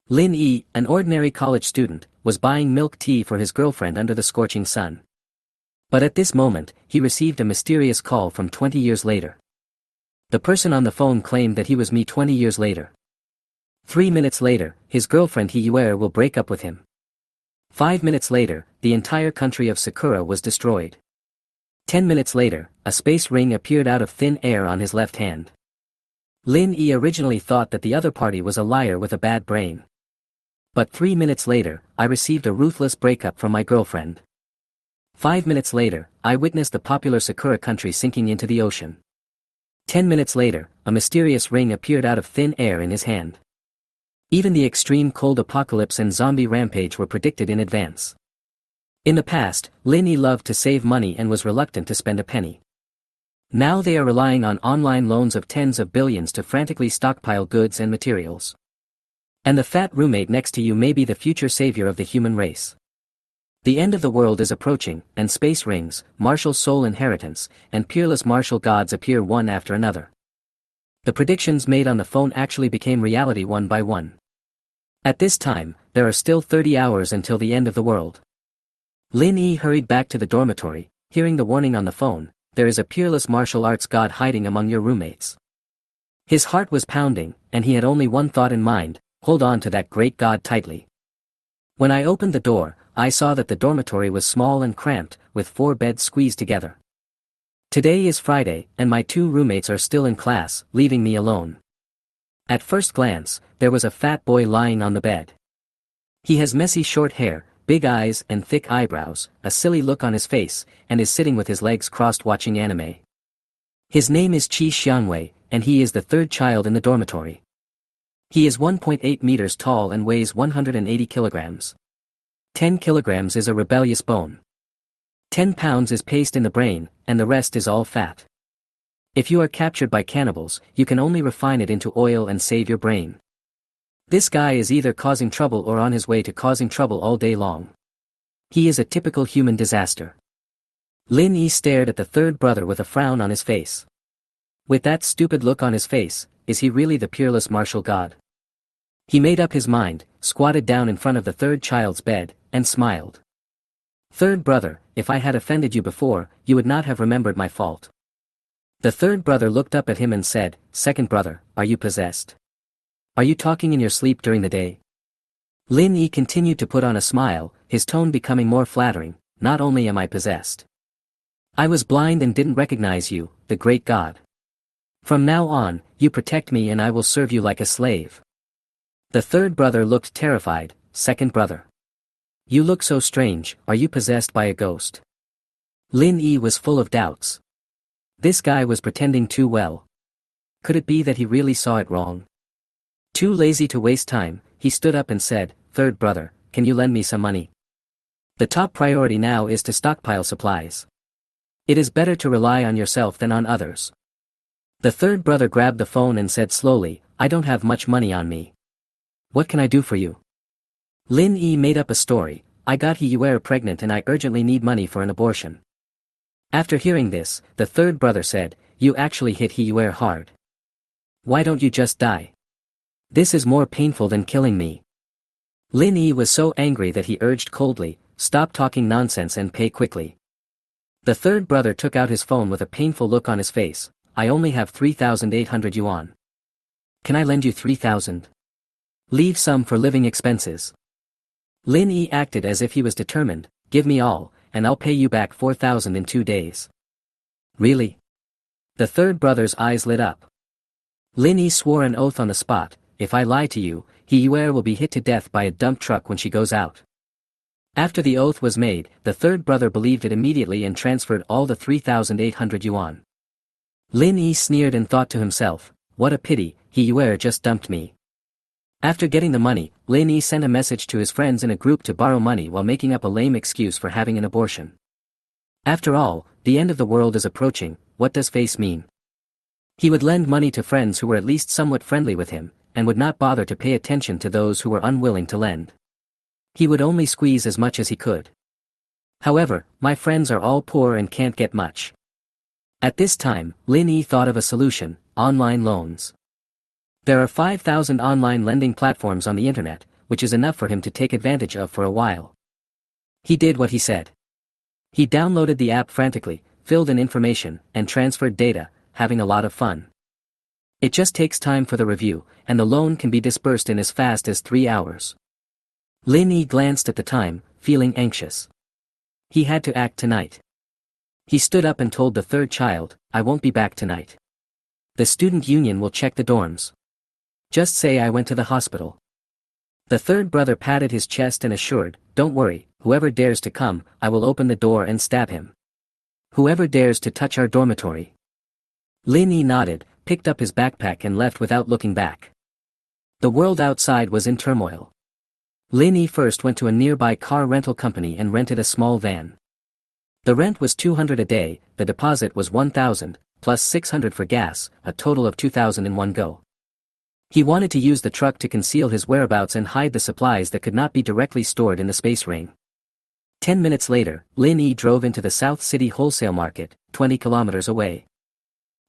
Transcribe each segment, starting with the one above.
Lin Yi, an ordinary college student, was buying milk tea for his girlfriend under the scorching sun. But at this moment, he received a mysterious call from 20 years later. The person on the phone claimed that he was me 20 years later. 3 minutes later, his girlfriend He Yuer will break up with him. 5 minutes later, the entire country of Sakura was destroyed. 10 minutes later, a space ring appeared out of thin air on his left hand. Lin Yi originally thought that the other party was a liar with a bad brain. But 3 minutes later, I received a ruthless breakup from my girlfriend. 5 minutes later, I witnessed the popular Sakura country sinking into the ocean. 10 minutes later, a mysterious ring appeared out of thin air in his hand. Even the extreme cold apocalypse and zombie rampage were predicted in advance. In the past, Lin Yi loved to save money and was reluctant to spend a penny. Now they are relying on online loans of tens of billions to frantically stockpile goods and materials. And the fat roommate next to you may be the future savior of the human race. The end of the world is approaching, and space rings, martial soul inheritance, and peerless martial gods appear one after another. The predictions made on the phone actually became reality one by one. At this time, there are still 30 hours until the end of the world. Lin Yi hurried back to the dormitory, hearing the warning on the phone, there is a peerless martial arts god hiding among your roommates. His heart was pounding, and he had only one thought in mind, hold on to that great god tightly. When I opened the door, I saw that the dormitory was small and cramped, with 4 beds squeezed together. Today is Friday, and my 2 roommates are still in class, leaving me alone. At first glance, there was a fat boy lying on the bed. He has messy short hair, big eyes and thick eyebrows, a silly look on his face, and is sitting with his legs crossed watching anime. His name is Chi Xiangwei, and he is the 3rd child in the dormitory. He is 1.8 meters tall and weighs 180 kilograms. 10 kilograms is a rebellious bone. 10 pounds is paste in the brain, and the rest is all fat. If you are captured by cannibals, you can only refine it into oil and save your brain. This guy is either causing trouble or on his way to causing trouble all day long. He is a typical human disaster. Lin Yi stared at the 3rd brother with a frown on his face. With that stupid look on his face, is he really the peerless martial god? He made up his mind, squatted down in front of the 3rd child's bed, and smiled. 3rd brother, if I had offended you before, you would not have remembered my fault. The 3rd brother looked up at him and said, 2nd brother, are you possessed? Are you talking in your sleep during the day? Lin Yi continued to put on a smile, his tone becoming more flattering, not only am I possessed. I was blind and didn't recognize you, the great god. From now on, you protect me and I will serve you like a slave. The 3rd brother looked terrified, 2nd brother. You look so strange, are you possessed by a ghost? Lin Yi was full of doubts. This guy was pretending too well. Could it be that he really saw it wrong? Too lazy to waste time, he stood up and said, 3rd brother, can you lend me some money? The top priority now is to stockpile supplies. It is better to rely on yourself than on others. The 3rd brother grabbed the phone and said slowly, I don't have much money on me. What can I do for you? Lin Yi made up a story, I got He Yuer pregnant and I urgently need money for an abortion. After hearing this, the 3rd brother said, you actually hit He Yuer hard. Why don't you just die? This is more painful than killing me. Lin Yi was so angry that he urged coldly, stop talking nonsense and pay quickly. The 3rd brother took out his phone with a painful look on his face, I only have 3,800 yuan. Can I lend you 3,000? Leave some for living expenses. Lin Yi acted as if he was determined, give me all, and I'll pay you back 4,000 in 2 days. Really? The 3rd brother's eyes lit up. Lin Yi swore an oath on the spot, if I lie to you, He Yuer will be hit to death by a dump truck when she goes out. After the oath was made, the 3rd brother believed it immediately and transferred all the 3,800 yuan. Lin Yi sneered and thought to himself, what a pity, He Yuer just dumped me. After getting the money, Lin Yi sent a message to his friends in a group to borrow money while making up a lame excuse for having an abortion. After all, the end of the world is approaching, what does face mean? He would lend money to friends who were at least somewhat friendly with him, and would not bother to pay attention to those who were unwilling to lend. He would only squeeze as much as he could. However, my friends are all poor and can't get much. At this time, Lin Yi thought of a solution, online loans. There are 5,000 online lending platforms on the internet, which is enough for him to take advantage of for a while. He did what he said. He downloaded the app frantically, filled in information, and transferred data, having a lot of fun. It just takes time for the review, and the loan can be disbursed in as fast as 3 hours. Lin Yi glanced at the time, feeling anxious. He had to act tonight. He stood up and told the third child, "I won't be back tonight. The student union will check the dorms. Just say I went to the hospital." The third brother patted his chest and assured, "Don't worry, whoever dares to come, I will open the door and stab him. Whoever dares to touch our dormitory." Lin Yi nodded, picked up his backpack and left without looking back. The world outside was in turmoil. Lin Yi first went to a nearby car rental company and rented a small van. The rent was 200 a day, the deposit was 1,000, plus 600 for gas, a total of 2,000 in one go. He wanted to use the truck to conceal his whereabouts and hide the supplies that could not be directly stored in the space ring. 10 minutes later, Lin Yi drove into the South City wholesale market, 20 kilometers away.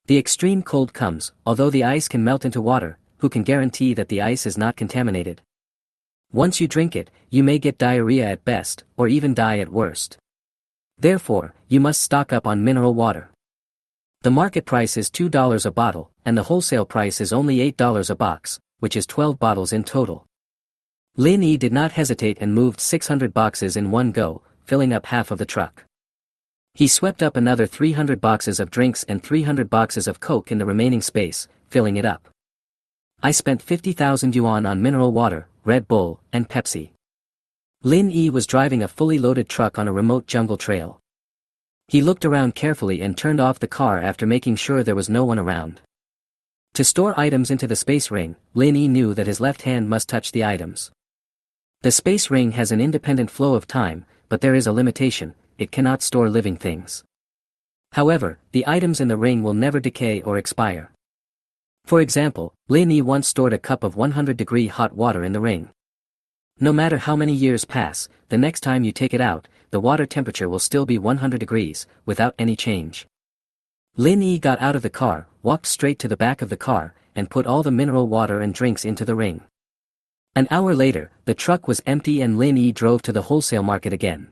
The extreme cold comes, although the ice can melt into water, who can guarantee that the ice is not contaminated? Once you drink it, you may get diarrhea at best, or even die at worst. Therefore, you must stock up on mineral water. The market price is $2 a bottle, and the wholesale price is only $8 a box, which is 12 bottles in total. Lin Yi did not hesitate and moved 600 boxes in one go, filling up half of the truck. He swept up another 300 boxes of drinks and 300 boxes of Coke in the remaining space, filling it up. I spent 50,000 yuan on mineral water, Red Bull, and Pepsi. Lin Yi was driving a fully loaded truck on a remote jungle trail. He looked around carefully and turned off the car after making sure there was no one around. To store items into the space ring, Lin Yi knew that his left hand must touch the items. The space ring has an independent flow of time, but there is a limitation: it cannot store living things. However, the items in the ring will never decay or expire. For example, Lin Yi once stored a cup of 100-degree hot water in the ring. No matter how many years pass, the next time you take it out, the water temperature will still be 100 degrees, without any change. Lin Yi got out of the car, walked straight to the back of the car, and put all the mineral water and drinks into the ring. An hour later, the truck was empty and Lin Yi drove to the wholesale market again.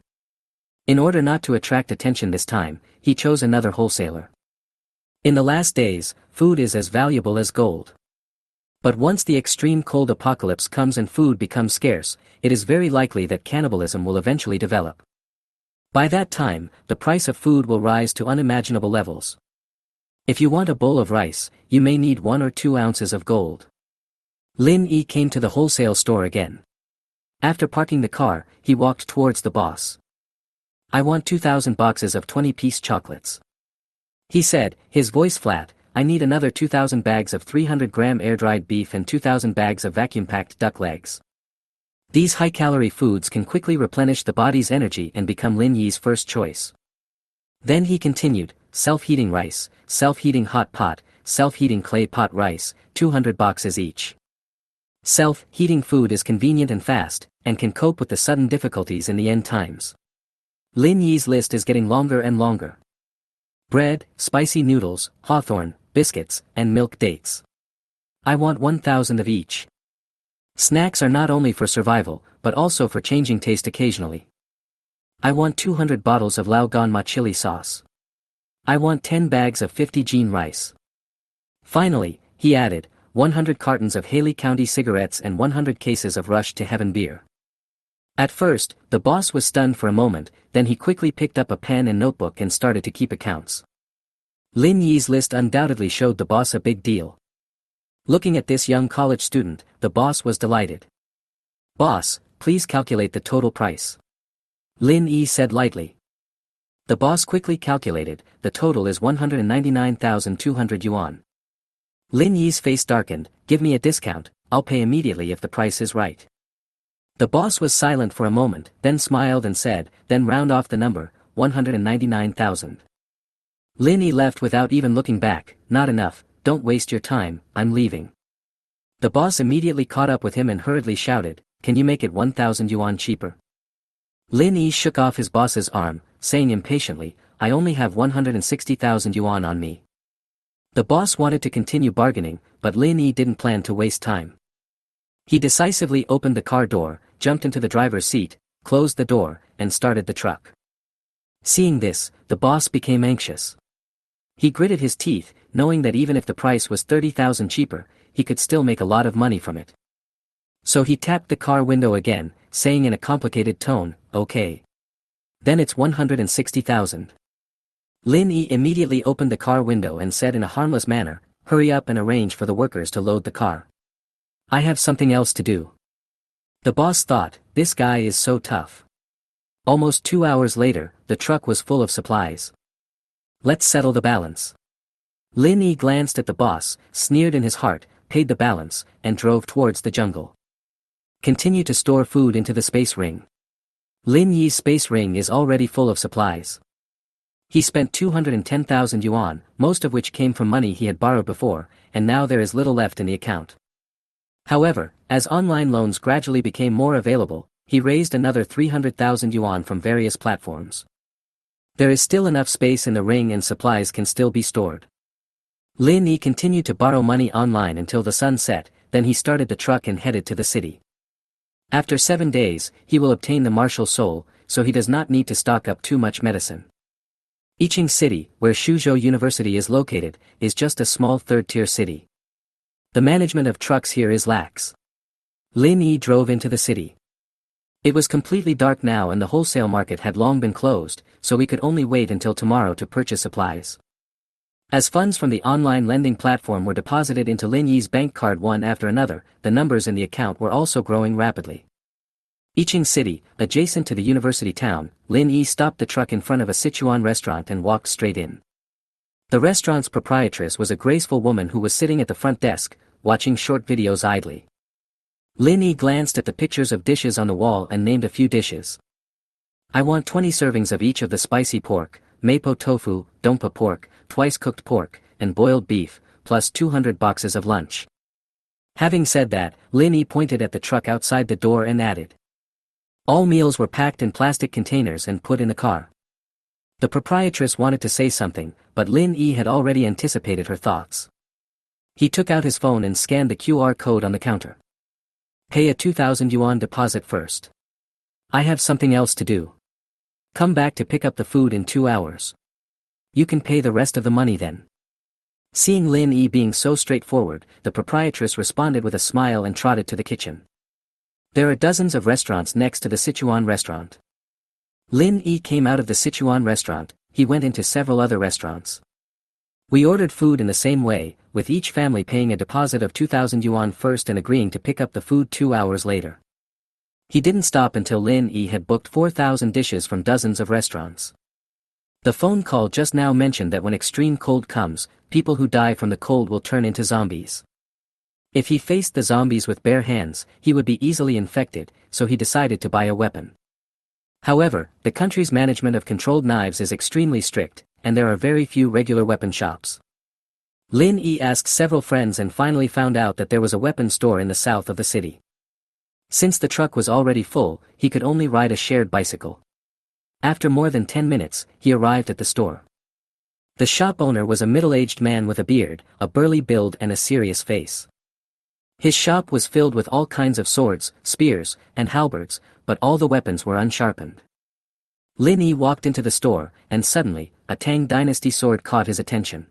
In order not to attract attention this time, he chose another wholesaler. In the last days, food is as valuable as gold. But once the extreme cold apocalypse comes and food becomes scarce, it is very likely that cannibalism will eventually develop. By that time, the price of food will rise to unimaginable levels. If you want a bowl of rice, you may need 1 or 2 ounces of gold. Lin Yi came to the wholesale store again. After parking the car, he walked towards the boss. "I want 2,000 boxes of 20-piece chocolates," he said, his voice flat. "I need another 2,000 bags of 300-gram air-dried beef and 2,000 bags of vacuum-packed duck legs." These high-calorie foods can quickly replenish the body's energy and become Lin Yi's first choice. Then he continued, "Self-heating rice, self-heating hot pot, self-heating clay pot rice, 200 boxes each." Self-heating food is convenient and fast, and can cope with the sudden difficulties in the end times. Lin Yi's list is getting longer and longer. Bread, spicy noodles, hawthorn, biscuits, and milk dates. I want 1,000 of each. Snacks are not only for survival, but also for changing taste occasionally. I want 200 bottles of Lao Gan Ma chili sauce. I want 10 bags of 50 jean rice. Finally, he added, 100 cartons of Haley County cigarettes and 100 cases of Rush to Heaven beer. At first, the boss was stunned for a moment, then he quickly picked up a pen and notebook and started to keep accounts. Lin Yi's list undoubtedly showed the boss a big deal. Looking at this young college student, the boss was delighted. "Boss, please calculate the total price," Lin Yi said lightly. The boss quickly calculated, the total is 199,200 yuan. Lin Yi's face darkened, "Give me a discount, I'll pay immediately if the price is right." The boss was silent for a moment, then smiled and said, "Then round off the number, 199,000. Lin Yi left without even looking back. "Not enough, don't waste your time, I'm leaving." The boss immediately caught up with him and hurriedly shouted, "Can you make it 1,000 yuan cheaper?" Lin Yi shook off his boss's arm, saying impatiently, "I only have 160,000 yuan on me." The boss wanted to continue bargaining, but Lin Yi didn't plan to waste time. He decisively opened the car door, jumped into the driver's seat, closed the door, and started the truck. Seeing this, the boss became anxious. He gritted his teeth, knowing that even if the price was 30,000 cheaper, he could still make a lot of money from it. So he tapped the car window again, saying in a complicated tone, "Okay. Then it's 160,000. Lin Yi immediately opened the car window and said in a harmless manner, "Hurry up and arrange for the workers to load the car. I have something else to do." The boss thought, this guy is so tough. Almost 2 hours later, the truck was full of supplies. Let's settle the balance. Lin Yi glanced at the boss, sneered in his heart, paid the balance, and drove towards the jungle. Continue to store food into the space ring. Lin Yi's space ring is already full of supplies. He spent 210,000 yuan, most of which came from money he had borrowed before, and now there is little left in the account. However, as online loans gradually became more available, he raised another 300,000 yuan from various platforms. There is still enough space in the ring and supplies can still be stored. Lin Yi continued to borrow money online until the sun set, then he started the truck and headed to the city. After 7 days, he will obtain the martial soul, so he does not need to stock up too much medicine. Iching City, where Suzhou University is located, is just a small third-tier city. The management of trucks here is lax. Lin Yi drove into the city. It was completely dark now and the wholesale market had long been closed, so we could only wait until tomorrow to purchase supplies. As funds from the online lending platform were deposited into Lin Yi's bank card one after another, the numbers in the account were also growing rapidly. Iching City, adjacent to the university town, Lin Yi stopped the truck in front of a Sichuan restaurant and walked straight in. The restaurant's proprietress was a graceful woman who was sitting at the front desk, watching short videos idly. Lin Yi glanced at the pictures of dishes on the wall and named a few dishes. I want 20 servings of each of the spicy pork, mapo tofu, dongpa pork, twice cooked pork, and boiled beef, plus 200 boxes of lunch. Having said that, Lin Yi pointed at the truck outside the door and added. All meals were packed in plastic containers and put in the car. The proprietress wanted to say something, but Lin Yi had already anticipated her thoughts. He took out his phone and scanned the QR code on the counter. Pay a 2,000 yuan deposit first. I have something else to do. Come back to pick up the food in 2 hours. You can pay the rest of the money then. Seeing Lin Yi being so straightforward, the proprietress responded with a smile and trotted to the kitchen. There are dozens of restaurants next to the Sichuan restaurant. Lin Yi came out of the Sichuan restaurant, he went into several other restaurants. We ordered food in the same way, with each family paying a deposit of 2,000 yuan first and agreeing to pick up the food 2 hours later. He didn't stop until Lin Yi had booked 4,000 dishes from dozens of restaurants. The phone call just now mentioned that when extreme cold comes, people who die from the cold will turn into zombies. If he faced the zombies with bare hands, he would be easily infected, so he decided to buy a weapon. However, the country's management of controlled knives is extremely strict, and there are very few regular weapon shops. Lin Yi asked several friends and finally found out that there was a weapon store in the south of the city. Since the truck was already full, he could only ride a shared bicycle. After more than 10 minutes, he arrived at the store. The shop owner was a middle-aged man with a beard, a burly build and a serious face. His shop was filled with all kinds of swords, spears, and halberds, but all the weapons were unsharpened. Lin Yi walked into the store, and suddenly, a Tang Dynasty sword caught his attention.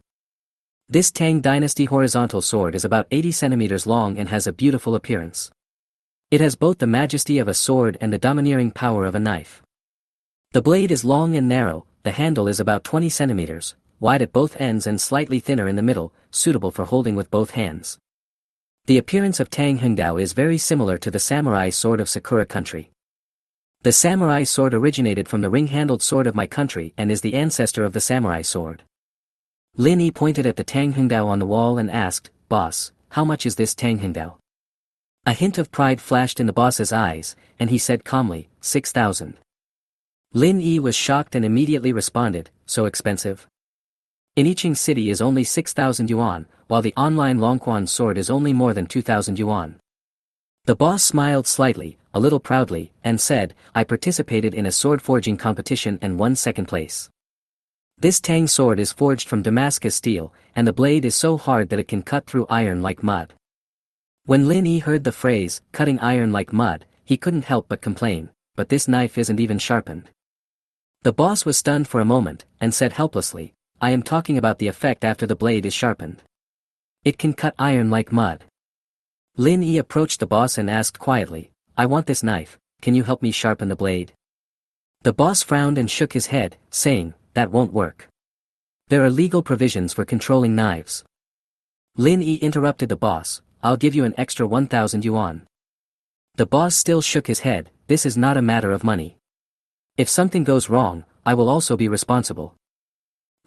This Tang Dynasty horizontal sword is about 80 centimeters long and has a beautiful appearance. It has both the majesty of a sword and the domineering power of a knife. The blade is long and narrow, the handle is about 20 centimeters, wide at both ends and slightly thinner in the middle, suitable for holding with both hands. The appearance of Tang Hengdao is very similar to the samurai sword of Sakura country. The samurai sword originated from the ring-handled sword of my country and is the ancestor of the samurai sword. Lin Yi pointed at the Tang Hengdao on the wall and asked, "Boss, how much is this Tang Hengdao?" A hint of pride flashed in the boss's eyes, and he said calmly, 6,000. Lin Yi was shocked and immediately responded, "So expensive?" In Iching City is only 6,000 yuan, while the online Longquan sword is only more than 2,000 yuan. The boss smiled slightly, a little proudly, and said, "I participated in a sword forging competition and won second place. This Tang sword is forged from Damascus steel, and the blade is so hard that it can cut through iron like mud. When Lin Yi heard the phrase, cutting iron like mud, he couldn't help but complain, but this knife isn't even sharpened. The boss was stunned for a moment, and said helplessly, I am talking about the effect after the blade is sharpened. It can cut iron like mud. Lin Yi approached the boss and asked quietly, I want this knife, can you help me sharpen the blade? The boss frowned and shook his head, saying, that won't work. There are legal provisions for controlling knives. Lin Yi interrupted the boss, I'll give you an extra 1,000 yuan. The boss still shook his head, this is not a matter of money. If something goes wrong, I will also be responsible.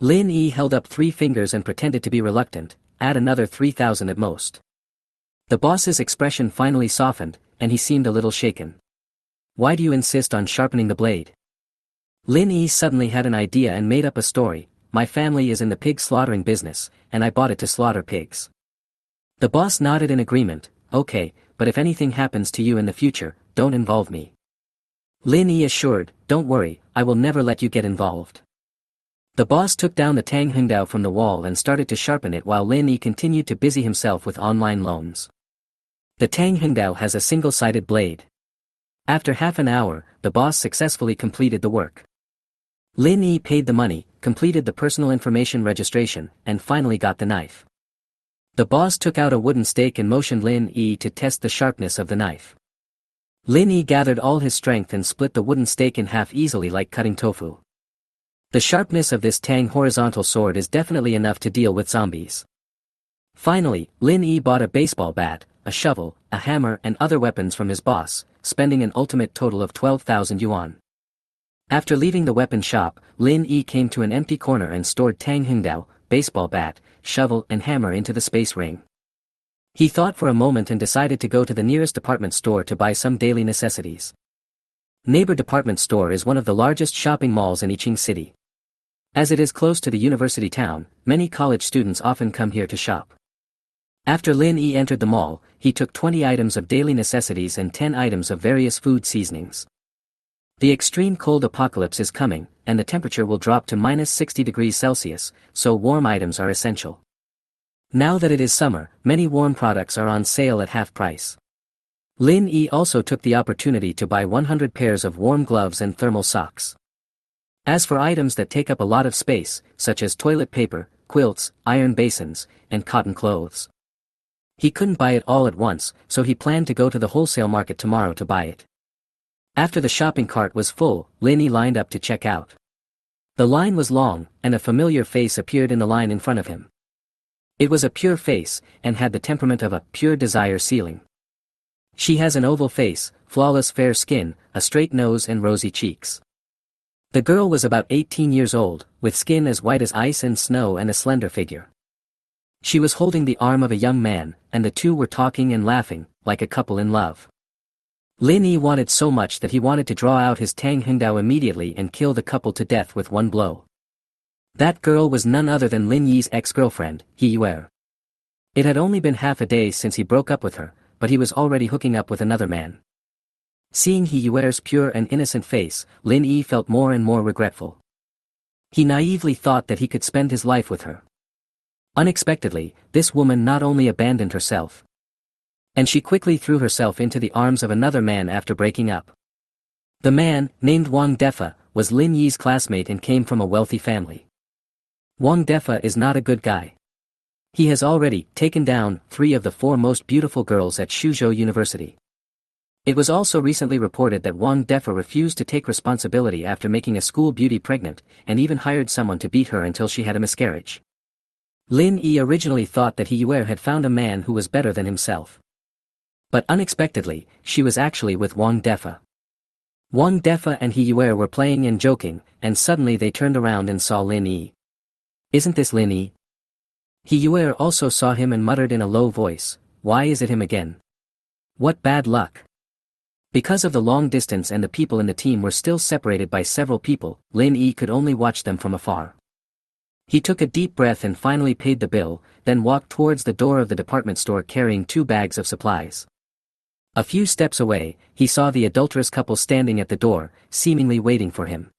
Lin Yi held up 3 fingers and pretended to be reluctant, add another 3,000 at most. The boss's expression finally softened, and he seemed a little shaken. Why do you insist on sharpening the blade? Lin Yi suddenly had an idea and made up a story, my family is in the pig slaughtering business, and I bought it to slaughter pigs. The boss nodded in agreement, okay, but if anything happens to you in the future, don't involve me. Lin Yi assured, don't worry, I will never let you get involved. The boss took down the Tang Hengdao from the wall and started to sharpen it while Lin Yi continued to busy himself with online loans. The Tang Hengdao has a single-sided blade. After half an hour, the boss successfully completed the work. Lin Yi paid the money, completed the personal information registration, and finally got the knife. The boss took out a wooden stake and motioned Lin Yi to test the sharpness of the knife. Lin Yi gathered all his strength and split the wooden stake in half easily like cutting tofu. The sharpness of this Tang horizontal sword is definitely enough to deal with zombies. Finally, Lin Yi bought a baseball bat, a shovel, a hammer and other weapons from his boss, spending an ultimate total of 12,000 yuan. After leaving the weapon shop, Lin Yi came to an empty corner and stored Tang Hengdao, baseball bat, shovel and hammer into the space ring. He thought for a moment and decided to go to the nearest department store to buy some daily necessities. Neighbor Department Store is one of the largest shopping malls in Yiqing City. As it is close to the university town, many college students often come here to shop. After Lin Yi entered the mall, he took 20 items of daily necessities and 10 items of various food seasonings. The extreme cold apocalypse is coming, and the temperature will drop to minus 60 degrees Celsius, so warm items are essential. Now that it is summer, many warm products are on sale at half price. Lin Yi also took the opportunity to buy 100 pairs of warm gloves and thermal socks. As for items that take up a lot of space, such as toilet paper, quilts, iron basins, and cotton clothes, he couldn't buy it all at once, so he planned to go to the wholesale market tomorrow to buy it. After the shopping cart was full, Lin Yi lined up to check out. The line was long, and a familiar face appeared in the line in front of him. It was a pure face, and had the temperament of a pure desire ceiling. She has an oval face, flawless fair skin, a straight nose and rosy cheeks. The girl was about 18 years old, with skin as white as ice and snow and a slender figure. She was holding the arm of a young man, and the two were talking and laughing, like a couple in love. Lin Yi wanted so much that he wanted to draw out his Tang Hengdao immediately and kill the couple to death with one blow. That girl was none other than Lin Yi's ex-girlfriend, He Yuer. It had only been half a day since he broke up with her, but he was already hooking up with another man. Seeing He Yuer's pure and innocent face, Lin Yi felt more and more regretful. He naively thought that he could spend his life with her. Unexpectedly, this woman not only abandoned herself, and she quickly threw herself into the arms of another man after breaking up. The man, named Wang Defa, was Lin Yi's classmate and came from a wealthy family. Wang Defa is not a good guy. He has already taken down 3 of the 4 most beautiful girls at Suzhou University. It was also recently reported that Wang Defa refused to take responsibility after making a school beauty pregnant, and even hired someone to beat her until she had a miscarriage. Lin Yi originally thought that He Yuer had found a man who was better than himself. But unexpectedly, she was actually with Wang Defa. Wang Defa and He Yuer were playing and joking, and suddenly they turned around and saw Lin Yi. Isn't this Lin Yi? He Yuer also saw him and muttered in a low voice, why is it him again? What bad luck. Because of the long distance and the people in the team were still separated by several people, Lin Yi could only watch them from afar. He took a deep breath and finally paid the bill, then walked towards the door of the department store carrying 2 bags of supplies. A few steps away, he saw the adulterous couple standing at the door, seemingly waiting for him.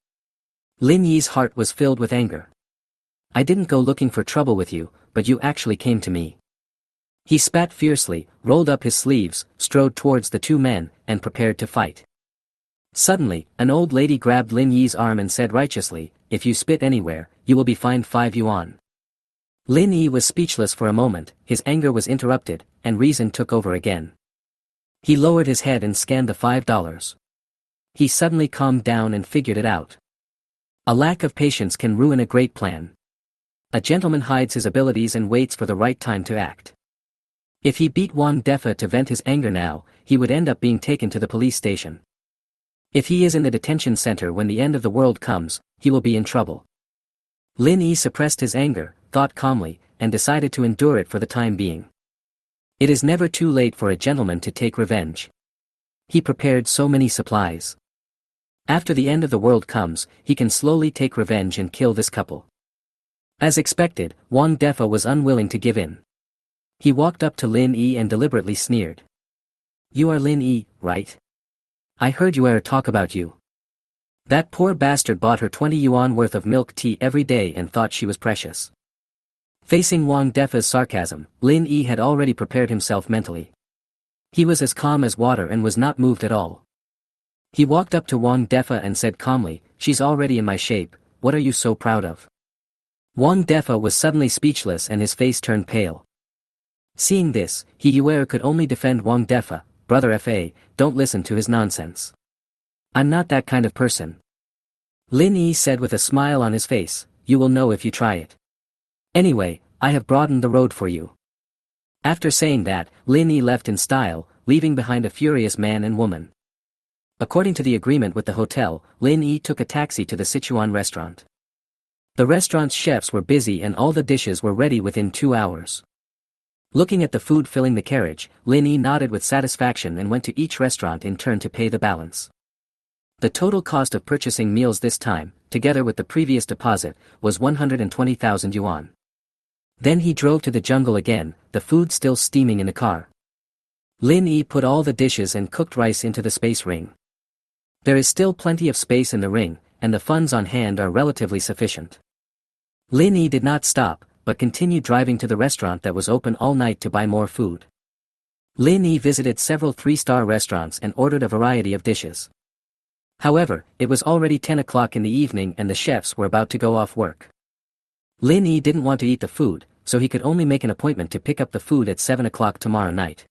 Lin Yi's heart was filled with anger. I didn't go looking for trouble with you, but you actually came to me. He spat fiercely, rolled up his sleeves, strode towards the two men, and prepared to fight. Suddenly, an old lady grabbed Lin Yi's arm and said righteously, "If you spit anywhere, you will be fined 5 yuan." Lin Yi was speechless for a moment, his anger was interrupted, and reason took over again. He lowered his head and scanned the $5. He suddenly calmed down and figured it out. A lack of patience can ruin a great plan. A gentleman hides his abilities and waits for the right time to act. If he beat Wang Defa to vent his anger now, he would end up being taken to the police station. If he is in the detention center when the end of the world comes, he will be in trouble. Lin Yi suppressed his anger, thought calmly, and decided to endure it for the time being. It is never too late for a gentleman to take revenge. He prepared so many supplies. After the end of the world comes, he can slowly take revenge and kill this couple. As expected, Wang Defa was unwilling to give in. He walked up to Lin Yi and deliberately sneered. "You are Lin Yi, right? I heard you talk about you. That poor bastard bought her 20 yuan worth of milk tea every day and thought she was precious." Facing Wang Defa's sarcasm, Lin Yi had already prepared himself mentally. He was as calm as water and was not moved at all. He walked up to Wang Defa and said calmly, "She's already in my shape, what are you so proud of?" Wang Defa was suddenly speechless and his face turned pale. Seeing this, Yue could only defend Wang Defa. "Brother Fa, don't listen to his nonsense. I'm not that kind of person." Lin Yi said with a smile on his face, "You will know if you try it. Anyway, I have broadened the road for you." After saying that, Lin Yi left in style, leaving behind a furious man and woman. According to the agreement with the hotel, Lin Yi took a taxi to the Sichuan restaurant. The restaurant's chefs were busy and all the dishes were ready within 2 hours. Looking at the food filling the carriage, Lin Yi nodded with satisfaction and went to each restaurant in turn to pay the balance. The total cost of purchasing meals this time, together with the previous deposit, was 120,000 yuan. Then he drove to the jungle again, the food still steaming in the car. Lin Yi put all the dishes and cooked rice into the space ring. There is still plenty of space in the ring, and the funds on hand are relatively sufficient. Lin Yi did not stop, but continued driving to the restaurant that was open all night to buy more food. Lin Yi visited several 3-star restaurants and ordered a variety of dishes. However, it was already 10 o'clock in the evening and the chefs were about to go off work. Lin Yi didn't want to eat the food, so he could only make an appointment to pick up the food at 7 o'clock tomorrow night.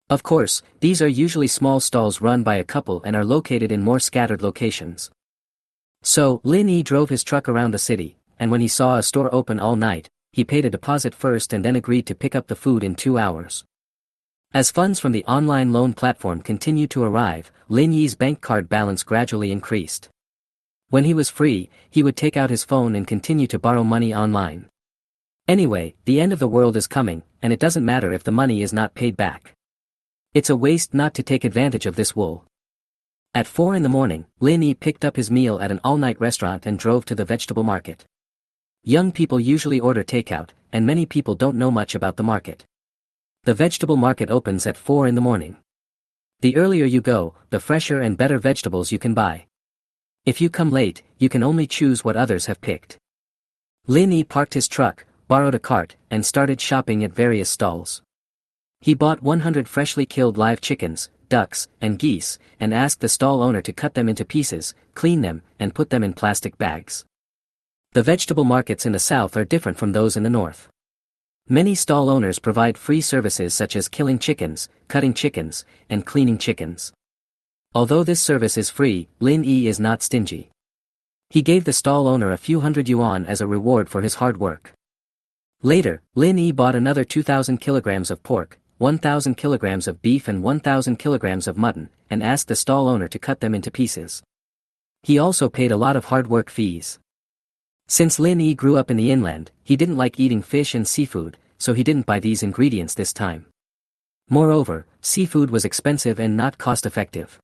Of course, these are usually small stalls run by a couple and are located in more scattered locations. So, Lin Yi drove his truck around the city, and when he saw a store open all night, he paid a deposit first and then agreed to pick up the food in 2 hours. As funds from the online loan platform continued to arrive, Lin Yi's bank card balance gradually increased. When he was free, he would take out his phone and continue to borrow money online. Anyway, the end of the world is coming, and it doesn't matter if the money is not paid back. It's a waste not to take advantage of this wool. At 4 in the morning, Lin Yi picked up his meal at an all-night restaurant and drove to the vegetable market. Young people usually order takeout, and many people don't know much about the market. The vegetable market opens at 4 in the morning. The earlier you go, the fresher and better vegetables you can buy. If you come late, you can only choose what others have picked. Lin Yi parked his truck, borrowed a cart, and started shopping at various stalls. He bought 100 freshly killed live chickens, ducks, and geese, and asked the stall owner to cut them into pieces, clean them, and put them in plastic bags. The vegetable markets in the south are different from those in the north. Many stall owners provide free services such as killing chickens, cutting chickens, and cleaning chickens. Although this service is free, Lin Yi is not stingy. He gave the stall owner a few hundred yuan as a reward for his hard work. Later, Lin Yi bought another 2,000 kilograms of pork, 1,000 kilograms of beef and 1,000 kilograms of mutton, and asked the stall owner to cut them into pieces. He also paid a lot of hard work fees. Since Lin Yi grew up in the inland, he didn't like eating fish and seafood, so he didn't buy these ingredients this time. Moreover, seafood was expensive and not cost-effective.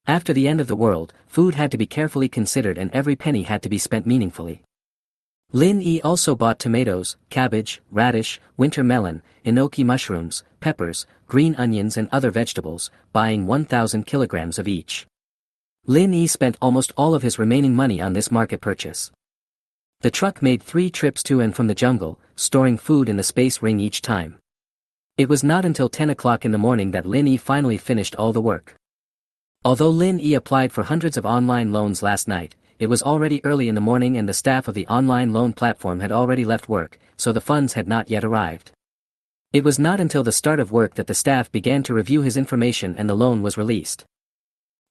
After the end of the world, food had to be carefully considered and every penny had to be spent meaningfully. Lin Yi also bought tomatoes, cabbage, radish, winter melon, enoki mushrooms, peppers, green onions and other vegetables, buying 1,000 kilograms of each. Lin Yi spent almost all of his remaining money on this market purchase. The truck made 3 trips to and from the jungle, storing food in the space ring each time. It was not until 10 o'clock in the morning that Lin Yi finally finished all the work. Although Lin Yi applied for hundreds of online loans last night, it was already early in the morning and the staff of the online loan platform had already left work, so the funds had not yet arrived. It was not until the start of work that the staff began to review his information and the loan was released.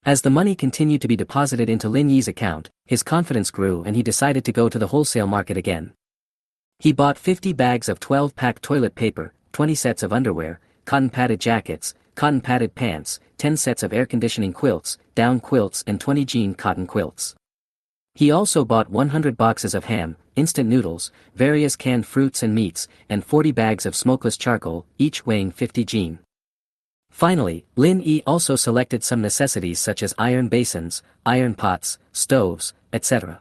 As the money continued to be deposited into Lin Yi's account, his confidence grew and he decided to go to the wholesale market again. He bought 50 bags of 12-pack toilet paper, 20 sets of underwear, cotton-padded jackets, cotton-padded pants, 10 sets of air-conditioning quilts, down quilts and 20 jean cotton quilts. He also bought 100 boxes of ham, instant noodles, various canned fruits and meats, and 40 bags of smokeless charcoal, each weighing 50 jean. Finally, Lin Yi also selected some necessities such as iron basins, iron pots, stoves, etc.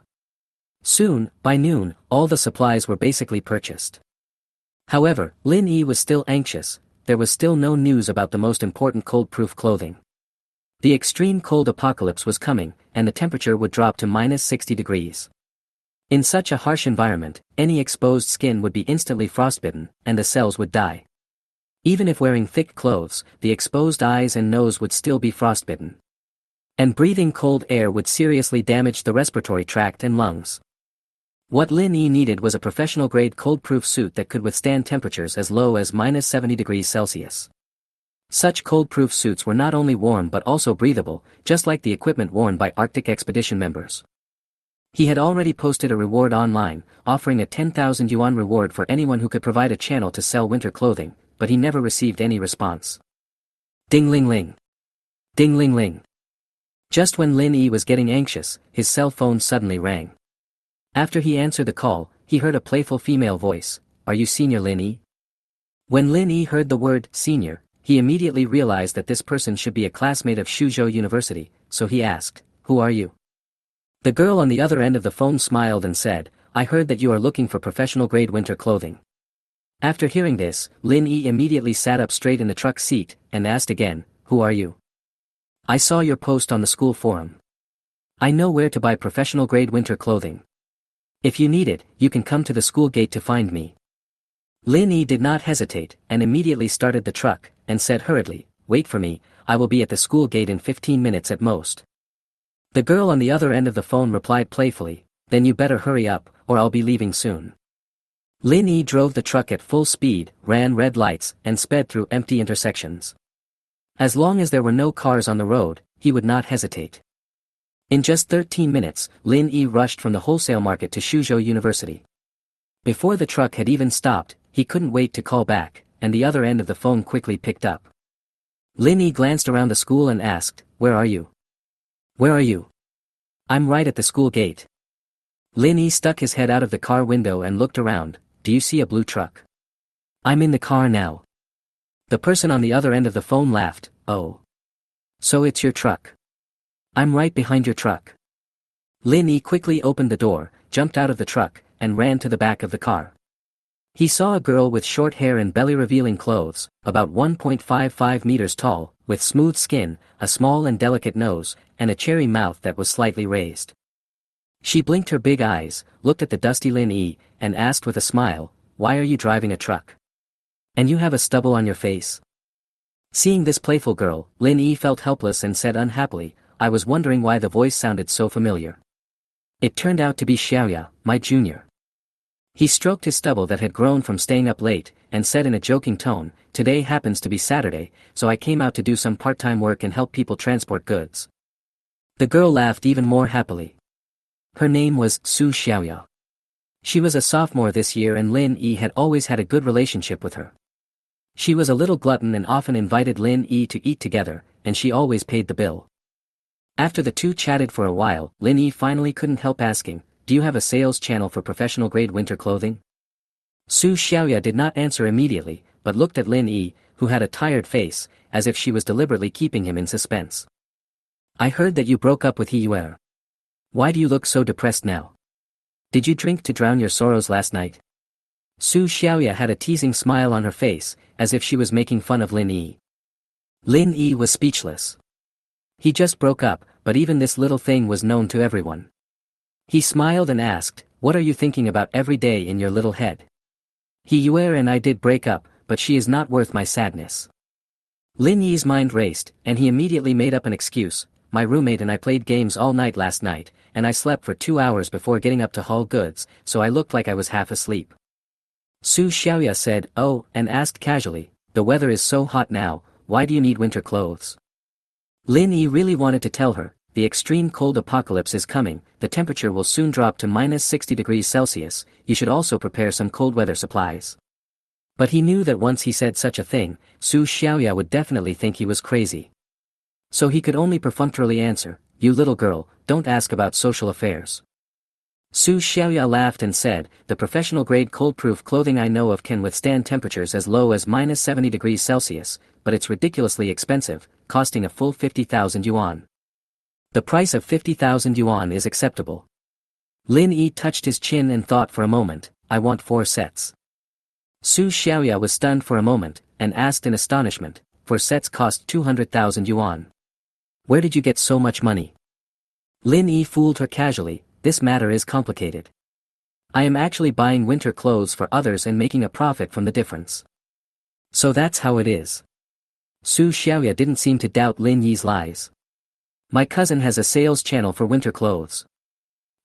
Soon, by noon, all the supplies were basically purchased. However, Lin Yi was still anxious. There was still no news about the most important cold-proof clothing. The extreme cold apocalypse was coming, and the temperature would drop to -60 degrees. In such a harsh environment, any exposed skin would be instantly frostbitten, and the cells would die. Even if wearing thick clothes, the exposed eyes and nose would still be frostbitten. And breathing cold air would seriously damage the respiratory tract and lungs. What Lin Yi needed was a professional-grade cold-proof suit that could withstand temperatures as low as -70 degrees Celsius. Such cold-proof suits were not only warm but also breathable, just like the equipment worn by Arctic expedition members. He had already posted a reward online, offering a 10,000 yuan reward for anyone who could provide a channel to sell winter clothing, but he never received any response. Ding-ling-ling. Ding-ling-ling. Just when Lin Yi was getting anxious, his cell phone suddenly rang. After he answered the call, he heard a playful female voice, "Are you Senior Lin Yi?" When Lin Yi heard the word senior, he immediately realized that this person should be a classmate of Suzhou University, so he asked, "Who are you?" The girl on the other end of the phone smiled and said, "I heard that you are looking for professional-grade winter clothing." After hearing this, Lin Yi immediately sat up straight in the truck seat, and asked again, "Who are you?" "I saw your post on the school forum. I know where to buy professional-grade winter clothing. If you need it, you can come to the school gate to find me." Lin Yi did not hesitate, and immediately started the truck, and said hurriedly, "Wait for me, I will be at the school gate in 15 minutes at most." The girl on the other end of the phone replied playfully, "Then you better hurry up, or I'll be leaving soon." Lin Yi drove the truck at full speed, ran red lights, and sped through empty intersections. As long as there were no cars on the road, he would not hesitate. In just 13 minutes, Lin Yi rushed from the wholesale market to Suzhou University. Before the truck had even stopped, he couldn't wait to call back, and the other end of the phone quickly picked up. Lin Yi glanced around the school and asked, "Where are you?" "Where are you?" "I'm right at the school gate." Lin Yi stuck his head out of the car window and looked around. "Do you see a blue truck?" "I'm in the car now." The person on the other end of the phone laughed, "Oh. So it's your truck. I'm right behind your truck." Lin Yi quickly opened the door, jumped out of the truck, and ran to the back of the car. He saw a girl with short hair and belly-revealing clothes, about 1.55 meters tall, with smooth skin, a small and delicate nose, and a cherry mouth that was slightly raised. She blinked her big eyes, looked at the dusty Lin Yi, and asked with a smile, "Why are you driving a truck? And you have a stubble on your face?" Seeing this playful girl, Lin Yi felt helpless and said unhappily, "I was wondering why the voice sounded so familiar. It turned out to be Xiaoya, my junior." He stroked his stubble that had grown from staying up late, and said in a joking tone, "Today happens to be Saturday, so I came out to do some part-time work and help people transport goods." The girl laughed even more happily. Her name was Su Xiaoya. She was a sophomore this year and Lin Yi had always had a good relationship with her. She was a little glutton and often invited Lin Yi to eat together, and she always paid the bill. After the two chatted for a while, Lin Yi finally couldn't help asking, "Do you have a sales channel for professional-grade winter clothing?" Su Xiaoya did not answer immediately, but looked at Lin Yi, who had a tired face, as if she was deliberately keeping him in suspense. "I heard that you broke up with He Yue. Why do you look so depressed now? Did you drink to drown your sorrows last night?" Su Xiaoya had a teasing smile on her face, as if she was making fun of Lin Yi. Lin Yi was speechless. He just broke up, but even this little thing was known to everyone. He smiled and asked, "What are you thinking about every day in your little head?" "He Yue and I did break up, but she is not worth my sadness. Lin Yi's mind raced, and he immediately made up an excuse. My roommate and I played games all night last night, and I slept for 2 hours before getting up to haul goods, so I looked like I was half asleep. Su Xiaoya said, oh, and asked casually, the weather is so hot now, why do you need winter clothes? Lin Yi really wanted to tell her, the extreme cold apocalypse is coming, the temperature will soon drop to minus 60 degrees Celsius, you should also prepare some cold weather supplies. But he knew that once he said such a thing, Su Xiaoya would definitely think he was crazy. So he could only perfunctorily answer, you little girl, don't ask about social affairs. Su Xiaoya laughed and said, the professional-grade cold-proof clothing I know of can withstand temperatures as low as minus 70 degrees Celsius, but it's ridiculously expensive, costing a full 50,000 yuan. The price of 50,000 yuan is acceptable. Lin Yi touched his chin and thought for a moment, I want 4 sets. Su Xiaoya was stunned for a moment, and asked in astonishment, 4 sets cost 200,000 yuan. Where did you get so much money? Lin Yi fooled her casually, this matter is complicated. I am actually buying winter clothes for others and making a profit from the difference. So that's how it is. Su Xiaoya didn't seem to doubt Lin Yi's lies. My cousin has a sales channel for winter clothes.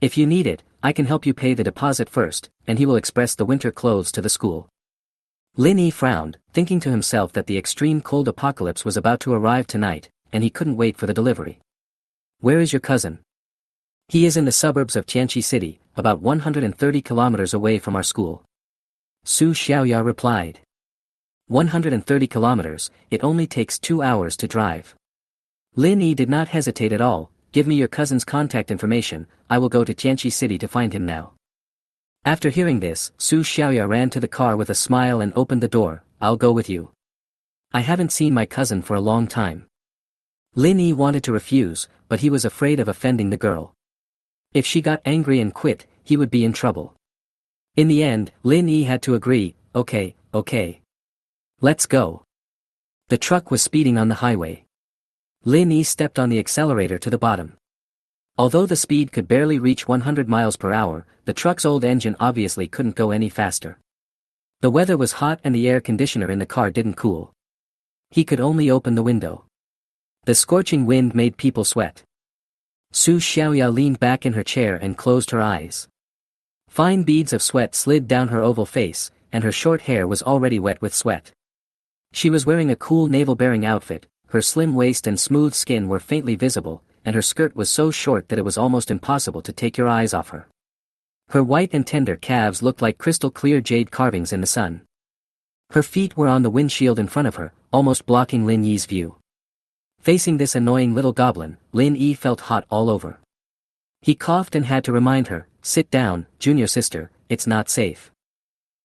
If you need it, I can help you pay the deposit first, and he will express the winter clothes to the school. Lin Yi frowned, thinking to himself that the extreme cold apocalypse was about to arrive tonight, and he couldn't wait for the delivery. Where is your cousin? He is in the suburbs of Tianqi City, about 130 kilometers away from our school. Su Xiaoya replied. 130 kilometers, it only takes 2 hours to drive. Lin Yi did not hesitate at all, give me your cousin's contact information, I will go to Tianqi City to find him now. After hearing this, Su Xiaoya ran to the car with a smile and opened the door, I'll go with you. I haven't seen my cousin for a long time. Lin Yi wanted to refuse, but he was afraid of offending the girl. If she got angry and quit, he would be in trouble. In the end, Lin Yi had to agree, okay. Let's go. The truck was speeding on the highway. Lin Yi stepped on the accelerator to the bottom. Although the speed could barely reach 100 miles per hour, the truck's old engine obviously couldn't go any faster. The weather was hot and the air conditioner in the car didn't cool. He could only open the window. The scorching wind made people sweat. Su Xiaoya leaned back in her chair and closed her eyes. Fine beads of sweat slid down her oval face, and her short hair was already wet with sweat. She was wearing a cool navel-bearing outfit, her slim waist and smooth skin were faintly visible, and her skirt was so short that it was almost impossible to take your eyes off her. Her white and tender calves looked like crystal-clear jade carvings in the sun. Her feet were on the windshield in front of her, almost blocking Lin Yi's view. Facing this annoying little goblin, Lin Yi felt hot all over. He coughed and had to remind her, sit down, junior sister, it's not safe.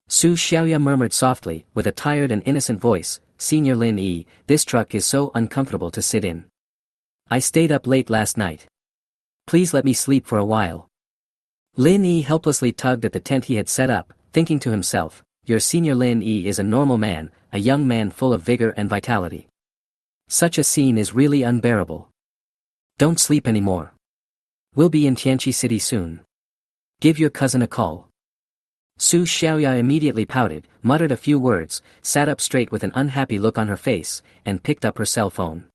Su Xiaoya murmured softly, with a tired and innocent voice, Senior Lin Yi, this truck is so uncomfortable to sit in. I stayed up late last night. Please let me sleep for a while. Lin Yi helplessly tugged at the tent he had set up, thinking to himself, your Senior Lin Yi is a normal man, a young man full of vigor and vitality. Such a scene is really unbearable. Don't sleep anymore. We'll be in Tianqi City soon. Give your cousin a call. Su Xiaoya immediately pouted, muttered a few words, sat up straight with an unhappy look on her face, and picked up her cell phone.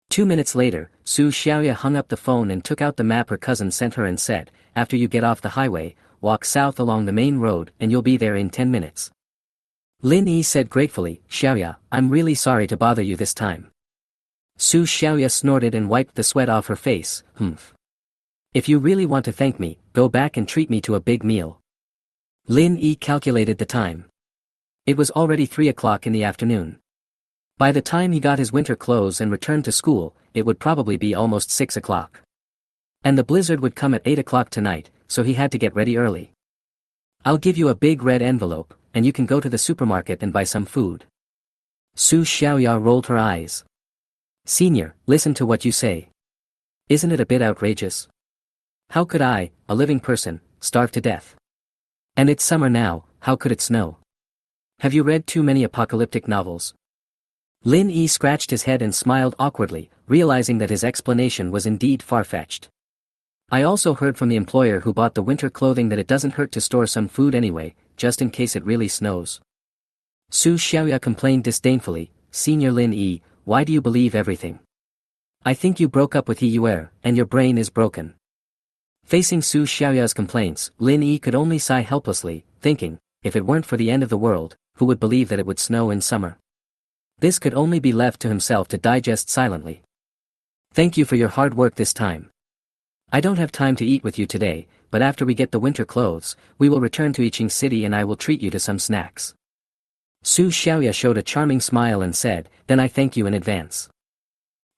2 minutes later, Su Xiaoya hung up the phone and took out the map her cousin sent her and said, after you get off the highway, walk south along the main road and you'll be there in 10 minutes. Lin Yi said gratefully, Xiaoya, I'm really sorry to bother you this time. Su Xiaoya snorted and wiped the sweat off her face, humph. If you really want to thank me, go back and treat me to a big meal. Lin Yi calculated the time. It was already 3 o'clock in the afternoon. By the time he got his winter clothes and returned to school, it would probably be almost 6 o'clock. And the blizzard would come at 8 o'clock tonight, so he had to get ready early. I'll give you a big red envelope, and you can go to the supermarket and buy some food. Su Xiaoya rolled her eyes. Senior, listen to what you say. Isn't it a bit outrageous? How could I, a living person, starve to death? And it's summer now, how could it snow? Have you read too many apocalyptic novels? Lin Yi scratched his head and smiled awkwardly, realizing that his explanation was indeed far-fetched. I also heard from the employer who bought the winter clothing that it doesn't hurt to store some food anyway, just in case it really snows. Su Xiaoya complained disdainfully, Senior Lin Yi, why do you believe everything? I think you broke up with He Yuer, and your brain is broken. Facing Su Xiaoya's complaints, Lin Yi could only sigh helplessly, thinking, if it weren't for the end of the world, who would believe that it would snow in summer? This could only be left to himself to digest silently. Thank you for your hard work this time. I don't have time to eat with you today, but after we get the winter clothes, we will return to Yiqing City and I will treat you to some snacks. Su Xiaoya showed a charming smile and said, then I thank you in advance.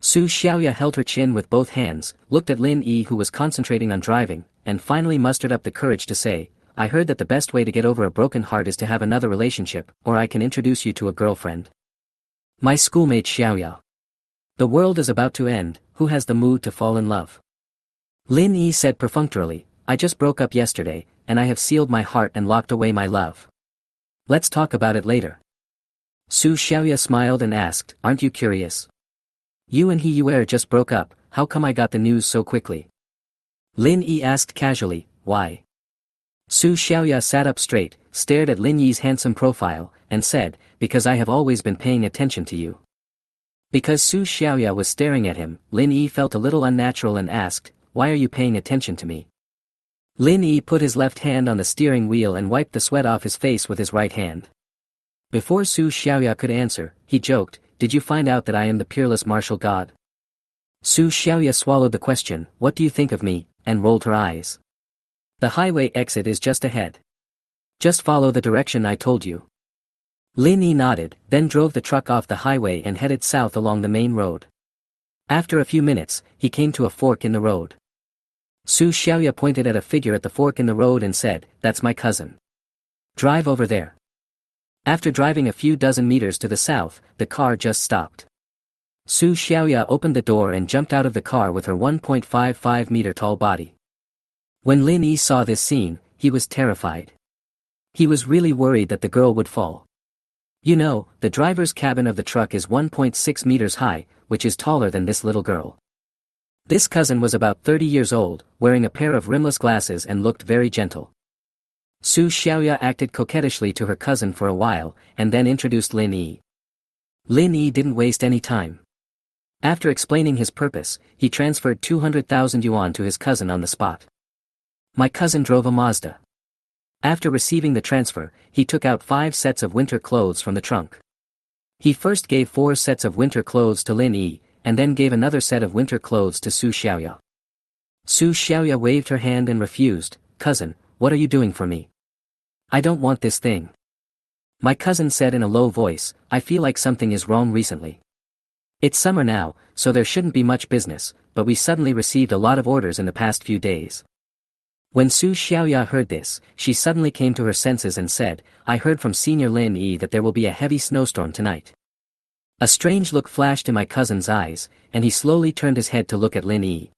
Su Xiaoya held her chin with both hands, looked at Lin Yi who was concentrating on driving, and finally mustered up the courage to say, I heard that the best way to get over a broken heart is to have another relationship, or I can introduce you to a girlfriend. My schoolmate Xiaoya. The world is about to end, who has the mood to fall in love? Lin Yi said perfunctorily, I just broke up yesterday, and I have sealed my heart and locked away my love. Let's talk about it later. Su Xiaoya smiled and asked, aren't you curious? You and He Yuer just broke up, how come I got the news so quickly? Lin Yi asked casually, why? Su Xiaoya sat up straight, stared at Lin Yi's handsome profile, and said, because I have always been paying attention to you. Because Su Xiaoya was staring at him, Lin Yi felt a little unnatural and asked, why are you paying attention to me? Lin Yi put his left hand on the steering wheel and wiped the sweat off his face with his right hand. Before Su Xiaoya could answer, he joked, did you find out that I am the peerless martial god? Su Xiaoya swallowed the question, what do you think of me, and rolled her eyes. The highway exit is just ahead. Just follow the direction I told you. Lin Yi nodded, then drove the truck off the highway and headed south along the main road. After a few minutes, he came to a fork in the road. Su Xiaoya pointed at a figure at the fork in the road and said, that's my cousin. Drive over there. After driving a few dozen meters to the south, the car just stopped. Su Xiaoya opened the door and jumped out of the car with her 1.55-meter tall body. When Lin Yi saw this scene, he was terrified. He was really worried that the girl would fall. You know, the driver's cabin of the truck is 1.6 meters high, which is taller than this little girl. This cousin was about 30 years old, wearing a pair of rimless glasses and looked very gentle. Su Xiaoya acted coquettishly to her cousin for a while, and then introduced Lin Yi. Lin Yi didn't waste any time. After explaining his purpose, he transferred 200,000 yuan to his cousin on the spot. My cousin drove a Mazda. After receiving the transfer, he took out 5 sets of winter clothes from the trunk. He first gave 4 sets of winter clothes to Lin Yi, and then gave another set of winter clothes to Su Xiaoya. Su Xiaoya waved her hand and refused, cousin, what are you doing for me? I don't want this thing. My cousin said in a low voice, I feel like something is wrong recently. It's summer now, so there shouldn't be much business, but we suddenly received a lot of orders in the past few days. When Su Xiaoya heard this, she suddenly came to her senses and said, I heard from Senior Lin Yi that there will be a heavy snowstorm tonight. A strange look flashed in my cousin's eyes, and he slowly turned his head to look at Lin Yi.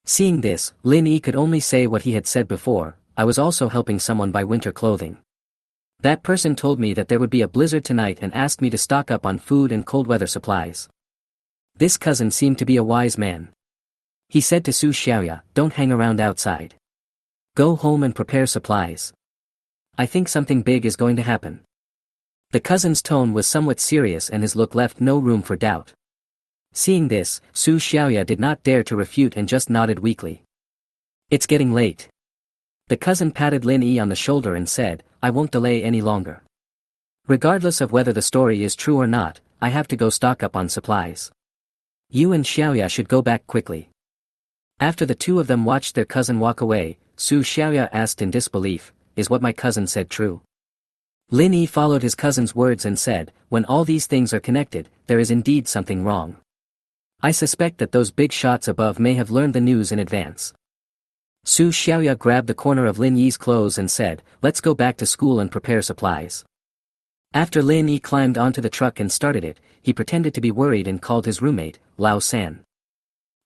Seeing this, Lin Yi could only say what he had said before, I was also helping someone buy winter clothing. That person told me that there would be a blizzard tonight and asked me to stock up on food and cold weather supplies. This cousin seemed to be a wise man. He said to Su Xiaoya, don't hang around outside. Go home and prepare supplies. I think something big is going to happen. The cousin's tone was somewhat serious and his look left no room for doubt. Seeing this, Su Xiaoya did not dare to refute and just nodded weakly. It's getting late. The cousin patted Lin Yi on the shoulder and said, I won't delay any longer. Regardless of whether the story is true or not, I have to go stock up on supplies. You and Xiaoya should go back quickly. After the two of them watched their cousin walk away, Su Xiaoya asked in disbelief, is what my cousin said true? Lin Yi followed his cousin's words and said, when all these things are connected, there is indeed something wrong. I suspect that those big shots above may have learned the news in advance. Su Xiaoya grabbed the corner of Lin Yi's clothes and said, let's go back to school and prepare supplies. After Lin Yi climbed onto the truck and started it, he pretended to be worried and called his roommate, Lao San.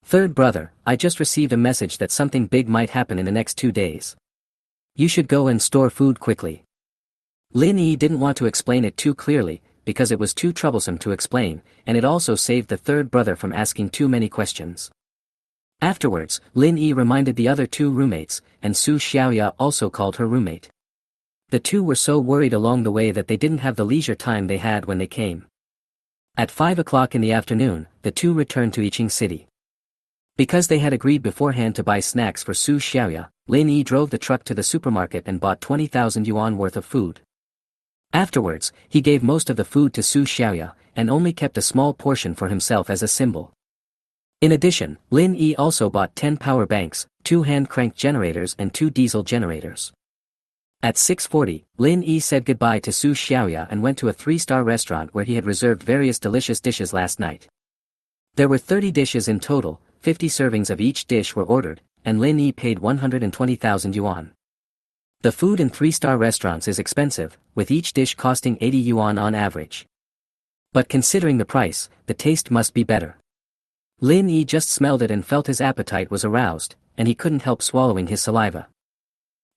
Third brother, I just received a message that something big might happen in the next 2 days. You should go and store food quickly. Lin Yi didn't want to explain it too clearly, because it was too troublesome to explain, and it also saved the third brother from asking too many questions. Afterwards, Lin Yi reminded the other 2 roommates, and Su Xiaoya also called her roommate. The two were so worried along the way that they didn't have the leisure time they had when they came. At 5 o'clock in the afternoon, the two returned to Yiqing City. Because they had agreed beforehand to buy snacks for Su Xiaoya, Lin Yi drove the truck to the supermarket and bought 20,000 yuan worth of food. Afterwards, he gave most of the food to Su Xiaoya, and only kept a small portion for himself as a symbol. In addition, Lin Yi also bought 10 power banks, 2 hand-cranked generators and 2 diesel generators. At 6:40, Lin Yi said goodbye to Su Xiaoya and went to a 3-star restaurant where he had reserved various delicious dishes last night. There were 30 dishes in total, 50 servings of each dish were ordered, and Lin Yi paid 120,000 yuan. The food in 3-star restaurants is expensive, with each dish costing 80 yuan on average. But considering the price, the taste must be better. Lin Yi just smelled it and felt his appetite was aroused, and he couldn't help swallowing his saliva.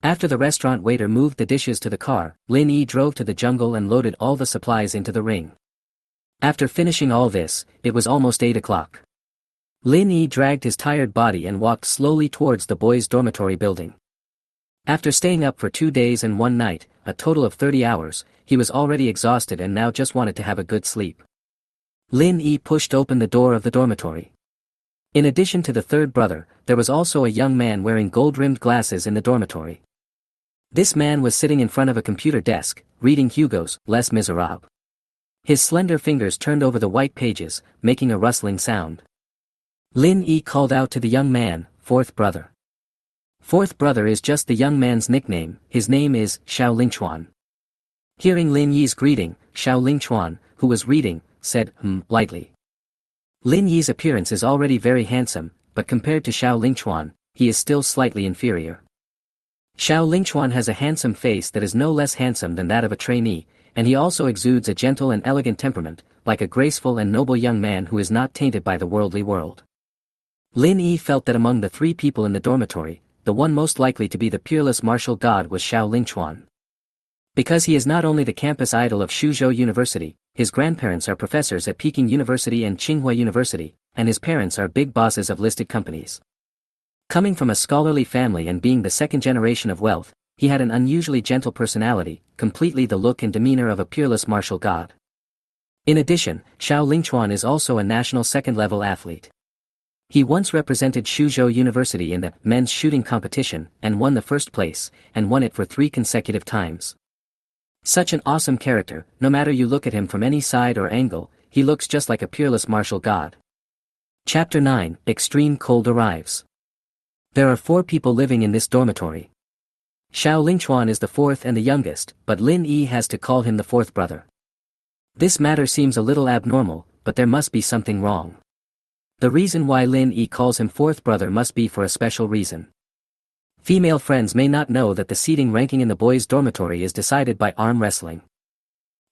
After the restaurant waiter moved the dishes to the car, Lin Yi drove to the jungle and loaded all the supplies into the ring. After finishing all this, it was almost 8 o'clock. Lin Yi dragged his tired body and walked slowly towards the boys' dormitory building. After staying up for 2 days and 1 night, a total of 30 hours, he was already exhausted and now just wanted to have a good sleep. Lin Yi pushed open the door of the dormitory. In addition to the third brother, there was also a young man wearing gold-rimmed glasses in the dormitory. This man was sitting in front of a computer desk, reading Hugo's Les Miserables. His slender fingers turned over the white pages, making a rustling sound. Lin Yi called out to the young man, "Fourth brother." Fourth brother is just the young man's nickname, his name is Xiao Lingchuan. Hearing Lin Yi's greeting, Xiao Lingchuan, who was reading, said, lightly. Lin Yi's appearance is already very handsome, but compared to Xiao Lingchuan, he is still slightly inferior. Xiao Lingchuan has a handsome face that is no less handsome than that of a trainee, and he also exudes a gentle and elegant temperament, like a graceful and noble young man who is not tainted by the worldly world. Lin Yi felt that among the 3 people in the dormitory, the one most likely to be the peerless martial god was Xiao Lingchuan. Because he is not only the campus idol of Suzhou University, his grandparents are professors at Peking University and Tsinghua University, and his parents are big bosses of listed companies. Coming from a scholarly family and being the second generation of wealth, he had an unusually gentle personality, completely the look and demeanor of a peerless martial god. In addition, Xiao Lingchuan is also a national second-level athlete. He once represented Suzhou University in the men's shooting competition and won the first place, and won it for 3 consecutive times. Such an awesome character, no matter you look at him from any side or angle, he looks just like a peerless martial god. Chapter 9, Extreme Cold arrives. There are 4 people living in this dormitory. Xiao Lingchuan is the 4th and the youngest, but Lin Yi has to call him the 4th brother. This matter seems a little abnormal, but there must be something wrong. The reason why Lin Yi calls him 4th brother must be for a special reason. Female friends may not know that the seating ranking in the boys' dormitory is decided by arm wrestling.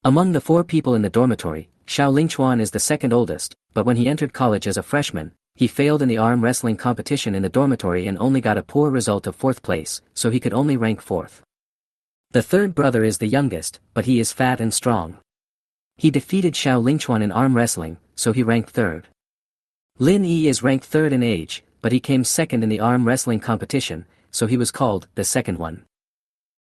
Among the 4 people in the dormitory, Xiao Lingchuan is the second oldest, but when he entered college as a freshman, he failed in the arm wrestling competition in the dormitory and only got a poor result of 4th place, so he could only rank 4th. The third brother is the youngest, but he is fat and strong. He defeated Xiao Lingchuan in arm wrestling, so he ranked 3rd. Lin Yi is ranked 3rd in age, but he came 2nd in the arm wrestling competition, so he was called the second one.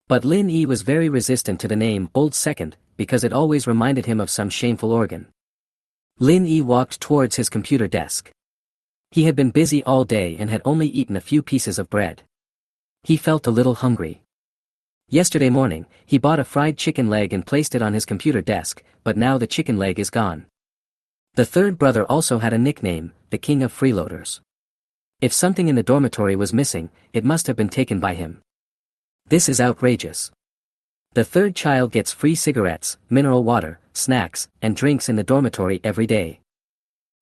But Lin Yi was very resistant to the name Old Second, because it always reminded him of some shameful organ. Lin Yi walked towards his computer desk. He had been busy all day and had only eaten a few pieces of bread. He felt a little hungry. Yesterday morning, he bought a fried chicken leg and placed it on his computer desk, but now the chicken leg is gone. The third brother also had a nickname, the King of Freeloaders. If something in the dormitory was missing, it must have been taken by him. This is outrageous. The third child gets free cigarettes, mineral water, snacks, and drinks in the dormitory every day.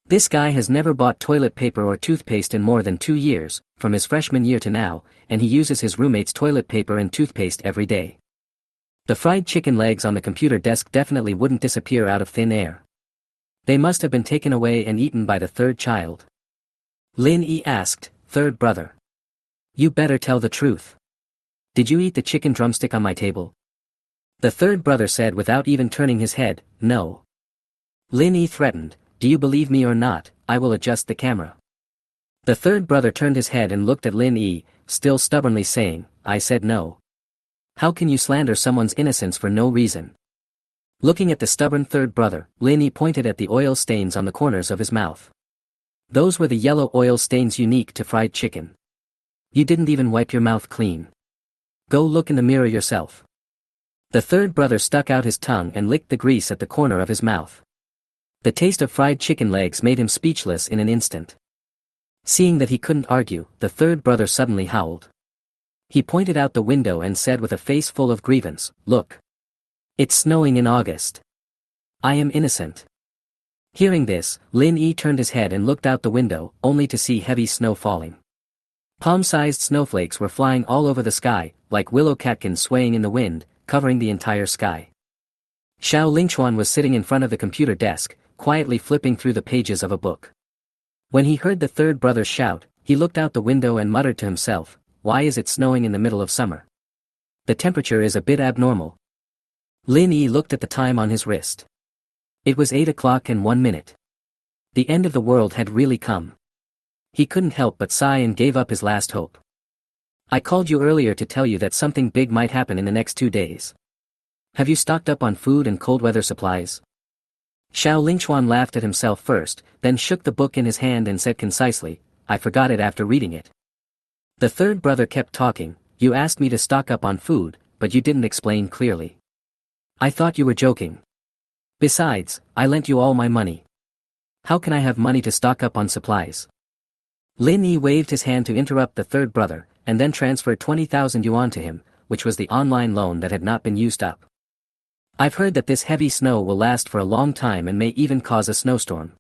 This guy has never bought toilet paper or toothpaste in more than 2 years, from his freshman year to now, and he uses his roommate's toilet paper and toothpaste every day. The fried chicken legs on the computer desk definitely wouldn't disappear out of thin air. They must have been taken away and eaten by the third child. Lin Yi asked, "Third brother. You better tell the truth. Did you eat the chicken drumstick on my table?" The third brother said without even turning his head, "No." Lin Yi threatened, "Do you believe me or not, I will adjust the camera." The third brother turned his head and looked at Lin Yi, still stubbornly saying, "I said no." How can you slander someone's innocence for no reason? Looking at the stubborn third brother, Lin Yi pointed at the oil stains on the corners of his mouth. Those were the yellow oil stains unique to fried chicken. You didn't even wipe your mouth clean. Go look in the mirror yourself. The third brother stuck out his tongue and licked the grease at the corner of his mouth. The taste of fried chicken legs made him speechless in an instant. Seeing that he couldn't argue, the third brother suddenly howled. He pointed out the window and said with a face full of grievance, "Look. It's snowing in August. I am innocent." Hearing this, Lin Yi turned his head and looked out the window, only to see heavy snow falling. Palm-sized snowflakes were flying all over the sky, like willow catkins swaying in the wind, covering the entire sky. Xiao Lingchuan was sitting in front of the computer desk, quietly flipping through the pages of a book. When he heard the third brother shout, he looked out the window and muttered to himself, "Why is it snowing in the middle of summer? The temperature is a bit abnormal." Lin Yi looked at the time on his wrist. It was 8 o'clock and 1 minute. The end of the world had really come. He couldn't help but sigh and gave up his last hope. "I called you earlier to tell you that something big might happen in the next 2 days. Have you stocked up on food and cold weather supplies?" Xiao Lingchuan laughed at himself first, then shook the book in his hand and said concisely, "I forgot it after reading it." The third brother kept talking, "You asked me to stock up on food, but you didn't explain clearly. I thought you were joking. Besides, I lent you all my money. How can I have money to stock up on supplies?" Lin Yi waved his hand to interrupt the third brother, and then transferred 20,000 yuan to him, which was the online loan that had not been used up. "I've heard that this heavy snow will last for a long time and may even cause a snowstorm.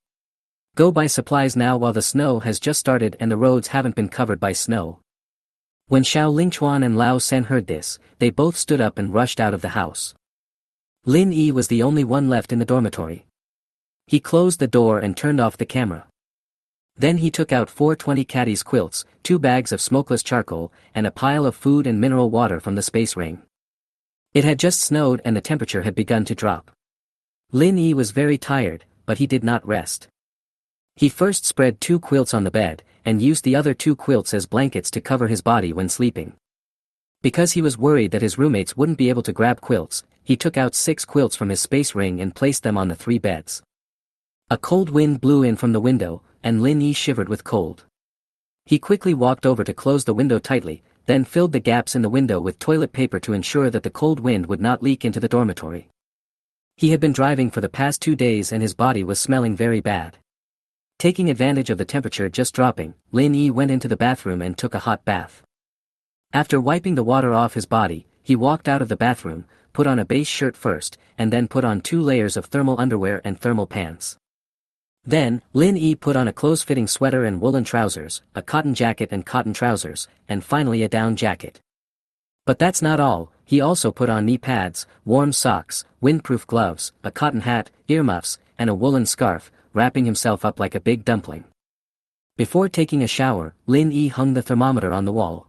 Go buy supplies now while the snow has just started and the roads haven't been covered by snow." When Xiao Lingchuan and Lao Sen heard this, they both stood up and rushed out of the house. Lin Yi was the only one left in the dormitory. He closed the door and turned off the camera. Then he took out 420 caddies quilts, 2 bags of smokeless charcoal, and a pile of food and mineral water from the space ring. It had just snowed and the temperature had begun to drop. Lin Yi was very tired, but he did not rest. He first spread 2 quilts on the bed, and used the other 2 quilts as blankets to cover his body when sleeping. Because he was worried that his roommates wouldn't be able to grab quilts, he took out 6 quilts from his space ring and placed them on the 3 beds. A cold wind blew in from the window, and Lin Yi shivered with cold. He quickly walked over to close the window tightly, then filled the gaps in the window with toilet paper to ensure that the cold wind would not leak into the dormitory. He had been driving for the past 2 days and his body was smelling very bad. Taking advantage of the temperature just dropping, Lin Yi went into the bathroom and took a hot bath. After wiping the water off his body, he walked out of the bathroom, put on a base shirt first, and then put on 2 layers of thermal underwear and thermal pants. Then, Lin Yi put on a close-fitting sweater and woolen trousers, a cotton jacket and cotton trousers, and finally a down jacket. But that's not all, he also put on knee pads, warm socks, windproof gloves, a cotton hat, earmuffs, and a woolen scarf, wrapping himself up like a big dumpling. Before taking a shower, Lin Yi hung the thermometer on the wall.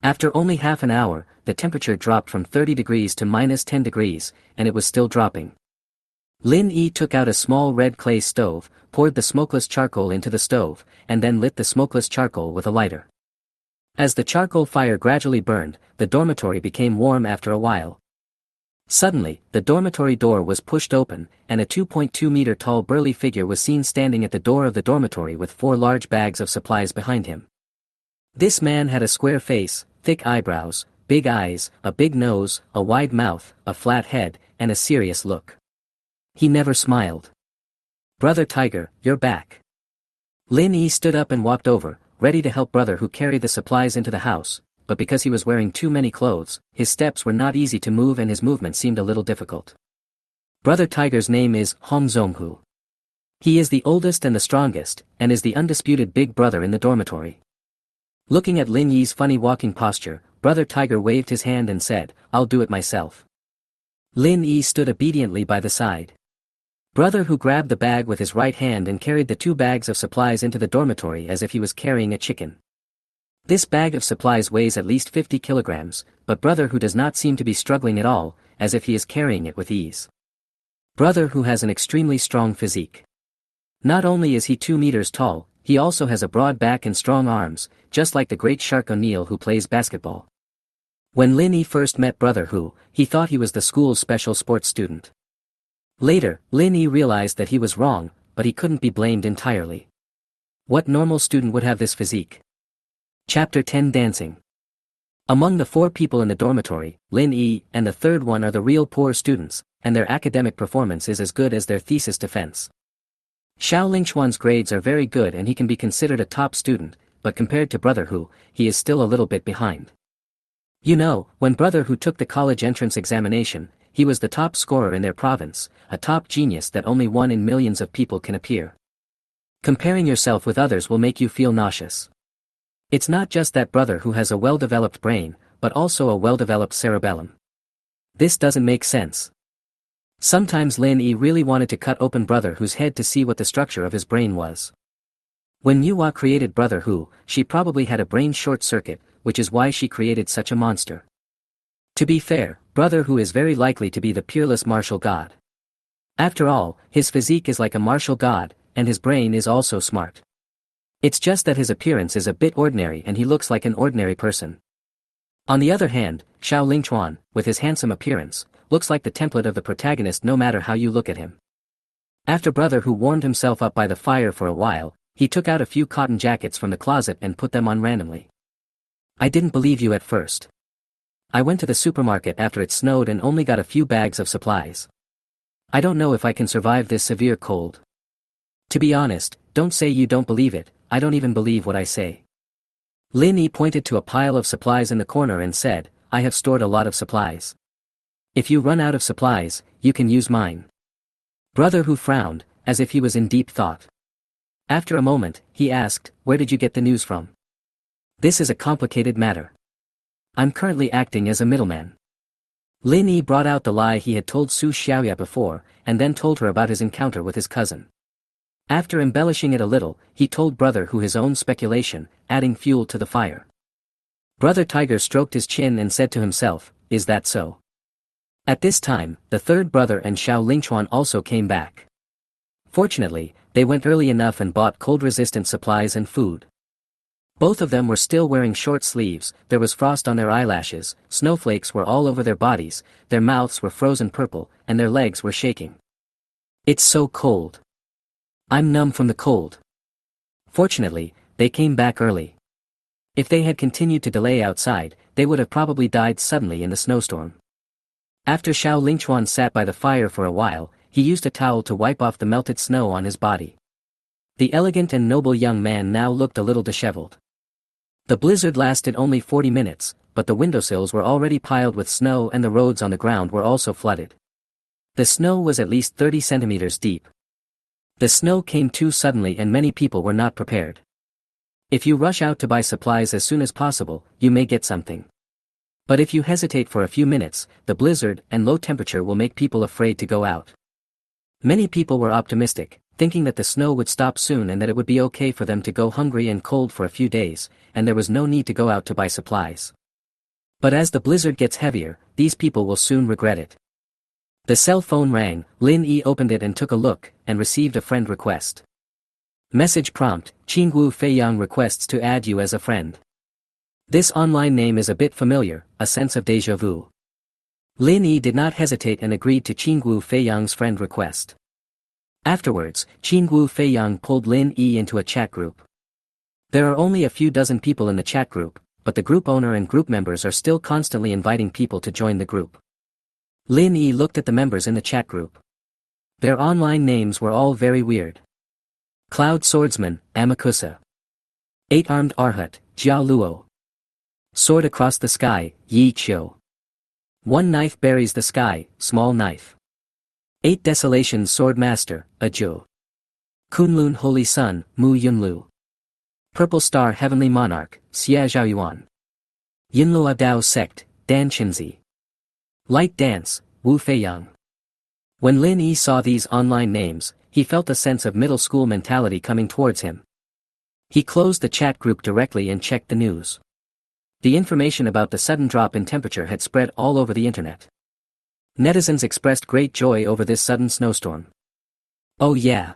After only half an hour, the temperature dropped from 30 degrees to -10 degrees, and it was still dropping. Lin Yi took out a small red clay stove, poured the smokeless charcoal into the stove, and then lit the smokeless charcoal with a lighter. As the charcoal fire gradually burned, the dormitory became warm after a while. Suddenly, the dormitory door was pushed open, and a 2.2-meter tall burly figure was seen standing at the door of the dormitory with 4 large bags of supplies behind him. This man had a square face, thick eyebrows, big eyes, a big nose, a wide mouth, a flat head, and a serious look. He never smiled. "Brother Tiger, you're back." Lin Yi stood up and walked over, ready to help brother who carried the supplies into the house, but because he was wearing too many clothes, his steps were not easy to move and his movement seemed a little difficult. Brother Tiger's name is Hong Zhonghu. He is the oldest and the strongest, and is the undisputed big brother in the dormitory. Looking at Lin Yi's funny walking posture, Brother Tiger waved his hand and said, "I'll do it myself." Lin Yi stood obediently by the side. Brother who grabbed the bag with his right hand and carried the 2 bags of supplies into the dormitory as if he was carrying a chicken. This bag of supplies weighs at least 50 kilograms, but brother who does not seem to be struggling at all, as if he is carrying it with ease. Brother who has an extremely strong physique. Not only is he 2 meters tall, he also has a broad back and strong arms, just like the great Shark O'Neal who plays basketball. When Lin Yi first met Brother Hu, he thought he was the school's special sports student. Later, Lin Yi realized that he was wrong, but he couldn't be blamed entirely. What normal student would have this physique? Chapter 10 Dancing. Among the 4 people in the dormitory, Lin Yi and the third one are the real poor students, and their academic performance is as good as their thesis defense. Xiao Lingchuan's grades are very good and he can be considered a top student, but compared to Brother Hu, he is still a little bit behind. You know, when Brother Hu took the college entrance examination, he was the top scorer in their province, a top genius that only one in millions of people can appear. Comparing yourself with others will make you feel nauseous. It's not just that Brother Hu has a well-developed brain, but also a well-developed cerebellum. This doesn't make sense. Sometimes Lin Yi really wanted to cut open Brother Hu's head to see what the structure of his brain was. When Manhwa created Brother Hu, she probably had a brain short circuit, which is why she created such a monster. To be fair, Brother Hu is very likely to be the peerless martial god. After all, his physique is like a martial god, and his brain is also smart. It's just that his appearance is a bit ordinary and he looks like an ordinary person. On the other hand, Xiao Lingchuan, with his handsome appearance, looks like the template of the protagonist no matter how you look at him. After Brother Hu warmed himself up by the fire for a while, he took out a few cotton jackets from the closet and put them on randomly. I didn't believe you at first. I went to the supermarket after it snowed and only got a few bags of supplies. I don't know if I can survive this severe cold. To be honest, don't say you don't believe it, I don't even believe what I say. Lin Yi pointed to a pile of supplies in the corner and said, I have stored a lot of supplies. If you run out of supplies, you can use mine. Brother Hu frowned, as if he was in deep thought. After a moment, he asked, where did you get the news from? This is a complicated matter. I'm currently acting as a middleman. Lin Yi brought out the lie he had told Su Xiaoya before, and then told her about his encounter with his cousin. After embellishing it a little, he told Brother Hu his own speculation, adding fuel to the fire. Brother Tiger stroked his chin and said to himself, is that so? At this time, the third brother and Xiao Lingchuan also came back. Fortunately, they went early enough and bought cold-resistant supplies and food. Both of them were still wearing short sleeves, there was frost on their eyelashes, snowflakes were all over their bodies, their mouths were frozen purple, and their legs were shaking. It's so cold. I'm numb from the cold. Fortunately, they came back early. If they had continued to delay outside, they would have probably died suddenly in the snowstorm. After Xiao Lingchuan sat by the fire for a while, he used a towel to wipe off the melted snow on his body. The elegant and noble young man now looked a little disheveled. The blizzard lasted only 40 minutes, but the windowsills were already piled with snow and the roads on the ground were also flooded. The snow was at least 30 centimeters deep. The snow came too suddenly and many people were not prepared. If you rush out to buy supplies as soon as possible, you may get something. But if you hesitate for a few minutes, the blizzard and low temperature will make people afraid to go out. Many people were optimistic, thinking that the snow would stop soon and that it would be okay for them to go hungry and cold for a few days, and there was no need to go out to buy supplies. But as the blizzard gets heavier, these people will soon regret it. The cell phone rang, Lin Yi opened it and took a look, and received a friend request. Message prompt, Qingwu Feiyang requests to add you as a friend. This online name is a bit familiar, a sense of déjà vu. Lin Yi did not hesitate and agreed to Qingwu Feiyang's friend request. Afterwards, Qingwu Feiyang pulled Lin Yi into a chat group. There are only a few dozen people in the chat group, but the group owner and group members are still constantly inviting people to join the group. Lin Yi looked at the members in the chat group. Their online names were all very weird. Cloud Swordsman, Amakusa. Eight-Armed Arhat, Jia Luo. Sword Across the Sky, Yi Qiu. One Knife Buries the Sky, Small Knife. 8 Desolations Sword Master, Ajo. Kunlun Holy Sun, Mu Yunlu. Purple Star Heavenly Monarch, Xia Zhaoyuan. Yinluo Dao Sect, Dan Qinzi. Light Dance, Wu Feiyang. When Lin Yi saw these online names, he felt a sense of middle school mentality coming towards him. He closed the chat group directly and checked the news. The information about the sudden drop in temperature had spread all over the internet. Netizens expressed great joy over this sudden snowstorm. Oh yeah.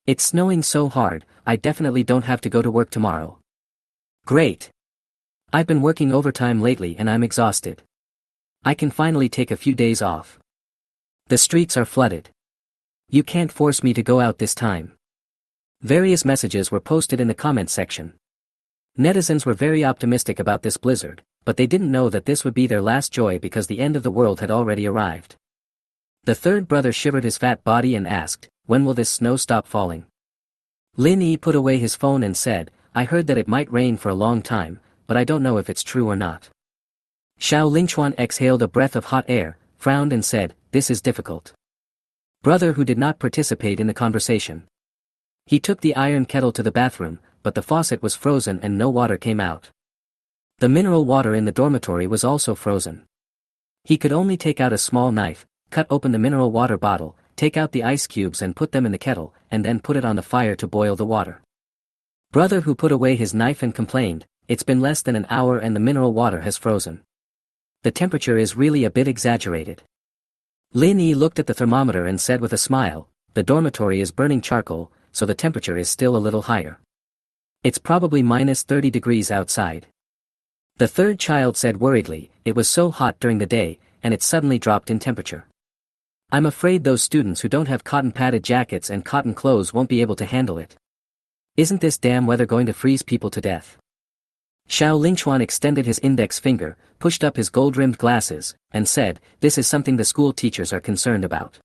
It's snowing so hard, I definitely don't have to go to work tomorrow. Great. I've been working overtime lately and I'm exhausted. I can finally take a few days off. The streets are flooded. You can't force me to go out this time. Various messages were posted in the comments section. Netizens were very optimistic about this blizzard, but they didn't know that this would be their last joy because the end of the world had already arrived. The third brother shivered his fat body and asked, "When will this snow stop falling?" Lin Yi put away his phone and said, "I heard that it might rain for a long time, but I don't know if it's true or not." Xiao Lingchuan exhaled a breath of hot air, frowned and said, "This is difficult." Brother who did not participate in the conversation. He took the iron kettle to the bathroom, but the faucet was frozen and no water came out. The mineral water in the dormitory was also frozen. He could only take out a small knife, cut open the mineral water bottle, take out the ice cubes and put them in the kettle, and then put it on the fire to boil the water. Brother who put away his knife and complained, "It's been less than an hour and the mineral water has frozen. The temperature is really a bit exaggerated." Lin Yi looked at the thermometer and said with a smile, "The dormitory is burning charcoal, so the temperature is still a little higher. It's probably minus 30 degrees outside." The third child said worriedly, "It was so hot during the day, and it suddenly dropped in temperature. I'm afraid those students who don't have cotton-padded jackets and cotton clothes won't be able to handle it. Isn't this damn weather going to freeze people to death?" Xiao Lingchuan extended his index finger, pushed up his gold-rimmed glasses, and said, "This is something the school teachers are concerned about."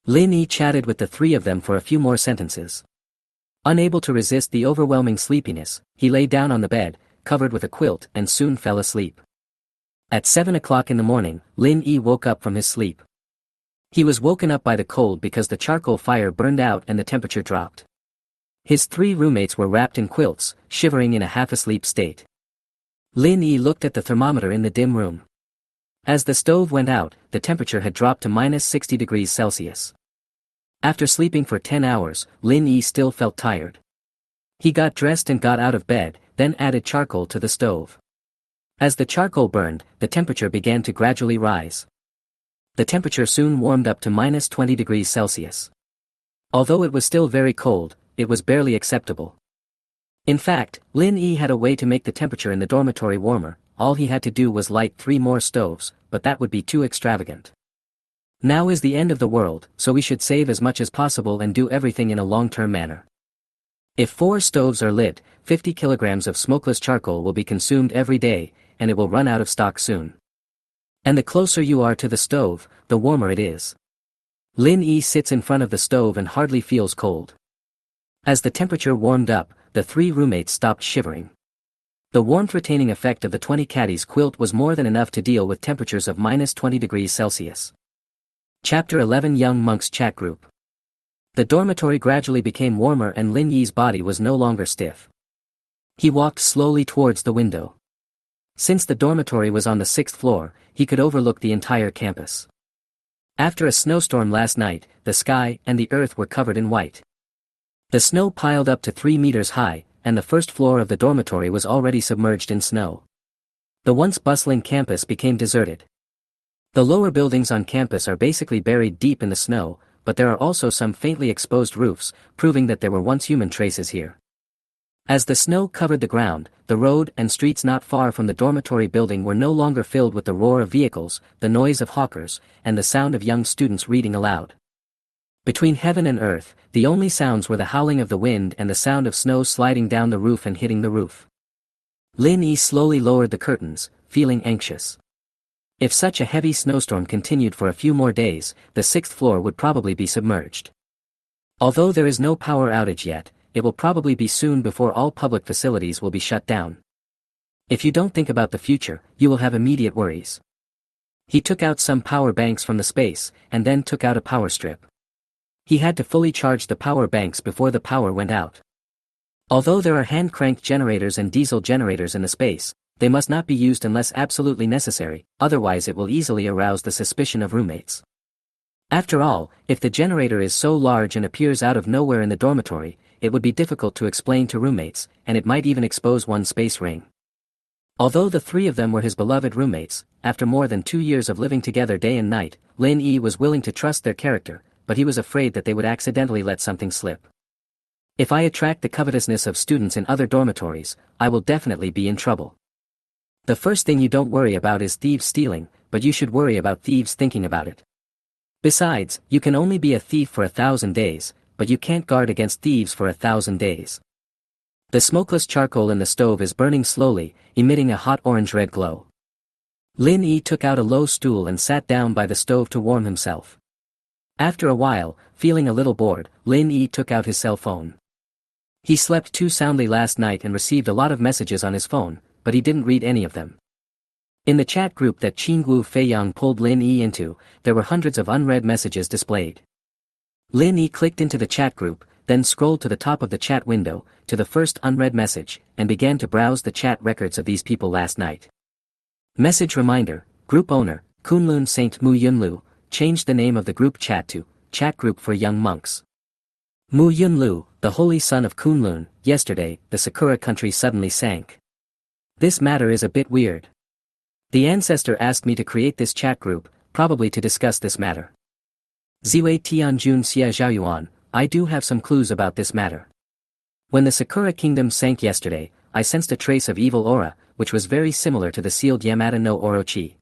Lin Yi chatted with the three of them for a few more sentences. Unable to resist the overwhelming sleepiness, he lay down on the bed, covered with a quilt, and soon fell asleep. At 7 o'clock in the morning, Lin Yi woke up from his sleep. He was woken up by the cold because the charcoal fire burned out and the temperature dropped. His three roommates were wrapped in quilts, shivering in a half-asleep state. Lin Yi looked at the thermometer in the dim room. As the stove went out, the temperature had dropped to minus 60 degrees Celsius. After sleeping for 10 hours, Lin Yi still felt tired. He got dressed and got out of bed, then added charcoal to the stove. As the charcoal burned, the temperature began to gradually rise. The temperature soon warmed up to minus 20 degrees Celsius. Although it was still very cold, it was barely acceptable. In fact, Lin Yi had a way to make the temperature in the dormitory warmer. All he had to do was light 3 more stoves, but that would be too extravagant. Now is the end of the world, so we should save as much as possible and do everything in a long-term manner. If 4 stoves are lit, 50 kilograms of smokeless charcoal will be consumed every day, and it will run out of stock soon. And the closer you are to the stove, the warmer it is. Lin Yi sits in front of the stove and hardly feels cold. As the temperature warmed up, the 3 roommates stopped shivering. The warmth-retaining effect of the 20 caddies quilt was more than enough to deal with temperatures of minus 20 degrees Celsius. Chapter 11 Young Monks Chat Group. The dormitory gradually became warmer and Lin Yi's body was no longer stiff. He walked slowly towards the window. Since the dormitory was on the 6th floor, he could overlook the entire campus. After a snowstorm last night, the sky and the earth were covered in white. The snow piled up to 3 meters high, and the first floor of the dormitory was already submerged in snow. The once bustling campus became deserted. The lower buildings on campus are basically buried deep in the snow, but there are also some faintly exposed roofs, proving that there were once human traces here. As the snow covered the ground, the road and streets not far from the dormitory building were no longer filled with the roar of vehicles, the noise of hawkers, and the sound of young students reading aloud. Between heaven and earth, the only sounds were the howling of the wind and the sound of snow sliding down the roof and hitting the roof. Lin Yi slowly lowered the curtains, feeling anxious. If such a heavy snowstorm continued for a few more days, the 6th floor would probably be submerged. Although there is no power outage yet, it will probably be soon before all public facilities will be shut down. If you don't think about the future, you will have immediate worries. He took out some power banks from the space, and then took out a power strip. He had to fully charge the power banks before the power went out. Although there are hand-cranked generators and diesel generators in the space, they must not be used unless absolutely necessary, otherwise it will easily arouse the suspicion of roommates. After all, if the generator is so large and appears out of nowhere in the dormitory, it would be difficult to explain to roommates, and it might even expose one's space ring. Although the 3 of them were his beloved roommates, after more than 2 years of living together day and night, Lin Yi was willing to trust their character, but he was afraid that they would accidentally let something slip. If I attract the covetousness of students in other dormitories, I will definitely be in trouble. The first thing you don't worry about is thieves stealing, but you should worry about thieves thinking about it. Besides, you can only be a thief for 1,000 days, but you can't guard against thieves for 1,000 days. The smokeless charcoal in the stove is burning slowly, emitting a hot orange-red glow. Lin Yi took out a low stool and sat down by the stove to warm himself. After a while, feeling a little bored, Lin Yi took out his cell phone. He slept too soundly last night and received a lot of messages on his phone, but he didn't read any of them. In the chat group that Qinggu Feiyang pulled Lin Yi into, there were hundreds of unread messages displayed. Lin Yi clicked into the chat group, then scrolled to the top of the chat window, to the first unread message, and began to browse the chat records of these people last night. Message reminder, group owner, Kunlun Saint Mu Yunlu, changed the name of the group chat to, Chat Group for Young Monks. Mu Yunlu, the holy son of Kunlun, yesterday, the Sakura country suddenly sank. This matter is a bit weird. The ancestor asked me to create this chat group, probably to discuss this matter. Ziwei Tianjun Xia Zhaoyuan, I do have some clues about this matter. When the Sakura kingdom sank yesterday, I sensed a trace of evil aura, which was very similar to the sealed Yamada no Orochi.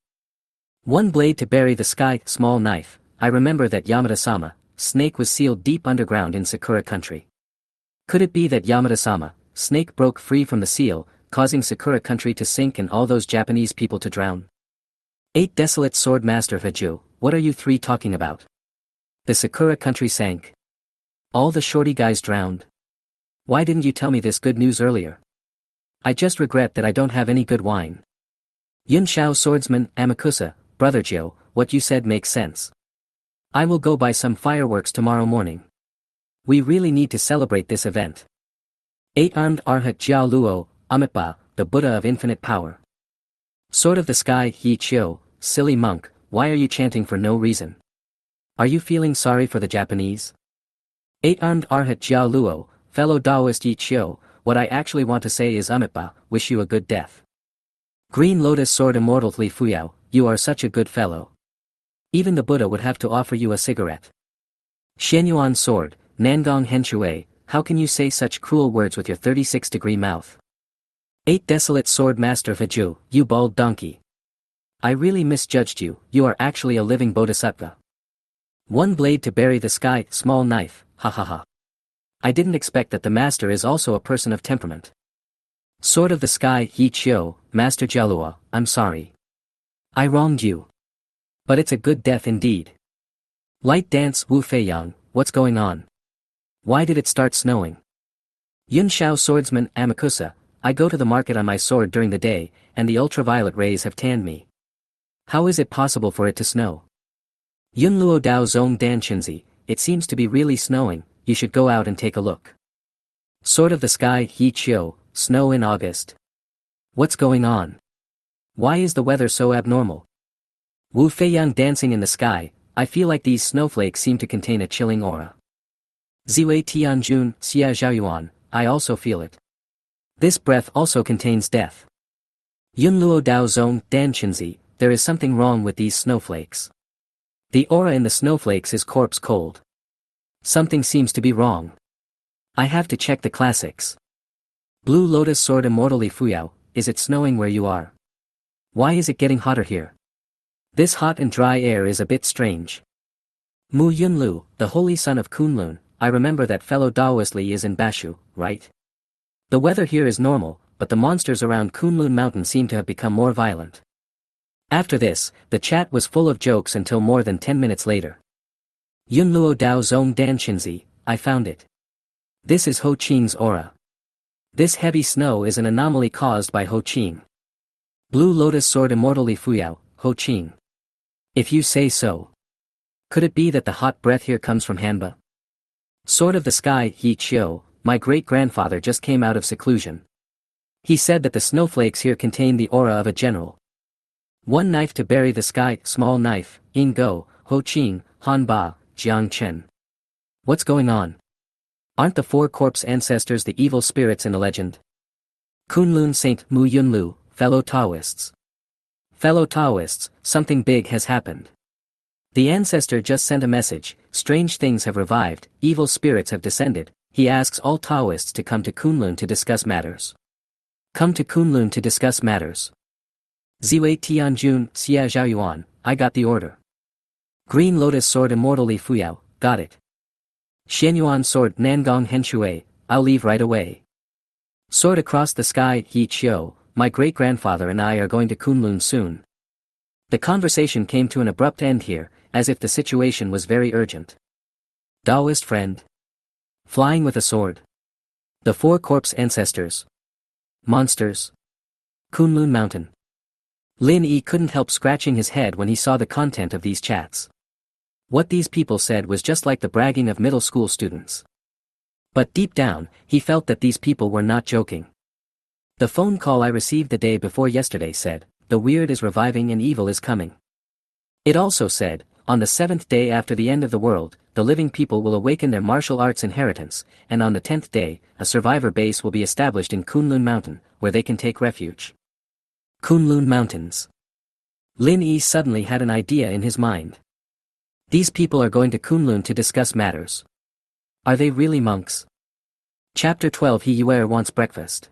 One blade to bury the sky, small knife. I remember that Yamada-sama, snake was sealed deep underground in Sakura country. Could it be that Yamada-sama, snake broke free from the seal, causing Sakura country to sink and all those Japanese people to drown? 8 Desolate Sword Master Haju, what are you three talking about? The Sakura country sank. All the shorty guys drowned. Why didn't you tell me this good news earlier? I just regret that I don't have any good wine. Yun Shao Swordsman, Amakusa, Brother Joe, what you said makes sense. I will go buy some fireworks tomorrow morning. We really need to celebrate this event. 8-armed Arhat Jiao Luo, Amitba, the Buddha of infinite power. Sword of the sky, Yi Chio, silly monk, why are you chanting for no reason? Are you feeling sorry for the Japanese? 8-armed Arhat Jiao Luo, fellow Taoist Yi Chio, what I actually want to say is Amitba, wish you a good death. Green Lotus Sword Immortal Li Fuyao, you are such a good fellow. Even the Buddha would have to offer you a cigarette. Shenyuan Sword, Nangong Henshui, how can you say such cruel words with your 36-degree mouth? 8 Desolate Sword Master Haju, you bald donkey. I really misjudged you, you are actually a living bodhisattva. One blade to bury the sky, small knife, ha ha ha. I didn't expect that the master is also a person of temperament. Sword of the sky, Yi Chio, Master Jalua, I'm sorry. I wronged you. But it's a good death indeed. Light dance, Wu Feiyang, what's going on? Why did it start snowing? Yun Shao Swordsman, Amakusa, I go to the market on my sword during the day, and the ultraviolet rays have tanned me. How is it possible for it to snow? Yun Luo Dao Zong Dan Chinzi, it seems to be really snowing, you should go out and take a look. Sword of the sky, Yi Chio, snow in August. What's going on? Why is the weather so abnormal? Wu Feiyang dancing in the sky, I feel like these snowflakes seem to contain a chilling aura. Ziwei Tianjun, Xia Zhaoyuan, I also feel it. This breath also contains death. Yun Luo Dao Zong Dan Chinzi, there is something wrong with these snowflakes. The aura in the snowflakes is corpse cold. Something seems to be wrong. I have to check the classics. Blue Lotus Sword Immortal Li Fuyao, is it snowing where you are? Why is it getting hotter here? This hot and dry air is a bit strange. Mu Yunlu, the holy son of Kunlun, I remember that fellow Taoist Li is in Bashu, right? The weather here is normal, but the monsters around Kunlun Mountain seem to have become more violent. After this, the chat was full of jokes until more than 10 minutes later. Yun Luo Dao Zong Dan Chinzi, I found it. This is Ho Qing's aura. This heavy snow is an anomaly caused by Ho Qing. Blue Lotus Sword Immortal Li Fuyao, Ho Qing. If you say so. Could it be that the hot breath here comes from Hanba? Sword of the sky, Yi Chio, my great-grandfather just came out of seclusion. He said that the snowflakes here contain the aura of a general. One knife to bury the sky, small knife, In Go, Ho Qing, Han Ba, Jiang Chen. What's going on? Aren't the 4 corpse ancestors the evil spirits in the legend? Kunlun Saint Mu Yunlu, fellow Taoists. Fellow Taoists, something big has happened. The ancestor just sent a message, strange things have revived, evil spirits have descended. He asks all Taoists to come to Kunlun to discuss matters. Come to Kunlun to discuss matters. Ziwei Tianjun, Xia Zhaoyuan, I got the order. Green Lotus Sword Immortally Fuyao, got it. Xianyuan Sword Nangong Henshui, I'll leave right away. Sword Across the Sky, Yi Qiu, my great-grandfather and I are going to Kunlun soon. The conversation came to an abrupt end here, as if the situation was very urgent. Taoist friend. Flying with a sword. The Four Corpse Ancestors. Monsters. Kunlun Mountain. Lin Yi couldn't help scratching his head when he saw the content of these chats. What these people said was just like the bragging of middle school students. But deep down, he felt that these people were not joking. The phone call I received the day before yesterday said, the weird is reviving and evil is coming. It also said, on the 7th day after the end of the world, the living people will awaken their martial arts inheritance, and on the 10th day, a survivor base will be established in Kunlun Mountain, where they can take refuge. Kunlun Mountains. Lin Yi suddenly had an idea in his mind. These people are going to Kunlun to discuss matters. Are they really monks? Chapter 12 He Yuer wants breakfast.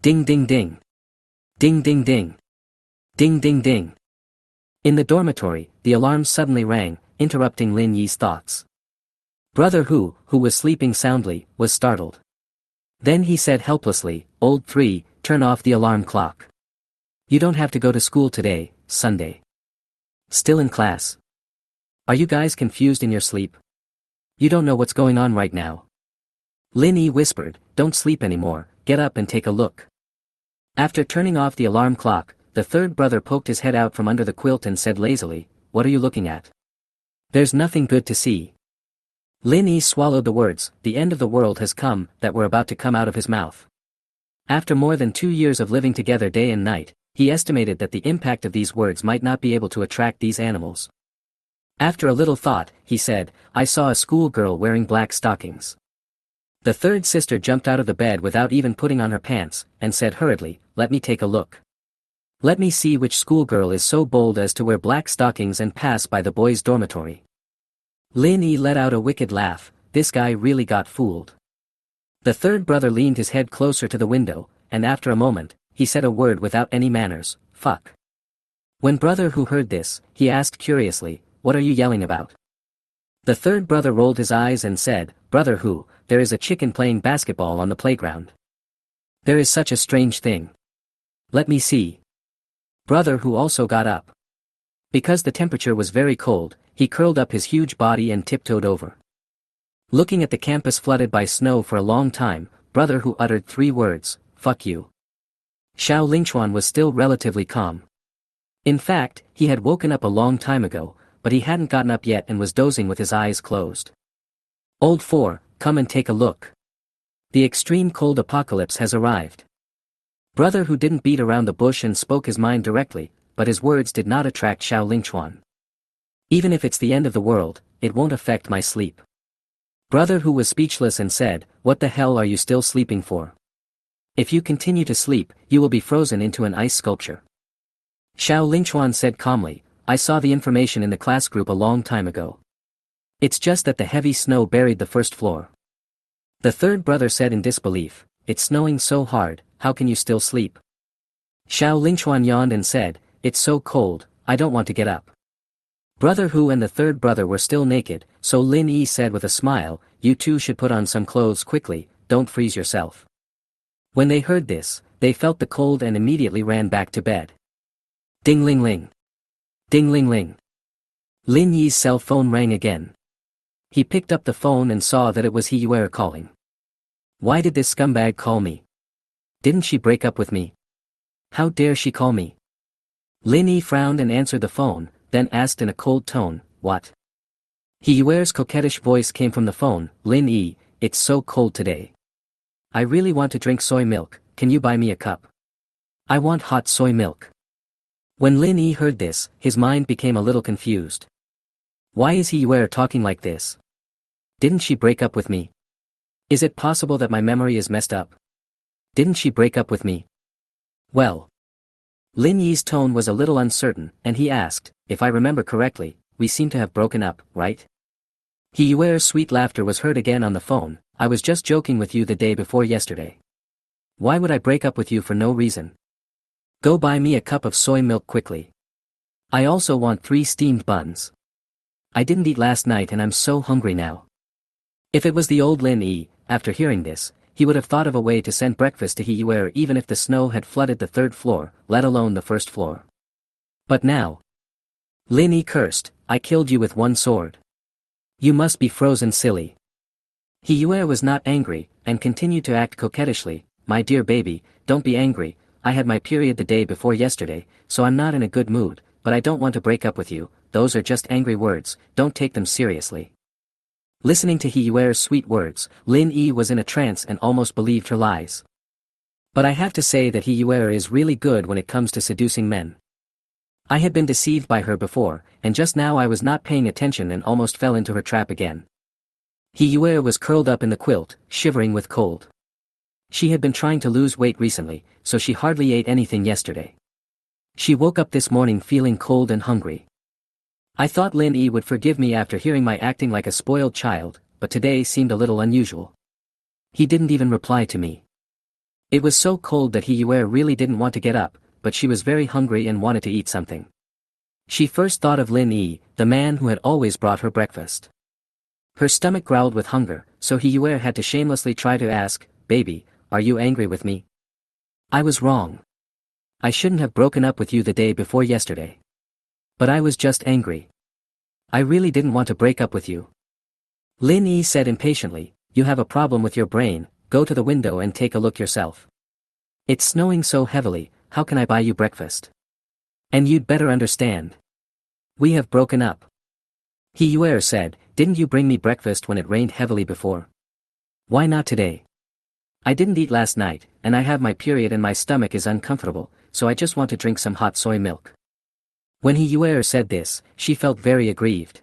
Ding ding ding. Ding ding ding. Ding ding ding. In the dormitory, the alarm suddenly rang, interrupting Lin Yi's thoughts. Brother who was sleeping soundly, was startled. Then he said helplessly, Old 3, turn off the alarm clock. You don't have to go to school today, Sunday. Still in class. Are you guys confused in your sleep? You don't know what's going on right now. Lin Yi whispered, don't sleep anymore, get up and take a look. After turning off the alarm clock, the third brother poked his head out from under the quilt and said lazily, what are you looking at? There's nothing good to see. Lin Yi swallowed the words, the end of the world has come, that were about to come out of his mouth. After more than 2 years of living together day and night, he estimated that the impact of these words might not be able to attract these animals. After a little thought, he said, I saw a schoolgirl wearing black stockings. The third sister jumped out of the bed without even putting on her pants, and said hurriedly, let me take a look. Let me see which schoolgirl is so bold as to wear black stockings and pass by the boys' dormitory. Lin Yi let out a wicked laugh, this guy really got fooled. The third brother leaned his head closer to the window, and after a moment, he said a word without any manners, fuck. When brother who heard this, he asked curiously, what are you yelling about? The third brother rolled his eyes and said, brother who, there is a chicken playing basketball on the playground. There is such a strange thing. Let me see. Brother who also got up. Because the temperature was very cold, he curled up his huge body and tiptoed over. Looking at the campus flooded by snow for a long time, brother who uttered 3 words, fuck you. Xiao Lingchuan was still relatively calm. In fact, he had woken up a long time ago, but he hadn't gotten up yet and was dozing with his eyes closed. Old 4, come and take a look. The extreme cold apocalypse has arrived. Brother who didn't beat around the bush and spoke his mind directly, but his words did not attract Xiao Lingchuan. Even if it's the end of the world, it won't affect my sleep. Brother who was speechless and said, what the hell are you still sleeping for? If you continue to sleep, you will be frozen into an ice sculpture. Xiao Lingchuan said calmly, I saw the information in the class group a long time ago. It's just that the heavy snow buried the first floor. The third brother said in disbelief, it's snowing so hard, how can you still sleep? Xiao Lingchuan yawned and said, it's so cold, I don't want to get up. Brother Hu and the third brother were still naked, so Lin Yi said with a smile, you two should put on some clothes quickly, don't freeze yourself. When they heard this, they felt the cold and immediately ran back to bed. Ding ling ling. Ding ling ling. Lin Yi's cell phone rang again. He picked up the phone and saw that it was He Yuer calling. Why did this scumbag call me? Didn't she break up with me? How dare she call me? Lin Yi frowned and answered the phone, then asked in a cold tone, what? He Yuer's coquettish voice came from the phone, Lin Yi, it's so cold today. I really want to drink soy milk, can you buy me a cup? I want hot soy milk. When Lin Yi heard this, his mind became a little confused. Why is He Yuer talking like this? Didn't she break up with me? Is it possible that my memory is messed up? Didn't she break up with me? Well. Lin Yi's tone was a little uncertain, and he asked, if I remember correctly, we seem to have broken up, right? He Yuer's sweet laughter was heard again on the phone, I was just joking with you the day before yesterday. Why would I break up with you for no reason? Go buy me a cup of soy milk quickly. I also want 3 steamed buns. I didn't eat last night and I'm so hungry now. If it was the old Lin Yi, after hearing this, he would have thought of a way to send breakfast to Hiyue even if the snow had flooded the 3rd floor, let alone the 1st floor. But now. Lin Yi cursed, I killed you with one sword. You must be frozen silly. Hiyue was not angry, and continued to act coquettishly, my dear baby, don't be angry, I had my period the day before yesterday, so I'm not in a good mood, but I don't want to break up with you, those are just angry words, don't take them seriously. Listening to Hiyue's sweet words, Lin Yi was in a trance and almost believed her lies. But I have to say that Hiyue is really good when it comes to seducing men. I had been deceived by her before, and just now I was not paying attention and almost fell into her trap again. Hiyue was curled up in the quilt, shivering with cold. She had been trying to lose weight recently, so she hardly ate anything yesterday. She woke up this morning feeling cold and hungry. I thought Lin Yi would forgive me after hearing my acting like a spoiled child, but today seemed a little unusual. He didn't even reply to me. It was so cold that Hiyue really didn't want to get up, but she was very hungry and wanted to eat something. She first thought of Lin Yi, the man who had always brought her breakfast. Her stomach growled with hunger, so Hiyue had to shamelessly try to ask, baby, are you angry with me? I was wrong. I shouldn't have broken up with you the day before yesterday. But I was just angry. I really didn't want to break up with you. Lin Yi said impatiently, you have a problem with your brain, go to the window and take a look yourself. It's snowing so heavily, how can I buy you breakfast? And you'd better understand. We have broken up. Hiyue said, didn't you bring me breakfast when it rained heavily before? Why not today? I didn't eat last night, and I have my period and my stomach is uncomfortable, so I just want to drink some hot soy milk. When Hiyue said this, she felt very aggrieved.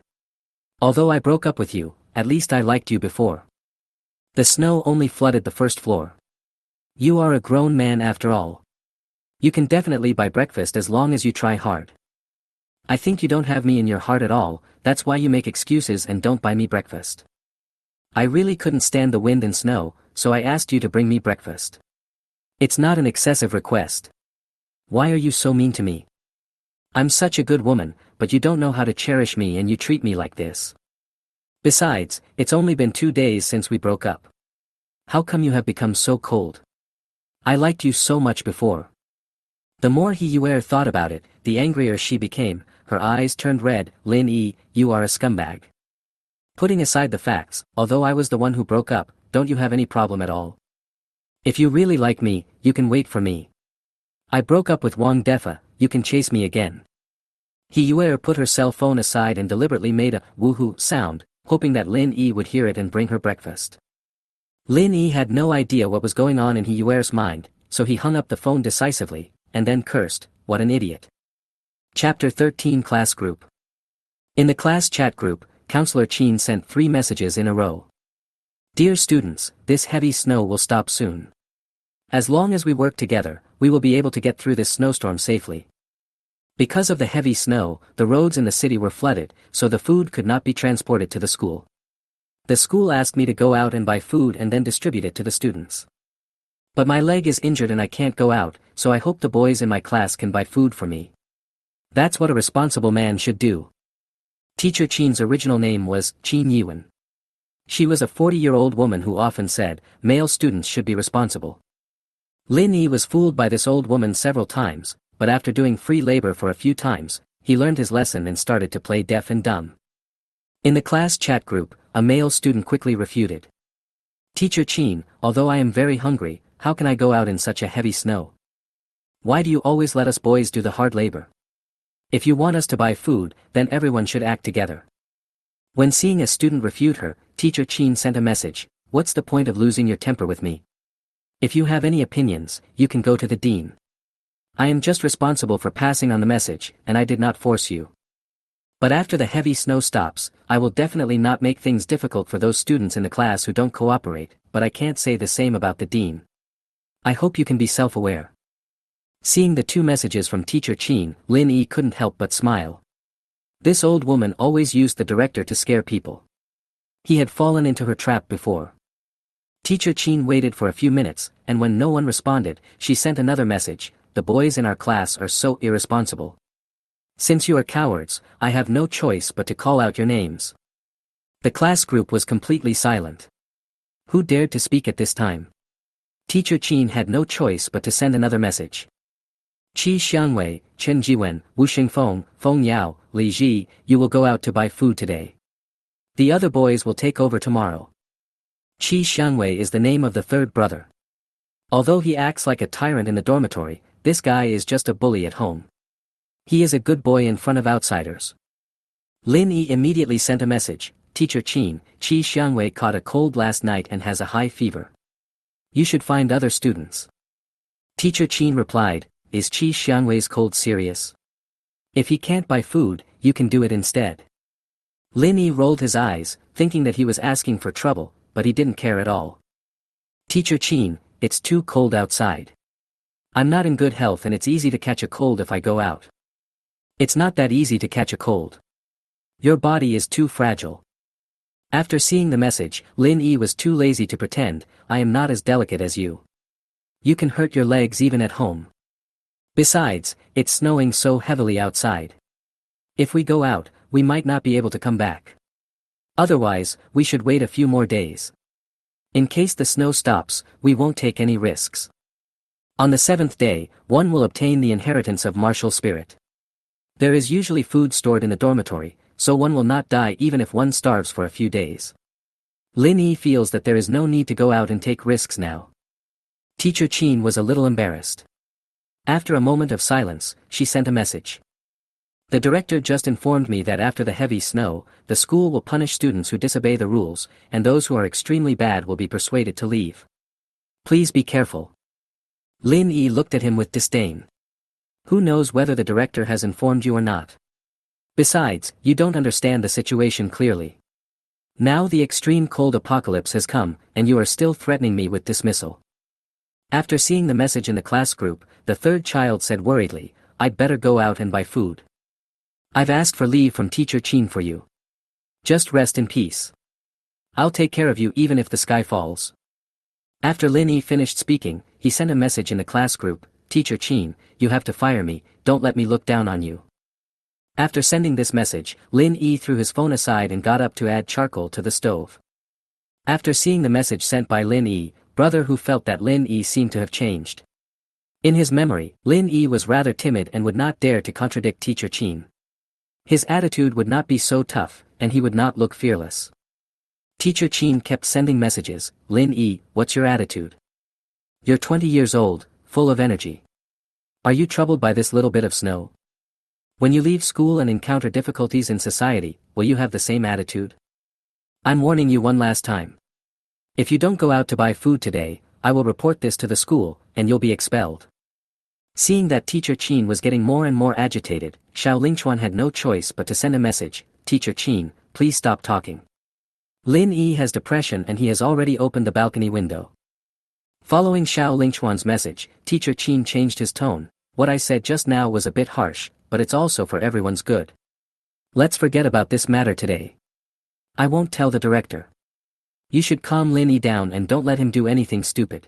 Although I broke up with you, at least I liked you before. The snow only flooded the 1st floor. You are a grown man after all. You can definitely buy breakfast as long as you try hard. I think you don't have me in your heart at all, that's why you make excuses and don't buy me breakfast. I really couldn't stand the wind and snow, so I asked you to bring me breakfast. It's not an excessive request. Why are you so mean to me? I'm such a good woman, but you don't know how to cherish me and you treat me like this. Besides, it's only been 2 days since we broke up. How come you have become so cold? I liked you so much before. The more Hiyue thought about it, the angrier she became, her eyes turned red, Lin Yi, you are a scumbag. Putting aside the facts, although I was the one who broke up, don't you have any problem at all? If you really like me, you can wait for me. I broke up with Wang Defa, you can chase me again. Hiyue put her cell phone aside and deliberately made a woohoo sound, hoping that Lin Yi would hear it and bring her breakfast. Lin Yi had no idea what was going on in Hiyue's mind, so he hung up the phone decisively, and then cursed, what an idiot. Chapter 13 Class Group. In the class chat group, Counselor Chin sent 3 messages in a row. Dear students, this heavy snow will stop soon. As long as we work together, we will be able to get through this snowstorm safely. Because of the heavy snow, the roads in the city were flooded, so the food could not be transported to the school. The school asked me to go out and buy food and then distribute it to the students. But my leg is injured and I can't go out, so I hope the boys in my class can buy food for me. That's what a responsible man should do. Teacher Chin's original name was Qin Yuan. She was a 40-year-old woman who often said, male students should be responsible. Lin Yi was fooled by this old woman several times, but after doing free labor for a few times, he learned his lesson and started to play deaf and dumb. In the class chat group, a male student quickly refuted. Teacher Chin, although I am very hungry, how can I go out in such a heavy snow? Why do you always let us boys do the hard labor? If you want us to buy food, then everyone should act together. When seeing a student refute her, Teacher Chin sent a message, what's the point of losing your temper with me? If you have any opinions, you can go to the dean. I am just responsible for passing on the message, and I did not force you. But after the heavy snow stops, I will definitely not make things difficult for those students in the class who don't cooperate, but I can't say the same about the dean. I hope you can be self-aware. Seeing the 2 messages from Teacher Chin, Lin Yi couldn't help but smile. This old woman always used the director to scare people. He had fallen into her trap before. Teacher Chin waited for a few minutes, and when no one responded, she sent another message, the boys in our class are so irresponsible. Since you are cowards, I have no choice but to call out your names. The class group was completely silent. Who dared to speak at this time? Teacher Qin had no choice but to send another message. Qi Xianwei, Chen Jiwen, Wu Xingfeng, Feng Yao, Li Ji, you will go out to buy food today. The other boys will take over tomorrow. Qi Xianwei is the name of the third brother. Although he acts like a tyrant in the dormitory, this guy is just a bully at home. He is a good boy in front of outsiders. Lin Yi immediately sent a message, Teacher Qin, Qi Xianwei caught a cold last night and has a high fever. You should find other students. Teacher Qin replied, is Qi Xianwei's cold serious? If he can't buy food, you can do it instead. Lin Yi rolled his eyes, thinking that he was asking for trouble, but he didn't care at all. Teacher Qin, it's too cold outside. I'm not in good health and it's easy to catch a cold if I go out. It's not that easy to catch a cold. Your body is too fragile. After seeing the message, Lin Yi was too lazy to pretend, I am not as delicate as you. You can hurt your legs even at home. Besides, it's snowing so heavily outside. If we go out, we might not be able to come back. Otherwise, we should wait a few more days. In case the snow stops, we won't take any risks. On the 7th day, one will obtain the inheritance of martial spirit. There is usually food stored in the dormitory, so one will not die even if one starves for a few days. Lin Yi feels that there is no need to go out and take risks now. Teacher Qin was a little embarrassed. After a moment of silence, she sent a message. The director just informed me that after the heavy snow, the school will punish students who disobey the rules, and those who are extremely bad will be persuaded to leave. Please be careful. Lin Yi looked at him with disdain. Who knows whether the director has informed you or not? Besides, you don't understand the situation clearly. Now the extreme cold apocalypse has come, and you are still threatening me with dismissal. After seeing the message in the class group, the third child said worriedly, I'd better go out and buy food. I've asked for leave from Teacher Qin for you. Just rest in peace. I'll take care of you even if the sky falls. After Lin Yi finished speaking, he sent a message in the class group, Teacher Qin, you have to fire me, don't let me look down on you. After sending this message, Lin Yi threw his phone aside and got up to add charcoal to the stove. After seeing the message sent by Lin Yi, brother who felt that Lin Yi seemed to have changed. In his memory, Lin Yi was rather timid and would not dare to contradict Teacher Qin. His attitude would not be so tough, and he would not look fearless. Teacher Qin kept sending messages, Lin Yi, what's your attitude? You're 20 years old, full of energy. Are you troubled by this little bit of snow? When you leave school and encounter difficulties in society, will you have the same attitude? I'm warning you one last time. If you don't go out to buy food today, I will report this to the school, and you'll be expelled. Seeing that Teacher Qin was getting more and more agitated, Xiao Lingchuan had no choice but to send a message, Teacher Qin, please stop talking. Lin Yi has depression and he has already opened the balcony window. Following Xiao Lingchuan's message, Teacher Qin changed his tone, what I said just now was a bit harsh, but it's also for everyone's good. Let's forget about this matter today. I won't tell the director. You should calm Lin Yi down and don't let him do anything stupid.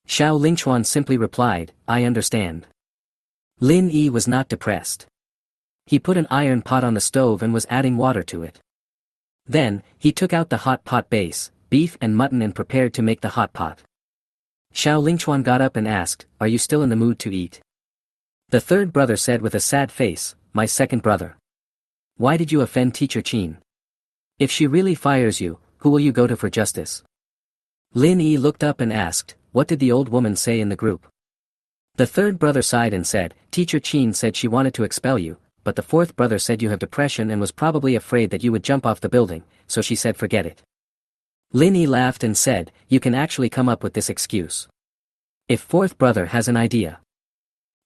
Xiao Lingchuan simply replied, I understand. Lin Yi was not depressed. He put an iron pot on the stove and was adding water to it. Then, he took out the hot pot base, beef and mutton and prepared to make the hot pot. Xiao Lingchuan got up and asked, are you still in the mood to eat? The third brother said with a sad face, my second brother. Why did you offend Teacher Qin? If she really fires you, who will you go to for justice? Lin Yi looked up and asked, what did the old woman say in the group? The third brother sighed and said, Teacher Qin said she wanted to expel you, but the fourth brother said you have depression and was probably afraid that you would jump off the building, so she said forget it. Lin Yi laughed and said, you can actually come up with this excuse. If fourth brother has an idea.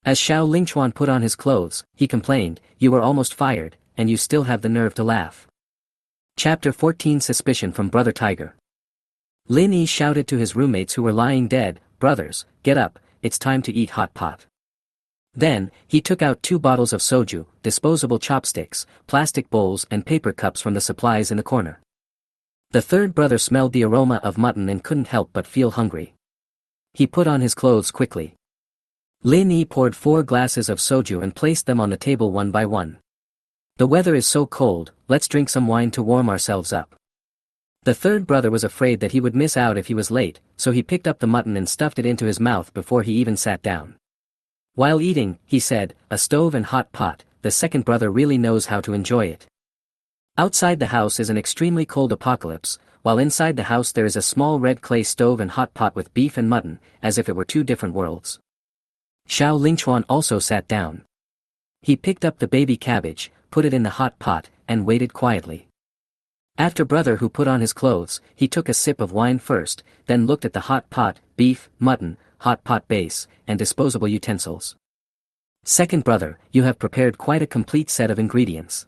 As Xiao Lingchuan put on his clothes, he complained, you were almost fired, and you still have the nerve to laugh. Chapter 14 Suspicion from Brother Tiger. Lin Yi shouted to his roommates who were lying dead, brothers, get up, it's time to eat hot pot. Then, he took out 2 bottles of soju, disposable chopsticks, plastic bowls and paper cups from the supplies in the corner. The third brother smelled the aroma of mutton and couldn't help but feel hungry. He put on his clothes quickly. Lin Yi poured 4 glasses of soju and placed them on the table one by one. The weather is so cold, let's drink some wine to warm ourselves up. The third brother was afraid that he would miss out if he was late, so he picked up the mutton and stuffed it into his mouth before he even sat down. While eating, he said, "A stove and hot pot, the second brother really knows how to enjoy it." Outside the house is an extremely cold apocalypse, while inside the house there is a small red clay stove and hot pot with beef and mutton, as if it were 2 different worlds. Xiao Lingchuan also sat down. He picked up the baby cabbage, put it in the hot pot, and waited quietly. After brother who put on his clothes, he took a sip of wine first, then looked at the hot pot, beef, mutton, hot pot base, and disposable utensils. Second brother, you have prepared quite a complete set of ingredients.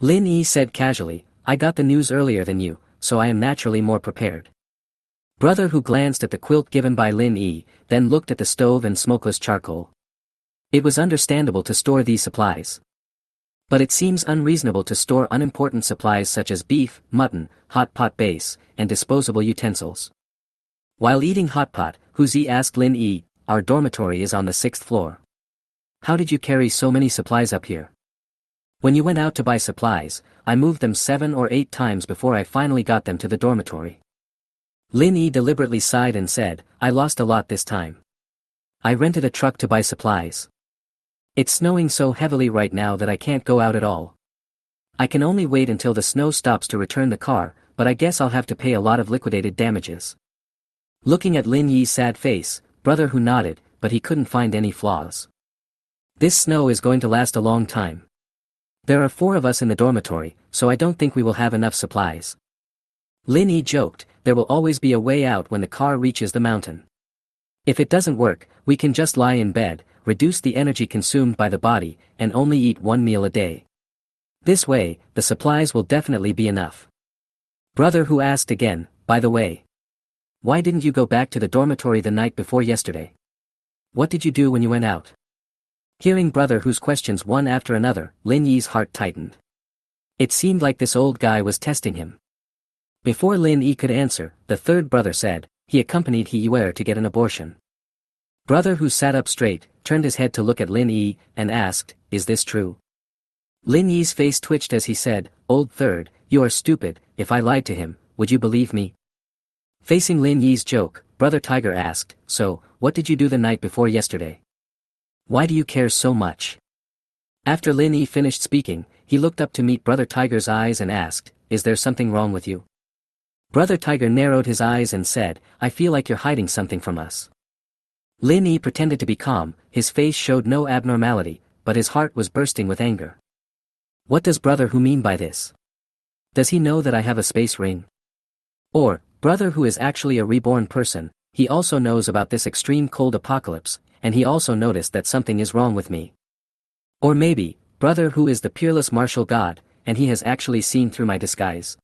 Lin Yi said casually, I got the news earlier than you, so I am naturally more prepared. Brother who glanced at the quilt given by Lin Yi, then looked at the stove and smokeless charcoal. It was understandable to store these supplies. But it seems unreasonable to store unimportant supplies such as beef, mutton, hot pot base, and disposable utensils. While eating hot pot, Huzi asked Lin Yi, our dormitory is on the 6th floor. How did you carry so many supplies up here? When you went out to buy supplies, I moved them 7 or 8 times before I finally got them to the dormitory. Lin Yi deliberately sighed and said, I lost a lot this time. I rented a truck to buy supplies. It's snowing so heavily right now that I can't go out at all. I can only wait until the snow stops to return the car, but I guess I'll have to pay a lot of liquidated damages. Looking at Lin Yi's sad face, brother who nodded, but he couldn't find any flaws. This snow is going to last a long time. There are 4 of us in the dormitory, so I don't think we will have enough supplies. Lin Yi joked, there will always be a way out when the car reaches the mountain. If it doesn't work, we can just lie in bed, reduce the energy consumed by the body, and only eat 1 meal a day. This way, the supplies will definitely be enough. Brother who asked again, by the way. Why didn't you go back to the dormitory the night before yesterday? What did you do when you went out? Hearing brother whose questions one after another, Lin Yi's heart tightened. It seemed like this old guy was testing him. Before Lin Yi could answer, the third brother said, he accompanied He Yuer to get an abortion. Brother who sat up straight, turned his head to look at Lin Yi, and asked, is this true? Lin Yi's face twitched as he said, old third, you are stupid, if I lied to him, would you believe me? Facing Lin Yi's joke, Brother Tiger asked, so, what did you do the night before yesterday? Why do you care so much? After Lin Yi finished speaking, he looked up to meet Brother Tiger's eyes and asked, is there something wrong with you? Brother Tiger narrowed his eyes and said, I feel like you're hiding something from us. Lin Yi pretended to be calm, his face showed no abnormality, but his heart was bursting with anger. What does brother who mean by this? Does he know that I have a space ring? Or, brother who is actually a reborn person, he also knows about this extreme cold apocalypse, and he also noticed that something is wrong with me. Or maybe, brother who is the peerless martial god, and he has actually seen through my disguise.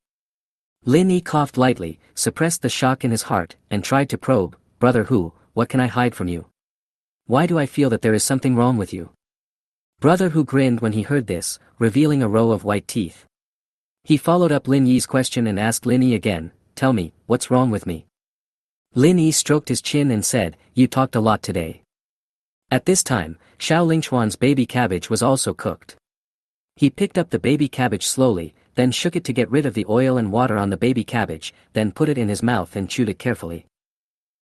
Lin Yi coughed lightly, suppressed the shock in his heart, and tried to probe, brother who, what can I hide from you? Why do I feel that there is something wrong with you? Brother who grinned when he heard this, revealing a row of white teeth. He followed up Lin Yi's question and asked Lin Yi again, tell me, what's wrong with me? Lin Yi stroked his chin and said, you talked a lot today. At this time, Xiao Lingchuan's baby cabbage was also cooked. He picked up the baby cabbage slowly, then shook it to get rid of the oil and water on the baby cabbage, then put it in his mouth and chewed it carefully.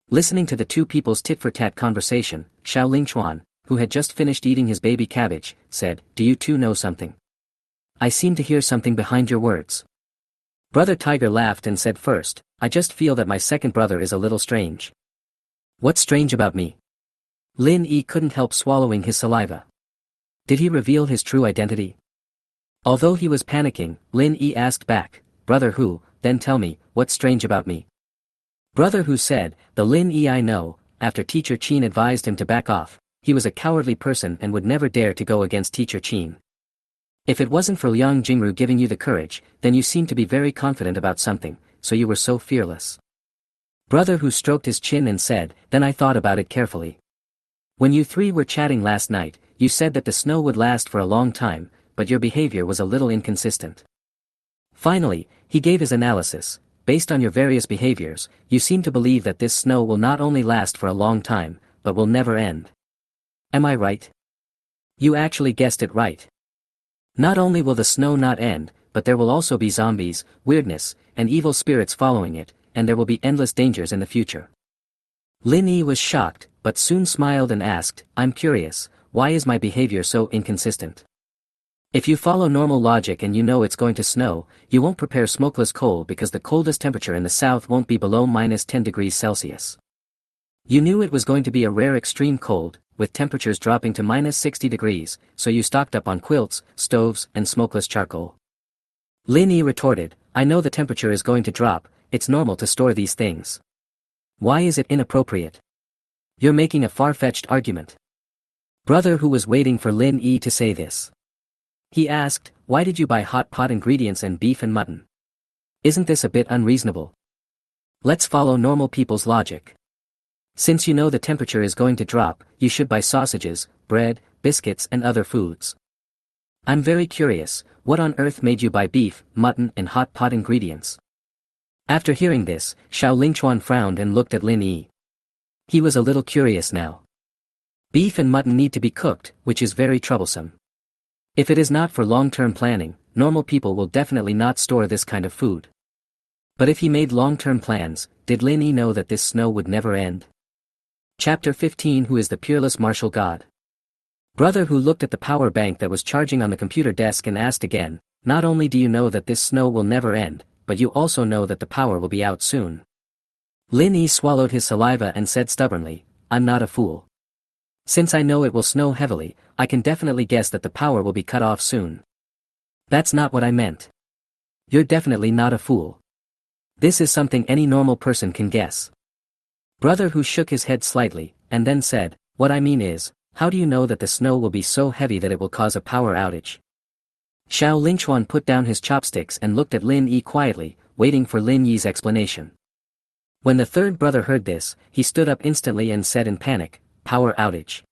Listening to the 2 people's tit-for-tat conversation, Xiao Lingchuan, who had just finished eating his baby cabbage, said, do you 2 know something? I seem to hear something behind your words. Brother Tiger laughed and said first, I just feel that my second brother is a little strange. What's strange about me? Lin Yi couldn't help swallowing his saliva. Did he reveal his true identity? Although he was panicking, Lin Yi asked back, brother who, then tell me, what's strange about me? Brother who said, the Lin Yi I know, after teacher Qin advised him to back off, he was a cowardly person and would never dare to go against teacher Qin. If it wasn't for Liang Jingru giving you the courage, then you seemed to be very confident about something, so you were so fearless. Brother who stroked his chin and said, then I thought about it carefully. When you 3 were chatting last night, you said that the snow would last for a long time, but your behavior was a little inconsistent. Finally, he gave his analysis. Based on your various behaviors, you seem to believe that this snow will not only last for a long time, but will never end. Am I right? You actually guessed it right. Not only will the snow not end, but there will also be zombies, weirdness, and evil spirits following it, and there will be endless dangers in the future. Lin Yi was shocked, but soon smiled and asked, I'm curious, why is my behavior so inconsistent? If you follow normal logic and you know it's going to snow, you won't prepare smokeless coal because the coldest temperature in the south won't be below -10 degrees Celsius. You knew it was going to be a rare extreme cold, with temperatures dropping to -60 degrees, so you stocked up on quilts, stoves, and smokeless charcoal. Lin Yi retorted, I know the temperature is going to drop, it's normal to store these things. Why is it inappropriate? You're making a far-fetched argument. Brother who was waiting for Lin Yi to say this. He asked, why did you buy hot pot ingredients and beef and mutton? Isn't this a bit unreasonable? Let's follow normal people's logic. Since you know the temperature is going to drop, you should buy sausages, bread, biscuits and other foods. I'm very curious, what on earth made you buy beef, mutton and hot pot ingredients? After hearing this, Xiao Lingchuan frowned and looked at Lin Yi. He was a little curious now. Beef and mutton need to be cooked, which is very troublesome. If it is not for long-term planning, normal people will definitely not store this kind of food. But if he made long-term plans, did Lin Yi know that this snow would never end? Chapter 15 Who is the Peerless Martial God? Brother who looked at the power bank that was charging on the computer desk and asked again, not only do you know that this snow will never end, but you also know that the power will be out soon. Lin Yi swallowed his saliva and said stubbornly, I'm not a fool. Since I know it will snow heavily, I can definitely guess that the power will be cut off soon. That's not what I meant. You're definitely not a fool. This is something any normal person can guess. Brother who shook his head slightly, and then said, what I mean is, how do you know that the snow will be so heavy that it will cause a power outage? Xiao Lingchuan put down his chopsticks and looked at Lin Yi quietly, waiting for Lin Yi's explanation. When the third brother heard this, he stood up instantly and said in panic, power outage.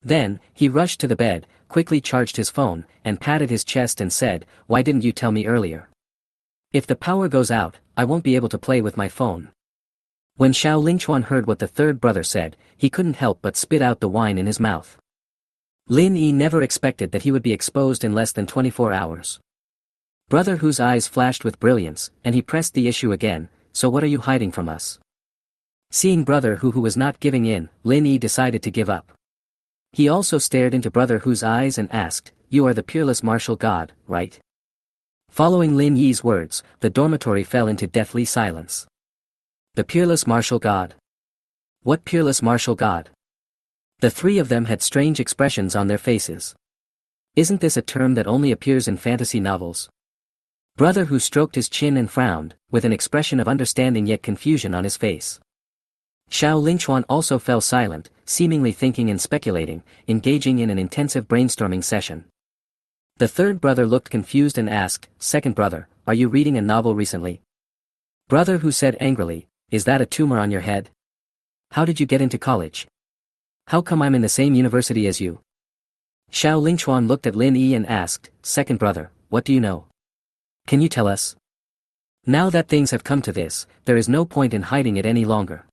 Then, he rushed to the bed, quickly charged his phone, and patted his chest and said, why didn't you tell me earlier? If the power goes out, I won't be able to play with my phone. When Xiao Lingchuan heard what the third brother said, he couldn't help but spit out the wine in his mouth. Lin Yi never expected that he would be exposed in less than 24 hours. Brother whose eyes flashed with brilliance, and he pressed the issue again, so what are you hiding from us? Seeing brother who was not giving in, Lin Yi decided to give up. He also stared into brother whose eyes and asked, you are the peerless martial god, right? Following Lin Yi's words, the dormitory fell into deathly silence. The peerless martial god. What peerless martial god? The three of them had strange expressions on their faces. Isn't this a term that only appears in fantasy novels? Brother who stroked his chin and frowned, with an expression of understanding yet confusion on his face. Xiao Lingchuan also fell silent, seemingly thinking and speculating, engaging in an intensive brainstorming session. The third brother looked confused and asked, second brother, are you reading a novel recently? Brother who said angrily, is that a tumor on your head? How did you get into college? How come I'm in the same university as you? Xiao Lingchuan looked at Lin Yi and asked, second brother, what do you know? Can you tell us? Now that things have come to this, there is no point in hiding it any longer.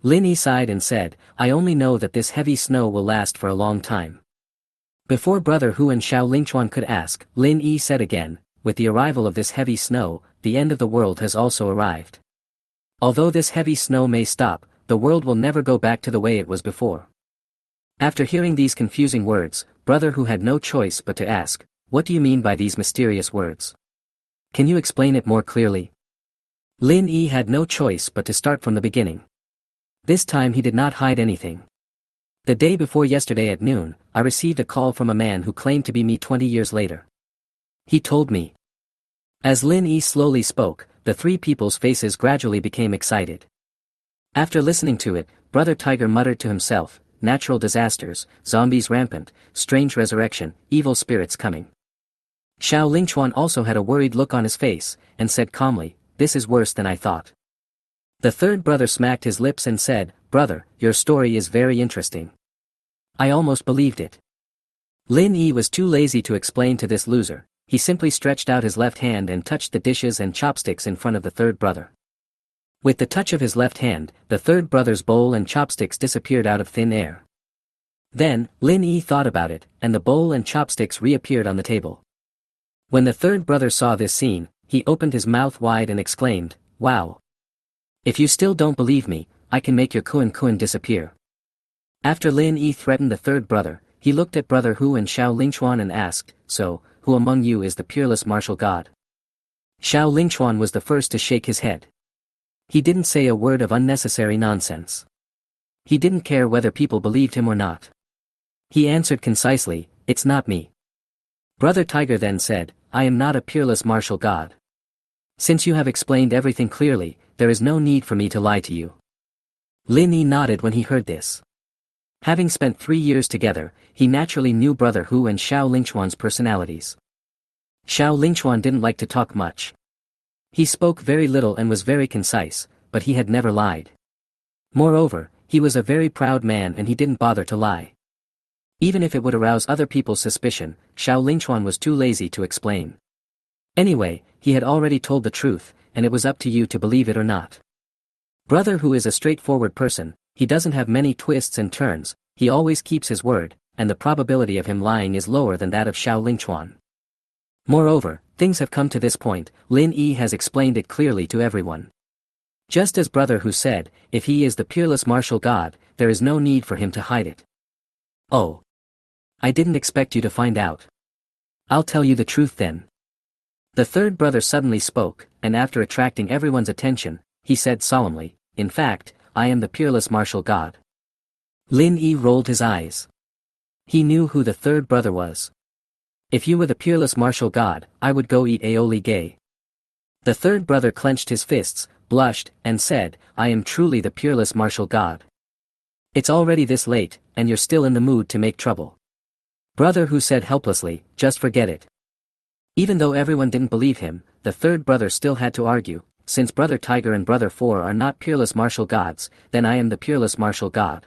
Lin Yi sighed and said, I only know that this heavy snow will last for a long time. Before brother Hu and Xiao Lingchuan could ask, Lin Yi said again, with the arrival of this heavy snow, the end of the world has also arrived. Although this heavy snow may stop, the world will never go back to the way it was before. After hearing these confusing words, brother Hu had no choice but to ask, what do you mean by these mysterious words? Can you explain it more clearly? Lin Yi had no choice but to start from the beginning. This time he did not hide anything. The day before yesterday at noon, I received a call from a man who claimed to be me 20 years later. He told me. As Lin Yi slowly spoke, the three people's faces gradually became excited. After listening to it, Brother Tiger muttered to himself, natural disasters, zombies rampant, strange resurrection, evil spirits coming. Xiao Lingchuan also had a worried look on his face, and said calmly, this is worse than I thought. The third brother smacked his lips and said, brother, your story is very interesting. I almost believed it. Lin Yi was too lazy to explain to this loser, he simply stretched out his left hand and touched the dishes and chopsticks in front of the third brother. With the touch of his left hand, the third brother's bowl and chopsticks disappeared out of thin air. Then, Lin Yi thought about it, and the bowl and chopsticks reappeared on the table. When the third brother saw this scene, he opened his mouth wide and exclaimed, "Wow! If you still don't believe me, I can make your Kun disappear." After Lin Yi threatened the third brother, he looked at Brother Hu and Xiao Lingchuan and asked, "So, who among you is the peerless martial god?" Xiao Lingchuan was the first to shake his head. He didn't say a word of unnecessary nonsense. He didn't care whether people believed him or not. He answered concisely, "It's not me." Brother Tiger then said, "I am not a peerless martial god. Since you have explained everything clearly, there is no need for me to lie to you." Lin Yi nodded when he heard this. Having spent 3 years together, he naturally knew Brother Hu and Xiao Lingchuan's personalities. Xiao Lingchuan didn't like to talk much. He spoke very little and was very concise, but he had never lied. Moreover, he was a very proud man and he didn't bother to lie. Even if it would arouse other people's suspicion, Xiao Lingchuan was too lazy to explain. Anyway, he had already told the truth, and it was up to you to believe it or not. Brother Hu is a straightforward person, he doesn't have many twists and turns, he always keeps his word, and the probability of him lying is lower than that of Xiao Lingchuan. Moreover, things have come to this point, Lin Yi has explained it clearly to everyone. Just as Brother Hu said, if he is the peerless martial god, there is no need for him to hide it. "Oh. I didn't expect you to find out. I'll tell you the truth then." The third brother suddenly spoke, and after attracting everyone's attention, he said solemnly, "In fact, I am the peerless martial god." Lin Yi rolled his eyes. He knew who the third brother was. "If you were the peerless martial god, I would go eat aioli gay." The third brother clenched his fists, blushed, and said, "I am truly the peerless martial god. It's already this late, and you're still in the mood to make trouble." Brother Hu said helplessly, "Just forget it." Even though everyone didn't believe him, the third brother still had to argue, "Since Brother Tiger and Brother Four are not peerless martial gods, then I am the peerless martial god."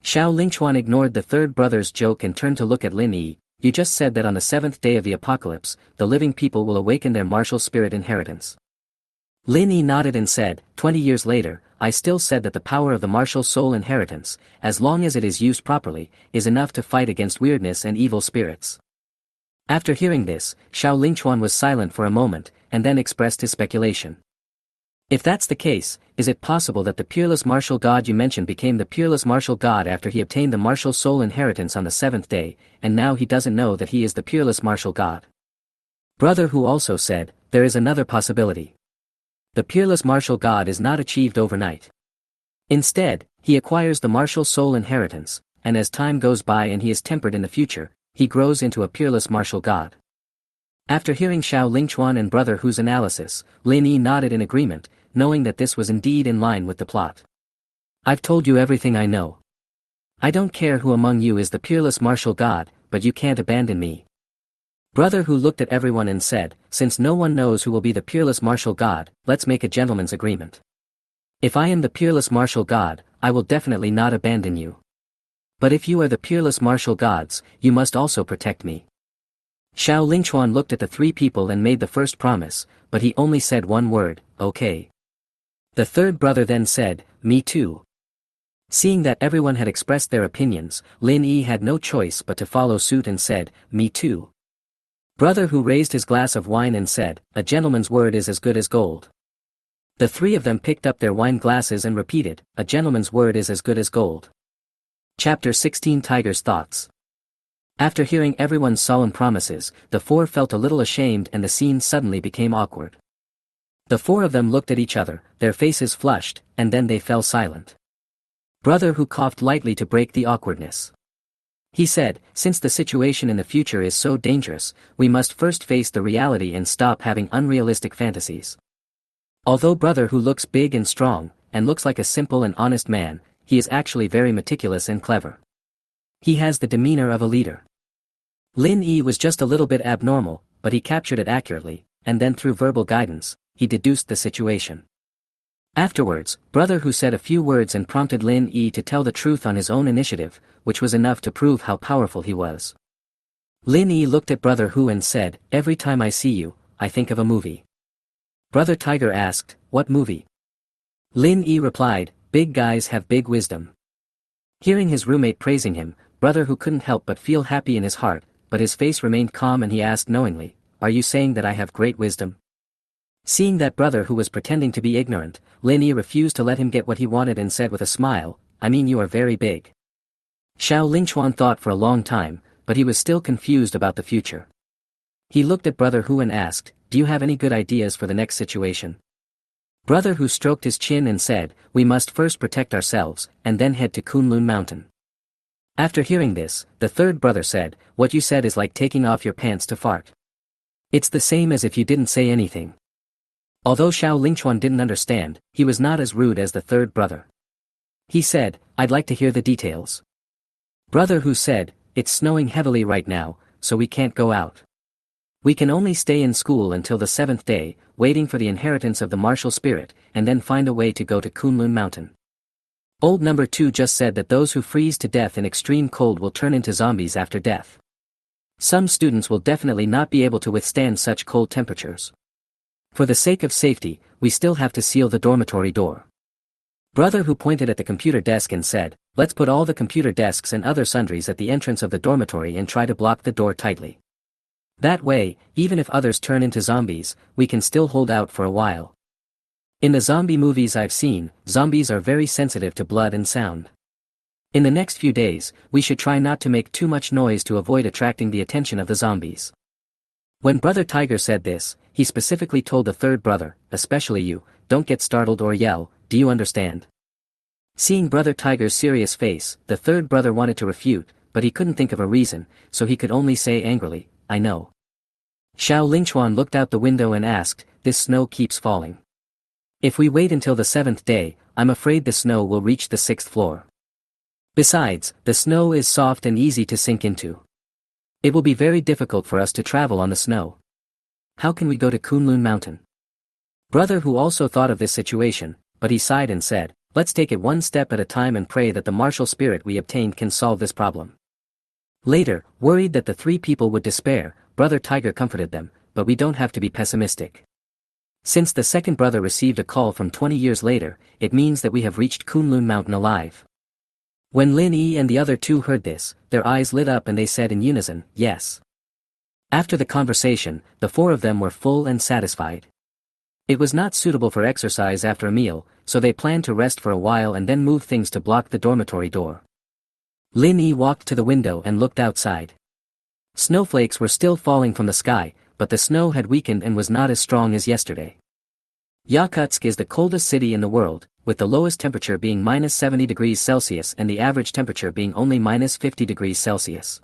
Xiao Lingchuan ignored the third brother's joke and turned to look at Lin Yi. "You just said that on the 7th day of the apocalypse, the living people will awaken their martial spirit inheritance." Lin Yi nodded and said, 20 years later, I still said that the power of the martial soul inheritance, as long as it is used properly, is enough to fight against weirdness and evil spirits." After hearing this, Xiao Lingchuan was silent for a moment, and then expressed his speculation. "If that's the case, is it possible that the peerless martial god you mentioned became the peerless martial god after he obtained the martial soul inheritance on the 7th day, and now he doesn't know that he is the peerless martial god?" Brother Hu also said, "There is another possibility. The peerless martial god is not achieved overnight. Instead, he acquires the martial soul inheritance, and as time goes by and he is tempered in the future, he grows into a peerless martial god." After hearing Xiao Lingchuan and Brother Hu's analysis, Lin Yi nodded in agreement, knowing that this was indeed in line with the plot. "I've told you everything I know. I don't care who among you is the peerless martial god, but you can't abandon me." Brother Hu looked at everyone and said, "Since no one knows who will be the peerless martial god, let's make a gentleman's agreement. If I am the peerless martial god, I will definitely not abandon you. But if you are the peerless martial gods, you must also protect me." Xiao Lingchuan looked at the three people and made the first promise, but he only said one word, "Okay." The third brother then said, "Me too." Seeing that everyone had expressed their opinions, Lin Yi had no choice but to follow suit and said, "Me too." Brother Hu raised his glass of wine and said, "A gentleman's word is as good as gold." The three of them picked up their wine glasses and repeated, "A gentleman's word is as good as gold." Chapter 16 Tiger's Thoughts. After hearing everyone's solemn promises, the four felt a little ashamed and the scene suddenly became awkward. The four of them looked at each other, their faces flushed, and then they fell silent. Brother Hu coughed lightly to break the awkwardness. He said, "Since the situation in the future is so dangerous, we must first face the reality and stop having unrealistic fantasies." Although Brother Hu looks big and strong, and looks like a simple and honest man, he is actually very meticulous and clever. He has the demeanor of a leader. Lin Yi was just a little bit abnormal, but he captured it accurately, and then through verbal guidance, he deduced the situation. Afterwards, Brother Hu said a few words and prompted Lin Yi to tell the truth on his own initiative, which was enough to prove how powerful he was. Lin Yi looked at Brother Hu and said, "Every time I see you, I think of a movie." Brother Tiger asked, "What movie?" Lin Yi replied, "Big guys have big wisdom." Hearing his roommate praising him, Brother Who couldn't help but feel happy in his heart, but his face remained calm and he asked knowingly, "Are you saying that I have great wisdom?" Seeing that Brother Who was pretending to be ignorant, Lin Yi refused to let him get what he wanted and said with a smile, "I mean you are very big." Xiao Lingchuan thought for a long time, but he was still confused about the future. He looked at Brother Hu and asked, "Do you have any good ideas for the next situation?" Brother Hu stroked his chin and said, "We must first protect ourselves, and then head to Kunlun Mountain." After hearing this, the third brother said, "What you said is like taking off your pants to fart. It's the same as if you didn't say anything." Although Xiao Lingchuan didn't understand, he was not as rude as the third brother. He said, "I'd like to hear the details." Brother Hu said, "It's snowing heavily right now, so we can't go out. We can only stay in school until the 7th day, waiting for the inheritance of the martial spirit, and then find a way to go to Kunlun Mountain. Old number 2 just said that those who freeze to death in extreme cold will turn into zombies after death. Some students will definitely not be able to withstand such cold temperatures. For the sake of safety, we still have to seal the dormitory door." Brother Who pointed at the computer desk and said, "Let's put all the computer desks and other sundries at the entrance of the dormitory and try to block the door tightly. That way, even if others turn into zombies, we can still hold out for a while. In the zombie movies I've seen, zombies are very sensitive to blood and sound. In the next few days, we should try not to make too much noise to avoid attracting the attention of the zombies." When Brother Tiger said this, he specifically told the third brother, "Especially you, don't get startled or yell, do you understand?" Seeing Brother Tiger's serious face, the third brother wanted to refute, but he couldn't think of a reason, so he could only say angrily, "I know." Xiao Lingchuan looked out the window and asked, "This snow keeps falling. If we wait until the 7th day, I'm afraid the snow will reach the 6th floor. Besides, the snow is soft and easy to sink into. It will be very difficult for us to travel on the snow. How can we go to Kunlun Mountain?" Brother Who also thought of this situation, but he sighed and said, "Let's take it one step at a time and pray that the martial spirit we obtained can solve this problem." Later, worried that the three people would despair, Brother Tiger comforted them, "But we don't have to be pessimistic. Since the second brother received a call from 20 years later, it means that we have reached Kunlun Mountain alive." When Lin Yi and the other two heard this, their eyes lit up and they said in unison, "Yes." After the conversation, the four of them were full and satisfied. It was not suitable for exercise after a meal, so they planned to rest for a while and then move things to block the dormitory door. Lin Yi walked to the window and looked outside. Snowflakes were still falling from the sky, but the snow had weakened and was not as strong as yesterday. Yakutsk is the coldest city in the world, with the lowest temperature being -70 degrees Celsius and the average temperature being only -50 degrees Celsius.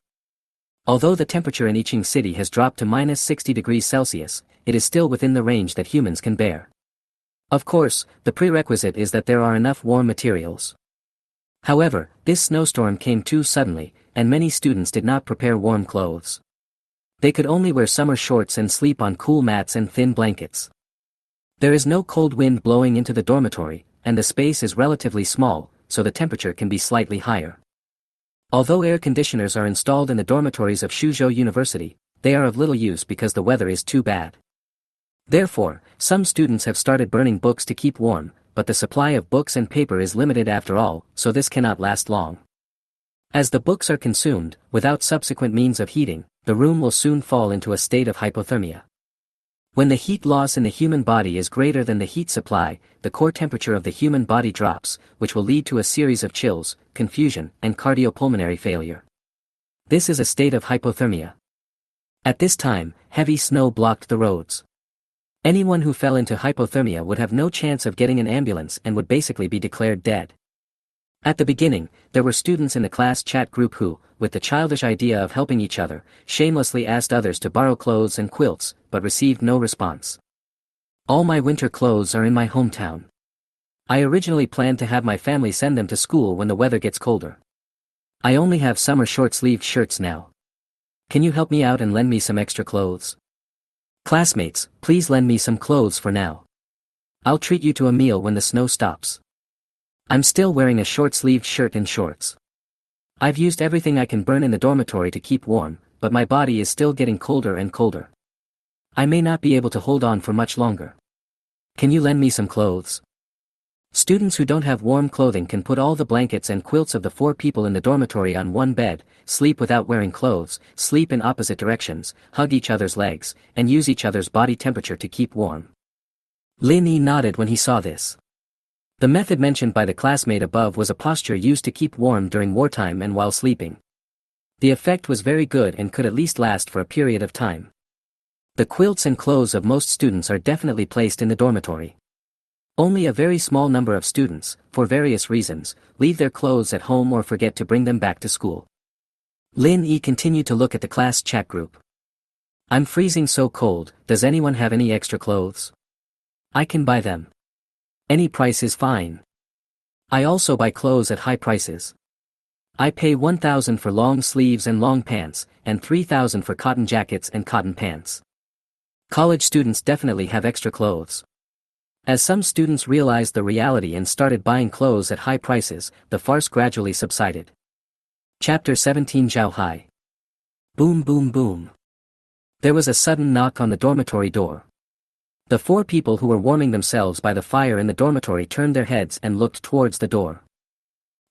Although the temperature in each city has dropped to -60 degrees Celsius, it is still within the range that humans can bear. Of course, the prerequisite is that there are enough warm materials. However, this snowstorm came too suddenly, and many students did not prepare warm clothes. They could only wear summer shorts and sleep on cool mats and thin blankets. There is no cold wind blowing into the dormitory, and the space is relatively small, so the temperature can be slightly higher. Although air conditioners are installed in the dormitories of Shuzhou University, they are of little use because the weather is too bad. Therefore, some students have started burning books to keep warm, but the supply of books and paper is limited after all, so this cannot last long. As the books are consumed, without subsequent means of heating, the room will soon fall into a state of hypothermia. When the heat loss in the human body is greater than the heat supply, the core temperature of the human body drops, which will lead to a series of chills, confusion, and cardiopulmonary failure. This is a state of hypothermia. At this time, heavy snow blocked the roads. Anyone who fell into hypothermia would have no chance of getting an ambulance and would basically be declared dead. At the beginning, there were students in the class chat group who, with the childish idea of helping each other, shamelessly asked others to borrow clothes and quilts, but received no response. "All my winter clothes are in my hometown. I originally planned to have my family send them to school when the weather gets colder. I only have summer short-sleeved shirts now. Can you help me out and lend me some extra clothes? Classmates, please lend me some clothes for now. I'll treat you to a meal when the snow stops. I'm still wearing a short-sleeved shirt and shorts. I've used everything I can burn in the dormitory to keep warm, but my body is still getting colder and colder. I may not be able to hold on for much longer. Can you lend me some clothes?" Students who don't have warm clothing can put all the blankets and quilts of the 4 people in the dormitory on one bed, sleep without wearing clothes, sleep in opposite directions, hug each other's legs, and use each other's body temperature to keep warm. Lin Yi nodded when he saw this. The method mentioned by the classmate above was a posture used to keep warm during wartime and while sleeping. The effect was very good and could at least last for a period of time. The quilts and clothes of most students are definitely placed in the dormitory. Only a very small number of students, for various reasons, leave their clothes at home or forget to bring them back to school. Lin Yi continued to look at the class chat group. I'm freezing so cold, does anyone have any extra clothes? I can buy them. Any price is fine. I also buy clothes at high prices. I pay 1,000 for long sleeves and long pants, and 3,000 for cotton jackets and cotton pants. College students definitely have extra clothes. As some students realized the reality and started buying clothes at high prices, the farce gradually subsided. Chapter 17 Zhao Hai. Boom boom boom. There was a sudden knock on the dormitory door. The 4 people who were warming themselves by the fire in the dormitory turned their heads and looked towards the door.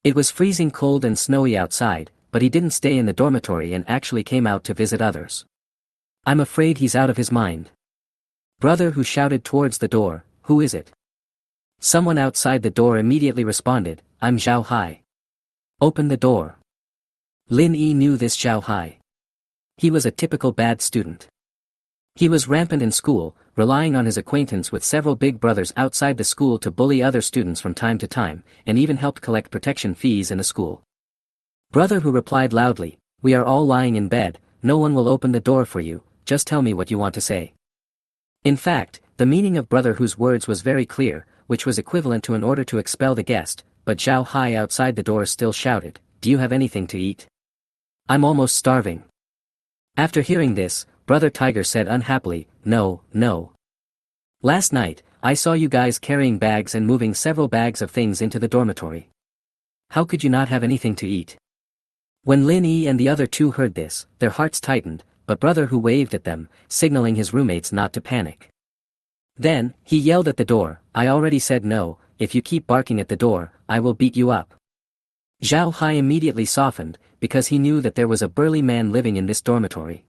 It was freezing cold and snowy outside, but he didn't stay in the dormitory and actually came out to visit others. I'm afraid he's out of his mind. Brother who shouted towards the door, who is it? Someone outside the door immediately responded, I'm Zhao Hai. Open the door. Lin Yi knew this Zhao Hai. He was a typical bad student. He was rampant in school, relying on his acquaintance with several big brothers outside the school to bully other students from time to time, and even helped collect protection fees in the school. Brother who replied loudly, we are all lying in bed, no one will open the door for you, just tell me what you want to say. In fact, the meaning of brother whose words was very clear, which was equivalent to an order to expel the guest, but Zhao Hai outside the door still shouted, do you have anything to eat? I'm almost starving. After hearing this, Brother Tiger said unhappily, no, no. Last night, I saw you guys carrying bags and moving several bags of things into the dormitory. How could you not have anything to eat? When Lin Yi and the other 2 heard this, their hearts tightened, but Brother who waved at them, signaling his roommates not to panic. Then, he yelled at the door, I already said no, if you keep barking at the door, I will beat you up. Zhao Hai immediately softened, because he knew that there was a burly man living in this dormitory.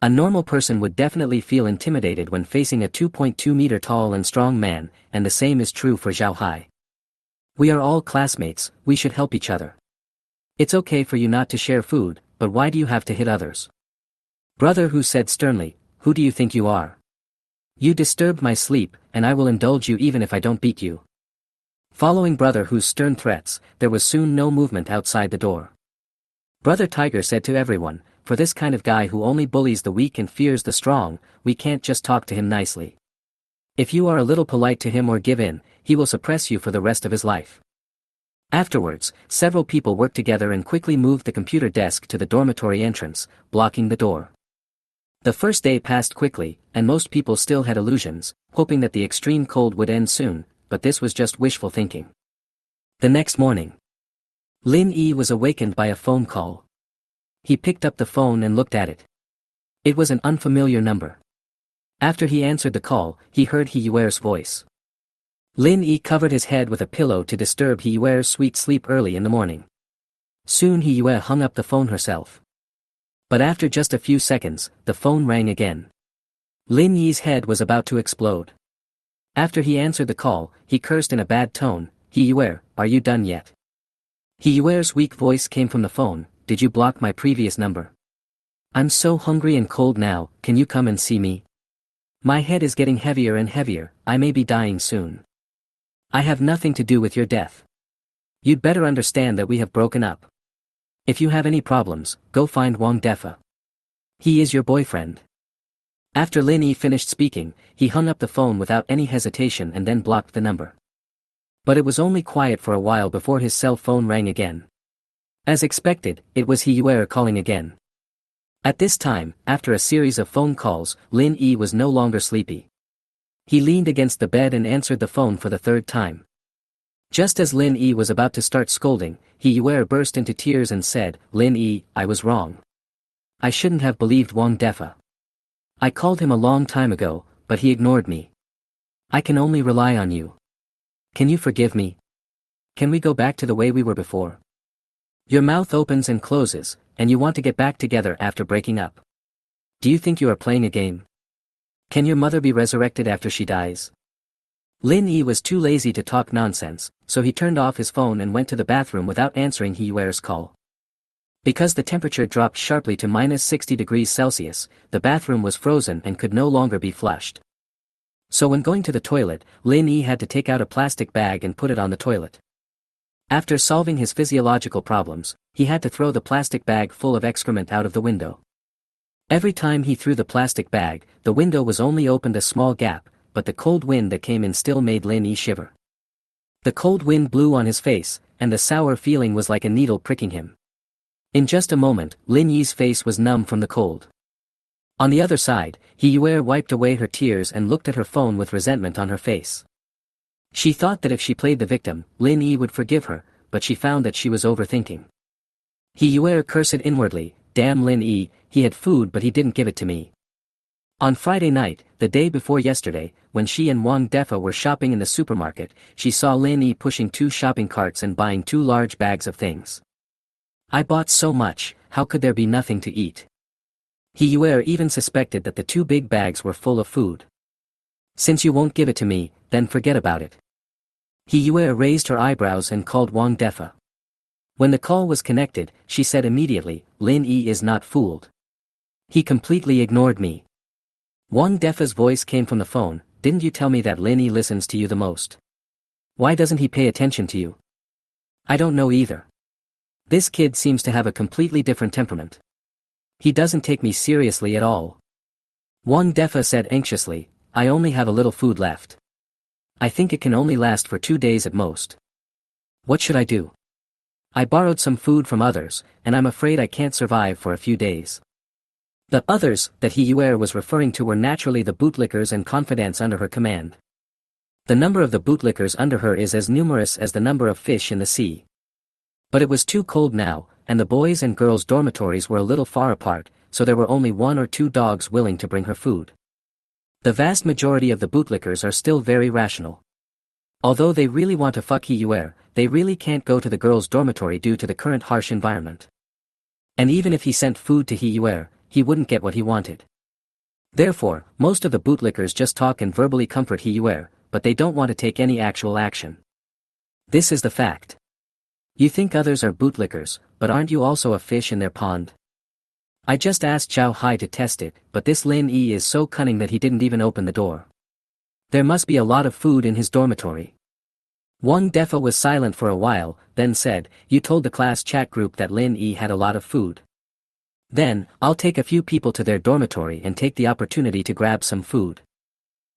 A normal person would definitely feel intimidated when facing a 2.2-meter tall and strong man, and the same is true for Zhao Hai. We are all classmates, we should help each other. It's okay for you not to share food, but why do you have to hit others? Brother who said sternly, who do you think you are? You disturbed my sleep, and I will indulge you even if I don't beat you. Following Brother whose stern threats, there was soon no movement outside the door. Brother Tiger said to everyone, for this kind of guy who only bullies the weak and fears the strong, we can't just talk to him nicely. If you are a little polite to him or give in, he will suppress you for the rest of his life. Afterwards, several people worked together and quickly moved the computer desk to the dormitory entrance, blocking the door. The first day passed quickly, and most people still had illusions, hoping that the extreme cold would end soon, but this was just wishful thinking. The next morning, Lin Yi was awakened by a phone call. He picked up the phone and looked at it. It was an unfamiliar number. After he answered the call, he heard He Yuer's voice. Lin Yi covered his head with a pillow to disturb He Yuer's sweet sleep early in the morning. Soon He Yue hung up the phone herself. But after just a few seconds, the phone rang again. Lin Yi's head was about to explode. After he answered the call, he cursed in a bad tone, He Yue, are you done yet? He Yuer's weak voice came from the phone, did you block my previous number? I'm so hungry and cold now, can you come and see me? My head is getting heavier and heavier, I may be dying soon. I have nothing to do with your death. You'd better understand that we have broken up. If you have any problems, go find Wang Defa. He is your boyfriend. After Lin Yi finished speaking, he hung up the phone without any hesitation and then blocked the number. But it was only quiet for a while before his cell phone rang again. As expected, it was He Yue calling again. At this time, after a series of phone calls, Lin Yi was no longer sleepy. He leaned against the bed and answered the phone for the 3rd time. Just as Lin Yi was about to start scolding, He Yue burst into tears and said, Lin Yi, I was wrong. I shouldn't have believed Wang Defa. I called him a long time ago, but he ignored me. I can only rely on you. Can you forgive me? Can we go back to the way we were before? Your mouth opens and closes, and you want to get back together after breaking up. Do you think you are playing a game? Can your mother be resurrected after she dies? Lin Yi was too lazy to talk nonsense, so he turned off his phone and went to the bathroom without answering He Yuer's call. Because the temperature dropped sharply to -60 degrees Celsius, the bathroom was frozen and could no longer be flushed. So when going to the toilet, Lin Yi had to take out a plastic bag and put it on the toilet. After solving his physiological problems, he had to throw the plastic bag full of excrement out of the window. Every time he threw the plastic bag, the window was only opened a small gap, but the cold wind that came in still made Lin Yi shiver. The cold wind blew on his face, and the sour feeling was like a needle pricking him. In just a moment, Lin Yi's face was numb from the cold. On the other side, He Yuer wiped away her tears and looked at her phone with resentment on her face. She thought that if she played the victim, Lin Yi would forgive her, but she found that she was overthinking. He Yuer cursed inwardly, "Damn Lin Yi, he had food but he didn't give it to me." On Friday night, the day before yesterday, when she and Wang Defa were shopping in the supermarket, she saw Lin Yi pushing 2 shopping carts and buying 2 large bags of things. "I bought so much, how could there be nothing to eat?" He Yuer even suspected that the 2 big bags were full of food. "Since you won't give it to me, then forget about it." He Yuer raised her eyebrows and called Wang Defa. When the call was connected, she said immediately, "Lin Yi is not fooled. He completely ignored me." Wang Defa's voice came from the phone, "Didn't you tell me that Lin Yi listens to you the most? Why doesn't he pay attention to you?" "I don't know either. This kid seems to have a completely different temperament. He doesn't take me seriously at all." Wang Defa said anxiously, "I only have a little food left. I think it can only last for 2 days at most. What should I do? I borrowed some food from others, and I'm afraid I can't survive for a few days." The others that He Yuer was referring to were naturally the bootlickers and confidants under her command. The number of the bootlickers under her is as numerous as the number of fish in the sea. But it was too cold now, and the boys' and girls' dormitories were a little far apart, so there were only 1 or 2 dogs willing to bring her food. The vast majority of the bootlickers are still very rational. Although they really want to fuck He Yuer, they really can't go to the girls' dormitory due to the current harsh environment. And even if he sent food to He Yuer, he wouldn't get what he wanted. Therefore, most of the bootlickers just talk and verbally comfort He Yuer, but they don't want to take any actual action. This is the fact. You think others are bootlickers, but aren't you also a fish in their pond? I just asked Zhao Hai to test it, but this Lin Yi is so cunning that he didn't even open the door. There must be a lot of food in his dormitory. Wang Defa was silent for a while, then said, "You told the class chat group that Lin Yi had a lot of food. Then, I'll take a few people to their dormitory and take the opportunity to grab some food.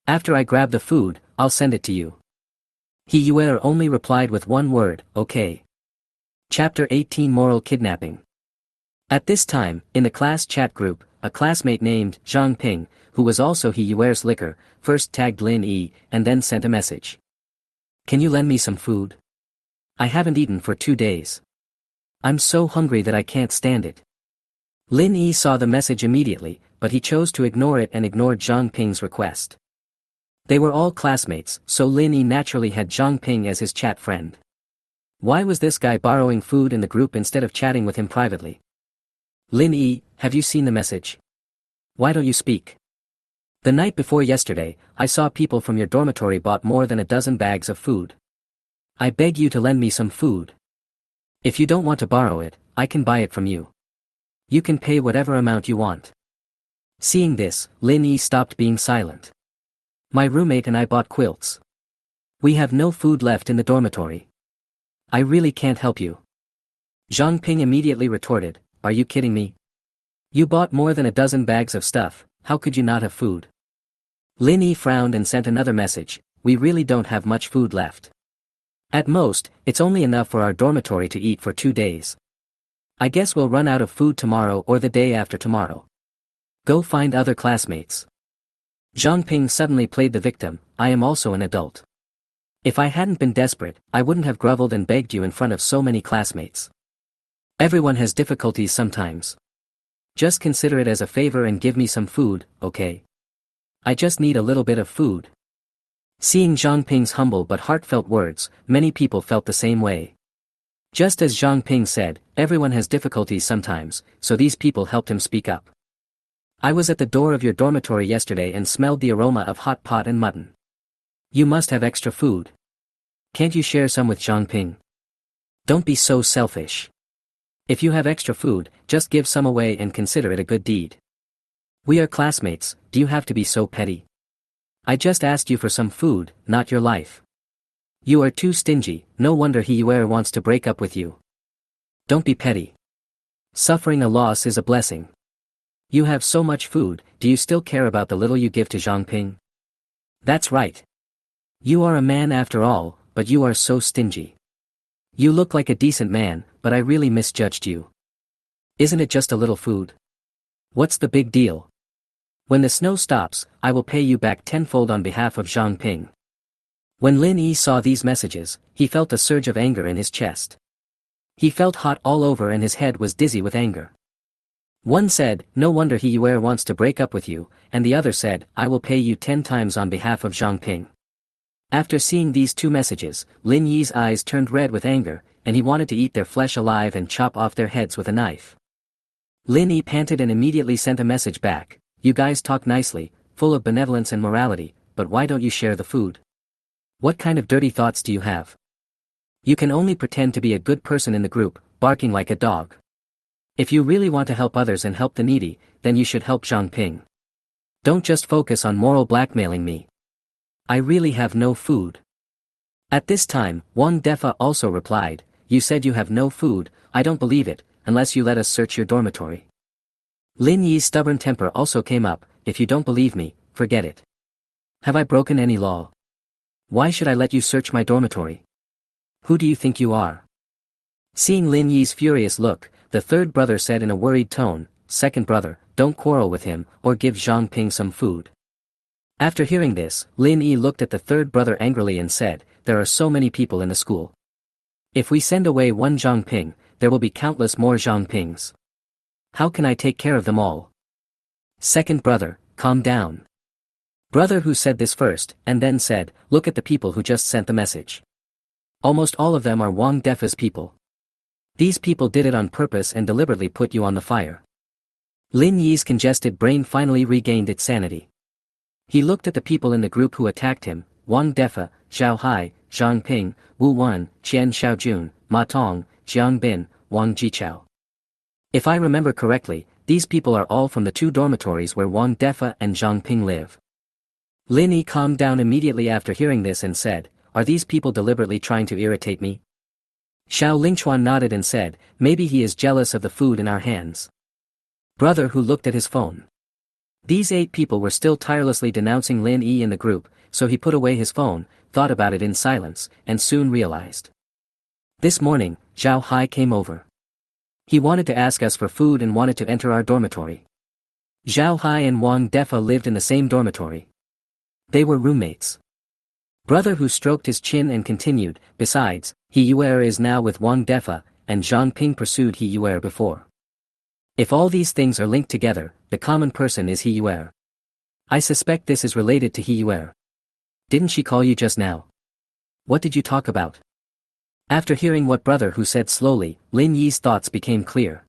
After I grab the food, I'll send it to you." He Yuer only replied with one word, "Okay." Chapter 18 Moral Kidnapping. At this time, in the class chat group, a classmate named Zhang Ping, who was also He Yuer's licker, first tagged Lin Yi, and then sent a message. "Can you lend me some food? I haven't eaten for 2 days. I'm so hungry that I can't stand it." Lin Yi saw the message immediately, but he chose to ignore it and ignored Zhang Ping's request. They were all classmates, so Lin Yi naturally had Zhang Ping as his chat friend. Why was this guy borrowing food in the group instead of chatting with him privately? "Lin Yi, have you seen the message? Why don't you speak? The night before yesterday, I saw people from your dormitory bought more than a dozen bags of food. I beg you to lend me some food. If you don't want to borrow it, I can buy it from you. You can pay whatever amount you want." Seeing this, Lin Yi stopped being silent. "My roommate and I bought quilts. We have no food left in the dormitory. I really can't help you." Zhang Ping immediately retorted, "Are you kidding me? You bought more than a dozen bags of stuff, how could you not have food?" Lin Yi frowned and sent another message, "We really don't have much food left. At most, it's only enough for our dormitory to eat for 2 days. I guess we'll run out of food tomorrow or the day after tomorrow. Go find other classmates." Zhang Ping suddenly played the victim, "I am also an adult. If I hadn't been desperate, I wouldn't have groveled and begged you in front of so many classmates. Everyone has difficulties sometimes. Just consider it as a favor and give me some food, okay? I just need a little bit of food." Seeing Zhang Ping's humble but heartfelt words, many people felt the same way. Just as Zhang Ping said, everyone has difficulties sometimes, so these people helped him speak up. I was at the door of your dormitory yesterday and smelled the aroma of hot pot and mutton. You must have extra food. Can't you share some with Zhang Ping? Don't be so selfish. If you have extra food, just give some away and consider it a good deed. We are classmates, do you have to be so petty? I just asked you for some food, not your life. You are too stingy, no wonder Hiyuer wants to break up with you. Don't be petty. Suffering a loss is a blessing. You have so much food, do you still care about the little you give to Zhang Ping? That's right. You are a man after all, but you are so stingy. You look like a decent man, but I really misjudged you. Isn't it just a little food? What's the big deal? When the snow stops, I will pay you back tenfold on behalf of Zhang Ping. When Lin Yi saw these messages, he felt a surge of anger in his chest. He felt hot all over and his head was dizzy with anger. One said, no wonder Hiyuer wants to break up with you, and the other said, I will pay you 10 times on behalf of Zhang Ping. After seeing these two messages, Lin Yi's eyes turned red with anger, and he wanted to eat their flesh alive and chop off their heads with a knife. Lin Yi panted and immediately sent a message back. You guys talk nicely, full of benevolence and morality, but why don't you share the food? What kind of dirty thoughts do you have? You can only pretend to be a good person in the group, barking like a dog. If you really want to help others and help the needy, then you should help Zhang Ping. Don't just focus on moral blackmailing me. I really have no food. At this time, Wang Defa also replied, you said you have no food, I don't believe it, unless you let us search your dormitory. Lin Yi's stubborn temper also came up, if you don't believe me, forget it. Have I broken any law? Why should I let you search my dormitory? Who do you think you are? Seeing Lin Yi's furious look, the third brother said in a worried tone, second brother, don't quarrel with him, or give Zhang Ping some food. After hearing this, Lin Yi looked at the third brother angrily and said, there are so many people in the school. If we send away one Zhang Ping, there will be countless more Zhang Pings. How can I take care of them all? Second brother, calm down. Brother who said this first, and then said, look at the people who just sent the message. Almost all of them are Wang Defa's people. These people did it on purpose and deliberately put you on the fire. Lin Yi's congested brain finally regained its sanity. He looked at the people in the group who attacked him, Wang Defa, Zhao Hai, Zhang Ping, Wu Wan, Qian Xiaojun, Ma Tong, Jiang Bin, Wang Jichao. If I remember correctly, these people are all from the two dormitories where Wang Defa and Zhang Ping live. Lin Yi calmed down immediately after hearing this and said, are these people deliberately trying to irritate me? Xiao Lingchuan nodded and said, maybe he is jealous of the food in our hands. Brother who looked at his phone. These 8 people were still tirelessly denouncing Lin Yi in the group, so he put away his phone, thought about it in silence, and soon realized. This morning, Zhao Hai came over. He wanted to ask us for food and wanted to enter our dormitory. Zhao Hai and Wang Defa lived in the same dormitory. They were roommates. Brother who stroked his chin and continued, besides, Hiyuer is now with Wang Defa, and Zhang Ping pursued Hiyuer before. If all these things are linked together, the common person is Hiyuer. I suspect this is related to Hiyuer. Didn't she call you just now? What did you talk about? After hearing what brother who said slowly, Lin Yi's thoughts became clear.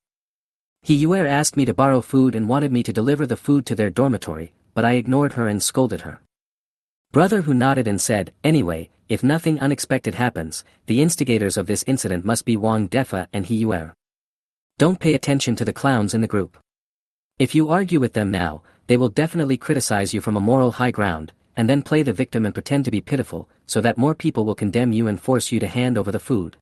Hiyuer asked me to borrow food and wanted me to deliver the food to their dormitory, but I ignored her and scolded her. Brother who nodded and said, anyway, if nothing unexpected happens, the instigators of this incident must be Wang Defa and Hiyuer. Don't pay attention to the clowns in the group. If you argue with them now, they will definitely criticize you from a moral high ground, and then play the victim and pretend to be pitiful, so that more people will condemn you and force you to hand over the food.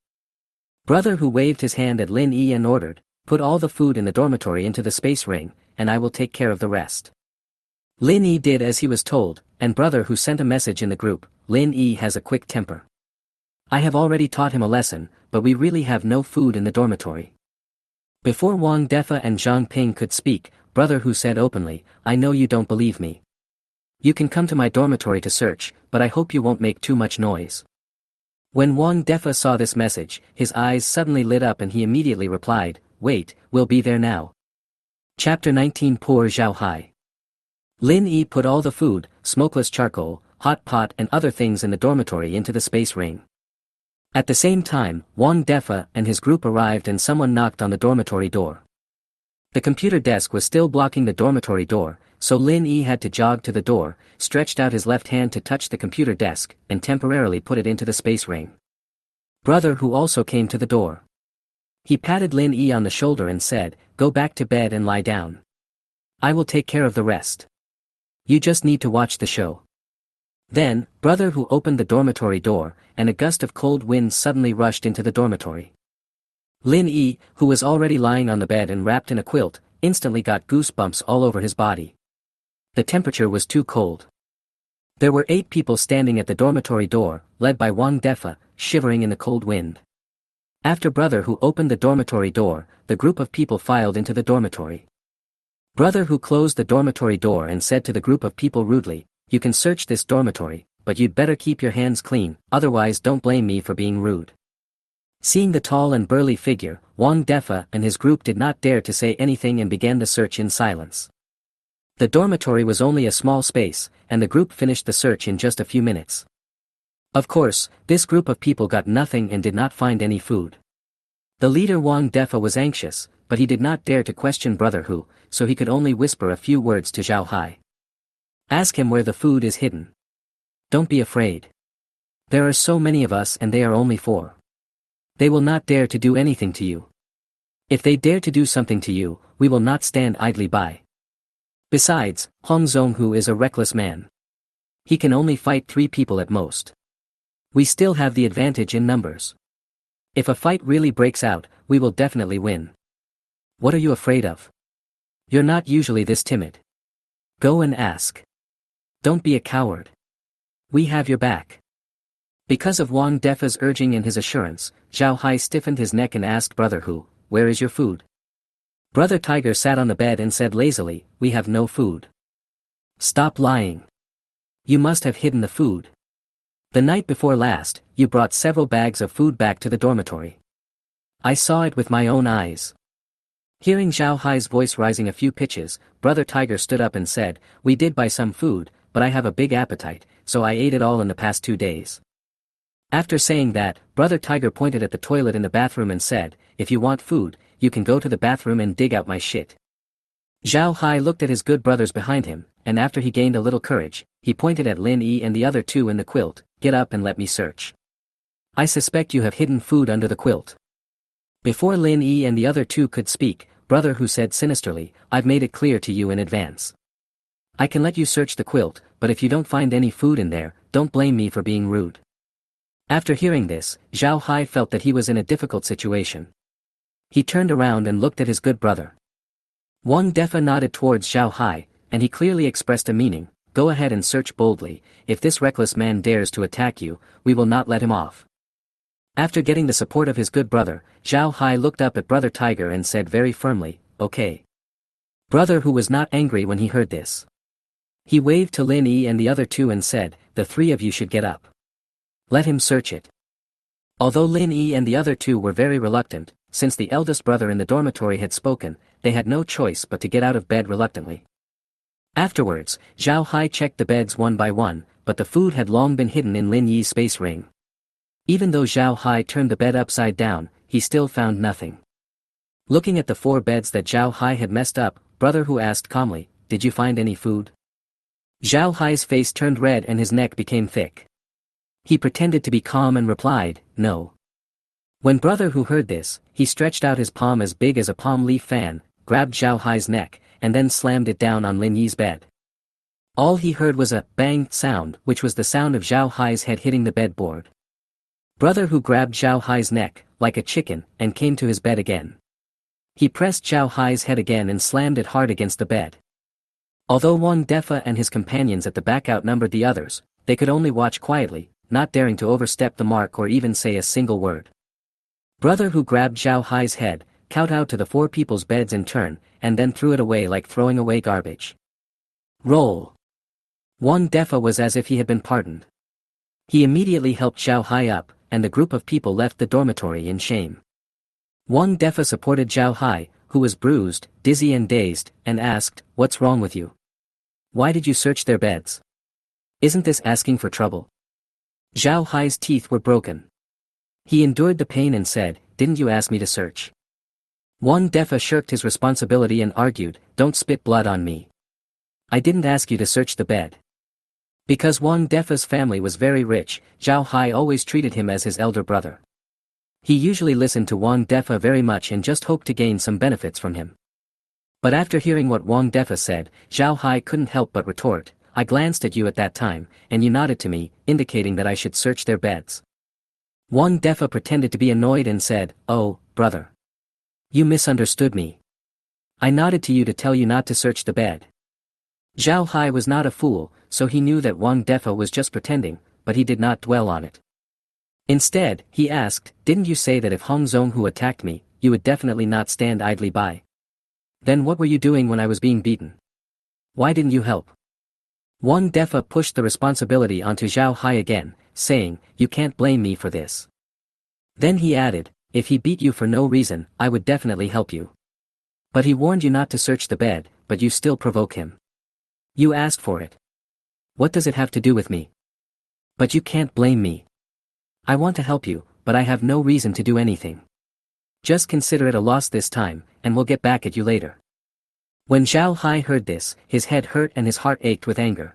Brother who waved his hand at Lin Yi and ordered, put all the food in the dormitory into the space ring, and I will take care of the rest. Lin Yi did as he was told, and brother who sent a message in the group, Lin Yi has a quick temper. I have already taught him a lesson, but we really have no food in the dormitory. Before Wang Defa and Zhang Ping could speak, brother who said openly, I know you don't believe me. You can come to my dormitory to search, but I hope you won't make too much noise. When Wang Defa saw this message, his eyes suddenly lit up and he immediately replied, wait, we'll be there now. Chapter 19 Poor Zhao Hai. Lin Yi put all the food, smokeless charcoal, hot pot and other things in the dormitory into the space ring. At the same time, Wang Defa and his group arrived and someone knocked on the dormitory door. The computer desk was still blocking the dormitory door, so Lin Yi had to jog to the door, stretched out his left hand to touch the computer desk, and temporarily put it into the space ring. Brother Hu also came to the door. He patted Lin Yi on the shoulder and said, "Go back to bed and lie down. I will take care of the rest. You just need to watch the show." Then, Brother Hu opened the dormitory door, and a gust of cold wind suddenly rushed into the dormitory. Lin Yi, who was already lying on the bed and wrapped in a quilt, instantly got goosebumps all over his body. The temperature was too cold. There were 8 people standing at the dormitory door, led by Wang Defa, shivering in the cold wind. After Brother Hu opened the dormitory door, the group of people filed into the dormitory. Brother Hu closed the dormitory door and said to the group of people rudely, "You can search this dormitory, but you'd better keep your hands clean, otherwise don't blame me for being rude." Seeing the tall and burly figure, Wang Defa and his group did not dare to say anything and began the search in silence. The dormitory was only a small space, and the group finished the search in just a few minutes. Of course, this group of people got nothing and did not find any food. The leader Wang Defa was anxious, but he did not dare to question Brother Hu, so he could only whisper a few words to Zhao Hai. "Ask him where the food is hidden. Don't be afraid. There are so many of us and they are only 4. They will not dare to do anything to you. If they dare to do something to you, we will not stand idly by. Besides, Hong Zhonghu is a reckless man. He can only fight 3 people at most. We still have the advantage in numbers. If a fight really breaks out, we will definitely win. What are you afraid of? You're not usually this timid. Go and ask. Don't be a coward. We have your back." Because of Wang Defa's urging and his assurance, Zhao Hai stiffened his neck and asked Brother Hu, "Where is your food?" Brother Tiger sat on the bed and said lazily, "We have no food." "Stop lying. You must have hidden the food. The night before last, you brought several bags of food back to the dormitory. I saw it with my own eyes." Hearing Zhao Hai's voice rising a few pitches, Brother Tiger stood up and said, "We did buy some food, but I have a big appetite, so I ate it all in the past 2 days." After saying that, Brother Tiger pointed at the toilet in the bathroom and said, "If you want food, you can go to the bathroom and dig out my shit." Zhao Hai looked at his good brothers behind him, and after he gained a little courage, he pointed at Lin Yi and the other 2 in the quilt, "Get up and let me search. I suspect you have hidden food under the quilt." Before Lin Yi and the other 2 could speak, Brother Hu said sinisterly, "I've made it clear to you in advance. I can let you search the quilt, but if you don't find any food in there, don't blame me for being rude." After hearing this, Zhao Hai felt that he was in a difficult situation. He turned around and looked at his good brother. Wang Defa nodded towards Zhao Hai, and he clearly expressed a meaning, "Go ahead and search boldly. If this reckless man dares to attack you, we will not let him off." After getting the support of his good brother, Zhao Hai looked up at Brother Tiger and said very firmly, "Okay." Brother Hu was not angry when he heard this. He waved to Lin Yi and the other 2 and said, "The 3 of you should get up. Let him search it." Although Lin Yi and the other 2 were very reluctant, since the eldest brother in the dormitory had spoken, they had no choice but to get out of bed reluctantly. Afterwards, Zhao Hai checked the beds one by one, but the food had long been hidden in Lin Yi's space ring. Even though Zhao Hai turned the bed upside down, he still found nothing. Looking at the 4 beds that Zhao Hai had messed up, Brother Hu asked calmly, "Did you find any food?" Zhao Hai's face turned red and his neck became thick. He pretended to be calm and replied, "No." When Brother Hu heard this, he stretched out his palm as big as a palm leaf fan, grabbed Zhao Hai's neck, and then slammed it down on Lin Yi's bed. All he heard was a bang sound, which was the sound of Zhao Hai's head hitting the bedboard. Brother Hu grabbed Zhao Hai's neck, like a chicken, and came to his bed again. He pressed Zhao Hai's head again and slammed it hard against the bed. Although Wang Defa and his companions at the back outnumbered the others, they could only watch quietly, not daring to overstep the mark or even say a single word. Brother Hu grabbed Zhao Hai's head, kowtowed to the 4 people's beds in turn, and then threw it away like throwing away garbage. Roll. Wang Defa was as if he had been pardoned. He immediately helped Zhao Hai up, and the group of people left the dormitory in shame. Wang Defa supported Zhao Hai, who was bruised, dizzy and dazed, and asked, "What's wrong with you? Why did you search their beds? Isn't this asking for trouble? Zhao Hai's teeth were broken. He endured the pain and said, didn't you ask me to search? Wang Defa shirked his responsibility and argued, don't spit blood on me. I didn't ask you to search the bed. Because Wang Defa's family was very rich, Zhao Hai always treated him as his elder brother. He usually listened to Wang Defa very much and just hoped to gain some benefits from him. But after hearing what Wang Defa said, Zhao Hai couldn't help but retort, I glanced at you at that time, and you nodded to me, indicating that I should search their beds. Wang Defa pretended to be annoyed and said, oh, brother. You misunderstood me. I nodded to you to tell you not to search the bed. Zhao Hai was not a fool, so he knew that Wang Defa was just pretending, but he did not dwell on it. Instead, he asked, didn't you say that if Hong Zhonghu attacked me, you would definitely not stand idly by? Then what were you doing when I was being beaten? Why didn't you help? Wang Defa pushed the responsibility onto Zhao Hai again, saying, you can't blame me for this. Then he added, if he beat you for no reason, I would definitely help you. But he warned you not to search the bed, but you still provoke him. You asked for it. What does it have to do with me? But you can't blame me. I want to help you, but I have no reason to do anything. Just consider it a loss this time, and we'll get back at you later. When Zhao Hai heard this, his head hurt and his heart ached with anger.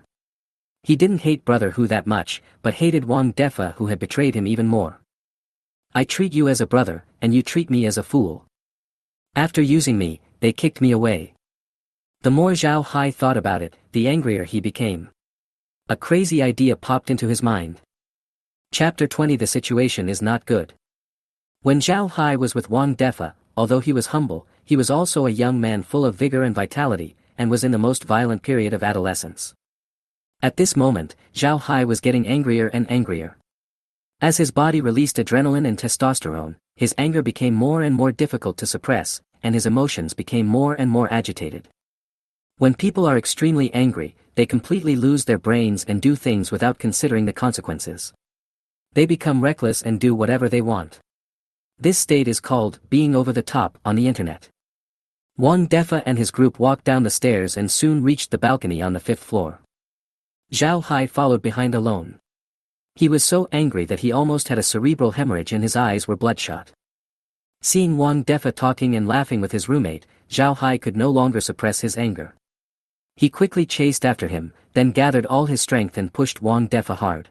He didn't hate Brother Hu that much, but hated Wang Defa who had betrayed him even more. I treat you as a brother, and you treat me as a fool. After using me, they kicked me away. The more Zhao Hai thought about it, the angrier he became. A crazy idea popped into his mind. Chapter 20 The situation is not good. When Zhao Hai was with Wang Defa, although he was humble, he was also a young man full of vigor and vitality, and was in the most violent period of adolescence. At this moment, Zhao Hai was getting angrier and angrier. As his body released adrenaline and testosterone, his anger became more and more difficult to suppress, and his emotions became more and more agitated. When people are extremely angry, they completely lose their brains and do things without considering the consequences. They become reckless and do whatever they want. This state is called being over the top on the internet. Wang Defa and his group walked down the stairs and soon reached the balcony on the 5th floor. Zhao Hai followed behind alone. He was so angry that he almost had a cerebral hemorrhage and his eyes were bloodshot. Seeing Wang Defa talking and laughing with his roommate, Zhao Hai could no longer suppress his anger. He quickly chased after him, then gathered all his strength and pushed Wang Defa hard.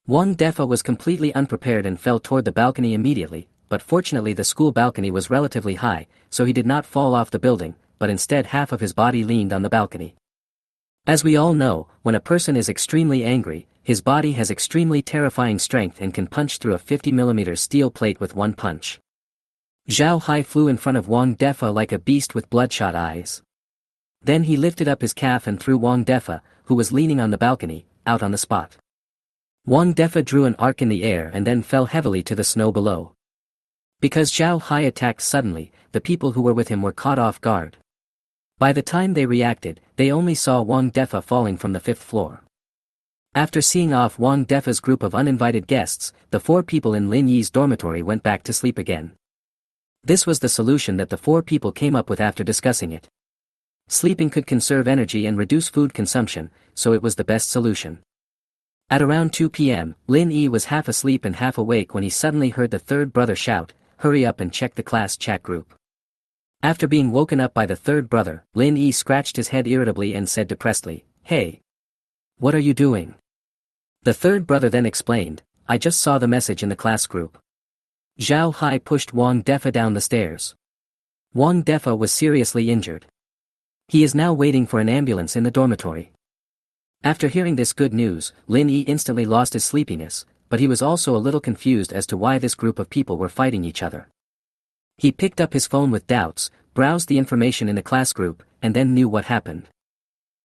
Wang Defa was completely unprepared and fell toward the balcony immediately, but fortunately the school balcony was relatively high, so he did not fall off the building, but instead half of his body leaned on the balcony. As we all know, when a person is extremely angry, his body has extremely terrifying strength and can punch through a 50mm steel plate with one punch. Zhao Hai flew in front of Wang Defa like a beast with bloodshot eyes. Then he lifted up his calf and threw Wang Defa, who was leaning on the balcony, out on the spot. Wang Defa drew an arc in the air and then fell heavily to the snow below. Because Zhao Hai attacked suddenly, the people who were with him were caught off guard. By the time they reacted, they only saw Wang Defa falling from the 5th floor. After seeing off Wang Defa's group of uninvited guests, the 4 people in Lin Yi's dormitory went back to sleep again. This was the solution that the 4 people came up with after discussing it. Sleeping could conserve energy and reduce food consumption, so it was the best solution. At around 2 p.m., Lin Yi was half asleep and half awake when he suddenly heard the 3rd brother shout, hurry up and check the class chat group. After being woken up by the 3rd brother, Lin Yi scratched his head irritably and said depressedly, hey. What are you doing? The 3rd brother then explained, I just saw the message in the class group. Zhao Hai pushed Wang Defa down the stairs. Wang Defa was seriously injured. He is now waiting for an ambulance in the dormitory. After hearing this good news, Lin Yi instantly lost his sleepiness, but he was also a little confused as to why this group of people were fighting each other. He picked up his phone with doubts, browsed the information in the class group, and then knew what happened.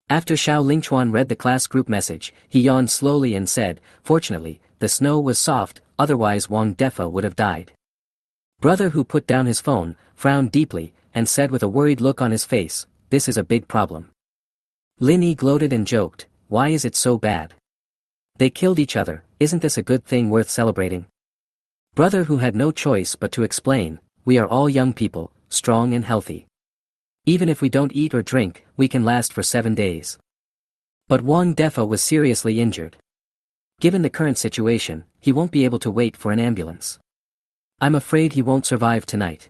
After Xiao Lingchuan read the class group message, he yawned slowly and said, fortunately, the snow was soft, otherwise Wang Defa would have died. Brother Hu put down his phone, frowned deeply, and said with a worried look on his face, this is a big problem. Lin Yi gloated and joked, why is it so bad? They killed each other, isn't this a good thing worth celebrating? Brother Hu had no choice but to explain, we are all young people, strong and healthy. Even if we don't eat or drink, we can last for 7 days. But Wang Defa was seriously injured. Given the current situation, he won't be able to wait for an ambulance. I'm afraid he won't survive tonight.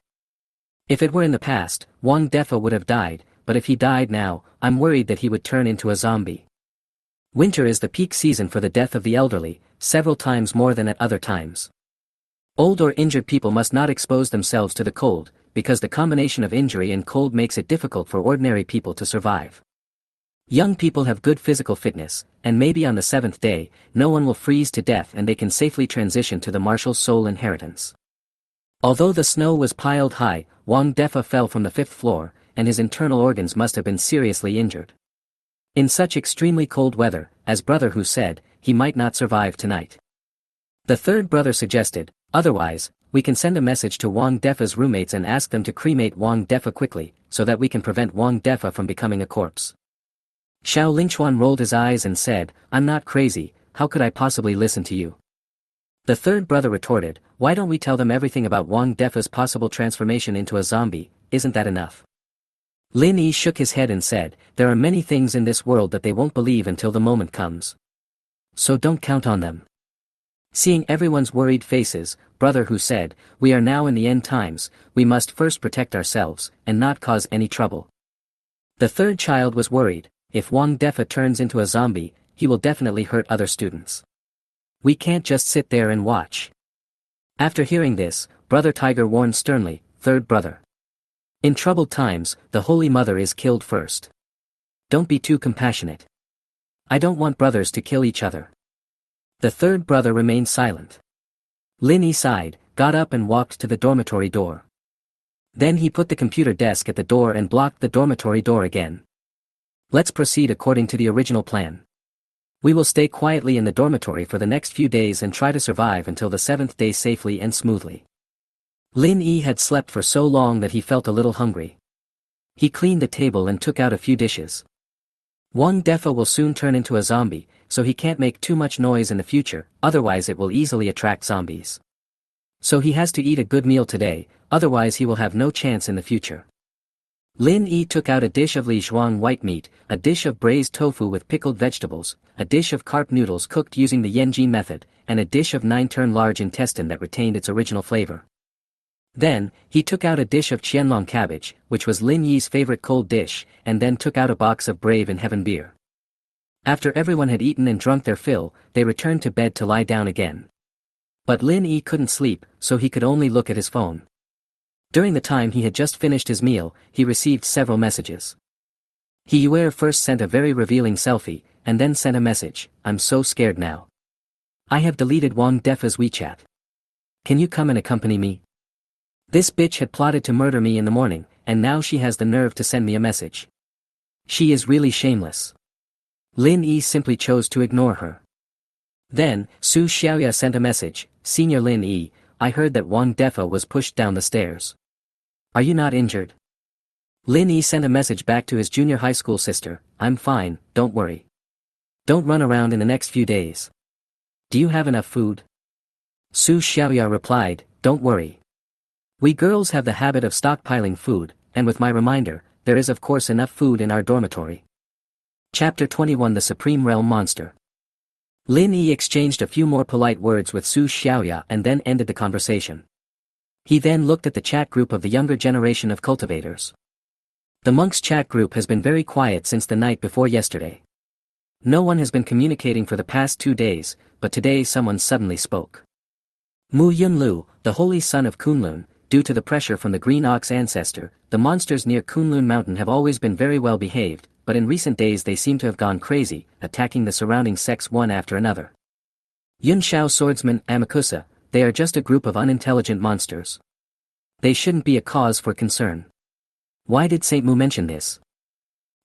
If it were in the past, Wang Defa would have died, but if he died now, I'm worried that he would turn into a zombie. Winter is the peak season for the death of the elderly, several times more than at other times. Old or injured people must not expose themselves to the cold, because the combination of injury and cold makes it difficult for ordinary people to survive. Young people have good physical fitness, and maybe on the 7th day, no one will freeze to death and they can safely transition to the marshal's sole inheritance. Although the snow was piled high, Wang Defa fell from the 5th floor, and his internal organs must have been seriously injured. In such extremely cold weather, as Brother Hu said, he might not survive tonight. The third brother suggested, otherwise, we can send a message to Wang Defa's roommates and ask them to cremate Wang Defa quickly, so that we can prevent Wang Defa from becoming a corpse. Xiao Lingchuan rolled his eyes and said, I'm not crazy, how could I possibly listen to you? The third brother retorted, why don't we tell them everything about Wang Defa's possible transformation into a zombie, isn't that enough? Lin Yi shook his head and said, there are many things in this world that they won't believe until the moment comes. So don't count on them. Seeing everyone's worried faces, Brother Hu said, we are now in the end times, we must first protect ourselves, and not cause any trouble. The third child was worried, if Wang Defa turns into a zombie, he will definitely hurt other students. We can't just sit there and watch. After hearing this, Brother Tiger warned sternly, third brother. In troubled times, the Holy Mother is killed first. Don't be too compassionate. I don't want brothers to kill each other. The third brother remained silent. Lin Yi sighed, got up and walked to the dormitory door. Then he put the computer desk at the door and blocked the dormitory door again. Let's proceed according to the original plan. We will stay quietly in the dormitory for the next few days and try to survive until the 7th day safely and smoothly. Lin Yi had slept for so long that he felt a little hungry. He cleaned the table and took out a few dishes. Wang Defa will soon turn into a zombie, so he can't make too much noise in the future, otherwise it will easily attract zombies. So he has to eat a good meal today, otherwise he will have no chance in the future. Lin Yi took out a dish of Li Zhuang white meat, a dish of braised tofu with pickled vegetables, a dish of carp noodles cooked using the Yanji method, and a dish of 9-turn large intestine that retained its original flavor. Then, he took out a dish of qianlong cabbage, which was Lin Yi's favorite cold dish, and then took out a box of Brave in Heaven beer. After everyone had eaten and drunk their fill, they returned to bed to lie down again. But Lin Yi couldn't sleep, so he could only look at his phone. During the time he had just finished his meal, he received several messages. He Yuer first sent a very revealing selfie, and then sent a message, I'm so scared now. I have deleted Wang Defa's WeChat. Can you come and accompany me? This bitch had plotted to murder me in the morning, and now she has the nerve to send me a message. She is really shameless. Lin Yi simply chose to ignore her. Then, Su Xiaoya sent a message, Senior Lin Yi, I heard that Wang Defa was pushed down the stairs. Are you not injured? Lin Yi sent a message back to his junior high school sister, I'm fine, don't worry. Don't run around in the next few days. Do you have enough food? Su Xiaoya replied, don't worry. We girls have the habit of stockpiling food, and with my reminder, there is of course enough food in our dormitory. Chapter 21 The Supreme Realm Monster. Lin Yi exchanged a few more polite words with Su Xiaoya and then ended the conversation. He then looked at the chat group of the younger generation of cultivators. The monks' chat group has been very quiet since the night before yesterday. No one has been communicating for the past 2 days, but today someone suddenly spoke. Mu Yunlu, the holy son of Kunlun, due to the pressure from the Green Ox ancestor, the monsters near Kunlun Mountain have always been very well behaved, but in recent days they seem to have gone crazy, attacking the surrounding sects one after another. Yunshao swordsman Amakusa, they are just a group of unintelligent monsters. They shouldn't be a cause for concern. Why did Saint Mu mention this?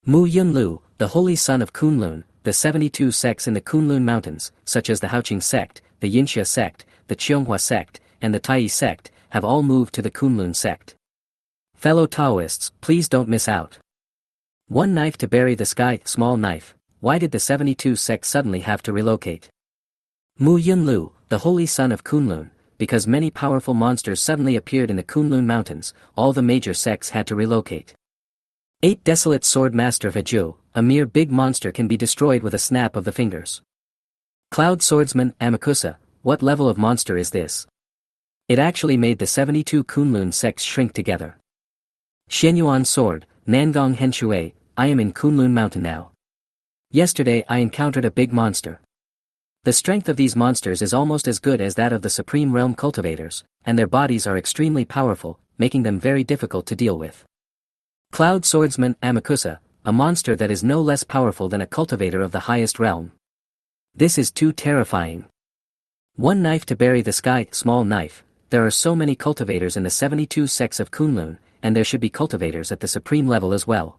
Mu Yunlu, the holy son of Kunlun, the 72 sects in the Kunlun Mountains, such as the Haoqing sect, the Yinxia sect, the Qianghua sect, and the Tai sect, have all moved to the Kunlun sect. Fellow Taoists, please don't miss out. One knife to bury the sky, small knife. Why did the 72 sects suddenly have to relocate? Mu Yunlu, the holy son of Kunlun, because many powerful monsters suddenly appeared in the Kunlun Mountains, all the major sects had to relocate. 8 Desolate Sword Master Viju, a mere big monster can be destroyed with a snap of the fingers. Cloud Swordsman Amakusa, what level of monster is this? It actually made the 72 Kunlun sects shrink together. Xianyuan Sword, Nangong Henshui, I am in Kunlun Mountain now. Yesterday I encountered a big monster. The strength of these monsters is almost as good as that of the Supreme Realm cultivators, and their bodies are extremely powerful, making them very difficult to deal with. Cloud Swordsman Amakusa, a monster that is no less powerful than a cultivator of the highest realm. This is too terrifying. One knife to bury the sky, small knife. There are so many cultivators in the 72 sects of Kunlun, and there should be cultivators at the supreme level as well.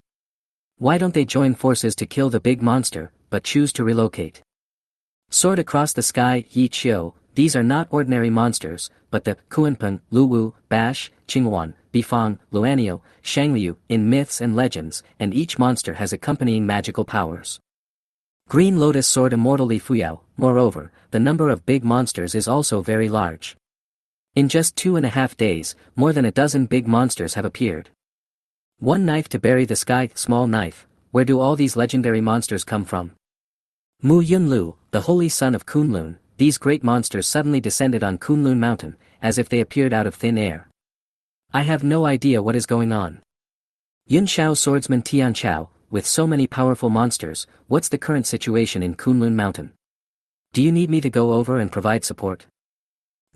Why don't they join forces to kill the big monster, but choose to relocate? Sword across the sky, Yi Chiu, these are not ordinary monsters, but the Kuanpeng, Luwu, Bash, Qinghuan, Bifang, Luanio, Shangliu, in myths and legends, and each monster has accompanying magical powers. Green Lotus Sword Immortal Li Fuyao, moreover, the number of big monsters is also very large. In just 2.5 days, more than a dozen big monsters have appeared. One knife to bury the sky, small knife, where do all these legendary monsters come from? Mu Yunlu, the holy son of Kunlun, these great monsters suddenly descended on Kunlun Mountain, as if they appeared out of thin air. I have no idea what is going on. Yun Shao Swordsman Tian Chao, with so many powerful monsters, what's the current situation in Kunlun Mountain? Do you need me to go over and provide support?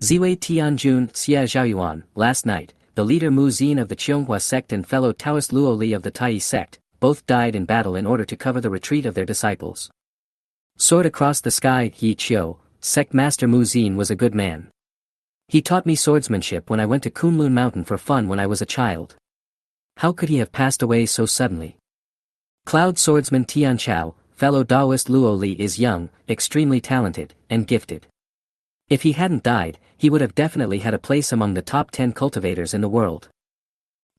Ziwei Tianjun Xia Zhaoyuan, last night, the leader Mu Xin of the Qianghua sect and fellow Taoist Luo Li of the Tai sect, both died in battle in order to cover the retreat of their disciples. Sword across the sky, Yi Chiu, sect master Mu Xin was a good man. He taught me swordsmanship when I went to Kunlun Mountain for fun when I was a child. How could he have passed away so suddenly? Cloud Swordsman Tian Chao, fellow Taoist Luo Li is young, extremely talented, and gifted. If he hadn't died, he would have definitely had a place among the top 10 cultivators in the world.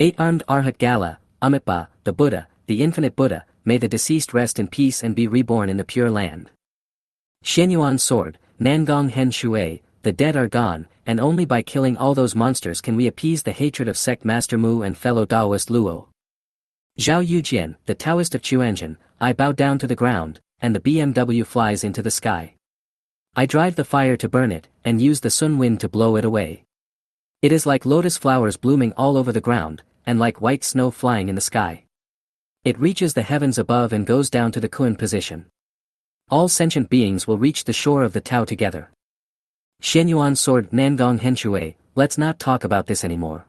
8-armed Arhat Gala, Amitba, the Buddha, the infinite Buddha, may the deceased rest in peace and be reborn in the Pure Land. Xianyuan Sword, Nangong Hen Shui, the dead are gone, and only by killing all those monsters can we appease the hatred of sect master Mu and fellow Taoist Luo. Zhao Yujian, the Taoist of Chuanjin, I bow down to the ground, and the BMW flies into the sky. I drive the fire to burn it, and use the sun wind to blow it away. It is like lotus flowers blooming all over the ground, and like white snow flying in the sky. It reaches the heavens above and goes down to the Kuan position. All sentient beings will reach the shore of the Tao together. Xianyuan Sword Nangong Henshui, let's not talk about this anymore.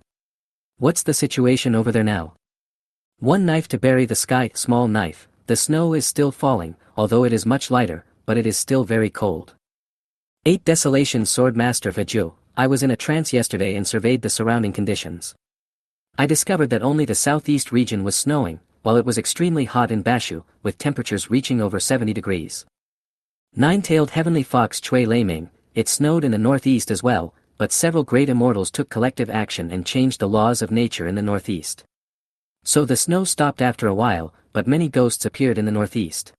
What's the situation over there now? One knife to bury the sky, small knife, the snow is still falling, although it is much lighter, but it is still very cold. 8 Desolation Sword Master Viju, I was in a trance yesterday and surveyed the surrounding conditions. I discovered that only the southeast region was snowing, while it was extremely hot in Bashu, with temperatures reaching over 70 degrees. 9-tailed Heavenly Fox Chui Leiming, it snowed in the northeast as well, but several great immortals took collective action and changed the laws of nature in the northeast. So the snow stopped after a while, but many ghosts appeared in the northeast.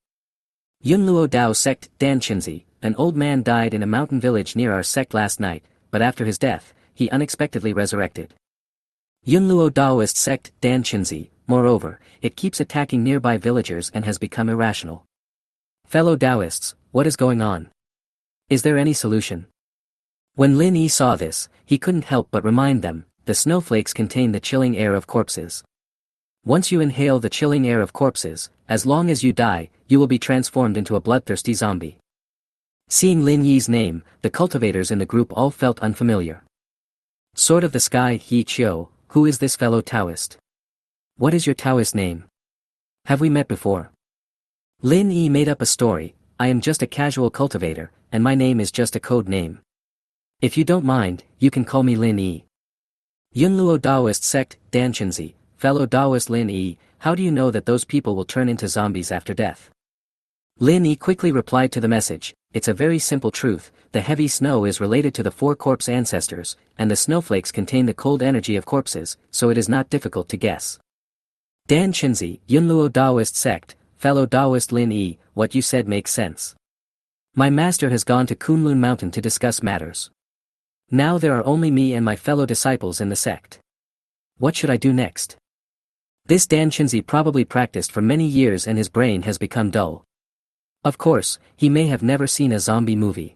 Yunluo Dao Sect Danchinzi, an old man died in a mountain village near our sect last night, but after his death, he unexpectedly resurrected. Yunluo Daoist Sect Danchinzi, moreover, it keeps attacking nearby villagers and has become irrational. Fellow Taoists, what is going on? Is there any solution? When Lin Yi saw this, he couldn't help but remind them, the snowflakes contain the chilling air of corpses. Once you inhale the chilling air of corpses, as long as you die, you will be transformed into a bloodthirsty zombie. Seeing Lin Yi's name, the cultivators in the group all felt unfamiliar. Sword of the Sky Yi Chiu, who is this fellow Taoist? What is your Taoist name? Have we met before? Lin Yi made up a story, I am just a casual cultivator, and my name is just a code name. If you don't mind, you can call me Lin Yi. Yunluo Daoist Sect Danchinzi, fellow Taoist Lin Yi, how do you know that those people will turn into zombies after death? Lin Yi quickly replied to the message, it's a very simple truth, the heavy snow is related to the 4 corpse ancestors, and the snowflakes contain the cold energy of corpses, so it is not difficult to guess. Danchinzi, Yunluo Daoist Sect, fellow Taoist Lin Yi, what you said makes sense. My master has gone to Kunlun Mountain to discuss matters. Now there are only me and my fellow disciples in the sect. What should I do next? This Dan Chinzi probably practiced for many years and his brain has become dull. Of course, he may have never seen a zombie movie.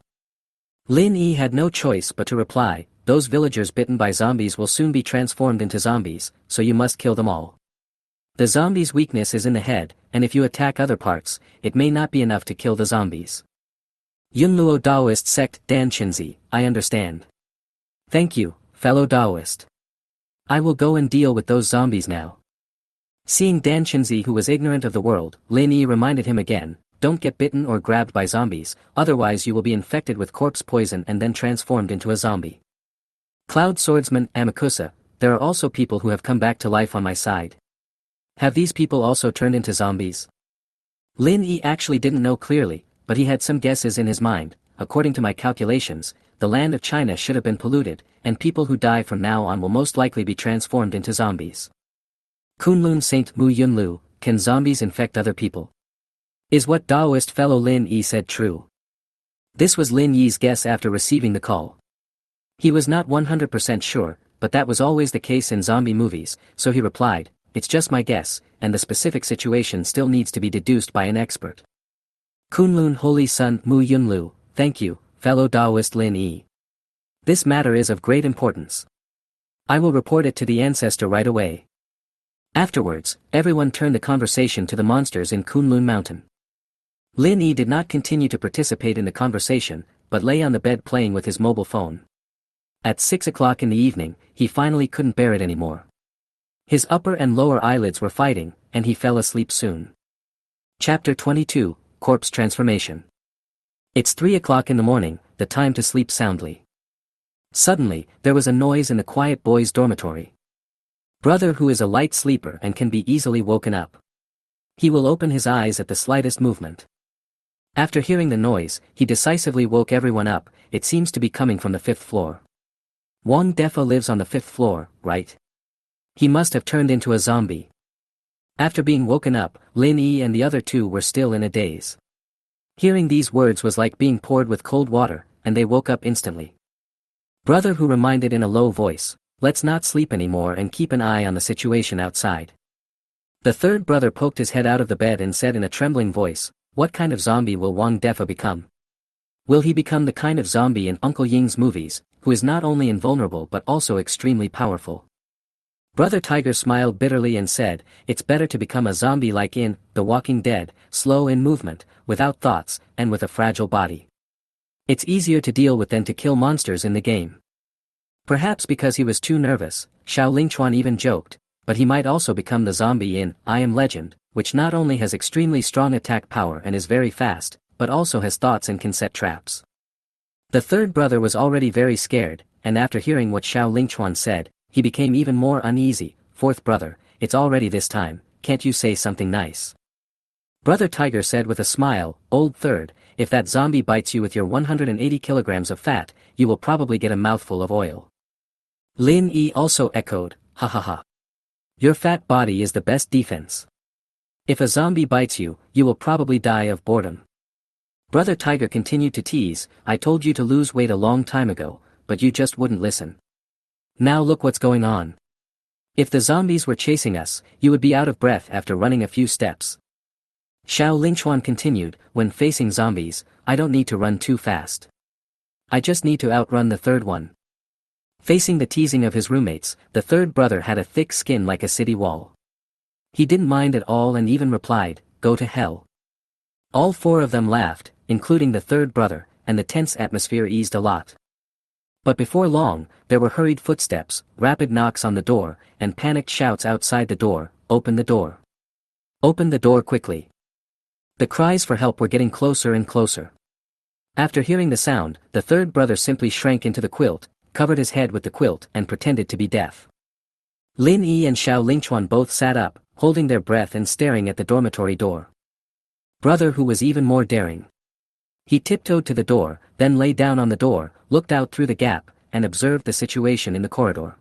Lin Yi had no choice but to reply, those villagers bitten by zombies will soon be transformed into zombies, so you must kill them all. The zombies' weakness is in the head, and if you attack other parts, it may not be enough to kill the zombies. Yunluo Daoist sect Dan Chinzi, I understand. Thank you, fellow Daoist. I will go and deal with those zombies now. Seeing Dan Chinzi, who was ignorant of the world, Lin Yi reminded him again, don't get bitten or grabbed by zombies, otherwise you will be infected with corpse poison and then transformed into a zombie. Cloud Swordsman Amakusa, there are also people who have come back to life on my side. Have these people also turned into zombies? Lin Yi actually didn't know clearly, but he had some guesses in his mind. According to my calculations, the land of China should have been polluted, and people who die from now on will most likely be transformed into zombies. Kunlun Saint Mu Yunlu, can zombies infect other people? Is what Daoist fellow Lin Yi said true? This was Lin Yi's guess after receiving the call. He was not 100% sure, but that was always the case in zombie movies, so he replied, it's just my guess, and the specific situation still needs to be deduced by an expert. Kunlun Holy Sun Mu Yunlu, thank you, fellow Daoist Lin Yi. This matter is of great importance. I will report it to the ancestor right away. Afterwards, everyone turned the conversation to the monsters in Kunlun Mountain. Lin Yi did not continue to participate in the conversation, but lay on the bed playing with his mobile phone. At 6 o'clock in the evening, he finally couldn't bear it anymore. His upper and lower eyelids were fighting, and he fell asleep soon. Chapter 22, Corpse Transformation. It's 3 o'clock in the morning, the time to sleep soundly. Suddenly, there was a noise in the quiet boys' dormitory. Brother, who is a light sleeper and can be easily woken up. He will open his eyes at the slightest movement. After hearing the noise, he decisively woke everyone up. It seems to be coming from the 5th floor. Wang Defa lives on the 5th floor, right? He must have turned into a zombie. After being woken up, Lin Yi and the other two were still in a daze. Hearing these words was like being poured with cold water, and they woke up instantly. Brother, who reminded in a low voice, let's not sleep anymore and keep an eye on the situation outside. The third brother poked his head out of the bed and said in a trembling voice, what kind of zombie will Wang Defa become? Will he become the kind of zombie in Uncle Ying's movies, who is not only invulnerable but also extremely powerful? Brother Tiger smiled bitterly and said, it's better to become a zombie like in The Walking Dead, slow in movement, without thoughts, and with a fragile body. It's easier to deal with than to kill monsters in the game. Perhaps because he was too nervous, Xiao Lingchuan even joked, but he might also become the zombie in I Am Legend, which not only has extremely strong attack power and is very fast, but also has thoughts and can set traps. The third brother was already very scared, and after hearing what Xiao Lingchuan said, he became even more uneasy. Fourth brother, it's already this time, can't you say something nice? Brother Tiger said with a smile, old third, if that zombie bites you with your 180 kilograms of fat, you will probably get a mouthful of oil. Lin Yi also echoed, ha ha ha. Your fat body is the best defense. If a zombie bites you, you will probably die of boredom. Brother Tiger continued to tease, I told you to lose weight a long time ago, but you just wouldn't listen. Now look what's going on. If the zombies were chasing us, you would be out of breath after running a few steps. Xiao Lingchuan continued, when facing zombies, I don't need to run too fast. I just need to outrun the third one. Facing the teasing of his roommates, the third brother had a thick skin like a city wall. He didn't mind at all and even replied, go to hell. All four of them laughed, including the third brother, and the tense atmosphere eased a lot. But before long, there were hurried footsteps, rapid knocks on the door, and panicked shouts outside the door, open the door. Open the door quickly. The cries for help were getting closer and closer. After hearing the sound, the third brother simply shrank into the quilt, covered his head with the quilt and pretended to be deaf. Lin Yi and Xiao Lingchuan both sat up, holding their breath and staring at the dormitory door. Brother, who was even more daring. He tiptoed to the door, then lay down on the door, looked out through the gap, and observed the situation in the corridor.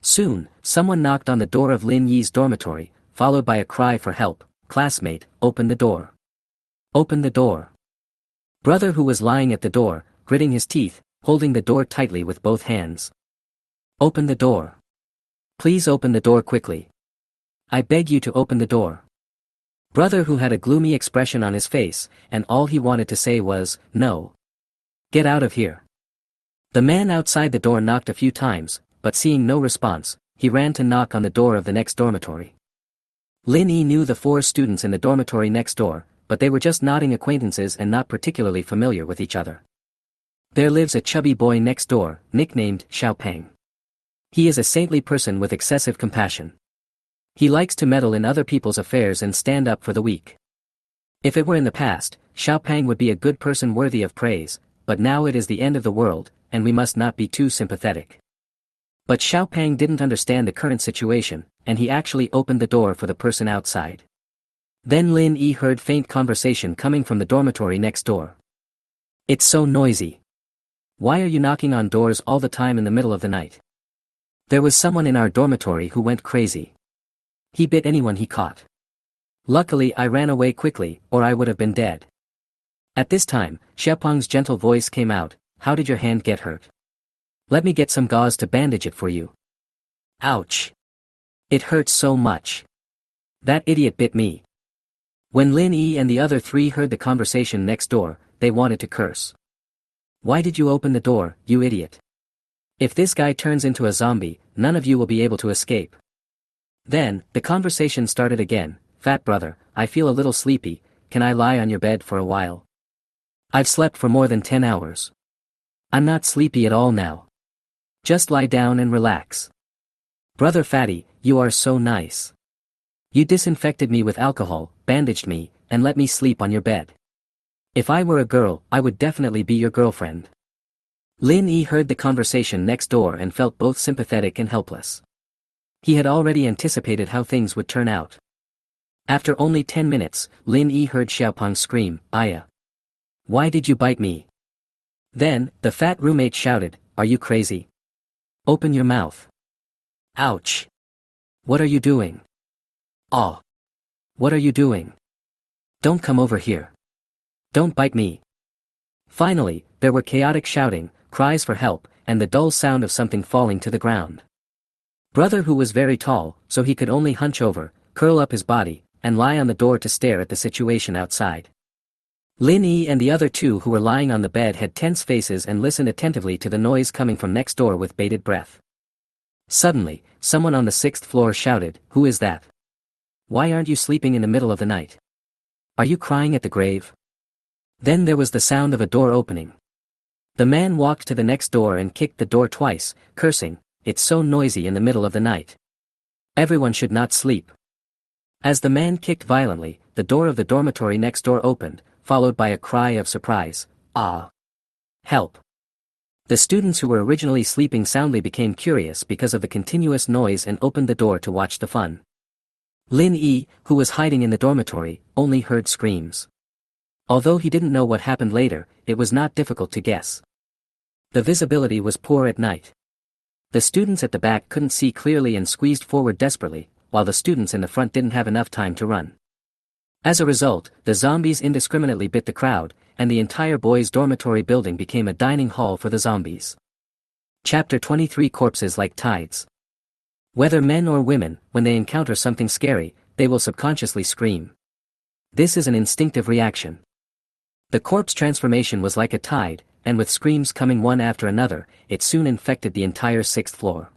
Soon, someone knocked on the door of Lin Yi's dormitory, followed by a cry for help, classmate, open the door. Open the door. Brother, who was lying at the door, gritting his teeth, holding the door tightly with both hands. Open the door. Please open the door quickly. I beg you to open the door. Brother, who had a gloomy expression on his face, and all he wanted to say was, no. Get out of here. The man outside the door knocked a few times, but seeing no response, he ran to knock on the door of the next dormitory. Lin Yi knew the 4 students in the dormitory next door, but they were just nodding acquaintances and not particularly familiar with each other. There lives a chubby boy next door, nicknamed Xiaopeng. He is a saintly person with excessive compassion. He likes to meddle in other people's affairs and stand up for the weak. If it were in the past, Xiaopeng would be a good person worthy of praise, but now it is the end of the world, and we must not be too sympathetic. But Xiaopeng didn't understand the current situation, and he actually opened the door for the person outside. Then Lin Yi heard faint conversation coming from the dormitory next door. It's so noisy. Why are you knocking on doors all the time in the middle of the night? There was someone in our dormitory who went crazy. He bit anyone he caught. Luckily I ran away quickly, or I would have been dead. At this time, Xiaopeng's gentle voice came out. How did your hand get hurt? Let me get some gauze to bandage it for you. Ouch. It hurts so much. That idiot bit me. When Lin Yi and the other 3 heard the conversation next door, they wanted to curse. Why did you open the door, you idiot? If this guy turns into a zombie, none of you will be able to escape. Then, the conversation started again. Fat brother, I feel a little sleepy, can I lie on your bed for a while? I've slept for more than 10 hours. I'm not sleepy at all now. Just lie down and relax. Brother Fatty, you are so nice. You disinfected me with alcohol, bandaged me, and let me sleep on your bed. If I were a girl, I would definitely be your girlfriend. Lin Yi heard the conversation next door and felt both sympathetic and helpless. He had already anticipated how things would turn out. After only 10 minutes, Lin Yi heard Xiaopeng scream, Aya. Why did you bite me? Then, the fat roommate shouted, are you crazy? Open your mouth. Ouch. What are you doing? Oh. What are you doing? Don't come over here. Don't bite me. Finally, there were chaotic shouting, cries for help, and the dull sound of something falling to the ground. Brother, who was very tall, so he could only hunch over, curl up his body, and lie on the door to stare at the situation outside. Lin Yi and the other 2 who were lying on the bed had tense faces and listened attentively to the noise coming from next door with bated breath. Suddenly, someone on the 6th floor shouted, who is that? Why aren't you sleeping in the middle of the night? Are you crying at the grave? Then there was the sound of a door opening. The man walked to the next door and kicked the door twice, cursing, it's so noisy in the middle of the night. Everyone should not sleep. As the man kicked violently, the door of the dormitory next door opened, followed by a cry of surprise, ah! Help! The students who were originally sleeping soundly became curious because of the continuous noise and opened the door to watch the fun. Lin Yi, who was hiding in the dormitory, only heard screams. Although he didn't know what happened later, it was not difficult to guess. The visibility was poor at night. The students at the back couldn't see clearly and squeezed forward desperately, while the students in the front didn't have enough time to run. As a result, the zombies indiscriminately bit the crowd, and the entire boys' dormitory building became a dining hall for the zombies. Chapter 23 Corpses like tides. Whether men or women, when they encounter something scary, they will subconsciously scream. This is an instinctive reaction. The corpse transformation was like a tide, and with screams coming one after another, it soon infected the entire 6th floor.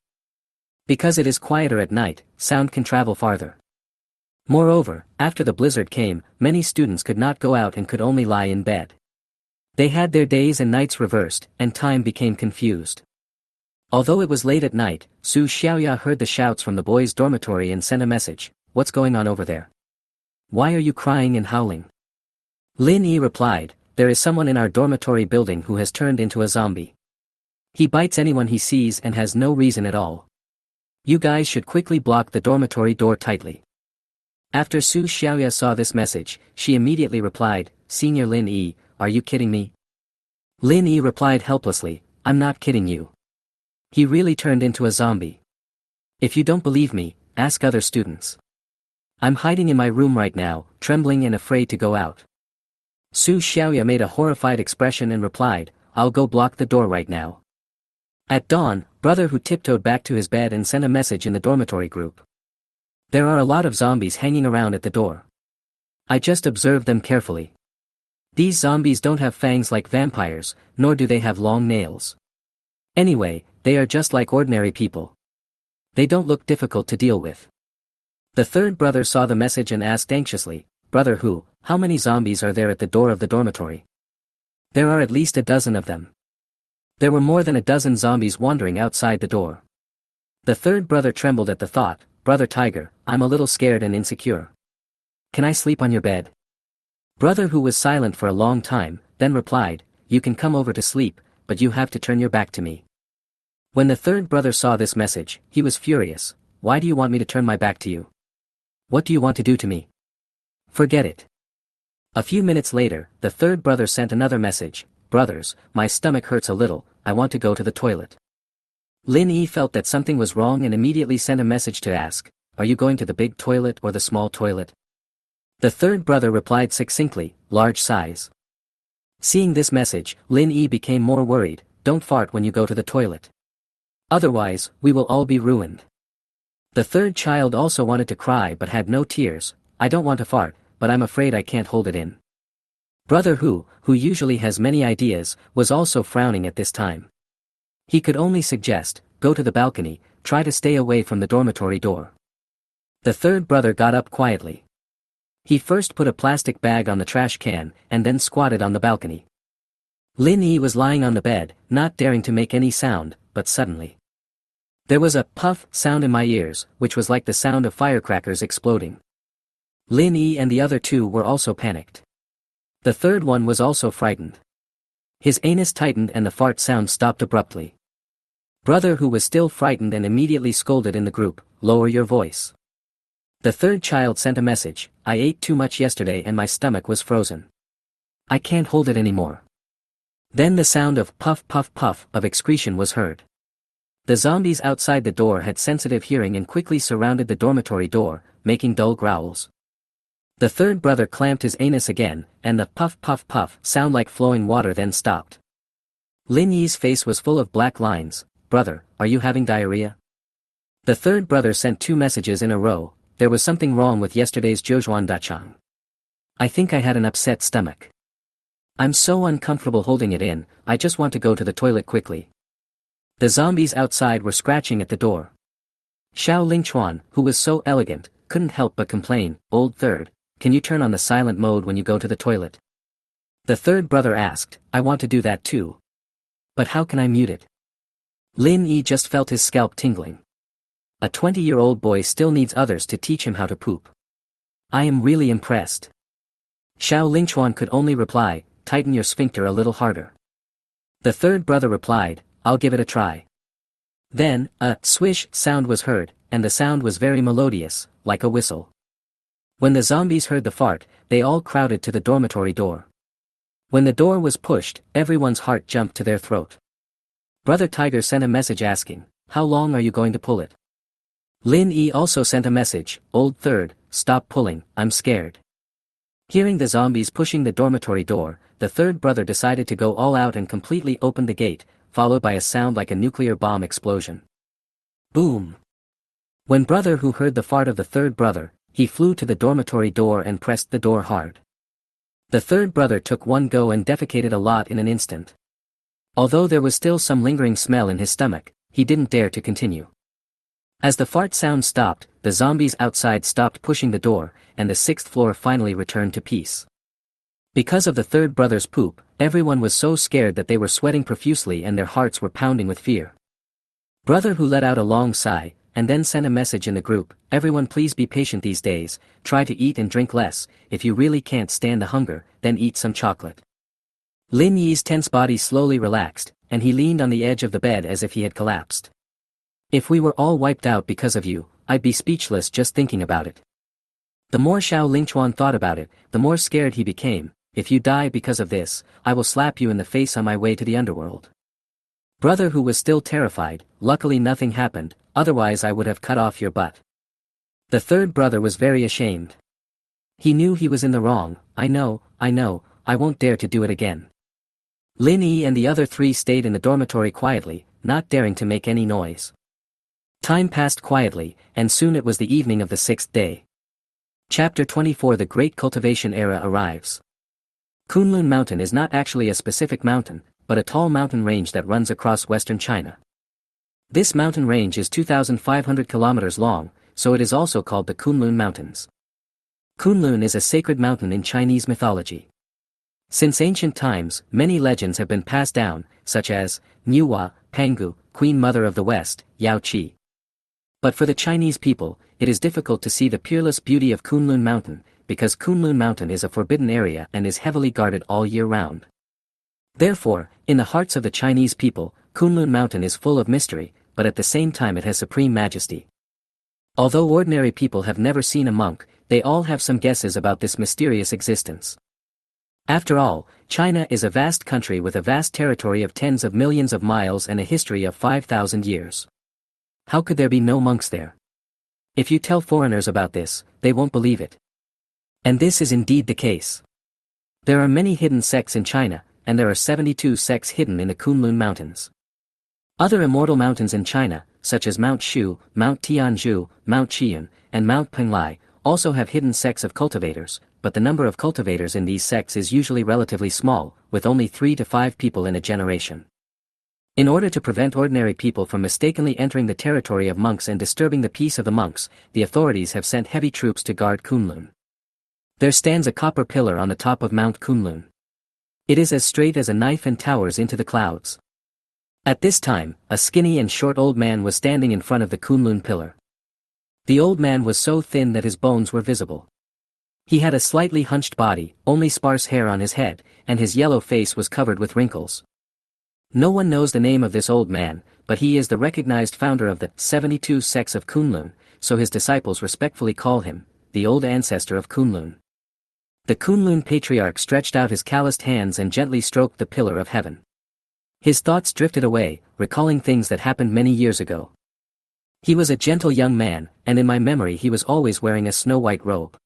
Because it is quieter at night, sound can travel farther. Moreover, after the blizzard came, many students could not go out and could only lie in bed. They had their days and nights reversed, and time became confused. Although it was late at night, Su Xiaoya heard the shouts from the boys' dormitory and sent a message, what's going on over there? Why are you crying and howling? Lin Yi replied, there is someone in our dormitory building who has turned into a zombie. He bites anyone he sees and has no reason at all. You guys should quickly block the dormitory door tightly. After Su Xiaoya saw this message, she immediately replied, Senior Lin Yi, are you kidding me? Lin Yi replied helplessly, I'm not kidding you. He really turned into a zombie. If you don't believe me, ask other students. I'm hiding in my room right now, trembling and afraid to go out. Su Xiaoya made a horrified expression and replied, I'll go block the door right now. At dawn, brother who tiptoed back to his bed and sent a message in the dormitory group. There are a lot of zombies hanging around at the door. I just observed them carefully. These zombies don't have fangs like vampires, nor do they have long nails. Anyway, they are just like ordinary people. They don't look difficult to deal with. The third brother saw the message and asked anxiously, "Brother Who, how many zombies are there at the door of the dormitory?" "There are at least a dozen of them." There were more than a dozen zombies wandering outside the door. The third brother trembled at the thought, "Brother Tiger, I'm a little scared and insecure. Can I sleep on your bed?" Brother Who was silent for a long time, then replied, "You can come over to sleep, but you have to turn your back to me." When the third brother saw this message, he was furious. "Why do you want me to turn my back to you? What do you want to do to me? Forget it." A few minutes later, the third brother sent another message, "Brothers, my stomach hurts a little, I want to go to the toilet." Lin Yi felt that something was wrong and immediately sent a message to ask, "Are you going to the big toilet or the small toilet?" The third brother replied succinctly, "Large size." Seeing this message, Lin Yi became more worried, "Don't fart when you go to the toilet. Otherwise, we will all be ruined." The third child also wanted to cry but had no tears. "I don't want to fart, but I'm afraid I can't hold it in." Brother who usually has many ideas, was also frowning at this time. He could only suggest, "Go to the balcony, try to stay away from the dormitory door." The third brother got up quietly. He first put a plastic bag on the trash can, and then squatted on the balcony. Lin Yi was lying on the bed, not daring to make any sound, but suddenly there was a puff sound in my ears, which was like the sound of firecrackers exploding. Lin Yi and the other two were also panicked. The third one was also frightened. His anus tightened and the fart sound stopped abruptly. Brother Who was still frightened and immediately scolded in the group, "Lower your voice." The third child sent a message, "I ate too much yesterday and my stomach was frozen. I can't hold it anymore." Then the sound of puff puff puff of excretion was heard. The zombies outside the door had sensitive hearing and quickly surrounded the dormitory door, making dull growls. The third brother clamped his anus again, and the puff puff puff sound like flowing water then stopped. Lin Yi's face was full of black lines. "Brother, are you having diarrhea?" The third brother sent 2 messages in a row. "There was something wrong with yesterday's Zhozhuan Dachang. I think I had an upset stomach. I'm so uncomfortable holding it in, I just want to go to the toilet quickly." The zombies outside were scratching at the door. Xiao Lingchuan, who was so elegant, couldn't help but complain, "Old third, can you turn on the silent mode when you go to the toilet?" The third brother asked, "I want to do that too. But how can I mute it?" Lin Yi just felt his scalp tingling. A 20-year-old boy still needs others to teach him how to poop. I am really impressed. Xiao Lingchuan could only reply, "Tighten your sphincter a little harder." The third brother replied, "I'll give it a try." Then, a swish sound was heard, and the sound was very melodious, like a whistle. When the zombies heard the fart, they all crowded to the dormitory door. When the door was pushed, everyone's heart jumped to their throat. Brother Tiger sent a message asking, "How long are you going to pull it?" Lin Yi also sent a message, "Old third, stop pulling, I'm scared." Hearing the zombies pushing the dormitory door, the third brother decided to go all out and completely opened the gate, followed by a sound like a nuclear bomb explosion. Boom! When Brother Who heard the fart of the third brother, he flew to the dormitory door and pressed the door hard. The third brother took one go and defecated a lot in an instant. Although there was still some lingering smell in his stomach, he didn't dare to continue. As the fart sound stopped, the zombies outside stopped pushing the door, and the 6th floor finally returned to peace. Because of the third brother's poop, everyone was so scared that they were sweating profusely and their hearts were pounding with fear. Brother Who let out a long sigh, and then sent a message in the group, "Everyone please be patient these days, try to eat and drink less, if you really can't stand the hunger, then eat some chocolate." Lin Yi's tense body slowly relaxed, and he leaned on the edge of the bed as if he had collapsed. "If we were all wiped out because of you, I'd be speechless just thinking about it." The more Xiao Lingchuan thought about it, the more scared he became. "If you die because of this, I will slap you in the face on my way to the underworld." Brother Who was still terrified, "Luckily nothing happened, otherwise I would have cut off your butt." The third brother was very ashamed. He knew he was in the wrong. I know, I won't dare to do it again." Lin Yi and the other 3 stayed in the dormitory quietly, not daring to make any noise. Time passed quietly, and soon it was the evening of the sixth day. Chapter 24 The Great Cultivation Era arrives. Kunlun Mountain is not actually a specific mountain, but a tall mountain range that runs across western China. This mountain range is 2,500 kilometers long, so it is also called the Kunlun Mountains. Kunlun is a sacred mountain in Chinese mythology. Since ancient times, many legends have been passed down, such as Manhwa, Pangu, Queen Mother of the West, Yao Qi. But for the Chinese people, it is difficult to see the peerless beauty of Kunlun Mountain, because Kunlun Mountain is a forbidden area and is heavily guarded all year round. Therefore, in the hearts of the Chinese people, Kunlun Mountain is full of mystery, but at the same time it has supreme majesty. Although ordinary people have never seen a monk, they all have some guesses about this mysterious existence. After all, China is a vast country with a vast territory of tens of millions of miles and a history of 5,000 years. How could there be no monks there? If you tell foreigners about this, they won't believe it. And this is indeed the case. There are many hidden sects in China, and there are 72 sects hidden in the Kunlun Mountains. Other immortal mountains in China, such as Mount Shu, Mount Tianzhu, Mount Qiyun, and Mount Penglai, also have hidden sects of cultivators, but the number of cultivators in these sects is usually relatively small, with only 3 to 5 people in a generation. In order to prevent ordinary people from mistakenly entering the territory of monks and disturbing the peace of the monks, the authorities have sent heavy troops to guard Kunlun. There stands a copper pillar on the top of Mount Kunlun. It is as straight as a knife and towers into the clouds. At this time, a skinny and short old man was standing in front of the Kunlun pillar. The old man was so thin that his bones were visible. He had a slightly hunched body, only sparse hair on his head, and his yellow face was covered with wrinkles. No one knows the name of this old man, but he is the recognized founder of the 72 sects of Kunlun, so his disciples respectfully call him the old ancestor of Kunlun. The Kunlun patriarch stretched out his calloused hands and gently stroked the pillar of heaven. His thoughts drifted away, recalling things that happened many years ago. He was a gentle young man, and in my memory he was always wearing a snow-white robe.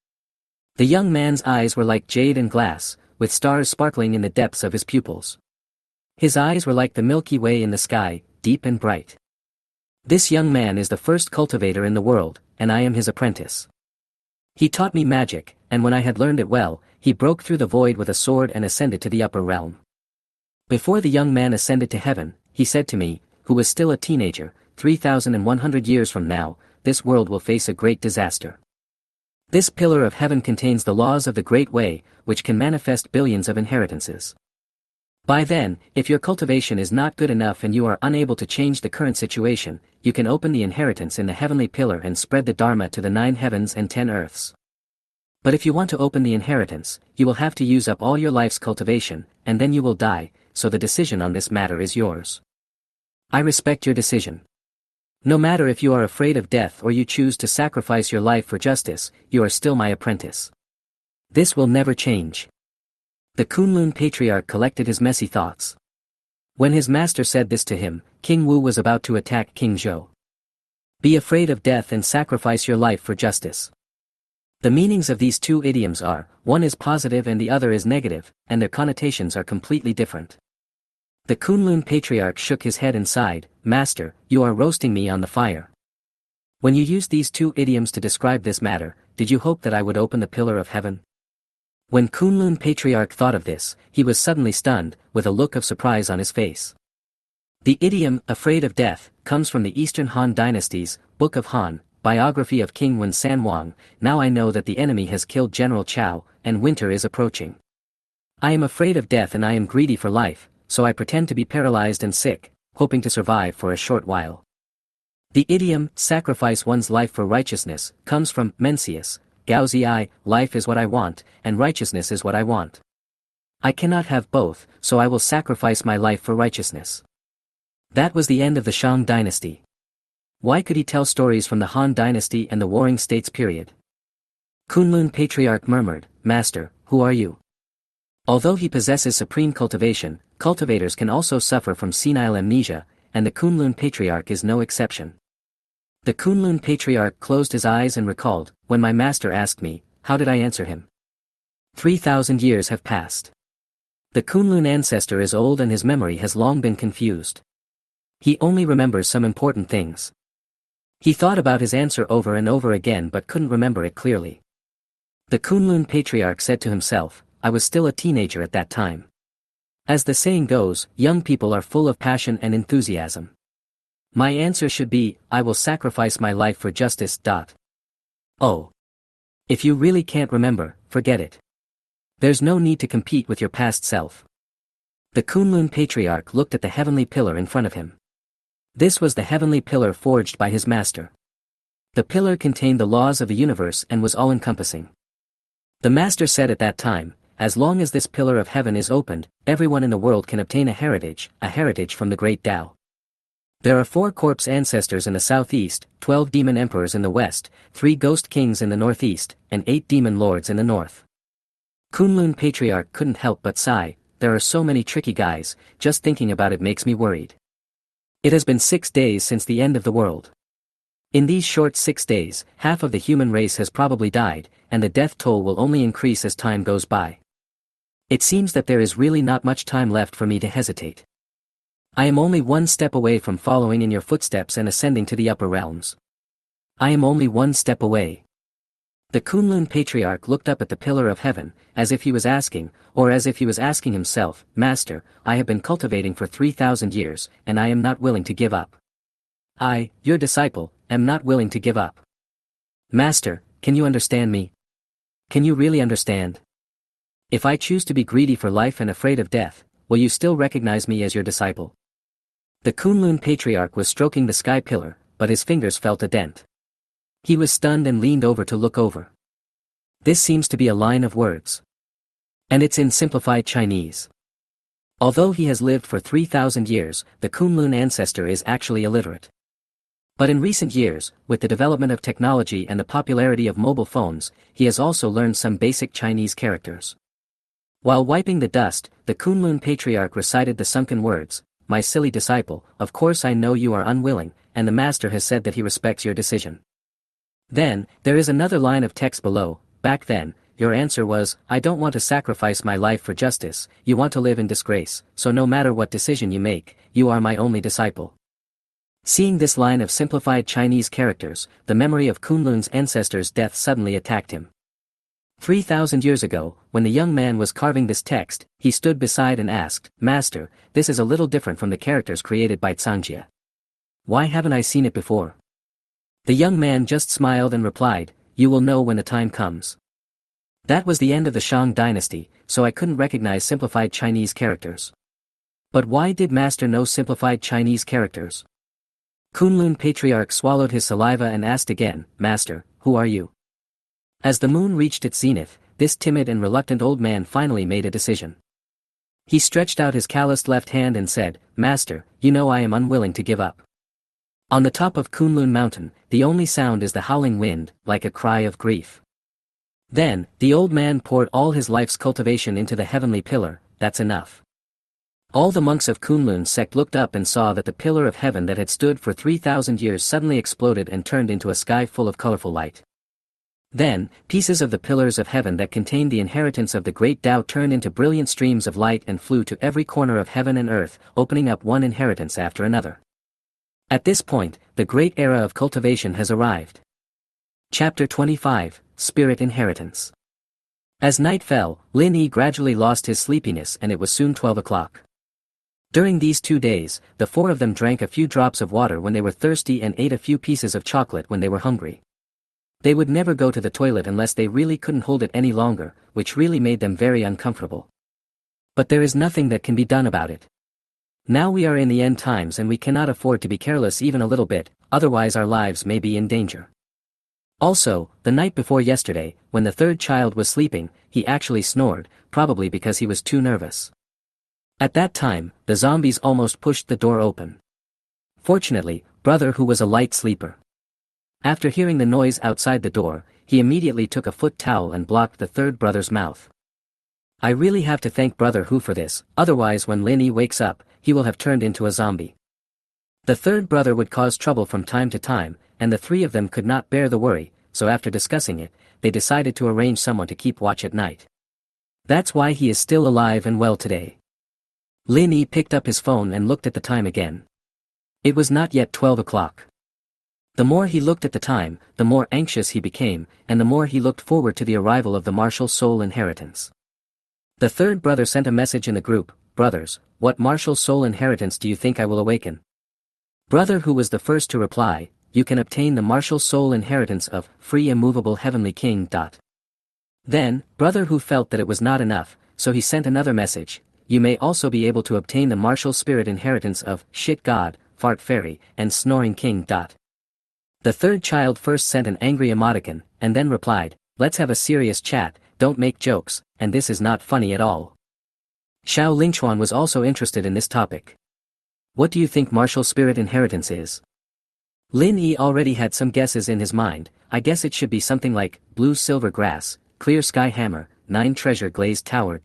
The young man's eyes were like jade and glass, with stars sparkling in the depths of his pupils. His eyes were like the Milky Way in the sky, deep and bright. This young man is the first cultivator in the world, and I am his apprentice. He taught me magic, and when I had learned it well, he broke through the void with a sword and ascended to the upper realm. Before the young man ascended to heaven, he said to me, who was still a teenager, 3,100 years from now, this world will face a great disaster. This pillar of heaven contains the laws of the Great Way, which can manifest billions of inheritances. By then, if your cultivation is not good enough and you are unable to change the current situation, you can open the inheritance in the heavenly pillar and spread the Dharma to the 9 heavens and 10 earths. But if you want to open the inheritance, you will have to use up all your life's cultivation, and then you will die, so the decision on this matter is yours. I respect your decision. No matter if you are afraid of death or you choose to sacrifice your life for justice, you are still my apprentice. This will never change. The Kunlun patriarch collected his messy thoughts. When his master said this to him, King Wu was about to attack King Zhou. Be afraid of death and sacrifice your life for justice. The meanings of these two idioms are, one is positive and the other is negative, and their connotations are completely different. The Kunlun patriarch shook his head and sighed, Master, you are roasting me on the fire. When you used these two idioms to describe this matter, did you hope that I would open the pillar of heaven? When Kunlun patriarch thought of this, he was suddenly stunned, with a look of surprise on his face. The idiom, afraid of death, comes from the Eastern Han Dynasty's Book of Han, biography of King Wen Sanwang. Now I know that the enemy has killed General Chao, and winter is approaching. I am afraid of death and I am greedy for life, so I pretend to be paralyzed and sick, hoping to survive for a short while. The idiom, sacrifice one's life for righteousness, comes from Mencius, Gaozi, life is what I want, and righteousness is what I want. I cannot have both, so I will sacrifice my life for righteousness. That was the end of the Shang dynasty. Why could he tell stories from the Han dynasty and the Warring States period? Kunlun patriarch murmured, Master, who are you? Although he possesses supreme cultivation, cultivators can also suffer from senile amnesia, and the Kunlun patriarch is no exception. The Kunlun patriarch closed his eyes and recalled, when my master asked me, how did I answer him? 3,000 years have passed. The Kunlun ancestor is old and his memory has long been confused. He only remembers some important things. He thought about his answer over and over again but couldn't remember it clearly. The Kunlun patriarch said to himself, I was still a teenager at that time. As the saying goes, young people are full of passion and enthusiasm. My answer should be, I will sacrifice my life for justice. Oh. If you really can't remember, forget it. There's no need to compete with your past self. The Kunlun patriarch looked at the heavenly pillar in front of him. This was the heavenly pillar forged by his master. The pillar contained the laws of the universe and was all-encompassing. The master said at that time, as long as this pillar of heaven is opened, everyone in the world can obtain a heritage from the great Tao. There are 4 corpse ancestors in the southeast, 12 demon emperors in the west, 3 ghost kings in the northeast, and 8 demon lords in the north. Kunlun patriarch couldn't help but sigh, there are so many tricky guys, just thinking about it makes me worried. It has been 6 days since the end of the world. In these short 6 days, half of the human race has probably died, and the death toll will only increase as time goes by. It seems that there is really not much time left for me to hesitate. I am only 1 step away from following in your footsteps and ascending to the upper realms. I am only 1 step away. The Kunlun patriarch looked up at the pillar of heaven, as if he was asking himself, Master, I have been cultivating for 3,000 years, and I am not willing to give up. I, your disciple, am not willing to give up. Master, can you understand me? Can you really understand? If I choose to be greedy for life and afraid of death, will you still recognize me as your disciple? The Kunlun patriarch was stroking the sky pillar, but his fingers felt a dent. He was stunned and leaned over to look over. This seems to be a line of words. And it's in simplified Chinese. Although he has lived for 3,000 years, the Kunlun ancestor is actually illiterate. But in recent years, with the development of technology and the popularity of mobile phones, he has also learned some basic Chinese characters. While wiping the dust, the Kunlun patriarch recited the sunken words, My silly disciple, of course I know you are unwilling, and the master has said that he respects your decision. Then, there is another line of text below, back then, your answer was, I don't want to sacrifice my life for justice, you want to live in disgrace, so no matter what decision you make, you are my only disciple. Seeing this line of simplified Chinese characters, the memory of Kunlun's ancestor's death suddenly attacked him. 3,000 years ago, when the young man was carving this text, he stood beside and asked, Master, this is a little different from the characters created by Cangjie. Why haven't I seen it before? The young man just smiled and replied, You will know when the time comes. That was the end of the Shang dynasty, so I couldn't recognize simplified Chinese characters. But why did Master know simplified Chinese characters? Kunlun patriarch swallowed his saliva and asked again, Master, who are you? As the moon reached its zenith, this timid and reluctant old man finally made a decision. He stretched out his calloused left hand and said, Master, you know I am unwilling to give up. On the top of Kunlun mountain, the only sound is the howling wind, like a cry of grief. Then, the old man poured all his life's cultivation into the heavenly pillar, that's enough. All the monks of Kunlun sect looked up and saw that the pillar of heaven that had stood for 3,000 years suddenly exploded and turned into a sky full of colorful light. Then, pieces of the pillars of heaven that contained the inheritance of the great Tao turned into brilliant streams of light and flew to every corner of heaven and earth, opening up one inheritance after another. At this point, the great era of cultivation has arrived. Chapter 25, Spirit Inheritance. As night fell, Lin Yi gradually lost his sleepiness and it was soon 12 o'clock. During these 2 days, the 4 of them drank a few drops of water when they were thirsty and ate a few pieces of chocolate when they were hungry. They would never go to the toilet unless they really couldn't hold it any longer, which really made them very uncomfortable. But there is nothing that can be done about it. Now we are in the end times and we cannot afford to be careless even a little bit, otherwise our lives may be in danger. Also, the night before yesterday, when the 3rd child was sleeping, he actually snored, probably because he was too nervous. At that time, the zombies almost pushed the door open. Fortunately, brother who was a light sleeper. After hearing the noise outside the door, he immediately took a foot towel and blocked the 3rd brother's mouth. I really have to thank brother Hu for this, otherwise when Lin Yi wakes up, he will have turned into a zombie. The 3rd brother would cause trouble from time to time, and the 3 of them could not bear the worry, so after discussing it, they decided to arrange someone to keep watch at night. That's why he is still alive and well today. Lin Yi picked up his phone and looked at the time again. It was not yet 12 o'clock. The more he looked at the time, the more anxious he became, and the more he looked forward to the arrival of the martial soul inheritance. The third brother sent a message in the group, "Brothers, what martial soul inheritance do you think I will awaken?" Brother who was the first to reply, "You can obtain the martial soul inheritance of free immovable heavenly king." Then, brother who felt that it was not enough, so he sent another message, "You may also be able to obtain the martial spirit inheritance of shit god, fart fairy, and snoring king." The third child first sent an angry emoticon, and then replied, "Let's have a serious chat, don't make jokes, and this is not funny at all." Xiao Lingchuan was also interested in this topic. "What do you think martial spirit inheritance is?" Lin Yi already had some guesses in his mind. "I guess it should be something like, blue silver grass, clear sky hammer, 9 treasure glazed tower."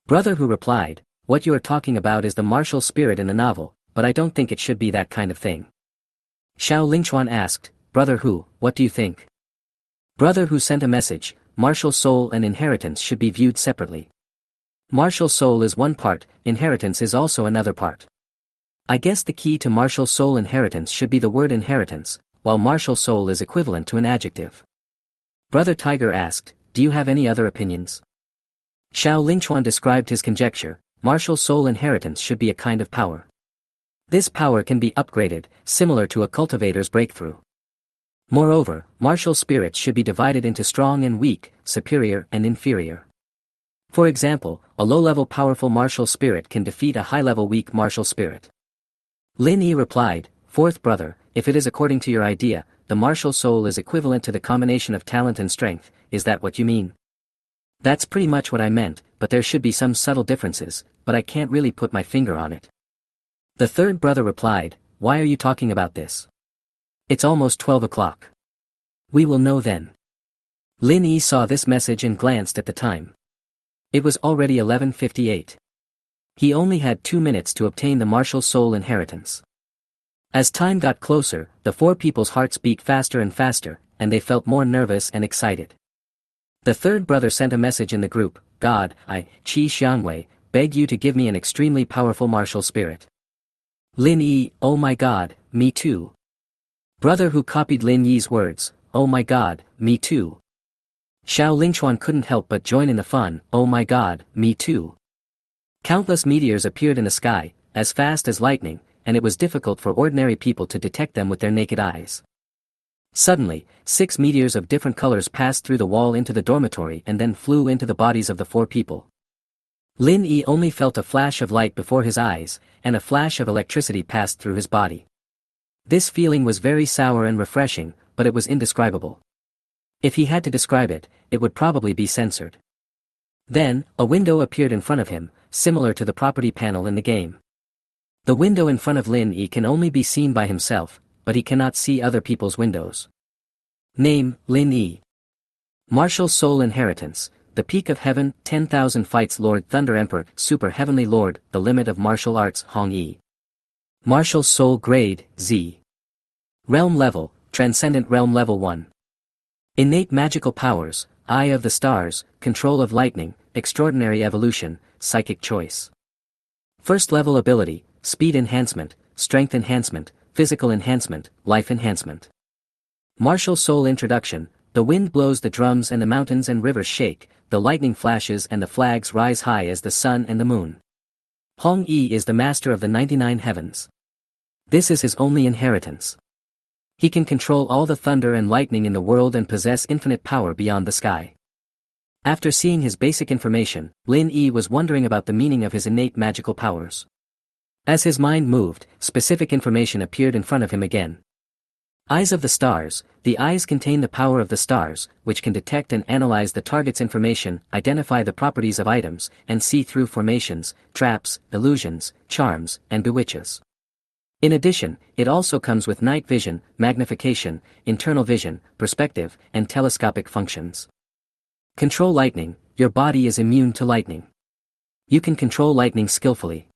Brother who replied, "What you are talking about is the martial spirit in the novel, but I don't think it should be that kind of thing." Xiao Lingchuan asked, "Brother who, what do you think?" Brother who sent a message, "Martial soul and inheritance should be viewed separately. Martial soul is one part, inheritance is also another part. I guess the key to martial soul inheritance should be the word inheritance, while martial soul is equivalent to an adjective." Brother Tiger asked, "Do you have any other opinions?" Xiao Lingchuan described his conjecture, "Martial soul inheritance should be a kind of power. This power can be upgraded, similar to a cultivator's breakthrough. Moreover, martial spirits should be divided into strong and weak, superior and inferior. For example, a low-level powerful martial spirit can defeat a high-level weak martial spirit." Lin Yi replied, "Fourth brother, if it is according to your idea, the martial soul is equivalent to the combination of talent and strength, is that what you mean?" "That's pretty much what I meant, but there should be some subtle differences, but I can't really put my finger on it." The third brother replied, "Why are you talking about this? It's almost 12 o'clock. We will know then." Lin Yi saw this message and glanced at the time. It was already 11:58. He only had 2 minutes to obtain the martial soul inheritance. As time got closer, the four people's hearts beat faster and faster, and they felt more nervous and excited. The third brother sent a message in the group, "God, I, Qi Xiangwei, beg you to give me an extremely powerful martial spirit." Lin Yi, "Oh my God, me too." Brother who copied Lin Yi's words, "Oh my God, me too." Xiao Lingchuan couldn't help but join in the fun, "Oh my God, me too." Countless meteors appeared in the sky, as fast as lightning, and it was difficult for ordinary people to detect them with their naked eyes. Suddenly, 6 meteors of different colors passed through the wall into the dormitory and then flew into the bodies of the 4 people. Lin Yi only felt a flash of light before his eyes, and a flash of electricity passed through his body. This feeling was very sour and refreshing, but it was indescribable. If he had to describe it, it would probably be censored. Then, a window appeared in front of him, similar to the property panel in the game. The window in front of Lin Yi can only be seen by himself, but he cannot see other people's windows. Name, Lin Yi. Martial soul inheritance, the peak of heaven, 10,000 fights Lord Thunder Emperor, Super Heavenly Lord, the limit of martial arts, Hong Yi. Martial soul grade, Z. Realm level, Transcendent Realm level 1. Innate magical powers, Eye of the Stars, Control of Lightning, Extraordinary Evolution, Psychic Choice. First level ability, Speed Enhancement, Strength Enhancement, Physical Enhancement, Life Enhancement. Martial Soul Introduction, the wind blows the drums and the mountains and rivers shake, the lightning flashes and the flags rise high as the sun and the moon. Hong Yi is the master of the 99 heavens. This is his only inheritance. He can control all the thunder and lightning in the world and possess infinite power beyond the sky. After seeing his basic information, Lin Yi was wondering about the meaning of his innate magical powers. As his mind moved, specific information appeared in front of him again. Eyes of the stars, the eyes contain the power of the stars, which can detect and analyze the target's information, identify the properties of items, and see through formations, traps, illusions, charms, and bewitches. In addition, it also comes with night vision, magnification, internal vision, perspective, and telescopic functions. Control lightning, your body is immune to lightning. You can control lightning skillfully.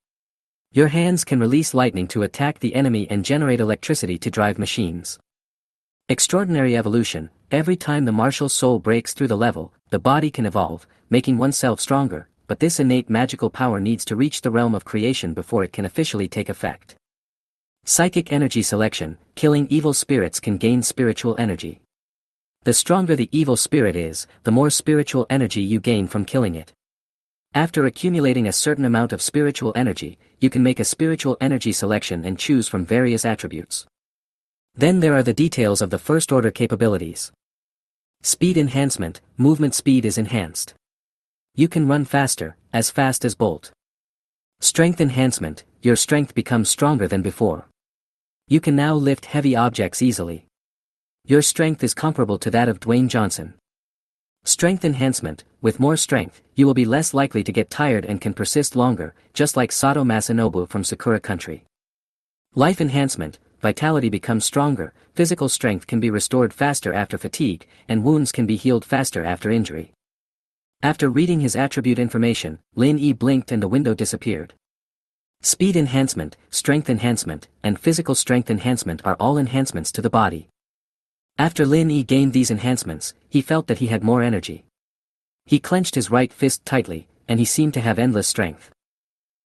Your hands can release lightning to attack the enemy and generate electricity to drive machines. Extraordinary evolution, every time the martial soul breaks through the level, the body can evolve, making oneself stronger, but this innate magical power needs to reach the realm of creation before it can officially take effect. Psychic energy selection, killing evil spirits can gain spiritual energy. The stronger the evil spirit is, the more spiritual energy you gain from killing it. After accumulating a certain amount of spiritual energy, you can make a spiritual energy selection and choose from various attributes. Then there are the details of the first-order capabilities. Speed enhancement, movement speed is enhanced. You can run faster, as fast as Bolt. Strength enhancement, your strength becomes stronger than before. You can now lift heavy objects easily. Your strength is comparable to that of Dwayne Johnson. Strength enhancement, with more strength, you will be less likely to get tired and can persist longer, just like Sato Masanobu from Sakura Country. Life enhancement, vitality becomes stronger, physical strength can be restored faster after fatigue, and wounds can be healed faster after injury. After reading his attribute information, Lin Yi blinked and the window disappeared. Speed enhancement, strength enhancement, and physical strength enhancement are all enhancements to the body. After Lin Yi gained these enhancements, he felt that he had more energy. He clenched his right fist tightly, and he seemed to have endless strength.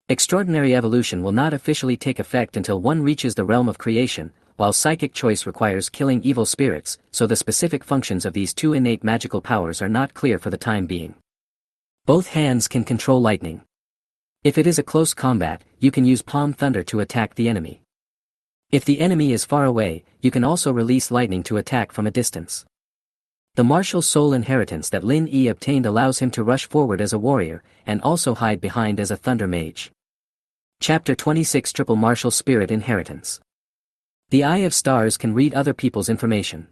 Extraordinary evolution will not officially take effect until one reaches the realm of creation, while psychic choice requires killing evil spirits, so the specific functions of these two innate magical powers are not clear for the time being. Both hands can control lightning. If it is a close combat, you can use palm thunder to attack the enemy. If the enemy is far away, you can also release lightning to attack from a distance. The martial soul inheritance that Lin Yi obtained allows him to rush forward as a warrior, and also hide behind as a thunder mage. Chapter 26 Triple Martial Spirit Inheritance. The Eye of Stars can read other people's information.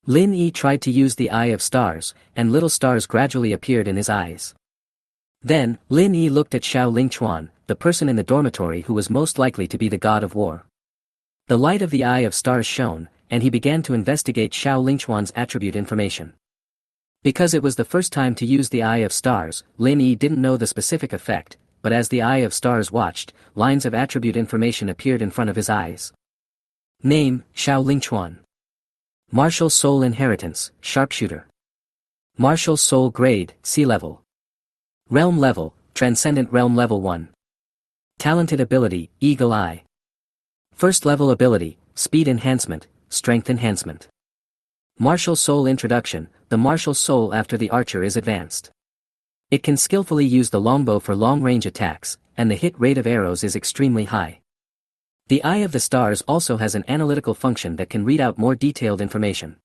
Lin Yi tried to use the Eye of Stars, and little stars gradually appeared in his eyes. Then, Lin Yi looked at Xiao Lingchuan, the person in the dormitory who was most likely to be the god of war. The light of the Eye of Stars shone, and he began to investigate Xiao Lingchuan's attribute information. Because it was the first time to use the Eye of Stars, Lin Yi didn't know the specific effect, but as the Eye of Stars watched, lines of attribute information appeared in front of his eyes. Name, Xiao Lingchuan. Martial Soul Inheritance, Sharpshooter. Martial Soul Grade, Sea Level. Realm Level, Transcendent Realm Level 1. Talented Ability, Eagle Eye. First Level Ability, Speed Enhancement, Strength Enhancement. Martial Soul Introduction, the martial soul after the archer is advanced. It can skillfully use the longbow for long-range attacks, and the hit rate of arrows is extremely high. The Eye of the Stars also has an analytical function that can read out more detailed information.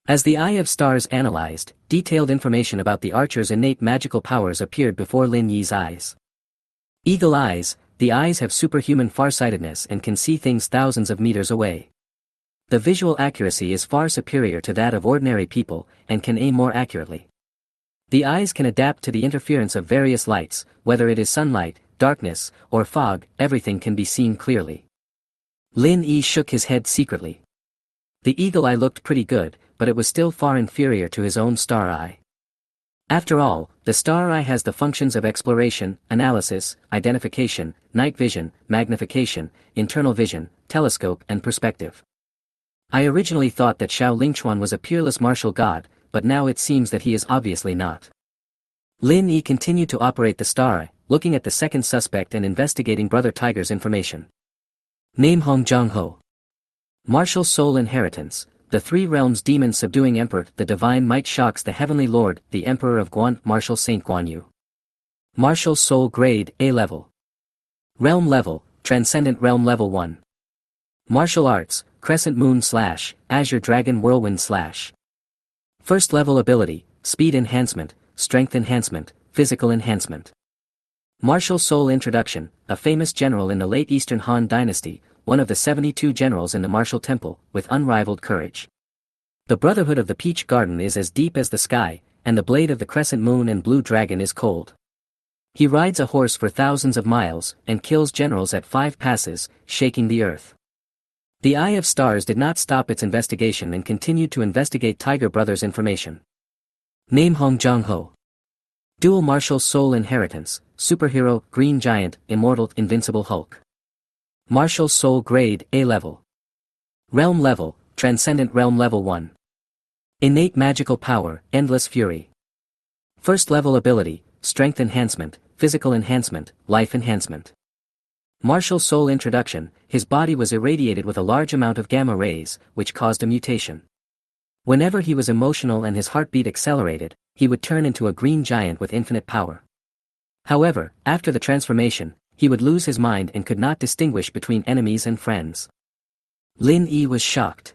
As the Eye of Stars analyzed, detailed information about the archer's innate magical powers appeared before Lin Yi's eyes. Eagle eyes, the eyes have superhuman farsightedness and can see things thousands of meters away. The visual accuracy is far superior to that of ordinary people, and can aim more accurately. The eyes can adapt to the interference of various lights, whether it is sunlight, darkness, or fog, everything can be seen clearly. Lin Yi shook his head secretly. The eagle eye looked pretty good, but it was still far inferior to his own star eye. After all, the star eye has the functions of exploration, analysis, identification, night vision, magnification, internal vision, telescope and perspective. I originally thought that Xiao Lingchuan was a peerless martial god, but now it seems that he is obviously not. Lin Yi continued to operate the star eye, looking at the second suspect and investigating Brother Tiger's information. Name Hong Jong-ho. Martial Soul Inheritance, the Three Realms Demon Subduing Emperor, the Divine Might shocks the Heavenly Lord, the Emperor of Guan, Martial Saint Guan Yu. Martial Soul Grade, A Level. Realm Level, Transcendent Realm Level 1. Martial Arts, Crescent Moon / Azure Dragon Whirlwind / First Level Ability, Speed Enhancement, Strength Enhancement, Physical Enhancement. Martial Soul Introduction, a famous general in the late Eastern Han Dynasty, one of the 72 generals in the martial temple, with unrivaled courage. The Brotherhood of the Peach Garden is as deep as the sky, and the blade of the Crescent Moon and Blue Dragon is cold. He rides a horse for thousands of miles, and kills generals at 5 passes, shaking the earth. The Eye of Stars did not stop its investigation and continued to investigate Tiger Brothers' information. Name Hong Jong-ho. Dual Martial Soul Inheritance, Superhero, Green Giant, Immortal, Invincible Hulk. Martial Soul Grade, A Level. Realm Level, Transcendent Realm Level 1. Innate Magical Power, Endless Fury. First Level Ability, Strength Enhancement, Physical Enhancement, Life Enhancement. Martial soul introduction, his body was irradiated with a large amount of gamma rays, which caused a mutation. Whenever he was emotional and his heartbeat accelerated, he would turn into a green giant with infinite power. However, after the transformation, he would lose his mind and could not distinguish between enemies and friends. Lin Yi was shocked.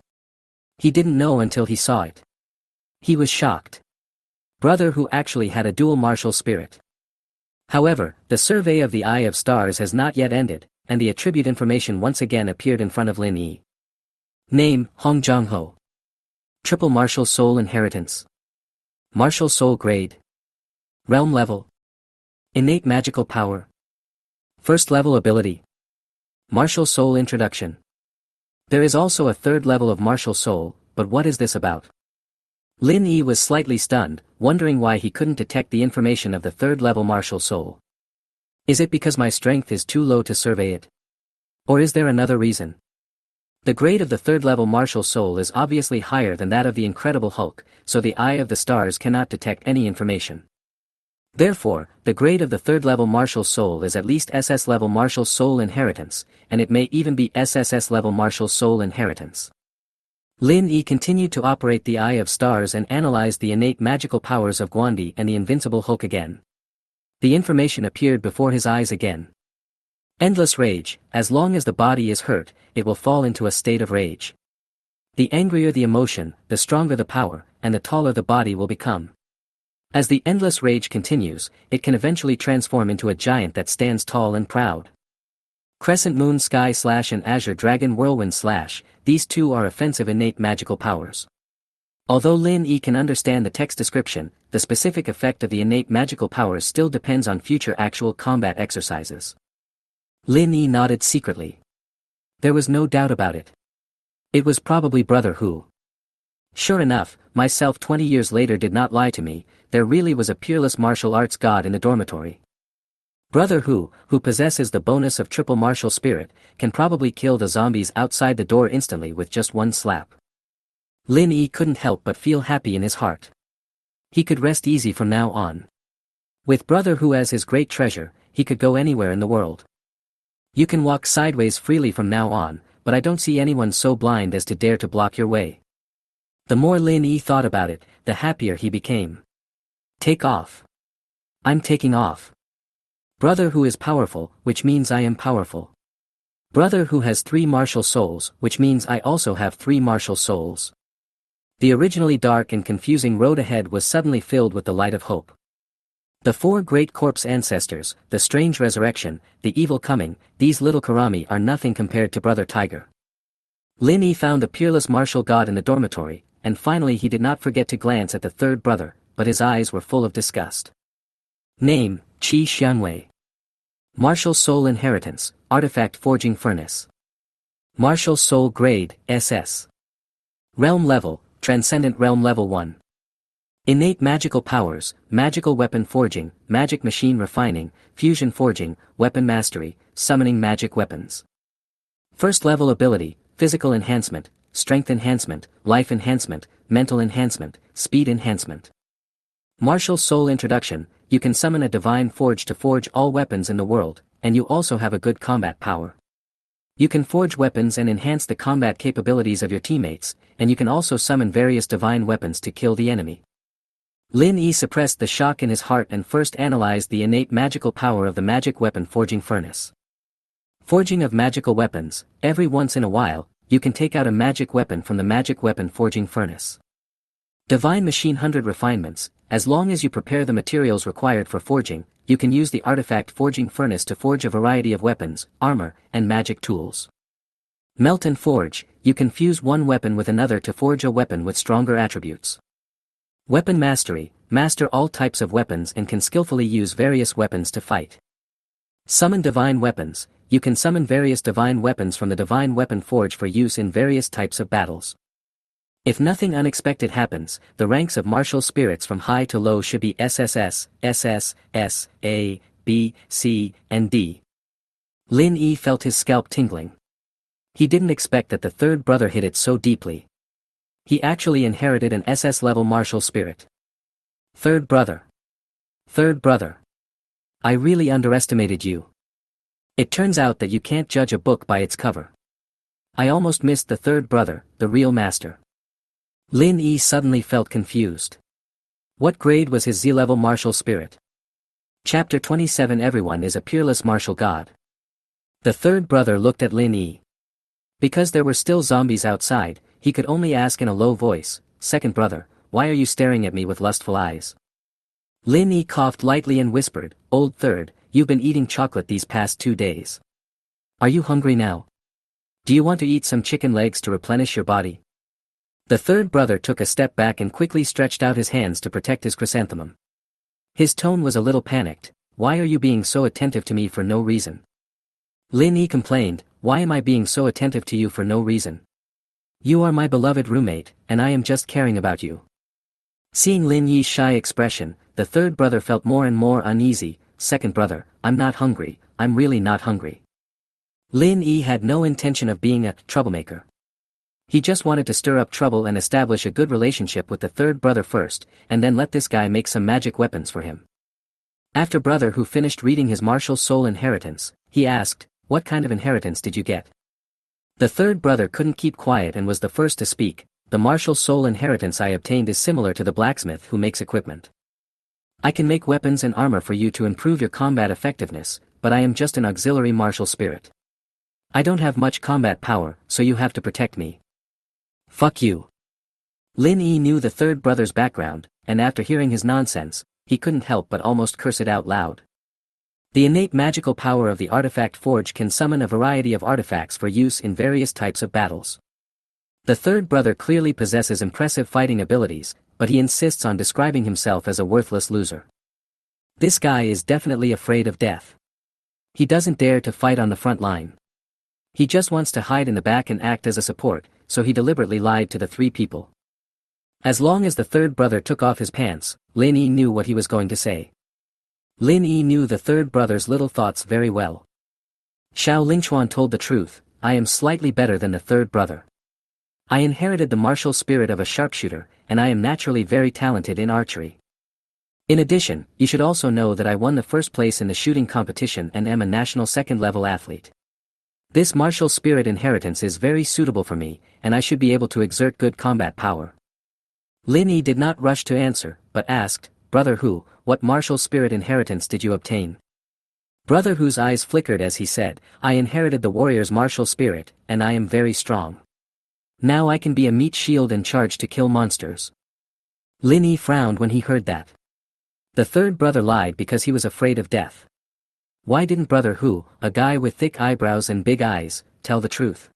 He didn't know until he saw it. He was shocked. Brother who actually had a dual martial spirit. However, the survey of the Eye of Stars has not yet ended, and the attribute information once again appeared in front of Lin Yi. Name, Hong Jong-ho. Triple Martial Soul Inheritance. Martial Soul Grade. Realm Level. Innate Magical Power. First Level Ability. Martial Soul Introduction. There is also a third level of Martial Soul, but what is this about? Lin Yi was slightly stunned, wondering why he couldn't detect the information of the third level Martial Soul. Is it because my strength is too low to survey it? Or is there another reason? The grade of the third level Martial Soul is obviously higher than that of the Incredible Hulk, so the Eye of the Stars cannot detect any information. Therefore, the grade of the third level Martial Soul is at least SS level Martial Soul Inheritance, and it may even be SSS level Martial Soul Inheritance. Lin Yi continued to operate the Eye of Stars and analyzed the innate magical powers of Guandi and the Invincible Hulk again. The information appeared before his eyes again. Endless rage, as long as the body is hurt, it will fall into a state of rage. The angrier the emotion, the stronger the power, and the taller the body will become. As the endless rage continues, it can eventually transform into a giant that stands tall and proud. Crescent Moon Sky / and Azure Dragon Whirlwind / these two are offensive innate magical powers. Although Lin Yi can understand the text description, the specific effect of the innate magical powers still depends on future actual combat exercises. Lin Yi nodded secretly. There was no doubt about it. It was probably Brother Hu. Sure enough, myself 20 years later did not lie to me, there really was a peerless martial arts god in the dormitory. Brother Hu possesses the bonus of triple martial spirit, can probably kill the zombies outside the door instantly with just one slap. Lin Yi couldn't help but feel happy in his heart. He could rest easy from now on. With Brother Hu as his great treasure, he could go anywhere in the world. You can walk sideways freely from now on, but I don't see anyone so blind as to dare to block your way. The more Lin Yi thought about it, the happier he became. Take off. I'm taking off. Brother Hu is powerful, which means I am powerful. Brother Hu has 3 martial souls, which means I also have 3 martial souls. The originally dark and confusing road ahead was suddenly filled with the light of hope. The 4 great corpse ancestors, the strange resurrection, the evil coming, these little Karami are nothing compared to Brother Tiger. Lin Yi found the peerless martial god in the dormitory, and finally he did not forget to glance at the third brother, but his eyes were full of disgust. Name, Qi Xianwei. Martial Soul Inheritance, Artifact Forging Furnace. Martial Soul Grade, SS. Realm Level, Transcendent Realm Level 1. Innate Magical Powers, Magical Weapon Forging, Magic Machine Refining, Fusion Forging, Weapon Mastery, Summoning Magic Weapons. First Level Ability, Physical Enhancement, Strength Enhancement, Life Enhancement, Mental Enhancement, Speed Enhancement. Martial Soul Introduction, you can summon a divine forge to forge all weapons in the world, and you also have a good combat power. You can forge weapons and enhance the combat capabilities of your teammates, and you can also summon various divine weapons to kill the enemy. Lin Yi suppressed the shock in his heart and first analyzed the innate magical power of the magic weapon forging furnace. Forging of magical weapons, every once in a while, you can take out a magic weapon from the magic weapon forging furnace. Divine Machine 100 Refinements, as long as you prepare the materials required for forging, you can use the artifact forging furnace to forge a variety of weapons, armor, and magic tools. Melt and Forge, you can fuse one weapon with another to forge a weapon with stronger attributes. Weapon Mastery, master all types of weapons and can skillfully use various weapons to fight. Summon Divine Weapons, you can summon various divine weapons from the Divine Weapon Forge for use in various types of battles. If nothing unexpected happens, the ranks of martial spirits from high to low should be SSS, SS, S, A, B, C, and D. Lin Yi felt his scalp tingling. He didn't expect that the third brother hit it so deeply. He actually inherited an SS-level martial spirit. Third brother. Third brother. I really underestimated you. It turns out that you can't judge a book by its cover. I almost missed the third brother, the real master. Lin Yi suddenly felt confused. What grade was his Z-level martial spirit? Chapter 27. Everyone is a peerless martial god. The third brother looked at Lin Yi. Because there were still zombies outside, he could only ask in a low voice, "Second brother, why are you staring at me with lustful eyes?" Lin Yi coughed lightly and whispered, "Old third, you've been eating chocolate these past 2 days. Are you hungry now? Do you want to eat some chicken legs to replenish your body?" The third brother took a step back and quickly stretched out his hands to protect his chrysanthemum. His tone was a little panicked. "Why are you being so attentive to me for no reason?" Lin Yi complained, "Why am I being so attentive to you for no reason? You are my beloved roommate, and I am just caring about you." Seeing Lin Yi's shy expression, the third brother felt more and more uneasy. "Second brother, I'm not hungry, I'm really not hungry." Lin Yi had no intention of being a troublemaker. He just wanted to stir up trouble and establish a good relationship with the third brother first, and then let this guy make some magic weapons for him. After brother who finished reading his martial soul inheritance, he asked, "What kind of inheritance did you get?" The third brother couldn't keep quiet and was the first to speak. "The martial soul inheritance I obtained is similar to the blacksmith who makes equipment. I can make weapons and armor for you to improve your combat effectiveness, but I am just an auxiliary martial spirit. I don't have much combat power, so you have to protect me." "Fuck you." Lin Yi knew the third brother's background, and after hearing his nonsense, he couldn't help but almost curse it out loud. The innate magical power of the artifact forge can summon a variety of artifacts for use in various types of battles. The third brother clearly possesses impressive fighting abilities, but he insists on describing himself as a worthless loser. This guy is definitely afraid of death. He doesn't dare to fight on the front line. He just wants to hide in the back and act as a support, so he deliberately lied to the three people. As long as the third brother took off his pants, Lin Yi knew what he was going to say. Lin Yi knew the third brother's little thoughts very well. Xiao Lingchuan told the truth, "I am slightly better than the third brother. I inherited the martial spirit of a sharpshooter, and I am naturally very talented in archery. In addition, you should also know that I won the first place in the shooting competition and am a national second-level athlete. This martial spirit inheritance is very suitable for me, and I should be able to exert good combat power." Lin Yi did not rush to answer, but asked, "Brother Hu, what martial spirit inheritance did you obtain?" Brother Hu's eyes flickered as he said, "I inherited the warrior's martial spirit, and I am very strong. Now I can be a meat shield and charge to kill monsters." Lin Yi frowned when he heard that. The third brother lied because he was afraid of death. Why didn't Brother Hu, a guy with thick eyebrows and big eyes, tell the truth?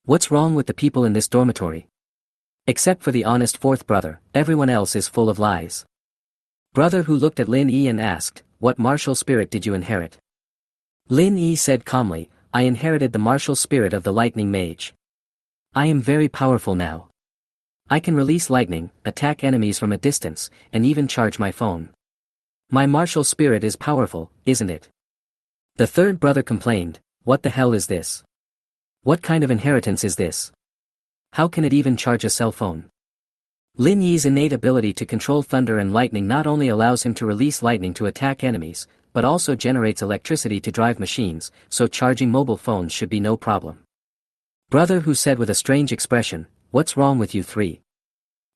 What's wrong with the people in this dormitory? Except for the honest fourth brother, everyone else is full of lies. Brother Hu looked at Lin Yi and asked, "What martial spirit did you inherit?" Lin Yi said calmly, "I inherited the martial spirit of the lightning mage. I am very powerful now. I can release lightning, attack enemies from a distance, and even charge my phone. My martial spirit is powerful, isn't it?" The third brother complained, "What the hell is this? What kind of inheritance is this? How can it even charge a cell phone?" Lin Yi's innate ability to control thunder and lightning not only allows him to release lightning to attack enemies, but also generates electricity to drive machines, so charging mobile phones should be no problem. Brother Hu said with a strange expression, "What's wrong with you three?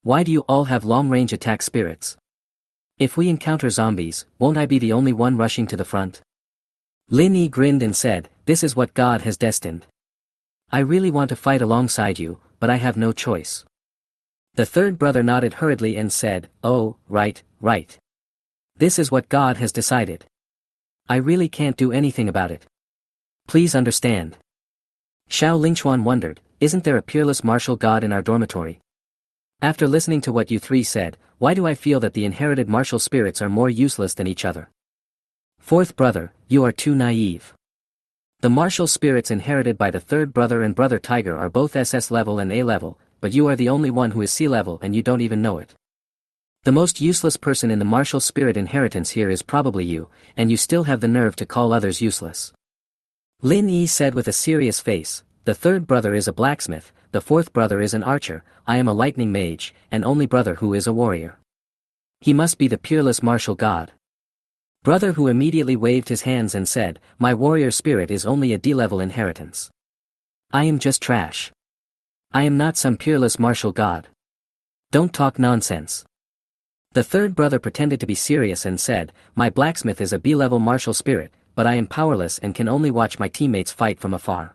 Why do you all have long-range attack spirits? If we encounter zombies, won't I be the only one rushing to the front?" Lin Yi grinned and said, "This is what God has destined. I really want to fight alongside you, but I have no choice." The third brother nodded hurriedly and said, "Oh, right, right. This is what God has decided. I really can't do anything about it. Please understand." Xiao Lingchuan wondered, "Isn't there a peerless martial god in our dormitory? After listening to what you three said, why do I feel that the inherited martial spirits are more useless than each other?" "Fourth brother, you are too naive. The martial spirits inherited by the third brother and brother Tiger are both SS level and A level, but you are the only one who is C level and you don't even know it. The most useless person in the martial spirit inheritance here is probably you, and you still have the nerve to call others useless." Lin Yi said with a serious face, "The third brother is a blacksmith, the fourth brother is an archer, I am a lightning mage, and only Brother Hu is a warrior. He must be the peerless martial god. Brother Hu immediately waved his hands and said, my warrior spirit is only a D-level inheritance. I am just trash. I am not some peerless martial god. Don't talk nonsense. The third brother pretended to be serious and said, my blacksmith is a B-level martial spirit, but I am powerless and can only watch my teammates fight from afar.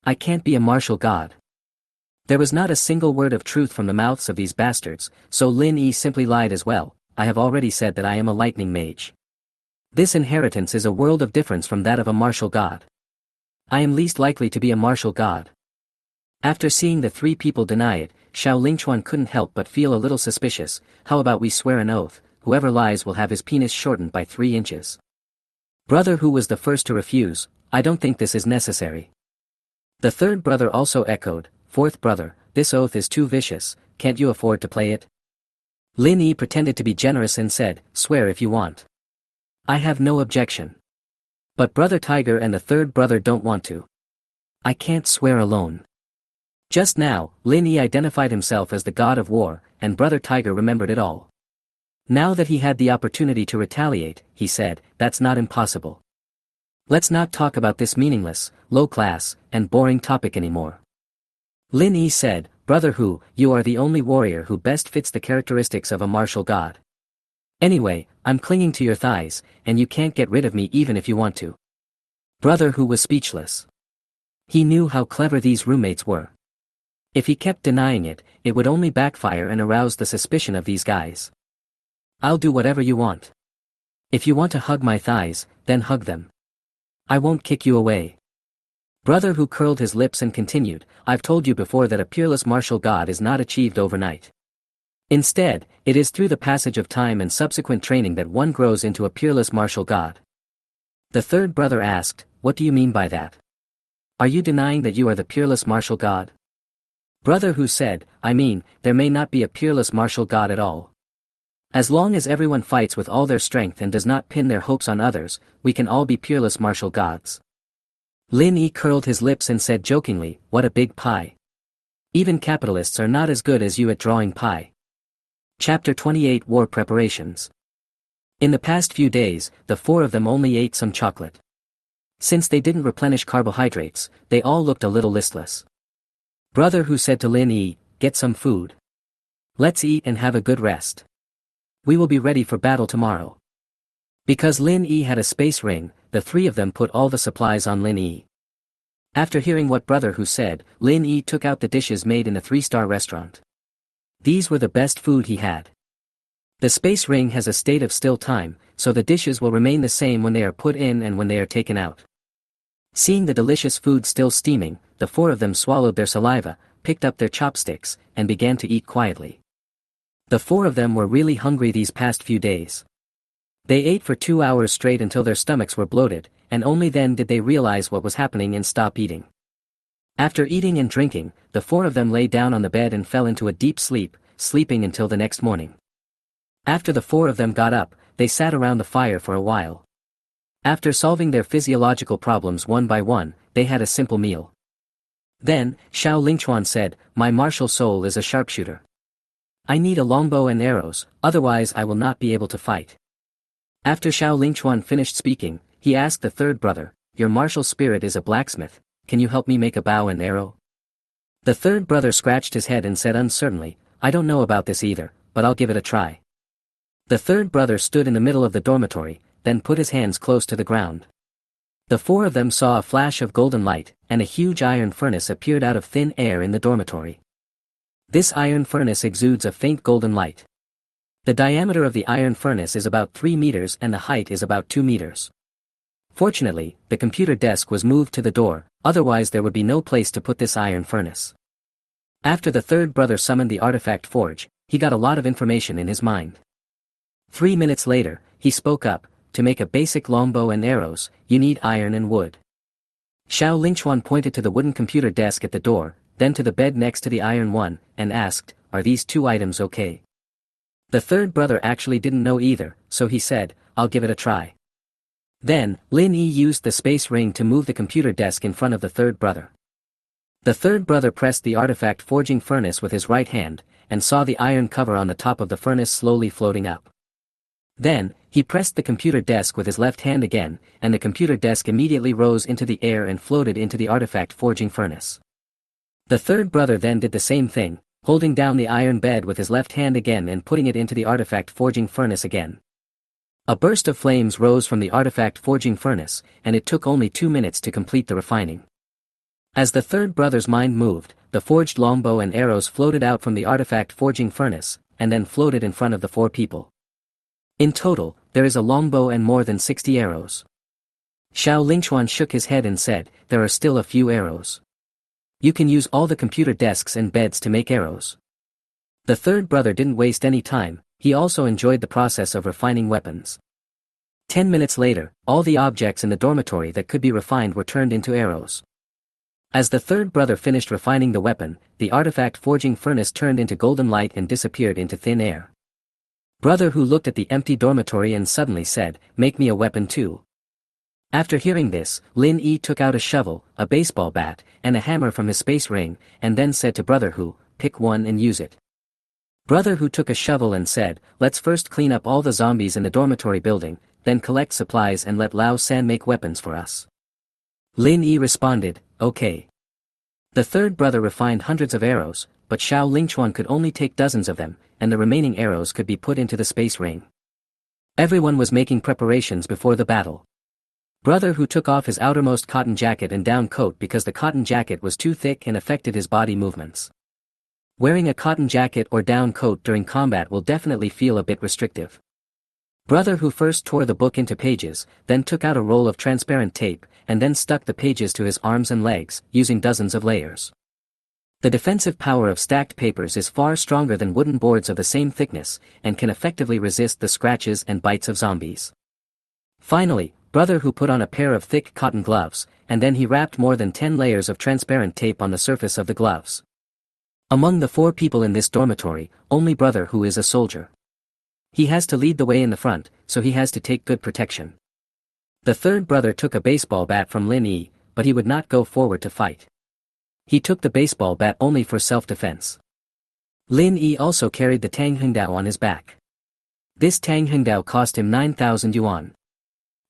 I can't be a martial god. There was not a single word of truth from the mouths of these bastards, so Lin Yi simply lied as well. I have already said that I am a lightning mage. This inheritance is a world of difference from that of a martial god. I am least likely to be a martial god. After seeing the three people deny it, Xiao Lingchuan couldn't help but feel a little suspicious. How about we swear an oath, whoever lies will have his penis shortened by 3 inches. Brother Hu was the first to refuse, I don't think this is necessary. The third brother also echoed, fourth brother, this oath is too vicious, can't you afford to play it? Lin Yi pretended to be generous and said, swear if you want. I have no objection. But Brother Tiger and the third brother don't want to. I can't swear alone. Just now, Lin Yi identified himself as the god of war, and Brother Tiger remembered it all. Now that he had the opportunity to retaliate, he said, that's not impossible. Let's not talk about this meaningless, low-class, and boring topic anymore. Lin Yi said, Brother Hu, you are the only warrior who best fits the characteristics of a martial god. Anyway, I'm clinging to your thighs, and you can't get rid of me even if you want to. Brother Hu was speechless. He knew how clever these roommates were. If he kept denying it, it would only backfire and arouse the suspicion of these guys. I'll do whatever you want. If you want to hug my thighs, then hug them. I won't kick you away. Brother Hu curled his lips and continued, I've told you before that a peerless martial god is not achieved overnight. Instead, it is through the passage of time and subsequent training that one grows into a peerless martial god. The third brother asked, what do you mean by that? Are you denying that you are the peerless martial god? Brother Hu said, I mean, there may not be a peerless martial god at all. As long as everyone fights with all their strength and does not pin their hopes on others, we can all be peerless martial gods. Lin Yi curled his lips and said jokingly, what a big pie. Even capitalists are not as good as you at drawing pie. Chapter 28 War Preparations. In the past few days, the four of them only ate some chocolate. Since they didn't replenish carbohydrates, they all looked a little listless. Brother Hu said to Lin Yi, get some food. Let's eat and have a good rest. We will be ready for battle tomorrow. Because Lin Yi had a space ring, the three of them put all the supplies on Lin Yi. After hearing what Brother Hu said, Lin Yi took out the dishes made in a 3-star restaurant. These were the best food he had. The space ring has a state of still time, so the dishes will remain the same when they are put in and when they are taken out. Seeing the delicious food still steaming, the four of them swallowed their saliva, picked up their chopsticks, and began to eat quietly. The four of them were really hungry these past few days. They ate for 2 hours straight until their stomachs were bloated, and only then did they realize what was happening and stop eating. After eating and drinking, the four of them lay down on the bed and fell into a deep sleep, sleeping until the next morning. After the four of them got up, they sat around the fire for a while. After solving their physiological problems one by one, they had a simple meal. Then, Xiao Lingchuan said, my martial soul is a sharpshooter. I need a longbow and arrows, otherwise I will not be able to fight. After Xiao Lingchuan finished speaking, he asked the third brother, your martial spirit is a blacksmith, can you help me make a bow and arrow? The third brother scratched his head and said uncertainly, I don't know about this either, but I'll give it a try. The third brother stood in the middle of the dormitory, then put his hands close to the ground. The four of them saw a flash of golden light, and a huge iron furnace appeared out of thin air in the dormitory. This iron furnace exudes a faint golden light. The diameter of the iron furnace is about 3 meters and the height is about 2 meters. Fortunately, the computer desk was moved to the door, otherwise there would be no place to put this iron furnace. After the third brother summoned the artifact forge, he got a lot of information in his mind. 3 minutes later, he spoke up, to make a basic longbow and arrows, you need iron and wood. Xiao Lingchuan pointed to the wooden computer desk at the door, then to the bed next to the iron one, and asked, are these 2 items okay? The third brother actually didn't know either, so he said, I'll give it a try. Then, Lin Yi used the space ring to move the computer desk in front of the third brother. The third brother pressed the artifact forging furnace with his right hand, and saw the iron cover on the top of the furnace slowly floating up. Then, he pressed the computer desk with his left hand again, and the computer desk immediately rose into the air and floated into the artifact forging furnace. The third brother then did the same thing, holding down the iron bed with his left hand again and putting it into the artifact forging furnace again. A burst of flames rose from the artifact forging furnace, and it took only 2 minutes to complete the refining. As the third brother's mind moved, the forged longbow and arrows floated out from the artifact forging furnace, and then floated in front of the 4 people. In total, there is a longbow and more than 60 arrows. Xiao Lingchuan shook his head and said, there are still a few arrows. You can use all the computer desks and beds to make arrows. The third brother didn't waste any time, he also enjoyed the process of refining weapons. 10 minutes later, all the objects in the dormitory that could be refined were turned into arrows. As the third brother finished refining the weapon, the artifact forging furnace turned into golden light and disappeared into thin air. Brother Hu looked at the empty dormitory and suddenly said, make me a weapon too. After hearing this, Lin Yi took out a shovel, a baseball bat, and a hammer from his space ring, and then said to Brother Hu, pick one and use it. Brother Hu took a shovel and said, let's first clean up all the zombies in the dormitory building, then collect supplies and let Lao San make weapons for us. Lin Yi responded, okay. The third brother refined hundreds of arrows, but Xiao Lingchuan could only take dozens of them, and the remaining arrows could be put into the space ring. Everyone was making preparations before the battle. Brother Hu took off his outermost cotton jacket and down coat because the cotton jacket was too thick and affected his body movements. Wearing a cotton jacket or down coat during combat will definitely feel a bit restrictive. Brother Hu first tore the book into pages, then took out a roll of transparent tape, and then stuck the pages to his arms and legs, using dozens of layers. The defensive power of stacked papers is far stronger than wooden boards of the same thickness, and can effectively resist the scratches and bites of zombies. Finally, Brother Hu put on a pair of thick cotton gloves, and then he wrapped more than 10 layers of transparent tape on the surface of the gloves. Among the 4 people in this dormitory, only Brother Hu is a soldier. He has to lead the way in the front, so he has to take good protection. The third brother took a baseball bat from Lin Yi, but he would not go forward to fight. He took the baseball bat only for self-defense. Lin Yi also carried the Tang Hengdao on his back. This Tang Hengdao cost him 9,000 yuan.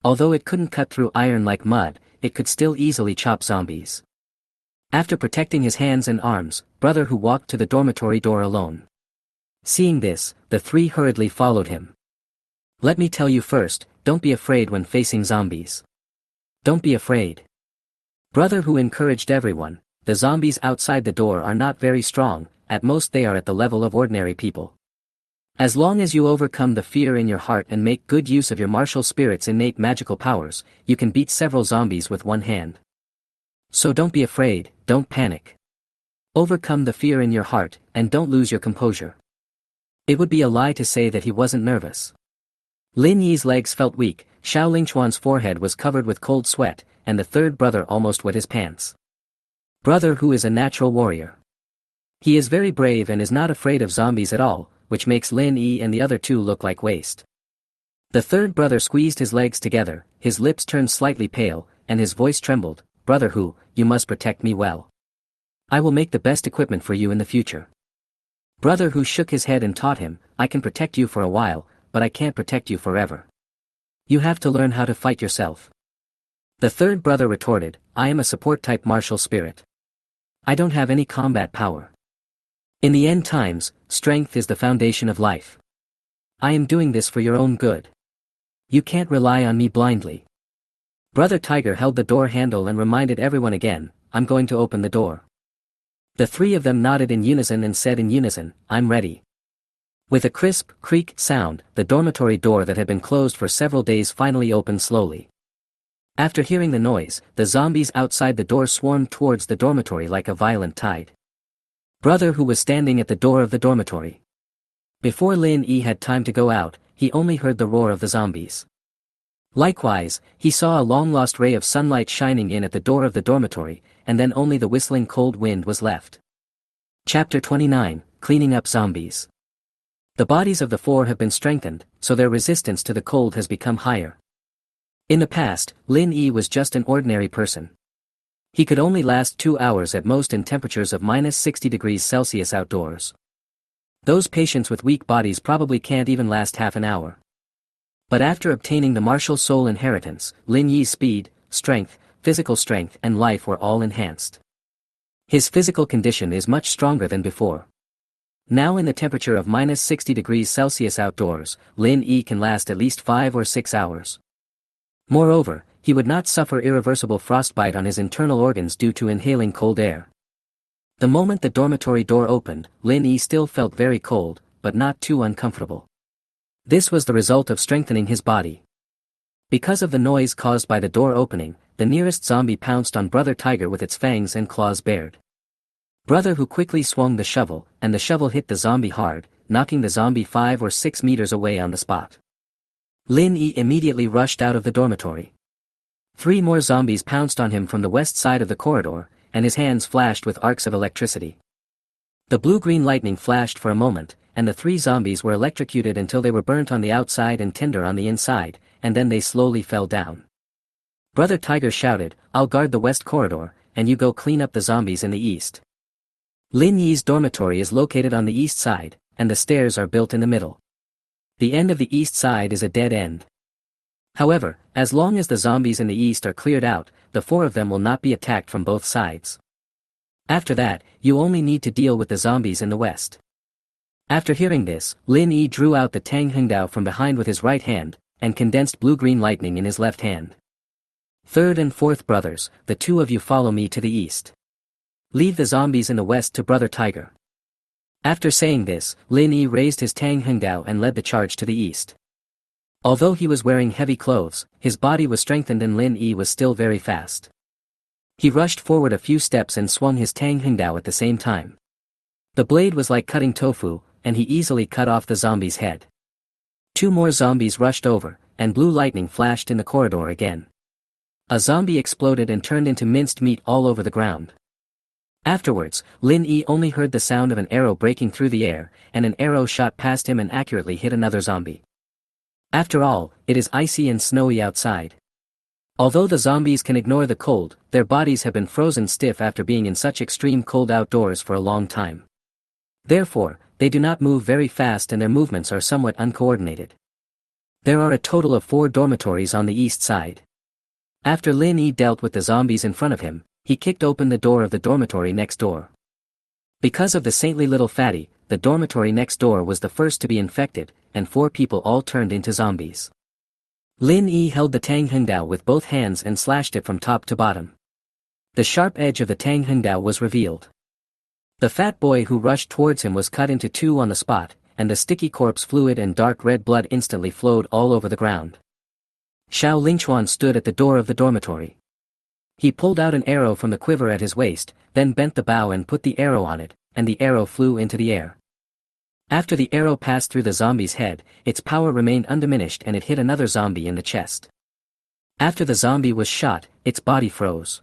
Although it couldn't cut through iron like mud, it could still easily chop zombies. After protecting his hands and arms, Brother Hu walked to the dormitory door alone. Seeing this, the 3 hurriedly followed him. Let me tell you first, don't be afraid when facing zombies. Don't be afraid. Brother Hu encouraged everyone. The zombies outside the door are not very strong, at most they are at the level of ordinary people. As long as you overcome the fear in your heart and make good use of your martial spirit's innate magical powers, you can beat several zombies with one hand. So don't be afraid, don't panic. Overcome the fear in your heart, and don't lose your composure. It would be a lie to say that he wasn't nervous. Lin Yi's legs felt weak, Xiao Lingchuan's forehead was covered with cold sweat, and the third brother almost wet his pants. Brother Hu is a natural warrior. He is very brave and is not afraid of zombies at all, which makes Lin Yi and the other 2 look like waste. The third brother squeezed his legs together, his lips turned slightly pale, and his voice trembled. Brother Hu, you must protect me well. I will make the best equipment for you in the future. Brother Hu shook his head and taught him, I can protect you for a while, but I can't protect you forever. You have to learn how to fight yourself. The third brother retorted, I am a support-type martial spirit. I don't have any combat power. In the end times, strength is the foundation of life. I am doing this for your own good. You can't rely on me blindly. Brother Tiger held the door handle and reminded everyone again, I'm going to open the door. The 3 of them nodded in unison and said in unison, I'm ready. With a crisp, creak sound, the dormitory door that had been closed for several days finally opened slowly. After hearing the noise, the zombies outside the door swarmed towards the dormitory like a violent tide. Brother Hu was standing at the door of the dormitory. Before Lin Yi had time to go out, he only heard the roar of the zombies. Likewise, he saw a long-lost ray of sunlight shining in at the door of the dormitory, and then only the whistling cold wind was left. Chapter 29, Cleaning Up Zombies. The bodies of the 4 have been strengthened, so their resistance to the cold has become higher. In the past, Lin Yi was just an ordinary person. He could only last 2 hours at most in temperatures of -60°C outdoors. Those patients with weak bodies probably can't even last half an hour. But after obtaining the martial soul inheritance, Lin Yi's speed, strength, physical strength and life were all enhanced. His physical condition is much stronger than before. Now in the temperature of minus 60 degrees Celsius outdoors, Lin Yi can last at least 5 or 6 hours. Moreover, he would not suffer irreversible frostbite on his internal organs due to inhaling cold air. The moment the dormitory door opened, Lin Yi still felt very cold, but not too uncomfortable. This was the result of strengthening his body. Because of the noise caused by the door opening, the nearest zombie pounced on Brother Tiger with its fangs and claws bared. Brother Who quickly swung the shovel, and the shovel hit the zombie hard, knocking the zombie 5 or 6 meters away on the spot. Lin Yi immediately rushed out of the dormitory. 3 more zombies pounced on him from the west side of the corridor, and his hands flashed with arcs of electricity. The blue-green lightning flashed for a moment, and the 3 zombies were electrocuted until they were burnt on the outside and tender on the inside, and then they slowly fell down. Brother Tiger shouted, "I'll guard the west corridor, and you go clean up the zombies in the east." Lin Yi's dormitory is located on the east side, and the stairs are built in the middle. The end of the east side is a dead end. However, as long as the zombies in the east are cleared out, the 4 of them will not be attacked from both sides. After that, you only need to deal with the zombies in the west. After hearing this, Lin Yi drew out the Tang Hengdao from behind with his right hand, and condensed blue-green lightning in his left hand. "Third and fourth brothers, the 2 of you follow me to the east. Leave the zombies in the west to Brother Tiger." After saying this, Lin Yi raised his Tang Hengdao and led the charge to the east. Although he was wearing heavy clothes, his body was strengthened and Lin Yi was still very fast. He rushed forward a few steps and swung his Tang Hengdao at the same time. The blade was like cutting tofu, and he easily cut off the zombie's head. 2 more zombies rushed over, and blue lightning flashed in the corridor again. A zombie exploded and turned into minced meat all over the ground. Afterwards, Lin Yi only heard the sound of an arrow breaking through the air, and an arrow shot past him and accurately hit another zombie. After all, it is icy and snowy outside. Although the zombies can ignore the cold, their bodies have been frozen stiff after being in such extreme cold outdoors for a long time. Therefore, they do not move very fast and their movements are somewhat uncoordinated. There are a total of 4 dormitories on the east side. After Lin Yi dealt with the zombies in front of him, he kicked open the door of the dormitory next door. Because of the saintly little fatty, the dormitory next door was the first to be infected, and 4 people all turned into zombies. Lin Yi held the Tang Hengdao with both hands and slashed it from top to bottom. The sharp edge of the Tang Hengdao was revealed. The fat boy who rushed towards him was cut into 2 on the spot, and the sticky corpse fluid and dark red blood instantly flowed all over the ground. Xiao Lingchuan stood at the door of the dormitory. He pulled out an arrow from the quiver at his waist, then bent the bow and put the arrow on it, and the arrow flew into the air. After the arrow passed through the zombie's head, its power remained undiminished and it hit another zombie in the chest. After the zombie was shot, its body froze.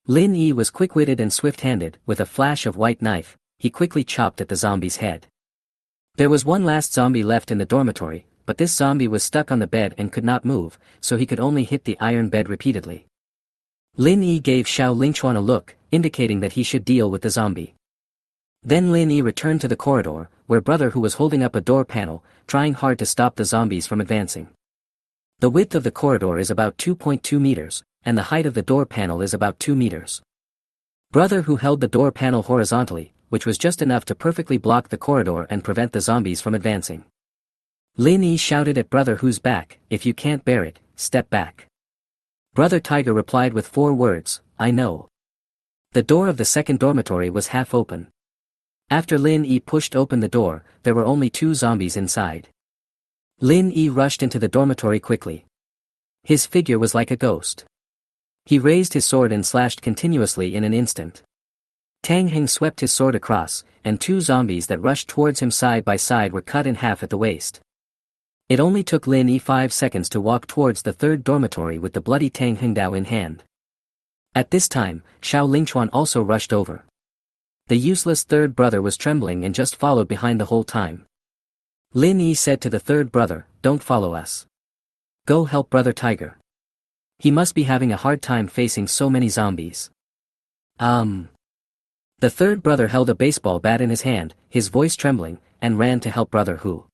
Lin Yi was quick-witted and swift-handed. With a flash of white knife, he quickly chopped at the zombie's head. There was one last zombie left in the dormitory, but this zombie was stuck on the bed and could not move, so he could only hit the iron bed repeatedly. Lin Yi gave Xiao Lingchuan a look, indicating that he should deal with the zombie. Then Lin Yi returned to the corridor, where Brother Who was holding up a door panel, trying hard to stop the zombies from advancing. The width of the corridor is about 2.2 meters, and the height of the door panel is about 2 meters. Brother Who held the door panel horizontally, which was just enough to perfectly block the corridor and prevent the zombies from advancing. Lin Yi shouted at Brother Who's back, "If you can't bear it, step back." Brother Tiger replied with 4 words, "I know." The door of the second dormitory was half open. After Lin Yi pushed open the door, there were only 2 zombies inside. Lin Yi rushed into the dormitory quickly. His figure was like a ghost. He raised his sword and slashed continuously in an instant. Tang Heng swept his sword across, and 2 zombies that rushed towards him side by side were cut in half at the waist. It only took Lin Yi 5 seconds to walk towards the third dormitory with the bloody Tang Hengdao in hand. At this time, Xiao Lingchuan also rushed over. The useless third brother was trembling and just followed behind the whole time. Lin Yi said to the third brother, "Don't follow us. Go help Brother Tiger. He must be having a hard time facing so many zombies." The third brother held a baseball bat in his hand, his voice trembling, and ran to help Brother Who.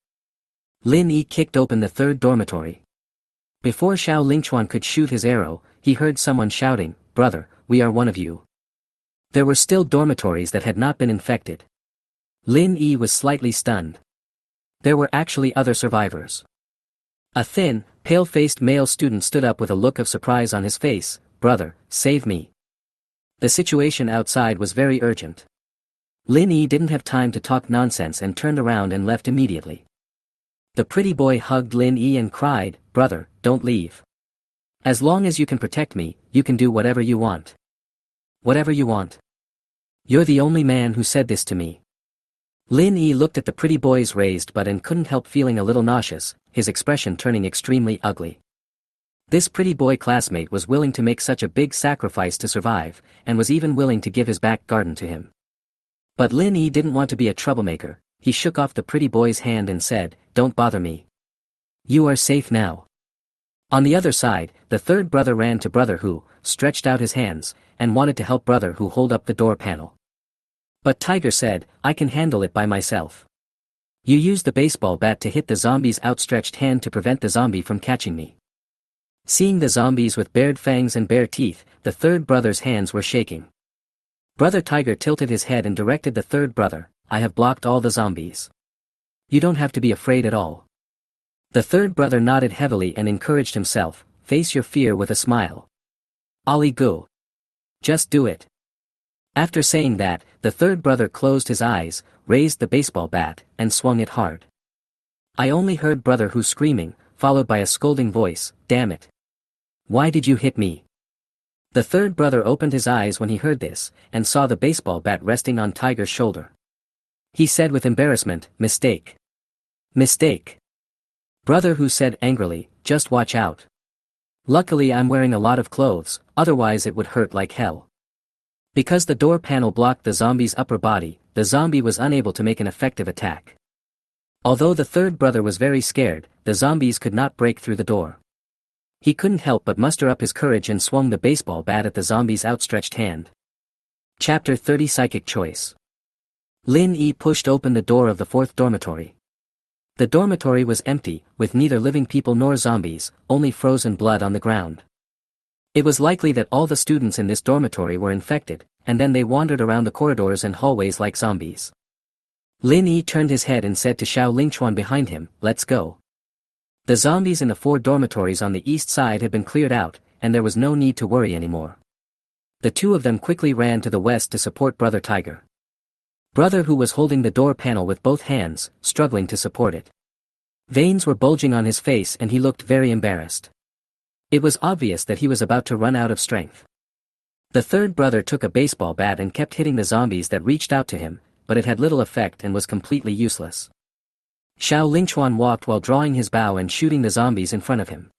Lin Yi kicked open the third dormitory. Before Xiao Lingchuan could shoot his arrow, he heard someone shouting, "Brother, we are one of you." There were still dormitories that had not been infected. Lin Yi was slightly stunned. There were actually other survivors. A thin, pale-faced male student stood up with a look of surprise on his face. "Brother, save me." The situation outside was very urgent. Lin Yi didn't have time to talk nonsense and turned around and left immediately. The pretty boy hugged Lin Yi and cried, "Brother, don't leave. As long as you can protect me, you can do whatever you want." "Whatever you want? You're the only man who said this to me." Lin Yi looked at the pretty boy's raised butt and couldn't help feeling a little nauseous, his expression turning extremely ugly. This pretty boy classmate was willing to make such a big sacrifice to survive, and was even willing to give his back garden to him. But Lin Yi didn't want to be a troublemaker. He shook off the pretty boy's hand and said, "Don't bother me. You are safe now." On the other side, the third brother ran to Brother Hu, stretched out his hands, and wanted to help Brother Hu hold up the door panel. But Tiger said, "I can handle it by myself. You use the baseball bat to hit the zombie's outstretched hand to prevent the zombie from catching me." Seeing the zombies with bared fangs and bare teeth, the third brother's hands were shaking. Brother Tiger tilted his head and directed the third brother, "I have blocked all the zombies. You don't have to be afraid at all." The third brother nodded heavily and encouraged himself, "Face your fear with a smile. Ali go. Just do it." After saying that, the third brother closed his eyes, raised the baseball bat, and swung it hard. I only heard Brother Hu screaming, followed by a scolding voice, "Damn it. Why did you hit me?" The third brother opened his eyes when he heard this, and saw the baseball bat resting on Tiger's shoulder. He said with embarrassment, "Mistake. Mistake." Brother Hu said angrily, "Just watch out. Luckily I'm wearing a lot of clothes, otherwise it would hurt like hell." Because the door panel blocked the zombie's upper body, the zombie was unable to make an effective attack. Although the third brother was very scared, the zombies could not break through the door. He couldn't help but muster up his courage and swung the baseball bat at the zombie's outstretched hand. Chapter 30 Psychic Choice. Lin Yi pushed open the door of the fourth dormitory. The dormitory was empty, with neither living people nor zombies, only frozen blood on the ground. It was likely that all the students in this dormitory were infected, and then they wandered around the corridors and hallways like zombies. Lin Yi turned his head and said to Xiao Lingchuan behind him, "Let's go." The zombies in the 4 dormitories on the east side had been cleared out, and there was no need to worry anymore. The two of them quickly ran to the west to support Brother Tiger. Brother Hu was holding the door panel with both hands, struggling to support it. Veins were bulging on his face and he looked very embarrassed. It was obvious that he was about to run out of strength. The third brother took a baseball bat and kept hitting the zombies that reached out to him, but it had little effect and was completely useless. Xiao Lingchuan walked while drawing his bow and shooting the zombies in front of him.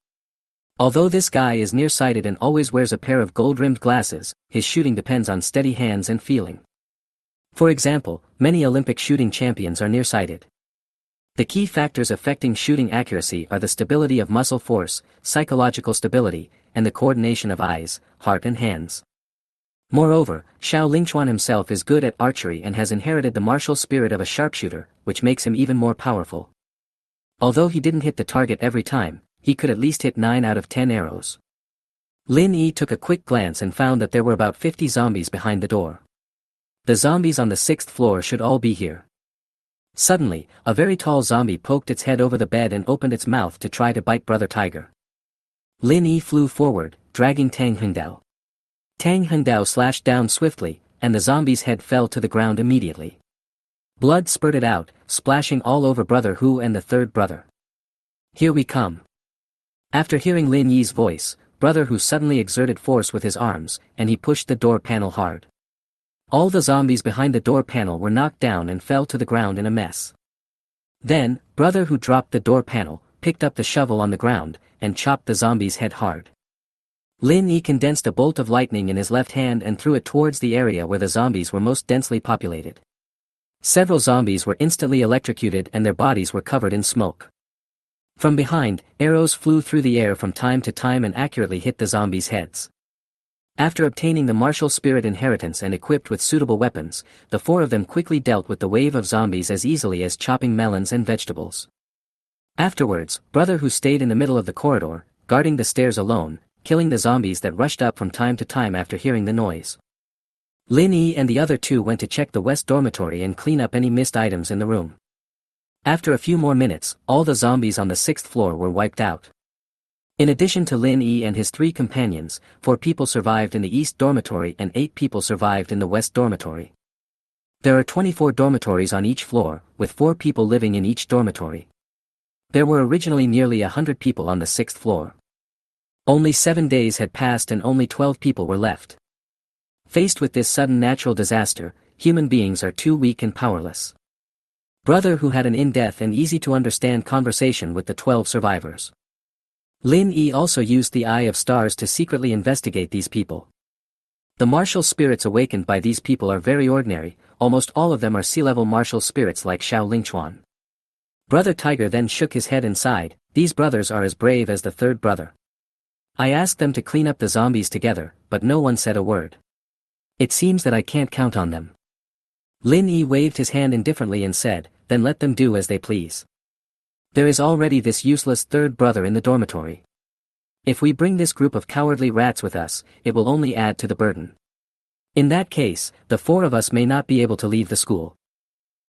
Although this guy is nearsighted and always wears a pair of gold-rimmed glasses, his shooting depends on steady hands and feeling. For example, many Olympic shooting champions are nearsighted. The key factors affecting shooting accuracy are the stability of muscle force, psychological stability, and the coordination of eyes, heart and hands. Moreover, Xiao Lingchuan himself is good at archery and has inherited the martial spirit of a sharpshooter, which makes him even more powerful. Although he didn't hit the target every time, he could at least hit 9 out of 10 arrows. Lin Yi took a quick glance and found that there were about 50 zombies behind the door. The zombies on the 6th floor should all be here. Suddenly, a very tall zombie poked its head over the bed and opened its mouth to try to bite Brother Tiger. Lin Yi flew forward, dragging Tang Hengdao. Tang Hengdao slashed down swiftly, and the zombie's head fell to the ground immediately. Blood spurted out, splashing all over Brother Hu and the third brother. "Here we come." After hearing Lin Yi's voice, Brother Hu suddenly exerted force with his arms, and he pushed the door panel hard. All the zombies behind the door panel were knocked down and fell to the ground in a mess. Then, Brother Hu dropped the door panel, picked up the shovel on the ground, and chopped the zombie's head hard. Lin Yi condensed a bolt of lightning in his left hand and threw it towards the area where the zombies were most densely populated. Several zombies were instantly electrocuted and their bodies were covered in smoke. From behind, arrows flew through the air from time to time and accurately hit the zombies' heads. After obtaining the martial spirit inheritance and equipped with suitable weapons, the 4 of them quickly dealt with the wave of zombies as easily as chopping melons and vegetables. Afterwards, Brother Who stayed in the middle of the corridor, guarding the stairs alone, killing the zombies that rushed up from time to time after hearing the noise. Lin Yi and the other two went to check the west dormitory and clean up any missed items in the room. After a few more minutes, all the zombies on the 6th floor were wiped out. In addition to Lin Yi and his 3 companions, 4 people survived in the east dormitory and 8 people survived in the west dormitory. There are 24 dormitories on each floor, with 4 people living in each dormitory. There were originally nearly 100 people on the 6th floor. Only 7 days had passed and only 12 people were left. Faced with this sudden natural disaster, human beings are too weak and powerless. Brother Who had an in-depth and easy-to-understand conversation with the 12 survivors. Lin Yi also used the Eye of Stars to secretly investigate these people. The martial spirits awakened by these people are very ordinary, almost all of them are sea-level martial spirits like Xiao Lingchuan. Brother Tiger then shook his head and sighed, these brothers are as brave as the 3rd brother. I asked them to clean up the zombies together, but no one said a word. It seems that I can't count on them. Lin Yi waved his hand indifferently and said, then let them do as they please. There is already this useless 3rd brother in the dormitory. If we bring this group of cowardly rats with us, it will only add to the burden. In that case, the 4 of us may not be able to leave the school.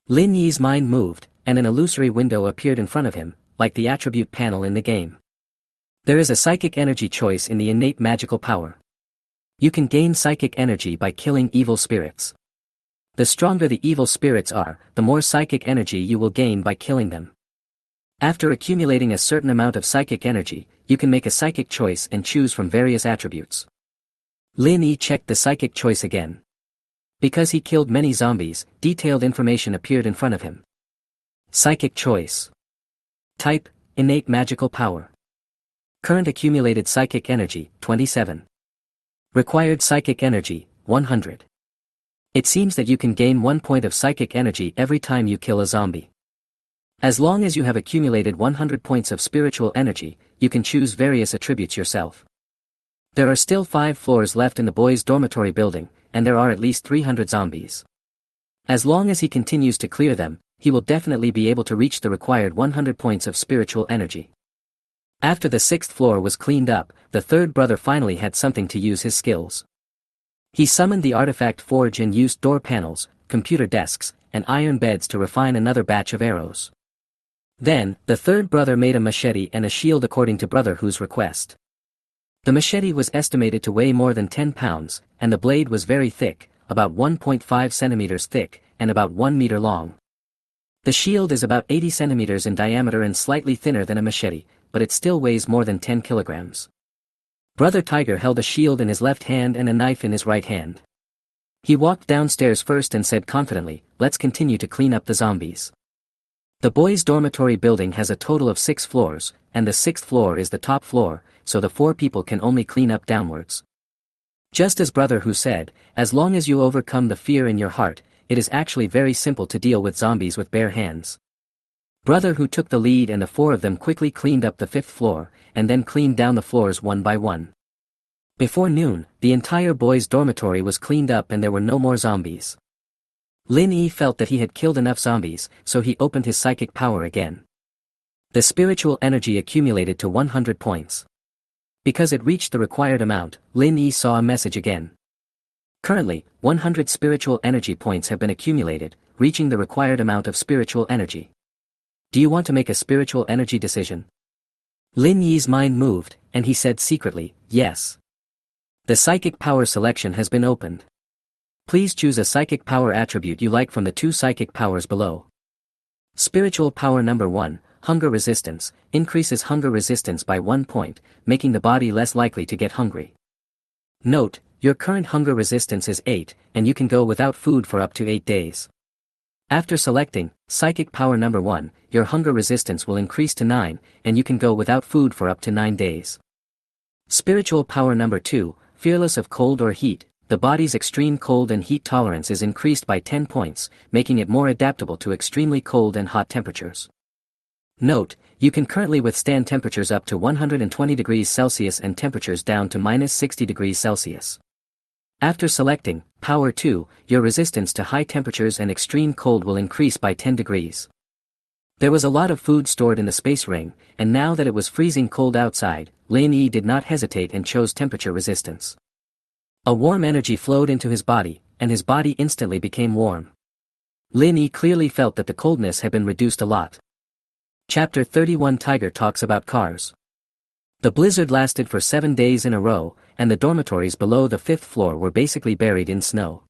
Lin Yi's mind moved, and an illusory window appeared in front of him, like the attribute panel in the game. There is a psychic energy choice in the innate magical power. You can gain psychic energy by killing evil spirits. The stronger the evil spirits are, the more psychic energy you will gain by killing them. After accumulating a certain amount of psychic energy, you can make a psychic choice and choose from various attributes. Lin Yi checked the psychic choice again. Because he killed many zombies, detailed information appeared in front of him. Psychic choice. Type, innate magical power. Current accumulated psychic energy, 27. Required psychic energy, 100. It seems that you can gain 1 point of psychic energy every time you kill a zombie. As long as you have accumulated 100 points of spiritual energy, you can choose various attributes yourself. There are still 5 floors left in the boys' dormitory building, and there are at least 300 zombies. As long as he continues to clear them, he will definitely be able to reach the required 100 points of spiritual energy. After the 6th floor was cleaned up, the 3rd brother finally had something to use his skills. He summoned the artifact forge and used door panels, computer desks, and iron beds to refine another batch of arrows. Then, the 3rd brother made a machete and a shield according to Brother Who's request. The machete was estimated to weigh more than 10 pounds, and the blade was very thick, about 1.5 centimeters thick, and about 1 meter long. The shield is about 80 centimeters in diameter and slightly thinner than a machete, but it still weighs more than 10 kilograms. Brother Tiger held a shield in his left hand and a knife in his right hand. He walked downstairs first and said confidently, let's continue to clean up the zombies. The boys' dormitory building has a total of 6 floors, and the 6th floor is the top floor, so the 4 people can only clean up downwards. Just as Brother Who said, as long as you overcome the fear in your heart, it is actually very simple to deal with zombies with bare hands. Brother Who took the lead and the 4 of them quickly cleaned up the 5th floor, and then cleaned down the floors one by one. Before noon, the entire boys' dormitory was cleaned up and there were no more zombies. Lin Yi felt that he had killed enough zombies, so he opened his psychic power again. The spiritual energy accumulated to 100 points. Because it reached the required amount, Lin Yi saw a message again. Currently, 100 spiritual energy points have been accumulated, reaching the required amount of spiritual energy. Do you want to make a spiritual energy decision? Lin Yi's mind moved, and he said secretly, yes. The psychic power selection has been opened. Please choose a psychic power attribute you like from the 2 psychic powers below. Spiritual power number 1, hunger resistance, increases hunger resistance by 1 point, making the body less likely to get hungry. Note, your current hunger resistance is 8, and you can go without food for up to 8 days. After selecting psychic power number 1, your hunger resistance will increase to 9, and you can go without food for up to 9 days. Spiritual power number 2, fearless of cold or heat, the body's extreme cold and heat tolerance is increased by 10 points, making it more adaptable to extremely cold and hot temperatures. Note, you can currently withstand temperatures up to 120 degrees Celsius and temperatures down to -60 degrees Celsius. After selecting Power 2, your resistance to high temperatures and extreme cold will increase by 10 degrees. There was a lot of food stored in the space ring, and now that it was freezing cold outside, Lin Yi did not hesitate and chose temperature resistance. A warm energy flowed into his body, and his body instantly became warm. Lin Yi clearly felt that the coldness had been reduced a lot. Chapter 31 Tiger talks about cars. The blizzard lasted for 7 days in a row, and the dormitories below the 5th floor were basically buried in snow.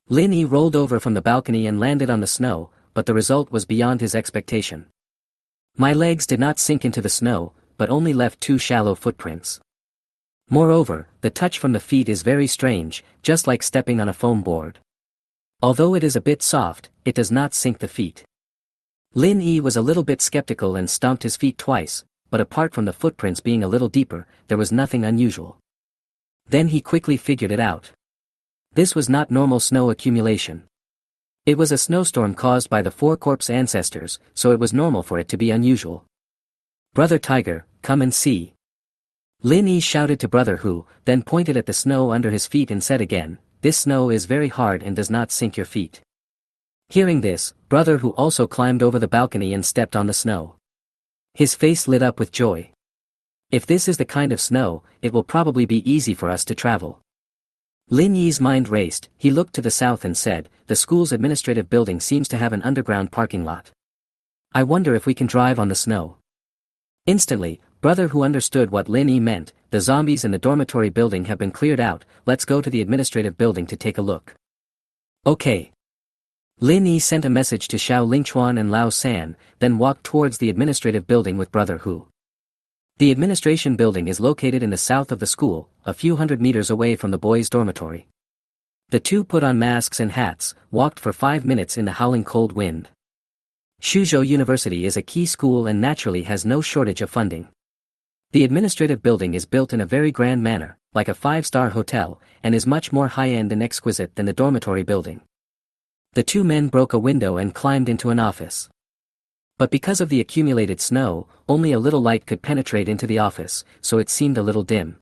Lin Yi rolled over from the balcony and landed on the snow, but the result was beyond his expectation. My legs did not sink into the snow, but only left 2 shallow footprints. Moreover, the touch from the feet is very strange, just like stepping on a foam board. Although it is a bit soft, it does not sink the feet. Lin Yi was a little bit skeptical and stomped his feet twice, but apart from the footprints being a little deeper, there was nothing unusual. Then he quickly figured it out. This was not normal snow accumulation. It was a snowstorm caused by the 4 corpse ancestors, so it was normal for it to be unusual. Brother Tiger, come and see. Lin Yi shouted to Brother Hu, then pointed at the snow under his feet and said again, this snow is very hard and does not sink your feet. Hearing this, Brother Hu also climbed over the balcony and stepped on the snow. His face lit up with joy. If this is the kind of snow, it will probably be easy for us to travel. Lin Yi's mind raced, he looked to the south and said, the school's administrative building seems to have an underground parking lot. I wonder if we can drive on the snow. Instantly, Brother Hu understood what Lin Yi meant, the zombies in the dormitory building have been cleared out, let's go to the administrative building to take a look. Okay. Lin Yi sent a message to Xiao Lingchuan and Lao San, then walked towards the administrative building with Brother Hu. The administration building is located in the south of the school, a few hundred meters away from the boys' dormitory. The two put on masks and hats, walked for 5 minutes in the howling cold wind. Shuzhou University is a key school and naturally has no shortage of funding. The administrative building is built in a very grand manner, like a 5-star hotel, and is much more high-end and exquisite than the dormitory building. The 2 men broke a window and climbed into an office. But because of the accumulated snow, only a little light could penetrate into the office, so it seemed a little dim.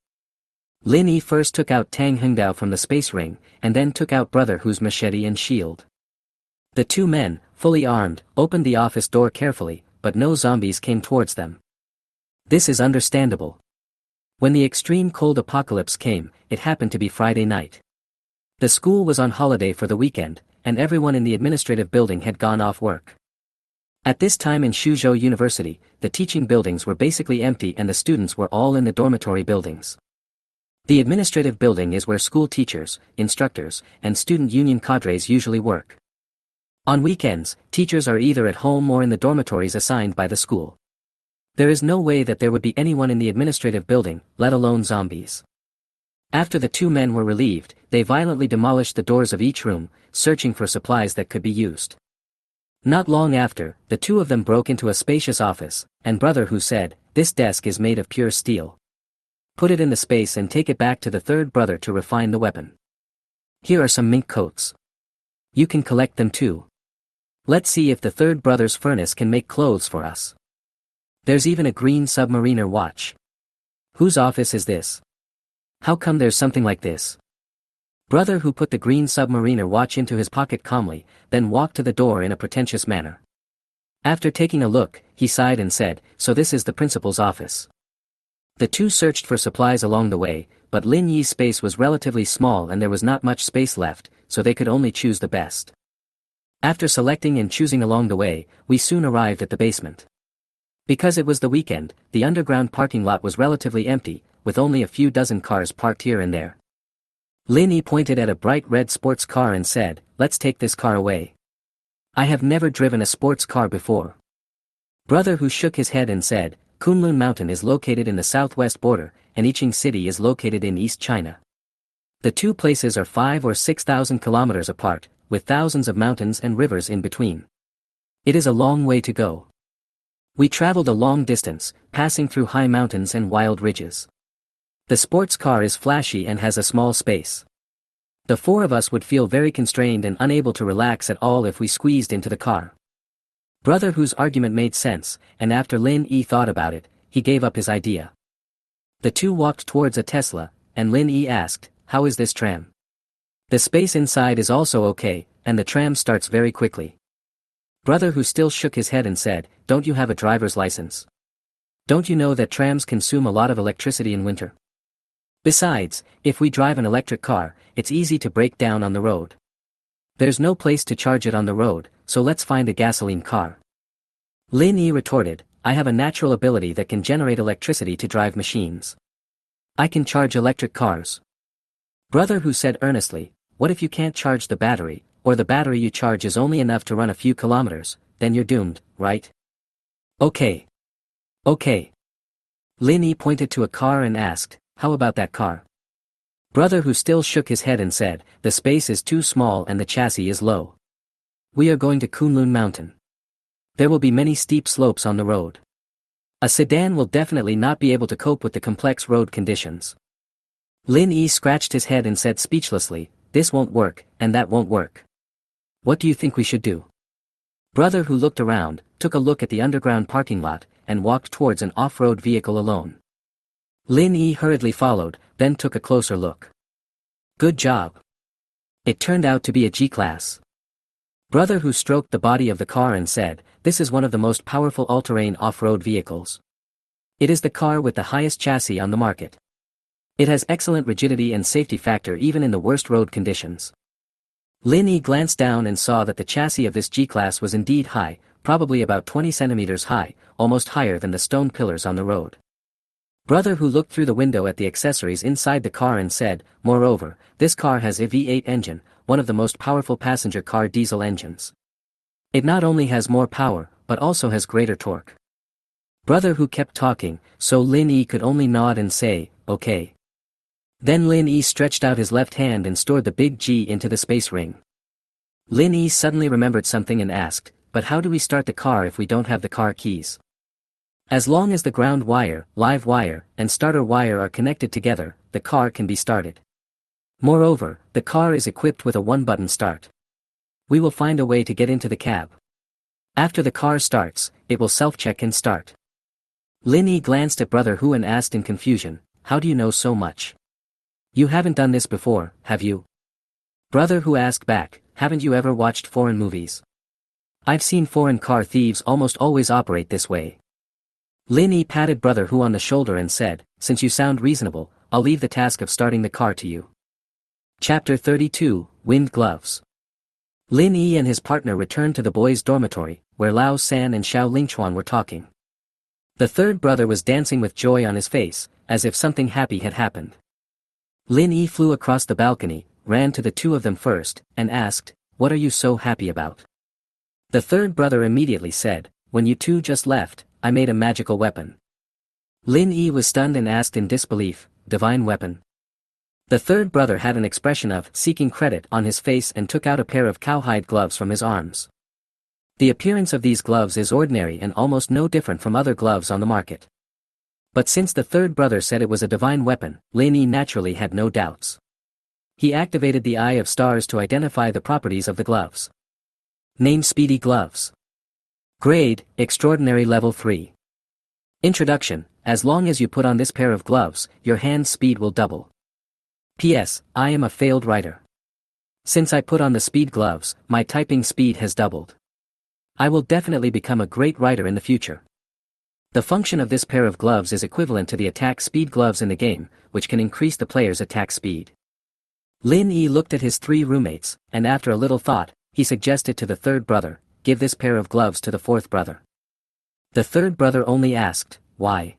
Lin Yi first took out Tang Hengdao from the space ring, and then took out Brother Hu's machete and shield. The 2 men, fully armed, opened the office door carefully, but no zombies came towards them. This is understandable. When the extreme cold apocalypse came, it happened to be Friday night. The school was on holiday for the weekend, and everyone in the administrative building had gone off work. At this time in Shuzhou University, the teaching buildings were basically empty and the students were all in the dormitory buildings. The administrative building is where school teachers, instructors, and student union cadres usually work. On weekends, teachers are either at home or in the dormitories assigned by the school. There is no way that there would be anyone in the administrative building, let alone zombies. After the 2 men were relieved, they violently demolished the doors of each room, searching for supplies that could be used. Not long after, the 2 of them broke into a spacious office, and Brother Hu said, this desk is made of pure steel. Put it in the space and take it back to the 3rd brother to refine the weapon. Here are some mink coats. You can collect them too. Let's see if the 3rd brother's furnace can make clothes for us. There's even a green submariner watch. Whose office is this? How come there's something like this? Brother Hu put the green submariner watch into his pocket calmly, then walked to the door in a pretentious manner. After taking a look, he sighed and said, so this is the principal's office. The 2 searched for supplies along the way, but Lin Yi's space was relatively small and there was not much space left, so they could only choose the best. After selecting and choosing along the way, we soon arrived at the basement. Because it was the weekend, the underground parking lot was relatively empty, with only a few dozen cars parked here and there. Lin Yi pointed at a bright red sports car and said, let's take this car away. I have never driven a sports car before. Brother Hu shook his head and said, Kunlun Mountain is located in the southwest border, and Yicheng City is located in East China. The 2 places are 5 or 6,000 kilometers apart, with thousands of mountains and rivers in between. It is a long way to go. We traveled a long distance, passing through high mountains and wild ridges. The sports car is flashy and has a small space. The 4 of us would feel very constrained and unable to relax at all if we squeezed into the car. Brother Hu's argument made sense, and after Lin Yi thought about it, he gave up his idea. The 2 walked towards a Tesla, and Lin Yi asked, how is this tram? The space inside is also okay, and the tram starts very quickly. Brother who still shook his head and said, "Don't you have a driver's license? Don't you know that trams consume a lot of electricity in winter? Besides, if we drive an electric car, it's easy to break down on the road. There's no place to charge it on the road, so let's find a gasoline car." Lin Yi retorted, "I have a natural ability that can generate electricity to drive machines. I can charge electric cars." Brother who said earnestly, "What if you can't charge the battery, or the battery you charge is only enough to run a few kilometers, then you're doomed, right?" "Okay. Okay." Lin Yi pointed to a car and asked, "How about that car?" Brother who still shook his head and said, "The space is too small and the chassis is low. We are going to Kunlun Mountain. There will be many steep slopes on the road. A sedan will definitely not be able to cope with the complex road conditions." Lin Yi scratched his head and said speechlessly, "This won't work, and that won't work. What do you think we should do?" Brother who looked around, took a look at the underground parking lot, and walked towards an off-road vehicle alone. Lin Yi hurriedly followed, then took a closer look. "Good job." It turned out to be a G-Class. Brother who stroked the body of the car and said, "This is one of the most powerful all-terrain off-road vehicles. It is the car with the highest chassis on the market. It has excellent rigidity and safety factor even in the worst road conditions." Lin Yi glanced down and saw that the chassis of this G-Class was indeed high, probably about 20 centimeters high, almost higher than the stone pillars on the road. Brother who looked through the window at the accessories inside the car and said, "Moreover, this car has a V8 engine, one of the most powerful passenger car diesel engines. It not only has more power, but also has greater torque." Brother who kept talking, so Lin Yi could only nod and say, "Okay." Then Lin Yi stretched out his left hand and stored the big G into the space ring. Lin Yi suddenly remembered something and asked, "But how do we start the car if we don't have the car keys?" "As long as the ground wire, live wire, and starter wire are connected together, the car can be started. Moreover, the car is equipped with a one-button start. We will find a way to get into the cab. After the car starts, it will self-check and start." Lin Yi glanced at Brother Hu and asked in confusion, "How do you know so much? You haven't done this before, have you?" Brother Hu asked back, "Haven't you ever watched foreign movies? I've seen foreign car thieves almost always operate this way." Lin Yi patted Brother Hu on the shoulder and said, "Since you sound reasonable, I'll leave the task of starting the car to you." Chapter 32, Wind Gloves. Lin Yi and his partner returned to the boys' dormitory, where Lao San and Xiao Lingchuan were talking. The third brother was dancing with joy on his face, as if something happy had happened. Lin Yi flew across the balcony, ran to the two of them first, and asked, "What are you so happy about?" The third brother immediately said, "When you two just left, I made a magical weapon." Lin Yi was stunned and asked in disbelief, "Divine weapon?" The third brother had an expression of seeking credit on his face and took out a pair of cowhide gloves from his arms. The appearance of these gloves is ordinary and almost no different from other gloves on the market. But since the third brother said it was a divine weapon, Lin Yi naturally had no doubts. He activated the Eye of Stars to identify the properties of the gloves. Name: Speedy Gloves. Grade: Extraordinary Level 3. Introduction: as long as you put on this pair of gloves, your hand speed will double. P.S. I am a failed writer. Since I put on the speed gloves, my typing speed has doubled. I will definitely become a great writer in the future. The function of this pair of gloves is equivalent to the attack speed gloves in the game, which can increase the player's attack speed. Lin Yi looked at his three roommates, and after a little thought, he suggested to the third brother, "Give this pair of gloves to the fourth brother." The third brother only asked, "Why?"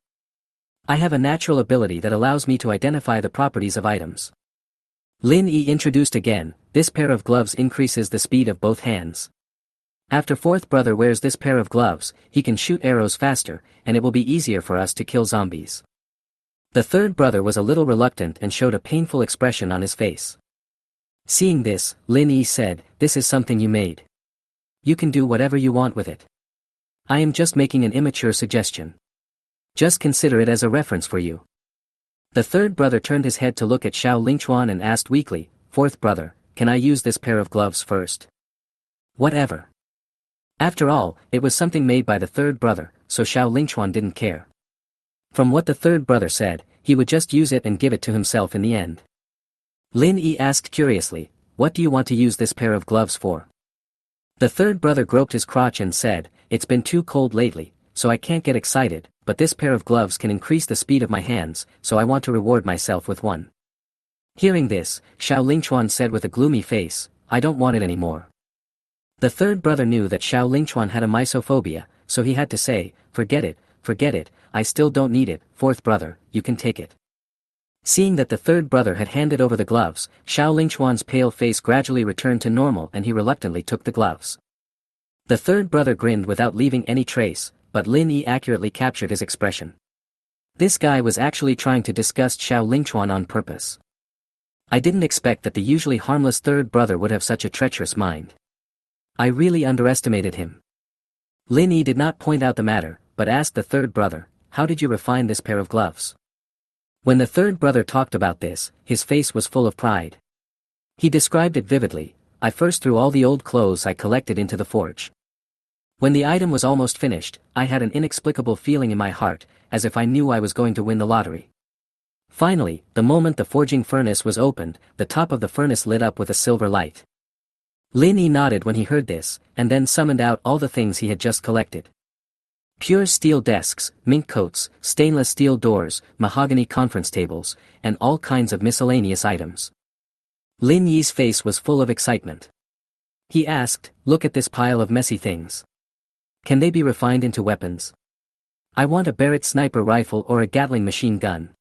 "I have a natural ability that allows me to identify the properties of items." Lin Yi introduced again, "This pair of gloves increases the speed of both hands. After fourth brother wears this pair of gloves, he can shoot arrows faster, and it will be easier for us to kill zombies." The third brother was a little reluctant and showed a painful expression on his face. Seeing this, Lin Yi said, "This is something you made. You can do whatever you want with it. I am just making an immature suggestion. Just consider it as a reference for you." The third brother turned his head to look at Xiao Lingchuan and asked weakly, "Fourth brother, can I use this pair of gloves first?" "Whatever." After all, it was something made by the third brother, so Xiao Lingchuan didn't care. From what the third brother said, he would just use it and give it to himself in the end. Lin Yi asked curiously, "What do you want to use this pair of gloves for?" The third brother groped his crotch and said, "It's been too cold lately, so I can't get excited, but this pair of gloves can increase the speed of my hands, so I want to reward myself with one." Hearing this, Xiao Lingchuan said with a gloomy face, "I don't want it anymore." The third brother knew that Xiao Lingchuan had a misophobia, so he had to say, forget it, I still don't need it, fourth brother, you can take it." Seeing that the third brother had handed over the gloves, Xiao Lingchuan's pale face gradually returned to normal and he reluctantly took the gloves. The third brother grinned without leaving any trace, but Lin Yi accurately captured his expression. This guy was actually trying to disgust Xiao Lingchuan on purpose. I didn't expect that the usually harmless third brother would have such a treacherous mind. I really underestimated him. Lin Yi did not point out the matter, but asked the third brother, "How did you refine this pair of gloves?" When the third brother talked about this, his face was full of pride. He described it vividly. "I first threw all the old clothes I collected into the forge. When the item was almost finished, I had an inexplicable feeling in my heart, as if I knew I was going to win the lottery. Finally, the moment the forging furnace was opened, the top of the furnace lit up with a silver light." Lin Yi nodded when he heard this, and then summoned out all the things he had just collected. Pure steel desks, mink coats, stainless steel doors, mahogany conference tables, and all kinds of miscellaneous items. Lin Yi's face was full of excitement. He asked, "Look at this pile of messy things. Can they be refined into weapons? I want a Barrett sniper rifle or a Gatling machine gun."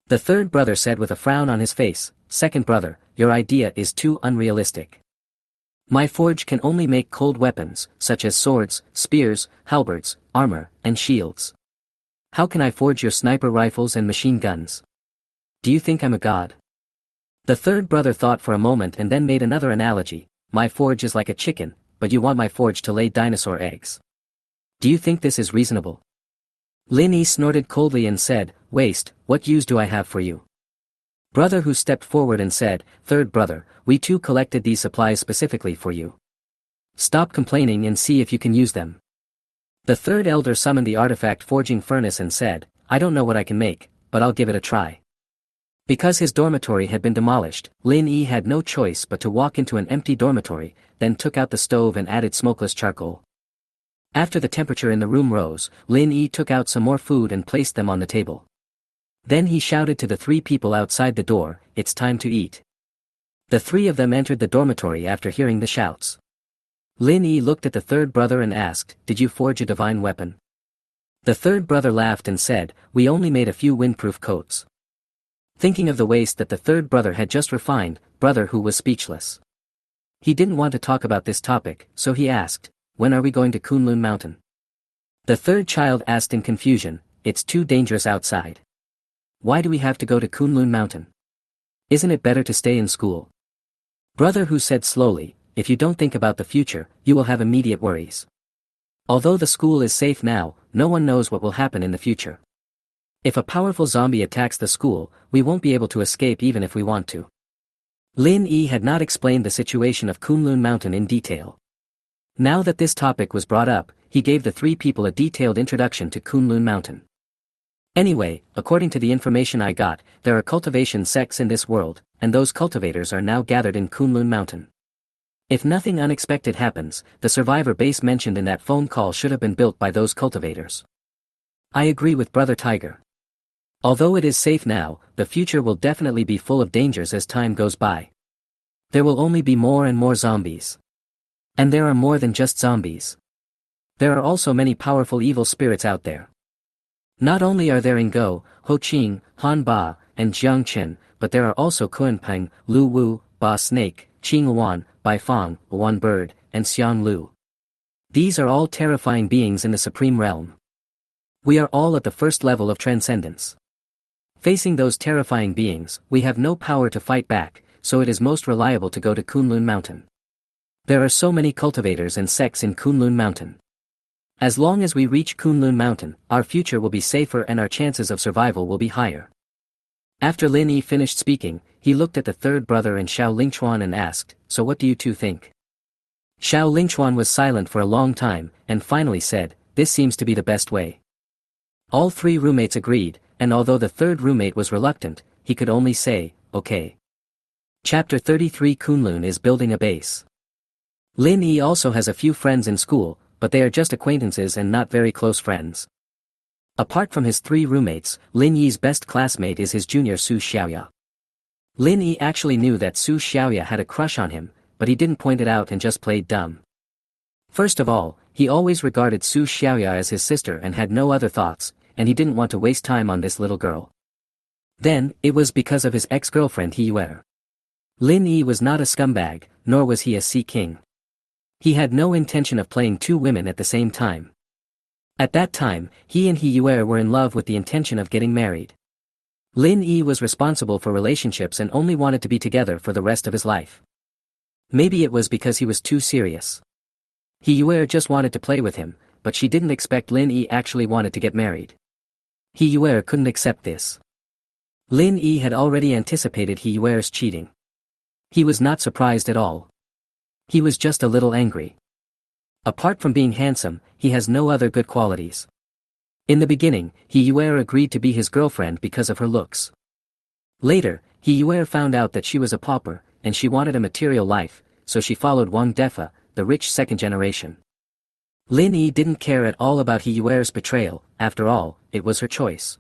The third brother said with a frown on his face, "Second brother, your idea is too unrealistic. My forge can only make cold weapons, such as swords, spears, halberds, armor, and shields. How can I forge your sniper rifles and machine guns? Do you think I'm a god?" The third brother thought for a moment and then made another analogy. "My forge is like a chicken, but you want my forge to lay dinosaur eggs. Do you think this is reasonable?" Lin Yi snorted coldly and said, "Waste, what use do I have for you?" Brother Who stepped forward and said, "Third brother, we too collected these supplies specifically for you. Stop complaining and see if you can use them." The third elder summoned the artifact forging furnace and said, "I don't know what I can make, but I'll give it a try." Because his dormitory had been demolished, Lin Yi had no choice but to walk into an empty dormitory, then took out the stove and added smokeless charcoal. After the temperature in the room rose, Lin Yi took out some more food and placed them on the table. Then he shouted to the three people outside the door, "It's time to eat." The three of them entered the dormitory after hearing the shouts. Lin Yi looked at the third brother and asked, "Did you forge a divine weapon?" The third brother laughed and said, "We only made a few windproof coats." Thinking of the waste that the third brother had just refined, Brother Who was speechless. He didn't want to talk about this topic, so he asked, "When are we going to Kunlun Mountain?" The third child asked in confusion, "It's too dangerous outside. Why do we have to go to Kunlun Mountain? Isn't it better to stay in school?" Brother Who said slowly, "If you don't think about the future, you will have immediate worries. Although the school is safe now, no one knows what will happen in the future. If a powerful zombie attacks the school, we won't be able to escape even if we want to." Lin Yi had not explained the situation of Kunlun Mountain in detail. Now that this topic was brought up, he gave the three people a detailed introduction to Kunlun Mountain. "Anyway, according to the information I got, there are cultivation sects in this world, and those cultivators are now gathered in Kunlun Mountain. If nothing unexpected happens, the survivor base mentioned in that phone call should have been built by those cultivators." I agree with Brother Tiger. Although it is safe now, the future will definitely be full of dangers as time goes by. There will only be more and more zombies. And there are more than just zombies. There are also many powerful evil spirits out there. Not only are there Ngo, Ho Qing, Han Ba, and Jiang Chen, but there are also Kun Peng, Lu Wu, Ba Snake, Qing Wan, Bai Fang, Wan Bird, and Xiang Lu. These are all terrifying beings in the supreme realm. We are all at the first level of transcendence. Facing those terrifying beings, we have no power to fight back, so it is most reliable to go to Kunlun Mountain. There are so many cultivators and sects in Kunlun Mountain. As long as we reach Kunlun Mountain, our future will be safer and our chances of survival will be higher. After Lin Yi finished speaking, he looked at the third brother and Xiao Lingchuan and asked, "So what do you two think?" Xiao Lingchuan was silent for a long time, and finally said, "This seems to be the best way." All three roommates agreed, and although the third roommate was reluctant, he could only say, "Okay." Chapter 33 Kunlun is building a base. Lin Yi also has a few friends in school, but they are just acquaintances and not very close friends. Apart from his 3 roommates, Lin Yi's best classmate is his junior Su Xiaoya. Lin Yi actually knew that Su Xiaoya had a crush on him, but he didn't point it out and just played dumb. First of all, he always regarded Su Xiaoya as his sister and had no other thoughts, and he didn't want to waste time on this little girl. Then, it was because of his ex-girlfriend He Yue. Lin Yi was not a scumbag, nor was he a sea king. He had no intention of playing 2 women at the same time. At that time, he and He Yue were in love with the intention of getting married. Lin Yi was responsible for relationships and only wanted to be together for the rest of his life. Maybe it was because he was too serious. He Yue just wanted to play with him, but she didn't expect Lin Yi actually wanted to get married. He Yue couldn't accept this. Lin Yi had already anticipated He Yue's cheating. He was not surprised at all. He was just a little angry. Apart from being handsome, he has no other good qualities. In the beginning, He Yue agreed to be his girlfriend because of her looks. Later, He Yue found out that she was a pauper, and she wanted a material life, so she followed Wang Defa, the rich second generation. Lin Yi didn't care at all about He Yue's betrayal, after all, it was her choice.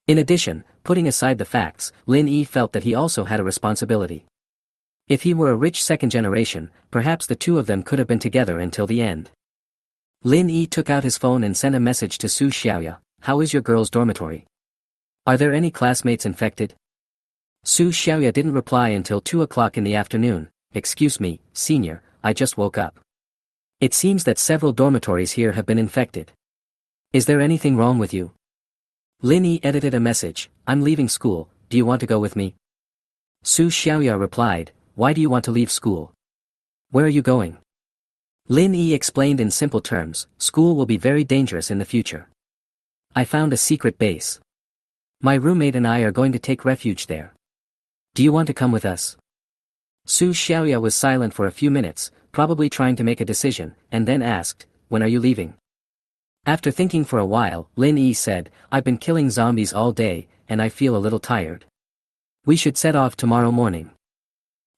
In addition, putting aside the facts, Lin Yi felt that he also had a responsibility. If he were a rich second generation, perhaps the 2 of them could have been together until the end. Lin Yi took out his phone and sent a message to Su Xiaoya, "How is your girls' dormitory? Are there any classmates infected?" Su Xiaoya didn't reply until 2 o'clock in the afternoon. "Excuse me, senior, I just woke up. It seems that several dormitories here have been infected. Is there anything wrong with you?" Lin Yi edited a message, "I'm leaving school, do you want to go with me?" Su Xiaoya replied, "Why do you want to leave school? Where are you going?" Lin Yi explained in simple terms, "School will be very dangerous in the future. I found a secret base. My roommate and I are going to take refuge there. Do you want to come with us?" Su Xiaoya was silent for a few minutes, probably trying to make a decision, and then asked, "When are you leaving?" After thinking for a while, Lin Yi said, "I've been killing zombies all day, and I feel a little tired. We should set off tomorrow morning."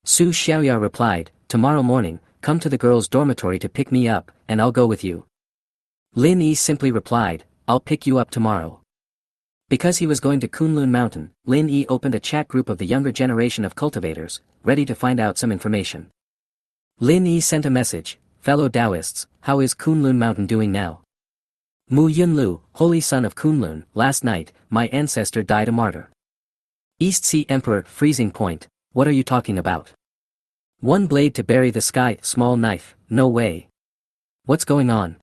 Su Xiaoya replied, "Tomorrow morning, come to the girls' dormitory to pick me up, and I'll go with you." Lin Yi simply replied, "I'll pick you up tomorrow." Because he was going to Kunlun Mountain, Lin Yi opened a chat group of the younger generation of cultivators, ready to find out some information. Lin Yi sent a message, "Fellow Taoists, how is Kunlun Mountain doing now? Mu Yunlu, holy son of Kunlun, last night, my ancestor died a martyr. East Sea Emperor, freezing point, what are you talking about? One blade to bury the sky, small knife, no way. What's going on?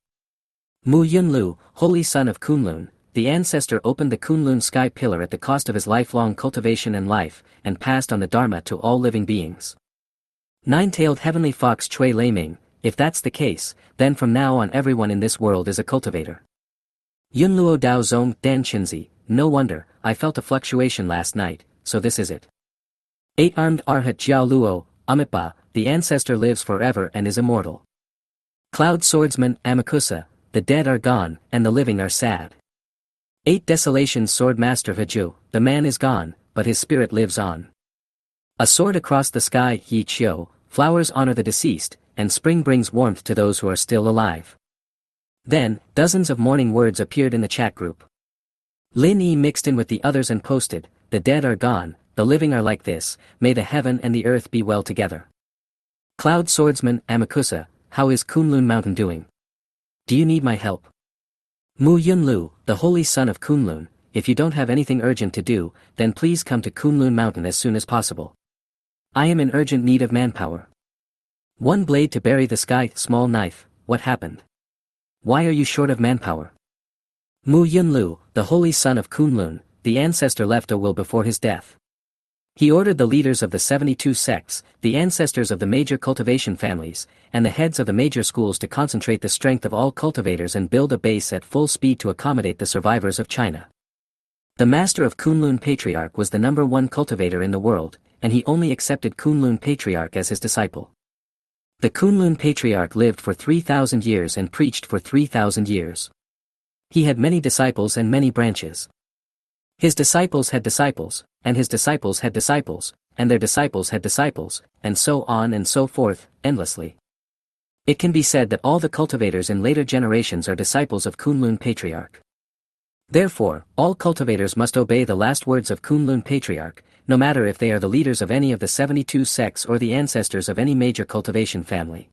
Mu Yunlu, holy son of Kunlun, the ancestor opened the Kunlun sky pillar at the cost of his lifelong cultivation and life, and passed on the Dharma to all living beings. Nine-tailed heavenly fox Chui Leiming, if that's the case, then from now on everyone in this world is a cultivator. Yunluo Dao Zong Dan Qinzi, no wonder, I felt a fluctuation last night, so this is it. Eight-armed Arhat Jiao Luo, Amitba, the ancestor lives forever and is immortal. Cloud swordsman Amakusa, the dead are gone, and the living are sad. Eight desolations sword master Haju, the man is gone, but his spirit lives on. A sword across the sky Yi Chiu, flowers honor the deceased, and spring brings warmth to those who are still alive. Then, dozens of mourning words appeared in the chat group. Lin Yi mixed in with the others and posted, the dead are gone, the living are like this, may the heaven and the earth be well together. Cloud swordsman Amakusa, how is Kunlun Mountain doing? Do you need my help? Mu Yunlu, the holy son of Kunlun, if you don't have anything urgent to do, then please come to Kunlun Mountain as soon as possible. I am in urgent need of manpower. One blade to bury the sky, small knife, what happened? Why are you short of manpower? Mu Yunlu, the holy son of Kunlun, the ancestor left a will before his death. He ordered the leaders of the 72 sects, the ancestors of the major cultivation families, and the heads of the major schools to concentrate the strength of all cultivators and build a base at full speed to accommodate the survivors of China. The master of Kunlun Patriarch was the #1 cultivator in the world, and he only accepted Kunlun Patriarch as his disciple. The Kunlun Patriarch lived for 3,000 years and preached for 3,000 years. He had many disciples and many branches. His disciples had disciples, and his disciples had disciples, and their disciples had disciples, and so on and so forth, endlessly. It can be said that all the cultivators in later generations are disciples of Kunlun Patriarch. Therefore, all cultivators must obey the last words of Kunlun Patriarch, no matter if they are the leaders of any of the 72 sects or the ancestors of any major cultivation family.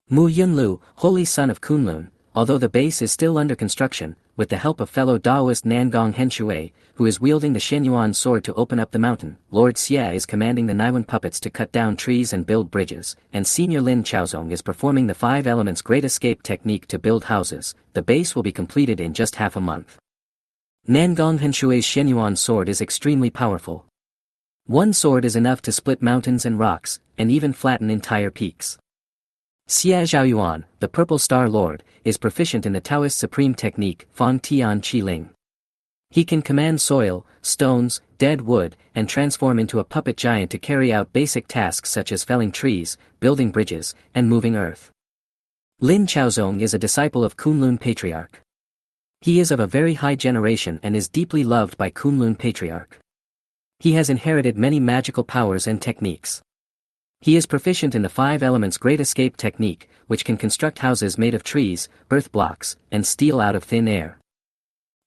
Mu Yunlu, holy son of Kunlun, although the base is still under construction, with the help of fellow Daoist Nangong Henshui, who is wielding the Shenyuan sword to open up the mountain, Lord Xie is commanding the Naiwan puppets to cut down trees and build bridges, and Senior Lin Chaozong is performing the 5 elements Great Escape technique to build houses. The base will be completed in just half a month. Nangong Henshui's Shenyuan sword is extremely powerful. One sword is enough to split mountains and rocks, and even flatten entire peaks. Xie Zhaoyuan, the Purple Star Lord, is proficient in the Taoist supreme technique, Fang Tian Qi Ling. He can command soil, stones, dead wood, and transform into a puppet giant to carry out basic tasks such as felling trees, building bridges, and moving earth. Lin Chaozong is a disciple of Kunlun Patriarch. He is of a very high generation and is deeply loved by Kunlun Patriarch. He has inherited many magical powers and techniques. He is proficient in the 5 elements Great Escape technique, which can construct houses made of trees, earth blocks, and steel out of thin air.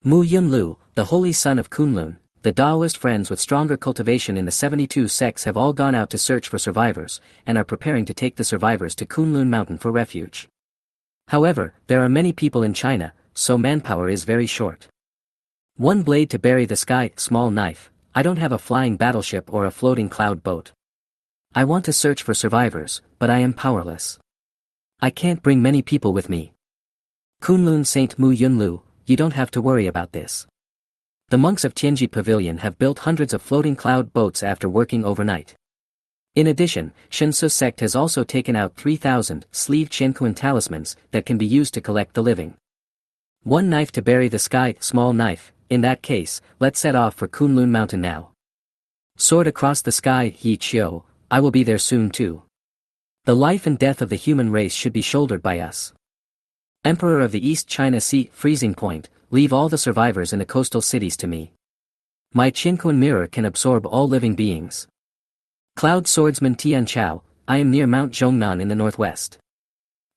Mu Yunlu, the holy son of Kunlun, the Daoist friends with stronger cultivation in the 72 sects have all gone out to search for survivors, and are preparing to take the survivors to Kunlun Mountain for refuge. However, there are many people in China, so manpower is very short. One blade to bury the sky, small knife. I don't have a flying battleship or a floating cloud boat. I want to search for survivors, but I am powerless. I can't bring many people with me. Kunlun Saint Mu Yunlu, you don't have to worry about this. The monks of Tianji Pavilion have built hundreds of floating cloud boats after working overnight. In addition, Shensu sect has also taken out 3,000 sleeved Shenkuan talismans that can be used to collect the living. One knife to bury the sky, small knife. In that case, let's set off for Kunlun Mountain now. Sword across the sky, He Chiu, I will be there soon too. The life and death of the human race should be shouldered by us. Emperor of the East China Sea, freezing point, leave all the survivors in the coastal cities to me. My Qinquan mirror can absorb all living beings. Cloud swordsman Tian Chao, I am near Mount Zhongnan in the northwest.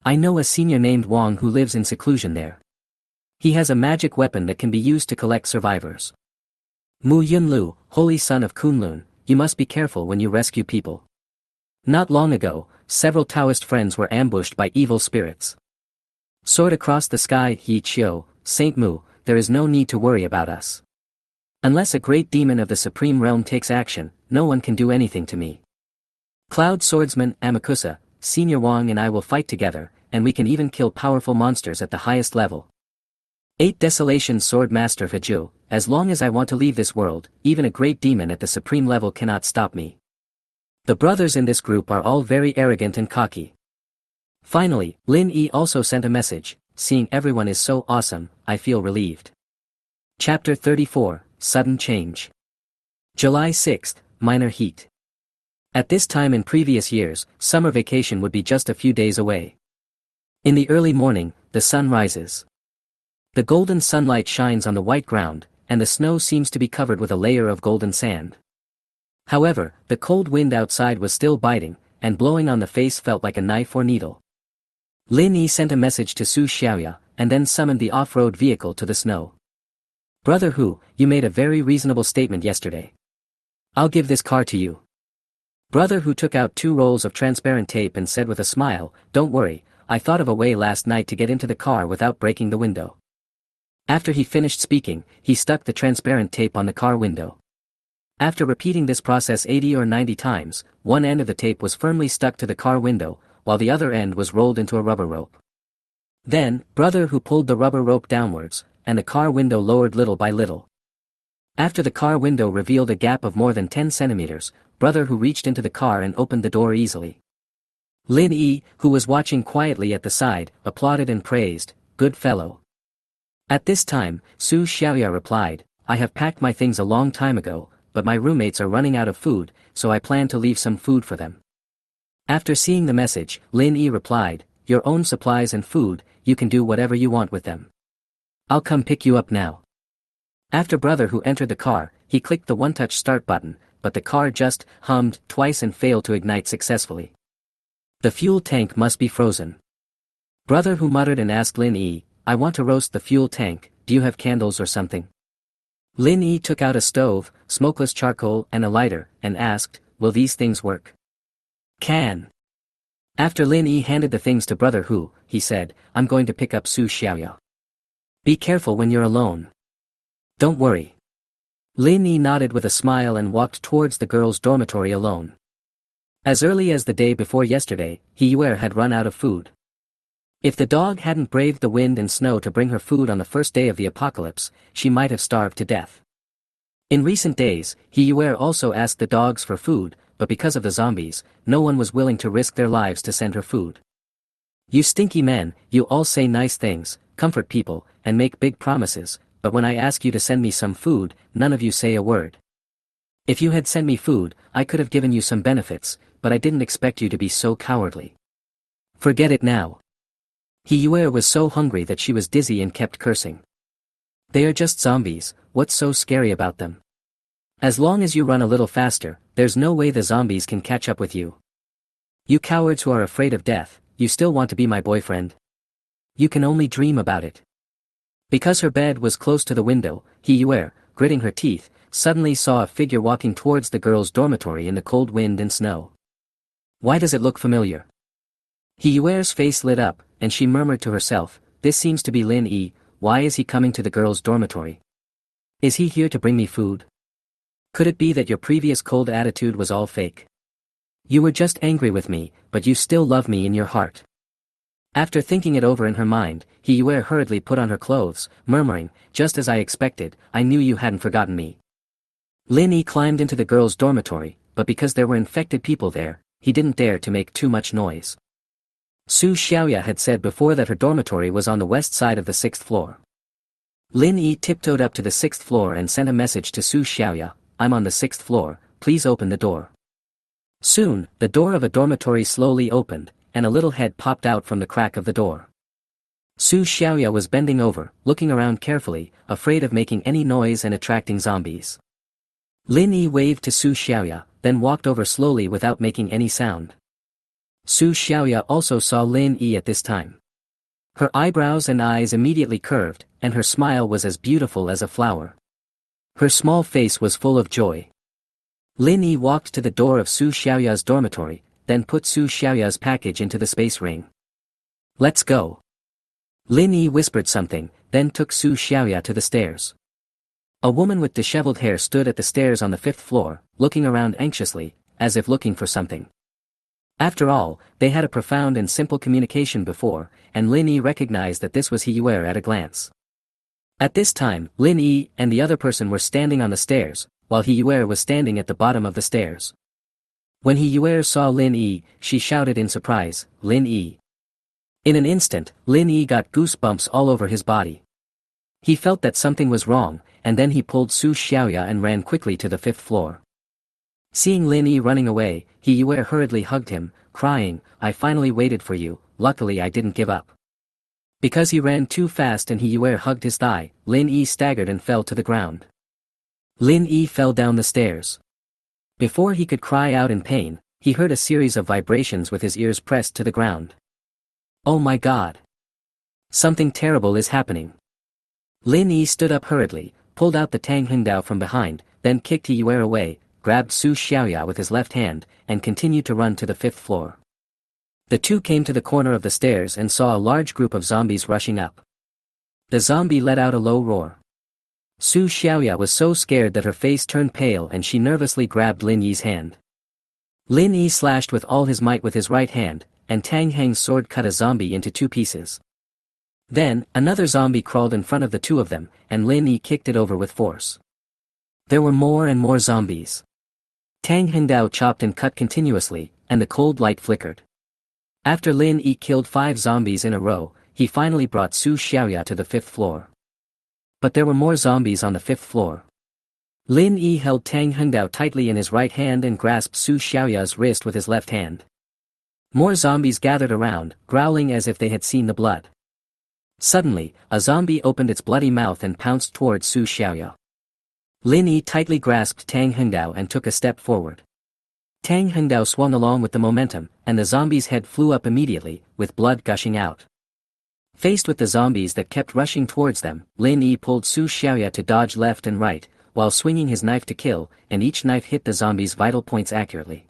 I know a senior named Wang who lives in seclusion there. He has a magic weapon that can be used to collect survivors. Mu Yunlu, holy son of Kunlun, you must be careful when you rescue people. Not long ago, several Taoist friends were ambushed by evil spirits. Sword across the sky, He Chiu, Saint Mu, there is no need to worry about us. Unless a great demon of the supreme realm takes action, no one can do anything to me. Cloud swordsman Amakusa, Senior Wang and I will fight together, and we can even kill powerful monsters at the highest level. 8 Desolation Sword Master Haju, as long as I want to leave this world, even a great demon at the supreme level cannot stop me. The brothers in this group are all very arrogant and cocky. Finally, Lin Yi also sent a message, seeing everyone is so awesome, I feel relieved. Chapter 34, Sudden Change. July 6th, Minor Heat. At this time in previous years, summer vacation would be just a few days away. In the early morning, the sun rises. The golden sunlight shines on the white ground, and the snow seems to be covered with a layer of golden sand. However, the cold wind outside was still biting, and blowing on the face felt like a knife or needle. Lin Yi sent a message to Su Xiaoya, and then summoned the off-road vehicle to the snow. Brother Hu, you made a very reasonable statement yesterday. I'll give this car to you. Brother Hu took out 2 rolls of transparent tape and said with a smile, don't worry, I thought of a way last night to get into the car without breaking the window. After he finished speaking, he stuck the transparent tape on the car window. After repeating this process 80 or 90 times, one end of the tape was firmly stuck to the car window, while the other end was rolled into a rubber rope. Then, Brother Hu pulled the rubber rope downwards, and the car window lowered little by little. After the car window revealed a gap of more than 10 centimeters, Brother Hu reached into the car and opened the door easily. Lin Yi, who was watching quietly at the side, applauded and praised, good fellow. At this time, Su Xiaoya replied, I have packed my things a long time ago, but my roommates are running out of food, so I plan to leave some food for them. After seeing the message, Lin Yi replied, your own supplies and food, you can do whatever you want with them. I'll come pick you up now. After Brother Hu entered the car, he clicked the one-touch start button, but the car just hummed twice and failed to ignite successfully. The fuel tank must be frozen. Brother Who muttered and asked Lin Yi, I want to roast the fuel tank, do you have candles or something? Lin Yi took out a stove, smokeless charcoal and a lighter, and asked, will these things work? Can. After Lin Yi handed the things to Brother Hu, he said, I'm going to pick up Su Xiaoya. Be careful when you're alone. Don't worry. Lin Yi nodded with a smile and walked towards the girls' dormitory alone. As early as the day before yesterday, He Yue had run out of food. If the dog hadn't braved the wind and snow to bring her food on the first day of the apocalypse, she might have starved to death. In recent days, He Yue also asked the dogs for food, but because of the zombies, no one was willing to risk their lives to send her food. You stinky men, you all say nice things, comfort people, and make big promises, but when I ask you to send me some food, none of you say a word. If you had sent me food, I could have given you some benefits, but I didn't expect you to be so cowardly. Forget it now. He Yue was so hungry that she was dizzy and kept cursing. They are just zombies, what's so scary about them? As long as you run a little faster, there's no way the zombies can catch up with you. You cowards who are afraid of death, you still want to be my boyfriend? You can only dream about it. Because her bed was close to the window, He Yue, gritting her teeth, suddenly saw a figure walking towards the girls' dormitory in the cold wind and snow. Why does it look familiar? He Yue's face lit up, and she murmured to herself, this seems to be Lin Yi, why is he coming to the girls' dormitory? Is he here to bring me food? Could it be that your previous cold attitude was all fake? You were just angry with me, but you still love me in your heart. After thinking it over in her mind, He Yue hurriedly put on her clothes, murmuring, just as I expected, I knew you hadn't forgotten me. Lin Yi climbed into the girls' dormitory, but because there were infected people there, he didn't dare to make too much noise. Su Xiaoya had said before that her dormitory was on the west side of the 6th floor. Lin Yi tiptoed up to the 6th floor and sent a message to Su Xiaoya, I'm on the 6th floor, please open the door. Soon, the door of a dormitory slowly opened, and a little head popped out from the crack of the door. Su Xiaoya was bending over, looking around carefully, afraid of making any noise and attracting zombies. Lin Yi waved to Su Xiaoya, then walked over slowly without making any sound. Su Xiaoya also saw Lin Yi at this time. Her eyebrows and eyes immediately curved, and her smile was as beautiful as a flower. Her small face was full of joy. Lin Yi walked to the door of Su Xiaoya's dormitory, then put Su Xiaoya's package into the space ring. Let's go. Lin Yi whispered something, then took Su Xiaoya to the stairs. A woman with disheveled hair stood at the stairs on the 5th floor, looking around anxiously, as if looking for something. After all, they had a profound and simple communication before, and Lin Yi recognized that this was He Yue at a glance. At this time, Lin Yi and the other person were standing on the stairs, while He Yue was standing at the bottom of the stairs. When He Yue saw Lin Yi, she shouted in surprise, Lin Yi. In an instant, Lin Yi got goosebumps all over his body. He felt that something was wrong, and then he pulled Su Xiaoya and ran quickly to the 5th floor. Seeing Lin Yi running away, He Yue hurriedly hugged him, crying, I finally waited for you, luckily I didn't give up. Because he ran too fast and He Yue hugged his thigh, Lin Yi staggered and fell to the ground. Lin Yi fell down the stairs. Before he could cry out in pain, he heard a series of vibrations with his ears pressed to the ground. Oh my God! Something terrible is happening. Lin Yi stood up hurriedly, pulled out the Tang Hengdao from behind, then kicked He Yue away, grabbed Su Xiaoya with his left hand, and continued to run to the 5th floor. The two came to the corner of the stairs and saw a large group of zombies rushing up. The zombie let out a low roar. Su Xiaoya was so scared that her face turned pale and she nervously grabbed Lin Yi's hand. Lin Yi slashed with all his might with his right hand, and Tang Heng's sword cut a zombie into 2 pieces. Then, another zombie crawled in front of the 2 of them, and Lin Yi kicked it over with force. There were more and more zombies. Tang Hengdao chopped and cut continuously, and the cold light flickered. After Lin Yi killed 5 zombies in a row, he finally brought Su Xiaoya to the 5th floor. But there were more zombies on the 5th floor. Lin Yi held Tang Hengdao tightly in his right hand and grasped Su Xiaoya's wrist with his left hand. More zombies gathered around, growling as if they had seen the blood. Suddenly, a zombie opened its bloody mouth and pounced towards Su Xiaoya. Lin Yi tightly grasped Tang Hengdao and took a step forward. Tang Hengdao swung along with the momentum, and the zombie's head flew up immediately, with blood gushing out. Faced with the zombies that kept rushing towards them, Lin Yi pulled Su Xiaoya to dodge left and right, while swinging his knife to kill, and each knife hit the zombie's vital points accurately.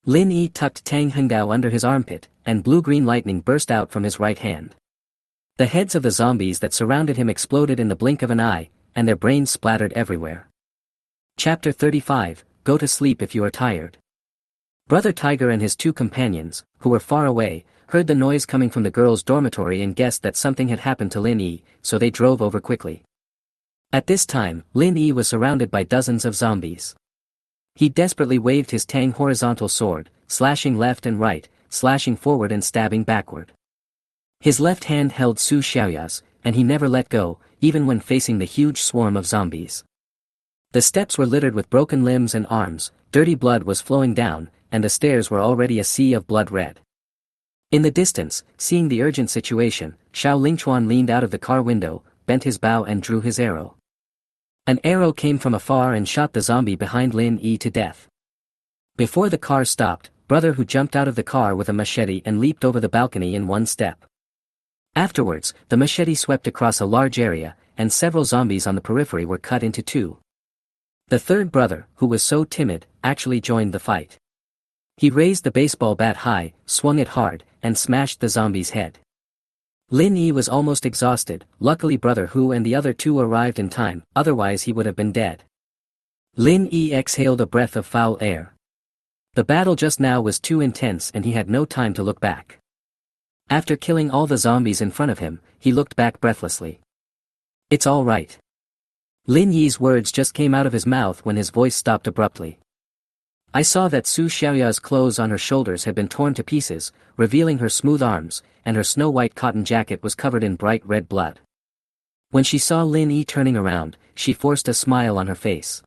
Lin Yi tucked Tang Hengdao under his armpit, and blue-green lightning burst out from his right hand. The heads of the zombies that surrounded him exploded in the blink of an eye, and their brains splattered everywhere. Chapter 35, Go to sleep if you are tired. Brother Tiger and his two companions, who were far away, heard the noise coming from the girls' dormitory and guessed that something had happened to Lin Yi, so they drove over quickly. At this time, Lin Yi was surrounded by dozens of zombies. He desperately waved his Tang horizontal sword, slashing left and right, slashing forward and stabbing backward. His left hand held Su Xiaoya's, and he never let go, even when facing the huge swarm of zombies. The steps were littered with broken limbs and arms, dirty blood was flowing down, and the stairs were already a sea of blood red. In the distance, seeing the urgent situation, Xiao Lingchuan leaned out of the car window, bent his bow and drew his arrow. An arrow came from afar and shot the zombie behind Lin Yi to death. Before the car stopped, Brother Hu jumped out of the car with a machete and leaped over the balcony in one step. Afterwards, the machete swept across a large area, and several zombies on the periphery were cut into two. The third brother, who was so timid, actually joined the fight. He raised the baseball bat high, swung it hard, and smashed the zombie's head. Lin Yi was almost exhausted. Luckily Brother Hu and the other two arrived in time, otherwise he would have been dead. Lin Yi exhaled a breath of foul air. The battle just now was too intense and he had no time to look back. After killing all the zombies in front of him, he looked back breathlessly. It's all right. Lin Yi's words just came out of his mouth when his voice stopped abruptly. I saw that Su Xiaoya's clothes on her shoulders had been torn to pieces, revealing her smooth arms, and her snow-white cotton jacket was covered in bright red blood. When she saw Lin Yi turning around, she forced a smile on her face.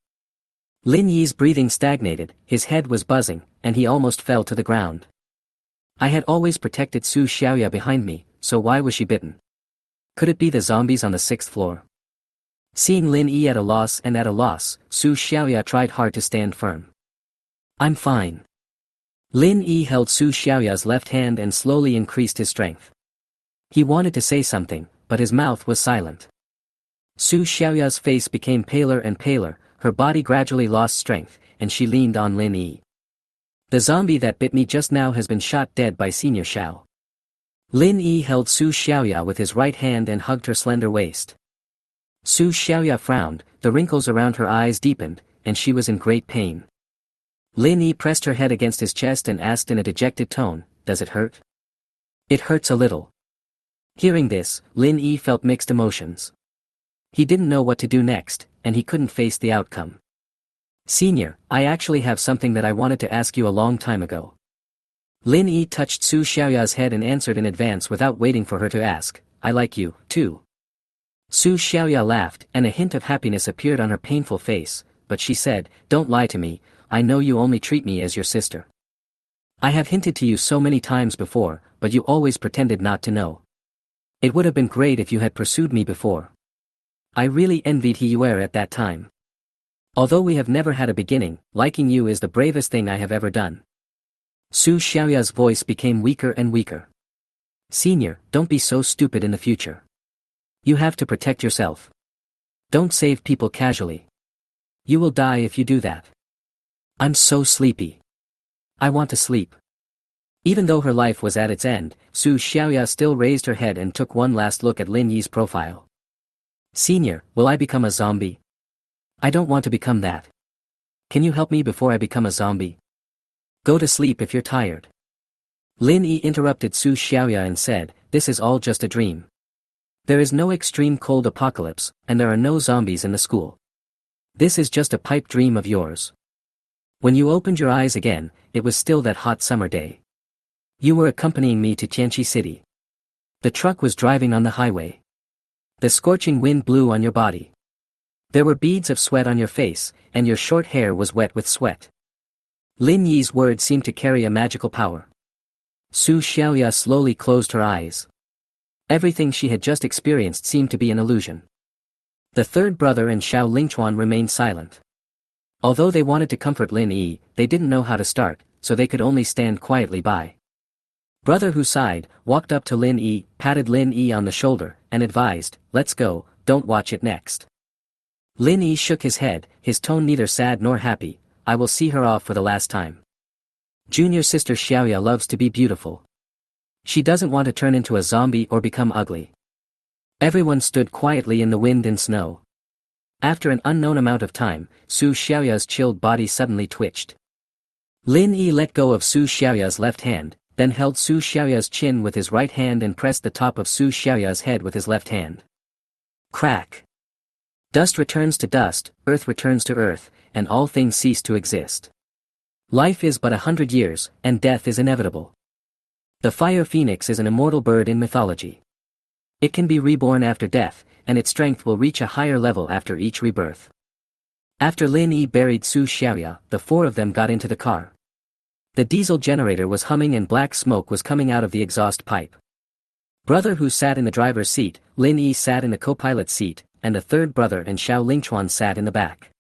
Lin Yi's breathing stagnated, his head was buzzing, and he almost fell to the ground. I had always protected Su Xiaoya behind me, so why was she bitten? Could it be the zombies on the 6th floor? Seeing Lin Yi at a loss, Su Xiaoya tried hard to stand firm. I'm fine. Lin Yi held Su Xiaoya's left hand and slowly increased his strength. He wanted to say something, but his mouth was silent. Su Xiaoya's face became paler and paler, her body gradually lost strength, and she leaned on Lin Yi. The zombie that bit me just now has been shot dead by Senior Xiao. Lin Yi held Su Xiaoya with his right hand and hugged her slender waist. Su Xiaoya frowned, the wrinkles around her eyes deepened, and she was in great pain. Lin Yi pressed her head against his chest and asked in a dejected tone, "Does it hurt?" "It hurts a little." Hearing this, Lin Yi felt mixed emotions. He didn't know what to do next, and he couldn't face the outcome. "Senior, I actually have something that I wanted to ask you a long time ago." Lin Yi touched Su Xiaoya's head and answered in advance without waiting for her to ask, "I like you, too." Su Xiaoya laughed, and a hint of happiness appeared on her painful face, but she said, "Don't lie to me, I know you only treat me as your sister. I have hinted to you so many times before, but you always pretended not to know. It would have been great if you had pursued me before. I really envied who you were at that time. Although we have never had a beginning, liking you is the bravest thing I have ever done." Su Xiaoya's voice became weaker and weaker. "Senior, don't be so stupid in the future. You have to protect yourself. Don't save people casually. You will die if you do that. I'm so sleepy. I want to sleep." Even though her life was at its end, Su Xiaoya still raised her head and took one last look at Lin Yi's profile. "Senior, will I become a zombie? I don't want to become that. Can you help me before I become a zombie? Go to sleep if you're tired." Lin Yi interrupted Su Xiaoya and said, "This is all just a dream. There is no extreme cold apocalypse, and there are no zombies in the school. This is just a pipe dream of yours. When you opened your eyes again, it was still that hot summer day. You were accompanying me to Tianqi City. The truck was driving on the highway. The scorching wind blew on your body. There were beads of sweat on your face, and your short hair was wet with sweat." Lin Yi's words seemed to carry a magical power. Su Xiaoya slowly closed her eyes. Everything she had just experienced seemed to be an illusion. The third brother and Xiao Lingchuan remained silent. Although they wanted to comfort Lin Yi, they didn't know how to start. so they could only stand quietly by. Brother Who sighed, walked up to Lin Yi, patted Lin Yi on the shoulder, and advised, "Let's go, don't watch it next." Lin Yi shook his head, his tone neither sad nor happy. "I will see her off for the last time. Junior sister Xiaoya loves to be beautiful. She doesn't want to turn into a zombie or become ugly." Everyone stood quietly in the wind and snow. After an unknown amount of time, Su Xiaoya's chilled body suddenly twitched. Lin Yi let go of Su Xiaoya's left hand, then held Su Xiaoya's chin with his right hand and pressed the top of Su Xiaoya's head with his left hand. Crack! Dust returns to dust, earth returns to earth, and all things cease to exist. Life is but 100 years, and death is inevitable. The fire phoenix is an immortal bird in mythology. It can be reborn after death, and its strength will reach a higher level after each rebirth. After Lin Yi buried Su Xiaoya, the four of them got into the car. The diesel generator was humming and black smoke was coming out of the exhaust pipe. Brother Who sat in the driver's seat, Lin Yi sat in the co-pilot's seat, and a third brother and Xiao Lingchuan sat in the back.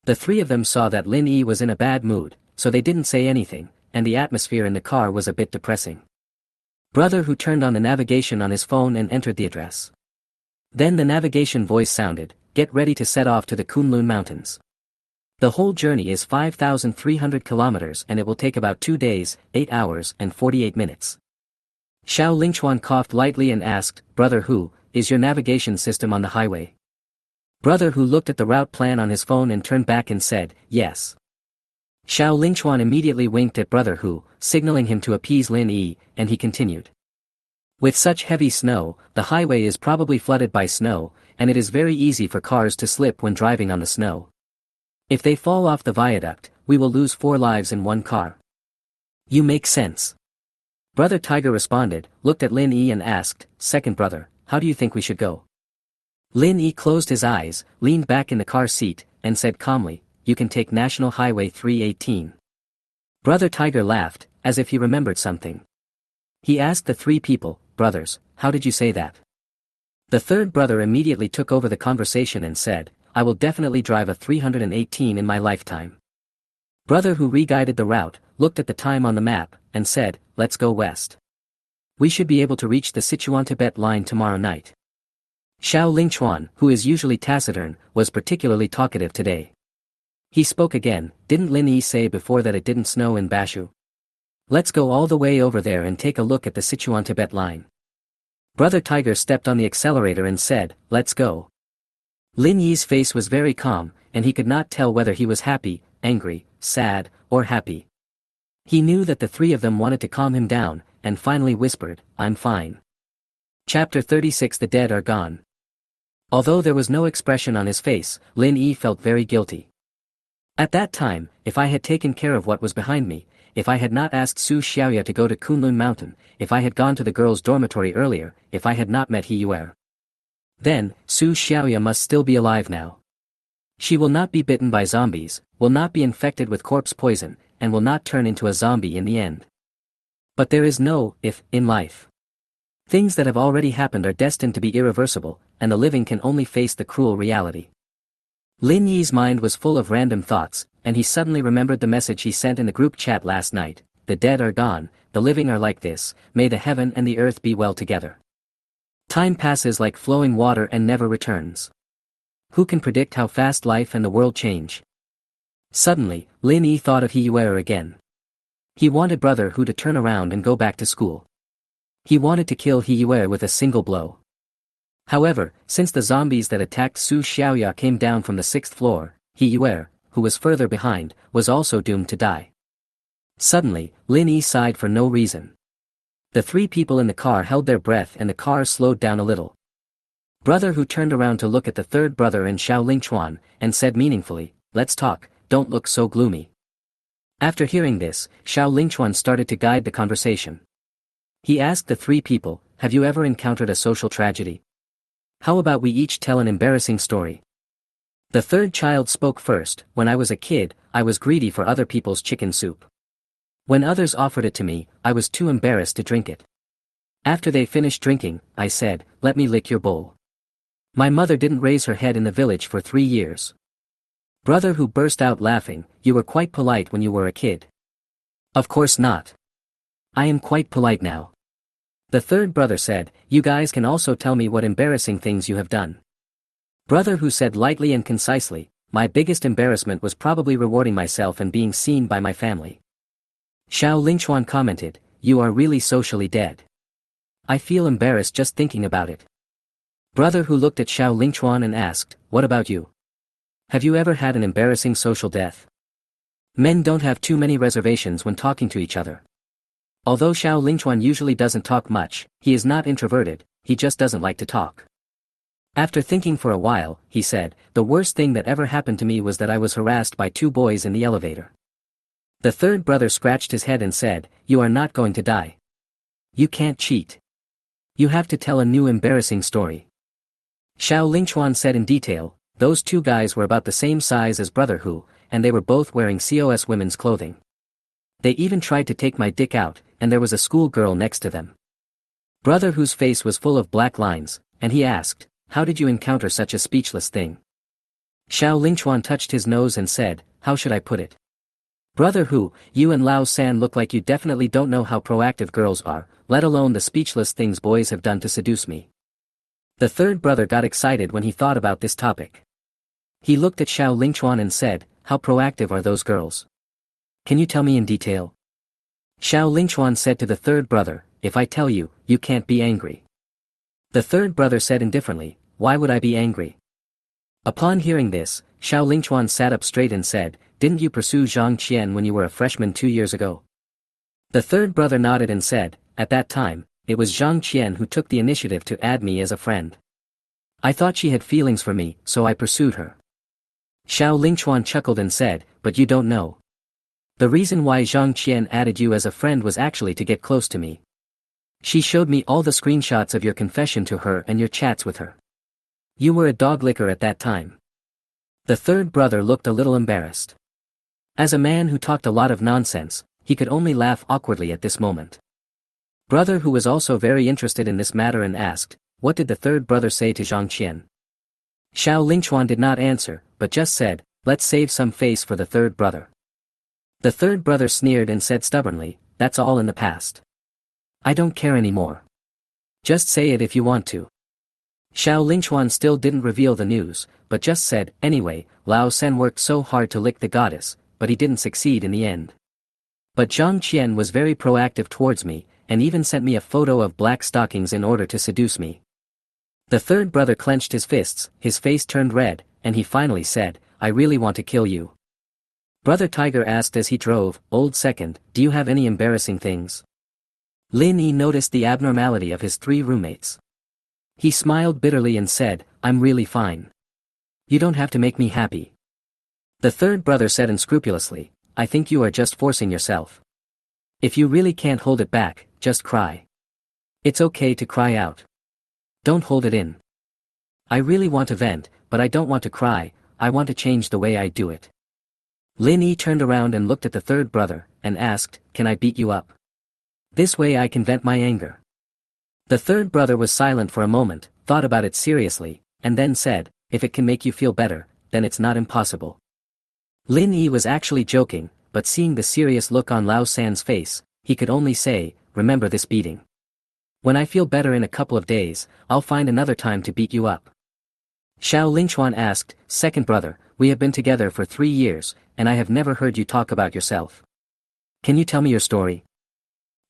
The three of them saw that Lin Yi was in a bad mood, so they didn't say anything, and the atmosphere in the car was a bit depressing. Brother Who turned on the navigation on his phone and entered the address. Then the navigation voice sounded, "Get ready to set off to the Kunlun Mountains. The whole journey is 5,300 kilometers and it will take about 2 days, 8 hours and 48 minutes. Xiao Lingchuan coughed lightly and asked, "Brother Who, is your navigation system on the highway?" Brother Who looked at the route plan on his phone and turned back and said, "Yes." Xiao Lingchuan immediately winked at Brother Who, signaling him to appease Lin Yi, and he continued. "With such heavy snow, the highway is probably flooded by snow, and it is very easy for cars to slip when driving on the snow. If they fall off the viaduct, we will lose 4 lives in one car." "You make sense." Brother Tiger responded, looked at Lin Yi and asked, "Second brother, how do you think we should go?" Lin Yi closed his eyes, leaned back in the car seat, and said calmly, "You can take National Highway 318. Brother Tiger laughed, as if he remembered something. He asked the 3 people, "Brothers, how did you say that?" The third brother immediately took over the conversation and said, "I will definitely drive a 318 in my lifetime." Brother Who re-guided the route, looked at the time on the map, and said, "Let's go west. We should be able to reach the Sichuan-Tibet line tomorrow night." Xiao Lingchuan, who is usually taciturn, was particularly talkative today. He spoke again, "Didn't Lin Yi say before that it didn't snow in Bashu? Let's go all the way over there and take a look at the Sichuan-Tibet line." Brother Tiger stepped on the accelerator and said, "Let's go." Lin Yi's face was very calm, and he could not tell whether he was happy, angry, sad, or happy. He knew that the 3 of them wanted to calm him down, and finally whispered, "I'm fine." Chapter 36. The dead are gone. Although there was no expression on his face, Lin Yi felt very guilty. At that time, if I had taken care of what was behind me, if I had not asked Su Xiaoya to go to Kunlun Mountain, if I had gone to the girls' dormitory earlier, if I had not met He Yuer, then, Su Xiaoya must still be alive now. She will not be bitten by zombies, will not be infected with corpse poison, and will not turn into a zombie in the end. But there is no if in life. Things that have already happened are destined to be irreversible, and the living can only face the cruel reality. Lin Yi's mind was full of random thoughts, and he suddenly remembered the message he sent in the group chat last night, "The dead are gone, the living are like this, may the heaven and the earth be well together. Time passes like flowing water and never returns. Who can predict how fast life and the world change?" Suddenly, Lin Yi thought of He Yuer again. He wanted Brother Who to turn around and go back to school. He wanted to kill He Yuer with a single blow. However, since the zombies that attacked Su Xiaoya came down from the 6th floor, He Yuer, who was further behind, was also doomed to die. Suddenly, Lin Yi sighed for no reason. The 3 people in the car held their breath and the car slowed down a little. Brother Who turned around to look at the third brother and Xiao Lingchuan, and said meaningfully, "Let's talk, don't look so gloomy." After hearing this, Xiao Lingchuan started to guide the conversation. He asked the 3 people, "Have you ever encountered a social tragedy? How about we each tell an embarrassing story?" The third child spoke first. "When I was a kid, I was greedy for other people's chicken soup. When others offered it to me, I was too embarrassed to drink it. After they finished drinking, I said, 'Let me lick your bowl.' My mother didn't raise her head in the village for 3 years." Brother Who burst out laughing, "You were quite polite when you were a kid. Of course not. I am quite polite now. The third brother said, you guys can also tell me what embarrassing things you have done. Brother Who said lightly and concisely, my biggest embarrassment was probably rewarding myself and being seen by my family. Xiao Lingchuan commented, you are really socially dead. I feel embarrassed just thinking about it. Brother Who looked at Xiao Lingchuan and asked, what about you? Have you ever had an embarrassing social death? Men don't have too many reservations when talking to each other. Although Xiao Lingchuan usually doesn't talk much, he is not introverted, he just doesn't like to talk. After thinking for a while, he said, the worst thing that ever happened to me was that I was harassed by two boys in the elevator. The third brother scratched his head and said, you are not going to die. You can't cheat. You have to tell a new embarrassing story. Xiao Lingchuan said in detail, those two guys were about the same size as Brother Who, and they were both wearing COS women's clothing. They even tried to take my dick out, and there was a schoolgirl next to them. Brother Whose face was full of black lines, and he asked, how did you encounter such a speechless thing? Xiao Lingchuan touched his nose and said, how should I put it? Brother Who, you and Lao San look like you definitely don't know how proactive girls are, let alone the speechless things boys have done to seduce me. The third brother got excited when he thought about this topic. He looked at Xiao Lingchuan and said, how proactive are those girls? Can you tell me in detail? Xiao Lingchuan said to the third brother, if I tell you, you can't be angry. The third brother said indifferently, why would I be angry? Upon hearing this, Xiao Lingchuan sat up straight and said, didn't you pursue Zhang Qian when you were a freshman 2 years ago? The third brother nodded and said, at that time, it was Zhang Qian who took the initiative to add me as a friend. I thought she had feelings for me, so I pursued her. Xiao Lingchuan chuckled and said, but you don't know. The reason why Zhang Qian added you as a friend was actually to get close to me. She showed me all the screenshots of your confession to her and your chats with her. You were a dog licker at that time. The third brother looked a little embarrassed. As a man who talked a lot of nonsense, he could only laugh awkwardly at this moment. Brother Who was also very interested in this matter and asked, what did the third brother say to Zhang Qian? Xiao Lingchuan did not answer, but just said, let's save some face for the third brother. The third brother sneered and said stubbornly, that's all in the past. I don't care anymore. Just say it if you want to. Xiao Lingchuan still didn't reveal the news, but just said, anyway, Lao Sen worked so hard to lick the goddess, but he didn't succeed in the end. But Zhang Qian was very proactive towards me, and even sent me a photo of black stockings in order to seduce me. The third brother clenched his fists, his face turned red, and he finally said, I really want to kill you. Brother Tiger asked as he drove, old second, do you have any embarrassing things? Lin Yi noticed the abnormality of his 3 roommates. He smiled bitterly and said, I'm really fine. You don't have to make me happy. The third brother said unscrupulously, I think you are just forcing yourself. If you really can't hold it back, just cry. It's okay to cry out. Don't hold it in. I really want to vent, but I don't want to cry, I want to change the way I do it. Lin Yi turned around and looked at the third brother, and asked, can I beat you up? This way I can vent my anger. The third brother was silent for a moment, thought about it seriously, and then said, if it can make you feel better, then it's not impossible. Lin Yi was actually joking, but seeing the serious look on Lao San's face, he could only say, remember this beating. When I feel better in a couple of days, I'll find another time to beat you up. Xiao Lingchuan asked, second brother, we have been together for 3 years, and I have never heard you talk about yourself. Can you tell me your story?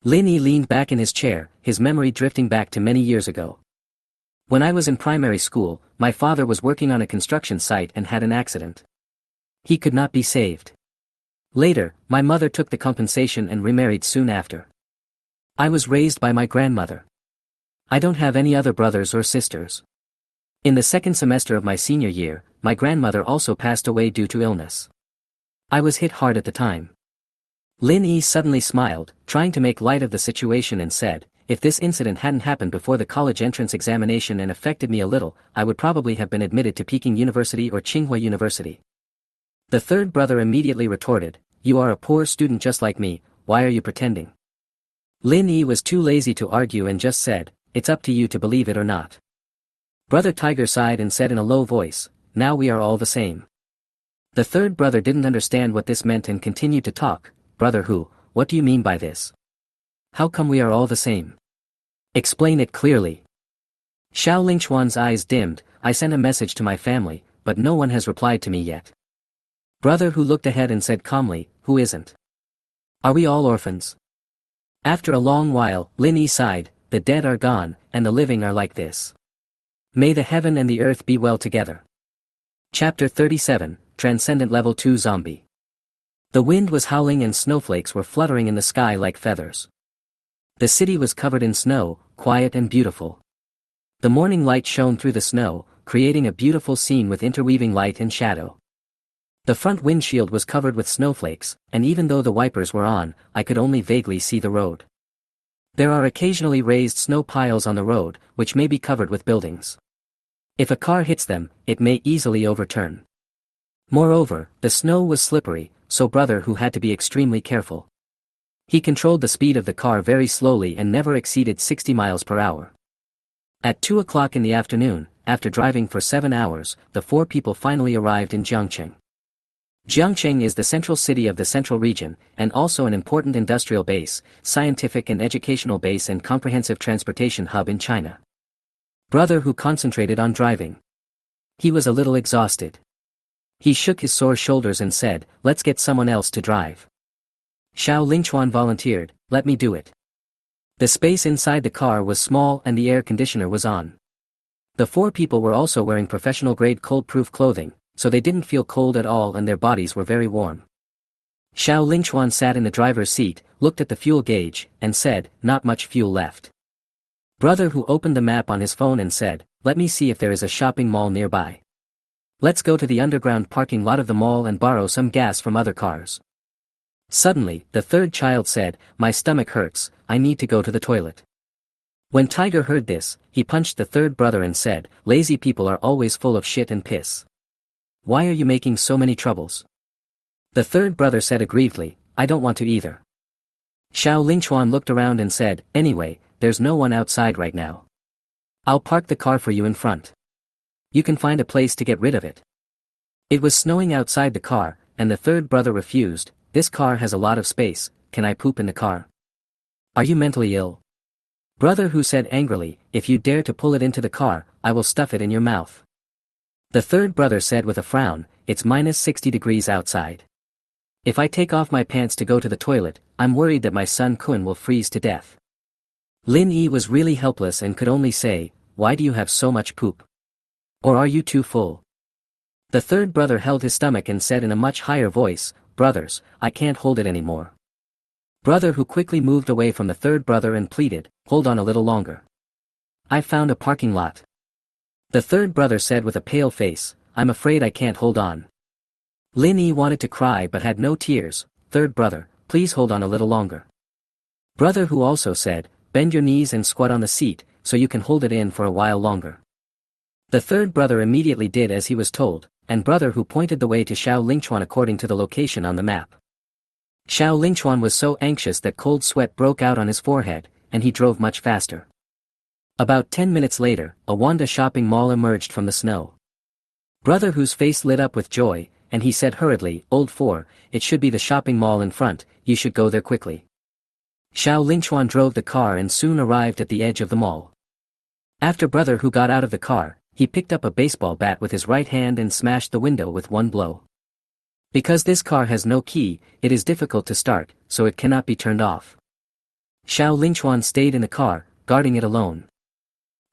Lin Yi leaned back in his chair, his memory drifting back to many years ago. When I was in primary school, my father was working on a construction site and had an accident. He could not be saved. Later, my mother took the compensation and remarried soon after. I was raised by my grandmother. I don't have any other brothers or sisters. In the second semester of my senior year, my grandmother also passed away due to illness. I was hit hard at the time. Lin Yi suddenly smiled, trying to make light of the situation and said, if this incident hadn't happened before the college entrance examination and affected me a little, I would probably have been admitted to Peking University or Tsinghua University. The third brother immediately retorted, you are a poor student just like me, why are you pretending? Lin Yi was too lazy to argue and just said, it's up to you to believe it or not. Brother Tiger sighed and said in a low voice, now we are all the same. The third brother didn't understand what this meant and continued to talk, Brother Who, what do you mean by this? How come we are all the same? Explain it clearly. Xiao Lingchuan's eyes dimmed. I sent a message to my family, but no one has replied to me yet. Brother Hu looked ahead and said calmly, who isn't? Are we all orphans? After a long while, Lin Yi sighed, the dead are gone, and the living are like this. May the heaven and the earth be well together. Chapter 37, Transcendent Level 2 Zombie. The wind was howling and snowflakes were fluttering in the sky like feathers. The city was covered in snow, quiet and beautiful. The morning light shone through the snow, creating a beautiful scene with interweaving light and shadow. The front windshield was covered with snowflakes, and even though the wipers were on, I could only vaguely see the road. There are occasionally raised snow piles on the road, which may be covered with buildings. If a car hits them, it may easily overturn. Moreover, the snow was slippery, so Brother Hu had to be extremely careful. He controlled the speed of the car very slowly and never exceeded 60 miles per hour. At 2 o'clock in the afternoon, after driving for 7 hours, the four people finally arrived in Jiangcheng. Jiangcheng is the central city of the central region, and also an important industrial base, scientific and educational base and comprehensive transportation hub in China. Brother Hu concentrated on driving. He was a little exhausted. He shook his sore shoulders and said, let's get someone else to drive. Xiao Lingchuan volunteered, let me do it. The space inside the car was small and the air conditioner was on. The four people were also wearing professional-grade cold-proof clothing, so they didn't feel cold at all and their bodies were very warm. Xiao Lingchuan sat in the driver's seat, looked at the fuel gauge, and said, not much fuel left. Brother Hu opened the map on his phone and said, let me see if there is a shopping mall nearby. Let's go to the underground parking lot of the mall and borrow some gas from other cars. Suddenly, the third child said, my stomach hurts, I need to go to the toilet. When Tiger heard this, he punched the third brother and said, lazy people are always full of shit and piss. Why are you making so many troubles? The third brother said aggrievedly, I don't want to either. Xiao Lingchuan looked around and said, anyway, there's no one outside right now. I'll park the car for you in front. You can find a place to get rid of it. It was snowing outside the car, and the third brother refused, this car has a lot of space, can I poop in the car? Are you mentally ill? Brother Hu said angrily, if you dare to pull it into the car, I will stuff it in your mouth. The third brother said with a frown, it's minus 60 degrees outside. If I take off my pants to go to the toilet, I'm worried that my son Kun will freeze to death. Lin Yi was really helpless and could only say, why do you have so much poop? Or are you too full? The third brother held his stomach and said in a much higher voice, brothers, I can't hold it anymore. Brother Hu quickly moved away from the third brother and pleaded, hold on a little longer. I found a parking lot. The third brother said with a pale face, I'm afraid I can't hold on. Lin Yi wanted to cry but had no tears, third brother, please hold on a little longer. Brother Hu also said, bend your knees and squat on the seat, so you can hold it in for a while longer. The third brother immediately did as he was told, and Brother Hu pointed the way to Xiao Lingchuan according to the location on the map. Xiao Lingchuan was so anxious that cold sweat broke out on his forehead, and he drove much faster. About 10 minutes later, a Wanda shopping mall emerged from the snow. Brother Hu's face lit up with joy, and he said hurriedly, Old 4, it should be the shopping mall in front, you should go there quickly. Xiao Lingchuan drove the car and soon arrived at the edge of the mall. After Brother Hu got out of the car, he picked up a baseball bat with his right hand and smashed the window with one blow. Because this car has no key, it is difficult to start, so it cannot be turned off. Xiao Lingchuan stayed in the car, guarding it alone.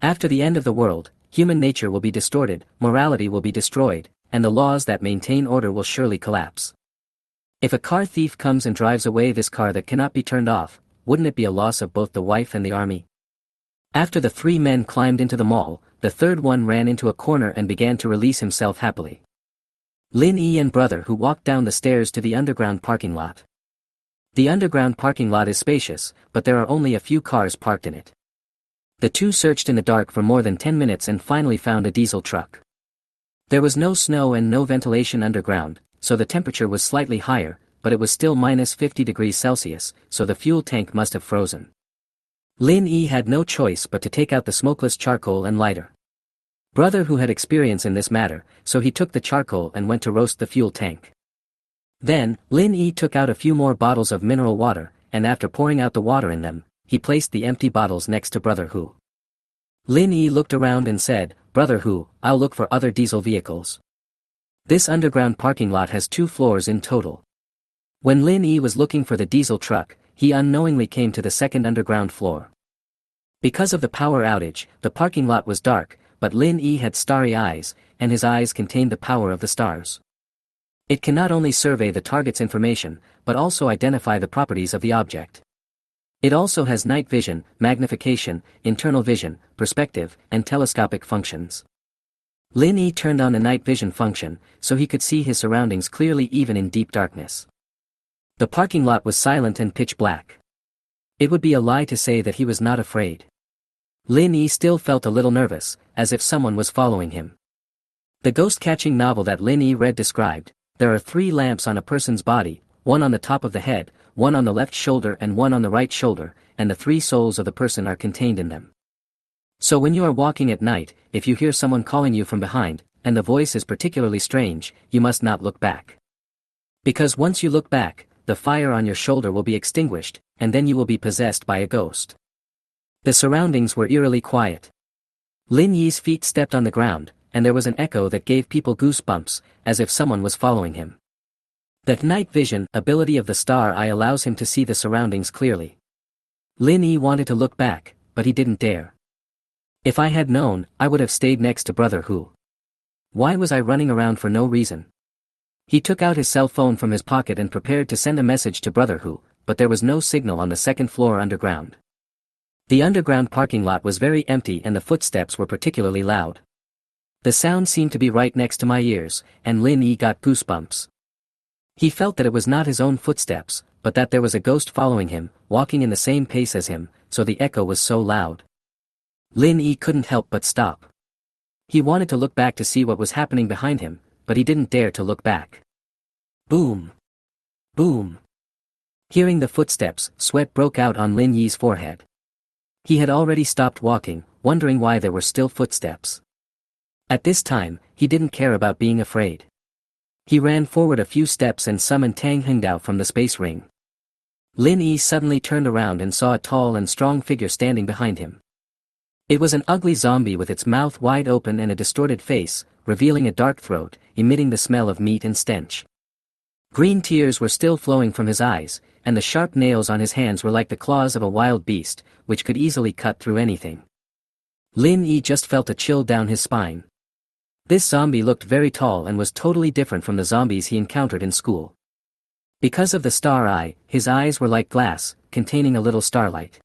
After the end of the world, human nature will be distorted, morality will be destroyed, and the laws that maintain order will surely collapse. If a car thief comes and drives away this car that cannot be turned off, wouldn't it be a loss of both the wife and the army? After the three men climbed into the mall, the third one ran into a corner and began to release himself happily. Lin Yi and Brother Hu walked down the stairs to the underground parking lot. The underground parking lot is spacious, but there are only a few cars parked in it. The two searched in the dark for more than 10 minutes and finally found a diesel truck. There was no snow and no ventilation underground, so the temperature was slightly higher, but it was still minus 50 degrees Celsius, so the fuel tank must have frozen. Lin Yi had no choice but to take out the smokeless charcoal and lighter. Brother Hu had experience in this matter, so he took the charcoal and went to roast the fuel tank. Then, Lin Yi took out a few more bottles of mineral water, and after pouring out the water in them, he placed the empty bottles next to Brother Hu. Lin Yi looked around and said, "Brother Hu, I'll look for other diesel vehicles. This underground parking lot has 2 floors in total." When Lin Yi was looking for the diesel truck, he unknowingly came to the second underground floor. Because of the power outage, the parking lot was dark, but Lin Yi had starry eyes, and his eyes contained the power of the stars. It can not only survey the target's information, but also identify the properties of the object. It also has night vision, magnification, internal vision, perspective, and telescopic functions. Lin Yi turned on the night vision function, so he could see his surroundings clearly even in deep darkness. The parking lot was silent and pitch black. It would be a lie to say that he was not afraid. Lin Yi still felt a little nervous, as if someone was following him. The ghost-catching novel that Lin Yi read described, there are 3 lamps on a person's body, one on the top of the head, one on the left shoulder and one on the right shoulder, and the 3 souls of the person are contained in them. So when you are walking at night, if you hear someone calling you from behind, and the voice is particularly strange, you must not look back. Because once you look back, the fire on your shoulder will be extinguished, and then you will be possessed by a ghost. The surroundings were eerily quiet. Lin Yi's feet stepped on the ground, and there was an echo that gave people goosebumps, as if someone was following him. The night vision ability of the star eye allows him to see the surroundings clearly. Lin Yi wanted to look back, but he didn't dare. If I had known, I would have stayed next to Brother Hu. Why was I running around for no reason? He took out his cell phone from his pocket and prepared to send a message to Brother Hu, but there was no signal on the second floor underground. The underground parking lot was very empty and the footsteps were particularly loud. The sound seemed to be right next to my ears, and Lin Yi got goosebumps. He felt that it was not his own footsteps, but that there was a ghost following him, walking in the same pace as him, so the echo was so loud. Lin Yi couldn't help but stop. He wanted to look back to see what was happening behind him, but he didn't dare to look back. Boom! Boom! Hearing the footsteps, sweat broke out on Lin Yi's forehead. He had already stopped walking, wondering why there were still footsteps. At this time, he didn't care about being afraid. He ran forward a few steps and summoned Tang Hengdao from the space ring. Lin Yi suddenly turned around and saw a tall and strong figure standing behind him. It was an ugly zombie with its mouth wide open and a distorted face, revealing a dark throat, emitting the smell of meat and stench. Green tears were still flowing from his eyes, and the sharp nails on his hands were like the claws of a wild beast, which could easily cut through anything. Lin Yi just felt a chill down his spine. This zombie looked very tall and was totally different from the zombies he encountered in school. Because of the star eye, his eyes were like glass, containing a little starlight.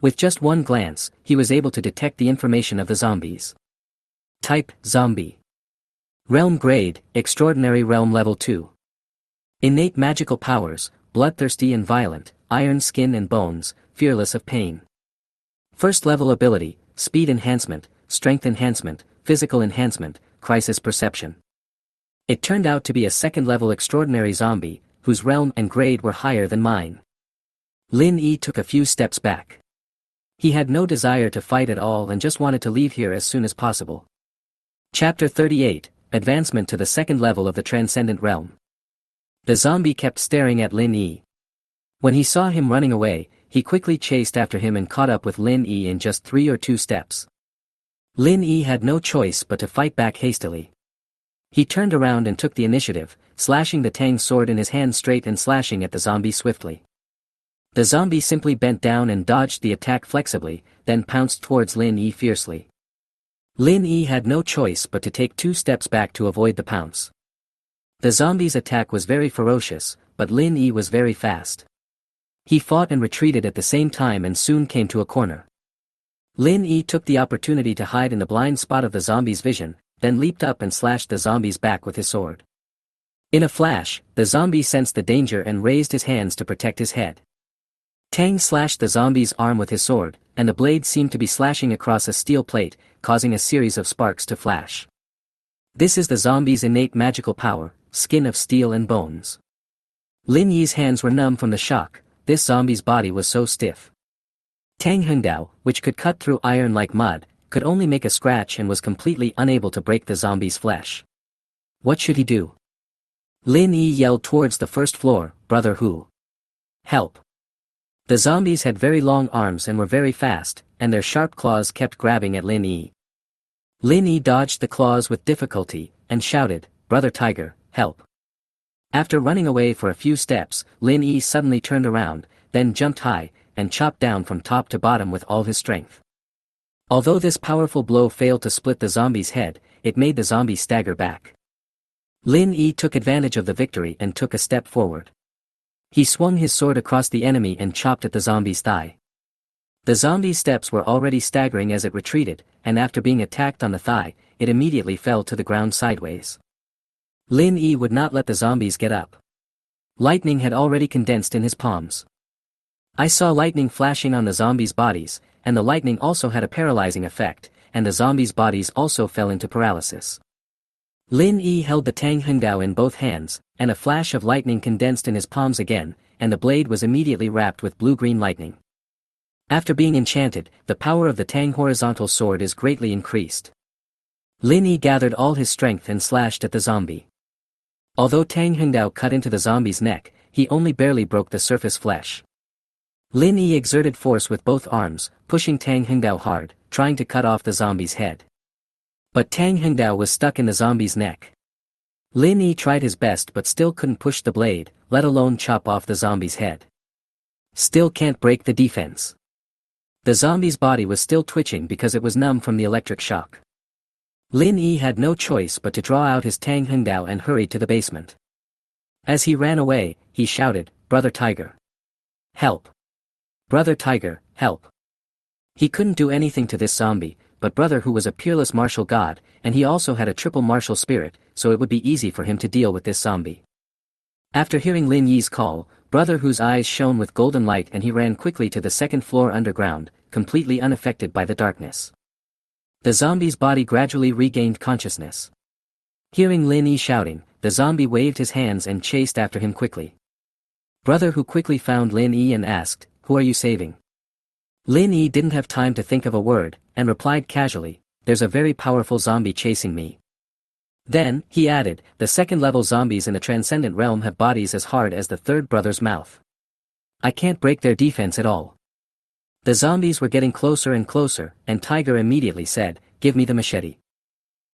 With just one glance, he was able to detect the information of the zombies. Type, Zombie. Realm Grade, Extraordinary Realm Level 2. Innate magical powers, bloodthirsty and violent, iron skin and bones, fearless of pain. First level ability, Speed Enhancement, Strength Enhancement, Physical Enhancement, Crisis Perception. It turned out to be a second-level extraordinary zombie, whose realm and grade were higher than mine. Lin Yi took a few steps back. He had no desire to fight at all and just wanted to leave here as soon as possible. Chapter 38, Advancement to the Second Level of the Transcendent Realm. The zombie kept staring at Lin Yi. When he saw him running away, he quickly chased after him and caught up with Lin Yi in just 3 or 2 steps. Lin Yi had no choice but to fight back hastily. He turned around and took the initiative, slashing the Tang sword in his hand straight and slashing at the zombie swiftly. The zombie simply bent down and dodged the attack flexibly, then pounced towards Lin Yi fiercely. Lin Yi had no choice but to take 2 steps back to avoid the pounce. The zombie's attack was very ferocious, but Lin Yi was very fast. He fought and retreated at the same time and soon came to a corner. Lin Yi took the opportunity to hide in the blind spot of the zombie's vision, then leaped up and slashed the zombie's back with his sword. In a flash, the zombie sensed the danger and raised his hands to protect his head. Tang slashed the zombie's arm with his sword, and the blade seemed to be slashing across a steel plate, causing a series of sparks to flash. This is the zombie's innate magical power, skin of steel and bones. Lin Yi's hands were numb from the shock, this zombie's body was so stiff. Tang Hengdao, which could cut through iron like mud, could only make a scratch and was completely unable to break the zombie's flesh. What should he do? Lin Yi yelled towards the first floor, "Brother Hu! Help!" The zombies had very long arms and were very fast, and their sharp claws kept grabbing at Lin Yi. Lin Yi dodged the claws with difficulty, and shouted, "Brother Tiger, help!" After running away for a few steps, Lin Yi suddenly turned around, then jumped high, and chopped down from top to bottom with all his strength. Although this powerful blow failed to split the zombie's head, it made the zombie stagger back. Lin Yi took advantage of the victory and took a step forward. He swung his sword across the enemy and chopped at the zombie's thigh. The zombie's steps were already staggering as it retreated, and after being attacked on the thigh, it immediately fell to the ground sideways. Lin Yi would not let the zombies get up. Lightning had already condensed in his palms. I saw lightning flashing on the zombies' bodies, and the lightning also had a paralyzing effect, and the zombies' bodies also fell into paralysis. Lin Yi held the Tang Hengdao in both hands, and a flash of lightning condensed in his palms again, and the blade was immediately wrapped with blue-green lightning. After being enchanted, the power of the Tang horizontal sword is greatly increased. Lin Yi gathered all his strength and slashed at the zombie. Although Tang Hengdao cut into the zombie's neck, he only barely broke the surface flesh. Lin Yi exerted force with both arms, pushing Tang Hengdao hard, trying to cut off the zombie's head. But Tang Hengdao was stuck in the zombie's neck. Lin Yi tried his best but still couldn't push the blade, let alone chop off the zombie's head. Still can't break the defense. The zombie's body was still twitching because it was numb from the electric shock. Lin Yi had no choice but to draw out his Tang Hengdao and hurried to the basement. As he ran away, he shouted, "Brother Tiger! Help! Brother Tiger, help!" He couldn't do anything to this zombie, but Brother Hu was a peerless martial god, and he also had a triple martial spirit, so it would be easy for him to deal with this zombie. After hearing Lin Yi's call, Brother Hu's eyes shone with golden light and he ran quickly to the second floor underground, completely unaffected by the darkness. The zombie's body gradually regained consciousness. Hearing Lin Yi shouting, the zombie waved his hands and chased after him quickly. Brother Hu quickly found Lin Yi and asked, "Who are you saving?" Lin Yi didn't have time to think of a word, and replied casually, "There's a very powerful zombie chasing me." Then, he added, "The second-level zombies in the Transcendent Realm have bodies as hard as the third brother's mouth. I can't break their defense at all." The zombies were getting closer and closer, and Tiger immediately said, "Give me the machete."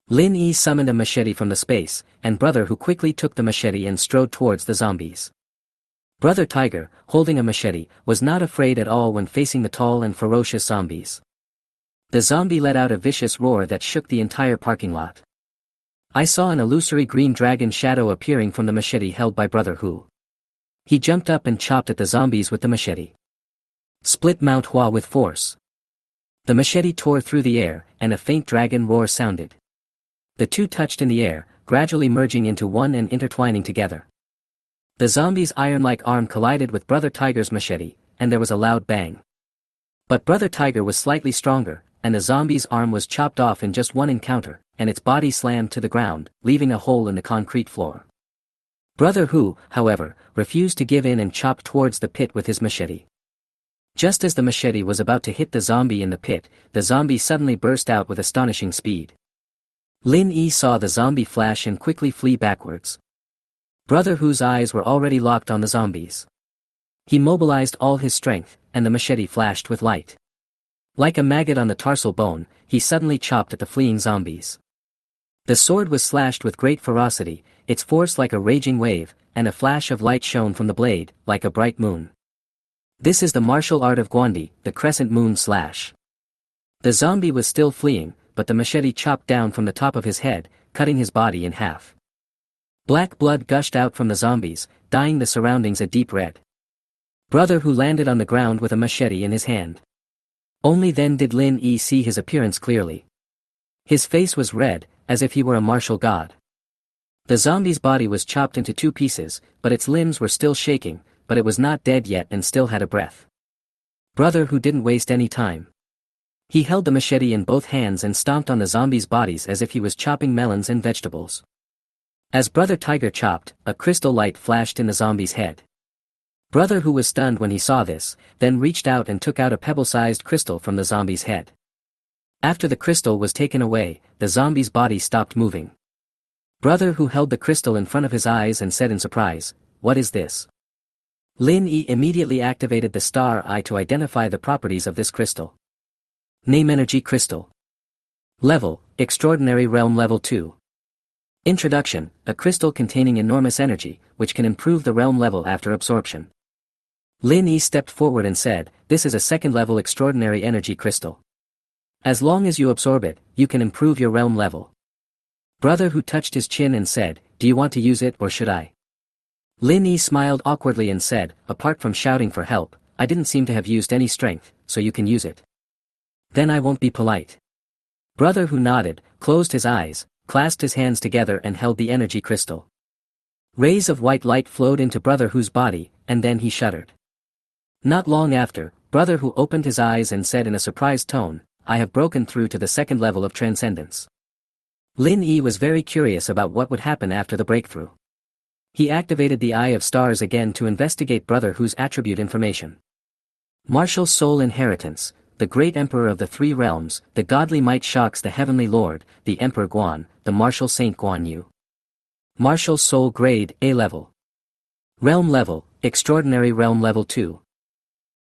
Lin Yi summoned a machete from the space, and Brother Hu quickly took the machete and strode towards the zombies. Brother Tiger, holding a machete, was not afraid at all when facing the tall and ferocious zombies. The zombie let out a vicious roar that shook the entire parking lot. I saw an illusory green dragon shadow appearing from the machete held by Brother Hu. He jumped up and chopped at the zombies with the machete. Split Manhwa with force. The machete tore through the air, and a faint dragon roar sounded. The two touched in the air, gradually merging into one and intertwining together. The zombie's iron-like arm collided with Brother Tiger's machete, and there was a loud bang. But Brother Tiger was slightly stronger, and the zombie's arm was chopped off in just one encounter, and its body slammed to the ground, leaving a hole in the concrete floor. Brother Hu, however, refused to give in and chopped towards the pit with his machete. Just as the machete was about to hit the zombie in the pit, the zombie suddenly burst out with astonishing speed. Lin Yi saw the zombie flash and quickly flee backwards. Brother Hu's eyes were already locked on the zombies. He mobilized all his strength, and the machete flashed with light. Like a maggot on the tarsal bone, he suddenly chopped at the fleeing zombies. The sword was slashed with great ferocity, its force like a raging wave, and a flash of light shone from the blade, like a bright moon. This is the martial art of Guandi, the crescent moon slash. The zombie was still fleeing, but the machete chopped down from the top of his head, cutting his body in half. Black blood gushed out from the zombies, dyeing the surroundings a deep red. Brother Hu landed on the ground with a machete in his hand. Only then did Lin Yi see his appearance clearly. His face was red, as if he were a martial god. The zombie's body was chopped into two pieces, but its limbs were still shaking, but it was not dead yet and still had a breath. Brother Hu didn't waste any time. He held the machete in both hands and stomped on the zombies' bodies as if he was chopping melons and vegetables. As Brother Tiger chopped, a crystal light flashed in the zombie's head. Brother Hu was stunned when he saw this, then reached out and took out a pebble-sized crystal from the zombie's head. After the crystal was taken away, the zombie's body stopped moving. Brother Hu held the crystal in front of his eyes and said in surprise, "What is this?" Lin Yi immediately activated the star eye to identify the properties of this crystal. Name Energy Crystal. Level, Extraordinary Realm Level 2. Introduction, a crystal containing enormous energy, which can improve the realm level after absorption. Lin Yi stepped forward and said, "This is a second-level extraordinary energy crystal. As long as you absorb it, you can improve your realm level." Brother Hu touched his chin and said, "Do you want to use it or should I?" Lin Yi smiled awkwardly and said, "Apart from shouting for help, I didn't seem to have used any strength, so you can use it." "Then I won't be polite." Brother Hu nodded, closed his eyes, clasped his hands together and held the energy crystal. Rays of white light flowed into Brother Hu's body, and then he shuddered. Not long after, Brother Hu opened his eyes and said in a surprised tone, "I have broken through to the second level of transcendence." Lin Yi was very curious about what would happen after the breakthrough. He activated the Eye of Stars again to investigate Brother Hu's attribute information. Martial Soul Inheritance, the Great Emperor of the Three Realms, the Godly Might shocks the Heavenly Lord, the Emperor Guan, the Martial Saint Guan Yu. Martial Soul Grade, A Level. Realm Level, Extraordinary Realm Level 2.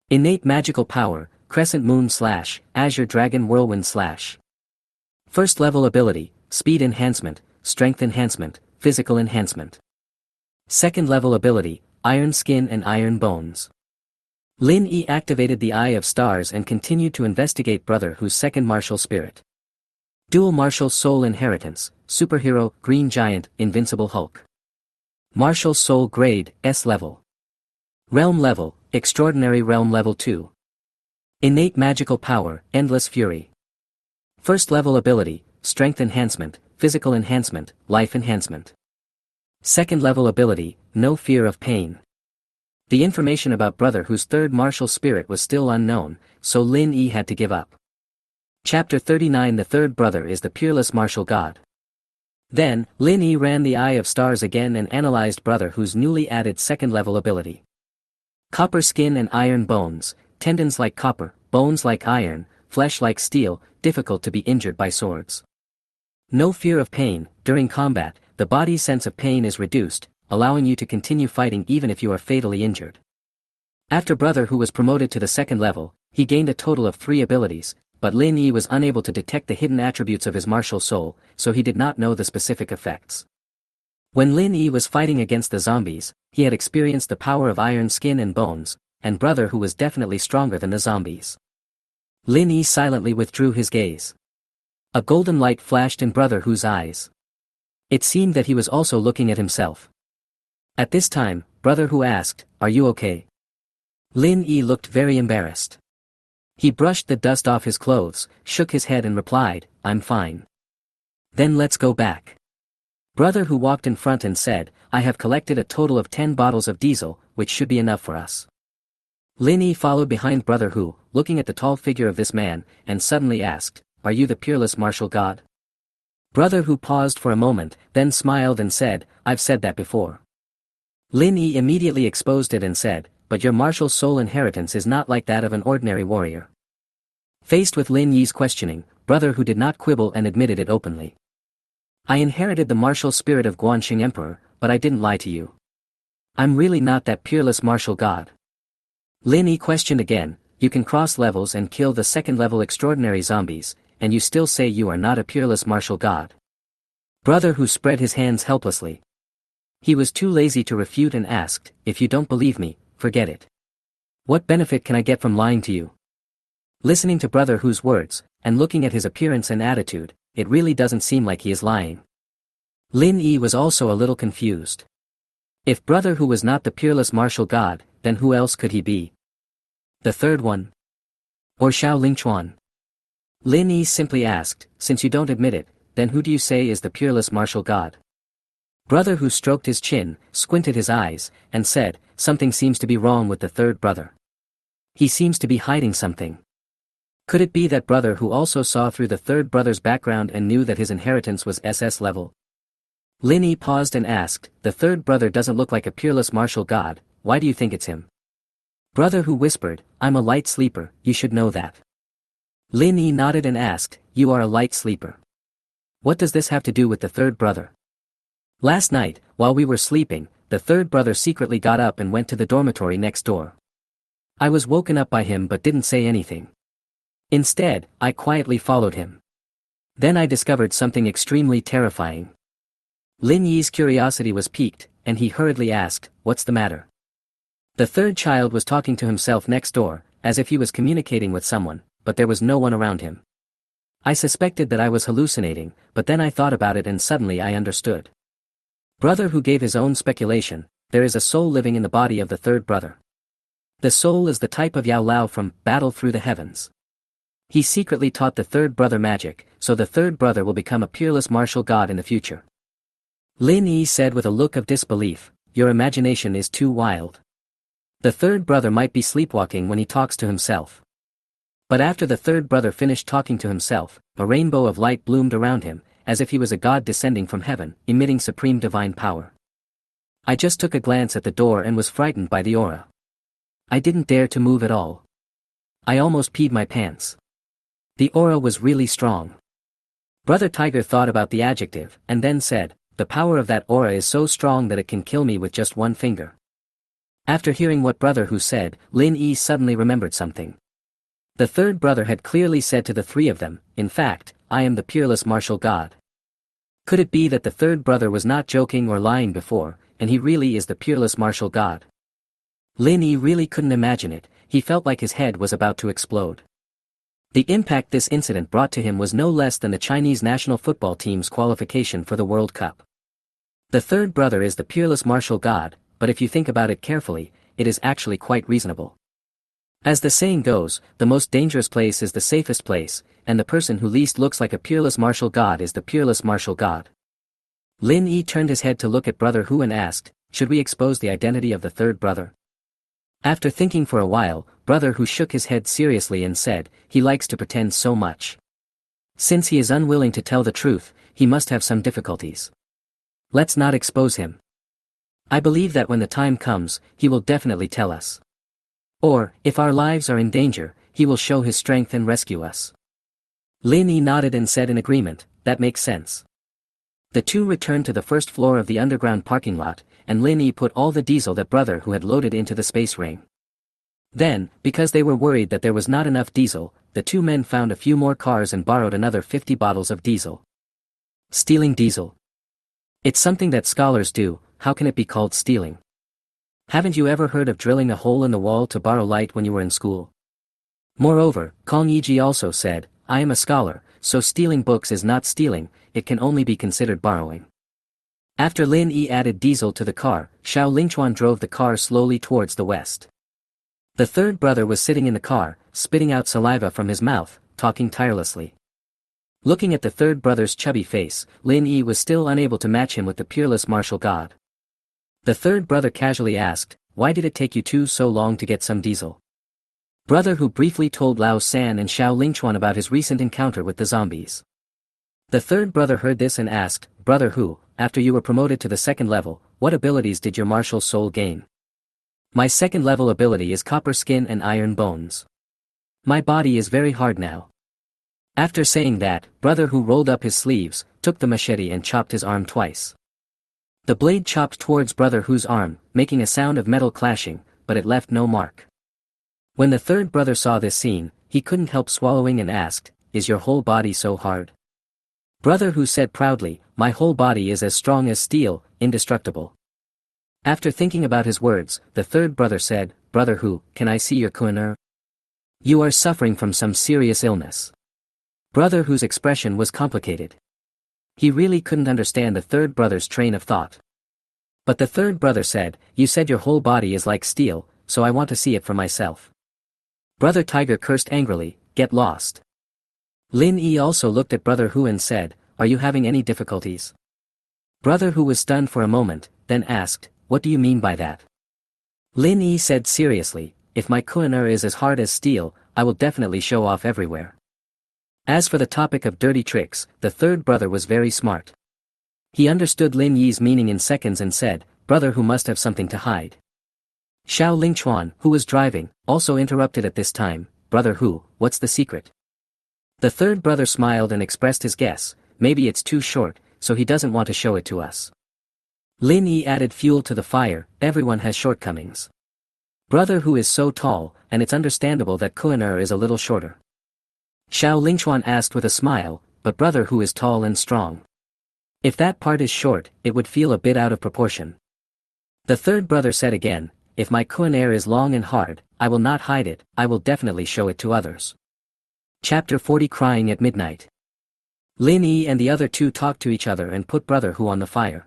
Innate Magical Power, Crescent Moon / Azure Dragon Whirlwind / First Level Ability, Speed Enhancement, Strength Enhancement, Physical Enhancement. Second Level Ability, Iron Skin and Iron Bones. Lin Yi activated the Eye of Stars and continued to investigate Brother Hu's second martial spirit. Dual Martial Soul Inheritance, Superhero, Green Giant, Invincible Hulk. Martial Soul Grade, S Level. Realm Level, Extraordinary Realm Level 2. Innate Magical Power, Endless Fury. First Level Ability, Strength Enhancement, Physical Enhancement, Life Enhancement. Second Level Ability, No Fear of Pain. The information about Brother Hu's third martial spirit was still unknown, so Lin Yi had to give up. Chapter 39. The third brother is the peerless martial god. Then, Lin Yi ran the Eye of Stars again and analyzed Brother Hu's newly added second level ability. Copper skin and iron bones, tendons like copper, bones like iron, flesh like steel, difficult to be injured by swords. No fear of pain. During combat, the body's sense of pain is reduced, allowing you to continue fighting even if you are fatally injured. After Brother Hu was promoted to the second level, he gained a total of 3 abilities, but Lin Yi was unable to detect the hidden attributes of his martial soul, so he did not know the specific effects. When Lin Yi was fighting against the zombies, he had experienced the power of iron skin and bones, and Brother Hu was definitely stronger than the zombies. Lin Yi silently withdrew his gaze. A golden light flashed in Brother Hu's eyes. It seemed that he was also looking at himself. At this time, Brother Hu asked, "Are you okay?" Lin Yi looked very embarrassed. He brushed the dust off his clothes, shook his head and replied, "I'm fine." "Then let's go back." Brother Hu walked in front and said, "I have collected a total of 10 bottles of diesel, which should be enough for us." Lin Yi followed behind Brother Hu, looking at the tall figure of this man, and suddenly asked, "Are you the peerless martial god?" Brother Hu paused for a moment, then smiled and said, "I've said that before." Lin Yi immediately exposed it and said, "But your martial soul inheritance is not like that of an ordinary warrior." Faced with Lin Yi's questioning, Brother Hu did not quibble and admitted it openly. "I inherited the martial spirit of Guanxing Emperor, but I didn't lie to you. I'm really not that peerless martial god." Lin Yi questioned again, "You can cross levels and kill the second level extraordinary zombies, and you still say you are not a peerless martial god?" Brother Hu spread his hands helplessly. He was too lazy to refute and asked, "If you don't believe me, forget it. What benefit can I get from lying to you?" Listening to Brother Hu's words, and looking at his appearance and attitude, it really doesn't seem like he is lying. Lin Yi was also a little confused. If Brother Hu was not the peerless martial god, then who else could he be? The third one? Or Xiao Lingchuan? Lin Yi simply asked, "Since you don't admit it, then who do you say is the peerless martial god?" Brother Hu stroked his chin, squinted his eyes, and said, "Something seems to be wrong with the third brother. He seems to be hiding something." Could it be that Brother Hu also saw through the third brother's background and knew that his inheritance was SS level? Lin Yi paused and asked, "The third brother doesn't look like a peerless martial god, why do you think it's him?" Brother Hu whispered, "I'm a light sleeper, you should know that." Lin Yi nodded and asked, "You are a light sleeper. What does this have to do with the third brother?" Last night, while we were sleeping, the third brother secretly got up and went to the dormitory next door. I was woken up by him but didn't say anything. Instead, I quietly followed him. Then I discovered something extremely terrifying. Lin Yi's curiosity was piqued, and he hurriedly asked, "What's the matter?" The third child was talking to himself next door, as if he was communicating with someone, but there was no one around him. I suspected that I was hallucinating, but then I thought about it and suddenly I understood. Brother who gave his own speculation, there is a soul living in the body of the third brother. The soul is the type of Yao Lao from Battle Through the Heavens. He secretly taught the third brother magic, so the third brother will become a peerless martial god in the future. Lin Yi said with a look of disbelief, "Your imagination is too wild. The third brother might be sleepwalking when he talks to himself." But after the third brother finished talking to himself, a rainbow of light bloomed around him, as if he was a god descending from heaven, emitting supreme divine power. I just took a glance at the door and was frightened by the aura. I didn't dare to move at all. I almost peed my pants. The aura was really strong. Brother Tiger thought about the adjective, and then said, "The power of that aura is so strong that it can kill me with just one finger." After hearing what Brother Hu said, Lin Yi suddenly remembered something. The third brother had clearly said to the three of them, "In fact, I am the peerless martial god." Could it be that the third brother was not joking or lying before, and he really is the peerless martial god? Lin Yi really couldn't imagine it, he felt like his head was about to explode. The impact this incident brought to him was no less than the Chinese national football team's qualification for the World Cup. The third brother is the peerless martial god, but if you think about it carefully, it is actually quite reasonable. As the saying goes, the most dangerous place is the safest place, and the person who least looks like a peerless martial god is the peerless martial god. Lin Yi turned his head to look at Brother Hu and asked, "Should we expose the identity of the third brother?" After thinking for a while, Brother Hu shook his head seriously and said, "He likes to pretend so much. Since he is unwilling to tell the truth, he must have some difficulties. Let's not expose him. I believe that when the time comes, he will definitely tell us. Or, if our lives are in danger, he will show his strength and rescue us." Lin Yi nodded and said in agreement, "That makes sense." The two returned to the first floor of the underground parking lot, and Lin Yi put all the diesel that Brother Hu had loaded into the space ring. Then, because they were worried that there was not enough diesel, the two men found a few more cars and borrowed another 50 bottles of diesel. Stealing diesel. It's something that scholars do, how can it be called stealing? Haven't you ever heard of drilling a hole in the wall to borrow light when you were in school? Moreover, Kong Yiji also said, "I am a scholar, so stealing books is not stealing, it can only be considered borrowing." After Lin Yi added diesel to the car, Xiao Lingchuan drove the car slowly towards the west. The third brother was sitting in the car, spitting out saliva from his mouth, talking tirelessly. Looking at the third brother's chubby face, Lin Yi was still unable to match him with the peerless martial god. The third brother casually asked, "Why did it take you two so long to get some diesel?" Brother Hu briefly told Lao San and Xiao Lingchuan about his recent encounter with the zombies. The third brother heard this and asked, "Brother Hu, after you were promoted to the second level, what abilities did your martial soul gain?" "My second level ability is copper skin and iron bones. My body is very hard now." After saying that, Brother Hu rolled up his sleeves, took the machete and chopped his arm twice. The blade chopped towards Brother Hu's arm, making a sound of metal clashing, but it left no mark. When the third brother saw this scene, he couldn't help swallowing and asked, "Is your whole body so hard?" Brother Hu said proudly, "My whole body is as strong as steel, indestructible." After thinking about his words, the third brother said, "Brother Hu, can I see your kuiner? You are suffering from some serious illness." Brother Hu's expression was complicated. He really couldn't understand the third brother's train of thought. But the third brother said, "You said your whole body is like steel, so I want to see it for myself." Brother Tiger cursed angrily, "Get lost." Lin Yi also looked at Brother Hu and said, "Are you having any difficulties?" Brother Hu was stunned for a moment, then asked, "What do you mean by that?" Lin Yi said seriously, "If my kuiner is as hard as steel, I will definitely show off everywhere." As for the topic of dirty tricks, the third brother was very smart. He understood Lin Yi's meaning in seconds and said, "Brother Hu must have something to hide." Xiao Lingchuan, who was driving, also interrupted at this time, "Brother Hu, what's the secret?" The third brother smiled and expressed his guess, "Maybe it's too short, so he doesn't want to show it to us." Lin Yi added fuel to the fire. Everyone has shortcomings. Brother who is so tall, and it's understandable that Kuan-er is a little shorter. Xiao Lingchuan asked with a smile, but brother who is tall and strong. If that part is short, it would feel a bit out of proportion. The third brother said again, if my Kuan-er is long and hard, I will not hide it, I will definitely show it to others. Chapter 40 Crying at Midnight. Lin Yi and the other two talked to each other and put brother who on the fire.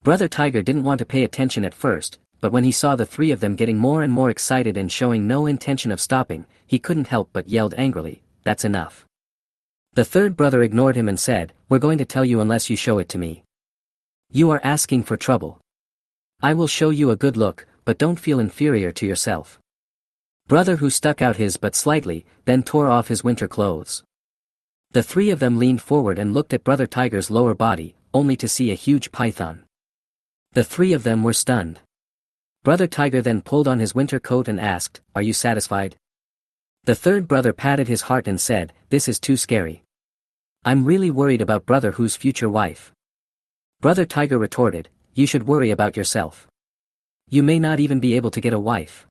Brother Tiger didn't want to pay attention at first, but when he saw the three of them getting more and more excited and showing no intention of stopping, he couldn't help but yelled angrily, that's enough. The third brother ignored him and said, we're going to tell you unless you show it to me. You are asking for trouble. I will show you a good look, but don't feel inferior to yourself. Brother who stuck out his butt slightly, then tore off his winter clothes. The three of them leaned forward and looked at Brother Tiger's lower body, only to see a huge python. The three of them were stunned. Brother Tiger then pulled on his winter coat and asked, are you satisfied? The third brother patted his heart and said, this is too scary. I'm really worried about brother who's future wife. Brother Tiger retorted, you should worry about yourself. You may not even be able to get a wife.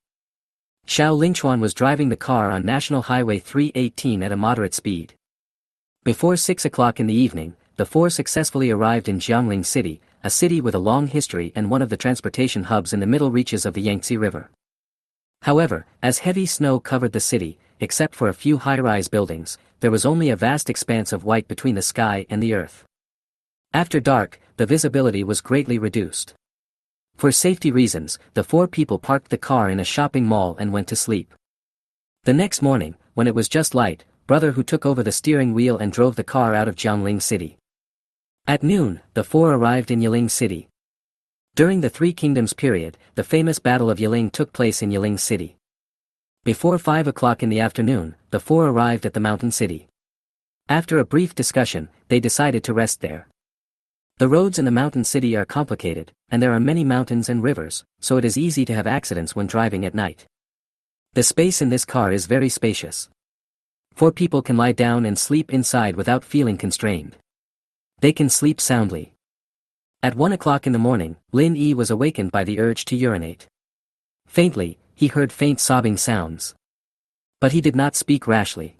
Xiao Lingchuan was driving the car on National Highway 318 at a moderate speed. Before 6 o'clock in the evening, the four successfully arrived in Jiangling City, a city with a long history and one of the transportation hubs in the middle reaches of the Yangtze River. However, as heavy snow covered the city, except for a few high-rise buildings, there was only a vast expanse of white between the sky and the earth. After dark, the visibility was greatly reduced. For safety reasons, the four people parked the car in a shopping mall and went to sleep. The next morning, when it was just light, brother who took over the steering wheel and drove the car out of Jiangling City. At noon, the four arrived in Yiling City. During the Three Kingdoms period, the famous Battle of Yiling took place in Yiling City. Before 5 o'clock in the afternoon, the four arrived at the mountain city. After a brief discussion, they decided to rest there. The roads in the mountain city are complicated, and there are many mountains and rivers, so it is easy to have accidents when driving at night. The space in this car is very spacious. 4 people can lie down and sleep inside without feeling constrained. They can sleep soundly. At 1 o'clock in the morning, Lin Yi was awakened by the urge to urinate. Faintly, he heard faint sobbing sounds. But he did not speak rashly.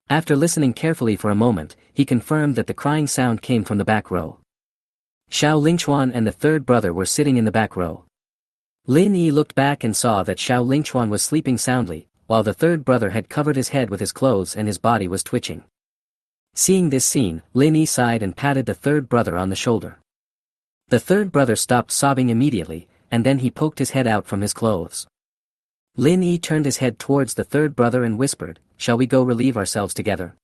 After listening carefully for a moment, he confirmed that the crying sound came from the back row. Xiao Lingchuan and the third brother were sitting in the back row. Lin Yi looked back and saw that Xiao Lingchuan was sleeping soundly, while the third brother had covered his head with his clothes and his body was twitching. Seeing this scene, Lin Yi sighed and patted the third brother on the shoulder. The third brother stopped sobbing immediately, and then he poked his head out from his clothes. Lin Yi turned his head towards the third brother and whispered, shall we go relieve ourselves together?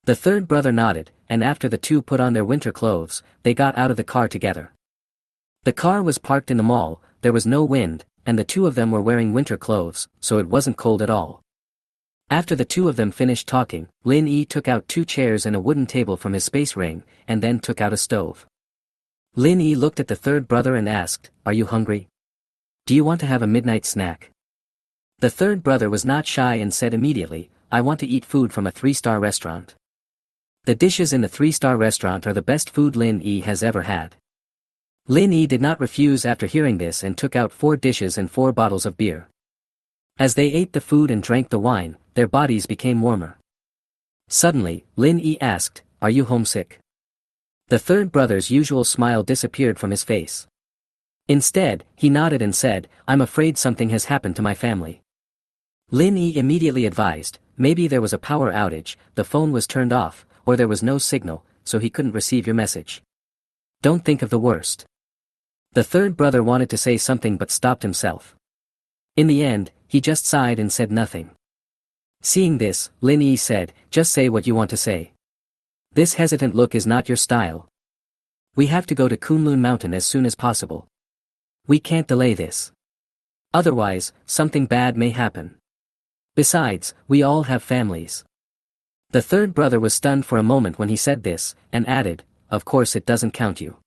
The third brother nodded, and after the two put on their winter clothes, they got out of the car together. The car was parked in the mall, there was no wind, and the two of them were wearing winter clothes, so it wasn't cold at all. After the two of them finished talking, Lin Yi took out 2 chairs and a wooden table from his space ring, and then took out a stove. Lin Yi looked at the third brother and asked, are you hungry? Do you want to have a midnight snack? The third brother was not shy and said immediately, I want to eat food from a 3-star restaurant. The dishes in the 3-star restaurant are the best food Lin Yi has ever had. Lin Yi did not refuse after hearing this and took out 4 dishes and 4 bottles of beer. As they ate the food and drank the wine, their bodies became warmer. Suddenly, Lin Yi asked, are you homesick? The third brother's usual smile disappeared from his face. Instead, he nodded and said, I'm afraid something has happened to my family. Lin Yi immediately advised, maybe there was a power outage, the phone was turned off, or there was no signal, so he couldn't receive your message. Don't think of the worst. The third brother wanted to say something but stopped himself. In the end, he just sighed and said nothing. Seeing this, Lin Yi said, just say what you want to say. This hesitant look is not your style. We have to go to Kunlun Mountain as soon as possible. We can't delay this. Otherwise, something bad may happen. Besides, we all have families. The third brother was stunned for a moment when he said this, and added, of course it doesn't count you.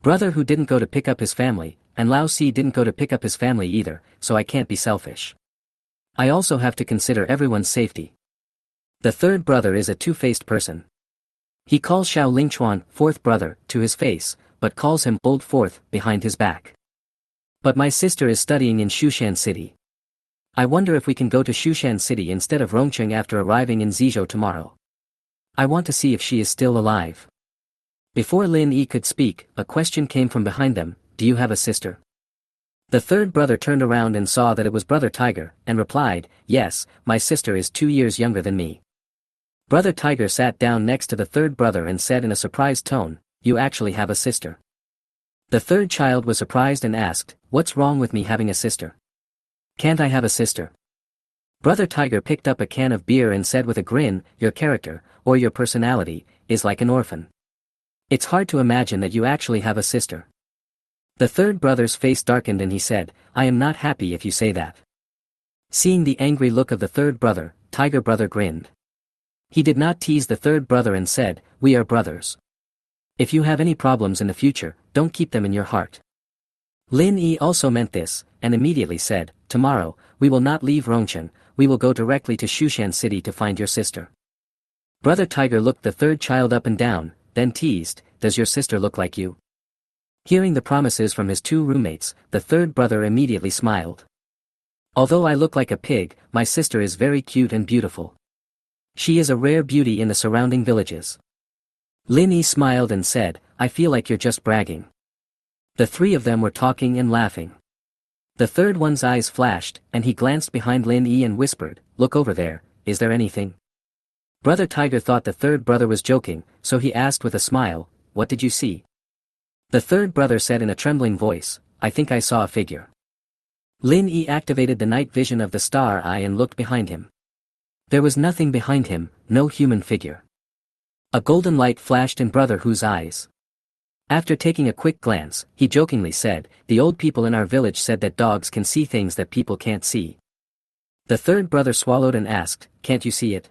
Brother who didn't go to pick up his family, and Lao Si didn't go to pick up his family either, so I can't be selfish. I also have to consider everyone's safety. The third brother is a two-faced person. He calls Xiao Lingchuan, fourth brother, to his face, but calls him Old Fourth behind his back. But my sister is studying in Shushan City. I wonder if we can go to Shushan City instead of Rongcheng after arriving in Zizhou tomorrow. I want to see if she is still alive. Before Lin Yi could speak, a question came from behind them, do you have a sister? The third brother turned around and saw that it was Brother Tiger, and replied, yes, my sister is 2 years younger than me. Brother Tiger sat down next to the third brother and said in a surprised tone, you actually have a sister. The third child was surprised and asked, what's wrong with me having a sister? Can't I have a sister? Brother Tiger picked up a can of beer and said with a grin, your character, or your personality, is like an orphan. It's hard to imagine that you actually have a sister. The third brother's face darkened and he said, I am not happy if you say that. Seeing the angry look of the third brother, Tiger brother grinned. He did not tease the third brother and said, we are brothers. If you have any problems in the future, don't keep them in your heart. Lin Yi also meant this, and immediately said, tomorrow, we will not leave Rongcheng, we will go directly to Shushan City to find your sister. Brother Tiger looked the third child up and down, then teased, does your sister look like you? Hearing the promises from his 2 roommates, the third brother immediately smiled. Although I look like a pig, my sister is very cute and beautiful. She is a rare beauty in the surrounding villages. Lin Yi smiled and said, I feel like you're just bragging. The 3 of them were talking and laughing. The third one's eyes flashed, and he glanced behind Lin Yi and whispered, look over there, is there anything? Brother Tiger thought the third brother was joking, so he asked with a smile, what did you see? The third brother said in a trembling voice, I think I saw a figure. Lin Yi activated the night vision of the star eye and looked behind him. There was nothing behind him, no human figure. A golden light flashed in Brother Hu's eyes. After taking a quick glance, he jokingly said, the old people in our village said that dogs can see things that people can't see. The third brother swallowed and asked, can't you see it?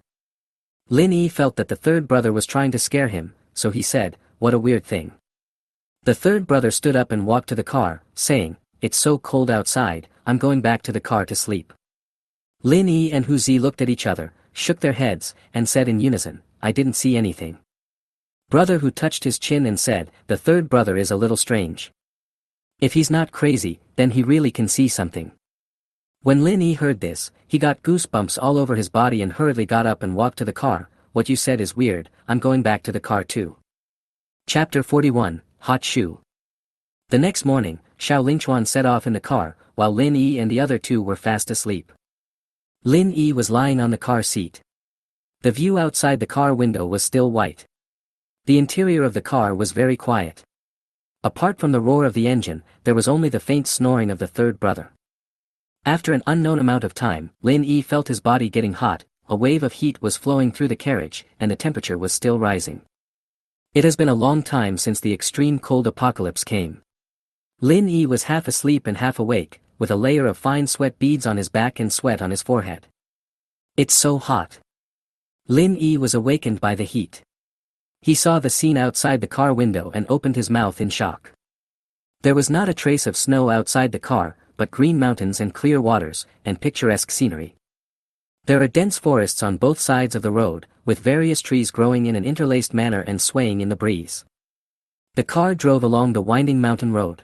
Lin Yi felt that the third brother was trying to scare him, so he said, what a weird thing. The third brother stood up and walked to the car, saying, it's so cold outside, I'm going back to the car to sleep. Lin Yi and Hu Zi looked at each other, shook their heads, and said in unison, I didn't see anything. Brother Hu touched his chin and said, the third brother is a little strange. If he's not crazy, then he really can see something. When Lin Yi heard this, he got goosebumps all over his body and hurriedly got up and walked to the car, what you said is weird, I'm going back to the car too. Chapter 41, Hot Shoe. The next morning, Xiao Lingchuan set off in the car, while Lin Yi and the other 2 were fast asleep. Lin Yi was lying on the car seat. The view outside the car window was still white. The interior of the car was very quiet. Apart from the roar of the engine, there was only the faint snoring of the third brother. After an unknown amount of time, Lin Yi felt his body getting hot, a wave of heat was flowing through the carriage, and the temperature was still rising. It has been a long time since the extreme cold apocalypse came. Lin Yi was half asleep and half awake, with a layer of fine sweat beads on his back and sweat on his forehead. It's so hot. Lin Yi was awakened by the heat. He saw the scene outside the car window and opened his mouth in shock. There was not a trace of snow outside the car, but green mountains and clear waters, and picturesque scenery. There are dense forests on both sides of the road, with various trees growing in an interlaced manner and swaying in the breeze. The car drove along the winding mountain road.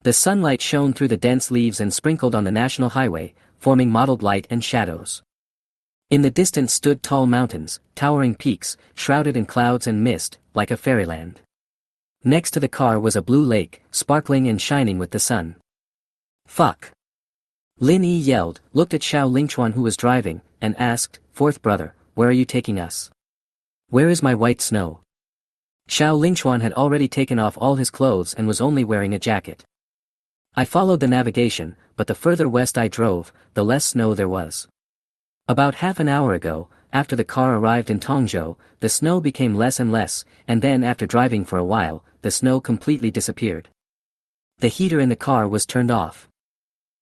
The sunlight shone through the dense leaves and sprinkled on the national highway, forming mottled light and shadows. In the distance stood tall mountains, towering peaks, shrouded in clouds and mist, like a fairyland. Next to the car was a blue lake, sparkling and shining with the sun. Fuck! Lin Yi yelled, looked at Xiao Lingchuan who was driving, and asked, fourth brother, where are you taking us? Where is my white snow? Xiao Lingchuan had already taken off all his clothes and was only wearing a jacket. I followed the navigation, but the further west I drove, the less snow there was. About half an hour ago, after the car arrived in Tongzhou, the snow became less and less, and then after driving for a while, the snow completely disappeared. The heater in the car was turned off.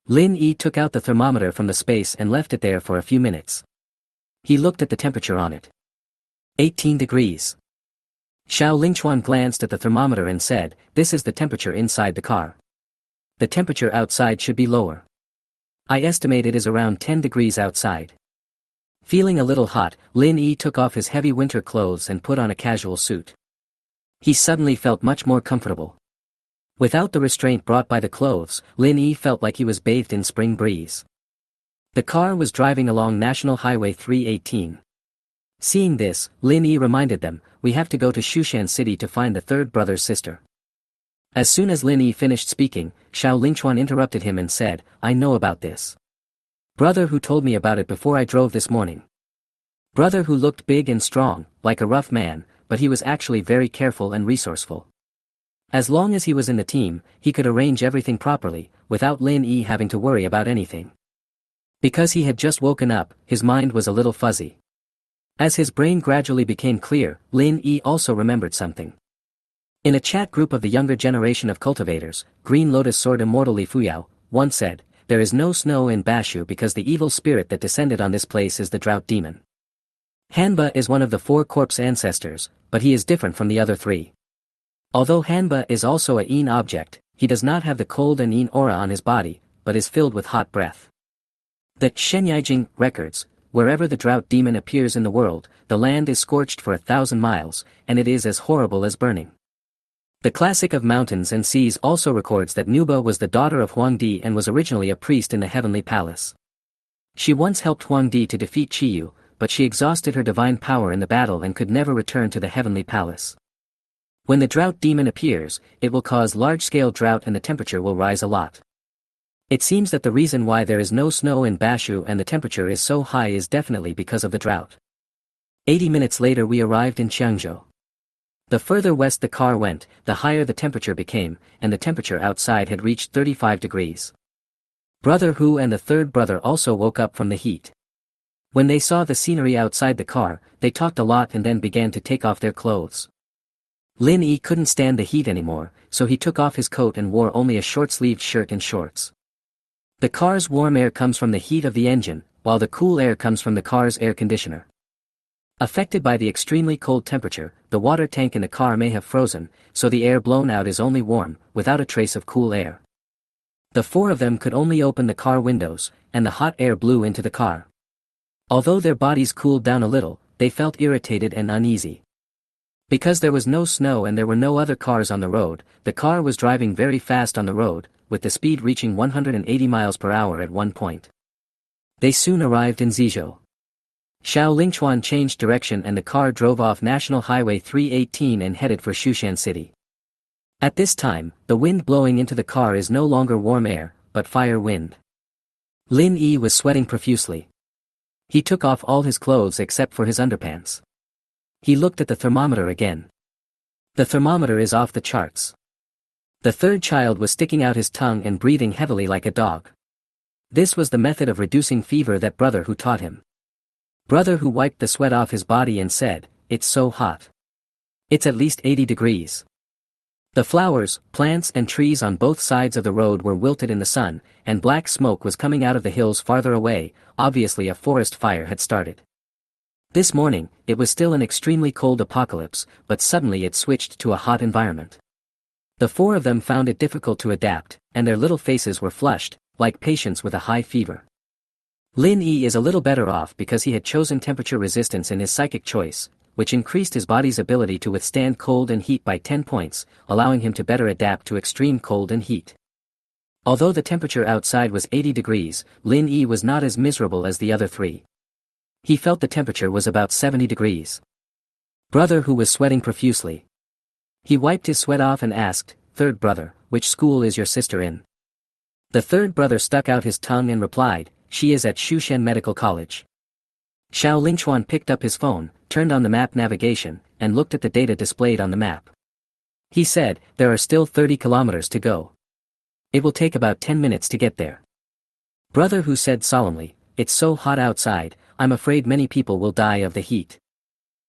Lin Yi took out the thermometer from the space and left it there for a few minutes. He looked at the temperature on it. 18 degrees. Xiao Lingchuan glanced at the thermometer and said, this is the temperature inside the car. The temperature outside should be lower. I estimate it is around 10 degrees outside. Feeling a little hot, Lin Yi took off his heavy winter clothes and put on a casual suit. He suddenly felt much more comfortable. Without the restraint brought by the clothes, Lin Yi felt like he was bathed in spring breeze. The car was driving along National Highway 318. Seeing this, Lin Yi reminded them, "We have to go to Shushan City to find the third brother's sister." As soon as Lin Yi finished speaking, Xiao Lingchuan interrupted him and said, "I know about this. Brother who told me about it before I drove this morning. Brother who looked big and strong, like a rough man, but he was actually very careful and resourceful. As long as he was in the team, he could arrange everything properly, without Lin Yi having to worry about anything." Because he had just woken up, his mind was a little fuzzy. As his brain gradually became clear, Lin Yi also remembered something. In a chat group of the younger generation of cultivators, Green Lotus Sword Immortal Li Fuyao once said, "There is no snow in Bashu because the evil spirit that descended on this place is the drought demon. Hanba is one of the 4 corpse ancestors, but he is different from the other 3. Although Hanba is also a Yin object, he does not have the cold and Yin aura on his body, but is filled with hot breath." The Shenyaijing records, "Wherever the drought demon appears in the world, the land is scorched for 1,000 miles, and it is as horrible as burning." The Classic of Mountains and Seas also records that Nuba was the daughter of Huangdi and was originally a priest in the Heavenly Palace. She once helped Huangdi to defeat Qiyu, but she exhausted her divine power in the battle and could never return to the Heavenly Palace. When the drought demon appears, it will cause large-scale drought and the temperature will rise a lot. It seems that the reason why there is no snow in Bashu and the temperature is so high is definitely because of the drought. 80 minutes later we arrived in Qiangzhou. The further west the car went, the higher the temperature became, and the temperature outside had reached 35 degrees. Brother Hu and the third brother also woke up from the heat. When they saw the scenery outside the car, they talked a lot and then began to take off their clothes. Lin Yi couldn't stand the heat anymore, so he took off his coat and wore only a short-sleeved shirt and shorts. The car's warm air comes from the heat of the engine, while the cool air comes from the car's air conditioner. Affected by the extremely cold temperature, the water tank in the car may have frozen, so the air blown out is only warm, without a trace of cool air. The 4 of them could only open the car windows, and the hot air blew into the car. Although their bodies cooled down a little, they felt irritated and uneasy. Because there was no snow and there were no other cars on the road, the car was driving very fast on the road, with the speed reaching 180 miles per hour at one point. They soon arrived in Zizhou. Xiao Lingchuan changed direction and the car drove off National Highway 318 and headed for Shushan City. At this time, the wind blowing into the car is no longer warm air, but fire wind. Lin Yi was sweating profusely. He took off all his clothes except for his underpants. He looked at the thermometer again. The thermometer is off the charts. The third child was sticking out his tongue and breathing heavily like a dog. This was the method of reducing fever that Brother Hu taught him. Brother Hu wiped the sweat off his body and said, "It's so hot. It's at least 80 degrees. The flowers, plants and trees on both sides of the road were wilted in the sun, and black smoke was coming out of the hills farther away, obviously a forest fire had started. This morning, it was still an extremely cold apocalypse, but suddenly it switched to a hot environment. The 4 of them found it difficult to adapt, and their little faces were flushed, like patients with a high fever. Lin Yi is a little better off because he had chosen temperature resistance in his psychic choice, which increased his body's ability to withstand cold and heat by 10 points, allowing him to better adapt to extreme cold and heat. Although the temperature outside was 80 degrees, Lin Yi was not as miserable as the other 3. He felt the temperature was about 70 degrees. Brother Hu was sweating profusely. He wiped his sweat off and asked, "Third brother, which school is your sister in?" The third brother stuck out his tongue and replied, "She is at Shushan Medical College." Xiao Lingchuan picked up his phone, turned on the map navigation, and looked at the data displayed on the map. He said, "There are still 30 kilometers to go. It will take about 10 minutes to get there." Brother Hu said solemnly, "It's so hot outside, I'm afraid many people will die of the heat.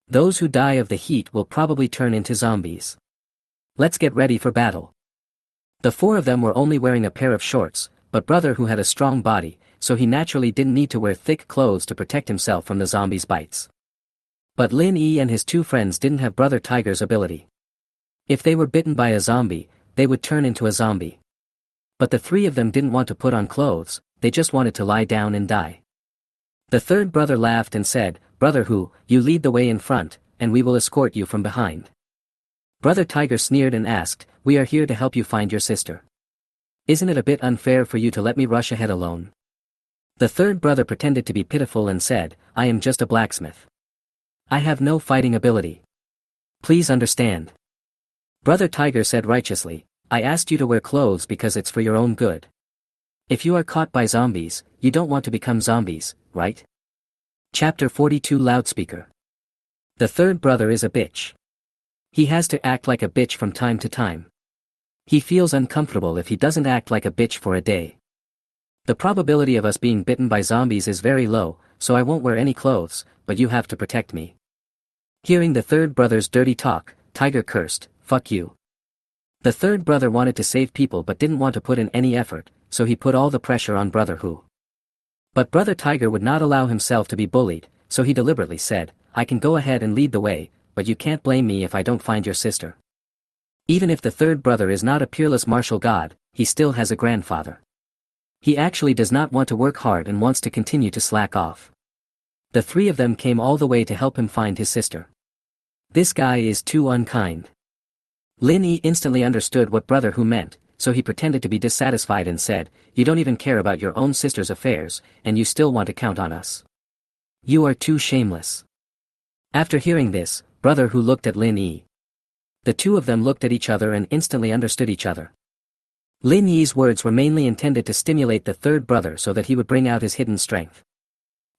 Those who die of the heat will probably turn into zombies. Let's get ready for battle." The 4 of them were only wearing a pair of shorts, but Brother Hu had a strong body, so he naturally didn't need to wear thick clothes to protect himself from the zombies' bites. But Lin Yi and his 2 friends didn't have Brother Tiger's ability. If they were bitten by a zombie, they would turn into a zombie. But the 3 of them didn't want to put on clothes, they just wanted to lie down and die. The third brother laughed and said, "Brother Hu, you lead the way in front, and we will escort you from behind." Brother Tiger sneered and asked, "We are here to help you find your sister. Isn't it a bit unfair for you to let me rush ahead alone?" The third brother pretended to be pitiful and said, "I am just a blacksmith. I have no fighting ability. Please understand." Brother Tiger said righteously, "I asked you to wear clothes because it's for your own good. If you are caught by zombies, you don't want to become zombies, right?" Chapter 42 Loudspeaker. The third brother is a bitch. He has to act like a bitch from time to time. He feels uncomfortable if he doesn't act like a bitch for a day. The probability of us being bitten by zombies is very low, so I won't wear any clothes, but you have to protect me. Hearing the third brother's dirty talk, Tiger cursed, "Fuck you." The third brother wanted to save people but didn't want to put in any effort, so he put all the pressure on Brother Who. But Brother Tiger would not allow himself to be bullied, so he deliberately said, "I can go ahead and lead the way, but you can't blame me if I don't find your sister." Even if the third brother is not a peerless martial god, he still has a grandfather. He actually does not want to work hard and wants to continue to slack off. The three of them came all the way to help him find his sister. This guy is too unkind. Lin Yi instantly understood what Brother Who meant, so he pretended to be dissatisfied and said, "You don't even care about your own sister's affairs, and you still want to count on us. You are too shameless." After hearing this, Brother Who looked at Lin Yi. The two of them looked at each other and instantly understood each other. Lin Yi's words were mainly intended to stimulate the third brother so that he would bring out his hidden strength.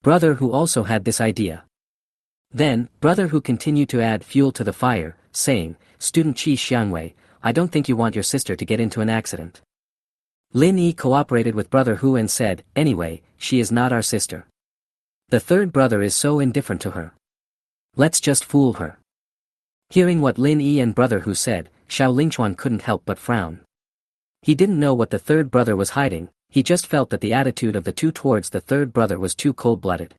Brother Who also had this idea. Then, Brother Who continued to add fuel to the fire, saying, "Student Qi Xiangwei, I don't think you want your sister to get into an accident." Lin Yi cooperated with Brother Who and said, "Anyway, she is not our sister. The third brother is so indifferent to her. Let's just fool her." Hearing what Lin Yi and Brother Who said, Xiao Lingchuan couldn't help but frown. He didn't know what the third brother was hiding, he just felt that the attitude of the two towards the third brother was too cold-blooded.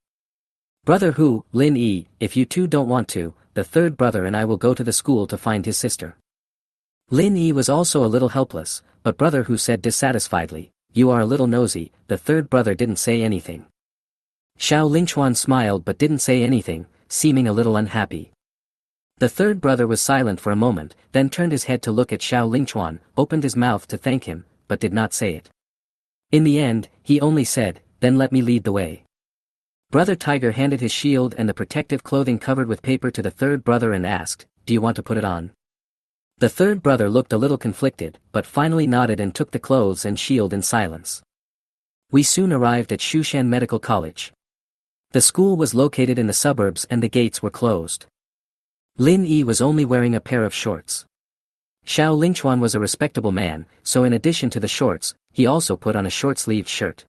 "Brother Who, Lin Yi, if you two don't want to, the third brother and I will go to the school to find his sister." Lin Yi was also a little helpless, but Brother Who said dissatisfiedly, "You are a little nosy." The third brother didn't say anything. Xiao Lingchuan smiled but didn't say anything, seeming a little unhappy. The third brother was silent for a moment, then turned his head to look at Xiao Lingchuan, opened his mouth to thank him, but did not say it. In the end, he only said, "Then let me lead the way." Brother Tiger handed his shield and the protective clothing covered with paper to the third brother and asked, "Do you want to put it on?" The third brother looked a little conflicted, but finally nodded and took the clothes and shield in silence. We soon arrived at Shushan Medical College. The school was located in the suburbs and the gates were closed. Lin Yi was only wearing a pair of shorts. Xiao Lingchuan was a respectable man, so in addition to the shorts, he also put on a short-sleeved shirt.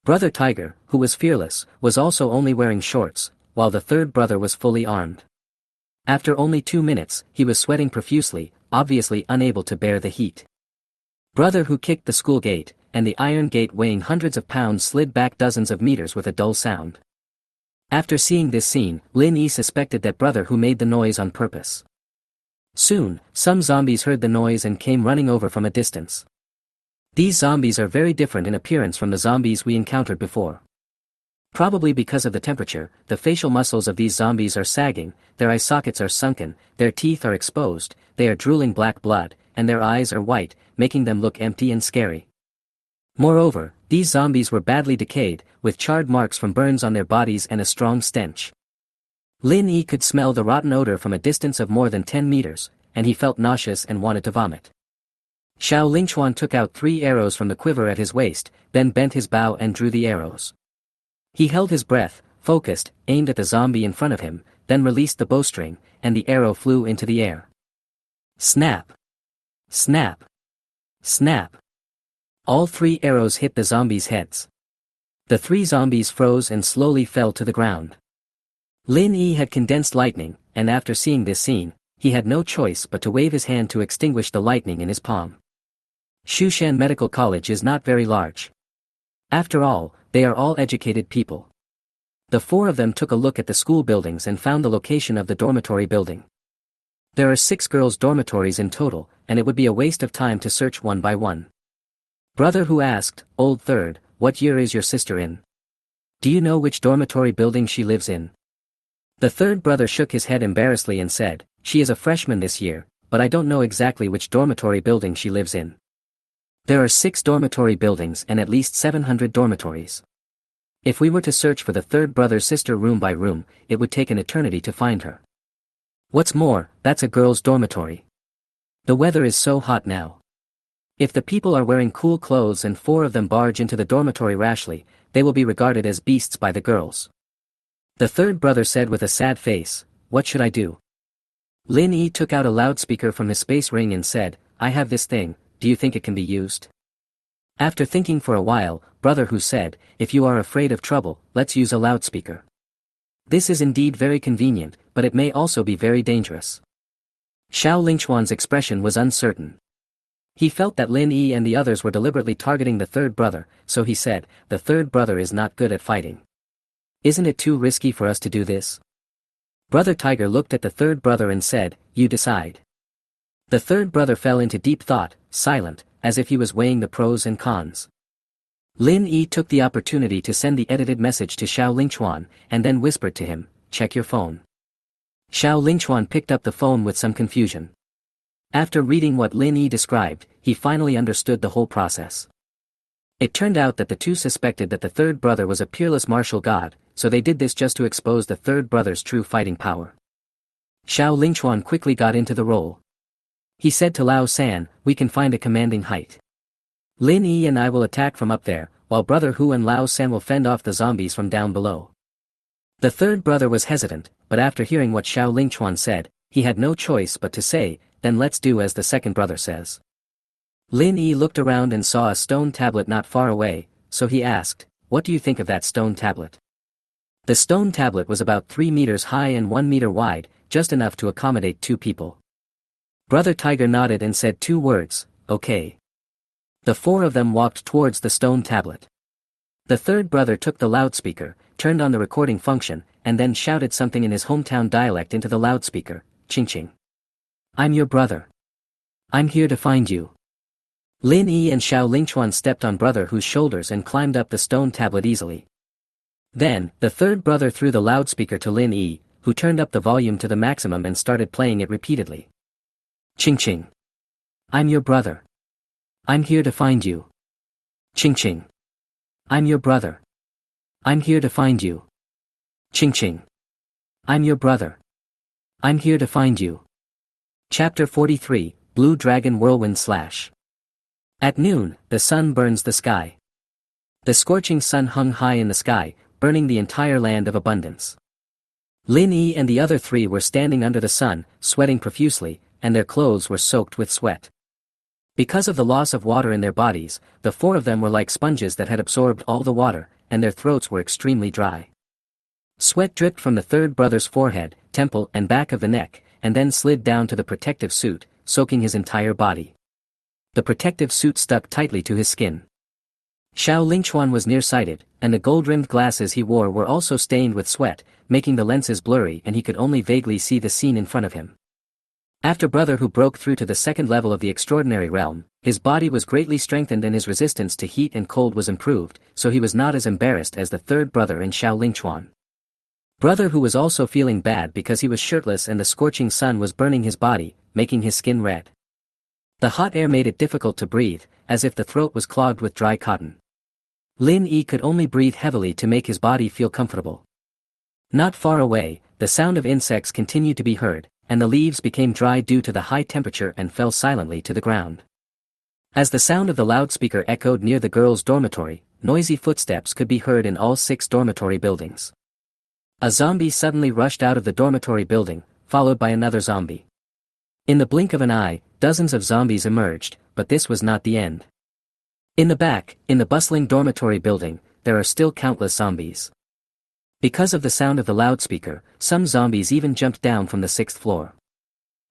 Brother Tiger, who was fearless, was also only wearing shorts, while the third brother was fully armed. After only 2 minutes, he was sweating profusely, obviously unable to bear the heat. Brother Who kicked the school gate, and the iron gate weighing hundreds of pounds slid back dozens of meters with a dull sound. After seeing this scene, Lin Yi suspected that Brother Who made the noise on purpose. Soon, some zombies heard the noise and came running over from a distance. These zombies are very different in appearance from the zombies we encountered before. Probably because of the temperature, the facial muscles of these zombies are sagging, their eye sockets are sunken, their teeth are exposed, they are drooling black blood, and their eyes are white, making them look empty and scary. Moreover, these zombies were badly decayed, with charred marks from burns on their bodies and a strong stench. Lin Yi could smell the rotten odor from a distance of more than 10 meters, and he felt nauseous and wanted to vomit. Xiao Lingchuan took out 3 arrows from the quiver at his waist, then bent his bow and drew the arrows. He held his breath, focused, aimed at the zombie in front of him, then released the bowstring, and the arrow flew into the air. Snap! Snap! Snap! All 3 arrows hit the zombies' heads. The 3 zombies froze and slowly fell to the ground. Lin Yi had condensed lightning, and after seeing this scene, he had no choice but to wave his hand to extinguish the lightning in his palm. Shushan Medical College is not very large. After all, they are all educated people. The 4 of them took a look at the school buildings and found the location of the dormitory building. There are 6 girls' dormitories in total, and it would be a waste of time to search one by one. Brother Who asked, "Old third, what year is your sister in? Do you know which dormitory building she lives in?" The third brother shook his head embarrassedly and said, "She is a freshman this year, but I don't know exactly which dormitory building she lives in. There are 6 dormitory buildings and at least 700 dormitories. If we were to search for the third brother-sister room by room, it would take an eternity to find her. What's more, that's a girl's dormitory. The weather is so hot now. If the people are wearing cool clothes and 4 of them barge into the dormitory rashly, they will be regarded as beasts by the girls. The third brother said with a sad face, "What should I do?" Lin Yi took out a loudspeaker from his space ring and said, "I have this thing, do you think it can be used?" After thinking for a while, Brother Hu said, "If you are afraid of trouble, let's use a loudspeaker. This is indeed very convenient, but it may also be very dangerous." Xiao Lingchuan's expression was uncertain. He felt that Lin Yi and the others were deliberately targeting the third brother, so he said, "The third brother is not good at fighting. Isn't it too risky for us to do this?" Brother Tiger looked at the third brother and said, "You decide." The third brother fell into deep thought, silent, as if he was weighing the pros and cons. Lin Yi took the opportunity to send the edited message to Xiao Lingchuan, and then whispered to him, "Check your phone." Xiao Lingchuan picked up the phone with some confusion. After reading what Lin Yi described, he finally understood the whole process. It turned out that the two suspected that the third brother was a peerless martial god, so they did this just to expose the third brother's true fighting power. Xiao Lingchuan quickly got into the role. He said to Lao San, "We can find a commanding height. Lin Yi and I will attack from up there, while Brother Hu and Lao San will fend off the zombies from down below." The third brother was hesitant, but after hearing what Xiao Lingchuan said, he had no choice but to say, "Then let's do as the second brother says." Lin Yi looked around and saw a stone tablet not far away, so he asked, "What do you think of that stone tablet?" The stone tablet was about 3 meters high and 1 meter wide, just enough to accommodate 2 people. Brother Tiger nodded and said 2 words, "Okay." The 4 of them walked towards the stone tablet. The third brother took the loudspeaker, turned on the recording function, and then shouted something in his hometown dialect into the loudspeaker, "Ching ching. I'm your brother. I'm here to find you." Lin Yi and Xiao Lingchuan stepped on Brother Hu's shoulders and climbed up the stone tablet easily. Then, the third brother threw the loudspeaker to Lin Yi, who turned up the volume to the maximum and started playing it repeatedly. "Ching ching. I'm your brother. I'm here to find you. Ching ching. I'm your brother. I'm here to find you. Ching ching. I'm your brother. I'm here to find you." Chapter 43, Blue Dragon Whirlwind Slash. At noon, the sun burns the sky. The scorching sun hung high in the sky, burning the entire land of abundance. Lin Yi and the other 3 were standing under the sun, sweating profusely, and their clothes were soaked with sweat. Because of the loss of water in their bodies, the 4 of them were like sponges that had absorbed all the water, and their throats were extremely dry. Sweat dripped from the third brother's forehead, temple and back of the neck, and then slid down to the protective suit, soaking his entire body. The protective suit stuck tightly to his skin. Xiao Lingchuan was nearsighted, and the gold-rimmed glasses he wore were also stained with sweat, making the lenses blurry and he could only vaguely see the scene in front of him. After Brother Hu broke through to the second level of the extraordinary realm, his body was greatly strengthened and his resistance to heat and cold was improved, so he was not as embarrassed as the third brother and Xiao Lingchuan. Brother Hu was also feeling bad because he was shirtless and the scorching sun was burning his body, making his skin red. The hot air made it difficult to breathe, as if the throat was clogged with dry cotton. Lin Yi could only breathe heavily to make his body feel comfortable. Not far away, the sound of insects continued to be heard, and the leaves became dry due to the high temperature and fell silently to the ground. As the sound of the loudspeaker echoed near the girls' dormitory, noisy footsteps could be heard in all 6 dormitory buildings. A zombie suddenly rushed out of the dormitory building, followed by another zombie. In the blink of an eye, dozens of zombies emerged, but this was not the end. In the back, in the bustling dormitory building, there are still countless zombies. Because of the sound of the loudspeaker, some zombies even jumped down from the 6th floor.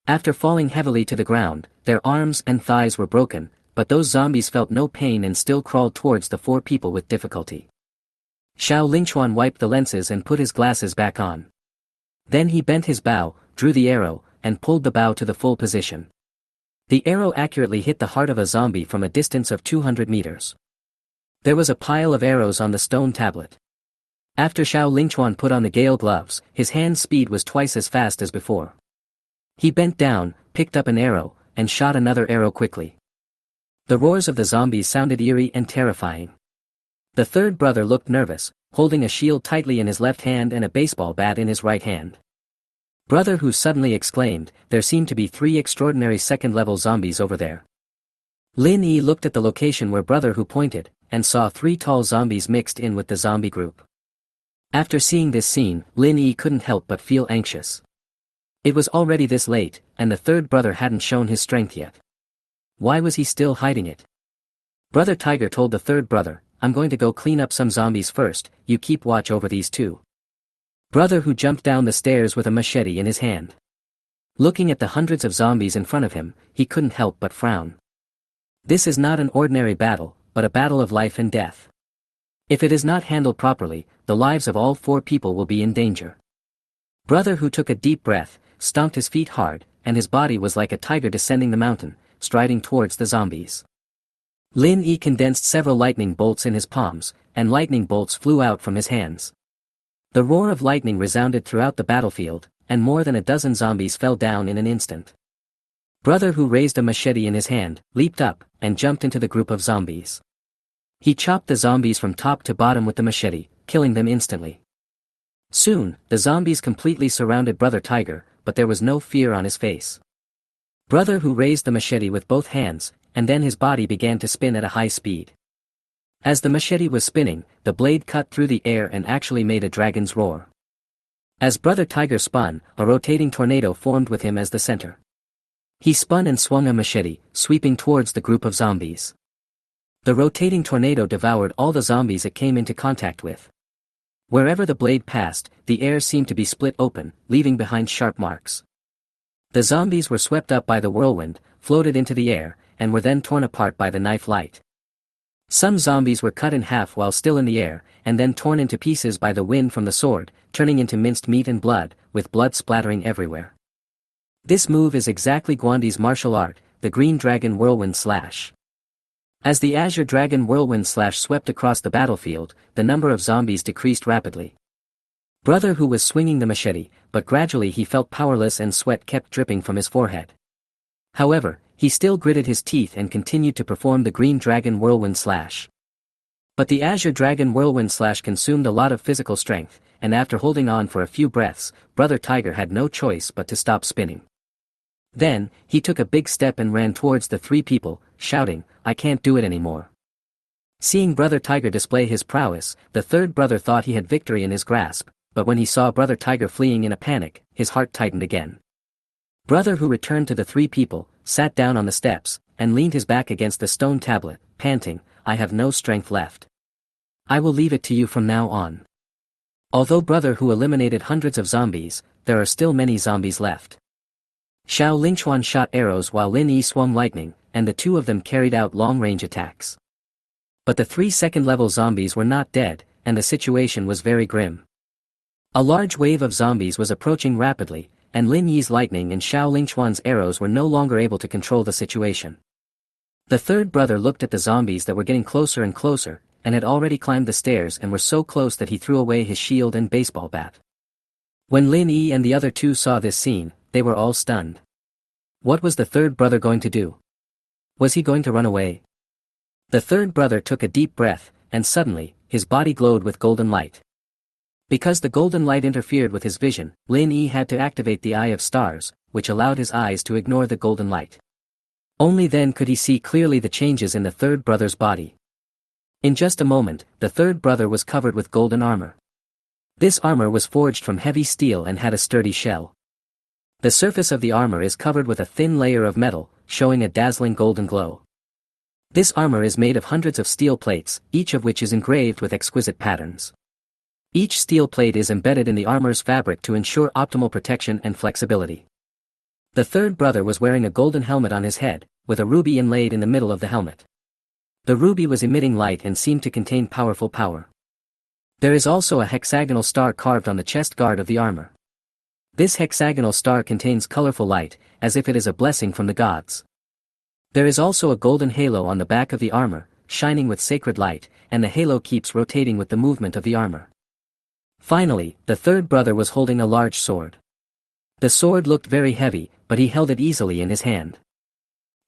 After falling heavily to the ground, their arms and thighs were broken, but those zombies felt no pain and still crawled towards the 4 people with difficulty. Xiao Lingchuan wiped the lenses and put his glasses back on. Then he bent his bow, drew the arrow, and pulled the bow to the full position. The arrow accurately hit the heart of a zombie from a distance of 200 meters. There was a pile of arrows on the stone tablet. After Xiao Lingchuan put on the gale gloves, his hand speed was twice as fast as before. He bent down, picked up an arrow, and shot another arrow quickly. The roars of the zombies sounded eerie and terrifying. The third brother looked nervous, holding a shield tightly in his left hand and a baseball bat in his right hand. Brother Who suddenly exclaimed, there seem to be 3 extraordinary second-level zombies over there. Lin Yi looked at the location where Brother Who pointed, and saw 3 tall zombies mixed in with the zombie group. After seeing this scene, Lin Yi couldn't help but feel anxious. It was already this late, and the third brother hadn't shown his strength yet. Why was he still hiding it? Brother Tiger told the third brother, I'm going to go clean up some zombies first, you keep watch over these 2. Brother Who jumped down the stairs with a machete in his hand. Looking at the hundreds of zombies in front of him, he couldn't help but frown. This is not an ordinary battle, but a battle of life and death. If it is not handled properly, the lives of all 4 people will be in danger. Brother Who took a deep breath, stomped his feet hard, and his body was like a tiger descending the mountain, striding towards the zombies. Lin Yi condensed several lightning bolts in his palms, and lightning bolts flew out from his hands. The roar of lightning resounded throughout the battlefield, and more than a dozen zombies fell down in an instant. Brother Who raised a machete in his hand, leaped up, and jumped into the group of zombies. He chopped the zombies from top to bottom with the machete, killing them instantly. Soon, the zombies completely surrounded Brother Tiger, but there was no fear on his face. Brother Who raised the machete with both hands, and then his body began to spin at a high speed. As the machete was spinning, the blade cut through the air and actually made a dragon's roar. As Brother Tiger spun, a rotating tornado formed with him as the center. He spun and swung a machete, sweeping towards the group of zombies. The rotating tornado devoured all the zombies it came into contact with. Wherever the blade passed, the air seemed to be split open, leaving behind sharp marks. The zombies were swept up by the whirlwind, floated into the air, and were then torn apart by the knife light. Some zombies were cut in half while still in the air, and then torn into pieces by the wind from the sword, turning into minced meat and blood, with blood splattering everywhere. This move is exactly Guandi's martial art, the Green Dragon Whirlwind Slash. As the Azure Dragon Whirlwind Slash swept across the battlefield, the number of zombies decreased rapidly. Brother Who was swinging the machete, but gradually he felt powerless and sweat kept dripping from his forehead. However, he still gritted his teeth and continued to perform the Green Dragon Whirlwind Slash. But the Azure Dragon Whirlwind Slash consumed a lot of physical strength, and after holding on for a few breaths, Brother Tiger had no choice but to stop spinning. Then, he took a big step and ran towards the 3 people, shouting, I can't do it anymore. Seeing Brother Tiger display his prowess, the third brother thought he had victory in his grasp, but when he saw Brother Tiger fleeing in a panic, his heart tightened again. Brother Who returned to the 3 people, sat down on the steps, and leaned his back against the stone tablet, panting, I have no strength left. I will leave it to you from now on. Although Brother Who eliminated hundreds of zombies, there are still many zombies left. Xiao Lingchuan shot arrows while Lin Yi swung lightning, and the 2 of them carried out long-range attacks. But the 3 second-level zombies were not dead, and the situation was very grim. A large wave of zombies was approaching rapidly, and Lin Yi's lightning and Xiao Lingchuan's arrows were no longer able to control the situation. The third brother looked at the zombies that were getting closer and closer, and had already climbed the stairs and were so close that he threw away his shield and baseball bat. When Lin Yi and the other 2 saw this scene, they were all stunned. What was the third brother going to do? Was he going to run away? The third brother took a deep breath, and suddenly, his body glowed with golden light. Because the golden light interfered with his vision, Lin Yi had to activate the Eye of Stars, which allowed his eyes to ignore the golden light. Only then could he see clearly the changes in the third brother's body. In just a moment, the third brother was covered with golden armor. This armor was forged from heavy steel and had a sturdy shell. The surface of the armor is covered with a thin layer of metal, showing a dazzling golden glow. This armor is made of hundreds of steel plates, each of which is engraved with exquisite patterns. Each steel plate is embedded in the armor's fabric to ensure optimal protection and flexibility. The third brother was wearing a golden helmet on his head, with a ruby inlaid in the middle of the helmet. The ruby was emitting light and seemed to contain powerful power. There is also a hexagonal star carved on the chest guard of the armor. This hexagonal star contains colorful light, as if it is a blessing from the gods. There is also a golden halo on the back of the armor, shining with sacred light, and the halo keeps rotating with the movement of the armor. Finally, the third brother was holding a large sword. The sword looked very heavy, but he held it easily in his hand.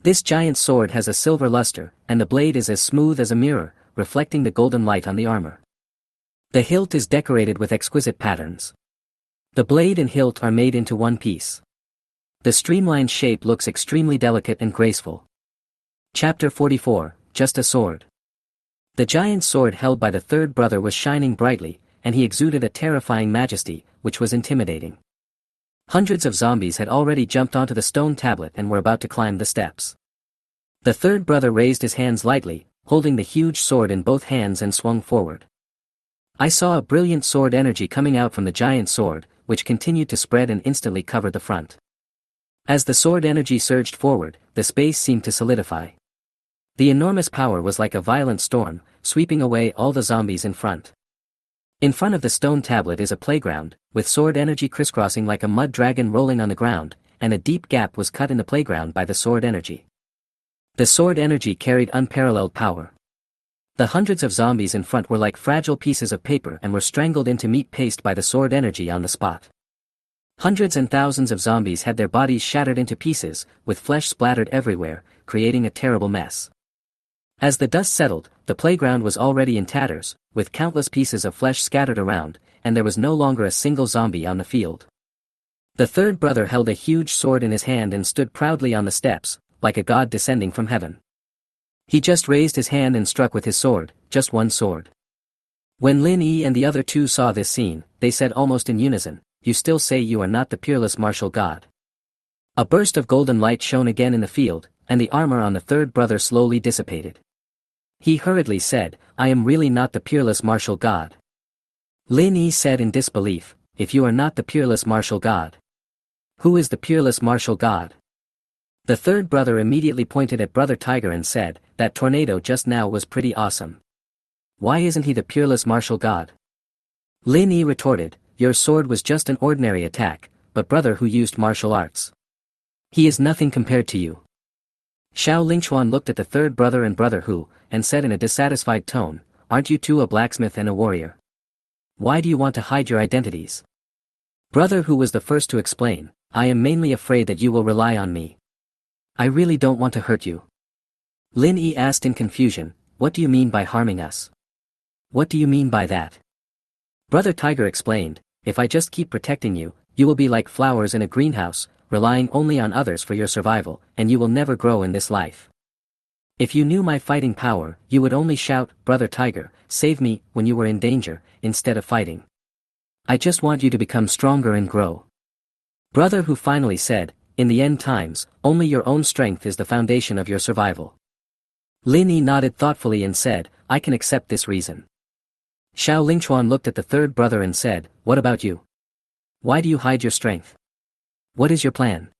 This giant sword has a silver luster, and the blade is as smooth as a mirror, reflecting the golden light on the armor. The hilt is decorated with exquisite patterns. The blade and hilt are made into one piece. The streamlined shape looks extremely delicate and graceful. Chapter 44, Just a Sword. The giant sword held by the third brother was shining brightly, and he exuded a terrifying majesty, which was intimidating. Hundreds of zombies had already jumped onto the stone tablet and were about to climb the steps. The third brother raised his hands lightly, holding the huge sword in both hands and swung forward. I saw a brilliant sword energy coming out from the giant sword, which continued to spread and instantly covered the front. As the sword energy surged forward, the space seemed to solidify. The enormous power was like a violent storm, sweeping away all the zombies in front. In front of the stone tablet is a playground, with sword energy crisscrossing like a mud dragon rolling on the ground, and a deep gap was cut in the playground by the sword energy. The sword energy carried unparalleled power. The hundreds of zombies in front were like fragile pieces of paper and were strangled into meat paste by the sword energy on the spot. Hundreds and thousands of zombies had their bodies shattered into pieces, with flesh splattered everywhere, creating a terrible mess. As the dust settled, the playground was already in tatters, with countless pieces of flesh scattered around, and there was no longer a single zombie on the field. The third brother held a huge sword in his hand and stood proudly on the steps, like a god descending from heaven. He just raised his hand and struck with his sword, just one sword. When Lin Yi and the other two saw this scene, they said almost in unison, "You still say you are not the peerless martial god." A burst of golden light shone again in the field, and the armor on the third brother slowly dissipated. He hurriedly said, "I am really not the peerless martial god." Lin Yi said in disbelief, "If you are not the peerless martial god, who is the peerless martial god?" The third brother immediately pointed at Brother Tiger and said, "That tornado just now was pretty awesome. Why isn't he the peerless martial god?" Lin Yi retorted, "Your sword was just an ordinary attack, but brother who used martial arts. He is nothing compared to you." Xiao Lingchuan looked at the third brother and brother who, and said in a dissatisfied tone, "Aren't you two a blacksmith and a warrior? Why do you want to hide your identities?" Brother who was the first to explain, "I am mainly afraid that you will rely on me. I really don't want to hurt you." Lin Yi asked in confusion, "What do you mean by harming us? What do you mean by that?" Brother Tiger explained, "If I just keep protecting you, you will be like flowers in a greenhouse, relying only on others for your survival, and you will never grow in this life. If you knew my fighting power, you would only shout, 'Brother Tiger, save me,' when you were in danger, instead of fighting. I just want you to become stronger and grow." Brother who finally said, "In the end times, only your own strength is the foundation of your survival." Lin Yi nodded thoughtfully and said, "I can accept this reason." Xiao Lingchuan looked at the third brother and said, "What about you? Why do you hide your strength? What is your plan?"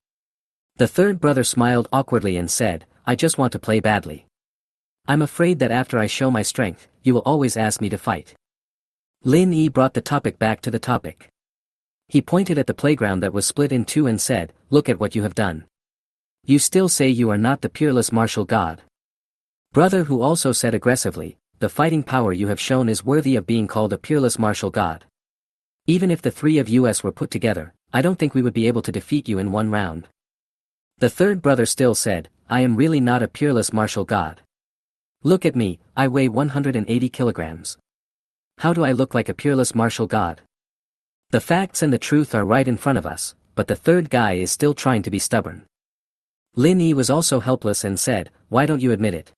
The third brother smiled awkwardly and said, "I just want to play badly. I'm afraid that after I show my strength, you will always ask me to fight." Lin Yi brought the topic back to the topic. He pointed at the playground that was split in two and said, "Look at what you have done. You still say you are not the peerless martial god." Brother who also said aggressively, "The fighting power you have shown is worthy of being called a peerless martial god. Even if the three of us were put together, I don't think we would be able to defeat you in one round." The third brother still said, "I am really not a peerless martial god. Look at me, I weigh 180 kilograms. How do I look like a peerless martial god?" The facts and the truth are right in front of us, but the third guy is still trying to be stubborn. Lin Yi was also helpless and said, "Why don't you admit it?"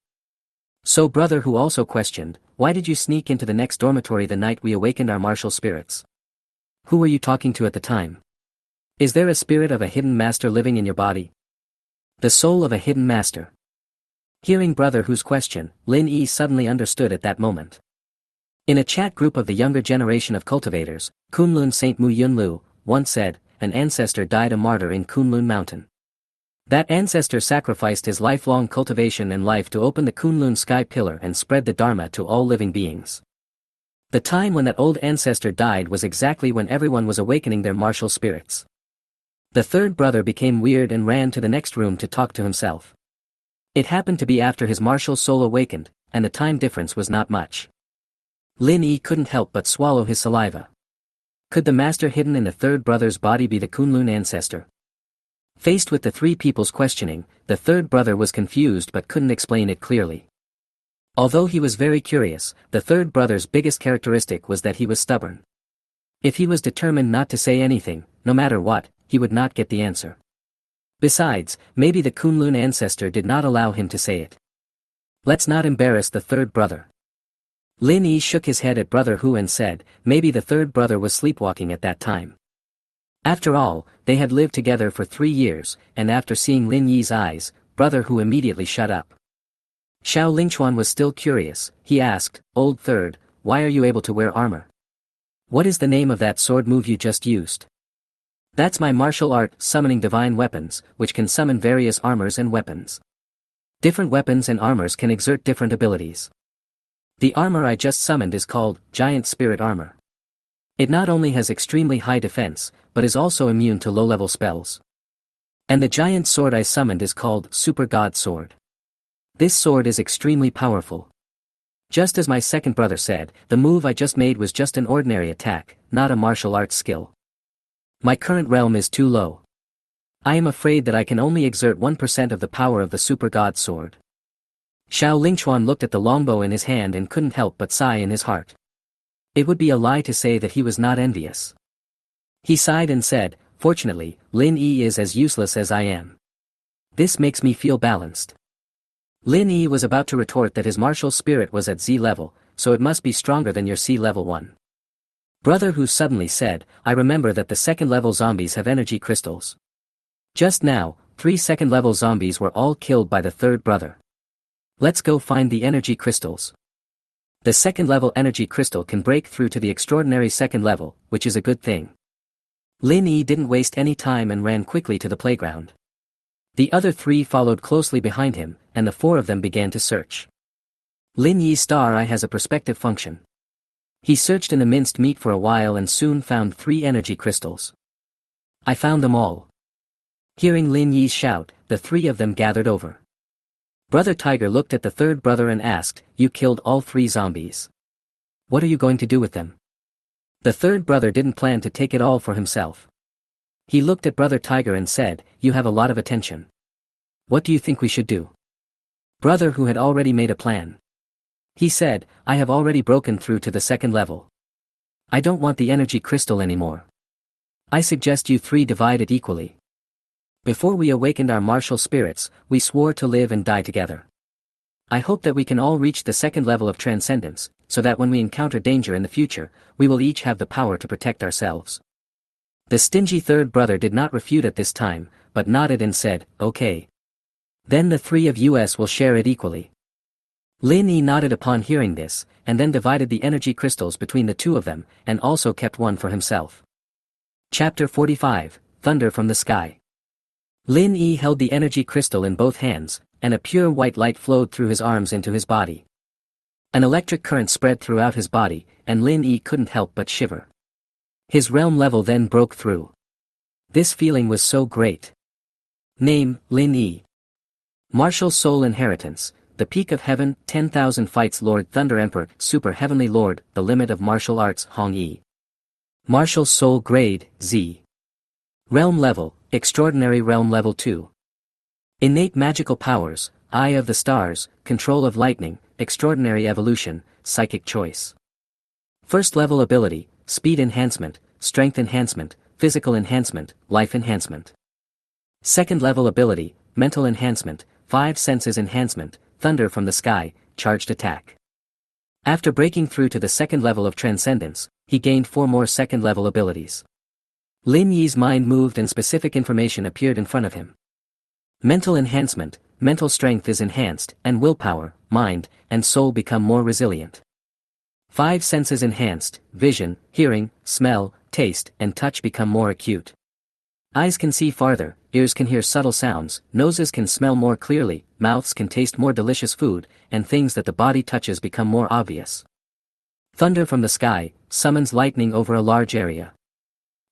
So brother who also questioned, "Why did you sneak into the next dormitory the night we awakened our martial spirits? Who were you talking to at the time? Is there a spirit of a hidden master living in your body? The soul of a hidden master?" Hearing brother who's question, Lin Yi suddenly understood at that moment. In a chat group of the younger generation of cultivators, Kunlun Saint Mu Yunlu once said, "An ancestor died a martyr in Kunlun Mountain. That ancestor sacrificed his lifelong cultivation and life to open the Kunlun sky pillar and spread the Dharma to all living beings. The time when that old ancestor died was exactly when everyone was awakening their martial spirits." The third brother became weird and ran to the next room to talk to himself. It happened to be after his martial soul awakened, and the time difference was not much. Lin Yi couldn't help but swallow his saliva. Could the master hidden in the third brother's body be the Kunlun ancestor? Faced with the three people's questioning, the third brother was confused but couldn't explain it clearly. Although he was very curious, the third brother's biggest characteristic was that he was stubborn. If he was determined not to say anything, no matter what, he would not get the answer. Besides, maybe the Kunlun ancestor did not allow him to say it. Let's not embarrass the third brother. Lin Yi shook his head at Brother Hu and said, maybe the third brother was sleepwalking at that time. After all, they had lived together for 3 years, and after seeing Lin Yi's eyes, Brother Hu immediately shut up. Xiao Lingchuan was still curious. He asked, Old Third, why are you able to wear armor? What is the name of that sword move you just used? That's my martial art, summoning divine weapons, which can summon various armors and weapons. Different weapons and armors can exert different abilities. The armor I just summoned is called Giant Spirit Armor. It not only has extremely high defense, but is also immune to low-level spells. And the giant sword I summoned is called Super God Sword. This sword is extremely powerful. Just as my second brother said, the move I just made was just an ordinary attack, not a martial arts skill. My current realm is too low. I am afraid that I can only exert 1% of the power of the Super God Sword. Xiao Lingchuan looked at the longbow in his hand and couldn't help but sigh in his heart. It would be a lie to say that he was not envious. He sighed and said, fortunately, Lin Yi is as useless as I am. This makes me feel balanced. Lin Yi was about to retort that his martial spirit was at Z level, so it must be stronger than your C level one. Brother Hu suddenly said, I remember that the second level zombies have energy crystals. Just now, 3 second level zombies were all killed by the third brother. Let's go find the energy crystals. The second level energy crystal can break through to the extraordinary second level, which is a good thing. Lin Yi didn't waste any time and ran quickly to the playground. The other 3 followed closely behind him, and the 4 of them began to search. Lin Yi's star eye has a perspective function. He searched in the minced meat for a while and soon found 3 energy crystals. I found them all. Hearing Lin Yi's shout, the 3 of them gathered over. Brother Tiger looked at the third brother and asked, you killed all 3 zombies. What are you going to do with them? The third brother didn't plan to take it all for himself. He looked at Brother Tiger and said, you have a lot of attention. What do you think we should do? Brother Hu had already made a plan. He said, I have already broken through to the second level. I don't want the energy crystal anymore. I suggest you 3 divide it equally. Before we awakened our martial spirits, we swore to live and die together. I hope that we can all reach the second level of transcendence, so that when we encounter danger in the future, we will each have the power to protect ourselves. The stingy third brother did not refute at this time, but nodded and said, okay. Then the 3 of us will share it equally. Lin Yi nodded upon hearing this, and then divided the energy crystals between the 2 of them, and also kept one for himself. Chapter 45, Thunder from the Sky. Lin Yi held the energy crystal in both hands, and a pure white light flowed through his arms into his body. An electric current spread throughout his body, and Lin Yi couldn't help but shiver. His realm level then broke through. This feeling was so great. Name, Lin Yi. Martial Soul Inheritance, the Peak of Heaven, 10,000 Fights Lord Thunder Emperor, Super Heavenly Lord, the Limit of Martial Arts, Hong Yi. Martial Soul Grade, Z. Realm Level, Extraordinary Realm Level 2. Innate Magical Powers, Eye of the Stars, Control of Lightning, Extraordinary Evolution, Psychic Choice. First Level Ability, Speed Enhancement, Strength Enhancement, Physical Enhancement, Life Enhancement. Second Level Ability, Mental Enhancement, 5 Senses Enhancement, Thunder from the Sky, Charged Attack. After breaking through to the second level of Transcendence, he gained 4 more second level abilities. Lin Yi's mind moved and specific information appeared in front of him. Mental enhancement, mental strength is enhanced, and willpower, mind, and soul become more resilient. 5 senses enhanced, vision, hearing, smell, taste, and touch become more acute. Eyes can see farther, ears can hear subtle sounds, noses can smell more clearly, mouths can taste more delicious food, and things that the body touches become more obvious. Thunder from the sky, summons lightning over a large area.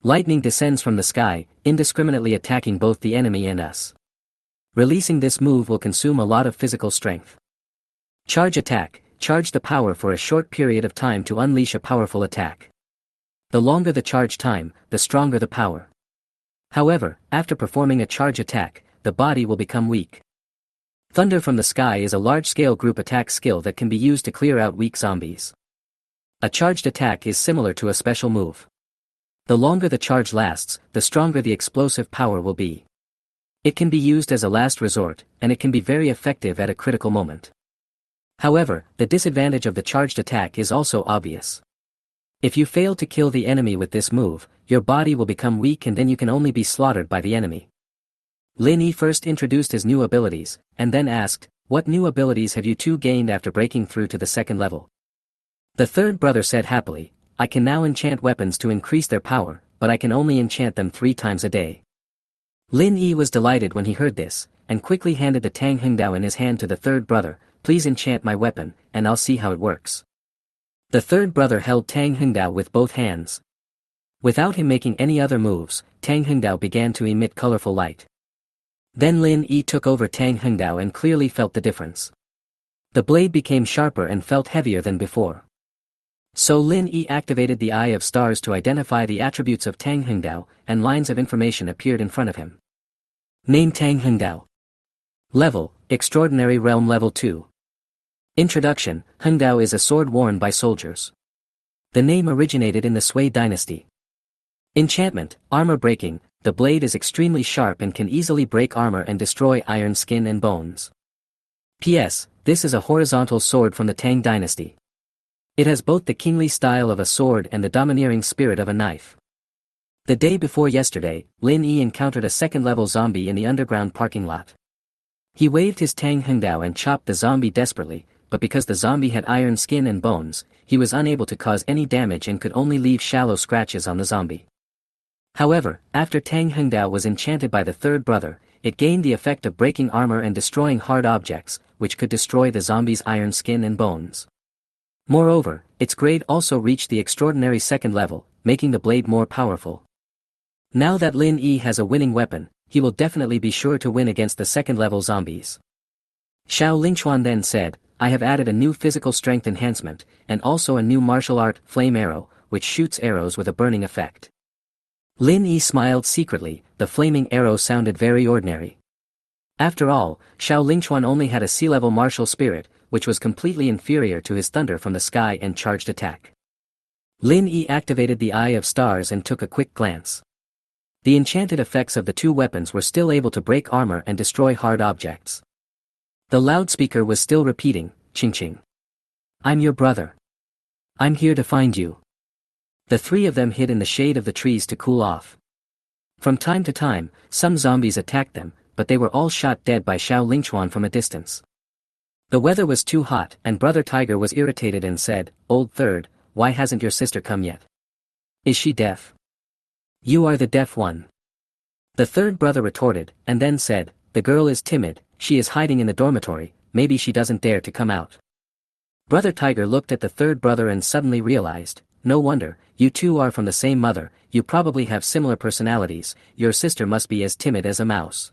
Lightning descends from the sky, indiscriminately attacking both the enemy and us. Releasing this move will consume a lot of physical strength. Charge attack, charge the power for a short period of time to unleash a powerful attack. The longer the charge time, the stronger the power. However, after performing a charge attack, the body will become weak. Thunder from the Sky is a large-scale group attack skill that can be used to clear out weak zombies. A charged attack is similar to a special move. The longer the charge lasts, the stronger the explosive power will be. It can be used as a last resort, and it can be very effective at a critical moment. However, the disadvantage of the charged attack is also obvious. If you fail to kill the enemy with this move, your body will become weak and then you can only be slaughtered by the enemy. Lin Yi first introduced his new abilities, and then asked, "What new abilities have you two gained after breaking through to the second level?" The third brother said happily, "I can now enchant weapons to increase their power, but I can only enchant them 3 times a day." Lin Yi was delighted when he heard this, and quickly handed the Tang Hengdao in his hand to the third brother. "Please enchant my weapon, and I'll see how it works." The third brother held Tang Hengdao with both hands. Without him making any other moves, Tang Hengdao began to emit colorful light. Then Lin Yi took over Tang Hengdao and clearly felt the difference. The blade became sharper and felt heavier than before. So Lin Yi activated the Eye of Stars to identify the attributes of Tang Hengdao, and lines of information appeared in front of him. Name: Tang Hengdao. Level: Extraordinary Realm Level 2. Introduction: Hengdao is a sword worn by soldiers. The name originated in the Sui dynasty. Enchantment: Armor Breaking. The blade is extremely sharp and can easily break armor and destroy iron skin and bones. P.S. This is a horizontal sword from the Tang dynasty. It has both the kingly style of a sword and the domineering spirit of a knife. The day before yesterday, Lin Yi encountered a second-level zombie in the underground parking lot. He waved his Tang Hengdao and chopped the zombie desperately, but because the zombie had iron skin and bones, he was unable to cause any damage and could only leave shallow scratches on the zombie. However, after Tang Hengdao was enchanted by the third brother, it gained the effect of breaking armor and destroying hard objects, which could destroy the zombie's iron skin and bones. Moreover, its grade also reached the extraordinary second level, making the blade more powerful. Now that Lin Yi has a winning weapon, he will definitely be sure to win against the second-level zombies. Xiao Lingchuan then said, "I have added a new physical strength enhancement, and also a new martial art, Flame Arrow, which shoots arrows with a burning effect." Lin Yi smiled secretly. The flaming arrow sounded very ordinary. After all, Xiao Lingchuan only had a sea-level martial spirit, which was completely inferior to his Thunder from the Sky and charged attack. Lin Yi activated the Eye of Stars and took a quick glance. The enchanted effects of the two weapons were still able to break armor and destroy hard objects. The loudspeaker was still repeating, "Ching Ching. I'm your brother. I'm here to find you." The three of them hid in the shade of the trees to cool off. From time to time, some zombies attacked them, but they were all shot dead by Xiao Lingchuan from a distance. The weather was too hot, and Brother Tiger was irritated and said, "Old Third, why hasn't your sister come yet? Is she deaf?" "You are the deaf one." The third brother retorted, and then said, "The girl is timid, she is hiding in the dormitory, maybe she doesn't dare to come out." Brother Tiger looked at the third brother and suddenly realized, "No wonder, you two are from the same mother, you probably have similar personalities, your sister must be as timid as a mouse."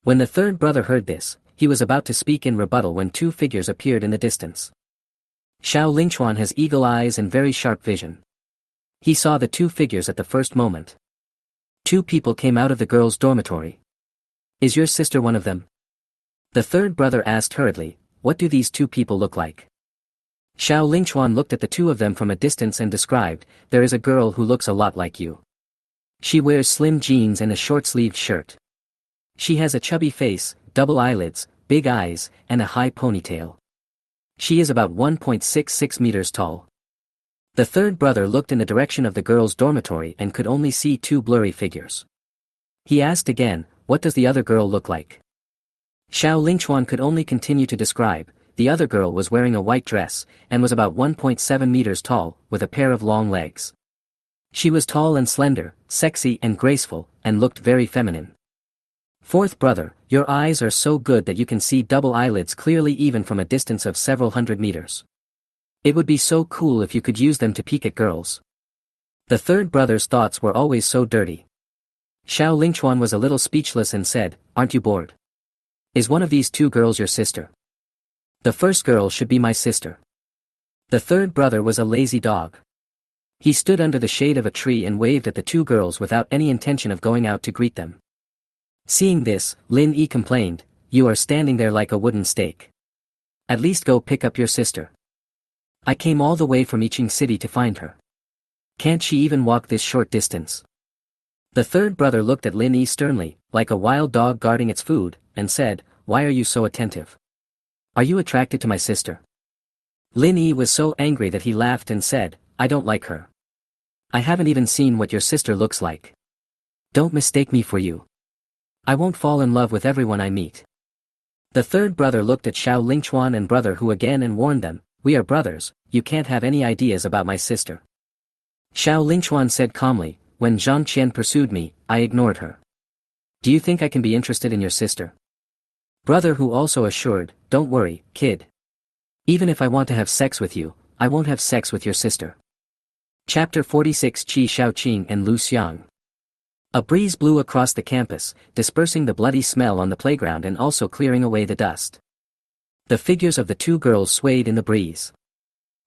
When the third brother heard this, he was about to speak in rebuttal when two figures appeared in the distance. Xiao Lingchuan has eagle eyes and very sharp vision. He saw the two figures at the first moment. Two people came out of the girls' dormitory. "Is your sister one of them?" The third brother asked hurriedly, "What do these two people look like?" Xiao Lingchuan looked at the two of them from a distance and described, "There is a girl who looks a lot like you. She wears slim jeans and a short-sleeved shirt. She has a chubby face, double eyelids, big eyes, and a high ponytail. She is about 1.66 meters tall." The third brother looked in the direction of the girls' dormitory and could only see two blurry figures. He asked again, "What does the other girl look like?" Xiao Lingchuan could only continue to describe, the other girl was wearing a white dress, and was about 1.7 meters tall, with a pair of long legs. She was tall and slender, sexy and graceful, and looked very feminine. "Fourth brother, your eyes are so good that you can see double eyelids clearly even from a distance of several hundred meters. It would be so cool if you could use them to peek at girls." The third brother's thoughts were always so dirty. Xiao Lingchuan was a little speechless and said, "Aren't you bored? Is one of these two girls your sister?" "The first girl should be my sister." The third brother was a lazy dog. He stood under the shade of a tree and waved at the two girls without any intention of going out to greet them. Seeing this, Lin Yi complained, "You are standing there like a wooden stake. At least go pick up your sister. I came all the way from Iching City to find her. Can't she even walk this short distance?" The third brother looked at Lin Yi sternly, like a wild dog guarding its food, and said, "Why are you so attentive? Are you attracted to my sister?" Lin Yi was so angry that he laughed and said, "I don't like her. I haven't even seen what your sister looks like. Don't mistake me for you. I won't fall in love with everyone I meet." The third brother looked at Xiao Lingchuan and brother Hu again and warned them, "We are brothers, you can't have any ideas about my sister." Xiao Lingchuan said calmly, "When Zhang Qian pursued me, I ignored her. Do you think I can be interested in your sister?" Brother Hu also assured, "Don't worry, kid. Even if I want to have sex with you, I won't have sex with your sister." Chapter 46 Qi Shaoqing and Lu Xiang. A breeze blew across the campus, dispersing the bloody smell on the playground and also clearing away the dust. The figures of the two girls swayed in the breeze.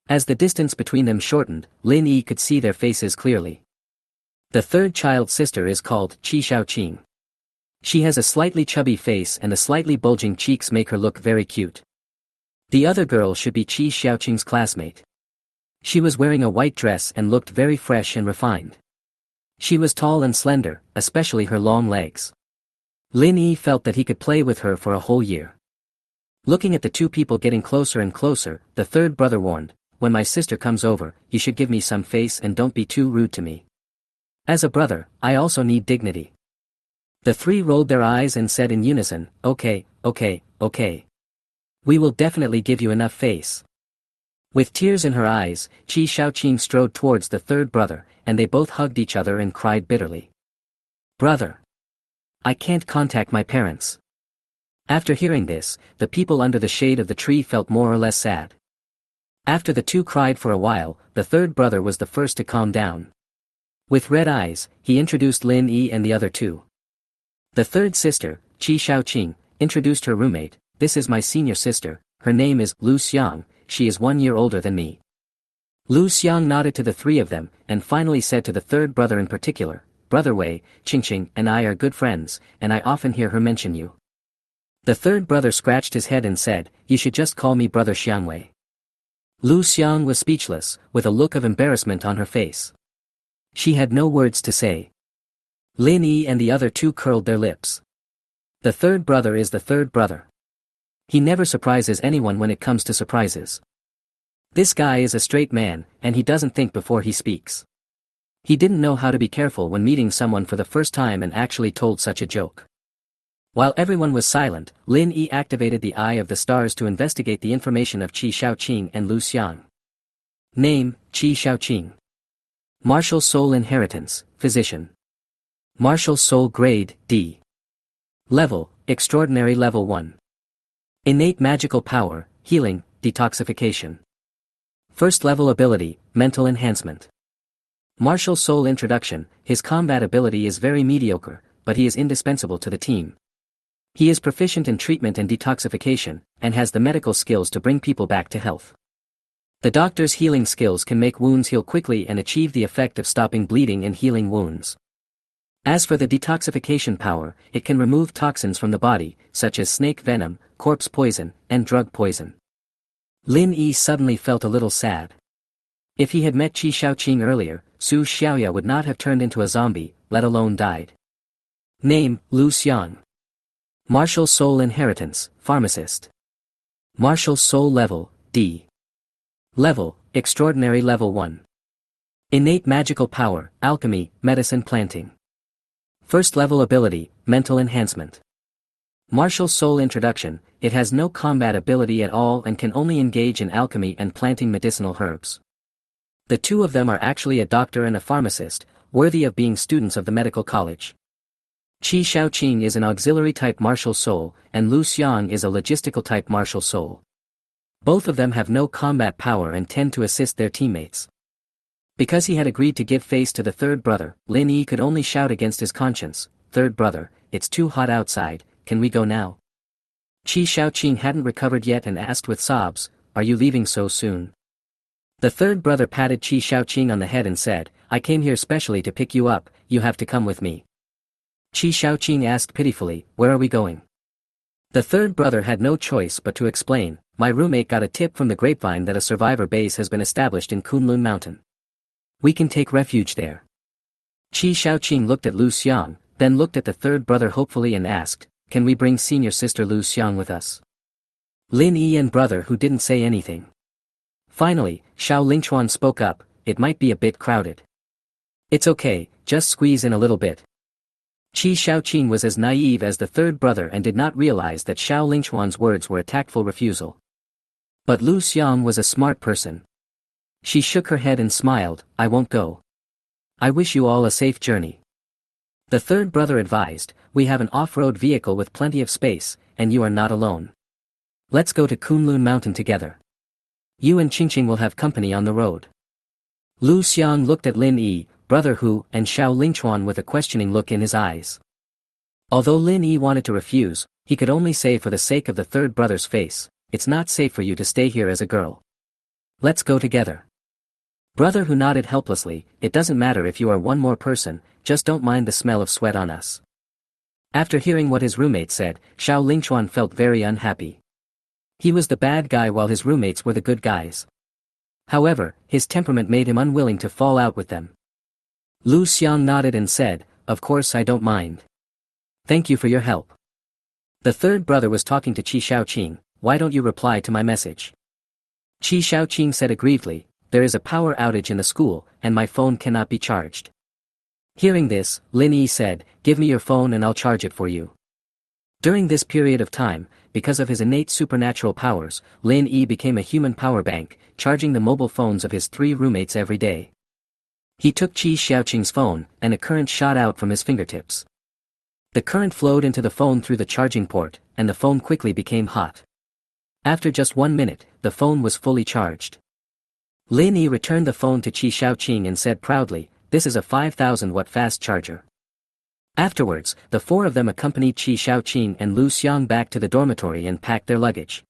As the distance between them shortened, Lin Yi could see their faces clearly. The third child's sister is called Qi Shaoqing. She has a slightly chubby face and the slightly bulging cheeks make her look very cute. The other girl should be Qi Xiaoqing's classmate. She was wearing a white dress and looked very fresh and refined. She was tall and slender, especially her long legs. Lin Yi felt that he could play with her for a whole year. Looking at the two people getting closer and closer, the third brother warned, "When my sister comes over, you should give me some face and don't be too rude to me. As a brother, I also need dignity." The three rolled their eyes and said in unison, "Okay, okay, okay. We will definitely give you enough face." With tears in her eyes, Qi Shaoqing strode towards the third brother, and they both hugged each other and cried bitterly. "Brother! I can't contact my parents." After hearing this, the people under the shade of the tree felt more or less sad. After the two cried for a while, the third brother was the first to calm down. With red eyes, he introduced Lin Yi and the other two. The third sister, Qi Shaoqing, introduced her roommate, "This is my senior sister, her name is Lu Xiang, she is 1 year older than me." Lu Xiang nodded to the three of them, and finally said to the third brother in particular, "Brother Wei, Qingqing and I are good friends, and I often hear her mention you." The third brother scratched his head and said, "You should just call me Brother Xiangwei." Lu Xiang was speechless, with a look of embarrassment on her face. She had no words to say. Lin Yi and the other two curled their lips. The third brother is the third brother. He never surprises anyone when it comes to surprises. This guy is a straight man, and he doesn't think before he speaks. He didn't know how to be careful when meeting someone for the first time and actually told such a joke. While everyone was silent, Lin Yi activated the Eye of the Stars to investigate the information of Qi Shaoqing and Lu Xiang. Name, Qi Shaoqing. Martial Soul Inheritance, Physician. Martial Soul Grade, D. Level, Extraordinary Level 1. Innate Magical Power, Healing, Detoxification. First Level Ability, Mental Enhancement. Martial Soul Introduction, his combat ability is very mediocre, but he is indispensable to the team. He is proficient in treatment and detoxification, and has the medical skills to bring people back to health. The doctor's healing skills can make wounds heal quickly and achieve the effect of stopping bleeding and healing wounds. As for the detoxification power, it can remove toxins from the body, such as snake venom, corpse poison, and drug poison. Lin Yi suddenly felt a little sad. If he had met Qi Shaoqing earlier, Su Xiaoya would not have turned into a zombie, let alone died. Name, Lu Xiang. Martial Soul Inheritance, Pharmacist. Martial Soul Level, D. Level, Extraordinary Level 1. Innate Magical Power, Alchemy, Medicine Planting. First Level Ability, Mental Enhancement. Martial Soul Introduction, it has no combat ability at all and can only engage in alchemy and planting medicinal herbs. The two of them are actually a doctor and a pharmacist, worthy of being students of the medical college. Qi Shaoqing is an auxiliary type martial soul, and Lu Xiang is a logistical type martial soul. Both of them have no combat power and tend to assist their teammates. Because he had agreed to give face to the third brother, Lin Yi could only shout against his conscience, "Third brother, it's too hot outside, can we go now?" Qi Shaoqing hadn't recovered yet and asked with sobs, "Are you leaving so soon?" The third brother patted Qi Shaoqing on the head and said, I came here specially to pick you up, you have to come with me. Qi Shaoqing asked pitifully, where are we going? The third brother had no choice but to explain, my roommate got a tip from the grapevine that a survivor base has been established in Kunlun Mountain. We can take refuge there. Qi Shaoqing looked at Lu Xiang, then looked at the third brother hopefully and asked, can we bring senior sister Lu Xiang with us? Lin Yi and brother who didn't say anything. Finally, Xiao Lingchuan spoke up, it might be a bit crowded. It's okay, just squeeze in a little bit. Qi Shaoqing was as naive as the third brother and did not realize that Xiao Lingchuan's words were a tactful refusal. But Lu Xiang was a smart person. She shook her head and smiled, I won't go. I wish you all a safe journey. The third brother advised, we have an off-road vehicle with plenty of space, and you are not alone. Let's go to Kunlun Mountain together. You and Qingqing will have company on the road. Lu Xiang looked at Lin Yi, brother Hu, and Xiao Lingchuan with a questioning look in his eyes. Although Lin Yi wanted to refuse, he could only say for the sake of the third brother's face, it's not safe for you to stay here as a girl. Let's go together. Brother Hu nodded helplessly, it doesn't matter if you are one more person, just don't mind the smell of sweat on us. After hearing what his roommate said, Xiao Lingchuan felt very unhappy. He was the bad guy while his roommates were the good guys. However, his temperament made him unwilling to fall out with them. Lu Xiang nodded and said, of course I don't mind. Thank you for your help. The third brother was talking to Qi Shaoqing, why don't you reply to my message? Qi Shaoqing said aggrievedly, there is a power outage in the school, and my phone cannot be charged. Hearing this, Lin Yi said, give me your phone and I'll charge it for you. During this period of time, because of his innate supernatural powers, Lin Yi became a human power bank, charging the mobile phones of his 3 roommates every day. He took Qi Xiaoqing's phone, and a current shot out from his fingertips. The current flowed into the phone through the charging port, and the phone quickly became hot. After just 1 minute, the phone was fully charged. Lin Yi returned the phone to Qi Shaoqing and said proudly, this is a 5,000 watt fast charger. Afterwards, the 4 of them accompanied Qi Shaoqing and Lu Xiang back to the dormitory and packed their luggage.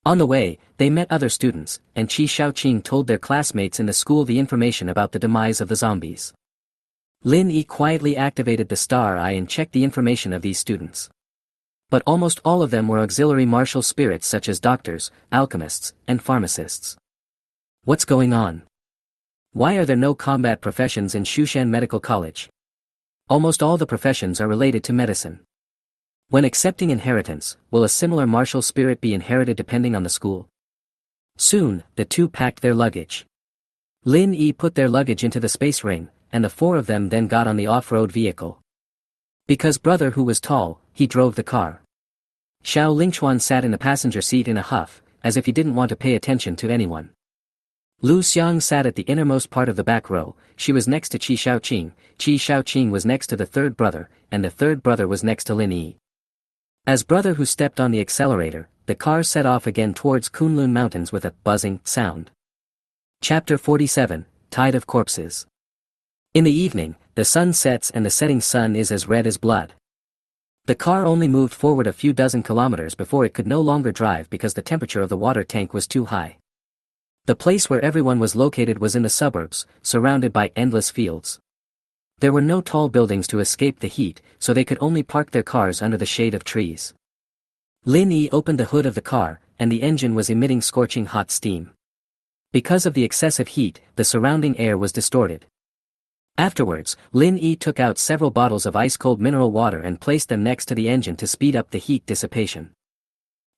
On the way, they met other students, and Qi Shaoqing told their classmates in the school the information about the demise of the zombies. Lin Yi quietly activated the star eye and checked the information of these students. But almost all of them were auxiliary martial spirits such as doctors, alchemists, and pharmacists. What's going on? Why are there no combat professions in Shushan Medical College? Almost all the professions are related to medicine. When accepting inheritance, will a similar martial spirit be inherited depending on the school? Soon, the 2 packed their luggage. Lin Yi put their luggage into the space ring, and the 4 of them then got on the off-road vehicle. Because brother Hu was tall, he drove the car. Xiao Lingchuan sat in the passenger seat in a huff, as if he didn't want to pay attention to anyone. Lu Xiang sat at the innermost part of the back row, she was next to Qi Shaoqing was next to the third brother, and the third brother was next to Lin Yi. As brother Hu stepped on the accelerator, the car set off again towards Kunlun Mountains with a buzzing sound. Chapter 47, Tide of Corpses. In the evening, the sun sets and the setting sun is as red as blood. The car only moved forward a few dozen kilometers before it could no longer drive because the temperature of the water tank was too high. The place where everyone was located was in the suburbs, surrounded by endless fields. There were no tall buildings to escape the heat, so they could only park their cars under the shade of trees. Lin Yi opened the hood of the car, and the engine was emitting scorching hot steam. Because of the excessive heat, the surrounding air was distorted. Afterwards, Lin Yi took out several bottles of ice-cold mineral water and placed them next to the engine to speed up the heat dissipation.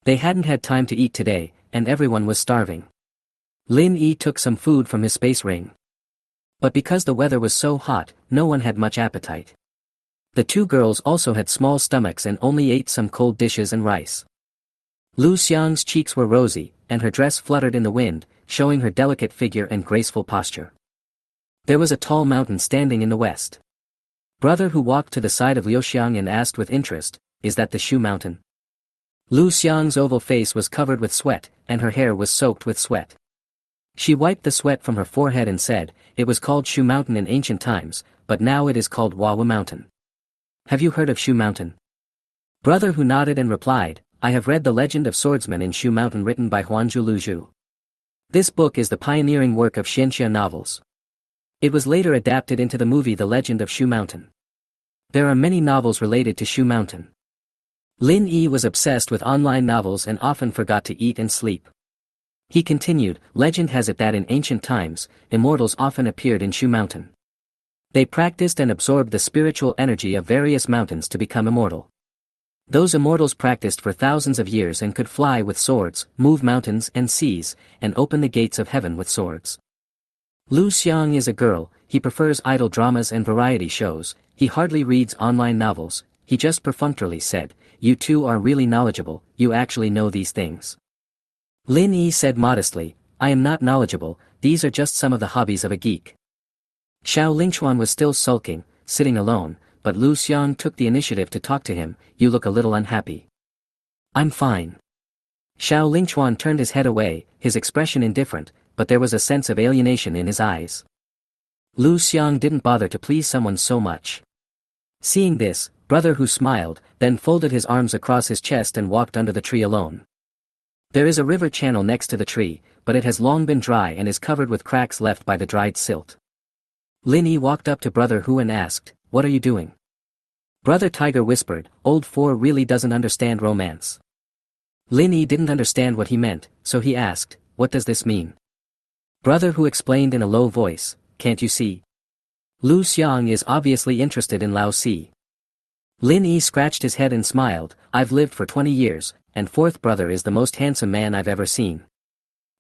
They hadn't had time to eat today, and everyone was starving. Lin Yi took some food from his space ring. But because the weather was so hot, no one had much appetite. The 2 girls also had small stomachs and only ate some cold dishes and rice. Lu Xiang's cheeks were rosy, and her dress fluttered in the wind, showing her delicate figure and graceful posture. There was a tall mountain standing in the west. Brother Hu walked to the side of Liu Xiang and asked with interest, is that the Shu Mountain? Lu Xiang's oval face was covered with sweat, and her hair was soaked with sweat. She wiped the sweat from her forehead and said, it was called Shu Mountain in ancient times, but now it is called Wawa Mountain. Have you heard of Shu Mountain? Brother Hu nodded and replied, I have read the legend of swordsman in Shu Mountain written by Huanzhu Luzhu. This book is the pioneering work of Xianxia novels. It was later adapted into the movie The Legend of Shu Mountain. There are many novels related to Shu Mountain. Lin Yi was obsessed with online novels and often forgot to eat and sleep. He continued, legend has it that in ancient times, immortals often appeared in Shu Mountain. They practiced and absorbed the spiritual energy of various mountains to become immortal. Those immortals practiced for thousands of years and could fly with swords, move mountains and seas, and open the gates of heaven with swords. Lu Xiang is a girl, he prefers idol dramas and variety shows, he hardly reads online novels, he just perfunctorily said, you two are really knowledgeable, you actually know these things. Lin Yi said modestly, I am not knowledgeable, these are just some of the hobbies of a geek. Xiao Lingchuan was still sulking, sitting alone, but Lu Xiang took the initiative to talk to him, you look a little unhappy. I'm fine. Xiao Lingchuan turned his head away, his expression indifferent, but there was a sense of alienation in his eyes. Lu Xiang didn't bother to please someone so much. Seeing this, Brother Hu smiled, then folded his arms across his chest and walked under the tree alone. There is a river channel next to the tree, but it has long been dry and is covered with cracks left by the dried silt. Lin Yi walked up to Brother Hu and asked, what are you doing? Brother Tiger whispered, Old Four really doesn't understand romance. Lin Yi didn't understand what he meant, so he asked, what does this mean? Brother Hu explained in a low voice, can't you see? Lu Xiang is obviously interested in Lao Si. Lin Yi scratched his head and smiled, I've lived for 20 years, and fourth brother is the most handsome man I've ever seen.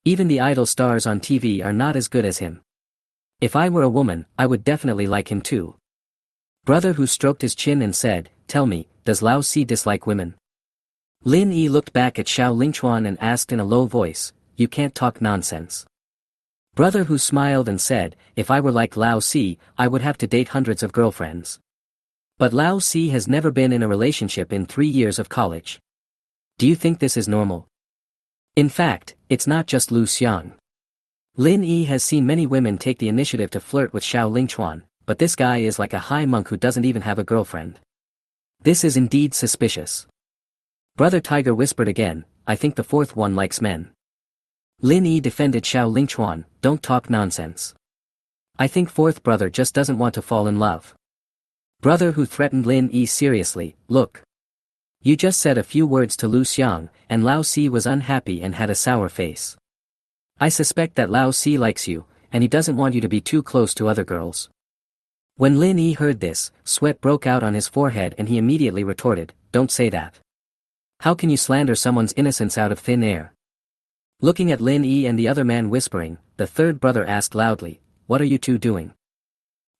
Even the idol stars on TV are not as good as him. If I were a woman, I would definitely like him too. Brother Hu stroked his chin and said, tell me, does Lao Si dislike women? Lin Yi looked back at Xiao Lingchuan and asked in a low voice, you can't talk nonsense. Brother Hu smiled and said, if I were like Lao Si, I would have to date hundreds of girlfriends. But Lao Si has never been in a relationship in 3 years of college. Do you think this is normal? In fact, it's not just Lu Xiang. Lin Yi has seen many women take the initiative to flirt with Xiao Lingchuan, but this guy is like a high monk who doesn't even have a girlfriend. This is indeed suspicious. Brother Tiger whispered again, I think the fourth one likes men. Lin Yi defended Xiao Lingchuan, don't talk nonsense. I think fourth brother just doesn't want to fall in love. Brother Hu threatened Lin Yi seriously, look. You just said a few words to Lu Xiang, and Lao Si was unhappy and had a sour face. I suspect that Lao Si likes you, and he doesn't want you to be too close to other girls. When Lin Yi heard this, sweat broke out on his forehead and he immediately retorted, don't say that. How can you slander someone's innocence out of thin air? Looking at Lin Yi and the other man whispering, the third brother asked loudly, what are you two doing?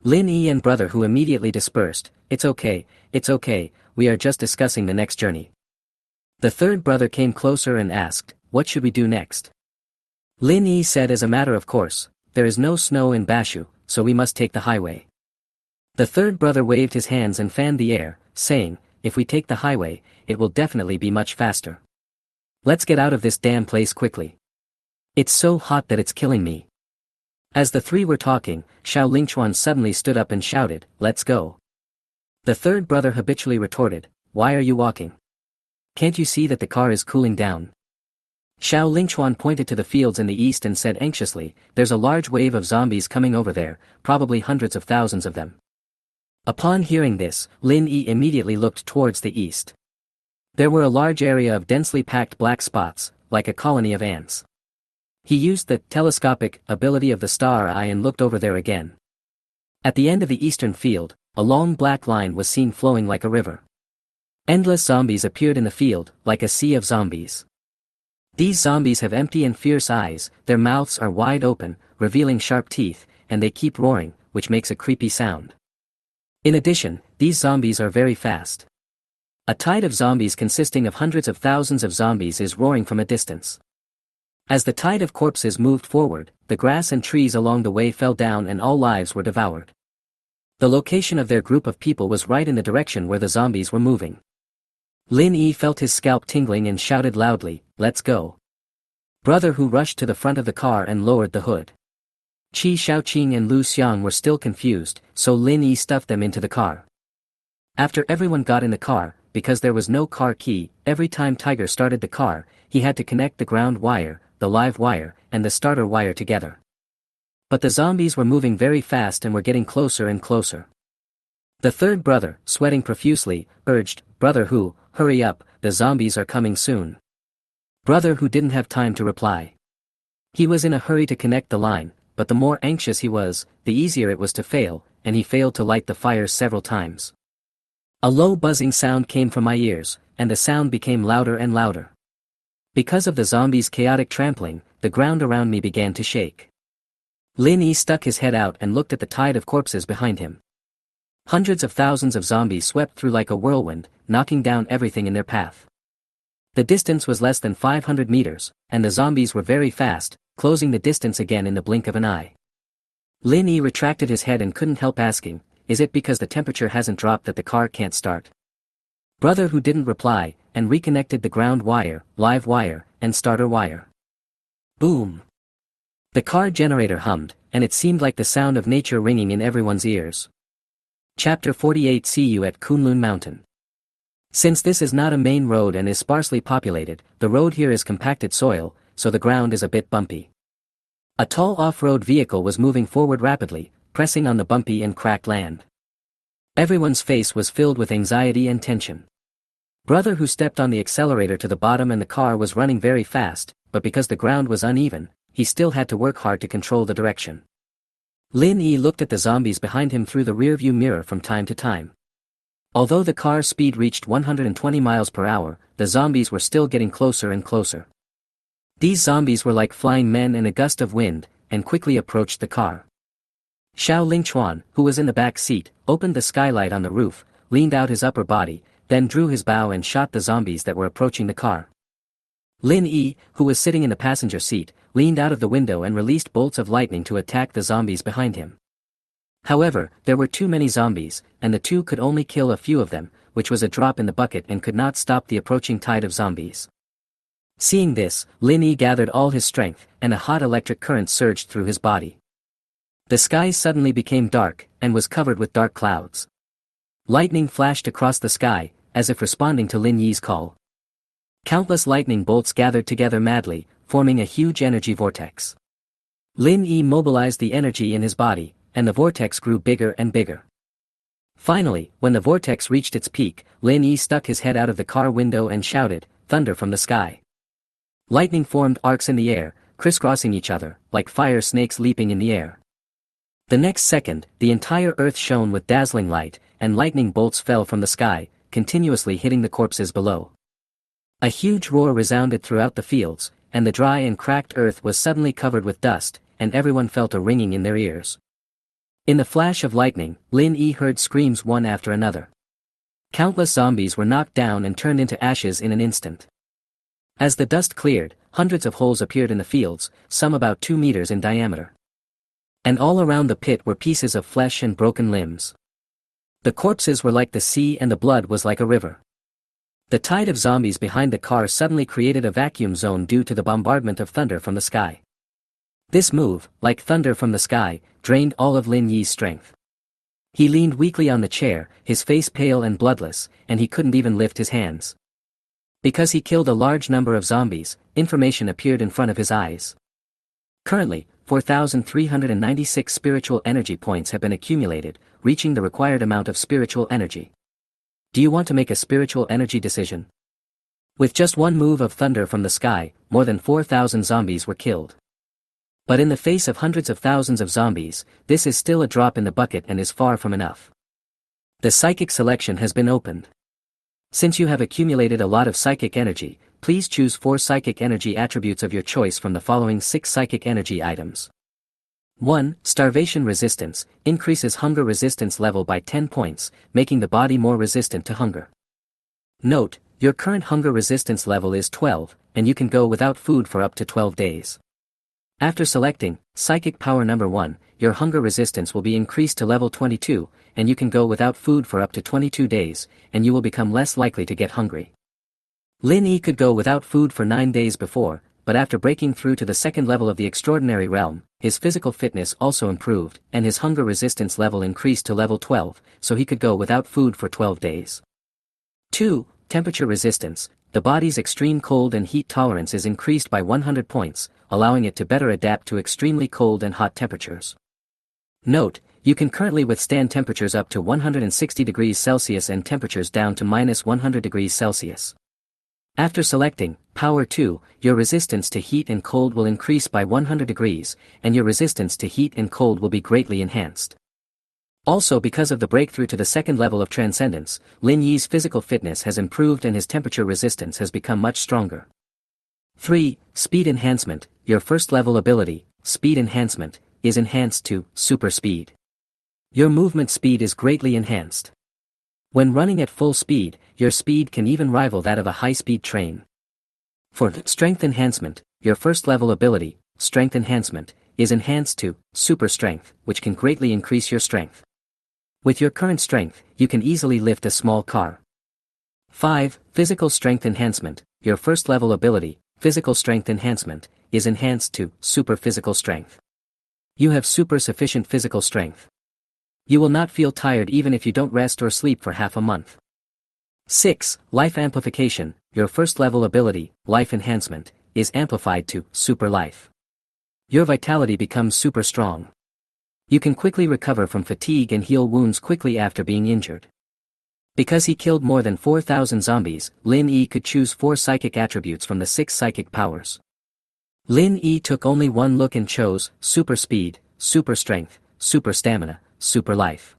Lin Yi and Brother Hu immediately dispersed, it's okay, we are just discussing the next journey. The third brother came closer and asked, what should we do next? Lin Yi said as a matter of course, there is no snow in Bashu, so we must take the highway. The third brother waved his hands and fanned the air, saying, if we take the highway, it will definitely be much faster. Let's get out of this damn place quickly. It's so hot that it's killing me. As the three were talking, Xiao Lingchuan suddenly stood up and shouted, let's go. The third brother habitually retorted, why are you walking? Can't you see that the car is cooling down? Xiao Lingchuan pointed to the fields in the east and said anxiously, there's a large wave of zombies coming over there, probably hundreds of thousands of them. Upon hearing this, Lin Yi immediately looked towards the east. There were a large area of densely packed black spots, like a colony of ants. He used the telescopic ability of the star eye and looked over there again. At the end of the eastern field, a long black line was seen flowing like a river. Endless zombies appeared in the field, like a sea of zombies. These zombies have empty and fierce eyes, their mouths are wide open, revealing sharp teeth, and they keep roaring, which makes a creepy sound. In addition, these zombies are very fast. A tide of zombies consisting of hundreds of thousands of zombies is roaring from a distance. As the tide of corpses moved forward, the grass and trees along the way fell down and all lives were devoured. The location of their group of people was right in the direction where the zombies were moving. Lin Yi felt his scalp tingling and shouted loudly, let's go. Brother Hu rushed to the front of the car and lowered the hood. Qi Shaoqing and Lu Xiang were still confused, so Lin Yi stuffed them into the car. After everyone got in the car, because there was no car key, every time Tiger started the car, he had to connect the ground wire, the live wire, and the starter wire together. But the zombies were moving very fast and were getting closer and closer. The third brother, sweating profusely, urged, "Brother Who, hurry up, the zombies are coming soon." Brother Who didn't have time to reply. He was in a hurry to connect the line, but the more anxious he was, the easier it was to fail, and he failed to light the fires several times. A low buzzing sound came from my ears, and the sound became louder and louder. Because of the zombies' chaotic trampling, the ground around me began to shake. Lin Yi stuck his head out and looked at the tide of corpses behind him. Hundreds of thousands of zombies swept through like a whirlwind, knocking down everything in their path. The distance was less than 500 meters, and the zombies were very fast, closing the distance again in the blink of an eye. Lin Yi retracted his head and couldn't help asking, "Is it because the temperature hasn't dropped that the car can't start?" Brother Who didn't reply, and reconnected the ground wire, live wire, and starter wire. Boom! The car generator hummed, and it seemed like the sound of nature ringing in everyone's ears. Chapter 48. See you at Kunlun Mountain. Since this is not a main road and is sparsely populated, the road here is compacted soil, so the ground is a bit bumpy. A tall off-road vehicle was moving forward rapidly, pressing on the bumpy and cracked land. Everyone's face was filled with anxiety and tension. Brother Who stepped on the accelerator to the bottom and the car was running very fast, but because the ground was uneven, he still had to work hard to control the direction. Lin Yi looked at the zombies behind him through the rearview mirror from time to time. Although the car's speed reached 120 miles per hour, the zombies were still getting closer and closer. These zombies were like flying men in a gust of wind, and quickly approached the car. Xiao Lingchuan, who was in the back seat, opened the skylight on the roof, leaned out his upper body, then drew his bow and shot the zombies that were approaching the car. Lin Yi, who was sitting in the passenger seat, leaned out of the window and released bolts of lightning to attack the zombies behind him. However, there were too many zombies, and the two could only kill a few of them, which was a drop in the bucket and could not stop the approaching tide of zombies. Seeing this, Lin Yi gathered all his strength, and a hot electric current surged through his body. The sky suddenly became dark, and was covered with dark clouds. Lightning flashed across the sky, as if responding to Lin Yi's call. Countless lightning bolts gathered together madly, forming a huge energy vortex. Lin Yi mobilized the energy in his body, and the vortex grew bigger and bigger. Finally, when the vortex reached its peak, Lin Yi stuck his head out of the car window and shouted, "Thunder from the sky." Lightning formed arcs in the air, crisscrossing each other, like fire snakes leaping in the air. The next second, the entire earth shone with dazzling light, and lightning bolts fell from the sky, continuously hitting the corpses below. A huge roar resounded throughout the fields, and the dry and cracked earth was suddenly covered with dust, and everyone felt a ringing in their ears. In the flash of lightning, Lin Yi heard screams one after another. Countless zombies were knocked down and turned into ashes in an instant. As the dust cleared, hundreds of holes appeared in the fields, some about 2 meters in diameter. And all around the pit were pieces of flesh and broken limbs. The corpses were like the sea and the blood was like a river. The tide of zombies behind the car suddenly created a vacuum zone due to the bombardment of thunder from the sky. This move, like thunder from the sky, drained all of Lin Yi's strength. He leaned weakly on the chair, his face pale and bloodless, and he couldn't even lift his hands. Because he killed a large number of zombies, information appeared in front of his eyes. Currently, 4,396 spiritual energy points have been accumulated, reaching the required amount of spiritual energy. Do you want to make a spiritual energy decision? With just one move of thunder from the sky, more than 4,000 zombies were killed. But in the face of hundreds of thousands of zombies, this is still a drop in the bucket and is far from enough. The psychic selection has been opened. Since you have accumulated a lot of psychic energy, please choose 4 psychic energy attributes of your choice from the following 6 psychic energy items. 1. Starvation resistance, increases hunger resistance level by 10 points, making the body more resistant to hunger. Note, your current hunger resistance level is 12, and you can go without food for up to 12 days. After selecting Psychic Power number 1, your hunger resistance will be increased to level 22, and you can go without food for up to 22 days, and you will become less likely to get hungry. Lin Yi could go without food for 9 days before, but after breaking through to the second level of the extraordinary realm, his physical fitness also improved, and his hunger resistance level increased to level 12, so he could go without food for 12 days. 2. Temperature resistance, the body's extreme cold and heat tolerance is increased by 100 points, allowing it to better adapt to extremely cold and hot temperatures. Note, you can currently withstand temperatures up to 160 degrees Celsius and temperatures down to minus 100 degrees Celsius. After selecting Power 2, your resistance to heat and cold will increase by 100 degrees, and your resistance to heat and cold will be greatly enhanced. Also, because of the breakthrough to the second level of transcendence, Lin Yi's physical fitness has improved and his temperature resistance has become much stronger. 3. Speed enhancement. Your first level ability, speed enhancement, is enhanced to super speed. Your movement speed is greatly enhanced. When running at full speed, your speed can even rival that of a high-speed train. For strength enhancement, your first level ability, strength enhancement, is enhanced to super strength, which can greatly increase your strength. With your current strength, you can easily lift a small car. 5. Physical strength enhancement. Your first level ability, physical strength enhancement, is enhanced to super physical strength. You have super sufficient physical strength. You will not feel tired even if you don't rest or sleep for half a month. 6. Life amplification. Your first level ability, life enhancement, is amplified to super life. Your vitality becomes super strong. You can quickly recover from fatigue and heal wounds quickly after being injured. Because he killed more than 4,000 zombies, Lin Yi could choose 4 psychic attributes from the 6 psychic powers. Lin Yi took only one look and chose super speed, super strength, super stamina, super life.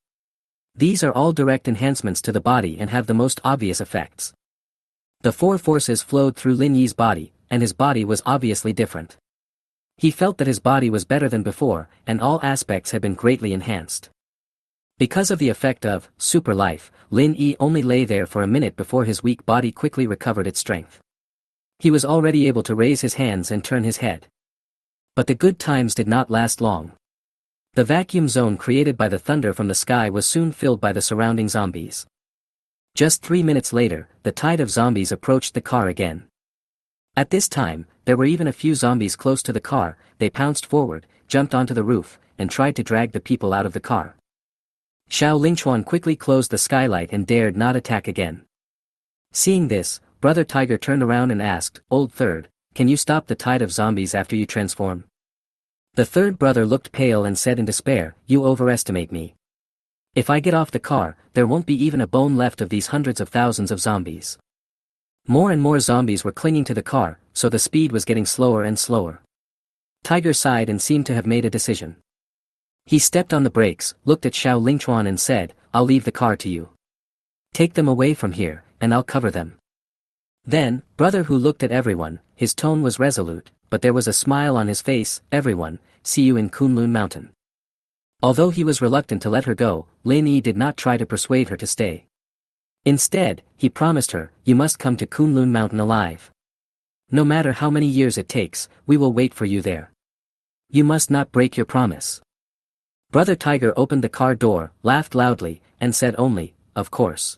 These are all direct enhancements to the body and have the most obvious effects. The 4 forces flowed through Lin Yi's body, and his body was obviously different. He felt that his body was better than before, and all aspects had been greatly enhanced. Because of the effect of super life, Lin Yi only lay there for a minute before his weak body quickly recovered its strength. He was already able to raise his hands and turn his head. But the good times did not last long. The vacuum zone created by the thunder from the sky was soon filled by the surrounding zombies. Just 3 minutes later, the tide of zombies approached the car again. At this time, there were even a few zombies close to the car. They pounced forward, jumped onto the roof, and tried to drag the people out of the car. Xiao Lingchuan quickly closed the skylight and dared not attack again. Seeing this, Brother Tiger turned around and asked, "Old Third, can you stop the tide of zombies after you transform?" The third brother looked pale and said in despair, "You overestimate me. If I get off the car, there won't be even a bone left of these hundreds of thousands of zombies." More and more zombies were clinging to the car, so the speed was getting slower and slower. Tiger sighed and seemed to have made a decision. He stepped on the brakes, looked at Xiao Lingchuan and said, "I'll leave the car to you. Take them away from here, and I'll cover them." Then, Brother Hu looked at everyone. His tone was resolute, but there was a smile on his face. "Everyone, see you in Kunlun Mountain." Although he was reluctant to let her go, Lin Yi did not try to persuade her to stay. Instead, he promised her, "You must come to Kunlun Mountain alive. No matter how many years it takes, we will wait for you there. You must not break your promise." Brother Tiger opened the car door, laughed loudly, and said only, "Of course."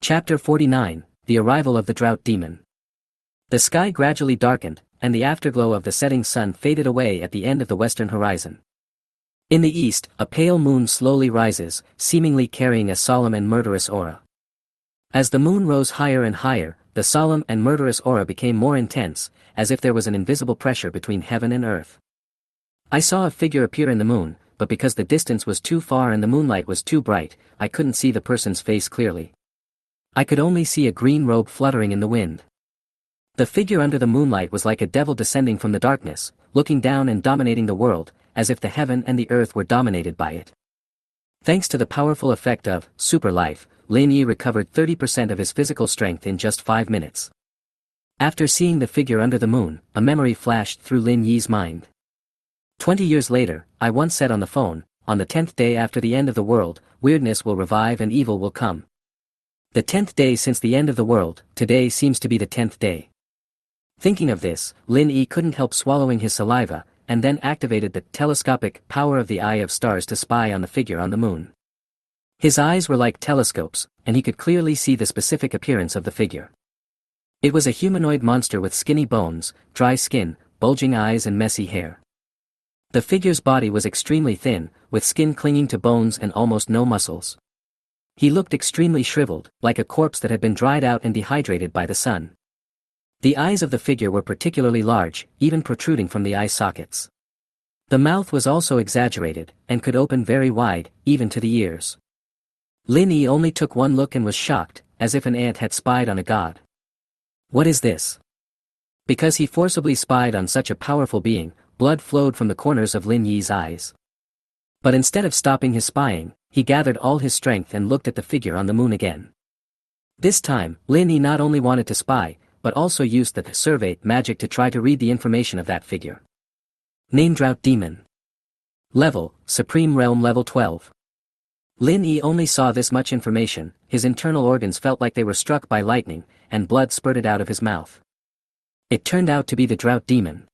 Chapter 49, The Arrival of the Drought Demon. The sky gradually darkened, and the afterglow of the setting sun faded away at the end of the western horizon. In the east, a pale moon slowly rises, seemingly carrying a solemn and murderous aura. As the moon rose higher and higher, the solemn and murderous aura became more intense, as if there was an invisible pressure between heaven and earth. I saw a figure appear in the moon, but because the distance was too far and the moonlight was too bright, I couldn't see the person's face clearly. I could only see a green robe fluttering in the wind. The figure under the moonlight was like a devil descending from the darkness, looking down and dominating the world, as if the heaven and the earth were dominated by it. Thanks to the powerful effect of super life, Lin Yi recovered 30% of his physical strength in just 5 minutes. After seeing the figure under the moon, a memory flashed through Lin Yi's mind. 20 years later, I once said on the phone, "On the 10th day after the end of the world, weirdness will revive and evil will come." The 10th day since the end of the world, today seems to be the 10th day. Thinking of this, Lin Yi couldn't help swallowing his saliva, and then activated the telescopic power of the eye of stars to spy on the figure on the moon. His eyes were like telescopes, and he could clearly see the specific appearance of the figure. It was a humanoid monster with skinny bones, dry skin, bulging eyes and messy hair. The figure's body was extremely thin, with skin clinging to bones and almost no muscles. He looked extremely shriveled, like a corpse that had been dried out and dehydrated by the sun. The eyes of the figure were particularly large, even protruding from the eye sockets. The mouth was also exaggerated, and could open very wide, even to the ears. Lin Yi only took one look and was shocked, as if an ant had spied on a god. What is this? Because he forcibly spied on such a powerful being, blood flowed from the corners of Lin Yi's eyes. But instead of stopping his spying, he gathered all his strength and looked at the figure on the moon again. This time, Lin Yi not only wanted to spy, but also used the survey magic to try to read the information of that figure. Name: Drought Demon. Level: Supreme Realm Level 12. Lin Yi only saw this much information, his internal organs felt like they were struck by lightning, and blood spurted out of his mouth. It turned out to be the Drought Demon.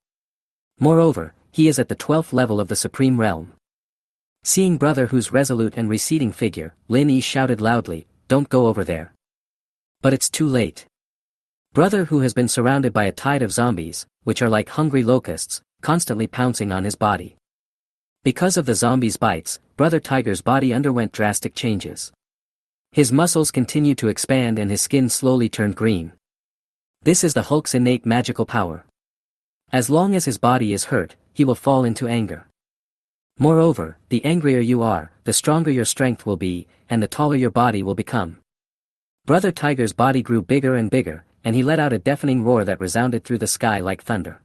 Moreover, he is at the 12th level of the Supreme Realm. Seeing Brother Hu's resolute and receding figure, Lin Yi shouted loudly, "Don't go over there." But it's too late. Brother Hu has been surrounded by a tide of zombies, which are like hungry locusts, constantly pouncing on his body. Because of the zombies' bites, Brother Tiger's body underwent drastic changes. His muscles continued to expand and his skin slowly turned green. This is the Hulk's innate magical power. As long as his body is hurt, he will fall into anger. Moreover, the angrier you are, the stronger your strength will be, and the taller your body will become. Brother Tiger's body grew bigger and bigger, and he let out a deafening roar that resounded through the sky like thunder.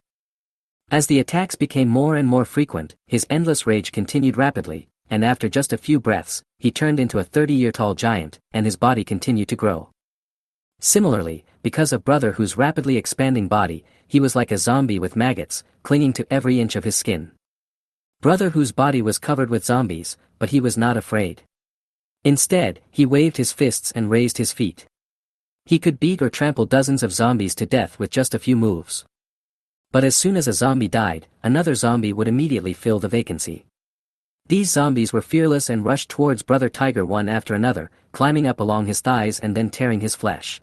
As the attacks became more and more frequent, his endless rage continued rapidly, and after just a few breaths, he turned into a 30-year-tall giant, and his body continued to grow. Similarly, because of Brother Hu's rapidly expanding body, he was like a zombie with maggots, clinging to every inch of his skin. Brother Hu's body was covered with zombies, but he was not afraid. Instead, he waved his fists and raised his feet. He could beat or trample dozens of zombies to death with just a few moves. But as soon as a zombie died, another zombie would immediately fill the vacancy. These zombies were fearless and rushed towards Brother Tiger one after another, climbing up along his thighs and then tearing his flesh.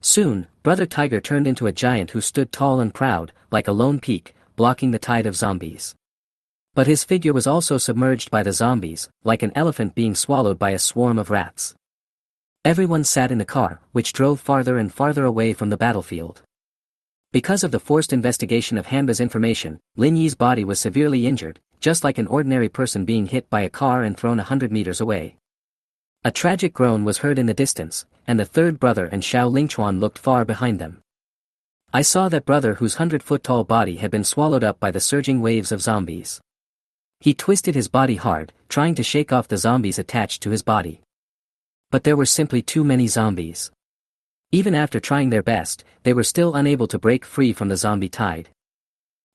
Soon, Brother Tiger turned into a giant who stood tall and proud, like a lone peak, blocking the tide of zombies. But his figure was also submerged by the zombies, like an elephant being swallowed by a swarm of rats. Everyone sat in the car, which drove farther and farther away from the battlefield. Because of the forced investigation of Hanba's information, Lin Yi's body was severely injured, just like an ordinary person being hit by a car and thrown 100 meters away. A tragic groan was heard in the distance, and the third brother and Xiao Lingchuan looked far behind them. I saw that Brother Hu's 100-foot-tall body had been swallowed up by the surging waves of zombies. He twisted his body hard, trying to shake off the zombies attached to his body. But there were simply too many zombies. Even after trying their best, they were still unable to break free from the zombie tide.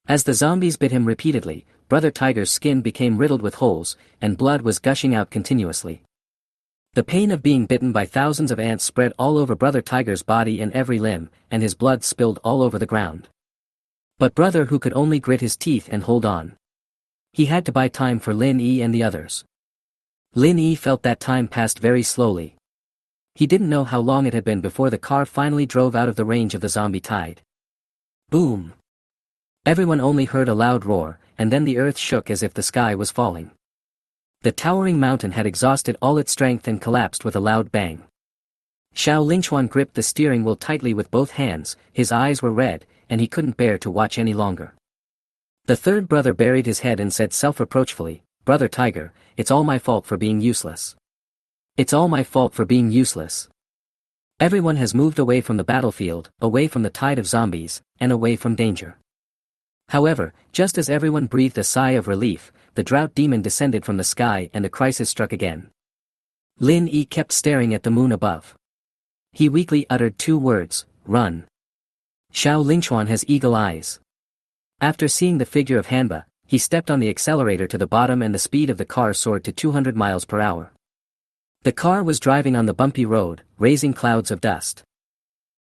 As the zombies bit him repeatedly, Brother Tiger's skin became riddled with holes, and blood was gushing out continuously. The pain of being bitten by thousands of ants spread all over Brother Tiger's body and every limb, and his blood spilled all over the ground. But Brother Hu could only grit his teeth and hold on. He had to buy time for Lin Yi and the others. Lin Yi felt that time passed very slowly. He didn't know how long it had been before the car finally drove out of the range of the zombie tide. Boom! Everyone only heard a loud roar, and then the earth shook as if the sky was falling. The towering mountain had exhausted all its strength and collapsed with a loud bang. Xiao Lingchuan gripped the steering wheel tightly with both hands, his eyes were red, and he couldn't bear to watch any longer. The third brother buried his head and said self-reproachfully, "Brother Tiger, it's all my fault for being useless. It's all my fault for being useless." Everyone has moved away from the battlefield, away from the tide of zombies, and away from danger. However, just as everyone breathed a sigh of relief, the drought demon descended from the sky and a crisis struck again. Lin Yi kept staring at the moon above. He weakly uttered two words, "Run." Xiao Lingchuan has eagle eyes. After seeing the figure of Hanba, he stepped on the accelerator to the bottom and the speed of the car soared to 200 miles per hour. The car was driving on the bumpy road, raising clouds of dust.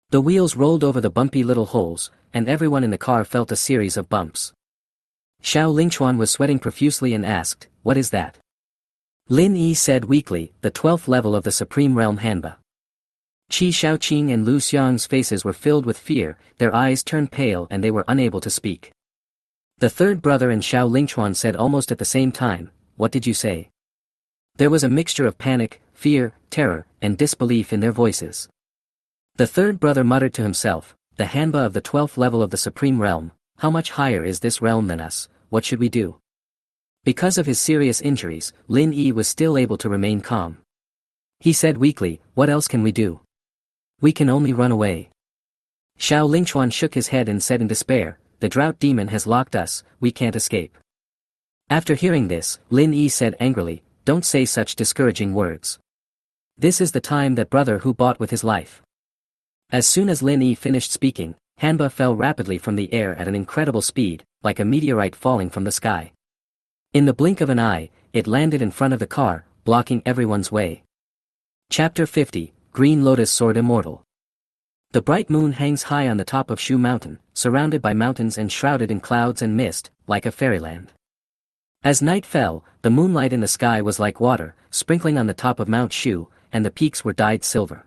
The wheels rolled over the bumpy little holes, and everyone in the car felt a series of bumps. Xiao Lingchuan was sweating profusely and asked, "What is that?" Lin Yi said weakly, "The 12th level of the Supreme Realm Hanba." Qi Shaoqing and Lu Xiang's faces were filled with fear, their eyes turned pale and they were unable to speak. The third brother and Xiao Lingchuan said almost at the same time, "What did you say?" There was a mixture of panic, fear, terror, and disbelief in their voices. The third brother muttered to himself, the Hanba of the 12th level of the Supreme Realm, how much higher is this realm than us, what should we do? Because of his serious injuries, Lin Yi was still able to remain calm. He said weakly, what else can we do? We can only run away. Xiao Lingchuan shook his head and said in despair, the drought demon has locked us, we can't escape. After hearing this, Lin Yi said angrily, don't say such discouraging words. This is the time that brother who bought with his life. As soon as Lin Yi finished speaking, Hanba fell rapidly from the air at an incredible speed, like a meteorite falling from the sky. In the blink of an eye, it landed in front of the car, blocking everyone's way. Chapter 50, Green Lotus Sword Immortal. The bright moon hangs high on the top of Shu Mountain, surrounded by mountains and shrouded in clouds and mist, like a fairyland. As night fell, the moonlight in the sky was like water, sprinkling on the top of Mount Shu, and the peaks were dyed silver.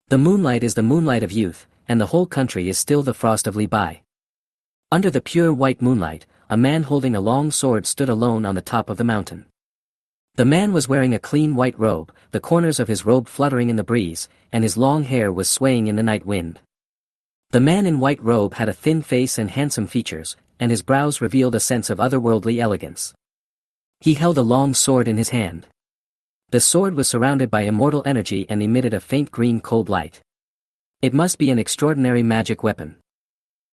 The moonlight is the moonlight of youth, and the whole country is still the frost of Li Bai. Under the pure white moonlight, a man holding a long sword stood alone on the top of the mountain. The man was wearing a clean white robe, the corners of his robe fluttering in the breeze, and his long hair was swaying in the night wind. The man in white robe had a thin face and handsome features, and his brows revealed a sense of otherworldly elegance. He held a long sword in his hand. The sword was surrounded by immortal energy and emitted a faint green cold light. It must be an extraordinary magic weapon.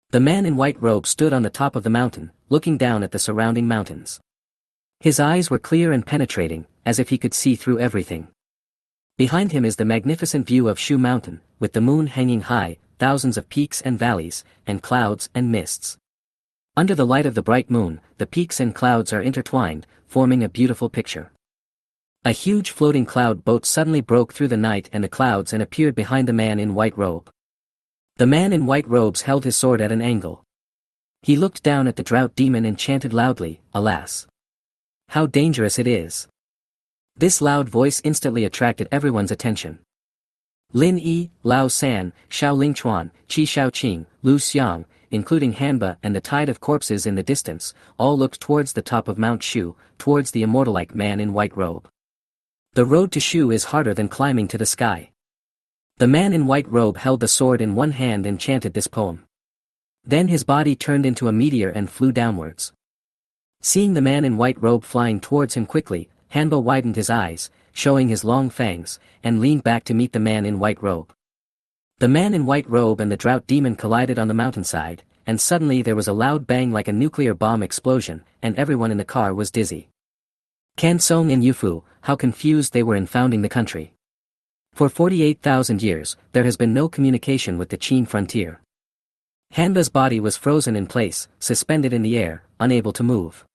The man in white robe stood on the top of the mountain, looking down at the surrounding mountains. His eyes were clear and penetrating, as if he could see through everything. Behind him is the magnificent view of Shu Mountain, with the moon hanging high, thousands of peaks and valleys, and clouds and mists. Under the light of the bright moon, the peaks and clouds are intertwined, forming a beautiful picture. A huge floating cloud boat suddenly broke through the night and the clouds and appeared behind the man in white robe. The man in white robes held his sword at an angle. He looked down at the drought demon and chanted loudly, alas! How dangerous it is! This loud voice instantly attracted everyone's attention. Lin Yi, Lao San, Xiao Lingchuan, Qi Shaoqing, Lu Xiang, including Hanba and the tide of corpses in the distance, all looked towards the top of Mount Shu, towards the immortal-like man in white robe. The road to Shu is harder than climbing to the sky. The man in white robe held the sword in one hand and chanted this poem. Then his body turned into a meteor and flew downwards. Seeing the man in white robe flying towards him quickly, Hanba widened his eyes, showing his long fangs, and leaned back to meet the man in white robe. The man in white robe and the drought demon collided on the mountainside, and suddenly there was a loud bang like a nuclear bomb explosion, and everyone in the car was dizzy. Kansong and Yufu, how confused they were in founding the country. For 48,000 years, there has been no communication with the Qin frontier. Hanba's body was frozen in place, suspended in the air, unable to move.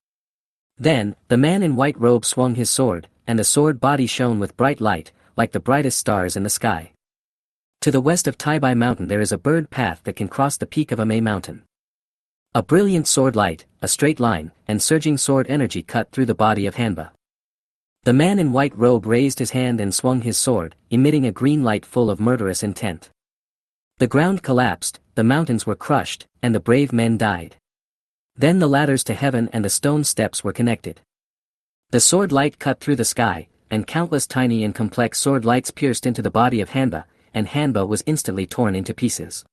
Then, the man in white robe swung his sword, and the sword body shone with bright light, like the brightest stars in the sky. To the west of Taibai Mountain there is a bird path that can cross the peak of a May mountain. A brilliant sword light, a straight line, and surging sword energy cut through the body of Hanba. The man in white robe raised his hand and swung his sword, emitting a green light full of murderous intent. The ground collapsed, the mountains were crushed, and the brave men died. Then the ladders to heaven and the stone steps were connected. The sword light cut through the sky, and countless tiny and complex sword lights pierced into the body of Hanba, and Hanba was instantly torn into pieces.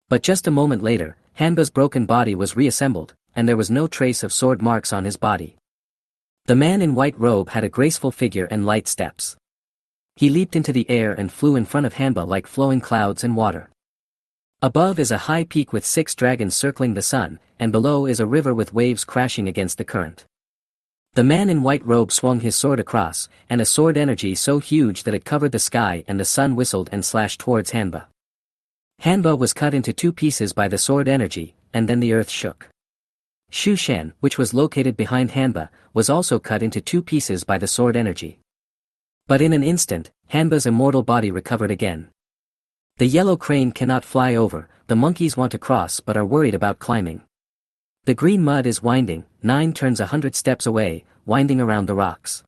But just a moment later, Hanba's broken body was reassembled, and there was no trace of sword marks on his body. The man in white robe had a graceful figure and light steps. He leaped into the air and flew in front of Hanba like flowing clouds and water. Above is a high peak with 6 dragons circling the sun, and below is a river with waves crashing against the current. The man in white robe swung his sword across, and a sword energy so huge that it covered the sky and the sun whistled and slashed towards Hanba. Hanba was cut into 2 pieces by the sword energy, and then the earth shook. Shushan, which was located behind Hanba, was also cut into 2 pieces by the sword energy. But in an instant, Hanba's immortal body recovered again. The yellow crane cannot fly over, the monkeys want to cross but are worried about climbing. The green mud is winding, 9 turns 100 steps away, winding around the rocks.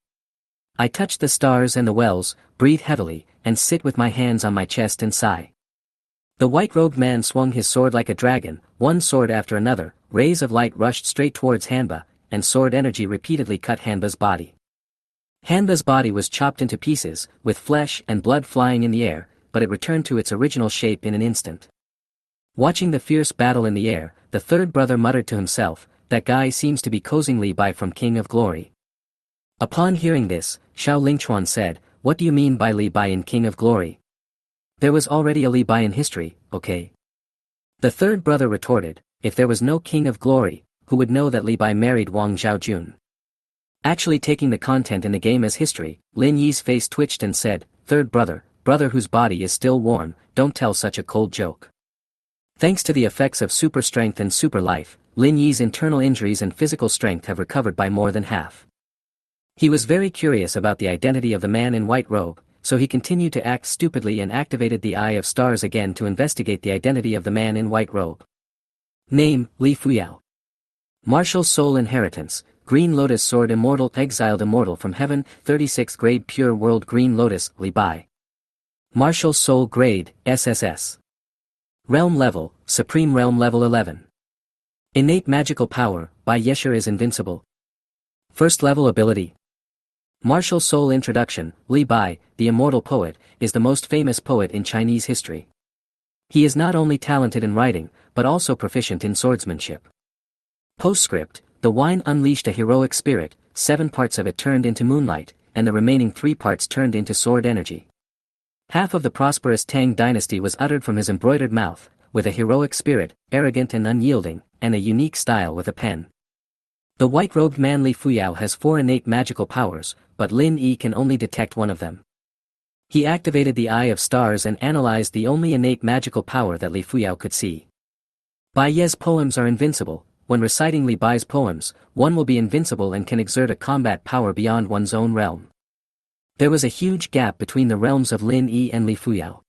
I touch the stars and the wells, breathe heavily, and sit with my hands on my chest and sigh. The white-robed man swung his sword like a dragon, one sword after another, rays of light rushed straight towards Hanba, and sword energy repeatedly cut Hanba's body. Hanba's body was chopped into pieces, with flesh and blood flying in the air, but it returned to its original shape in an instant. Watching the fierce battle in the air, the third brother muttered to himself, "That guy seems to be coaxing Li Bai from King of Glory." Upon hearing this, Xiao Lingchuan said, "What do you mean by Li Bai in King of Glory? There was already a Li Bai in history, okay?" The third brother retorted, "If there was no King of Glory, who would know that Li Bai married Wang Zhaojun?" Actually taking the content in the game as history, Lin Yi's face twitched and said, "Third brother, brother whose body is still warm, don't tell such a cold joke." Thanks to the effects of super strength and super life, Lin Yi's internal injuries and physical strength have recovered by more than half. He was very curious about the identity of the man in white robe, so he continued to act stupidly and activated the Eye of Stars again to investigate the identity of the man in white robe. Name, Li Fuyao. Martial Soul Inheritance, Green Lotus Sword Immortal Exiled Immortal from Heaven, 36th Grade Pure World Green Lotus, Li Bai. Martial Soul Grade, SSS. Realm Level, Supreme Realm Level 11. Innate Magical Power, Bai Yesher is invincible. First Level Ability. Martial Soul Introduction, Li Bai, the immortal poet, is the most famous poet in Chinese history. He is not only talented in writing, but also proficient in swordsmanship. Postscript, the wine unleashed a heroic spirit, 7 parts of it turned into moonlight, and the remaining 3 parts turned into sword energy. Half of the prosperous Tang dynasty was uttered from his embroidered mouth, with a heroic spirit, arrogant and unyielding, and a unique style with a pen. The white-robed man Li Fuyao has 4 innate magical powers, but Lin Yi can only detect one of them. He activated the Eye of Stars and analyzed the only innate magical power that Li Fuyao could see. Bai Ye's poems are invincible. When reciting Li Bai's poems, one will be invincible and can exert a combat power beyond one's own realm. There was a huge gap between the realms of Lin Yi and Li Fuyao.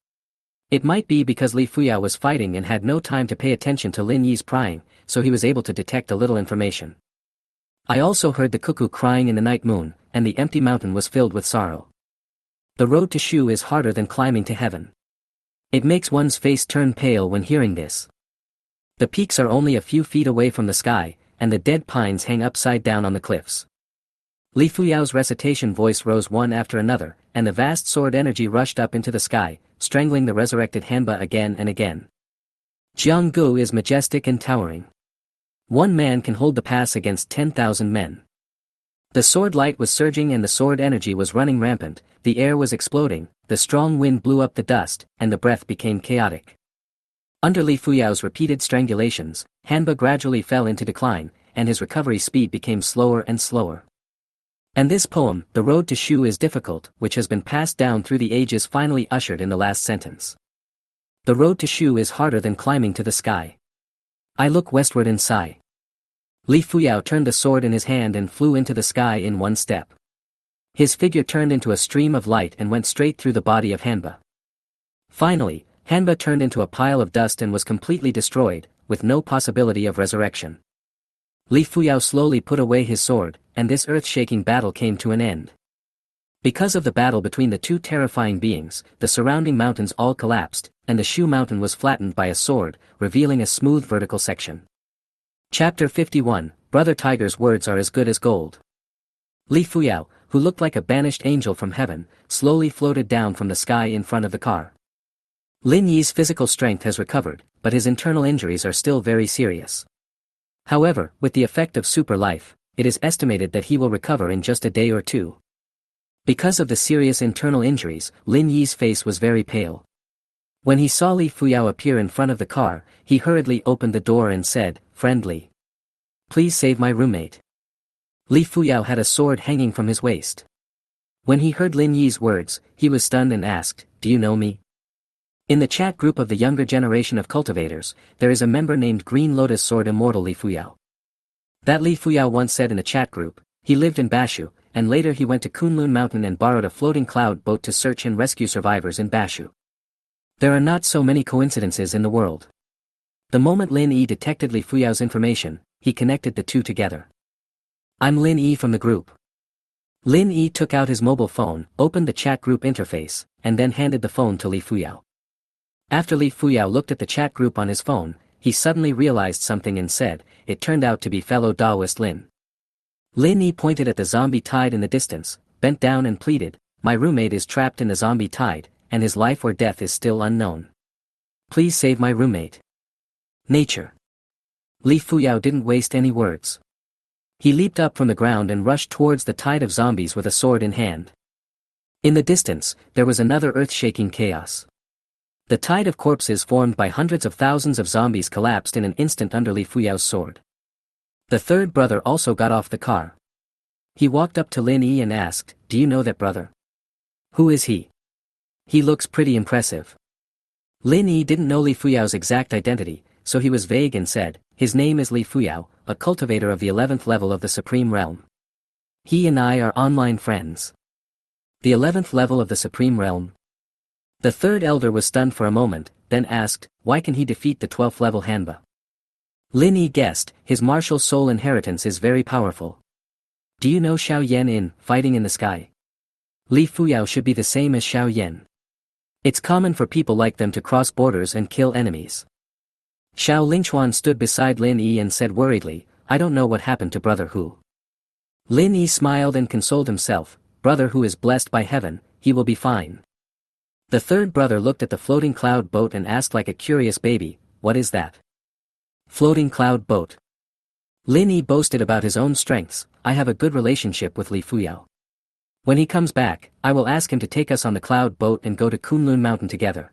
It might be because Li Fuyao was fighting and had no time to pay attention to Lin Yi's prying, so he was able to detect a little information. I also heard the cuckoo crying in the night moon, and the empty mountain was filled with sorrow. The road to Shu is harder than climbing to heaven. It makes one's face turn pale when hearing this. The peaks are only a few feet away from the sky, and the dead pines hang upside down on the cliffs. Li Fuyao's recitation voice rose one after another, and the vast sword energy rushed up into the sky, strangling the resurrected Hanba again and again. Jianggu is majestic and towering. One man can hold the pass against 10,000 men. The sword light was surging and the sword energy was running rampant, the air was exploding, the strong wind blew up the dust, and the breath became chaotic. Under Li Fuyao's repeated strangulations, Hanba gradually fell into decline, and his recovery speed became slower and slower. And this poem, The Road to Shu is Difficult, which has been passed down through the ages, finally ushered in the last sentence. The road to Shu is harder than climbing to the sky. I look westward and sigh. Li Fuyao turned the sword in his hand and flew into the sky in one step. His figure turned into a stream of light and went straight through the body of Hanba. Finally, Hanba turned into a pile of dust and was completely destroyed, with no possibility of resurrection. Li Fuyao slowly put away his sword, and this earth-shaking battle came to an end. Because of the battle between the two terrifying beings, the surrounding mountains all collapsed, and the Shu mountain was flattened by a sword, revealing a smooth vertical section. Chapter 51, Brother Tiger's words are as good as gold. Li Fuyao, who looked like a banished angel from heaven, slowly floated down from the sky in front of the car. Lin Yi's physical strength has recovered, but his internal injuries are still very serious. However, with the effect of super life, it is estimated that he will recover in just a day or two. Because of the serious internal injuries, Lin Yi's face was very pale. When he saw Li Fuyao appear in front of the car, he hurriedly opened the door and said, "Friendly. Please save my roommate." Li Fuyao had a sword hanging from his waist. When he heard Lin Yi's words, he was stunned and asked, "Do you know me?" In the chat group of the younger generation of cultivators, there is a member named Green Lotus Sword Immortal Li Fuyao. That Li Fuyao once said in the chat group, he lived in Bashu, and later he went to Kunlun Mountain and borrowed a floating cloud boat to search and rescue survivors in Bashu. There are not so many coincidences in the world. The moment Lin Yi detected Li Fuyao's information, he connected the two together. "I'm Lin Yi from the group." Lin Yi took out his mobile phone, opened the chat group interface, and then handed the phone to Li Fuyao. After Li Fuyao looked at the chat group on his phone, he suddenly realized something and said, "It turned out to be fellow Taoist Lin." Lin Yi pointed at the zombie tide in the distance, bent down and pleaded, "My roommate is trapped in the zombie tide, and his life or death is still unknown. Please save my roommate." Nature. Li Fuyao didn't waste any words. He leaped up from the ground and rushed towards the tide of zombies with a sword in hand. In the distance, there was another earth-shaking chaos. The tide of corpses formed by hundreds of thousands of zombies collapsed in an instant under Li Fuyao's sword. The third brother also got off the car. He walked up to Lin Yi and asked, "Do you know that brother? Who is he? He looks pretty impressive." Lin Yi didn't know Li Fuyao's exact identity, so he was vague and said, "His name is Li Fuyao, a cultivator of the 11th level of the Supreme Realm. He and I are online friends." The 11th level of the Supreme Realm? The third elder was stunned for a moment, then asked, "Why can he defeat the 12th level Hanba?" Lin Yi guessed, "His martial soul inheritance is very powerful." "Do you know Xiao Yan in Fighting in the Sky? Li Fuyao should be the same as Xiao Yan. It's common for people like them to cross borders and kill enemies." Xiao Lingchuan stood beside Lin Yi and said worriedly, "I don't know what happened to Brother Hu." Lin Yi smiled and consoled himself, "Brother Hu is blessed by heaven, he will be fine." The third brother looked at the floating cloud boat and asked like a curious baby, "What is that?" Floating cloud boat. Lin Yi boasted about his own strengths, "I have a good relationship with Li Fuyao. When he comes back, I will ask him to take us on the cloud boat and go to Kunlun Mountain together."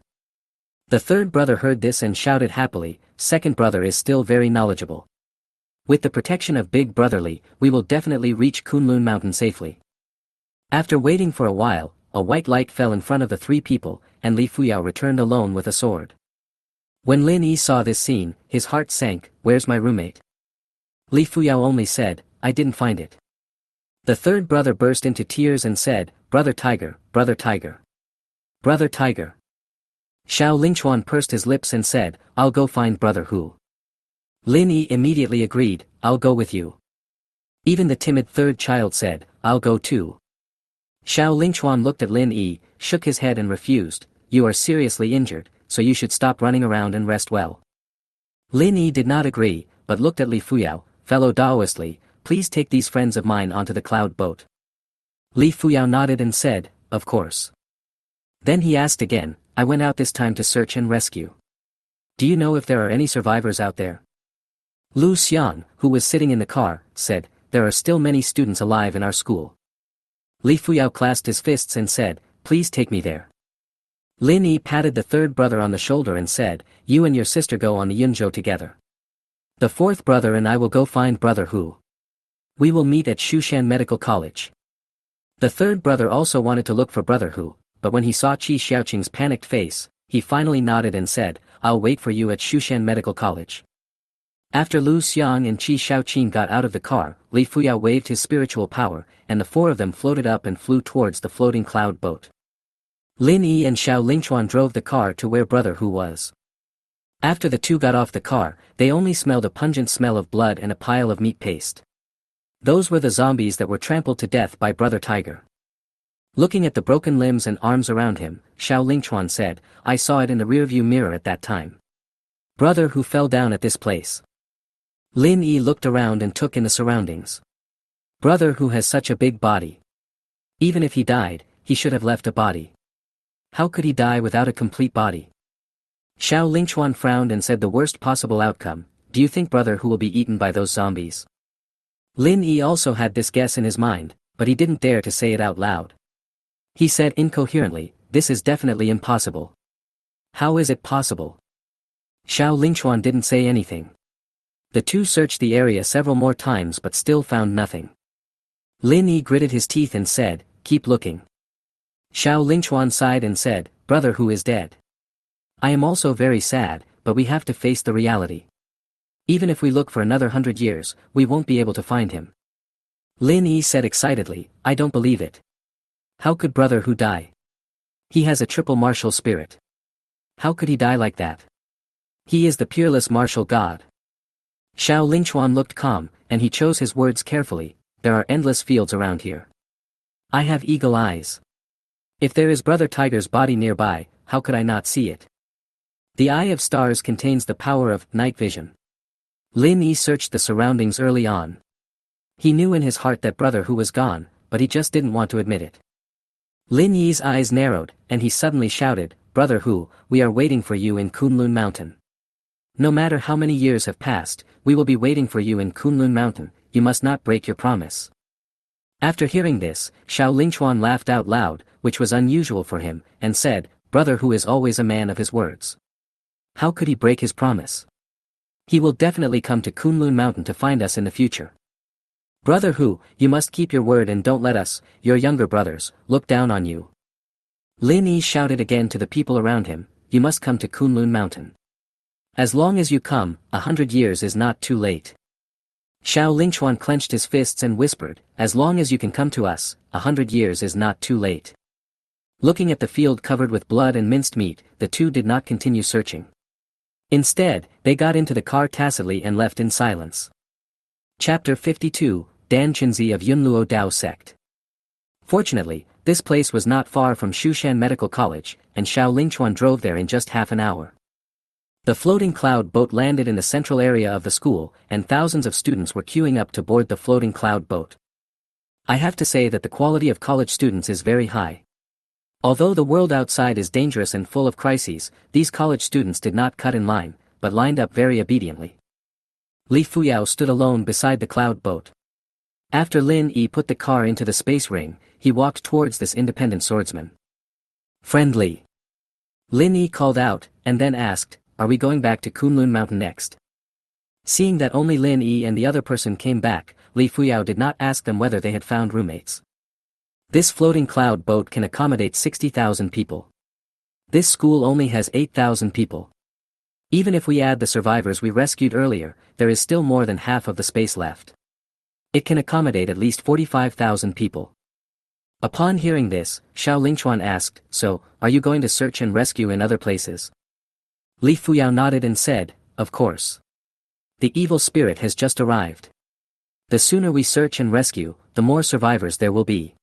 The third brother heard this and shouted happily, "Second brother is still very knowledgeable. With the protection of Big Brother Li, we will definitely reach Kunlun Mountain safely." After waiting for a while, a white light fell in front of the three people, and Li Fuyao returned alone with a sword. When Lin Yi saw this scene, his heart sank, "Where's my roommate?" Li Fuyao only said, "I didn't find it." The third brother burst into tears and said, "Brother Tiger, Brother Tiger. Brother Tiger." Xiao Lingchuan pursed his lips and said, "I'll go find Brother Hu." Lin Yi immediately agreed, "I'll go with you." Even the timid third child said, "I'll go too." Xiao Lingchuan looked at Lin Yi, shook his head and refused, "You are seriously injured, so you should stop running around and rest well." Lin Yi did not agree, but looked at Li Fuyao, "Fellow Daoist Li, please take these friends of mine onto the cloud boat." Li Fuyao nodded and said, "Of course." Then he asked again, "I went out this time to search and rescue. Do you know if there are any survivors out there?" Lu Xiang, who was sitting in the car, said, "There are still many students alive in our school." Li Fuyao clasped his fists and said, "Please take me there." Lin Yi patted the third brother on the shoulder and said, "You and your sister go on the Yunzhou together. The fourth brother and I will go find Brother Hu. We will meet at Shushan Medical College." The third brother also wanted to look for Brother Hu, but when he saw Qi Xiaoqing's panicked face, he finally nodded and said, "I'll wait for you at Shushan Medical College." After Lu Xiang and Qi Xiaoqing got out of the car, Li Fuyao waved his spiritual power, and the four of them floated up and flew towards the floating cloud boat. Lin Yi and Xiao Lingchuan drove the car to where Brother Hu was. After the two got off the car, they only smelled a pungent smell of blood and a pile of meat paste. Those were the zombies that were trampled to death by Brother Tiger. Looking at the broken limbs and arms around him, Xiao Lingchuan said, "I saw it in the rearview mirror at that time. Brother Hu fell down at this place." Lin Yi looked around and took in the surroundings. Brother Hu has such a big body. Even if he died, he should have left a body. How could he die without a complete body? Xiao Lingchuan frowned and said, "The worst possible outcome, do you think Brother Hu will be eaten by those zombies?" Lin Yi also had this guess in his mind, but he didn't dare to say it out loud. He said incoherently, "This is definitely impossible." "How is it possible?" Xiao Lingchuan didn't say anything. The two searched the area several more times but still found nothing. Lin Yi gritted his teeth and said, "Keep looking." Xiao Lingchuan sighed and said, "Brother Hu is dead. I am also very sad, but we have to face the reality. Even if we look for another 100 years, we won't be able to find him." Lin Yi said excitedly, "I don't believe it. How could Brother Hu die? He has a triple martial spirit. How could he die like that? He is the peerless martial god." Xiao Lingchuan looked calm, and he chose his words carefully, "There are endless fields around here. I have eagle eyes. If there is Brother Tiger's body nearby, how could I not see it? The Eye of Stars contains the power of night vision." Lin Yi searched the surroundings early on. He knew in his heart that Brother Hu was gone, but he just didn't want to admit it. Lin Yi's eyes narrowed, and he suddenly shouted, "Brother Hu, we are waiting for you in Kunlun Mountain." No matter how many years have passed, we will be waiting for you in Kunlun Mountain, you must not break your promise. After hearing this, Xiao Lingchuan laughed out loud, which was unusual for him, and said, "Brother who is always a man of his words. How could he break his promise? He will definitely come to Kunlun Mountain to find us in the future. Brother who, you must keep your word and don't let us, your younger brothers, look down on you." Lin Yi shouted again to the people around him, "You must come to Kunlun Mountain. As long as you come, 100 years is not too late." Xiao Lingchuan clenched his fists and whispered, "As long as you can come to us, 100 years is not too late." Looking at the field covered with blood and minced meat, the two did not continue searching. Instead, they got into the car tacitly and left in silence. Chapter 52, Dan Chenzi of Yunluo Dao Sect. Fortunately, this place was not far from Shushan Medical College, and Xiao Lingchuan drove there in just half an hour. The floating cloud boat landed in the central area of the school, and thousands of students were queuing up to board the floating cloud boat. I have to say that the quality of college students is very high. Although the world outside is dangerous and full of crises, these college students did not cut in line, but lined up very obediently. Li Fuyao stood alone beside the cloud boat. After Lin Yi put the car into the space ring, he walked towards this independent swordsman. "Friendly." Lin Yi called out, and then asked, "Are we going back to Kunlun Mountain next?" Seeing that only Lin Yi and the other person came back, Li Fuyao did not ask them whether they had found roommates. This floating cloud boat can accommodate 60,000 people. This school only has 8,000 people. Even if we add the survivors we rescued earlier, there is still more than half of the space left. It can accommodate at least 45,000 people. Upon hearing this, Xiao Lingchuan asked, "So, are you going to search and rescue in other places?" Li Fuyao nodded and said, "Of course. The evil spirit has just arrived. The sooner we search and rescue, the more survivors there will be."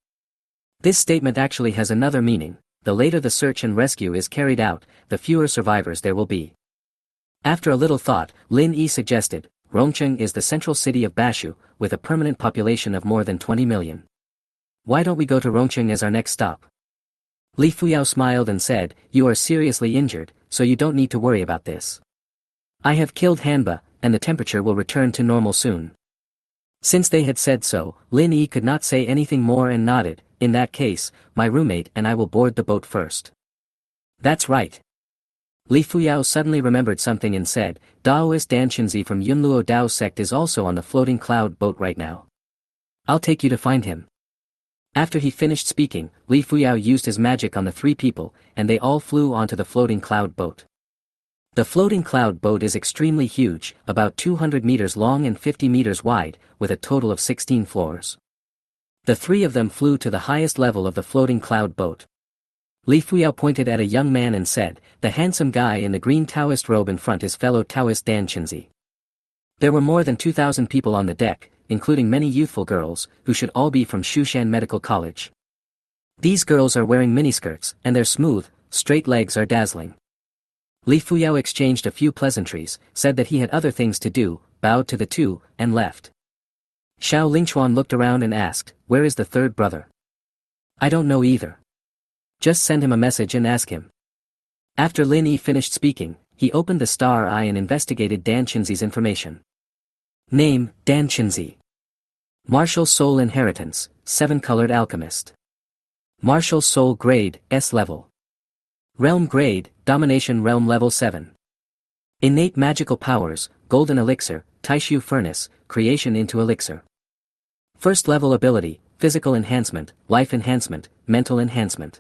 This statement actually has another meaning: the later the search and rescue is carried out, the fewer survivors there will be. After a little thought, Lin Yi suggested, "Rongcheng is the central city of Bashu, with a permanent population of more than 20 million. Why don't we go to Rongcheng as our next stop?" Li Fuyao smiled and said, "You are seriously injured, so you don't need to worry about this. I have killed Hanba, and the temperature will return to normal soon." Since they had said so, Lin Yi could not say anything more and nodded. "In that case, my roommate and I will board the boat first." "That's right." Li Fuyao suddenly remembered something and said, "Daoist Dan Chenzi from Yunluo Dao Sect is also on the floating cloud boat right now. I'll take you to find him." After he finished speaking, Li Fuyao used his magic on the three people, and they all flew onto the floating cloud boat. The floating cloud boat is extremely huge, about 200 meters long and 50 meters wide, with a total of 16 floors. The three of them flew to the highest level of the floating cloud boat. Li Fuyao pointed at a young man and said, "The handsome guy in the green Taoist robe in front is fellow Taoist Dan Chenzi." There were more than 2,000 people on the deck, including many youthful girls, who should all be from Shushan Medical College. These girls are wearing miniskirts, and their smooth, straight legs are dazzling. Li Fuyao exchanged a few pleasantries, said that he had other things to do, bowed to the two, and left. Xiao Lingchuan looked around and asked, "Where is the third brother?" "I don't know either. Just send him a message and ask him." After Lin Yi finished speaking, he opened the star eye and investigated Dan Chenzi's information. Name, Dan Chenzi. Martial Soul Inheritance, 7-colored alchemist. Martial Soul Grade, S level. Realm Grade, Domination Realm Level 7. Innate Magical Powers, Golden Elixir, Taishu Furnace, Creation into Elixir. First Level Ability, Physical Enhancement, Life Enhancement, Mental Enhancement.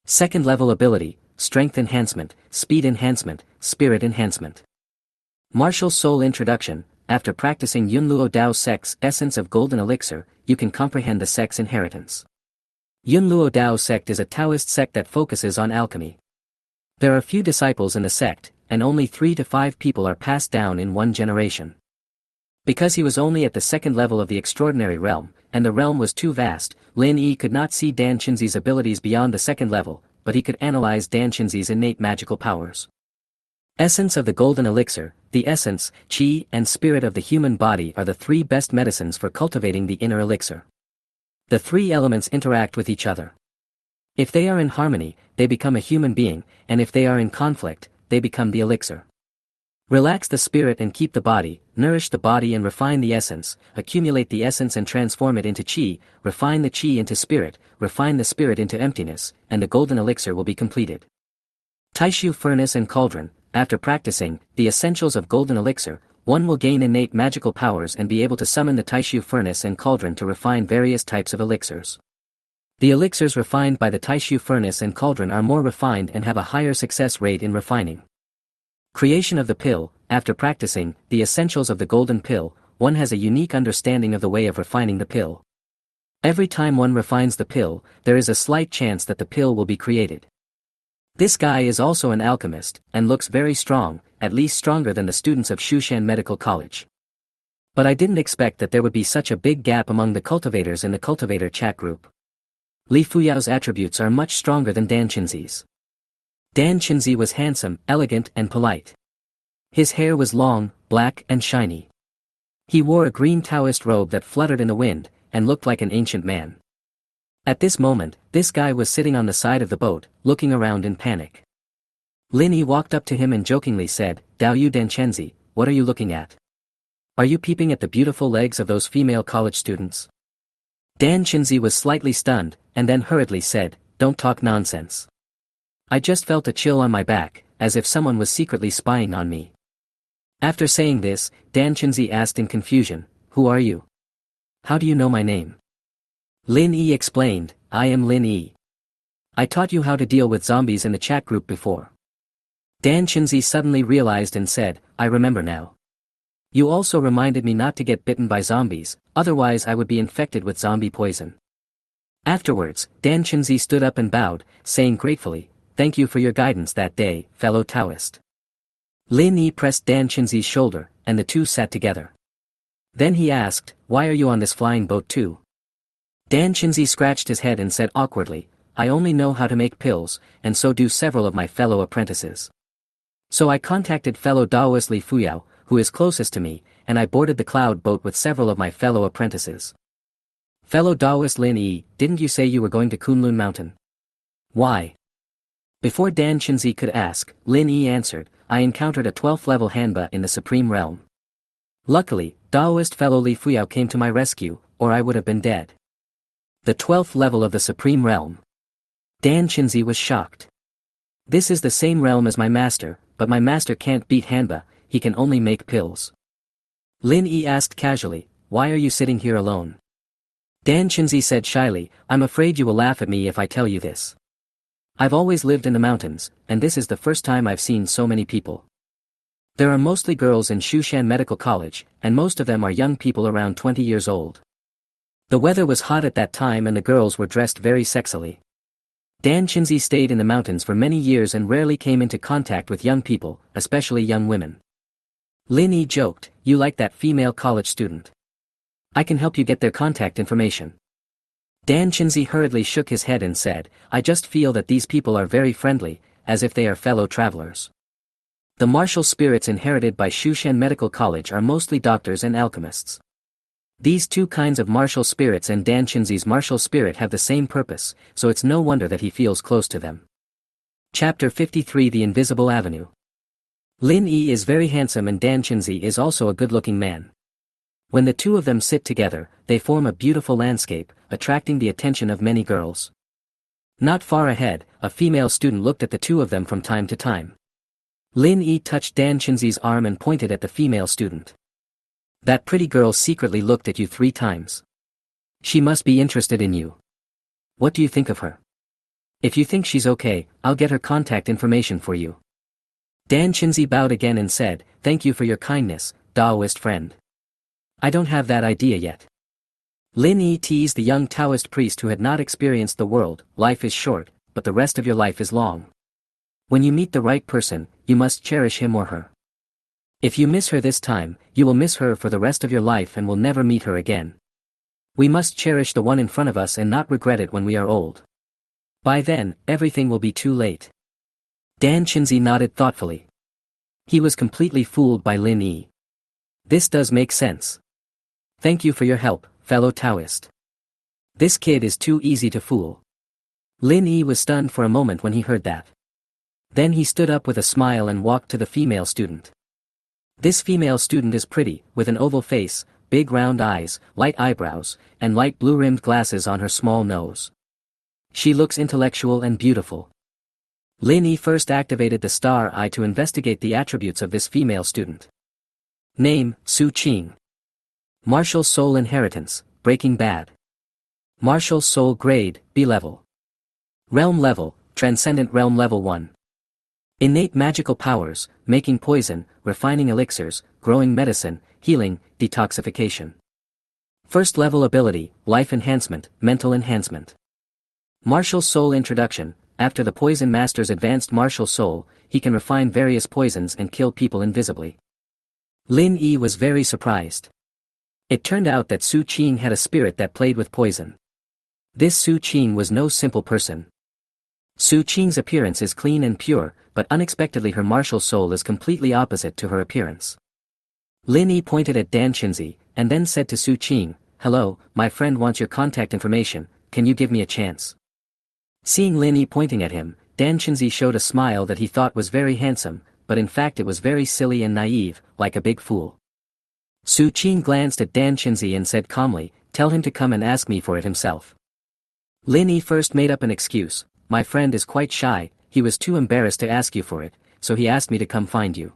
Second Level Ability, Strength Enhancement, Speed Enhancement, Spirit Enhancement. Martial Soul Introduction. After practicing Yunluo Dao Sect's Essence of Golden Elixir, you can comprehend the sect's inheritance. Yunluo Dao Sect is a Taoist sect that focuses on alchemy. There are few disciples in the sect, and only 3 to 5 people are passed down in one generation. Because he was only at the second level of the extraordinary realm, and the realm was too vast, Lin Yi could not see Dan Chenzi's abilities beyond the second level, but he could analyze Dan Chenzi's innate magical powers. Essence of the Golden Elixir. The essence, qi, and spirit of the human body are the 3 best medicines for cultivating the inner elixir. The 3 elements interact with each other. If they are in harmony, they become a human being, and if they are in conflict, they become the elixir. Relax the spirit and keep the body, nourish the body and refine the essence, accumulate the essence and transform it into chi, refine the chi into spirit, refine the spirit into emptiness, and the golden elixir will be completed. Taishu furnace and cauldron. After practicing the essentials of golden elixir, one will gain innate magical powers and be able to summon the Taishu furnace and cauldron to refine various types of elixirs. The elixirs refined by the Taishu furnace and cauldron are more refined and have a higher success rate in refining. Creation of the pill. After practicing the essentials of the golden pill, one has a unique understanding of the way of refining the pill. Every time one refines the pill, there is a slight chance that the pill will be created. This guy is also an alchemist, and looks very strong, at least stronger than the students of Shushan Medical College. But I didn't expect that there would be such a big gap among the cultivators in the cultivator chat group. Li Fuyao's attributes are much stronger than Dan Qinzi's. Dan Qinzi was handsome, elegant and polite. His hair was long, black and shiny. He wore a green Taoist robe that fluttered in the wind, and looked like an ancient man. At this moment, this guy was sitting on the side of the boat, looking around in panic. Lin Yi walked up to him and jokingly said, "Dao Yu Dan Chenzi, what are you looking at? Are you peeping at the beautiful legs of those female college students?" Dan Chenzi was slightly stunned, and then hurriedly said, "Don't talk nonsense. I just felt a chill on my back, as if someone was secretly spying on me." After saying this, Dan Chenzi asked in confusion, "Who are you? How do you know my name?" Lin Yi explained, "I am Lin Yi. I taught you how to deal with zombies in the chat group before." Dan Chenzi suddenly realized and said, "I remember now. You also reminded me not to get bitten by zombies, otherwise I would be infected with zombie poison." Afterwards, Dan Chenzi stood up and bowed, saying gratefully, "Thank you for your guidance that day, fellow Taoist." Lin Yi pressed Dan Chenzi's shoulder, and the two sat together. Then he asked, "Why are you on this flying boat too?" Dan Chenzi scratched his head and said awkwardly, "I only know how to make pills, and so do several of my fellow apprentices. So I contacted fellow Daoist Li Fuyao, who is closest to me, and I boarded the cloud boat with several of my fellow apprentices." "Fellow Daoist Lin Yi, didn't you say you were going to Kunlun Mountain? Why?" Before Dan Chenzi could ask, Lin Yi answered, "I encountered a 12th level Hanba in the Supreme Realm. Luckily, Daoist fellow Li Fuyao came to my rescue, or I would have been dead." The 12th level of the Supreme Realm. Dan Chenzi was shocked. "This is the same realm as my master, but my master can't beat Hanba, he can only make pills." Lin Yi asked casually, "Why are you sitting here alone?" Dan Chenzi said shyly, "I'm afraid you will laugh at me if I tell you this. I've always lived in the mountains, and this is the first time I've seen so many people. There are mostly girls in Shushan Medical College, and most of them are young people around 20 years old. The weather was hot at that time and the girls were dressed very sexily. Dan Chenzi stayed in the mountains for many years and rarely came into contact with young people, especially young women." Lin Yi joked, "You like that female college student? I can help you get their contact information." Dan Chenzi hurriedly shook his head and said, "I just feel that these people are very friendly, as if they are fellow travelers. The martial spirits inherited by Shushan Medical College are mostly doctors and alchemists. These two kinds of martial spirits and Dan Chenzi's martial spirit have the same purpose, so it's no wonder that he feels close to them." Chapter 53 The Invisible Avenue. Lin Yi is very handsome and Dan Chenzi is also a good-looking man. When the two of them sit together, they form a beautiful landscape, attracting the attention of many girls. Not far ahead, a female student looked at the two of them from time to time. Lin Yi touched Dan Chenzi's arm and pointed at the female student. "That pretty girl secretly looked at you 3 times. She must be interested in you. What do you think of her? If you think she's okay, I'll get her contact information for you." Dan Chenzi bowed again and said, "Thank you for your kindness, Daoist friend. I don't have that idea yet." Lin Yi teased the young Taoist priest who had not experienced the world. "Life is short, but the rest of your life is long. When you meet the right person, you must cherish him or her. If you miss her this time, you will miss her for the rest of your life and will never meet her again. We must cherish the one in front of us and not regret it when we are old. By then, everything will be too late." Dan Chenzi nodded thoughtfully. He was completely fooled by Lin Yi. This does make sense. Thank you for your help, fellow Taoist. This kid is too easy to fool. Lin Yi was stunned for a moment when he heard that. Then he stood up with a smile and walked to the female student. This female student is pretty, with an oval face, big round eyes, light eyebrows, and light blue-rimmed glasses on her small nose. She looks intellectual and beautiful. Lin Yi first activated the star eye to investigate the attributes of this female student. Name, Su Qing. Martial Soul Inheritance, Breaking Bad. Martial Soul Grade, B Level. Realm Level, Transcendent Realm Level 1. Innate magical powers, making poison, refining elixirs, growing medicine, healing, detoxification. First level ability, life enhancement, mental enhancement. Martial Soul Introduction. After the Poison Master's advanced martial soul, he can refine various poisons and kill people invisibly. Lin Yi was very surprised. It turned out that Su Qing had a spirit that played with poison. This Su Qing was no simple person. Su Qing's appearance is clean and pure, but unexpectedly her martial soul is completely opposite to her appearance. Lin Yi pointed at Dan Qinzi, and then said to Su Qing, "Hello, my friend wants your contact information, can you give me a chance?" Seeing Lin Yi pointing at him, Dan Qinzi showed a smile that he thought was very handsome, but in fact it was very silly and naive, like a big fool. Su Qing glanced at Dan Qinzi and said calmly, "Tell him to come and ask me for it himself." Lin Yi first made up an excuse, "My friend is quite shy, he was too embarrassed to ask you for it, so he asked me to come find you."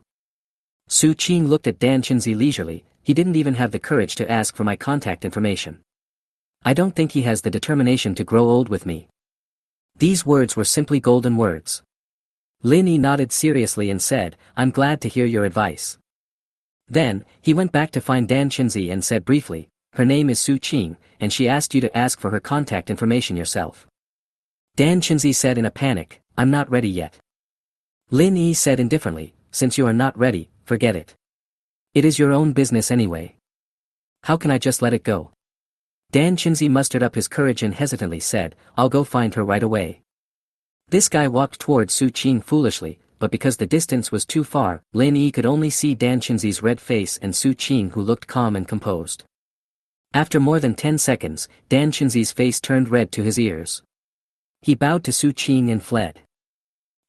Su Qing looked at Dan Qinzi leisurely, "He didn't even have the courage to ask for my contact information. I don't think he has the determination to grow old with me." These words were simply golden words. Lin Yi nodded seriously and said, "I'm glad to hear your advice." Then, he went back to find Dan Qinzi and said briefly, "Her name is Su Qing, and she asked you to ask for her contact information yourself." Dan Qinzi said in a panic, "I'm not ready yet." Lin Yi said indifferently, "Since you are not ready, forget it. It is your own business anyway. How can I just let it go?" Dan Qinzi mustered up his courage and hesitantly said, "I'll go find her right away." This guy walked toward Su Qing foolishly, but because the distance was too far, Lin Yi could only see Dan Qinzi's red face and Su Qing who looked calm and composed. After more than 10 seconds, Dan Qinzi's face turned red to his ears. He bowed to Su Qing and fled.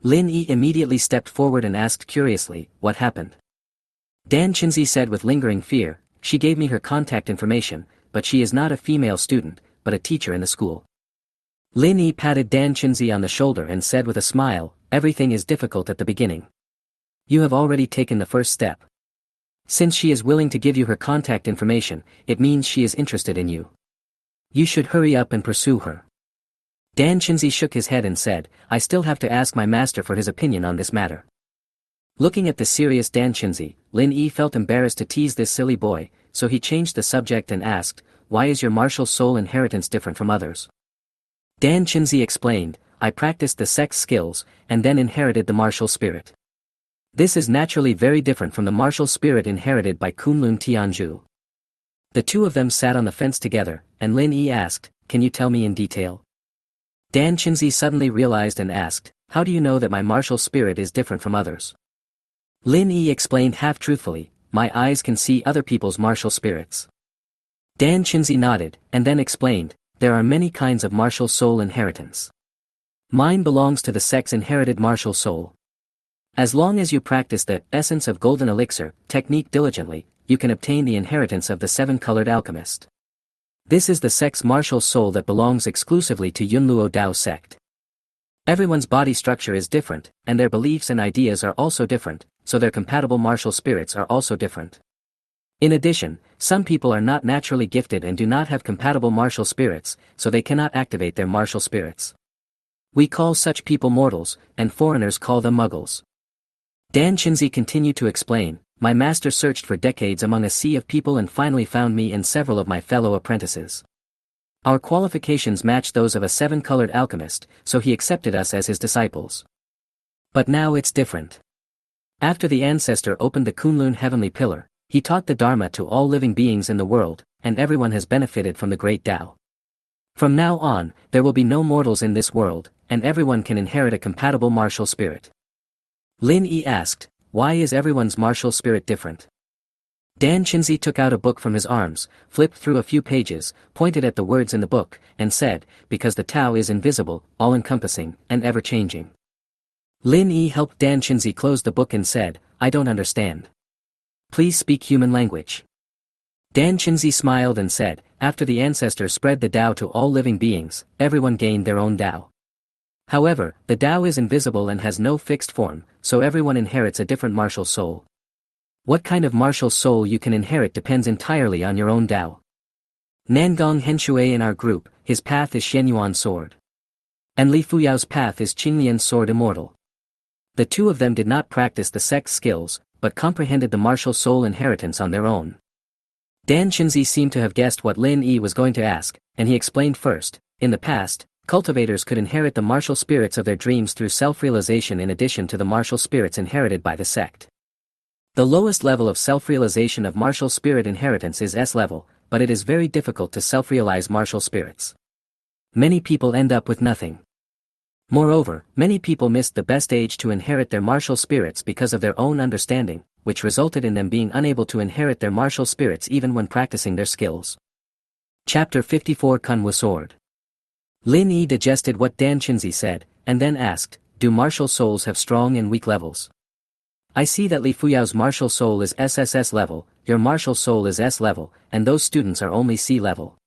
Lin Yi immediately stepped forward and asked curiously, "What happened?" Dan Qinzi said with lingering fear, "She gave me her contact information, but she is not a female student, but a teacher in the school." Lin Yi patted Dan Qinzi on the shoulder and said with a smile, "Everything is difficult at the beginning. You have already taken the first step. Since she is willing to give you her contact information, it means she is interested in you. You should hurry up and pursue her." Dan Qinzi shook his head and said, "I still have to ask my master for his opinion on this matter." Looking at the serious Dan Qinzi, Lin Yi felt embarrassed to tease this silly boy, so he changed the subject and asked, "Why is your martial soul inheritance different from others?" Dan Qinzi explained, "I practiced the sex skills, and then inherited the martial spirit. This is naturally very different from the martial spirit inherited by Kunlun Tianzhu." The two of them sat on the fence together, and Lin Yi asked, "Can you tell me in detail?" Dan Qinzi suddenly realized and asked, "How do you know that my martial spirit is different from others?" Lin Yi explained half-truthfully, "My eyes can see other people's martial spirits." Dan Qinzi nodded, and then explained, "There are many kinds of martial soul inheritance. Mine belongs to the sex-inherited martial soul. As long as you practice the essence of golden elixir technique diligently, you can obtain the inheritance of the seven-colored alchemist. This is the sex martial soul that belongs exclusively to Yunluo Dao sect. Everyone's body structure is different, and their beliefs and ideas are also different, so their compatible martial spirits are also different. In addition, some people are not naturally gifted and do not have compatible martial spirits, so they cannot activate their martial spirits. We call such people mortals, and foreigners call them muggles." Dan Qinzi continued to explain, "My master searched for decades among a sea of people and finally found me and several of my fellow apprentices. Our qualifications match those of a seven-colored alchemist, so he accepted us as his disciples. But now it's different. After the ancestor opened the Kunlun heavenly pillar, he taught the Dharma to all living beings in the world, and everyone has benefited from the great Tao. From now on, there will be no mortals in this world, and everyone can inherit a compatible martial spirit." Lin Yi asked, "Why is everyone's martial spirit different?" Dan Qinzi took out a book from his arms, flipped through a few pages, pointed at the words in the book, and said, "Because the Tao is invisible, all-encompassing, and ever-changing." Lin Yi helped Dan Qinzi close the book and said, "I don't understand. Please speak human language. Dan Chinzi smiled and said, after the ancestor spread the Tao to all living beings, everyone gained their own Tao. However, the Tao is invisible and has no fixed form, so everyone inherits a different martial soul. What kind of martial soul you can inherit depends entirely on your own Tao. Nangong Henshui in our group, his path is Shenyuan sword. And Li Fuyao's path is Qinglian sword immortal. The two of them did not practice the sect skills, but comprehended the martial soul inheritance on their own. Dan Chinzi seemed to have guessed what Lin Yi was going to ask, and he explained first, in the past, cultivators could inherit the martial spirits of their dreams through self-realization in addition to the martial spirits inherited by the sect. The lowest level of self-realization of martial spirit inheritance is S level, but it is very difficult to self-realize martial spirits. Many people end up with nothing. Moreover, many people missed the best age to inherit their martial spirits because of their own understanding, which resulted in them being unable to inherit their martial spirits even when practicing their skills. Chapter 54 Kunwu Sword. Lin Yi digested what Dan Chinzi said, and then asked, do martial souls have strong and weak levels? I see that Li Fuyao's martial soul is SSS level, your martial soul is S level, and those students are only C level.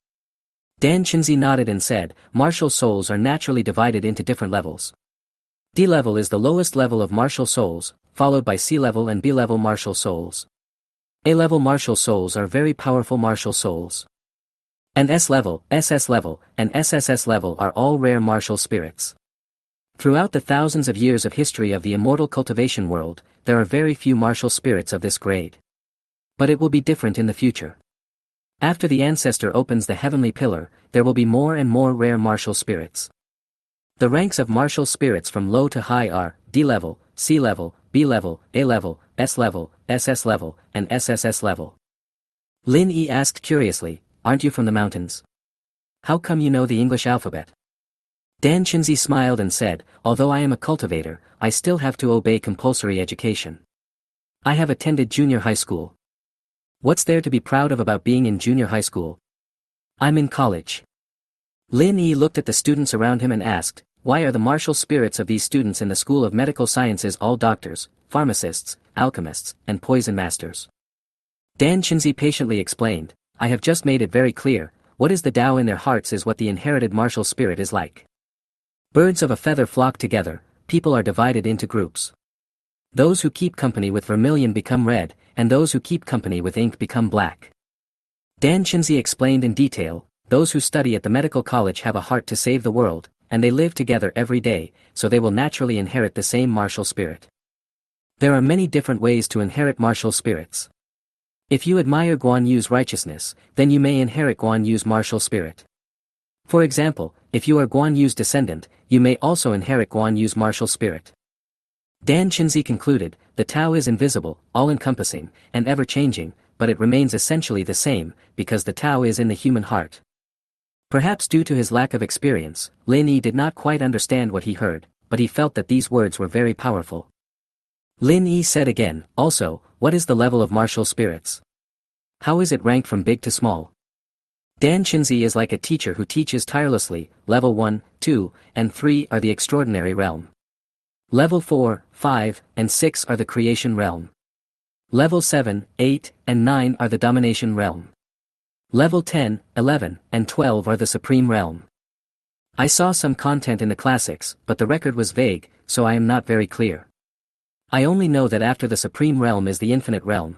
Dan Chinzi nodded and said, martial souls are naturally divided into different levels. D level is the lowest level of martial souls, followed by C level and B level martial souls. A level martial souls are very powerful martial souls. And S level, SS level, and SSS level are all rare martial spirits. Throughout the thousands of years of history of the immortal cultivation world, there are very few martial spirits of this grade. But it will be different in the future. After the ancestor opens the heavenly pillar, there will be more and more rare martial spirits. The ranks of martial spirits from low to high are D level, C level, B level, A level, S level, SS level, and SSS level. Lin Yi asked curiously, aren't you from the mountains? How come you know the English alphabet? Dan Chinzi smiled and said, although I am a cultivator, I still have to obey compulsory education. I have attended junior high school. What's there to be proud of about being in junior high school? I'm in college. Lin Yi looked at the students around him and asked, why are the martial spirits of these students in the School of Medical Sciences all doctors, pharmacists, alchemists, and poison masters? Dan Chinzi patiently explained, I have just made it very clear, what is the Tao in their hearts is what the inherited martial spirit is like. Birds of a feather flock together, people are divided into groups. Those who keep company with vermilion become red, and those who keep company with ink become black. Dan Chinzi explained in detail, those who study at the medical college have a heart to save the world, and they live together every day, so they will naturally inherit the same martial spirit. There are many different ways to inherit martial spirits. If you admire Guan Yu's righteousness, then you may inherit Guan Yu's martial spirit. For example, if you are Guan Yu's descendant, you may also inherit Guan Yu's martial spirit. Dan Chinzi concluded, the Tao is invisible, all-encompassing, and ever-changing, but it remains essentially the same, because the Tao is in the human heart. Perhaps due to his lack of experience, Lin Yi did not quite understand what he heard, but he felt that these words were very powerful. Lin Yi said again, also, what is the level of martial spirits? How is it ranked from big to small? Dan Chinzi is like a teacher who teaches tirelessly. Level 1, 2, and 3 are the extraordinary realm. Level 4, 5, and 6 are the creation realm. Level 7, 8, and 9 are the domination realm. Level 10, 11, and 12 are the supreme realm. I saw some content in the classics, but the record was vague, so I am not very clear. I only know that after the supreme realm is the infinite realm.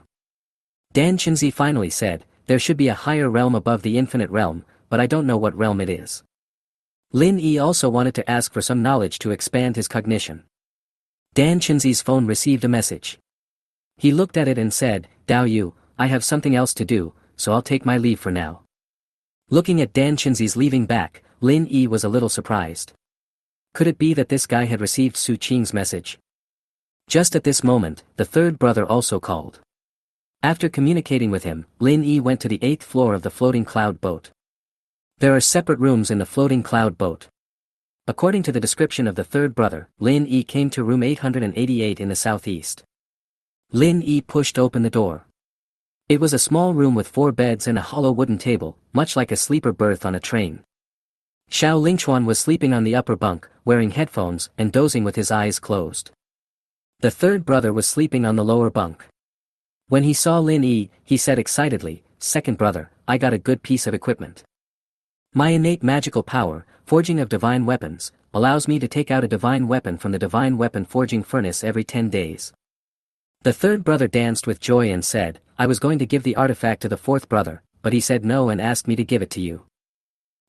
Dan Chinzi finally said, there should be a higher realm above the infinite realm, but I don't know what realm it is. Lin Yi also wanted to ask for some knowledge to expand his cognition. Dan Chinzi's phone received a message. He looked at it and said, Dao Yu, I have something else to do, so I'll take my leave for now. Looking at Dan Chinzi's leaving back, Lin Yi was a little surprised. Could it be that this guy had received Su Qing's message? Just at this moment, the third brother also called. After communicating with him, Lin Yi went to the 8th floor of the floating cloud boat. There are separate rooms in the floating cloud boat. According to the description of the third brother, Lin Yi came to room 888 in the southeast. Lin Yi pushed open the door. It was a small room with 4 beds and a hollow wooden table, much like a sleeper berth on a train. Xiao Lingchuan was sleeping on the upper bunk, wearing headphones and dozing with his eyes closed. The third brother was sleeping on the lower bunk. When he saw Lin Yi, he said excitedly, "Second brother, I got a good piece of equipment. My innate magical power, forging of divine weapons, allows me to take out a divine weapon from the divine weapon forging furnace every 10 days. The third brother danced with joy and said, "I was going to give the artifact to the fourth brother, but he said no and asked me to give it to you."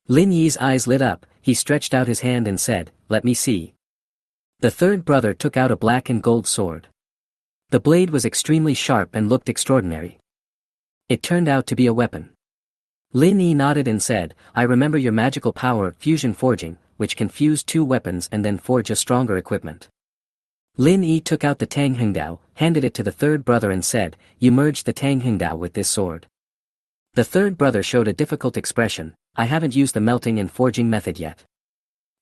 Lin Yi's eyes lit up, he stretched out his hand and said, "Let me see." The third brother took out a black and gold sword. The blade was extremely sharp and looked extraordinary. It turned out to be a weapon. Lin Yi nodded and said, "I remember your magical power of fusion forging, which can fuse two weapons and then forge a stronger equipment." Lin Yi took out the Tang Hengdao, handed it to the third brother and said, "You merged the Tang Hengdao with this sword." The third brother showed a difficult expression, "I haven't used the melting and forging method yet.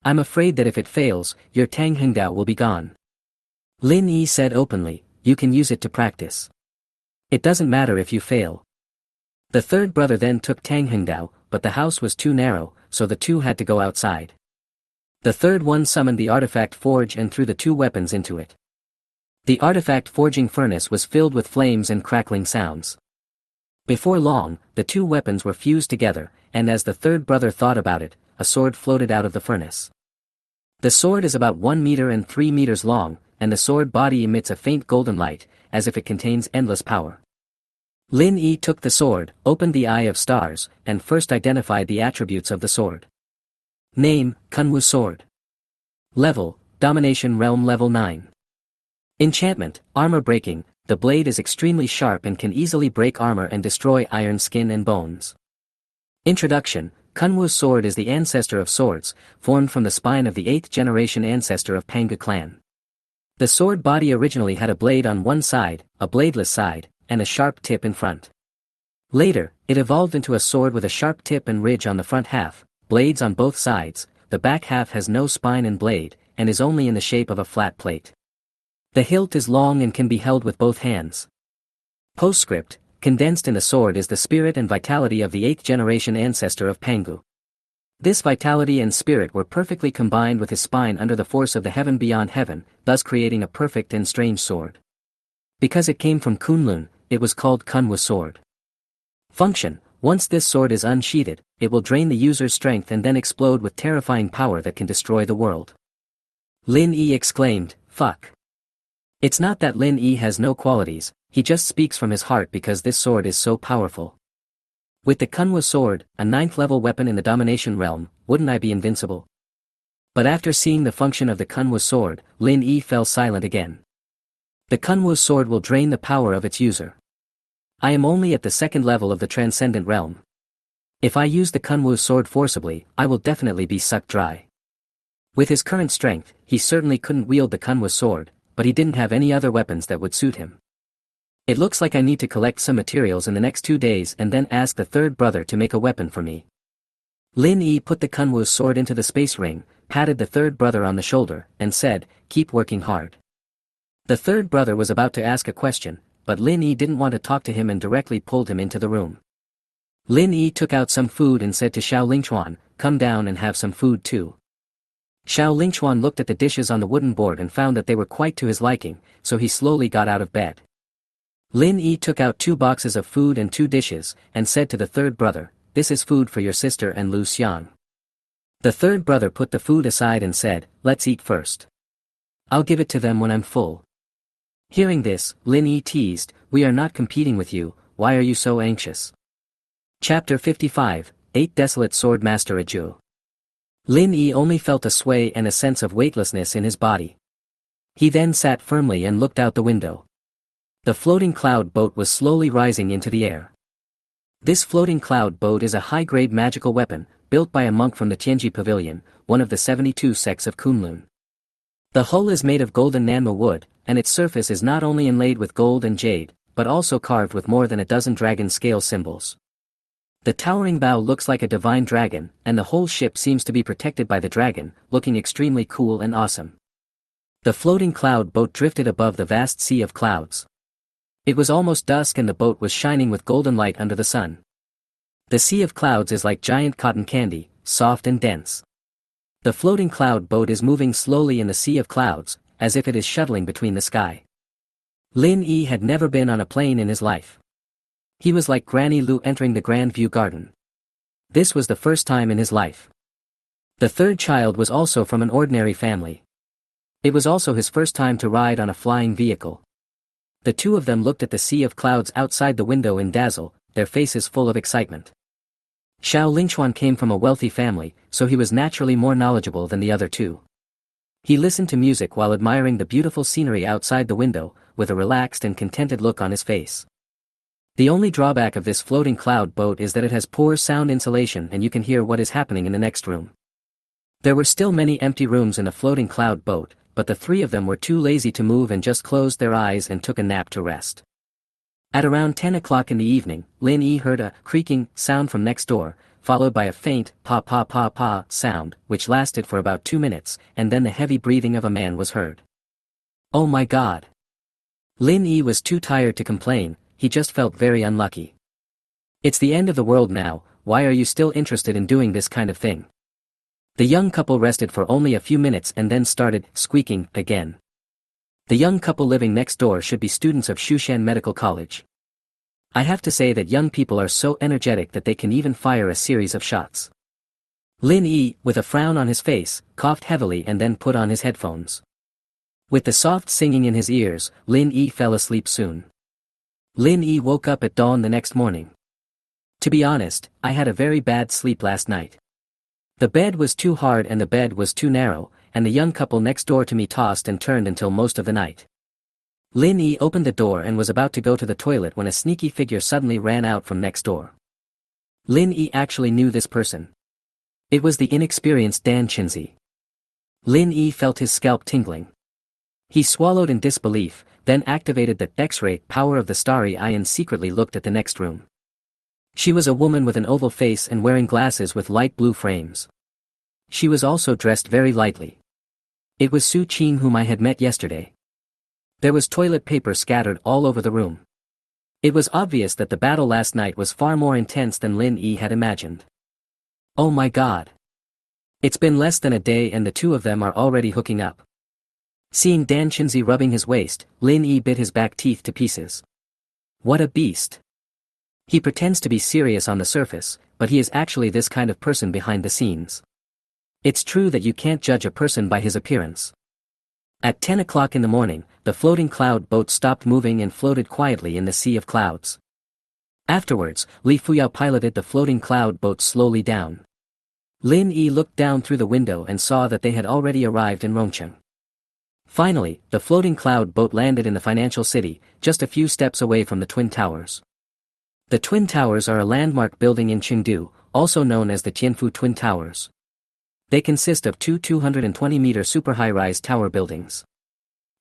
I'm afraid that if it fails, your Tang Hengdao will be gone." Lin Yi said openly, "You can use it to practice. It doesn't matter if you fail." The third brother then took Tang Hengdao, but the house was too narrow, so the two had to go outside. The third one summoned the artifact forge and threw the two weapons into it. The artifact forging furnace was filled with flames and crackling sounds. Before long, the two weapons were fused together, and as the third brother thought about it, a sword floated out of the furnace. The sword is about 1 meter and 3 meters long, and the sword body emits a faint golden light, as if it contains endless power. Lin Yi took the sword, opened the Eye of Stars, and first identified the attributes of the sword. Name, Kunwu Sword. Level, Domination Realm Level 9. Enchantment, Armor Breaking, the blade is extremely sharp and can easily break armor and destroy iron skin and bones. Introduction, Kunwu Sword is the ancestor of swords, formed from the spine of the 8th generation ancestor of Pangu clan. The sword body originally had a blade on one side, a bladeless side, and a sharp tip in front. Later, it evolved into a sword with a sharp tip and ridge on the front half, blades on both sides. The back half has no spine and blade, and is only in the shape of a flat plate. The hilt is long and can be held with both hands. Postscript, condensed in the sword is the spirit and vitality of the 8th generation ancestor of Pangu. This vitality and spirit were perfectly combined with his spine under the force of the heaven beyond heaven, thus creating a perfect and strange sword. Because it came from Kunlun, it was called Kunwu Sword. Function, once this sword is unsheathed, it will drain the user's strength and then explode with terrifying power that can destroy the world. Lin Yi exclaimed, "Fuck." It's not that Lin Yi has no qualities, he just speaks from his heart because this sword is so powerful. With the Kunwu Sword, a 9th level weapon in the domination realm, wouldn't I be invincible? But after seeing the function of the Kunwu Sword, Lin Yi fell silent again. The Kunwu Sword will drain the power of its user. I am only at the 2nd level of the transcendent realm. If I use the Kunwu Sword forcibly, I will definitely be sucked dry. With his current strength, he certainly couldn't wield the Kunwu Sword, but he didn't have any other weapons that would suit him. It looks like I need to collect some materials in the next 2 days and then ask the third brother to make a weapon for me. Lin Yi put the Kunwu Sword into the space ring, patted the third brother on the shoulder, and said, "Keep working hard." The third brother was about to ask a question, but Lin Yi didn't want to talk to him and directly pulled him into the room. Lin Yi took out some food and said to Xiao Lingchuan, "Come down and have some food too." Xiao Lingchuan looked at the dishes on the wooden board and found that they were quite to his liking, so he slowly got out of bed. Lin Yi took out 2 boxes of food and 2 dishes, and said to the third brother, "This is food for your sister and Lu Xiang." The third brother put the food aside and said, "Let's eat first. I'll give it to them when I'm full." Hearing this, Lin Yi teased, "We are not competing with you, why are you so anxious?" Chapter 55, 8 Desolate Sword Master Aju. Lin Yi only felt a sway and a sense of weightlessness in his body. He then sat firmly and looked out the window. The floating cloud boat was slowly rising into the air. This floating cloud boat is a high-grade magical weapon, built by a monk from the Tianji Pavilion, one of the 72 sects of Kunlun. The hull is made of golden Manhwa wood, and its surface is not only inlaid with gold and jade, but also carved with more than a dozen dragon scale symbols. The towering bow looks like a divine dragon, and the whole ship seems to be protected by the dragon, looking extremely cool and awesome. The floating cloud boat drifted above the vast sea of clouds. It was almost dusk and the boat was shining with golden light under the sun. The sea of clouds is like giant cotton candy, soft and dense. The floating cloud boat is moving slowly in the sea of clouds, as if it is shuttling between the sky. Lin Yi had never been on a plane in his life. He was like Granny Lu entering the Grand View Garden. This was the first time in his life. The third child was also from an ordinary family. It was also his first time to ride on a flying vehicle. The two of them looked at the sea of clouds outside the window in dazzle, their faces full of excitement. Xiao Lingchuan came from a wealthy family, so he was naturally more knowledgeable than the other two. He listened to music while admiring the beautiful scenery outside the window, with a relaxed and contented look on his face. The only drawback of this floating cloud boat is that it has poor sound insulation and you can hear what is happening in the next room. There were still many empty rooms in a floating cloud boat, but the three of them were too lazy to move and just closed their eyes and took a nap to rest. At around 10 o'clock in the evening, Lin Yi heard a creaking sound from next door, followed by a faint pa sound, which lasted for about 2 minutes, and then the heavy breathing of a man was heard. Oh my god! Lin Yi was too tired to complain, he just felt very unlucky. It's the end of the world now, why are you still interested in doing this kind of thing? The young couple rested for only a few minutes and then started squeaking again. The young couple living next door should be students of Shushan Medical College. I have to say that young people are so energetic that they can even fire a series of shots. Lin Yi, with a frown on his face, coughed heavily and then put on his headphones. With the soft singing in his ears, Lin Yi fell asleep soon. Lin Yi woke up at dawn the next morning. To be honest, I had a very bad sleep last night. The bed was too hard and the bed was too narrow, and the young couple next door to me tossed and turned until most of the night. Lin Yi opened the door and was about to go to the toilet when a sneaky figure suddenly ran out from next door. Lin Yi actually knew this person. It was the inexperienced Dan Chinzi. Lin Yi felt his scalp tingling. He swallowed in disbelief, then activated the X-ray power of the starry eye and secretly looked at the next room. She was a woman with an oval face and wearing glasses with light blue frames. She was also dressed very lightly. It was Su Qin whom I had met yesterday. There was toilet paper scattered all over the room. It was obvious that the battle last night was far more intense than Lin Yi had imagined. Oh my god! It's been less than a day and the two of them are already hooking up. Seeing Dan Chinzi rubbing his waist, Lin Yi bit his back teeth to pieces. What a beast! He pretends to be serious on the surface, but he is actually this kind of person behind the scenes. It's true that you can't judge a person by his appearance. At 10 o'clock in the morning, the floating cloud boat stopped moving and floated quietly in the sea of clouds. Afterwards, Li Fuyao piloted the floating cloud boat slowly down. Lin Yi looked down through the window and saw that they had already arrived in Rongcheng. Finally, the floating cloud boat landed in the financial city, just a few steps away from the Twin Towers. The Twin Towers are a landmark building in Chengdu, also known as the Tianfu Twin Towers. They consist of two 220-meter super high-rise tower buildings.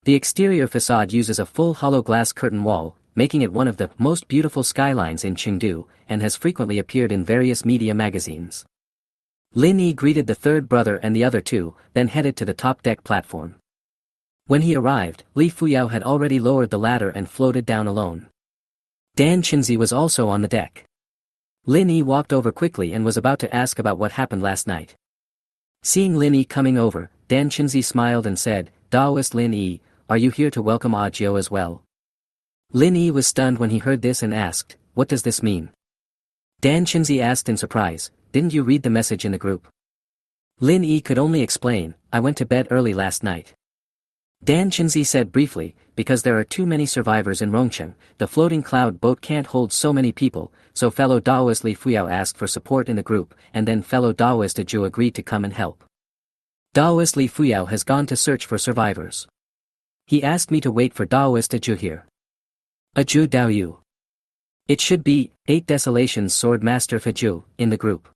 The exterior facade uses a full hollow glass curtain wall, making it one of the most beautiful skylines in Chengdu, and has frequently appeared in various media magazines. Lin Yi greeted the third brother and the other two, then headed to the top deck platform. When he arrived, Li Fuyao had already lowered the ladder and floated down alone. Dan Chinzi was also on the deck. Lin Yi walked over quickly and was about to ask about what happened last night. Seeing Lin Yi coming over, Dan Chinzi smiled and said, "Daoist Lin Yi, are you here to welcome Ajio as well?" Lin Yi was stunned when he heard this and asked, "What does this mean?" Dan Chinzi asked in surprise, "Didn't you read the message in the group?" Lin Yi could only explain, "I went to bed early last night." Dan Chinzi said briefly, "Because there are too many survivors in Rongcheng, the floating cloud boat can't hold so many people, so fellow Daoist Li Fuyao asked for support in the group, and then fellow Daoist Aju agreed to come and help. Daoist Li Fuyao has gone to search for survivors. He asked me to wait for Daoist Aju here. Aju Dao Yu. It should be, 8 Desolations Sword Master Faju, in the group."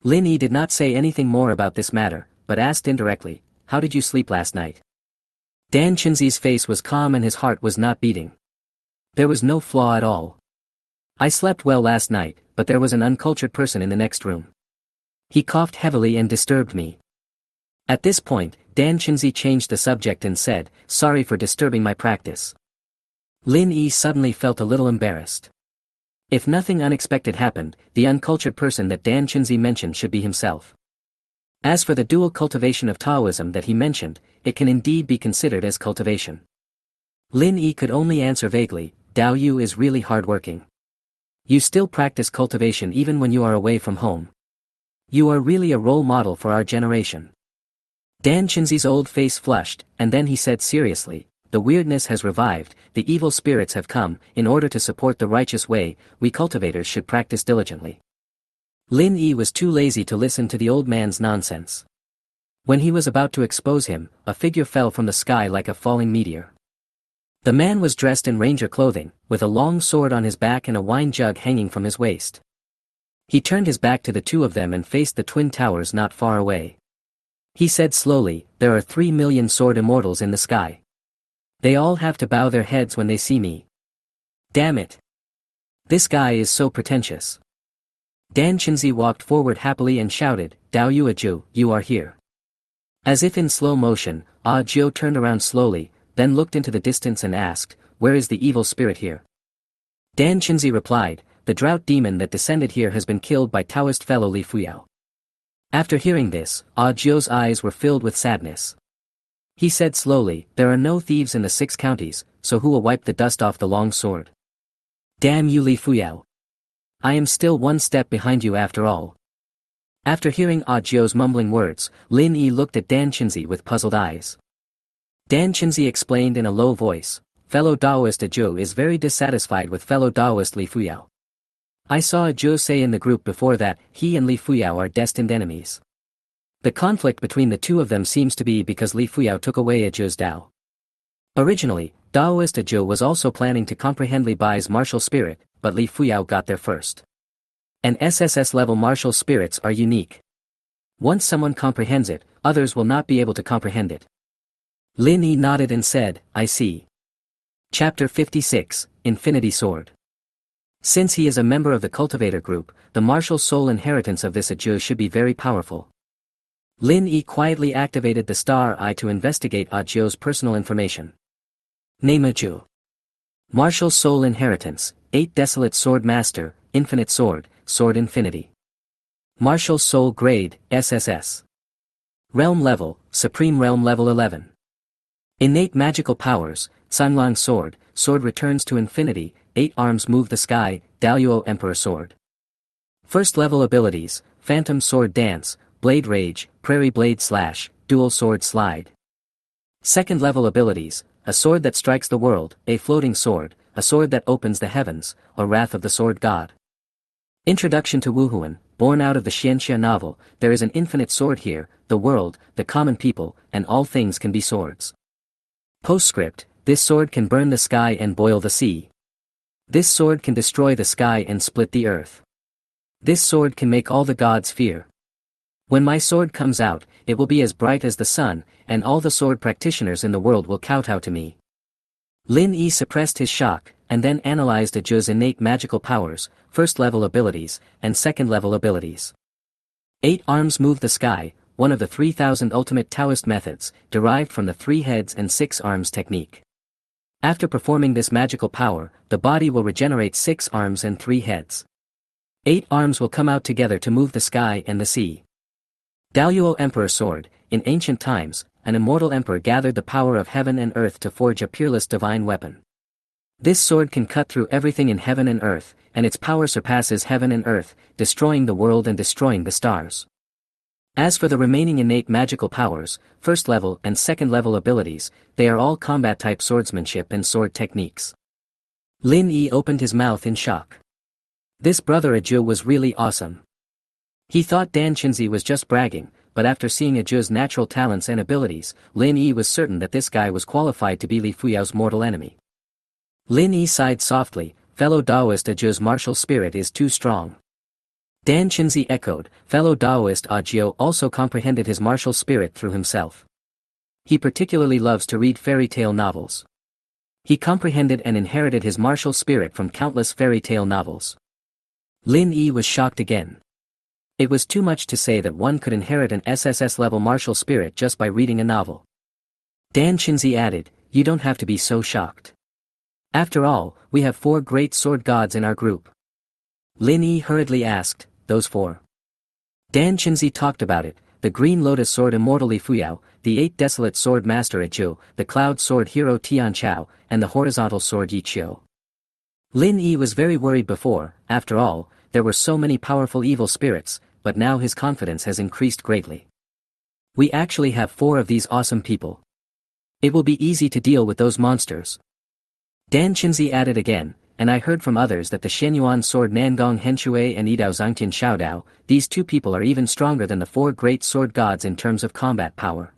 Lin Yi did not say anything more about this matter, but asked indirectly, "How did you sleep last night?" Dan Chinzi's face was calm and his heart was not beating. There was no flaw at all. "I slept well last night, but there was an uncultured person in the next room. He coughed heavily and disturbed me." At this point, Dan Chinzi changed the subject and said, "Sorry for disturbing my practice." Lin Yi suddenly felt a little embarrassed. If nothing unexpected happened, the uncultured person that Dan Chinzi mentioned should be himself. As for the dual cultivation of Taoism that he mentioned, it can indeed be considered as cultivation. Lin Yi could only answer vaguely, Dao Yu is really hardworking. You still practice cultivation even when you are away from home. You are really a role model for our generation. Dan Chinzi's old face flushed, and then he said seriously, the weirdness has revived, the evil spirits have come, in order to support the righteous way, we cultivators should practice diligently. Lin Yi was too lazy to listen to the old man's nonsense. When he was about to expose him, a figure fell from the sky like a falling meteor. The man was dressed in ranger clothing, with a long sword on his back and a wine jug hanging from his waist. He turned his back to the two of them and faced the twin towers not far away. He said slowly, there are 3 million sword immortals in the sky. They all have to bow their heads when they see me. Damn it. This guy is so pretentious. Dan Chinzi walked forward happily and shouted, Dao Yuaju, you are here. As if in slow motion, Ah Jiu turned around slowly, then looked into the distance and asked, where is the evil spirit here? Dan Chinzi replied, the drought demon that descended here has been killed by Taoist fellow Li Fuyao. After hearing this, Ah Jiu's eyes were filled with sadness. He said slowly, there are no thieves in the 6 counties, so who will wipe the dust off the long sword? Damn you Li Fuyao. I am still one step behind you after all. After hearing Ah Jiu's mumbling words, Lin Yi looked at Dan Chinzi with puzzled eyes. Dan Chinzi explained in a low voice, fellow Daoist Zhou is very dissatisfied with fellow Daoist Li Fuyao. I saw Zhou say in the group before that he and Li Fuyao are destined enemies. The conflict between the two of them seems to be because Li Fuyao took away Zhou's Dao. Originally, Daoist Zhou was also planning to comprehend Li Bai's martial spirit, but Li Fuyao got there first. And SSS level martial spirits are unique. Once someone comprehends it, others will not be able to comprehend it. Lin Yi nodded and said, I see. Chapter 56, Infinity Sword. Since he is a member of the cultivator group, the martial soul inheritance of this Zhou should be very powerful. Lin Yi quietly activated the star eye to investigate Ah Jiu's personal information. Name Zhou. Martial soul inheritance, 8 desolate sword master, infinite sword, sword infinity. Martial soul grade, SSS. Realm level, supreme realm level 11. Innate magical powers, Sanlang sword, sword returns to infinity, 8 arms move the sky, Daoyuo emperor sword. First level abilities, phantom sword dance, blade rage, prairie blade slash, dual sword slide. Second level abilities, a sword that strikes the world, a floating sword, a sword that opens the heavens, a wrath of the sword god. Introduction to Wuhuan, born out of the Xianxia novel, there is an infinite sword here, the world, the common people, and all things can be swords. Postscript, this sword can burn the sky and boil the sea. This sword can destroy the sky and split the earth. This sword can make all the gods fear. When my sword comes out, it will be as bright as the sun, and all the sword practitioners in the world will kowtow to me. Lin Yi suppressed his shock, and then analyzed Zhou's innate magical powers, first level abilities, and second level abilities. 8 arms move the sky, one of the 3000 ultimate Taoist methods, derived from the 3 heads and 6 arms technique. After performing this magical power, the body will regenerate 6 arms and 3 heads. 8 arms will come out together to move the sky and the sea. Daoyuo Emperor Sword, in ancient times, an immortal emperor gathered the power of heaven and earth to forge a peerless divine weapon. This sword can cut through everything in heaven and earth, and its power surpasses heaven and earth, destroying the world and destroying the stars. As for the remaining innate magical powers, first level and second level abilities, they are all combat-type swordsmanship and sword techniques. Lin Yi opened his mouth in shock. This brother Zhou was really awesome. He thought Dan Chinzi was just bragging, but after seeing Zhou's natural talents and abilities, Lin Yi was certain that this guy was qualified to be Li Fuyao's mortal enemy. Lin Yi sighed softly, fellow Daoist Zhou's martial spirit is too strong. Dan Chinzi echoed, fellow Daoist Jiu also comprehended his martial spirit through himself. He particularly loves to read fairy tale novels. He comprehended and inherited his martial spirit from countless fairy tale novels. Lin Yi was shocked again. It was too much to say that one could inherit an SSS-level martial spirit just by reading a novel. Dan Chinzi added, you don't have to be so shocked. After all, we have 4 great sword gods in our group. Lin Yi hurriedly asked, those 4. Dan Chinzi talked about it, the Green Lotus Sword Immortal Li Fuyao, the 8 desolate sword master Eju, the cloud sword hero Tian Chao, and the horizontal sword Yi Qiu. Lin Yi was very worried before, after all, there were so many powerful evil spirits, but now his confidence has increased greatly. We actually have 4 of these awesome people. It will be easy to deal with those monsters. Dan Qinzi added again, and I heard from others that the Shenyuan sword Nangong Henshui and Yidao Zhangtian Xiaodao, these 2 people are even stronger than the 4 great sword gods in terms of combat power.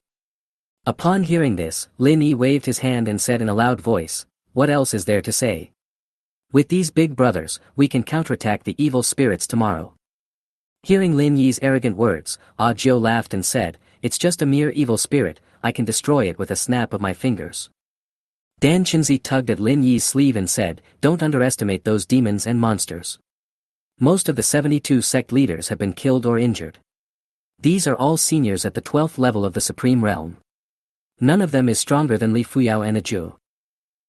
Upon hearing this, Lin Yi waved his hand and said in a loud voice, "What else is there to say? With these big brothers, we can counterattack the evil spirits tomorrow." Hearing Lin Yi's arrogant words, Ah Jiu laughed and said, "It's just a mere evil spirit, I can destroy it with a snap of my fingers." Dan Qinzi tugged at Lin Yi's sleeve and said, "Don't underestimate those demons and monsters. Most of the 72 sect leaders have been killed or injured. These are all seniors at the 12th level of the Supreme Realm. None of them is stronger than Li Fuyao and Eju.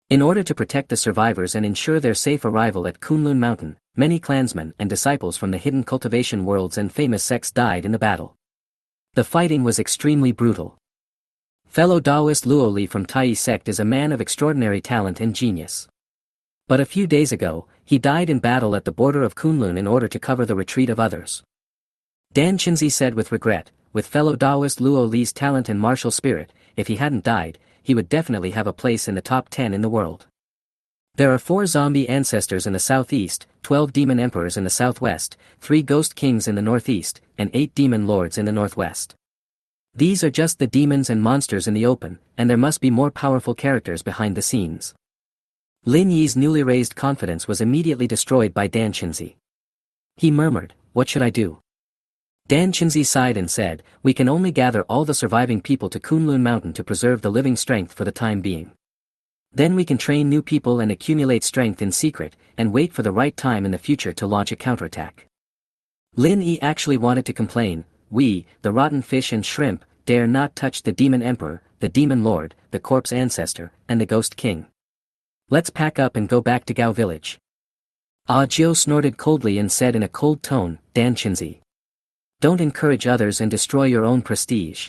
In order to protect the survivors and ensure their safe arrival at Kunlun Mountain, many clansmen and disciples from the hidden cultivation worlds and famous sects died in the battle. The fighting was extremely brutal. Fellow Taoist Luo Li from Tai sect is a man of extraordinary talent and genius. But a few days ago, he died in battle at the border of Kunlun in order to cover the retreat of others." Dan Qinzi said with regret, with fellow Taoist Luo Li's talent and martial spirit, if he hadn't died, he would definitely have a place in the top 10 in the world. There are 4 zombie ancestors in the southeast, 12 demon emperors in the southwest, 3 ghost kings in the northeast, and 8 demon lords in the northwest. These are just the demons and monsters in the open, and there must be more powerful characters behind the scenes. Lin Yi's newly raised confidence was immediately destroyed by Dan Qinzi. He murmured, "What should I do?" Dan Qinzi sighed and said, "We can only gather all the surviving people to Kunlun Mountain to preserve the living strength for the time being. Then we can train new people and accumulate strength in secret, and wait for the right time in the future to launch a counterattack." Lin Yi actually wanted to complain, "We, the rotten fish and shrimp, dare not touch the demon emperor, the demon lord, the corpse ancestor, and the ghost king. Let's pack up and go back to Gao village." Ah Jiu snorted coldly and said in a cold tone, "Dan Qinzi, don't encourage others and destroy your own prestige.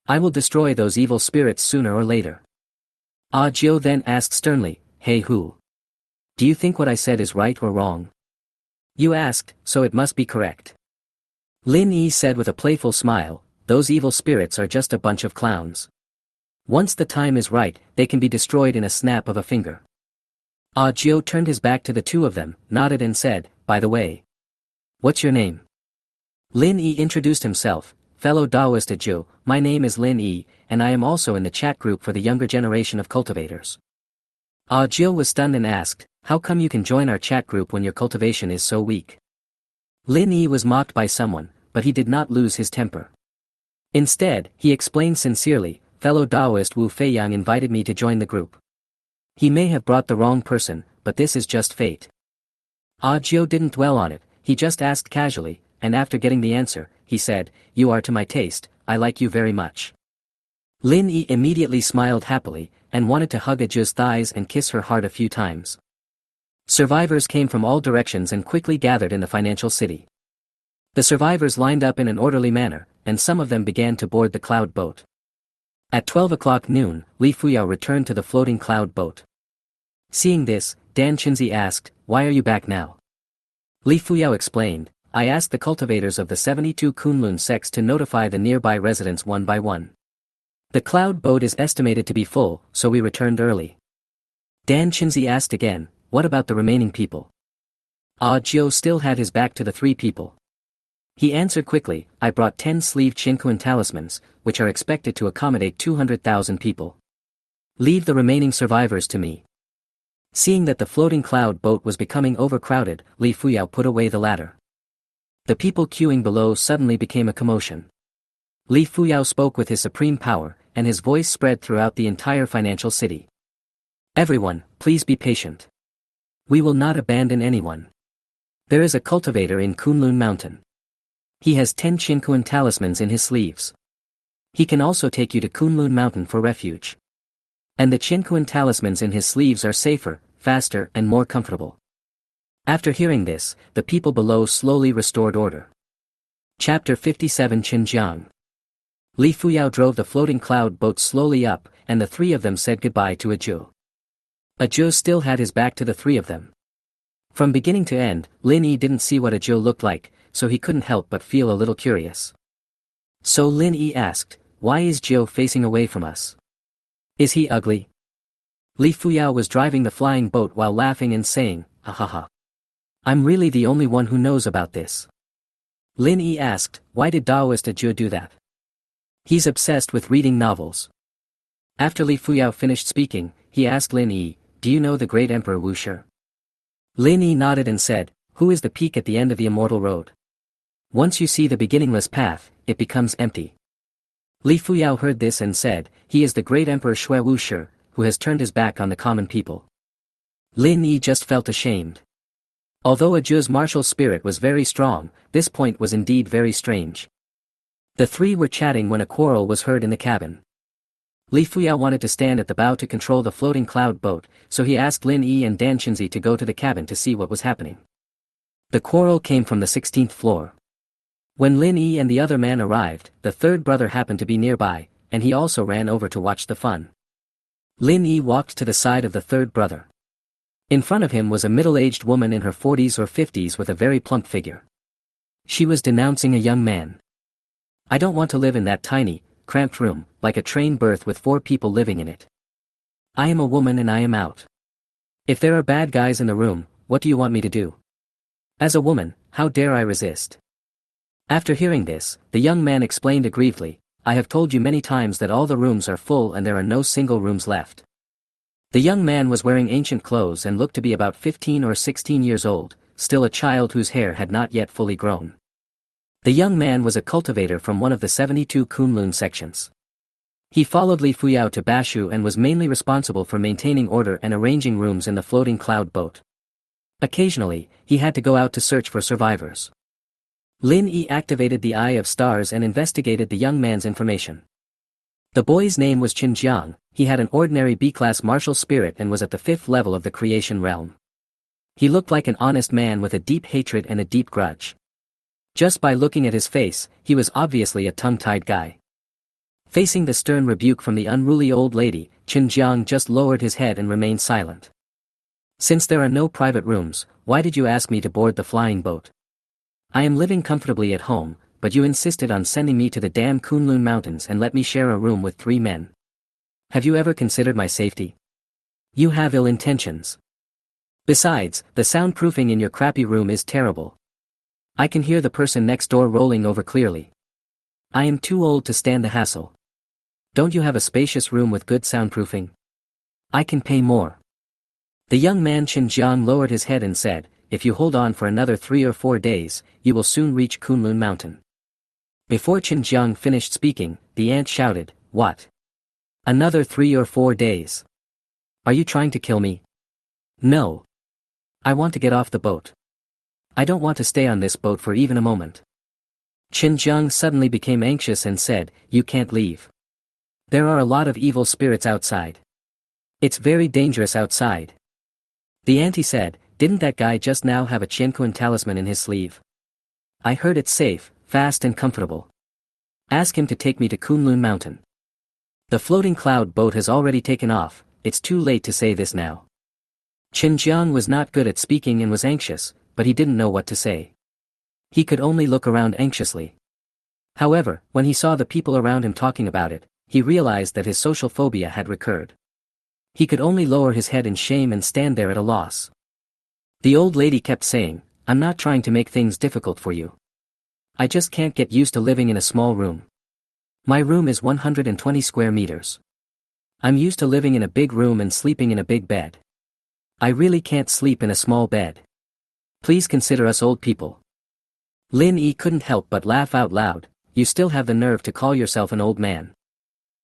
I will destroy those evil spirits sooner or later." Ah Jiu then asked sternly, "Hey Hu, do you think what I said is right or wrong? You asked, so it must be correct." Lin Yi said with a playful smile, "Those evil spirits are just a bunch of clowns. Once the time is right, they can be destroyed in a snap of a finger." Ah Jiu turned his back to the 2 of them, nodded and said, "By the way, what's your name?" Lin Yi introduced himself, "Fellow Taoist Eju, my name is Lin Yi, and I am also in the chat group for the younger generation of cultivators." Ah Jiu was stunned and asked, "How come you can join our chat group when your cultivation is so weak?" Lin Yi was mocked by someone, but he did not lose his temper. Instead, he explained sincerely, "Fellow Taoist Wu Feiyang invited me to join the group. He may have brought the wrong person, but this is just fate." Ah Jiu didn't dwell on it, he just asked casually, and after getting the answer, he said, "You are to my taste, I like you very much." Lin Yi immediately smiled happily, and wanted to hug Aju's thighs and kiss her heart a few times. Survivors came from all directions and quickly gathered in the financial city. The survivors lined up in an orderly manner, and some of them began to board the cloud boat. At 12 o'clock noon, Li Fuyao returned to the floating cloud boat. Seeing this, Dan Qinzi asked, "Why are you back now?" Li Fuyao explained, "I asked the cultivators of the 72 Kunlun sects to notify the nearby residents one by one. The cloud boat is estimated to be full, so we returned early." Dan Qinzi asked again, "What about the remaining people?" Ah Jiu still had his back to the 3 people. He answered quickly, "I brought 10 sleeved Qinkuan talismans, which are expected to accommodate 200,000 people. Leave the remaining survivors to me." Seeing that the floating cloud boat was becoming overcrowded, Li Fuyao put away the ladder. The people queuing below suddenly became a commotion. Li Fuyao spoke with his supreme power, and his voice spread throughout the entire financial city. "Everyone, please be patient. We will not abandon anyone. There is a cultivator in Kunlun Mountain. He has 10 Qinkuan talismans in his sleeves. He can also take you to Kunlun Mountain for refuge. And the Qinkuan talismans in his sleeves are safer, faster and more comfortable." After hearing this, the people below slowly restored order. Chapter 57 Xinjiang. Li Fuyao drove the floating cloud boat slowly up, and the three of them said goodbye to Ajo. Ajo still had his back to the three of them. From beginning to end, Lin Yi didn't see what Ajo looked like, so he couldn't help but feel a little curious. So Lin Yi asked, "Why is Joe facing away from us? Is he ugly?" Li Fuyao was driving the flying boat while laughing and saying, "Ha ha ha. I'm really the only one who knows about this." Lin Yi asked, "Why did Daoist Ajo do that?" "He's obsessed with reading novels." After Li Fuyao finished speaking, he asked Lin Yi, "Do you know the great Emperor Wu Shi?" Lin Yi nodded and said, "Who is the peak at the end of the immortal road? Once you see the beginningless path, it becomes empty." Li Fuyao heard this and said, "He is the great Emperor Shui Wu Shi, who has turned his back on the common people." Lin Yi just felt ashamed. Although Aju's martial spirit was very strong, this point was indeed very strange. The three were chatting when a quarrel was heard in the cabin. Li Fuyao wanted to stand at the bow to control the floating cloud boat, so he asked Lin Yi and Dan Qinzi to go to the cabin to see what was happening. The quarrel came from the 16th floor. When Lin Yi and the other man arrived, the third brother happened to be nearby, and he also ran over to watch the fun. Lin Yi walked to the side of the third brother. In front of him was a middle-aged woman in her 40s or 50s with a very plump figure. She was denouncing a young man. "I don't want to live in that tiny, cramped room, like a train berth with 4 people living in it. I am a woman and I am out. If there are bad guys in the room, what do you want me to do? As a woman, how dare I resist?" After hearing this, the young man explained aggrievedly, "I have told you many times that all the rooms are full and there are no single rooms left." The young man was wearing ancient clothes and looked to be about 15 or 16 years old, still a child whose hair had not yet fully grown. The young man was a cultivator from one of the 72 Kunlun sections. He followed Li Fuyao to Bashu and was mainly responsible for maintaining order and arranging rooms in the floating cloud boat. Occasionally, he had to go out to search for survivors. Lin Yi activated the Eye of Stars and investigated the young man's information. The boy's name was Qin Jiang. He had an ordinary B-class martial spirit and was at the 5th level of the creation realm. He looked like an honest man with a deep hatred and a deep grudge. Just by looking at his face, he was obviously a tongue-tied guy. Facing the stern rebuke from the unruly old lady, Qin Jiang just lowered his head and remained silent. "Since there are no private rooms, why did you ask me to board the flying boat? I am living comfortably at home, but you insisted on sending me to the damn Kunlun Mountains and let me share a room with 3 men. Have you ever considered my safety? You have ill intentions. Besides, the soundproofing in your crappy room is terrible. I can hear the person next door rolling over clearly. I am too old to stand the hassle. Don't you have a spacious room with good soundproofing? I can pay more." The young man Qin Jiang lowered his head and said, "If you hold on for another 3 or 4 days, you will soon reach Kunlun Mountain." Before Qin Jiang finished speaking, the ant shouted, "What? Another 3 or 4 days? Are you trying to kill me?" "No. I want to get off the boat. I don't want to stay on this boat for even a moment." Qin Jiang suddenly became anxious and said, "You can't leave. There are a lot of evil spirits outside. It's very dangerous outside." The auntie said, "Didn't that guy just now have a Qianquan talisman in his sleeve? I heard it's safe, fast and comfortable. Ask him to take me to Kunlun Mountain." The floating cloud boat has already taken off, it's too late to say this now. Qin Jiang was not good at speaking and was anxious, but he didn't know what to say. He could only look around anxiously. However, when he saw the people around him talking about it, he realized that his social phobia had recurred. He could only lower his head in shame and stand there at a loss. The old lady kept saying, "I'm not trying to make things difficult for you. I just can't get used to living in a small room. My room is 120 square meters. I'm used to living in a big room and sleeping in a big bed. I really can't sleep in a small bed. Please consider us old people." Lin Yi couldn't help but laugh out loud. "You still have the nerve to call yourself an old man.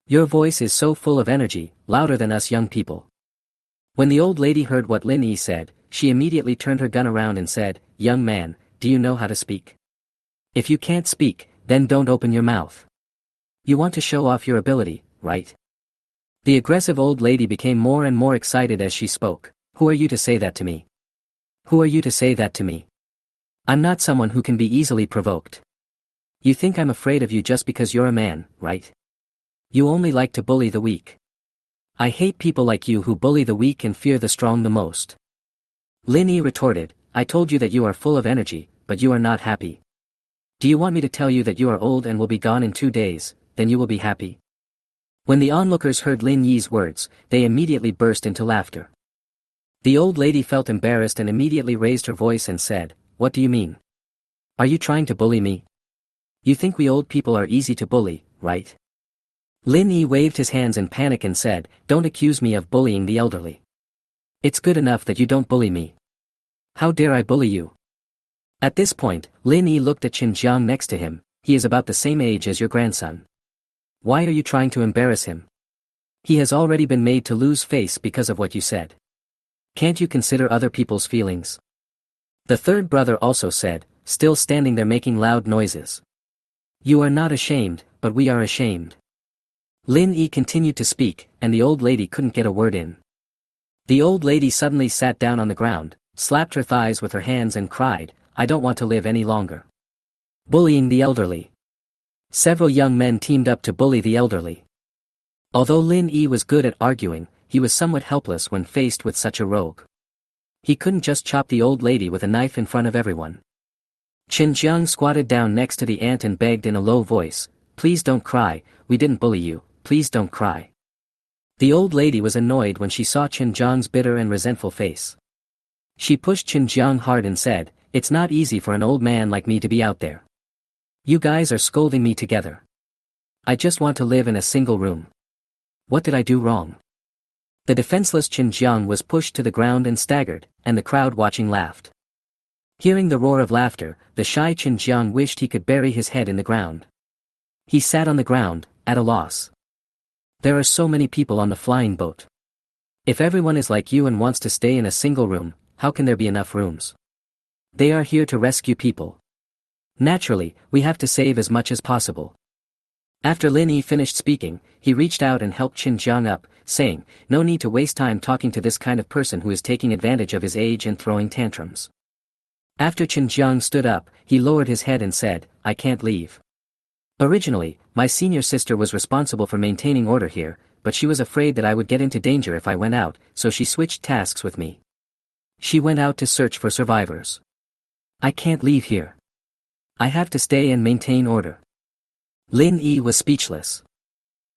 Your voice is so full of energy, louder than us young people." When the old lady heard what Lin Yi said, she immediately turned her gun around and said, "Young man, do you know how to speak? If you can't speak, then don't open your mouth. You want to show off your ability, right?" The aggressive old lady became more and more excited as she spoke. "Who are you to say that to me? Who are you to say that to me? I'm not someone who can be easily provoked. You think I'm afraid of you just because you're a man, right? You only like to bully the weak. I hate people like you who bully the weak and fear the strong the most. Lin Yi retorted, I told you that you are full of energy, but you are not happy. Do you want me to tell you that you are old and will be gone in 2 days, then you will be happy? When the onlookers heard Lin Yi's words, they immediately burst into laughter. The old lady felt embarrassed and immediately raised her voice and said, What do you mean? Are you trying to bully me? You think we old people are easy to bully, right? Lin Yi waved his hands in panic and said, Don't accuse me of bullying the elderly. It's good enough that you don't bully me. How dare I bully you? At this point, Lin Yi looked at Xinjiang next to him. He is about the same age as your grandson. Why are you trying to embarrass him? He has already been made to lose face because of what you said. Can't you consider other people's feelings? The third brother also said, still standing there making loud noises. You are not ashamed, but we are ashamed. Lin Yi continued to speak, and the old lady couldn't get a word in. The old lady suddenly sat down on the ground, slapped her thighs with her hands and cried, I don't want to live any longer. Bullying the elderly. Several young men teamed up to bully the elderly. Although Lin Yi was good at arguing, he was somewhat helpless when faced with such a rogue. He couldn't just chop the old lady with a knife in front of everyone. Xinjiang squatted down next to the ant and begged in a low voice, Please don't cry, we didn't bully you, please don't cry. The old lady was annoyed when she saw Xinjiang's bitter and resentful face. She pushed Xinjiang hard and said, It's not easy for an old man like me to be out there. You guys are scolding me together. I just want to live in a single room. What did I do wrong? The defenseless Xinjiang was pushed to the ground and staggered, and the crowd watching laughed. Hearing the roar of laughter, the shy Xinjiang wished he could bury his head in the ground. He sat on the ground, at a loss. There are so many people on the flying boat. If everyone is like you and wants to stay in a single room, how can there be enough rooms? They are here to rescue people. Naturally, we have to save as much as possible. After Lin Yi finished speaking, he reached out and helped Xinjiang up, saying, No need to waste time talking to this kind of person who is taking advantage of his age and throwing tantrums. After Xinjiang stood up, he lowered his head and said, I can't leave. Originally, my senior sister was responsible for maintaining order here, but she was afraid that I would get into danger if I went out, so she switched tasks with me. She went out to search for survivors. I can't leave here. I have to stay and maintain order. Lin Yi was speechless.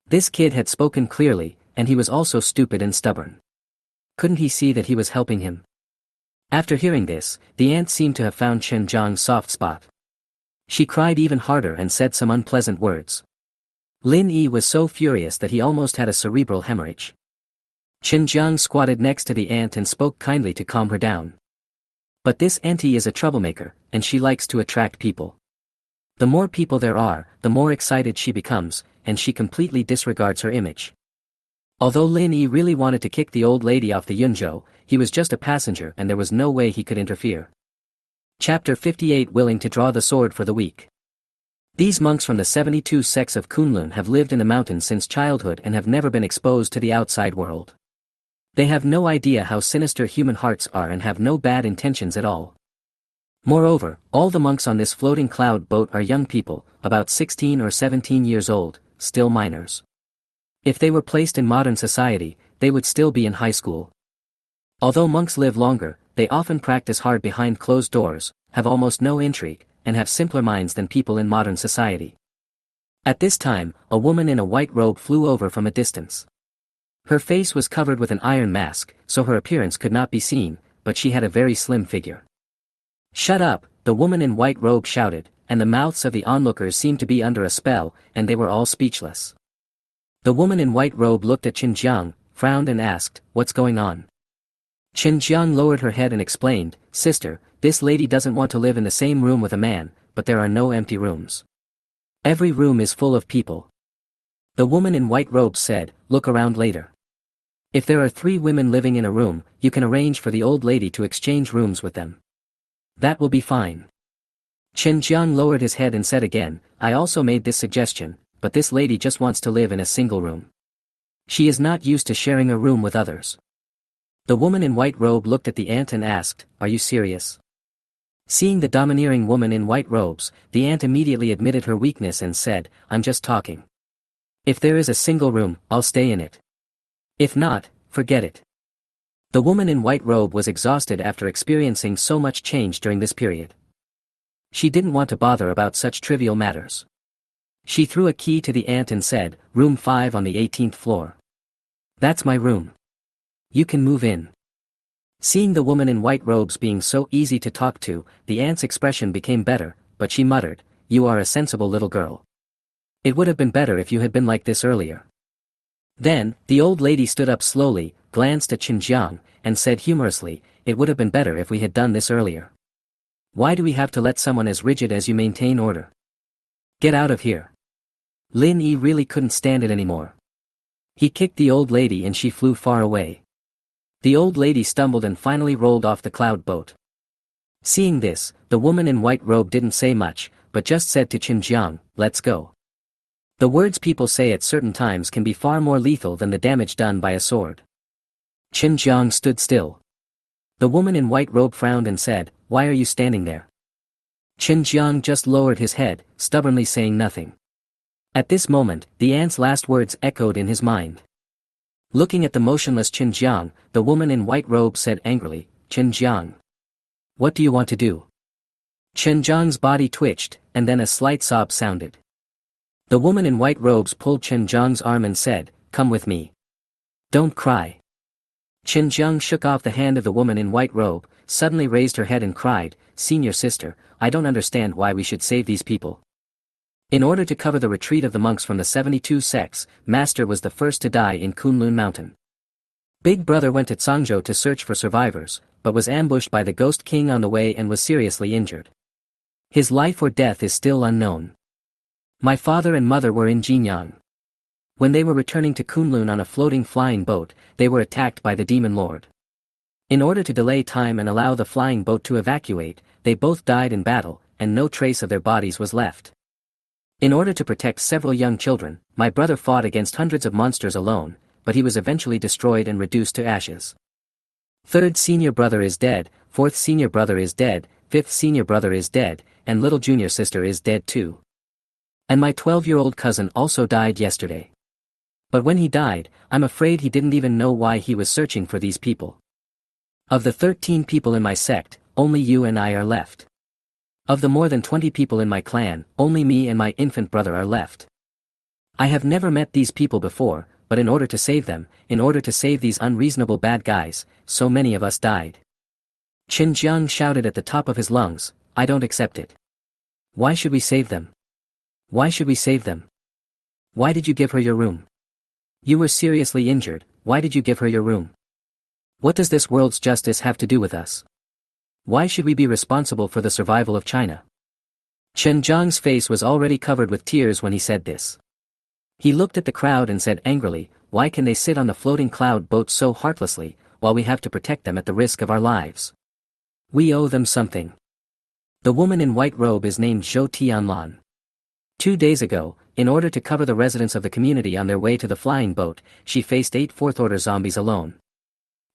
This kid had spoken clearly, and he was also stupid and stubborn. Couldn't he see that he was helping him? After hearing this, the ant seemed to have found Xinjiang's soft spot. She cried even harder and said some unpleasant words. Lin Yi was so furious that he almost had a cerebral hemorrhage. Xinjiang squatted next to the ant and spoke kindly to calm her down. But this auntie is a troublemaker, and she likes to attract people. The more people there are, the more excited she becomes, and she completely disregards her image. Although Lin Yi really wanted to kick the old lady off the Yunzhou, he was just a passenger and there was no way he could interfere. Chapter 58 Willing to draw the sword for the weak. These monks from the 72 sects of Kunlun have lived in the mountains since childhood and have never been exposed to the outside world. They have no idea how sinister human hearts are and have no bad intentions at all. Moreover, all the monks on this floating cloud boat are young people, about 16 or 17 years old, still minors. If they were placed in modern society, they would still be in high school. Although monks live longer, they often practice hard behind closed doors, have almost no intrigue, and have simpler minds than people in modern society. At this time, a woman in a white robe flew over from a distance. Her face was covered with an iron mask, so her appearance could not be seen, but she had a very slim figure. Shut up, the woman in white robe shouted, and the mouths of the onlookers seemed to be under a spell, and they were all speechless. The woman in white robe looked at Xinjiang, frowned and asked, What's going on? Xinjiang lowered her head and explained, Sister, this lady doesn't want to live in the same room with a man, but there are no empty rooms. Every room is full of people. The woman in white robe said, Look around later. If there are 3 women living in a room, you can arrange for the old lady to exchange rooms with them. That will be fine. Xinjiang lowered his head and said again, I also made this suggestion, but this lady just wants to live in a single room. She is not used to sharing a room with others. The woman in white robe looked at the ant and asked, Are you serious? Seeing the domineering woman in white robes, the ant immediately admitted her weakness and said, I'm just talking. If there is a single room, I'll stay in it. If not, forget it. The woman in white robe was exhausted after experiencing so much change during this period. She didn't want to bother about such trivial matters. She threw a key to the ant and said, Room 5 on the 18th floor. That's my room. You can move in. Seeing the woman in white robes being so easy to talk to, the ant's expression became better, but she muttered, You are a sensible little girl. It would have been better if you had been like this earlier. Then, the old lady stood up slowly, glanced at Xinjiang, and said humorously, It would have been better if we had done this earlier. Why do we have to let someone as rigid as you maintain order? Get out of here. Lin Yi really couldn't stand it anymore. He kicked the old lady and she flew far away. The old lady stumbled and finally rolled off the cloud boat. Seeing this, the woman in white robe didn't say much, but just said to Xinjiang, Let's go. The words people say at certain times can be far more lethal than the damage done by a sword. Xinjiang stood still. The woman in white robe frowned and said, Why are you standing there? Xinjiang just lowered his head, stubbornly saying nothing. At this moment, the ant's last words echoed in his mind. Looking at the motionless Xinjiang, the woman in white robe said angrily, Xinjiang. What do you want to do? Xinjiang's body twitched, and then a slight sob sounded. The woman in white robes pulled Xinjiang's arm and said, Come with me. Don't cry. Xinjiang shook off the hand of the woman in white robe, suddenly raised her head and cried, Senior sister, I don't understand why we should save these people. In order to cover the retreat of the monks from the 72 sects, Master was the first to die in Kunlun Mountain. Big Brother went to Zhangzhou to search for survivors, but was ambushed by the Ghost King on the way and was seriously injured. His life or death is still unknown. My father and mother were in Jinyang. When they were returning to Kunlun on a floating flying boat, they were attacked by the Demon Lord. In order to delay time and allow the flying boat to evacuate, they both died in battle, and no trace of their bodies was left. In order to protect several young children, my brother fought against hundreds of monsters alone, but he was eventually destroyed and reduced to ashes. Third senior brother is dead, fourth senior brother is dead, fifth senior brother is dead, and little junior sister is dead too. And my 12-year-old cousin also died yesterday. But when he died, I'm afraid he didn't even know why he was searching for these people. Of the 13 people in my sect, only you and I are left. Of the more than 20 people in my clan, only me and my infant brother are left. I have never met these people before, but in order to save them, in order to save these unreasonable bad guys, so many of us died. Xinjiang shouted at the top of his lungs, I don't accept it. Why should we save them? Why should we save them? Why did you give her your room? You were seriously injured, why did you give her your room? What does this world's justice have to do with us? Why should we be responsible for the survival of China? Xinjiang's face was already covered with tears when he said this. He looked at the crowd and said angrily, Why can they sit on the floating cloud boat so heartlessly, while we have to protect them at the risk of our lives? We owe them something. The woman in white robe is named Zhou Tianlan. 2 days ago, in order to cover the residents of the community on their way to the flying boat, she faced 8 fourth-order zombies alone.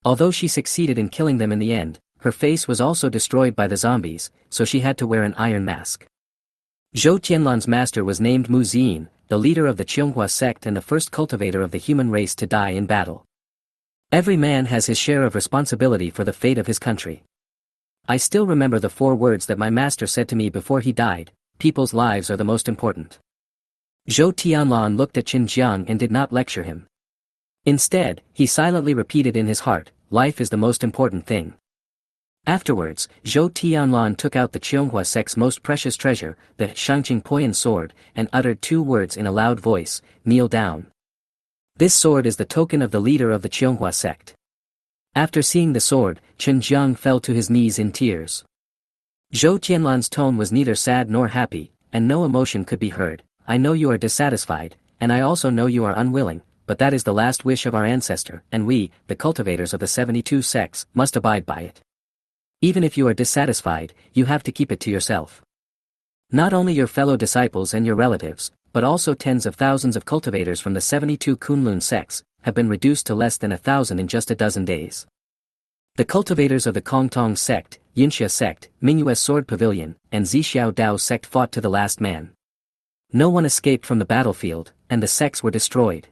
Although she succeeded in killing them in the end, her face was also destroyed by the zombies, so she had to wear an iron mask. Zhou Tianlan's master was named Mu Ziyin, the leader of the Qianghua sect and the first cultivator of the human race to die in battle. Every man has his share of responsibility for the fate of his country. I still remember the 4 words that my master said to me before he died, people's lives are the most important. Zhou Tianlan looked at Xinjiang and did not lecture him. Instead, he silently repeated in his heart, life is the most important thing. Afterwards, Zhou Tianlan took out the Qianghua sect's most precious treasure, the Shangqing Poyan sword, and uttered 2 words in a loud voice, kneel down. This sword is the token of the leader of the Qianghua sect. After seeing the sword, Xinjiang fell to his knees in tears. Zhou Tianlan's tone was neither sad nor happy, and no emotion could be heard. I know you are dissatisfied, and I also know you are unwilling, but that is the last wish of our ancestor, and we, the cultivators of the 72 sects, must abide by it. Even if you are dissatisfied, you have to keep it to yourself. Not only your fellow disciples and your relatives, but also tens of thousands of cultivators from the 72 Kunlun sects, have been reduced to less than 1,000 in just a dozen days. The cultivators of the Kongtong sect, Yinxia sect, Mingyue Sword Pavilion, and Zixiao Dao sect fought to the last man. No one escaped from the battlefield, and the sects were destroyed.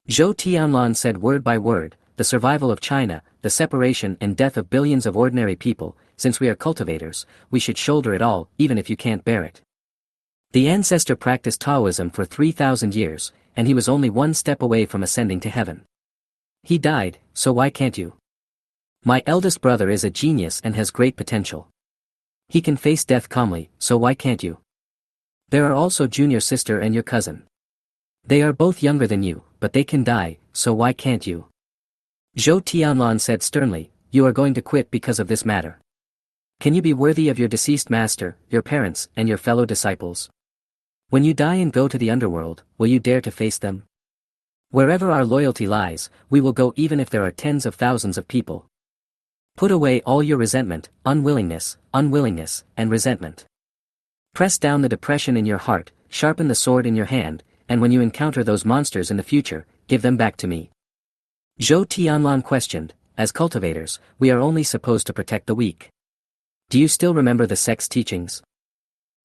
Zhou Tianlan said word by word, the survival of China, the separation and death of billions of ordinary people, since we are cultivators, we should shoulder it all, even if you can't bear it. The ancestor practiced Taoism for 3,000 years, and he was only one step away from ascending to heaven. He died, so why can't you? My eldest brother is a genius and has great potential. He can face death calmly, so why can't you? There are also junior sister and your cousin. They are both younger than you, but they can die, so why can't you? Zhou Tianlan said sternly, you are going to quit because of this matter. Can you be worthy of your deceased master, your parents, and your fellow disciples? When you die and go to the underworld, will you dare to face them? Wherever our loyalty lies, we will go even if there are tens of thousands of people. Put away all your resentment, unwillingness, and resentment. Press down the depression in your heart, sharpen the sword in your hand, and when you encounter those monsters in the future, give them back to me. Zhou Tianlan questioned, as cultivators, we are only supposed to protect the weak. Do you still remember the sect's teachings?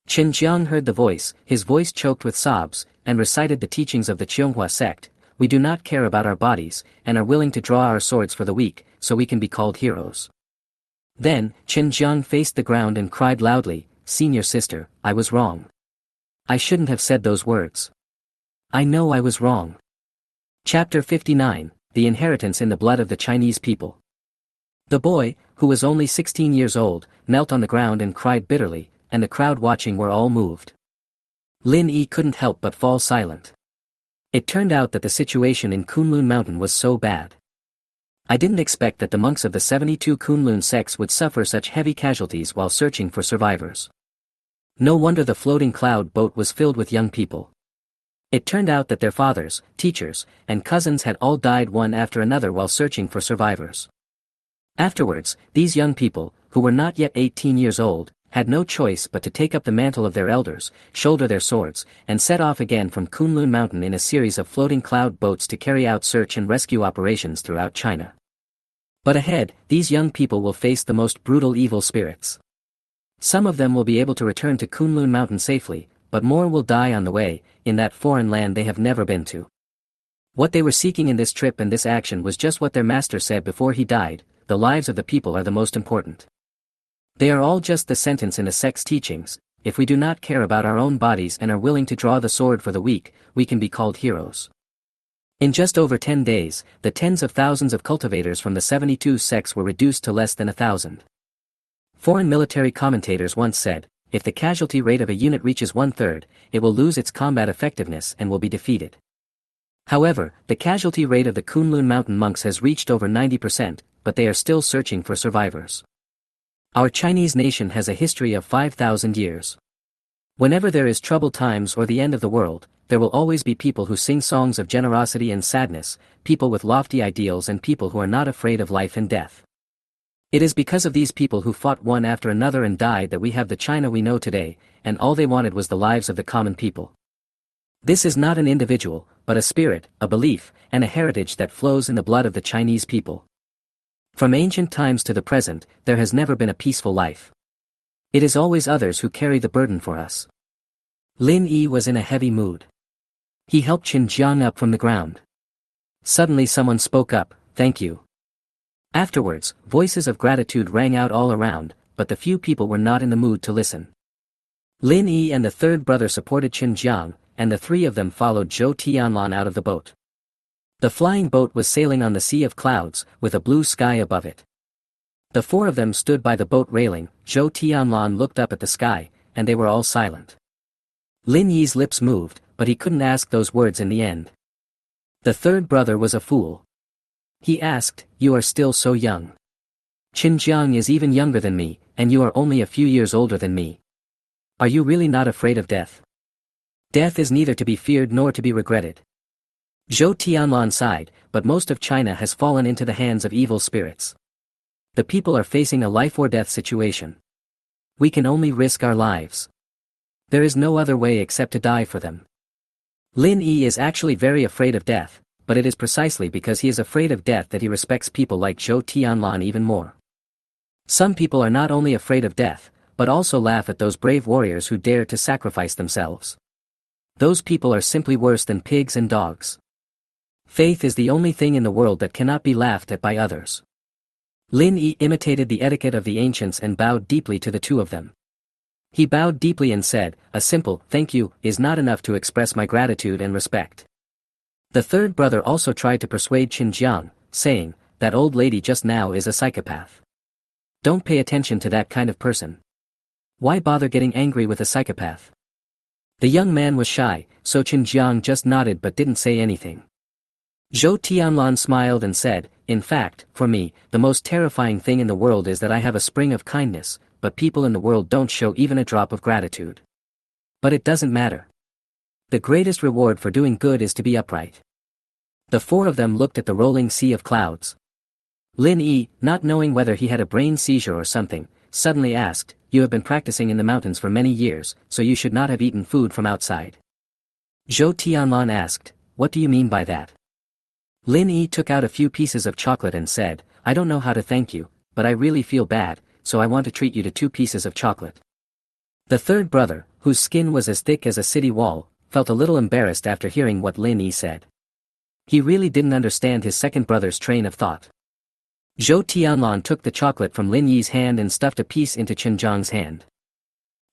Qin Jiang heard the voice, his voice choked with sobs, and recited the teachings of the Qianghua sect. We do not care about our bodies, and are willing to draw our swords for the weak, so we can be called heroes. Then, Qin Jiang faced the ground and cried loudly, Senior sister, I was wrong. I shouldn't have said those words. I know I was wrong. Chapter 59, The Inheritance in the Blood of the Chinese People. The boy, who was only 16 years old, knelt on the ground and cried bitterly, and the crowd watching were all moved. Lin Yi couldn't help but fall silent. It turned out that the situation in Kunlun Mountain was so bad. I didn't expect that the monks of the 72 Kunlun sects would suffer such heavy casualties while searching for survivors. No wonder the floating cloud boat was filled with young people. It turned out that their fathers, teachers, and cousins had all died one after another while searching for survivors. Afterwards, these young people, who were not yet 18 years old, had no choice but to take up the mantle of their elders, shoulder their swords, and set off again from Kunlun Mountain in a series of floating cloud boats to carry out search and rescue operations throughout China. But ahead, these young people will face the most brutal evil spirits. Some of them will be able to return to Kunlun Mountain safely, but more will die on the way, in that foreign land they have never been to. What they were seeking in this trip and this action was just what their master said before he died, the lives of the people are the most important. They are all just the sentence in the sect's teachings, if we do not care about our own bodies and are willing to draw the sword for the weak, we can be called heroes. In just over 10 days, the tens of thousands of cultivators from the 72 sects were reduced to less than 1,000. Foreign military commentators once said, if the casualty rate of a unit reaches 1/3, it will lose its combat effectiveness and will be defeated. However, the casualty rate of the Kunlun Mountain monks has reached over 90%, but they are still searching for survivors. Our Chinese nation has a history of 5,000 years. Whenever there is troubled times or the end of the world, there will always be people who sing songs of generosity and sadness, people with lofty ideals and people who are not afraid of life and death. It is because of these people who fought one after another and died that we have the China we know today, and all they wanted was the lives of the common people. This is not an individual, but a spirit, a belief, and a heritage that flows in the blood of the Chinese people. From ancient times to the present, there has never been a peaceful life. It is always others who carry the burden for us. Lin Yi was in a heavy mood. He helped Qin Jiang up from the ground. Suddenly someone spoke up, thank you. Afterwards, voices of gratitude rang out all around, but the few people were not in the mood to listen. Lin Yi and the third brother supported Qin Jiang, and the three of them followed Zhou Tianlan out of the boat. The flying boat was sailing on the sea of clouds, with a blue sky above it. The four of them stood by the boat railing. Zhou Tianlan looked up at the sky, and they were all silent. Lin Yi's lips moved, but he couldn't ask those words in the end. The third brother was a fool. He asked, you are still so young. Qin Jiang is even younger than me, and you are only a few years older than me. Are you really not afraid of death? Death is neither to be feared nor to be regretted. Zhou Tianlan sighed, but most of China has fallen into the hands of evil spirits. The people are facing a life-or-death situation. We can only risk our lives. There is no other way except to die for them. Lin Yi is actually very afraid of death, but it is precisely because he is afraid of death that he respects people like Zhou Tianlan even more. Some people are not only afraid of death, but also laugh at those brave warriors who dare to sacrifice themselves. Those people are simply worse than pigs and dogs. Faith is the only thing in the world that cannot be laughed at by others. Lin Yi imitated the etiquette of the ancients and bowed deeply to the two of them. He bowed deeply and said, "A simple, thank you, is not enough to express my gratitude and respect." The third brother also tried to persuade Qinjiang, saying, "That old lady just now is a psychopath. Don't pay attention to that kind of person. Why bother getting angry with a psychopath?" The young man was shy, so Qinjiang just nodded but didn't say anything. Zhou Tianlan smiled and said, "In fact, for me, the most terrifying thing in the world is that I have a spring of kindness, but people in the world don't show even a drop of gratitude. But it doesn't matter. The greatest reward for doing good is to be upright." The four of them looked at the rolling sea of clouds. Lin Yi, not knowing whether he had a brain seizure or something, suddenly asked, "You have been practicing in the mountains for many years, so you should not have eaten food from outside." Zhou Tianlan asked, "What do you mean by that?" Lin Yi took out a few pieces of chocolate and said, "I don't know how to thank you, but I really feel bad, so I want to treat you to 2 pieces of chocolate." The third brother, whose skin was as thick as a city wall, felt a little embarrassed after hearing what Lin Yi said. He really didn't understand his second brother's train of thought. Zhou Tianlan took the chocolate from Lin Yi's hand and stuffed a piece into Qinjiang's hand.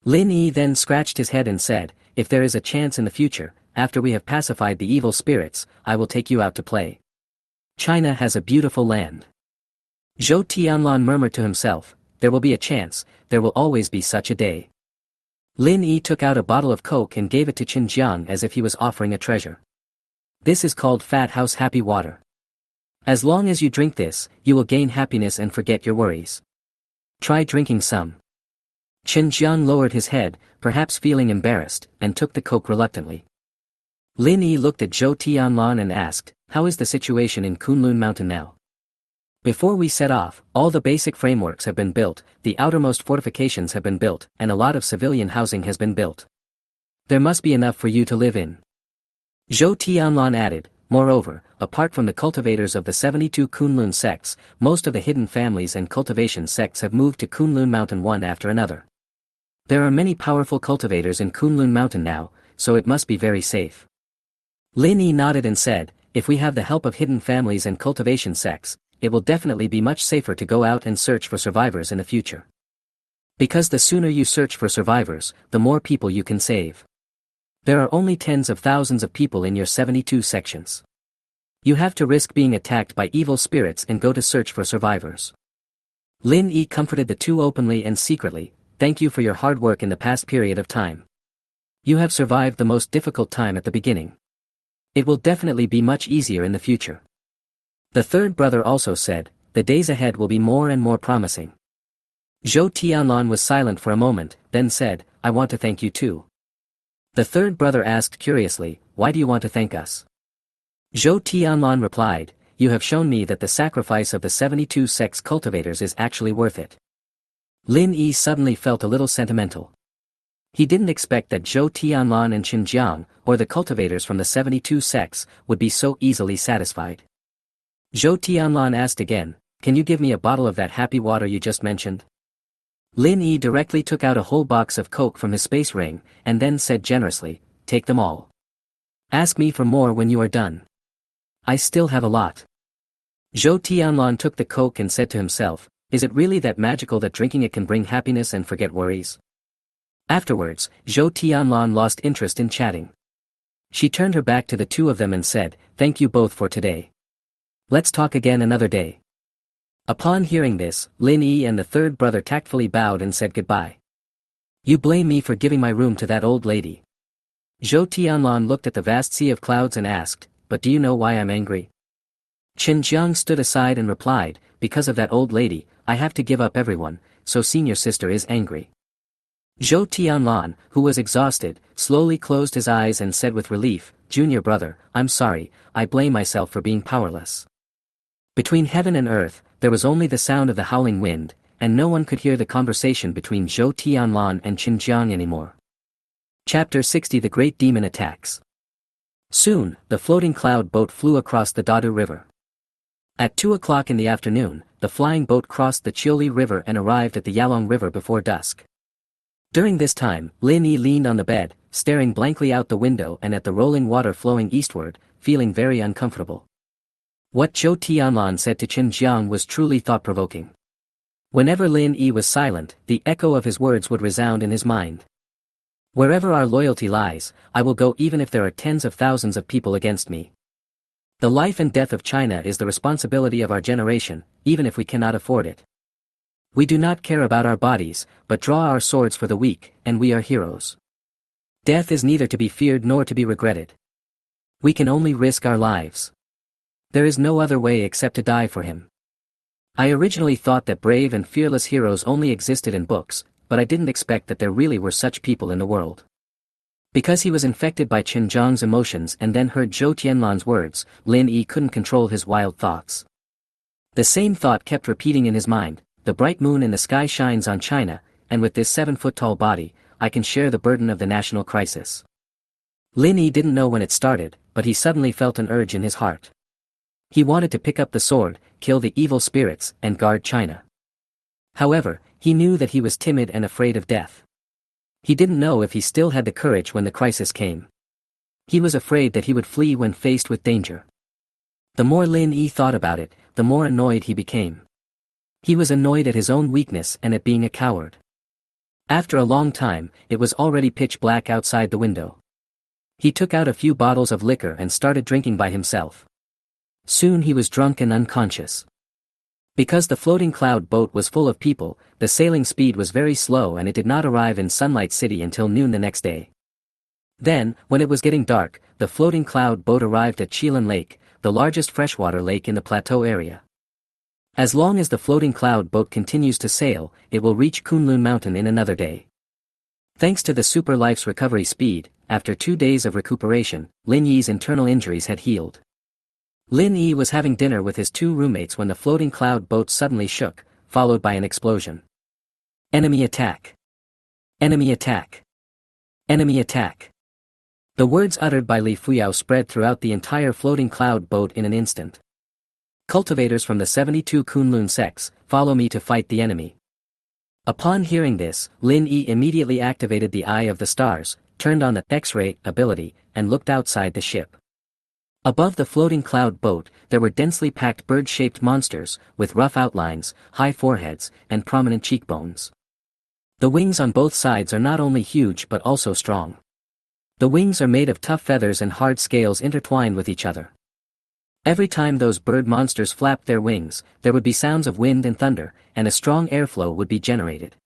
Lin Yi then scratched his head and said, "If there is a chance in the future, after we have pacified the evil spirits, I will take you out to play. China has a beautiful land." Zhou Tianlan murmured to himself, "There will be a chance, there will always be such a day." Lin Yi took out a bottle of Coke and gave it to Qinjiang as if he was offering a treasure. "This is called Fat House Happy Water. As long as you drink this, you will gain happiness and forget your worries. Try drinking some." Qinjiang lowered his head, perhaps feeling embarrassed, and took the Coke reluctantly. Lin Yi looked at Zhou Tianlan and asked, "How is the situation in Kunlun Mountain now?" "Before we set off, all the basic frameworks have been built, the outermost fortifications have been built, and a lot of civilian housing has been built. There must be enough for you to live in." Zhou Tianlan added, "Moreover, apart from the cultivators of the 72 Kunlun sects, most of the hidden families and cultivation sects have moved to Kunlun Mountain one after another. There are many powerful cultivators in Kunlun Mountain now, so it must be very safe." Lin Yi nodded and said, "If we have the help of hidden families and cultivation sects, it will definitely be much safer to go out and search for survivors in the future. Because the sooner you search for survivors, the more people you can save. There are only tens of thousands of people in your 72 sections. You have to risk being attacked by evil spirits and go to search for survivors." Lin Yi comforted the two openly and secretly, "Thank you for your hard work in the past period of time. You have survived the most difficult time at the beginning. It will definitely be much easier in the future." The third brother also said, "The days ahead will be more and more promising." Zhou Tianlan was silent for a moment, then said, "I want to thank you too." The third brother asked curiously, "Why do you want to thank us?" Zhou Tianlan replied, "You have shown me that the sacrifice of the 72 sects cultivators is actually worth it." Lin Yi suddenly felt a little sentimental. He didn't expect that Zhou Tianlan and Qinjiang, or the cultivators from the 72 sects, would be so easily satisfied. Zhou Tianlan asked again, "Can you give me a bottle of that happy water you just mentioned?" Lin Yi directly took out a whole box of Coke from his space ring, and then said generously, "Take them all. Ask me for more when you are done. I still have a lot." Zhou Tianlan took the Coke and said to himself, "Is it really that magical that drinking it can bring happiness and forget worries?" Afterwards, Zhou Tianlan lost interest in chatting. She turned her back to the two of them and said, "Thank you both for today. Let's talk again another day." Upon hearing this, Lin Yi and the third brother tactfully bowed and said goodbye. "You blame me for giving my room to that old lady." Zhou Tianlan looked at the vast sea of clouds and asked, "But do you know why I'm angry?" Qinjiang stood aside and replied, "Because of that old lady, I have to give up everyone, so senior sister is angry." Zhou Tianlan, who was exhausted, slowly closed his eyes and said with relief, "Junior brother, I'm sorry, I blame myself for being powerless." Between heaven and earth, there was only the sound of the howling wind, and no one could hear the conversation between Zhou Tianlan and Qinjiang anymore. Chapter 60 The Great Demon Attacks. Soon, the floating cloud boat flew across the Dadu River. At 2 o'clock in the afternoon, the flying boat crossed the Chioli River and arrived at the Yalong River before dusk. During this time, Lin Yi leaned on the bed, staring blankly out the window and at the rolling water flowing eastward, feeling very uncomfortable. What Zhou Tianlan said to Qin Jiang was truly thought-provoking. Whenever Lin Yi was silent, the echo of his words would resound in his mind. Wherever our loyalty lies, I will go even if there are tens of thousands of people against me. The life and death of China is the responsibility of our generation, even if we cannot afford it. We do not care about our bodies, but draw our swords for the weak, and we are heroes. Death is neither to be feared nor to be regretted. We can only risk our lives. There is no other way except to die for him. I originally thought that brave and fearless heroes only existed in books, but I didn't expect that there really were such people in the world. Because he was infected by Qin Jiang's emotions and then heard Zhou Tianlan's words, Lin Yi couldn't control his wild thoughts. The same thought kept repeating in his mind: the bright moon in the sky shines on China, and with this 7-foot-tall body, I can share the burden of the national crisis. Lin Yi didn't know when it started, but he suddenly felt an urge in his heart. He wanted to pick up the sword, kill the evil spirits, and guard China. However, he knew that he was timid and afraid of death. He didn't know if he still had the courage when the crisis came. He was afraid that he would flee when faced with danger. The more Lin Yi thought about it, the more annoyed he became. He was annoyed at his own weakness and at being a coward. After a long time, it was already pitch black outside the window. He took out a few bottles of liquor and started drinking by himself. Soon he was drunk and unconscious. Because the floating cloud boat was full of people, the sailing speed was very slow and it did not arrive in Sunlight City until noon the next day. Then, when it was getting dark, the floating cloud boat arrived at Chilan Lake, the largest freshwater lake in the plateau area. As long as the floating cloud boat continues to sail, it will reach Kunlun Mountain in another day. Thanks to the Super Life's recovery speed, after 2 days of recuperation, Lin Yi's internal injuries had healed. Lin Yi was having dinner with his 2 roommates when the floating cloud boat suddenly shook, followed by an explosion. Enemy attack! Enemy attack! Enemy attack! The words uttered by Li Fuyao spread throughout the entire floating cloud boat in an instant. Cultivators from the 72 Kunlun sects, follow me to fight the enemy. Upon hearing this, Lin Yi immediately activated the Eye of the Stars, turned on the X-ray ability, and looked outside the ship. Above the floating cloud boat, there were densely packed bird-shaped monsters, with rough outlines, high foreheads, and prominent cheekbones. The wings on both sides are not only huge but also strong. The wings are made of tough feathers and hard scales intertwined with each other. Every time those bird monsters flapped their wings, there would be sounds of wind and thunder, and a strong airflow would be generated.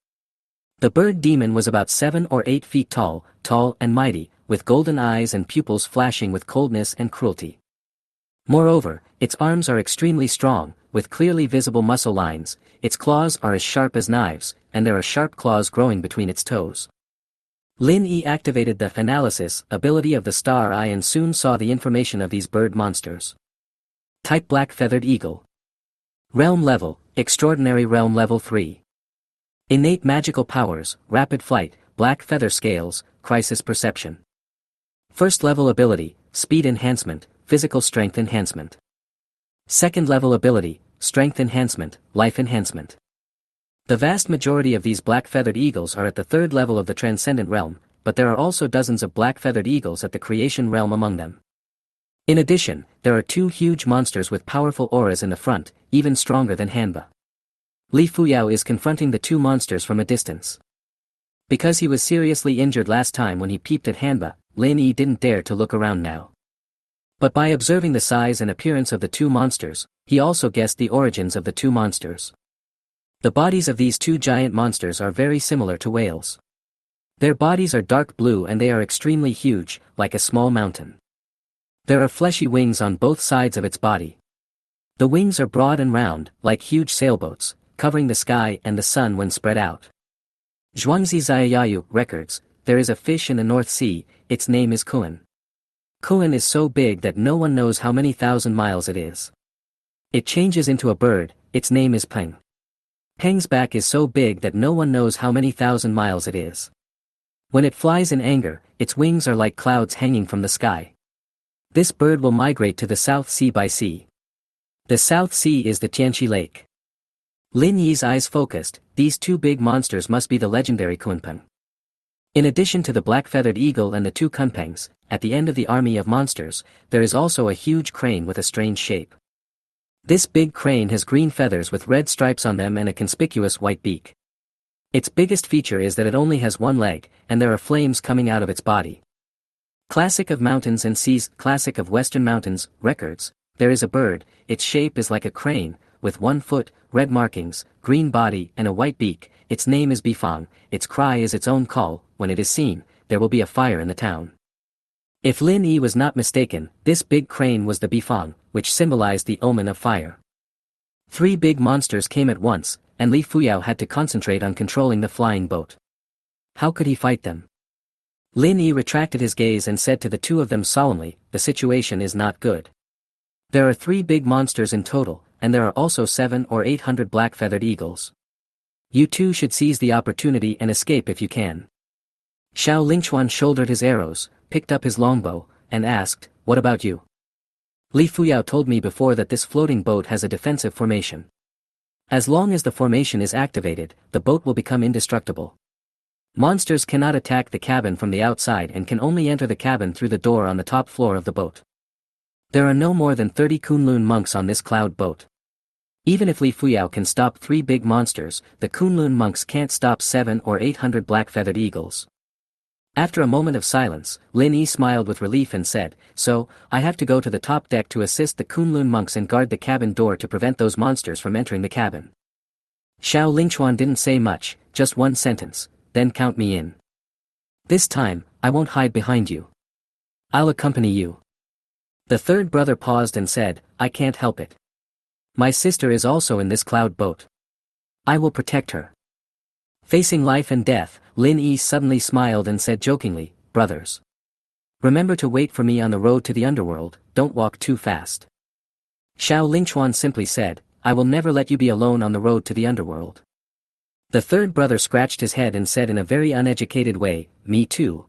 The bird demon was about 7 or 8 feet tall and mighty, with golden eyes and pupils flashing with coldness and cruelty. Moreover, its arms are extremely strong, with clearly visible muscle lines, its claws are as sharp as knives, and there are sharp claws growing between its toes. Lin Yi activated the analysis ability of the star eye and soon saw the information of these bird monsters. Type Black-Feathered Eagle. Realm Level, Extraordinary Realm Level 3. Innate Magical Powers, Rapid Flight, Black Feather Scales, Crisis Perception. First Level Ability, Speed Enhancement, Physical Strength Enhancement. Second Level Ability, Strength Enhancement, Life Enhancement. The vast majority of these black-feathered eagles are at the 3rd level of the Transcendent Realm, but there are also dozens of black-feathered eagles at the Creation Realm among them. In addition, there are 2 huge monsters with powerful auras in the front, even stronger than Hanba. Li Fuyao is confronting the 2 monsters from a distance. Because he was seriously injured last time when he peeped at Hanba, Lin Yi didn't dare to look around now. But by observing the size and appearance of the 2 monsters, he also guessed the origins of the 2 monsters. The bodies of these 2 giant monsters are very similar to whales. Their bodies are dark blue and they are extremely huge, like a small mountain. There are fleshy wings on both sides of its body. The wings are broad and round, like huge sailboats, covering the sky and the sun when spread out. Zhuangzi Zaiyayu records, there is a fish in the North Sea, its name is Kuan. Kuan is so big that no one knows how many thousand miles it is. It changes into a bird, its name is Peng. Peng's back is so big that no one knows how many thousand miles it is. When it flies in anger, its wings are like clouds hanging from the sky. This bird will migrate to the South Sea by sea. The South Sea is the Tianqi Lake. Lin Yi's eyes focused. These two big monsters must be the legendary Kunpeng. In addition to the black-feathered eagle and the two Kunpengs, at the end of the army of monsters, there is also a huge crane with a strange shape. This big crane has green feathers with red stripes on them and a conspicuous white beak. Its biggest feature is that it only has one leg, and there are flames coming out of its body. Classic of mountains and seas, classic of western mountains, records, there is a bird, its shape is like a crane, with 1 foot, red markings, green body and a white beak, its name is Bifang, its cry is its own call, when it is seen, there will be a fire in the town. If Lin Yi was not mistaken, this big crane was the Bifang, which symbolized the omen of fire. 3 big monsters came at once, and Li Fuyao had to concentrate on controlling the flying boat. How could he fight them? Lin Yi retracted his gaze and said to the two of them solemnly, the situation is not good. There are 3 big monsters in total, and there are also 700 or 800 black-feathered eagles. You two should seize the opportunity and escape if you can. Xiao Lingchuan shouldered his arrows, picked up his longbow, and asked, what about you? Li Fuyao told me before that this floating boat has a defensive formation. As long as the formation is activated, the boat will become indestructible. Monsters cannot attack the cabin from the outside and can only enter the cabin through the door on the top floor of the boat. There are no more than 30 Kunlun monks on this cloud boat. Even if Li Fuyao can stop 3 big monsters, the Kunlun monks can't stop 700 or 800 black-feathered eagles. After a moment of silence, Lin Yi smiled with relief and said, so, I have to go to the top deck to assist the Kunlun monks and guard the cabin door to prevent those monsters from entering the cabin. Xiao Lingchuan didn't say much, just one sentence, then count me in. This time, I won't hide behind you. I'll accompany you. The third brother paused and said, I can't help it. My sister is also in this cloud boat. I will protect her. Facing life and death, Lin Yi suddenly smiled and said jokingly, brothers. Remember to wait for me on the road to the underworld, don't walk too fast. Xiao Lingchuan simply said, I will never let you be alone on the road to the underworld. The third brother scratched his head and said in a very uneducated way, me too.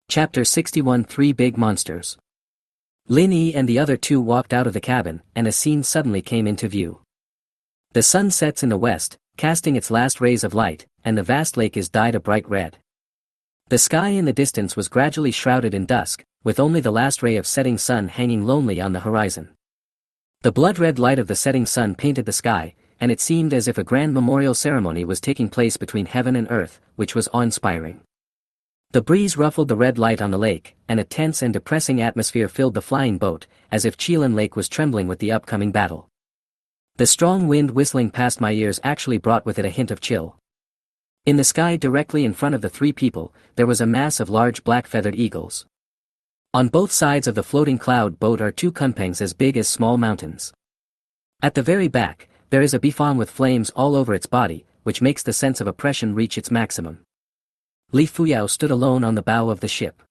Chapter 61 3 Big Monsters. Lin Yi and the other two walked out of the cabin, and a scene suddenly came into view. The sun sets in the west, casting its last rays of light, and the vast lake is dyed a bright red. The sky in the distance was gradually shrouded in dusk, with only the last ray of setting sun hanging lonely on the horizon. The blood-red light of the setting sun painted the sky, and it seemed as if a grand memorial ceremony was taking place between heaven and earth, which was awe-inspiring. The breeze ruffled the red light on the lake, and a tense and depressing atmosphere filled the flying boat, as if Chilan Lake was trembling with the upcoming battle. The strong wind whistling past my ears actually brought with it a hint of chill. In the sky directly in front of the 3 people, there was a mass of large black-feathered eagles. On both sides of the floating cloud boat are 2 kunpengs as big as small mountains. At the very back, there is a bifang with flames all over its body, which makes the sense of oppression reach its maximum. Li Fuyao stood alone on the bow of the ship.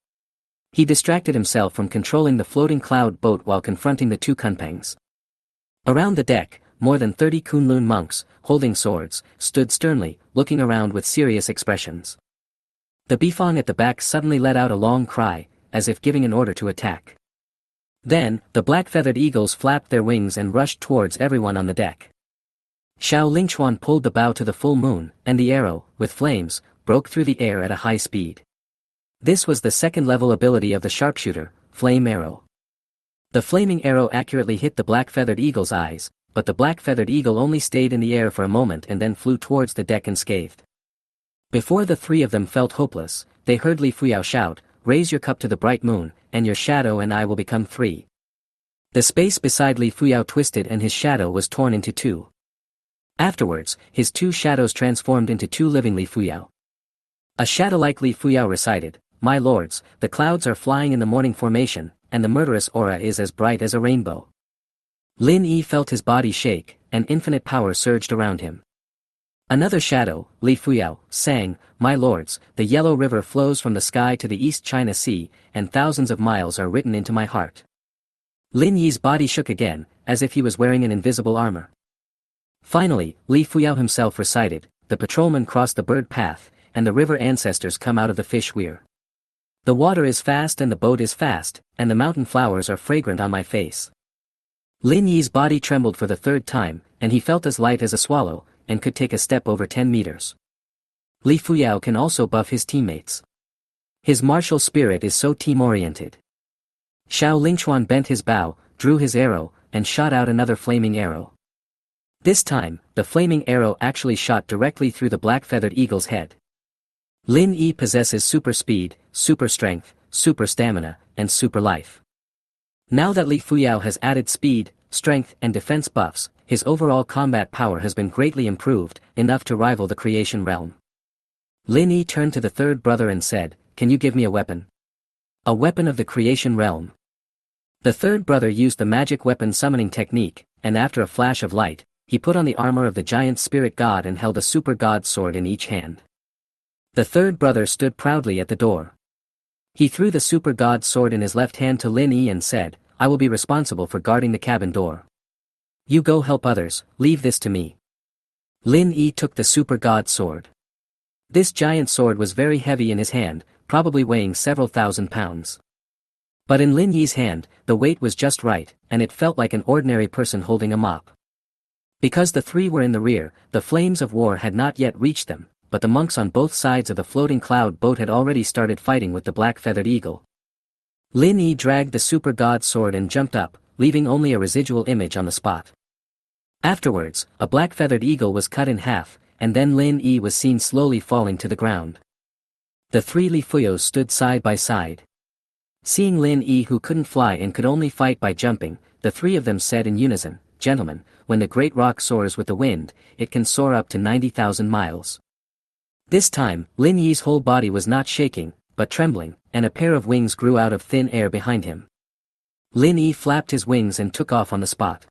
He distracted himself from controlling the floating cloud boat while confronting the 2 kunpengs. Around the deck, more than 30 Kunlun monks, holding swords, stood sternly, looking around with serious expressions. The bifang at the back suddenly let out a long cry, as if giving an order to attack. Then, the black-feathered eagles flapped their wings and rushed towards everyone on the deck. Xiao Lingchuan pulled the bow to the full moon, and the arrow, with flames, broke through the air at a high speed. This was the second-level ability of the sharpshooter, Flame Arrow. The flaming arrow accurately hit the black-feathered eagle's eyes, but the black-feathered eagle only stayed in the air for a moment and then flew towards the deck unscathed. Before the 3 of them felt hopeless, they heard Li Fuyao shout, raise your cup to the bright moon, and your shadow and I will become 3. The space beside Li Fuyao twisted and his shadow was torn into 2. Afterwards, his 2 shadows transformed into 2 living Li Fuyao. A shadow like Li Fuyao recited, my lords, the clouds are flying in the morning formation, and the murderous aura is as bright as a rainbow. Lin Yi felt his body shake, and infinite power surged around him. Another shadow, Li Fuyao, sang, my lords, the yellow river flows from the sky to the East China Sea, and thousands of miles are written into my heart. Lin Yi's body shook again, as if he was wearing an invisible armor. Finally, Li Fuyao himself recited, the patrolman crossed the bird path, and the river ancestors come out of the fish weir. The water is fast and the boat is fast, and the mountain flowers are fragrant on my face. Lin Yi's body trembled for the third time, and he felt as light as a swallow, and could take a step over 10 meters. Li Fuyao can also buff his teammates. His martial spirit is so team-oriented. Xiao Lingchuan bent his bow, drew his arrow, and shot out another flaming arrow. This time, the flaming arrow actually shot directly through the black-feathered eagle's head. Lin Yi possesses super speed, super strength, super stamina, and super life. Now that Li Fuyao has added speed, strength, and defense buffs, his overall combat power has been greatly improved, enough to rival the creation realm. Lin Yi turned to the third brother and said, "Can you give me a weapon? A weapon of the creation realm." The third brother used the magic weapon summoning technique, and after a flash of light, he put on the armor of the giant spirit god and held a super god sword in each hand. The third brother stood proudly at the door. He threw the super god sword in his left hand to Lin Yi and said, "I will be responsible for guarding the cabin door. You go help others, leave this to me." Lin Yi took the super god sword. This giant sword was very heavy in his hand, probably weighing several thousand pounds. But in Lin Yi's hand, the weight was just right, and it felt like an ordinary person holding a mop. Because the three were in the rear, the flames of war had not yet reached them, but the monks on both sides of the floating cloud boat had already started fighting with the black-feathered eagle. Lin Yi dragged the super god sword and jumped up, leaving only a residual image on the spot. Afterwards, a black-feathered eagle was cut in half, and then Lin Yi was seen slowly falling to the ground. The three Li Fuyos stood side by side. Seeing Lin Yi, who couldn't fly and could only fight by jumping, the three of them said in unison, "Gentlemen, when the great rock soars with the wind, it can soar up to 90,000 miles. This time, Lin Yi's whole body was not shaking, but trembling, and a pair of wings grew out of thin air behind him. Lin Yi flapped his wings and took off on the spot.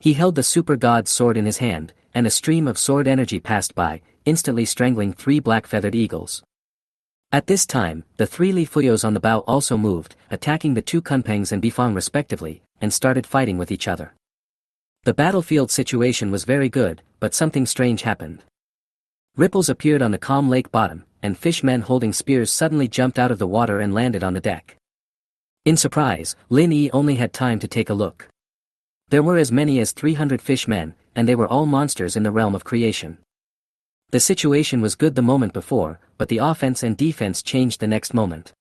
He held the super god sword in his hand, and a stream of sword energy passed by, instantly strangling three black-feathered eagles. At this time, the three Li Fuyos on the bow also moved, attacking the two Kunpangs and Bifang respectively, and started fighting with each other. The battlefield situation was very good, but something strange happened. Ripples appeared on the calm lake bottom, and fishmen holding spears suddenly jumped out of the water and landed on the deck. In surprise, Lin Yi only had time to take a look. There were as many as 300 fishmen, and they were all monsters in the realm of creation. The situation was good the moment before, but the offense and defense changed the next moment.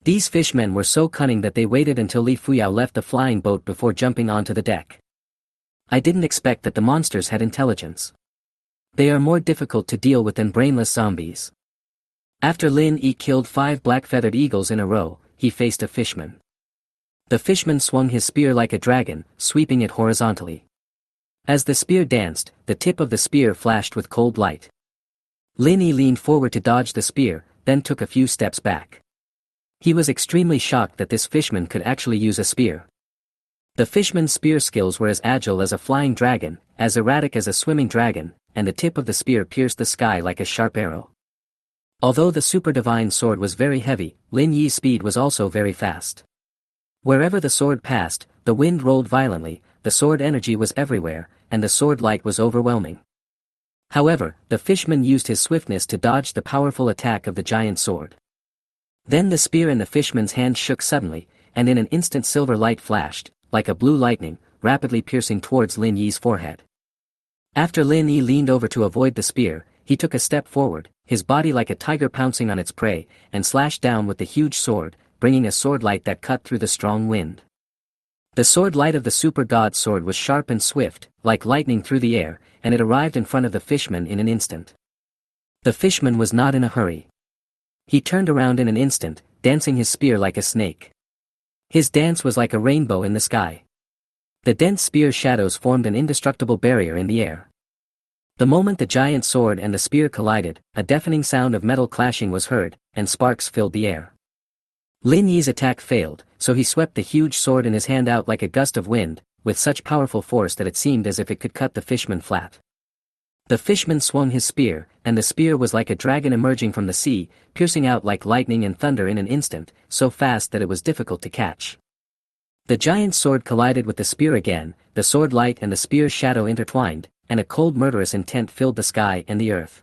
These fishmen were so cunning that they waited until Li Fuyao left the flying boat before jumping onto the deck. I didn't expect that the monsters had intelligence. They are more difficult to deal with than brainless zombies. After Lin Yi killed 5 black-feathered eagles in a row, he faced a fishman. The fishman swung his spear like a dragon, sweeping it horizontally. As the spear danced, the tip of the spear flashed with cold light. Lin Yi leaned forward to dodge the spear, then took a few steps back. He was extremely shocked that this fishman could actually use a spear. The fishman's spear skills were as agile as a flying dragon, as erratic as a swimming dragon, and the tip of the spear pierced the sky like a sharp arrow. Although the super divine sword was very heavy, Lin Yi's speed was also very fast. Wherever the sword passed, the wind rolled violently, the sword energy was everywhere, and the sword light was overwhelming. However, the fishman used his swiftness to dodge the powerful attack of the giant sword. Then the spear in the fishman's hand shook suddenly, and in an instant silver light flashed, like a blue lightning, rapidly piercing towards Lin Yi's forehead. After Lin Yi leaned over to avoid the spear, he took a step forward, his body like a tiger pouncing on its prey, and slashed down with the huge sword, bringing a sword light that cut through the strong wind. The sword light of the super god sword was sharp and swift, like lightning through the air, and it arrived in front of the fishman in an instant. The fishman was not in a hurry. He turned around in an instant, dancing his spear like a snake. His dance was like a rainbow in the sky. The dense spear shadows formed an indestructible barrier in the air. The moment the giant sword and the spear collided, a deafening sound of metal clashing was heard, and sparks filled the air. Lin Yi's attack failed, so he swept the huge sword in his hand out like a gust of wind, with such powerful force that it seemed as if it could cut the fishman flat. The fishman swung his spear, and the spear was like a dragon emerging from the sea, piercing out like lightning and thunder in an instant, so fast that it was difficult to catch. The giant sword collided with the spear again, the sword light and the spear's shadow intertwined, and a cold murderous intent filled the sky and the earth.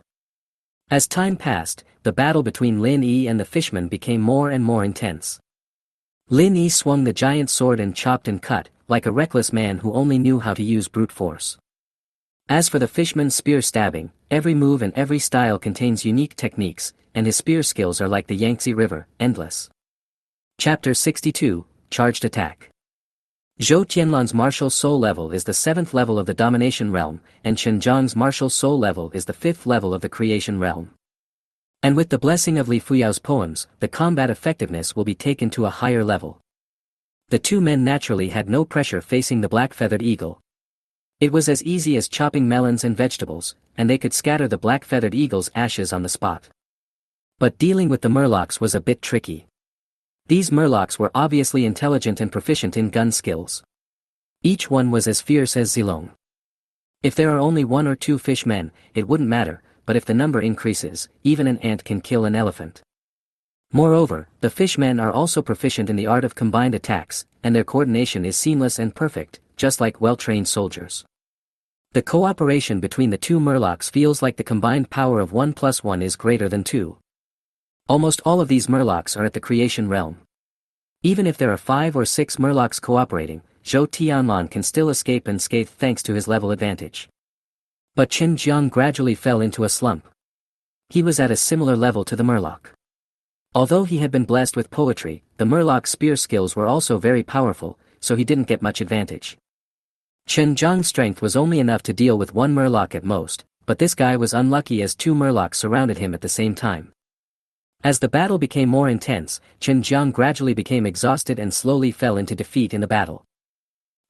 As time passed, the battle between Lin Yi and the fishman became more and more intense. Lin Yi swung the giant sword and chopped and cut, like a reckless man who only knew how to use brute force. As for the fishman's spear stabbing, every move and every style contains unique techniques, and his spear skills are like the Yangtze River, endless. Chapter 62, Charged Attack. Zhou Tianlan's martial soul level is the 7th level of the domination realm, and Chen Zhang's martial soul level is the 5th level of the creation realm. And with the blessing of Li Fuyao's poems, the combat effectiveness will be taken to a higher level. The two men naturally had no pressure facing the black-feathered eagle. It was as easy as chopping melons and vegetables, and they could scatter the black-feathered eagle's ashes on the spot. But dealing with the murlocs was a bit tricky. These murlocs were obviously intelligent and proficient in gun skills. Each one was as fierce as Zilong. If there are only 1 or 2 fishmen, it wouldn't matter, but if the number increases, even an ant can kill an elephant. Moreover, the fishmen are also proficient in the art of combined attacks, and their coordination is seamless and perfect, just like well-trained soldiers. The cooperation between the two murlocs feels like the combined power of 1 + 1 is greater than 2. Almost all of these murlocs are at the creation realm. Even if there are 5 or 6 murlocs cooperating, Zhou Tianlan can still escape unscathed thanks to his level advantage. But Qin Jiang gradually fell into a slump. He was at a similar level to the murloc. Although he had been blessed with poetry, the murloc's spear skills were also very powerful, so he didn't get much advantage. Chen Zhang's strength was only enough to deal with 1 murloc at most, but this guy was unlucky as 2 murlocs surrounded him at the same time. As the battle became more intense, Chen Zhang gradually became exhausted and slowly fell into defeat in the battle.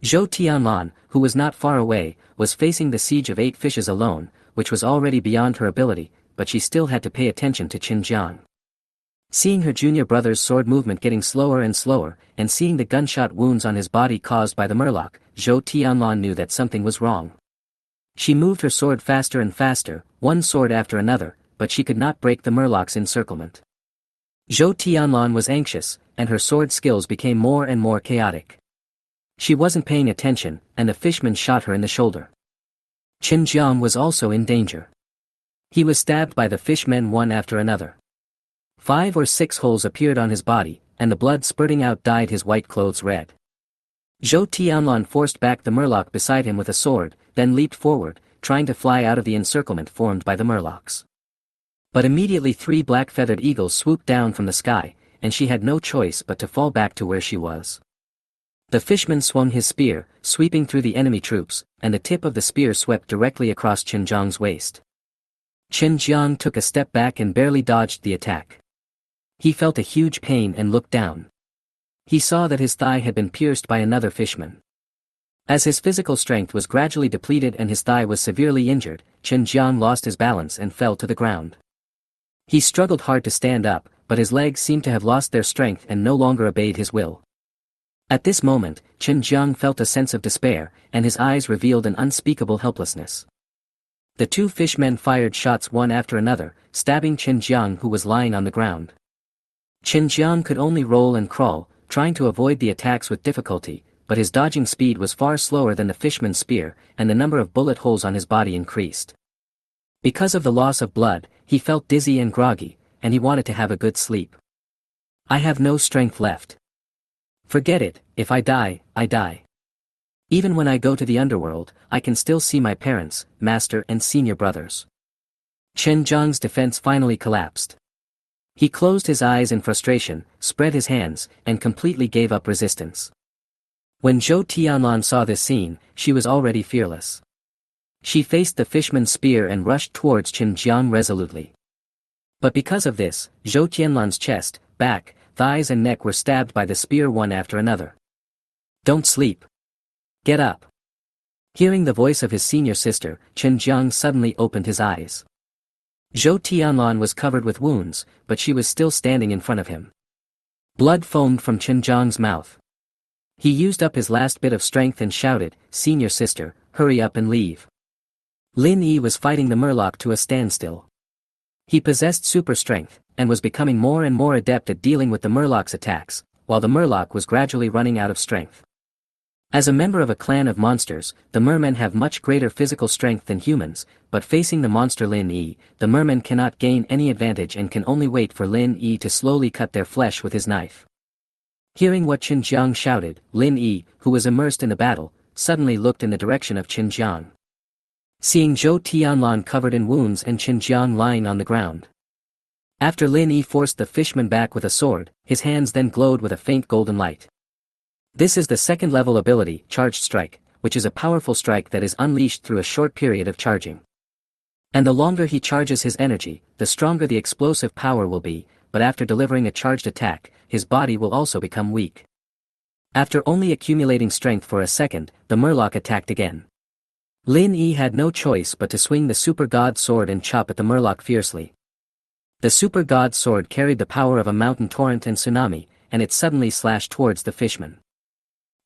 Zhou Tianlan, who was not far away, was facing the siege of 8 fishes alone, which was already beyond her ability, but she still had to pay attention to Chen Zhang. Seeing her junior brother's sword movement getting slower and slower, and seeing the gunshot wounds on his body caused by the murloc, Zhou Tianlan knew that something was wrong. She moved her sword faster and faster, one sword after another, but she could not break the murloc's encirclement. Zhou Tianlan was anxious, and her sword skills became more and more chaotic. She wasn't paying attention, and the fishman shot her in the shoulder. Qin Jiang was also in danger. He was stabbed by the fishmen one after another. 5 or 6 holes appeared on his body, and the blood spurting out dyed his white clothes red. Zhou Tianlan forced back the murloc beside him with a sword, then leaped forward, trying to fly out of the encirclement formed by the murlocs. But immediately 3 black-feathered eagles swooped down from the sky, and she had no choice but to fall back to where she was. The fishman swung his spear, sweeping through the enemy troops, and the tip of the spear swept directly across Qin Jiang's waist. Qin Jiang took a step back and barely dodged the attack. He felt a huge pain and looked down. He saw that his thigh had been pierced by another fishman. As his physical strength was gradually depleted and his thigh was severely injured, Qin Jiang lost his balance and fell to the ground. He struggled hard to stand up, but his legs seemed to have lost their strength and no longer obeyed his will. At this moment, Qin Jiang felt a sense of despair, and his eyes revealed an unspeakable helplessness. The 2 fishmen fired shots one after another, stabbing Qin Jiang who was lying on the ground. Qin Jiang could only roll and crawl, trying to avoid the attacks with difficulty, but his dodging speed was far slower than the fishman's spear, and the number of bullet holes on his body increased. Because of the loss of blood, he felt dizzy and groggy, and he wanted to have a good sleep. "I have no strength left. Forget it, if I die, I die. Even when I go to the underworld, I can still see my parents, master and senior brothers." Chen Zhang's defense finally collapsed. He closed his eyes in frustration, spread his hands, and completely gave up resistance. When Zhou Tianlan saw this scene, she was already fearless. She faced the fishman's spear and rushed towards Qin Jiang resolutely. But because of this, Zhou Tianlan's chest, back, thighs and neck were stabbed by the spear one after another. "Don't sleep. Get up." Hearing the voice of his senior sister, Qin Jiang suddenly opened his eyes. Zhou Tianlan was covered with wounds, but she was still standing in front of him. Blood foamed from Qin Jiang's mouth. He used up his last bit of strength and shouted, "Senior sister, hurry up and leave." Lin Yi was fighting the murloc to a standstill. He possessed super strength, and was becoming more and more adept at dealing with the murloc's attacks, while the murloc was gradually running out of strength. As a member of a clan of monsters, the mermen have much greater physical strength than humans, but facing the monster Lin Yi, the mermen cannot gain any advantage and can only wait for Lin Yi to slowly cut their flesh with his knife. Hearing what Qin Jiang shouted, Lin Yi, who was immersed in the battle, suddenly looked in the direction of Qin Jiang. Seeing Zhou Tianlan covered in wounds and Qin Jiang lying on the ground. After Lin Yi forced the fishman back with a sword, his hands then glowed with a faint golden light. This is the second level ability, Charged Strike, which is a powerful strike that is unleashed through a short period of charging. And the longer he charges his energy, the stronger the explosive power will be, but after delivering a charged attack, his body will also become weak. After only accumulating strength for a second, the Murloc attacked again. Lin Yi had no choice but to swing the Super God Sword and chop at the Murloc fiercely. The Super God Sword carried the power of a mountain torrent and tsunami, and it suddenly slashed towards the fishman.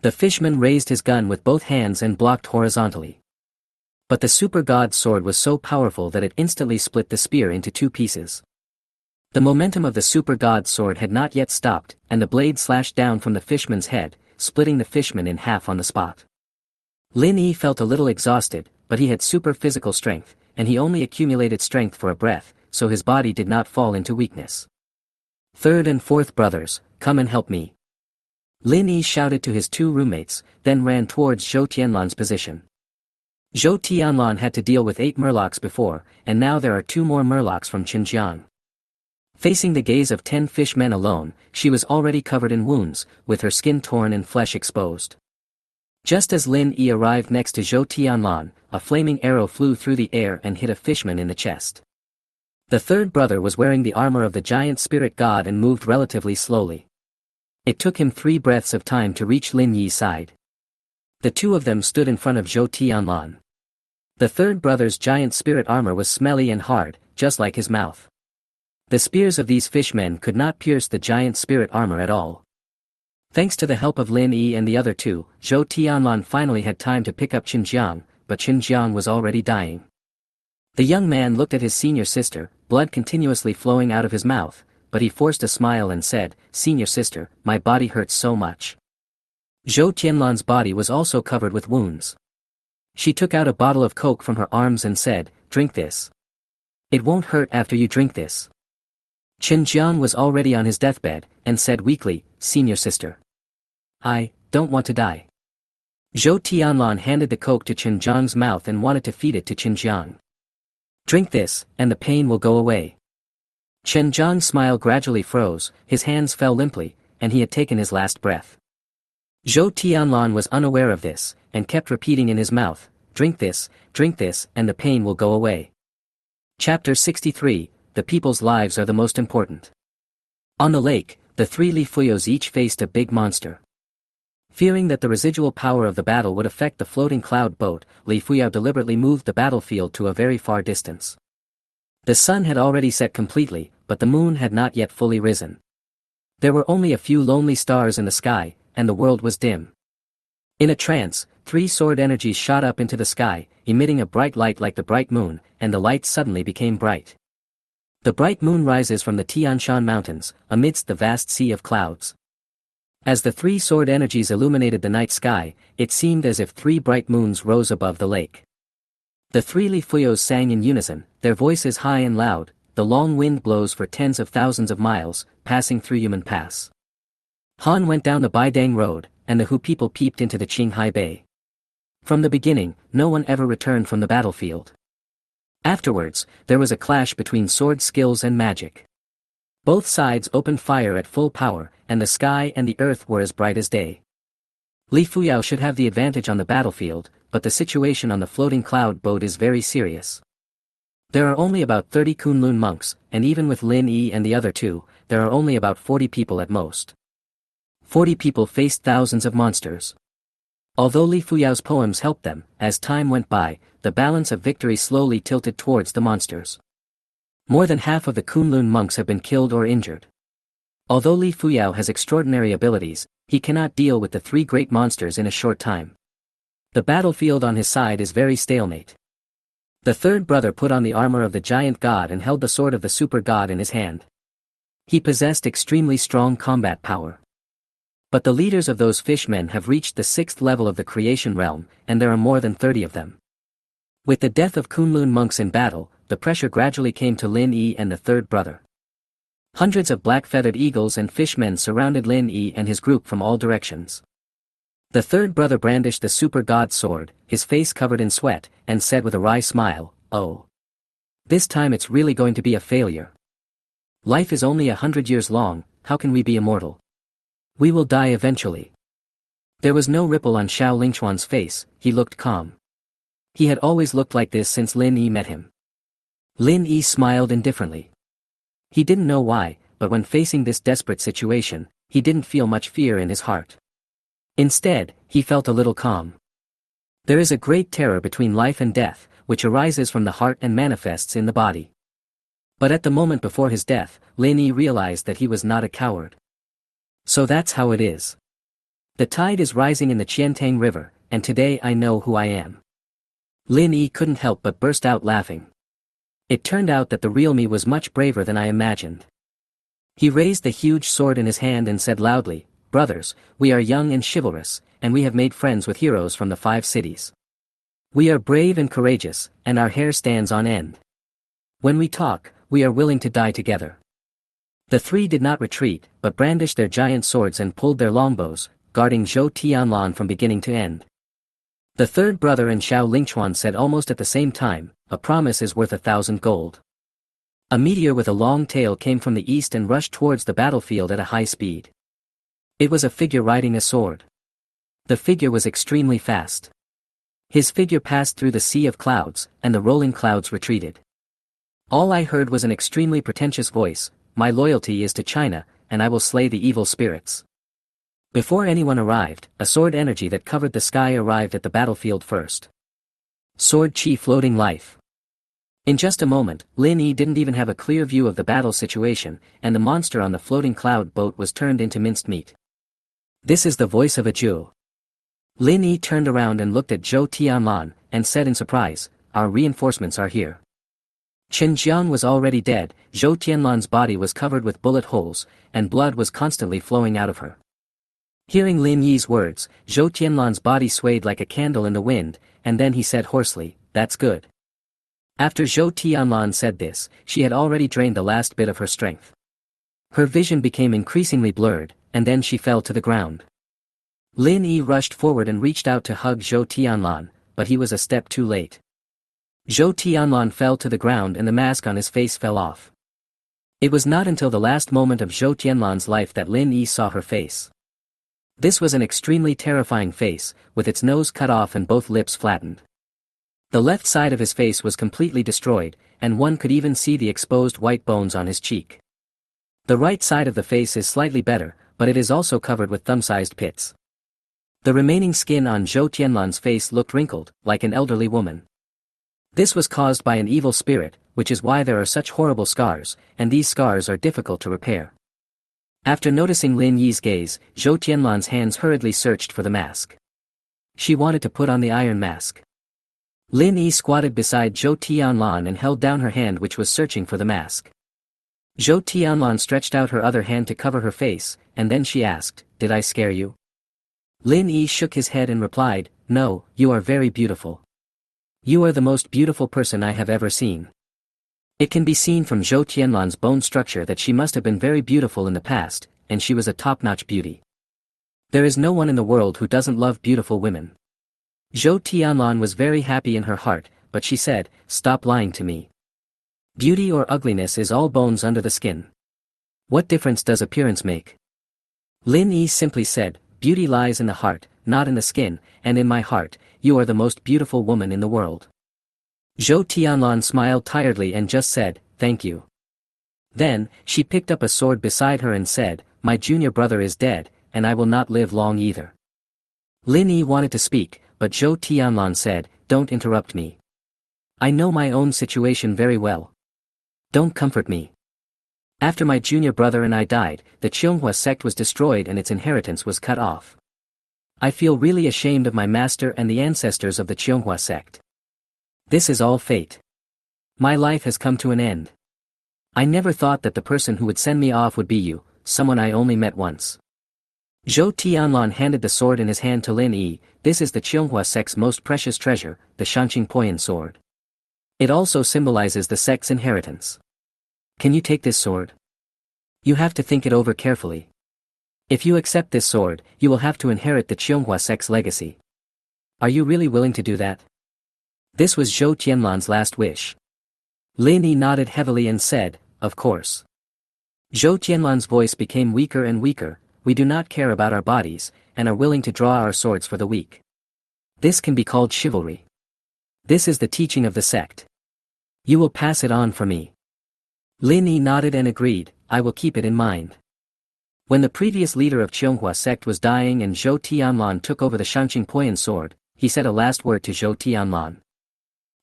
The fishman raised his gun with both hands and blocked horizontally. But the Super God Sword was so powerful that it instantly split the spear into two pieces. The momentum of the Super God Sword had not yet stopped, and the blade slashed down from the fishman's head, splitting the fishman in half on the spot. Lin Yi felt a little exhausted, but he had super physical strength, and he only accumulated strength for a breath, so his body did not fall into weakness. "Third and fourth brothers, come and help me." Lin Yi shouted to his two roommates, then ran towards Zhou Tianlan's position. Zhou Tianlan had to deal with 8 Murlocs before, and now there are 2 more Murlocs from Xinjiang. Facing the gaze of 10 fishmen alone, she was already covered in wounds, with her skin torn and flesh exposed. Just as Lin Yi arrived next to Zhou Tianlan, a flaming arrow flew through the air and hit a fishman in the chest. The third brother was wearing the armor of the giant spirit god and moved relatively slowly. It took him 3 breaths of time to reach Lin Yi's side. The two of them stood in front of Zhou Tianlan. The third brother's giant spirit armor was smelly and hard, just like his mouth. The spears of these fishmen could not pierce the giant spirit armor at all. Thanks to the help of Lin Yi and the other two, Zhou Tianlan finally had time to pick up Xinjiang, but Xinjiang was already dying. The young man looked at his senior sister, blood continuously flowing out of his mouth, but he forced a smile and said, "Senior sister, my body hurts so much." Zhou Tianlan's body was also covered with wounds. She took out a bottle of coke from her arms and said, "Drink this. It won't hurt after you drink this." Xinjiang was already on his deathbed, and said weakly, "Senior sister. I don't want to die." Zhou Tianlan handed the coke to Xinjiang's mouth and wanted to feed it to Xinjiang. "Drink this, and the pain will go away." Xinjiang's smile gradually froze, his hands fell limply, and he had taken his last breath. Zhou Tianlan was unaware of this, and kept repeating in his mouth, drink this, and the pain will go away." Chapter 63, The People's Lives Are the Most Important. On the lake, the 3 Li Fuyos each faced a big monster. Fearing that the residual power of the battle would affect the floating cloud boat, Li Fuyao deliberately moved the battlefield to a very far distance. The sun had already set completely, but the moon had not yet fully risen. There were only a few lonely stars in the sky, and the world was dim. In a trance, 3 sword energies shot up into the sky, emitting a bright light like the bright moon, and the light suddenly became bright. The bright moon rises from the Tian Shan Mountains, amidst the vast sea of clouds. As the 3 sword energies illuminated the night sky, it seemed as if 3 bright moons rose above the lake. The 3 Li Fuyos sang in unison, their voices high and loud. The long wind blows for tens of thousands of miles, passing through Yumen Pass. Han went down the Baidang Road, and the Hu people peeped into the Qinghai Bay. From the beginning, no one ever returned from the battlefield. Afterwards, there was a clash between sword skills and magic. Both sides opened fire at full power, and the sky and the earth were as bright as day. Li Fuyao should have the advantage on the battlefield, but the situation on the floating cloud boat is very serious. There are only about 30 Kunlun monks, and even with Lin Yi and the other two, there are only about 40 people at most. 40 people faced thousands of monsters. Although Li Fuyao's poems helped them, as time went by, the balance of victory slowly tilted towards the monsters. More than half of the Kunlun monks have been killed or injured. Although Li Fuyao has extraordinary abilities, he cannot deal with the 3 great monsters in a short time. The battlefield on his side is very stalemate. The third brother put on the armor of the giant god and held the sword of the super god in his hand. He possessed extremely strong combat power. But the leaders of those fishmen have reached the 6th level of the creation realm, and there are more than 30 of them. With the death of Kunlun monks in battle, the pressure gradually came to Lin Yi and the third brother. Hundreds of black-feathered eagles and fishmen surrounded Lin Yi and his group from all directions. The third brother brandished the super god sword, his face covered in sweat, and said with a wry smile, "Oh. This time it's really going to be a failure. Life is only 100 years long, how can we be immortal? We will die eventually." There was no ripple on Xiao Lingchuan's face, he looked calm. He had always looked like this since Lin Yi met him. Lin Yi smiled indifferently. He didn't know why, but when facing this desperate situation, he didn't feel much fear in his heart. Instead, he felt a little calm. There is a great terror between life and death, which arises from the heart and manifests in the body. But at the moment before his death, Lin Yi realized that he was not a coward. So that's how it is. The tide is rising in the Qiantang River, and today I know who I am. Lin Yi couldn't help but burst out laughing. It turned out that the real me was much braver than I imagined. He raised the huge sword in his hand and said loudly, "Brothers, we are young and chivalrous, and we have made friends with heroes from the 5 cities. We are brave and courageous, and our hair stands on end. When we talk, we are willing to die together." The 3 did not retreat, but brandished their giant swords and pulled their longbows, guarding Zhou Tianlan from beginning to end. The third brother and Xiao Lingchuan said almost at the same time, "A promise is worth 1,000 gold." A meteor with a long tail came from the east and rushed towards the battlefield at a high speed. It was a figure riding a sword. The figure was extremely fast. His figure passed through the sea of clouds, and the rolling clouds retreated. All I heard was an extremely pretentious voice, "My loyalty is to China, and I will slay the evil spirits." Before anyone arrived, a sword energy that covered the sky arrived at the battlefield first. Sword Chi floating life. In just a moment, Lin Yi didn't even have a clear view of the battle situation, and the monster on the floating cloud boat was turned into minced meat. This is the voice of a Zhou. Lin Yi turned around and looked at Zhou Tianlan, and said in surprise, "Our reinforcements are here." Chen Jiang was already dead, Zhou Tianlan's body was covered with bullet holes, and blood was constantly flowing out of her. Hearing Lin Yi's words, Zhou Tianlan's body swayed like a candle in the wind, and then he said hoarsely, "That's good." After Zhou Tianlan said this, she had already drained the last bit of her strength. Her vision became increasingly blurred, and then she fell to the ground. Lin Yi rushed forward and reached out to hug Zhou Tianlan, but he was a step too late. Zhou Tianlan fell to the ground and the mask on his face fell off. It was not until the last moment of Zhou Tianlan's life that Lin Yi saw her face. This was an extremely terrifying face, with its nose cut off and both lips flattened. The left side of his face was completely destroyed, and one could even see the exposed white bones on his cheek. The right side of the face is slightly better, but it is also covered with thumb-sized pits. The remaining skin on Zhou Tianlan's face looked wrinkled, like an elderly woman. This was caused by an evil spirit, which is why there are such horrible scars, and these scars are difficult to repair. After noticing Lin Yi's gaze, Zhou Tianlan's hands hurriedly searched for the mask. She wanted to put on the iron mask. Lin Yi squatted beside Zhou Tianlan and held down her hand which was searching for the mask. Zhou Tianlan stretched out her other hand to cover her face, and then she asked, "Did I scare you?" Lin Yi shook his head and replied, "No, you are very beautiful. You are the most beautiful person I have ever seen." It can be seen from Zhou Tianlan's bone structure that she must have been very beautiful in the past, and she was a top-notch beauty. There is no one in the world who doesn't love beautiful women. Zhou Tianlan was very happy in her heart, but she said, "Stop lying to me. Beauty or ugliness is all bones under the skin. What difference does appearance make?" Lin Yi simply said, "Beauty lies in the heart, not in the skin, and in my heart, you are the most beautiful woman in the world." Zhou Tianlan smiled tiredly and just said, "Thank you." Then, she picked up a sword beside her and said, "My junior brother is dead, and I will not live long either." Lin Yi wanted to speak, but Zhou Tianlan said, "Don't interrupt me. I know my own situation very well. Don't comfort me. After my junior brother and I died, the Qianghua sect was destroyed and its inheritance was cut off. I feel really ashamed of my master and the ancestors of the Qianghua sect. This is all fate. My life has come to an end. I never thought that the person who would send me off would be you, someone I only met once. Zhou Tianlan handed the sword in his hand to Lin Yi. This is the Qianghua sect's most precious treasure, the Shangqing Poyan sword. It also symbolizes the sect's inheritance. Can you take this sword? You have to think it over carefully. If you accept this sword, you will have to inherit the Qianghua sect's legacy. Are you really willing to do that? This was Zhou Tianlan's last wish. Lin Yi nodded heavily and said, of course. Zhou Tianlan's voice became weaker and weaker. We do not care about our bodies, and are willing to draw our swords for the weak. This can be called chivalry. This is the teaching of the sect. You will pass it on for me. Lin Yi nodded and agreed, I will keep it in mind. When the previous leader of Qianghua sect was dying and Zhou Tianlan took over the Shangqing Poyan sword, he said a last word to Zhou Tianlan.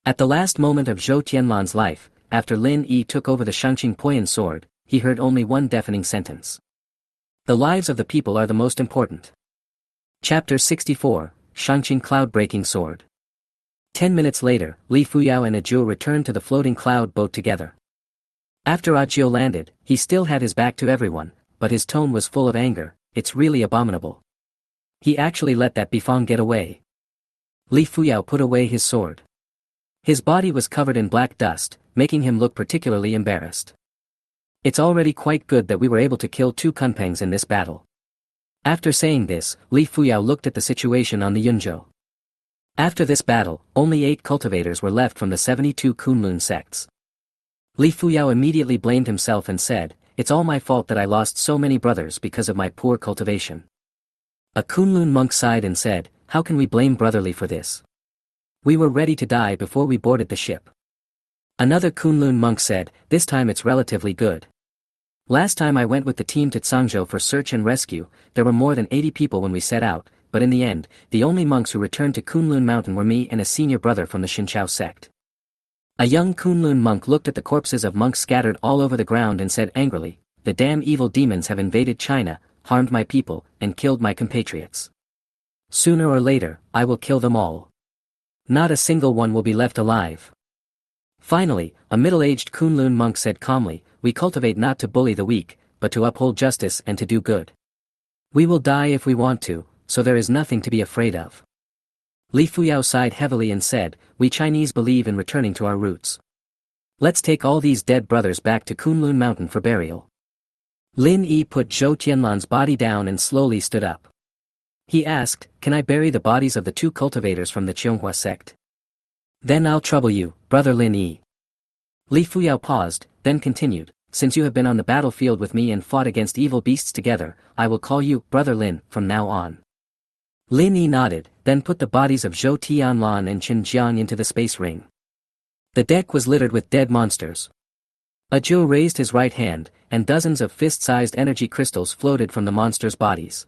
At the last moment of Zhou Tianlan's life, after Lin Yi took over the Shangqing Poyan sword, he heard only one deafening sentence. The lives of the people are the most important. Chapter 64, Shangqing Cloud-Breaking Sword. 10 minutes later, Li Fuyao and Ajiu returned to the floating cloud boat together. After Ajiu landed, he still had his back to everyone, but his tone was full of anger. It's really abominable. He actually let that Bifang get away. Li Fuyao put away his sword. His body was covered in black dust, making him look particularly embarrassed. It's already quite good that we were able to kill 2 Kunpangs in this battle. After saying this, Li Fuyao looked at the situation on the Yunzhou. After this battle, only 8 cultivators were left from the 72 Kunlun sects. Li Fuyao immediately blamed himself and said, it's all my fault that I lost so many brothers because of my poor cultivation. A Kunlun monk sighed and said, how can we blame brotherly for this? We were ready to die before we boarded the ship. Another Kunlun monk said, this time it's relatively good. Last time I went with the team to Tsangzhou for search and rescue, there were more than 80 people when we set out, but in the end, the only monks who returned to Kunlun Mountain were me and a senior brother from the Xinqiao sect. A young Kunlun monk looked at the corpses of monks scattered all over the ground and said angrily, the damn evil demons have invaded China, harmed my people, and killed my compatriots. Sooner or later, I will kill them all. Not a single one will be left alive. Finally, a middle-aged Kunlun monk said calmly, we cultivate not to bully the weak, but to uphold justice and to do good. We will die if we want to, so there is nothing to be afraid of. Li Fuyao sighed heavily and said, we Chinese believe in returning to our roots. Let's take all these dead brothers back to Kunlun Mountain for burial. Lin Yi put Zhou Tianlan's body down and slowly stood up. He asked, can I bury the bodies of the 2 cultivators from the Qianghua sect? Then I'll trouble you, brother Lin Yi. Li Fuyao paused, then continued, since you have been on the battlefield with me and fought against evil beasts together, I will call you brother Lin from now on. Lin Yi nodded, then put the bodies of Zhou Tianlan and Qin Jiang into the space ring. The deck was littered with dead monsters. Ajiu raised his right hand, and dozens of fist-sized energy crystals floated from the monsters' bodies.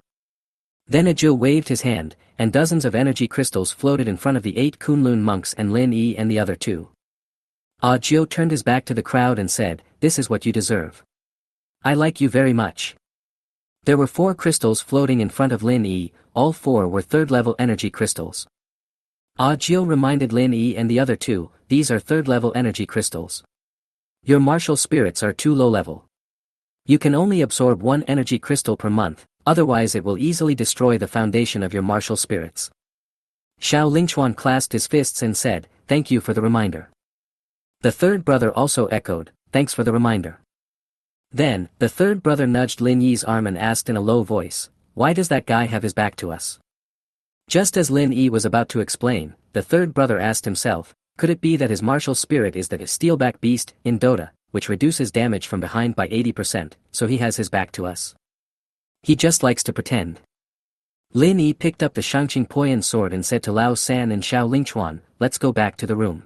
Then Ajiu waved his hand, and dozens of energy crystals floated in front of the 8 Kunlun monks and Lin Yi and the other 2. Ajiu turned his back to the crowd and said, this is what you deserve. I like you very much. There were 4 crystals floating in front of Lin Yi, all 4 were 3rd-level energy crystals. Ajiu reminded Lin Yi and the other 2, these are 3rd-level energy crystals. Your martial spirits are too low-level. You can only absorb 1 energy crystal per month, otherwise it will easily destroy the foundation of your martial spirits. Xiao Lingchuan clasped his fists and said, thank you for the reminder. The 3rd brother also echoed, thanks for the reminder. Then, the 3rd brother nudged Lin Yi's arm and asked in a low voice, why does that guy have his back to us? Just as Lin Yi was about to explain, the 3rd brother asked himself, could it be that his martial spirit is the steelback beast in Dota, which reduces damage from behind by 80%, so he has his back to us? He just likes to pretend. Lin Yi picked up the Shangqing Poyan sword and said to Lao San and Xiao Lingchuan, let's go back to the room.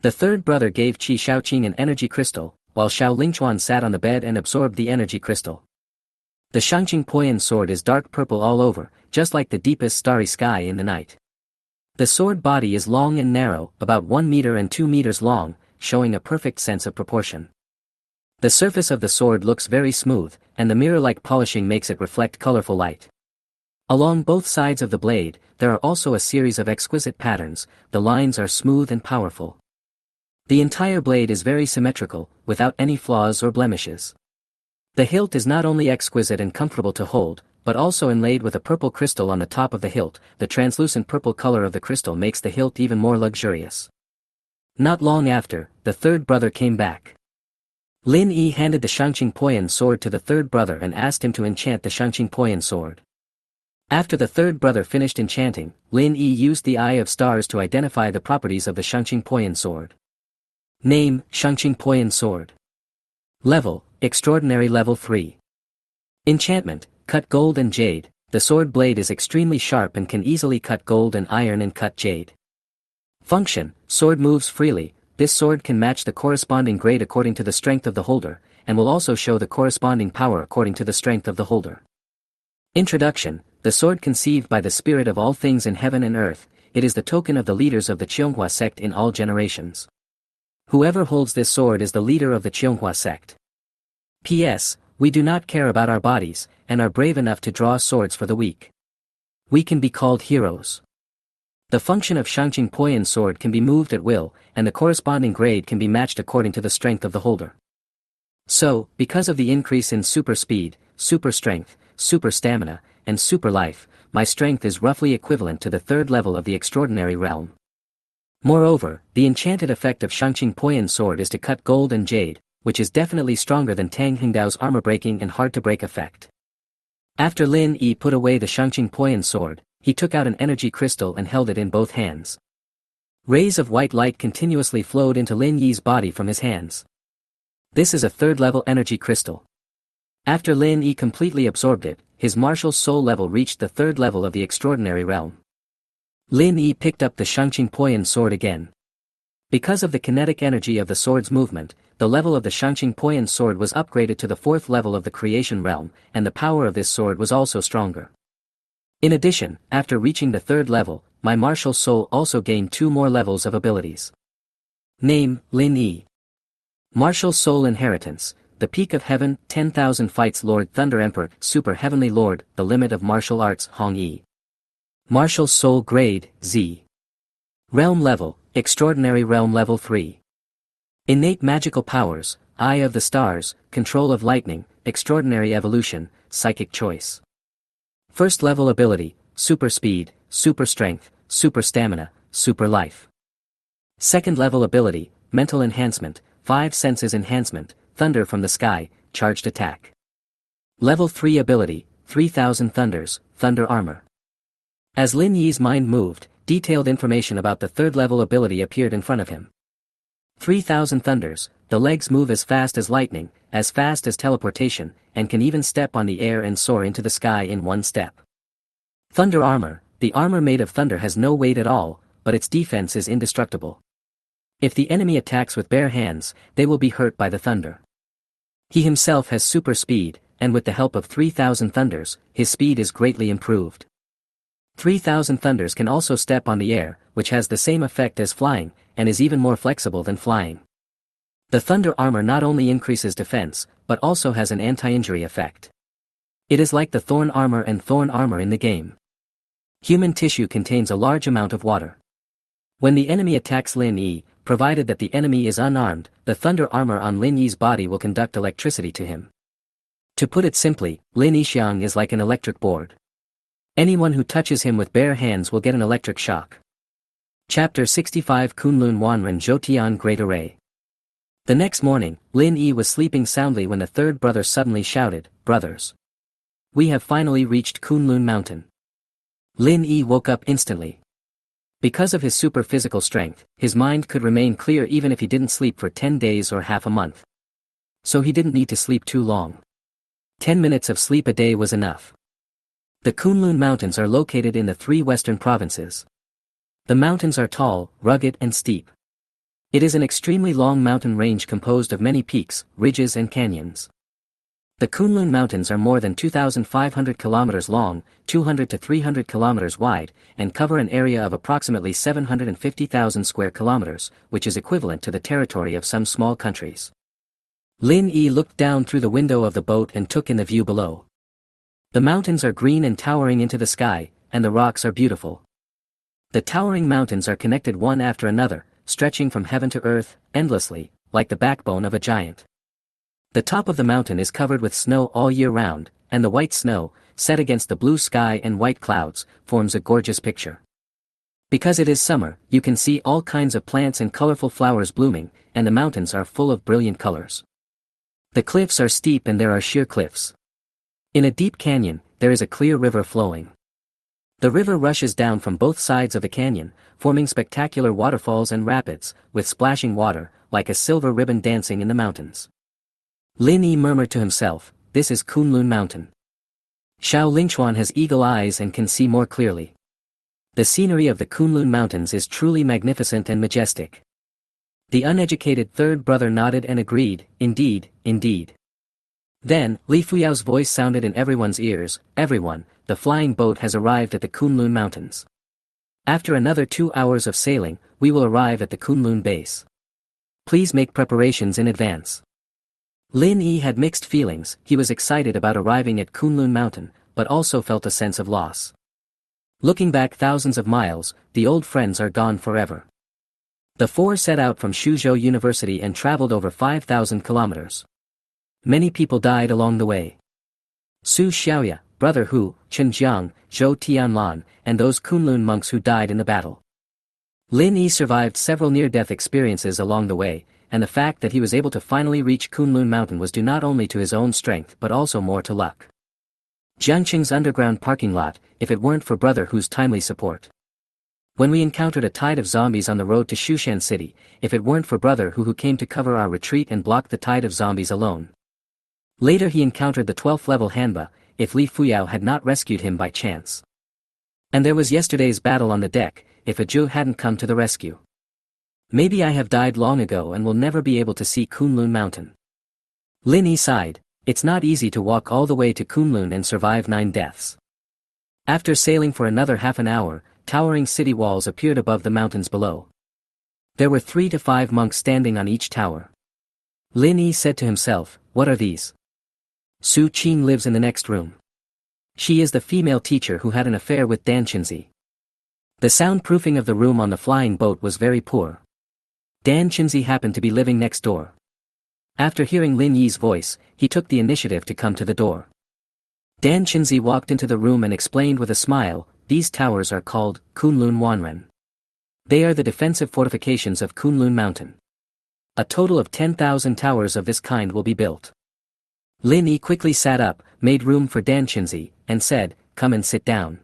The 3rd brother gave Qi Shaoqing an energy crystal, while Xiao Lingchuan sat on the bed and absorbed the energy crystal. The Shangqing Poyan sword is dark purple all over, just like the deepest starry sky in the night. The sword body is long and narrow, about 1 meter and 2 meters long, showing a perfect sense of proportion. The surface of the sword looks very smooth, and the mirror-like polishing makes it reflect colorful light. Along both sides of the blade, there are also a series of exquisite patterns, the lines are smooth and powerful. The entire blade is very symmetrical, without any flaws or blemishes. The hilt is not only exquisite and comfortable to hold, but also inlaid with a purple crystal on the top of the hilt. The translucent purple color of the crystal makes the hilt even more luxurious. Not long after, the third brother came back. Lin Yi handed the Shangqing Poyan sword to the third brother and asked him to enchant the Shangqing Poyan sword. After the third brother finished enchanting, Lin Yi used the Eye of Stars to identify the properties of the Shangqing Poyan sword. Name, Shangqing Poyan sword. Level, Extraordinary Level 3. Enchantment, cut gold and jade. The sword blade is extremely sharp and can easily cut gold and iron and cut jade. Function, sword moves freely. This sword can match the corresponding grade according to the strength of the holder, and will also show the corresponding power according to the strength of the holder. Introduction, the sword conceived by the spirit of all things in heaven and earth, it is the token of the leaders of the Cheonghua sect in all generations. Whoever holds this sword is the leader of the Cheonghua sect. P.S. We do not care about our bodies, and are brave enough to draw swords for the weak. We can be called heroes. The function of Shangqing Poyan sword can be moved at will, and the corresponding grade can be matched according to the strength of the holder. So, because of the increase in super speed, super strength, super stamina, and super life, my strength is roughly equivalent to the third level of the extraordinary realm. Moreover, the enchanted effect of Shangqing Poyan sword is to cut gold and jade, which is definitely stronger than Tang Hingdao's armor-breaking and hard-to-break effect. After Lin Yi put away the Shangqing Poyan sword, he took out an energy crystal and held it in both hands. Rays of white light continuously flowed into Lin Yi's body from his hands. This is a third-level energy crystal. After Lin Yi completely absorbed it, his martial soul level reached the third level of the extraordinary realm. Lin Yi picked up the Shangqing Poyan sword again. Because of the kinetic energy of the sword's movement, the level of the Shangqing Poyan sword was upgraded to the fourth level of the creation realm, and the power of this sword was also stronger. In addition, after reaching the third level, my martial soul also gained 2 more levels of abilities. Name, Lin Yi. Martial soul inheritance, the peak of heaven, 10,000 fights Lord Thunder Emperor, Super Heavenly Lord, the limit of martial arts, Hong Yi. Martial soul grade, Z. Realm level, Extraordinary Realm Level 3. Innate magical powers, Eye of the Stars, Control of Lightning, Extraordinary Evolution, Psychic Choice. First level ability, Super Speed, Super Strength, Super Stamina, Super Life. Second level ability, Mental Enhancement, 5 Senses Enhancement, Thunder from the Sky, Charged Attack. Level 3 ability, 3000 Thunders, Thunder Armor. As Lin Yi's mind moved, detailed information about the third level ability appeared in front of him. 3000 Thunders, the legs move as fast as lightning, as fast as teleportation, and can even step on the air and soar into the sky in one step. Thunder Armor, the armor made of thunder has no weight at all, but its defense is indestructible. If the enemy attacks with bare hands, they will be hurt by the thunder. He himself has super speed, and with the help of 3000 Thunders, his speed is greatly improved. 3000 Thunders can also step on the air, which has the same effect as flying, and is even more flexible than flying. The Thunder Armor not only increases defense, but also has an anti-injury effect. It is like the Thorn Armor and Thorn Armor in the game. Human tissue contains a large amount of water. When the enemy attacks Lin Yi, provided that the enemy is unarmed, the Thunder Armor on Lin Yi's body will conduct electricity to him. To put it simply, Lin Yixiang is like an electric board. Anyone who touches him with bare hands will get an electric shock. Chapter 65 Kunlun Wanren Zhoutian Great Array. The next morning, Lin Yi was sleeping soundly when the third brother suddenly shouted, "Brothers! We have finally reached Kunlun Mountain." Lin Yi woke up instantly. Because of his super physical strength, his mind could remain clear even if he didn't sleep for 10 days or half a month. So he didn't need to sleep too long. 10 minutes of sleep a day was enough. The Kunlun Mountains are located in the 3 western provinces. The mountains are tall, rugged and steep. It is an extremely long mountain range composed of many peaks, ridges and canyons. The Kunlun Mountains are more than 2,500 kilometers long, 200 to 300 kilometers wide, and cover an area of approximately 750,000 square kilometers, which is equivalent to the territory of some small countries. Lin Yi looked down through the window of the boat and took in the view below. The mountains are green and towering into the sky, and the rocks are beautiful. The towering mountains are connected one after another, stretching from heaven to earth, endlessly, like the backbone of a giant. The top of the mountain is covered with snow all year round, and the white snow, set against the blue sky and white clouds, forms a gorgeous picture. Because it is summer, you can see all kinds of plants and colorful flowers blooming, and the mountains are full of brilliant colors. The cliffs are steep and there are sheer cliffs. In a deep canyon, there is a clear river flowing. The river rushes down from both sides of the canyon, forming spectacular waterfalls and rapids, with splashing water, like a silver ribbon dancing in the mountains. Lin Yi murmured to himself, "This is Kunlun Mountain." Xiao Lingchuan has eagle eyes and can see more clearly. The scenery of the Kunlun Mountains is truly magnificent and majestic. The uneducated third brother nodded and agreed, "Indeed, indeed." Then, Li Fuyao's voice sounded in everyone's ears, "Everyone, the flying boat has arrived at the Kunlun Mountains. After another 2 hours of sailing, we will arrive at the Kunlun base. Please make preparations in advance." Lin Yi had mixed feelings. He was excited about arriving at Kunlun Mountain, but also felt a sense of loss. Looking back thousands of miles, the old friends are gone forever. The four set out from Suzhou University and traveled over 5,000 kilometers. Many people died along the way. Su Xiaoya, Brother Hu, Chen Jiang, Zhou Tianlan, and those Kunlun monks who died in the battle. Lin Yi survived several near-death experiences along the way, and the fact that he was able to finally reach Kunlun Mountain was due not only to his own strength but also more to luck. Jiangqing's underground parking lot, if it weren't for Brother Hu's timely support. When we encountered a tide of zombies on the road to Shushan City, if it weren't for Brother Hu came to cover our retreat and block the tide of zombies alone. Later he encountered the 12th level Hanba, if Li Fuyao had not rescued him by chance. And there was yesterday's battle on the deck, if Zhu hadn't come to the rescue. Maybe I have died long ago and will never be able to see Kunlun Mountain. Lin Yi sighed. It's not easy to walk all the way to Kunlun and survive 9 deaths. After sailing for another half an hour, towering city walls appeared above the mountains below. There were 3 to 5 monks standing on each tower. Lin Yi said to himself, "What are these?" Su Qing lives in the next room. She is the female teacher who had an affair with Dan Qinzi. The soundproofing of the room on the flying boat was very poor. Dan Qinzi happened to be living next door. After hearing Lin Yi's voice, he took the initiative to come to the door. Dan Qinzi walked into the room and explained with a smile, "These towers are called Kunlun Wanren. They are the defensive fortifications of Kunlun Mountain. A total of 10,000 towers of this kind will be built." Lin Yi quickly sat up, made room for Dan Qinzi, and said, "Come and sit down."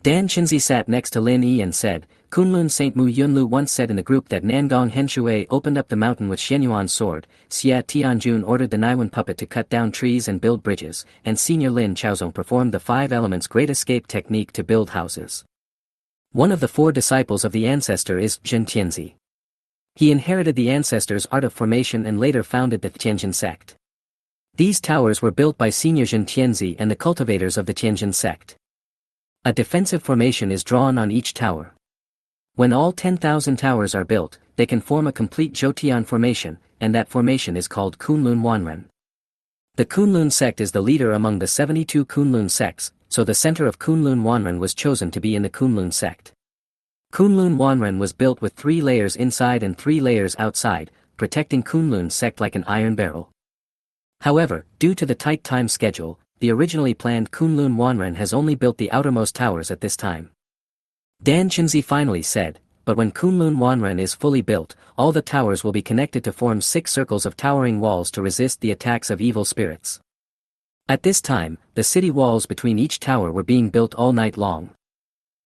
Dan Qinzi sat next to Lin Yi and said, "Kunlun Saint Mu Yunlu once said in the group that Nangong Henshui opened up the mountain with Shenyuan's sword, Xia Tianjun ordered the Naiwan puppet to cut down trees and build bridges, and Senior Lin Chaozong performed the 5 elements great escape technique to build houses. One of the 4 disciples of the ancestor is Zhen Tianzi. He inherited the ancestor's art of formation and later founded the Tianjin sect. These towers were built by Senior Zhen Tianzi and the cultivators of the Tianjin sect. A defensive formation is drawn on each tower. When all 10,000 towers are built, they can form a complete Zhoutian formation, and that formation is called Kunlun Wanren. The Kunlun sect is the leader among the 72 Kunlun sects, so the center of Kunlun Wanren was chosen to be in the Kunlun sect. Kunlun Wanren was built with 3 layers inside and 3 layers outside, protecting Kunlun sect like an iron barrel. However, due to the tight time schedule, the originally planned Kunlun Wanren has only built the outermost towers at this time. Dan Qinzi finally said, "But when Kunlun Wanren is fully built, all the towers will be connected to form 6 circles of towering walls to resist the attacks of evil spirits." At this time, the city walls between each tower were being built all night long.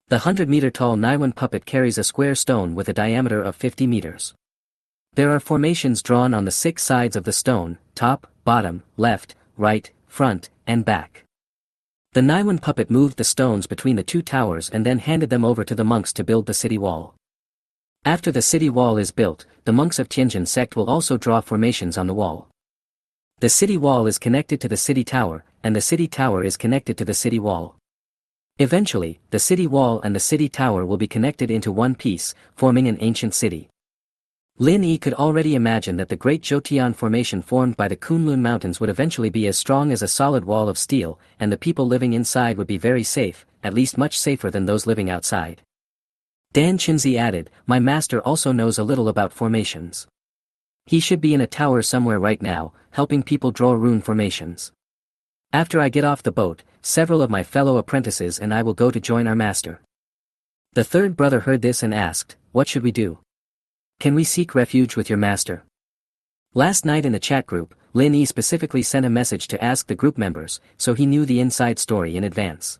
The 100-meter-tall Naiwan puppet carries a square stone with a diameter of 50 meters. There are formations drawn on the 6 sides of the stone, top, bottom, left, right, front, and back. The Naiwan puppet moved the stones between the 2 towers and then handed them over to the monks to build the city wall. After the city wall is built, the monks of Tianjin sect will also draw formations on the wall. The city wall is connected to the city tower, and the city tower is connected to the city wall. Eventually, the city wall and the city tower will be connected into one piece, forming an ancient city. Lin Yi could already imagine that the great Zhoutian formation formed by the Kunlun Mountains would eventually be as strong as a solid wall of steel, and the people living inside would be very safe, at least much safer than those living outside. Dan Qinzi added, "My master also knows a little about formations. He should be in a tower somewhere right now, helping people draw rune formations." After I get off the boat, several of my fellow apprentices and I will go to join our master. The third brother heard this and asked, what should we do? Can we seek refuge with your master? Last night in the chat group, Lin Yi specifically sent a message to ask the group members, so he knew the inside story in advance.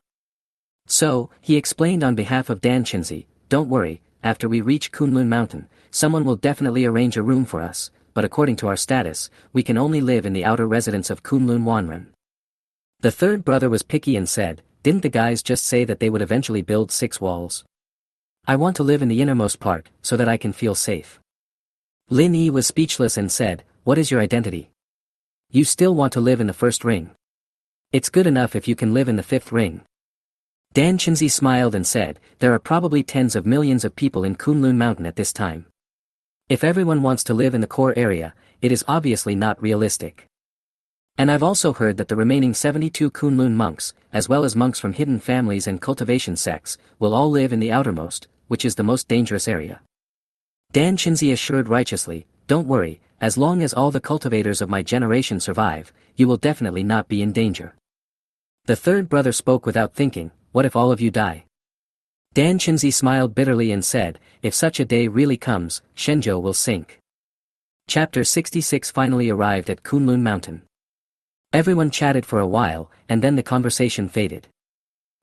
So, he explained on behalf of Dan Chinzi, don't worry, after we reach Kunlun Mountain, someone will definitely arrange a room for us, but according to our status, we can only live in the outer residence of Kunlun Wanren. The third brother was picky and said, didn't the guys just say that they would eventually build 6 walls? I want to live in the innermost part, so that I can feel safe. Lin Yi was speechless and said, what is your identity? You still want to live in the first ring? It's good enough if you can live in the 5th ring. Dan Chinzi smiled and said, there are probably tens of millions of people in Kunlun Mountain at this time. If everyone wants to live in the core area, it is obviously not realistic. And I've also heard that the remaining 72 Kunlun monks, as well as monks from hidden families and cultivation sects, will all live in the outermost, which is the most dangerous area. Dan Chinzi assured righteously, don't worry, as long as all the cultivators of my generation survive, you will definitely not be in danger. The third brother spoke without thinking, what if all of you die? Dan Chinzi smiled bitterly and said, if such a day really comes, Shenzhou will sink. Chapter 66 finally arrived at Kunlun Mountain. Everyone chatted for a while, and then the conversation faded.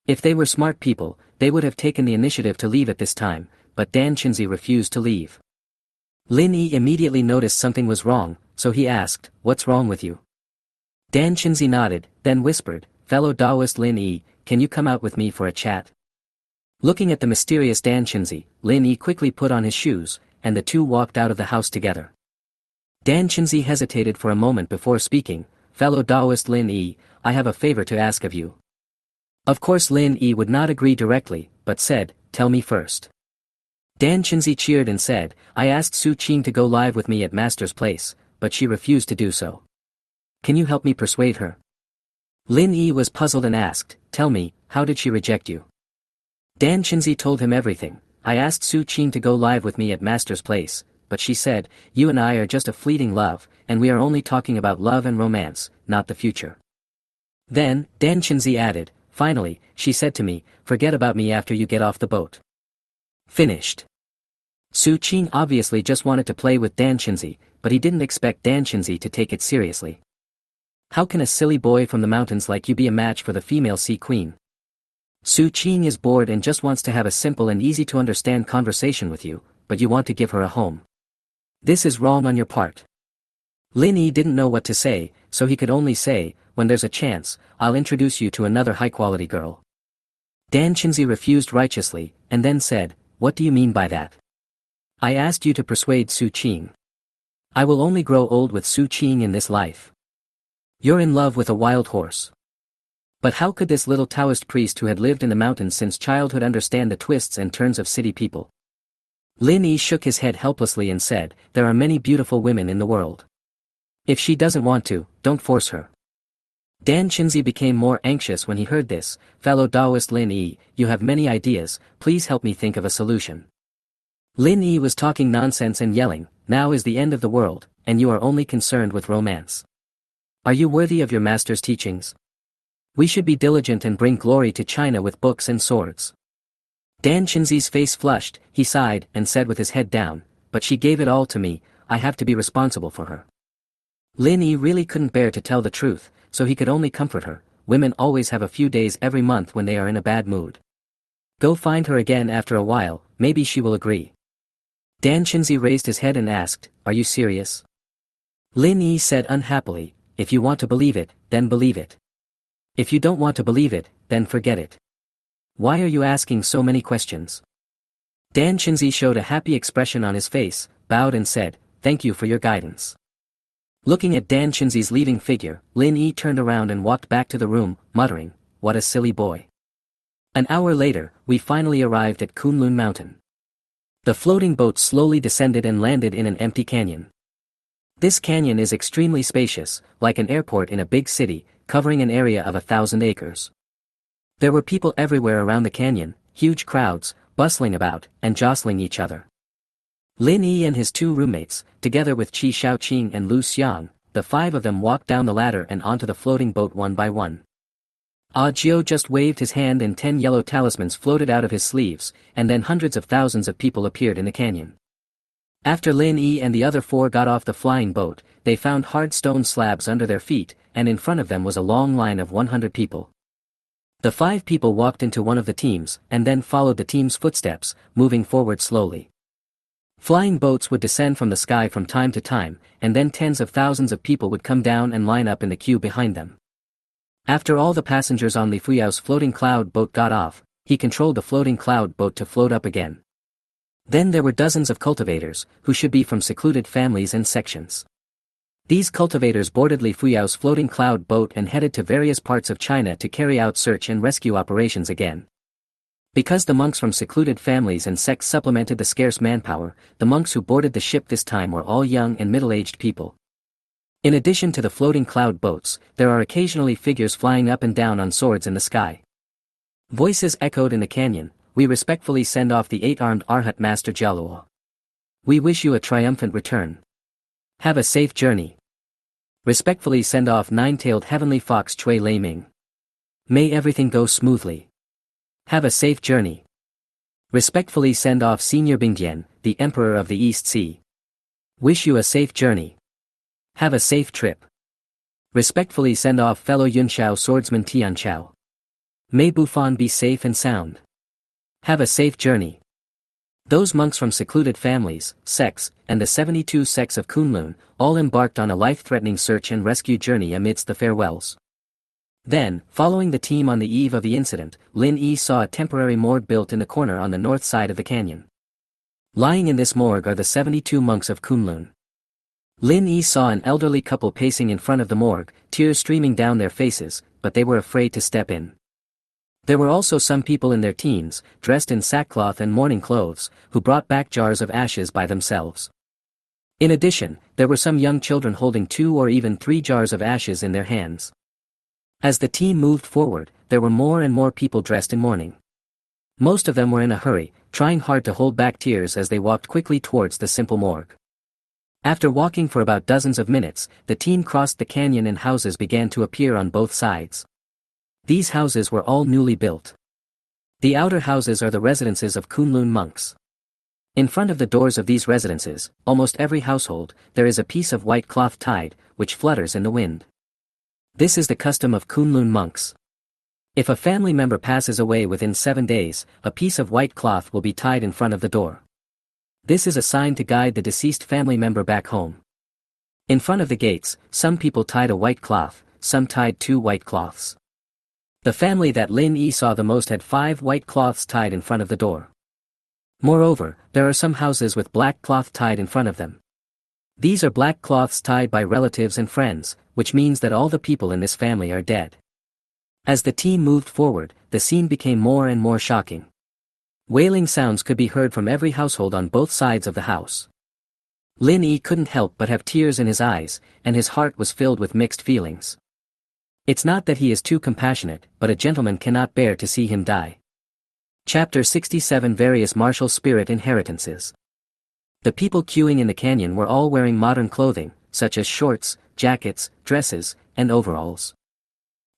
If they were smart people, they would have taken the initiative to leave at this time, but Dan Chinzi refused to leave. Lin Yi immediately noticed something was wrong, so he asked, what's wrong with you? Dan Chinzi nodded, then whispered, fellow Taoist Lin Yi, can you come out with me for a chat? Looking at the mysterious Dan Chinzi, Lin Yi quickly put on his shoes, and the two walked out of the house together. Dan Chinzi hesitated for a moment before speaking, fellow Taoist Lin Yi, I have a favor to ask of you. Of course Lin Yi would not agree directly, but said, tell me first. Dan Chinzi cheered and said, I asked Su Qing to go live with me at Master's place, but she refused to do so. Can you help me persuade her? Lin Yi was puzzled and asked, tell me, how did she reject you? Dan Chinzi told him everything. I asked Su Qing to go live with me at Master's place, but she said, you and I are just a fleeting love, and we are only talking about love and romance, not the future. Then, Dan Chinzi added, finally, she said to me, forget about me after you get off the boat. Finished. Su Qing obviously just wanted to play with Dan Chinzi, but he didn't expect Dan Chinzi to take it seriously. How can a silly boy from the mountains like you be a match for the female sea queen? Su Qing is bored and just wants to have a simple and easy to understand conversation with you, but you want to give her a home. This is wrong on your part. Lin Yi didn't know what to say, so he could only say, when there's a chance, I'll introduce you to another high-quality girl. Dan Chinzi refused righteously, and then said, what do you mean by that? I asked you to persuade Su Qing. I will only grow old with Su Qing in this life. You're in love with a wild horse. But how could this little Taoist priest who had lived in the mountains since childhood understand the twists and turns of city people? Lin Yi shook his head helplessly and said, there are many beautiful women in the world. If she doesn't want to, don't force her. Dan Chinzi became more anxious when he heard this, fellow Taoist Lin Yi, you have many ideas, please help me think of a solution. Lin Yi was talking nonsense and yelling, now is the end of the world, and you are only concerned with romance. Are you worthy of your master's teachings? We should be diligent and bring glory to China with books and swords. Dan Chinzi's face flushed, he sighed and said with his head down, but she gave it all to me, I have to be responsible for her. Lin Yi really couldn't bear to tell the truth, so he could only comfort her, women always have a few days every month when they are in a bad mood. Go find her again after a while, maybe she will agree. Dan Chinzi raised his head and asked, are you serious? Lin Yi said unhappily, if you want to believe it, then believe it. If you don't want to believe it, then forget it. Why are you asking so many questions? Dan Chinzi showed a happy expression on his face, bowed and said, thank you for your guidance. Looking at Dan Chinzi's leaving figure, Lin Yi turned around and walked back to the room, muttering, what a silly boy. An hour later, we finally arrived at Kunlun Mountain. The floating boat slowly descended and landed in an empty canyon. This canyon is extremely spacious, like an airport in a big city, covering an area of 1,000 acres. There were people everywhere around the canyon, huge crowds, bustling about, and jostling each other. Lin Yi and his two roommates, together with Qi Shaoqing and Lu Xiang, the 5 of them walked down the ladder and onto the floating boat one by one. Ah Jio just waved his hand and 10 yellow talismans floated out of his sleeves, and then hundreds of thousands of people appeared in the canyon. After Lin Yi and the other 4 got off the flying boat, they found hard stone slabs under their feet, and in front of them was a long line of 100 people. The 5 people walked into one of the teams, and then followed the team's footsteps, moving forward slowly. Flying boats would descend from the sky from time to time, and then tens of thousands of people would come down and line up in the queue behind them. After all the passengers on Li Fuyao's floating cloud boat got off, he controlled the floating cloud boat to float up again. Then there were dozens of cultivators, who should be from secluded families and sections. These cultivators boarded Li Fuyao's floating cloud boat and headed to various parts of China to carry out search and rescue operations again. Because the monks from secluded families and sects supplemented the scarce manpower, the monks who boarded the ship this time were all young and middle-aged people. In addition to the floating cloud boats, there are occasionally figures flying up and down on swords in the sky. Voices echoed in the canyon. We respectfully send off the 8-armed Arhat Master Jialuo. We wish you a triumphant return. Have a safe journey. Respectfully send off 9-tailed heavenly fox Chui Lei Ming. May everything go smoothly. Have a safe journey. Respectfully send off Senior Bingdian, the Emperor of the East Sea. Wish you a safe journey. Have a safe trip. Respectfully send off fellow Yunxiao swordsman Tian Chao. May Bufan be safe and sound. Have a safe journey. Those monks from secluded families, sects, and the 72 sects of Kunlun, all embarked on a life-threatening search and rescue journey amidst the farewells. Then, following the team on the eve of the incident, Lin Yi saw a temporary morgue built in the corner on the north side of the canyon. Lying in this morgue are the 72 monks of Kunlun. Lin Yi saw an elderly couple pacing in front of the morgue, tears streaming down their faces, but they were afraid to step in. There were also some people in their teens, dressed in sackcloth and mourning clothes, who brought back jars of ashes by themselves. In addition, there were some young children holding 2 or even 3 jars of ashes in their hands. As the team moved forward, there were more and more people dressed in mourning. Most of them were in a hurry, trying hard to hold back tears as they walked quickly towards the simple morgue. After walking for about dozens of minutes, the team crossed the canyon and houses began to appear on both sides. These houses were all newly built. The outer houses are the residences of Kunlun monks. In front of the doors of these residences, almost every household, there is a piece of white cloth tied, which flutters in the wind. This is the custom of Kunlun monks. If a family member passes away within 7 days, a piece of white cloth will be tied in front of the door. This is a sign to guide the deceased family member back home. In front of the gates, some people tied a white cloth, some tied 2 white cloths. The family that Lin Yi saw the most had 5 white cloths tied in front of the door. Moreover, there are some houses with black cloth tied in front of them. These are black cloths tied by relatives and friends, which means that all the people in this family are dead. As the team moved forward, the scene became more and more shocking. Wailing sounds could be heard from every household on both sides of the house. Lin Yi couldn't help but have tears in his eyes, and his heart was filled with mixed feelings. It's not that he is too compassionate, but a gentleman cannot bear to see him die. Chapter 67 Various Martial Spirit Inheritances. The people queuing in the canyon were all wearing modern clothing, such as shorts, jackets, dresses, and overalls.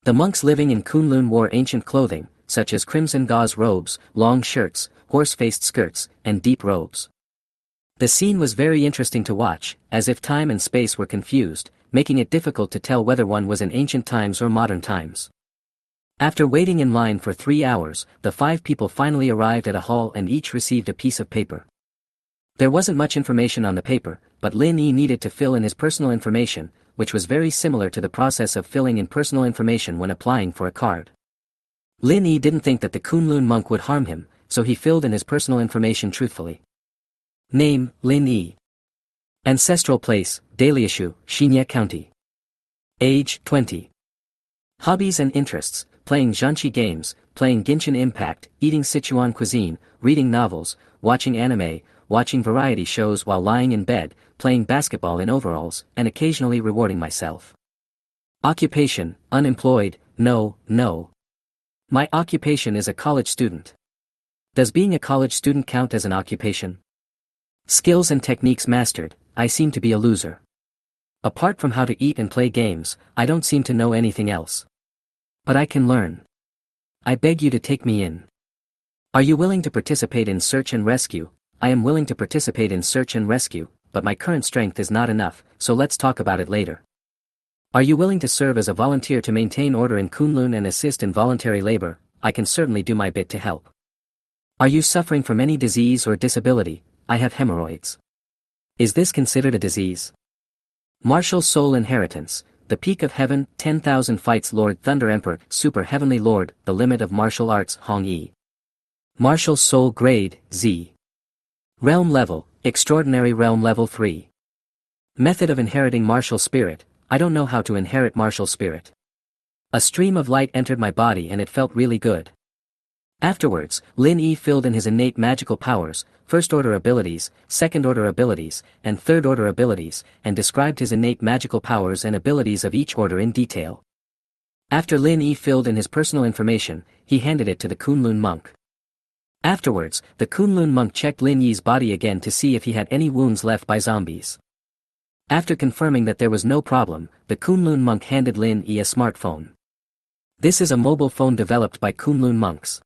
The monks living in Kunlun wore ancient clothing, such as crimson gauze robes, long shirts, horse-faced skirts, and deep robes. The scene was very interesting to watch, as if time and space were confused, making it difficult to tell whether one was in ancient times or modern times. After waiting in line for 3 hours, the 5 people finally arrived at a hall and each received a piece of paper. There wasn't much information on the paper, but Lin Yi needed to fill in his personal information, which was very similar to the process of filling in personal information when applying for a card. Lin Yi didn't think that the Kunlun monk would harm him, so he filled in his personal information truthfully. Name, Lin Yi. Ancestral place, Daliashu, Shinya County. Age, 20. Hobbies and interests, playing Zhanqi games, playing Genshin Impact, eating Sichuan cuisine, reading novels, watching anime, watching variety shows while lying in bed, playing basketball in overalls, and occasionally rewarding myself. Occupation, unemployed, no. My occupation is a college student. Does being a college student count as an occupation? Skills and techniques mastered, I seem to be a loser. Apart from how to eat and play games, I don't seem to know anything else. But I can learn. I beg you to take me in. Are you willing to participate in search and rescue? I am willing to participate in search and rescue, but my current strength is not enough, so let's talk about it later. Are you willing to serve as a volunteer to maintain order in Kunlun and assist in voluntary labor? I can certainly do my bit to help. Are you suffering from any disease or disability? I have hemorrhoids. Is this considered a disease? Martial Soul Inheritance, the Peak of Heaven, 10,000 Fights Lord Thunder Emperor, Super Heavenly Lord, the Limit of Martial Arts, Hong Yi. Martial Soul Grade, Z. Realm Level, Extraordinary Realm Level 3. Method of inheriting Martial Spirit, I don't know how to inherit Martial Spirit. A stream of light entered my body and it felt really good. Afterwards, Lin Yi filled in his innate magical powers, first-order abilities, second-order abilities, and third-order abilities, and described his innate magical powers and abilities of each order in detail. After Lin Yi filled in his personal information, he handed it to the Kunlun monk. Afterwards, the Kunlun monk checked Lin Yi's body again to see if he had any wounds left by zombies. After confirming that there was no problem, the Kunlun monk handed Lin Yi a smartphone. This is a mobile phone developed by Kunlun monks.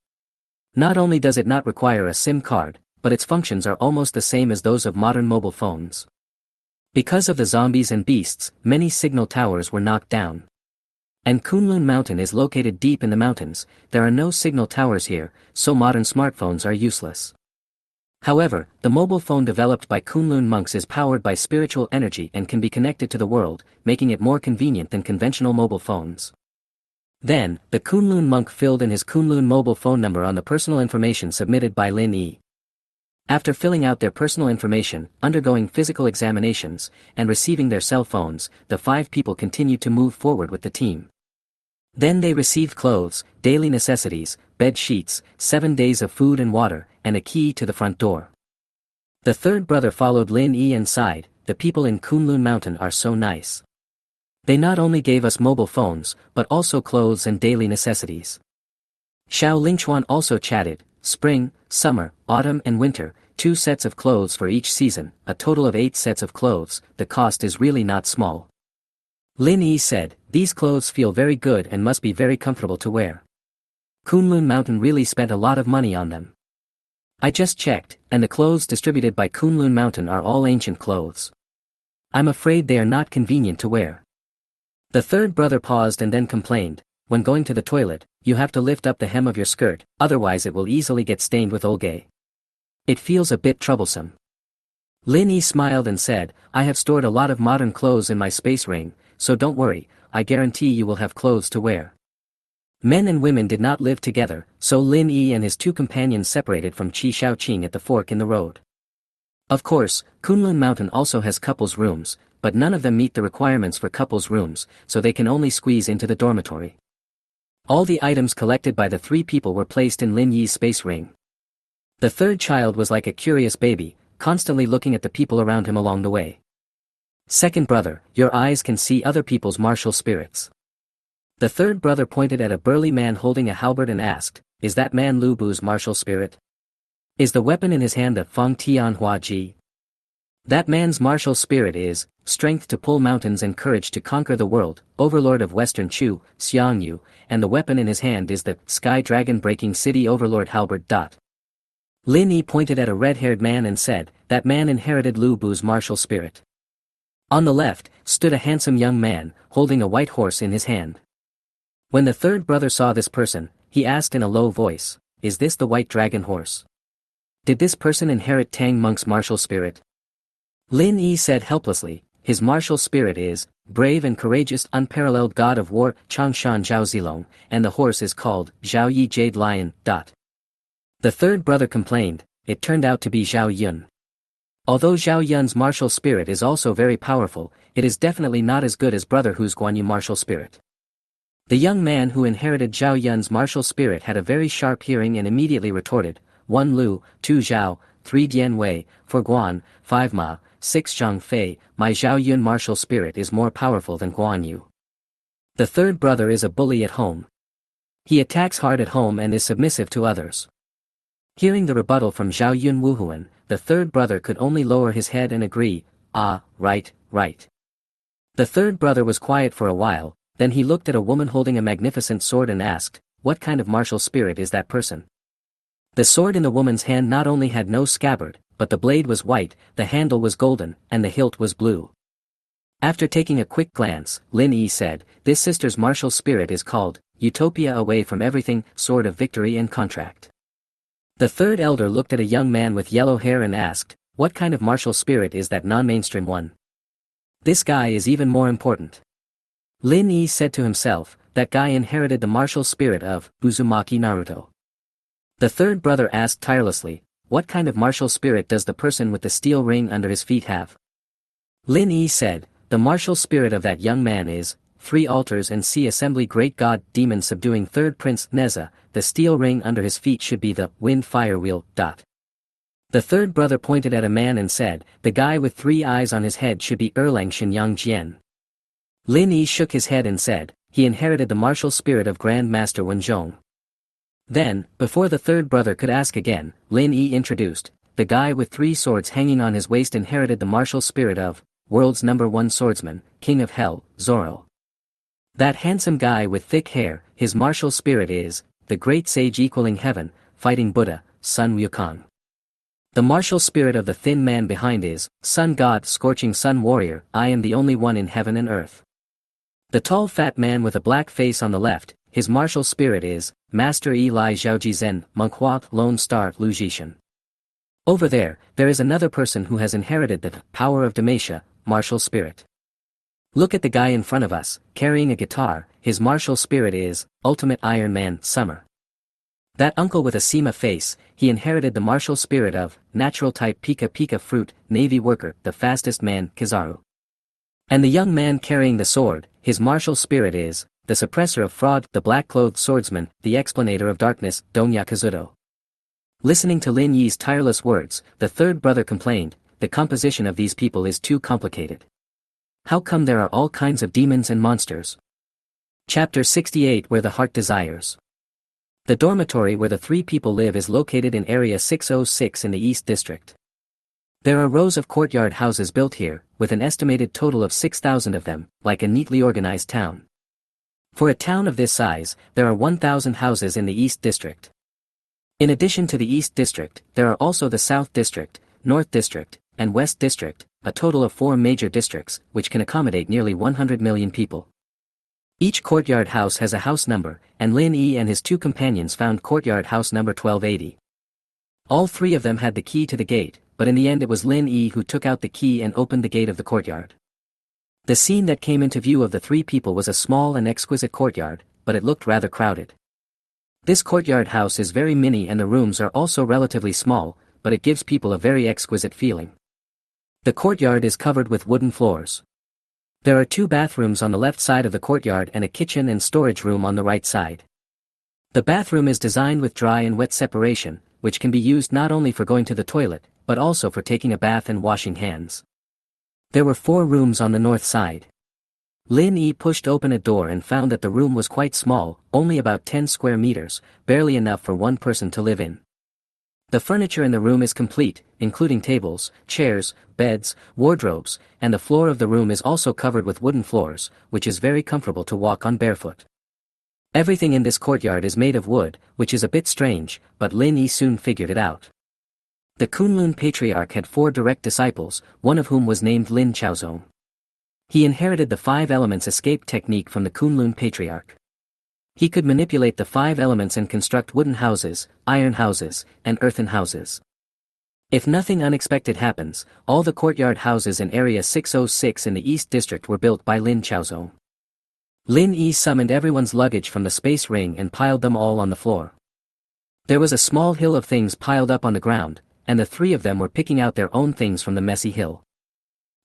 Not only does it not require a SIM card, but its functions are almost the same as those of modern mobile phones. Because of the zombies and beasts, many signal towers were knocked down. And Kunlun Mountain is located deep in the mountains, there are no signal towers here, so modern smartphones are useless. However, the mobile phone developed by Kunlun monks is powered by spiritual energy and can be connected to the world, making it more convenient than conventional mobile phones. Then, the Kunlun monk filled in his Kunlun mobile phone number on the personal information submitted by Lin Yi. After filling out their personal information, undergoing physical examinations, and receiving their cell phones, the 5 people continued to move forward with the team. Then they received clothes, daily necessities, bed sheets, 7 days of food and water, and a key to the front door. The third brother followed Lin Yi and sighed, the people in Kunlun Mountain are so nice. They not only gave us mobile phones, but also clothes and daily necessities. Xiao Lingchuan also chatted, spring, summer, autumn and winter, 2 sets of clothes for each season, a total of 8 sets of clothes, the cost is really not small. Lin Yi said, these clothes feel very good and must be very comfortable to wear. Kunlun Mountain really spent a lot of money on them. I just checked, and the clothes distributed by Kunlun Mountain are all ancient clothes. I'm afraid they are not convenient to wear. The third brother paused and then complained, when going to the toilet, you have to lift up the hem of your skirt, otherwise it will easily get stained with olgay. It feels a bit troublesome. Lin Yi smiled and said, I have stored a lot of modern clothes in my space ring, so don't worry, I guarantee you will have clothes to wear. Men and women did not live together, so Lin Yi and his 2 companions separated from Qi Shaoqing at the fork in the road. Of course, Kunlun Mountain also has couples' rooms, but none of them meet the requirements for couples' rooms, so they can only squeeze into the dormitory. All the items collected by the 3 people were placed in Lin Yi's space ring. The third child was like a curious baby, constantly looking at the people around him along the way. Second brother, your eyes can see other people's martial spirits. The third brother pointed at a burly man holding a halberd and asked, is that man Lu Bu's martial spirit? Is the weapon in his hand the Feng Tian Hua Ji? That man's martial spirit is, strength to pull mountains and courage to conquer the world, overlord of Western Chu, Xiang Yu, and the weapon in his hand is the Sky Dragon Breaking City Overlord Halberd. Lin Yi pointed at a red-haired man and said, that man inherited Lu Bu's martial spirit. On the left, stood a handsome young man, holding a white horse in his hand. When the third brother saw this person, he asked in a low voice, is this the white dragon horse? Did this person inherit Tang Monk's martial spirit? Lin Yi said helplessly, his martial spirit is, brave and courageous unparalleled god of war, Changshan Zhao Zilong, and the horse is called, Zhao Yi Jade Lion. The third brother complained, it turned out to be Zhao Yun. Although Zhao Yun's martial spirit is also very powerful, it is definitely not as good as Brother Hu's Guanyu martial spirit. The young man who inherited Zhao Yun's martial spirit had a very sharp hearing and immediately retorted, 1 Lu, 2 Zhao, 3 Dian Wei, 4 Guan, 5 Ma, 6 Zhang Fei, my Zhao Yun martial spirit is more powerful than Guanyu. The third brother is a bully at home. He attacks hard at home and is submissive to others. Hearing the rebuttal from Zhao Yun Wuhuan, the third brother could only lower his head and agree, ah, right, right. The third brother was quiet for a while, then he looked at a woman holding a magnificent sword and asked, "What kind of martial spirit is that person?" The sword in the woman's hand not only had no scabbard, but the blade was white, the handle was golden, and the hilt was blue. After taking a quick glance, Lin Yi said, "This sister's martial spirit is called, Utopia away from everything, sword of victory and contract." The third elder looked at a young man with yellow hair and asked, "What kind of martial spirit is that non-mainstream one? This guy is even more important." Lin Yi said to himself, "That guy inherited the martial spirit of Uzumaki Naruto." The third brother asked tirelessly, "What kind of martial spirit does the person with the steel ring under his feet have?" Lin Yi said, "The martial spirit of that young man is, free altars and see assembly great god demon subduing third prince Neza, the steel ring under his feet should be the wind fire wheel. The third brother pointed at a man and said, "The guy with 3 eyes on his head should be Erlang Shinyang Jian." Lin Yi shook his head and said, "He inherited the martial spirit of Grand Master Wenzhong." Then, before the third brother could ask again, Lin Yi introduced, "The guy with 3 swords hanging on his waist inherited the martial spirit of world's #1 swordsman, King of Hell, Zoro. That handsome guy with thick hair, his martial spirit is, the great sage equaling heaven, fighting Buddha, Sun Wukong. The martial spirit of the thin man behind is, Sun God scorching Sun Warrior, I am the only one in heaven and earth. The tall fat man with a black face on the left, his martial spirit is, Master Eli Zhaoji Zen, Manhwa, Lone Star, Lu Jishan. Over there is another person who has inherited the power of Demacia, martial spirit. Look at the guy in front of us, carrying a guitar, his martial spirit is, Ultimate Iron Man, Summer. That uncle with a Sema face, he inherited the martial spirit of, natural type Pika Pika fruit, Navy worker, the fastest man, Kizaru. And the young man carrying the sword, his martial spirit is, the suppressor of fraud, the black-clothed swordsman, the explanator of darkness, Donya Kazuto. Listening to Lin Yi's tireless words, the third brother complained, the composition of these people is too complicated. How come there are all kinds of demons and monsters? Chapter 68 Where the Heart Desires. The dormitory where the 3 people live is located in Area 606 in the East District. There are rows of courtyard houses built here, with an estimated total of 6,000 of them, like a neatly organized town. For a town of this size, there are 1,000 houses in the East District. In addition to the East District, there are also the South District, North District, and West District, a total of 4 major districts, which can accommodate nearly 100 million people. Each courtyard house has a house number, and Lin Yi and his 2 companions found courtyard house number 1280. All 3 of them had the key to the gate, but in the end it was Lin Yi who took out the key and opened the gate of the courtyard. The scene that came into view of the 3 people was a small and exquisite courtyard, but it looked rather crowded. This courtyard house is very mini and the rooms are also relatively small, but it gives people a very exquisite feeling. The courtyard is covered with wooden floors. There are 2 bathrooms on the left side of the courtyard and a kitchen and storage room on the right side. The bathroom is designed with dry and wet separation, which can be used not only for going to the toilet, but also for taking a bath and washing hands. There were 4 rooms on the north side. Lin Yi pushed open a door and found that the room was quite small, only about 10 square meters, barely enough for 1 person to live in. The furniture in the room is complete, including tables, chairs, beds, wardrobes, and the floor of the room is also covered with wooden floors, which is very comfortable to walk on barefoot. Everything in this courtyard is made of wood, which is a bit strange, but Lin Yi soon figured it out. The Kunlun Patriarch had 4 direct disciples, one of whom was named Lin Chaozong. He inherited the 5 elements escape technique from the Kunlun Patriarch. He could manipulate the 5 elements and construct wooden houses, iron houses, and earthen houses. If nothing unexpected happens, all the courtyard houses in Area 606 in the East District were built by Lin Chaozong. Lin Yi summoned everyone's luggage from the space ring and piled them all on the floor. There was a small hill of things piled up on the ground, and the 3 of them were picking out their own things from the messy hill.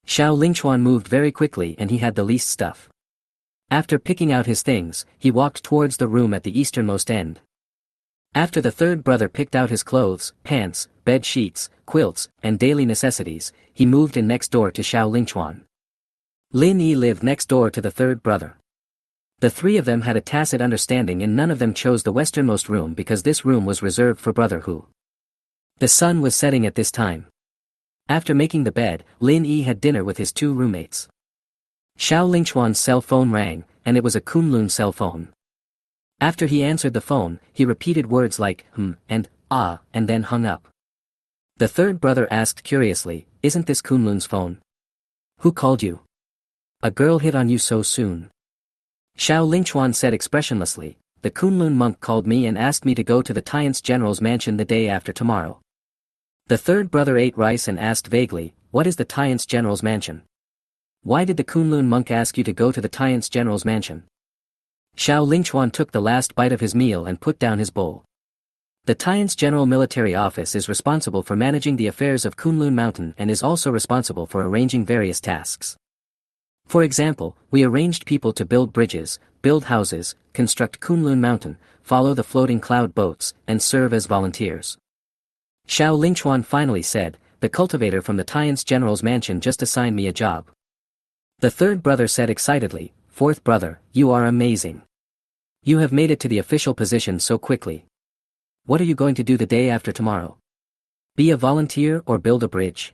Xiao Lingchuan moved very quickly and he had the least stuff. After picking out his things, he walked towards the room at the easternmost end. After the third brother picked out his clothes, pants, bed sheets, quilts, and daily necessities, he moved in next door to Xiao Lingchuan. Lin Yi lived next door to the third brother. The 3 of them had a tacit understanding and none of them chose the westernmost room because this room was reserved for brother Hu. The sun was setting at this time. After making the bed, Lin Yi had dinner with his 2 roommates. Xiao Lingchuan's cell phone rang, and it was a Kunlun cell phone. After he answered the phone, he repeated words like and ah, and then hung up. The third brother asked curiously, "Isn't this Kunlun's phone? Who called you? A girl hit on you so soon?" Xiao Lingchuan said expressionlessly, "The Kunlun monk called me and asked me to go to the Tiance general's mansion the day after tomorrow." The third brother ate rice and asked vaguely, "What is the Tiance general's mansion? Why did the Kunlun monk ask you to go to the Tiance general's mansion?" Xiao Lingchuan took the last bite of his meal and put down his bowl. The Tiance General Military Office is responsible for managing the affairs of Kunlun Mountain and is also responsible for arranging various tasks. For example, we arranged people to build bridges, build houses, construct Kunlun Mountain, follow the floating cloud boats, and serve as volunteers. Xiao Lingchuan finally said, "The cultivator from the Tiance General's mansion just assigned me a job." The third brother said excitedly, "Fourth brother, you are amazing. You have made it to the official position so quickly. What are you going to do the day after tomorrow? Be a volunteer or build a bridge?"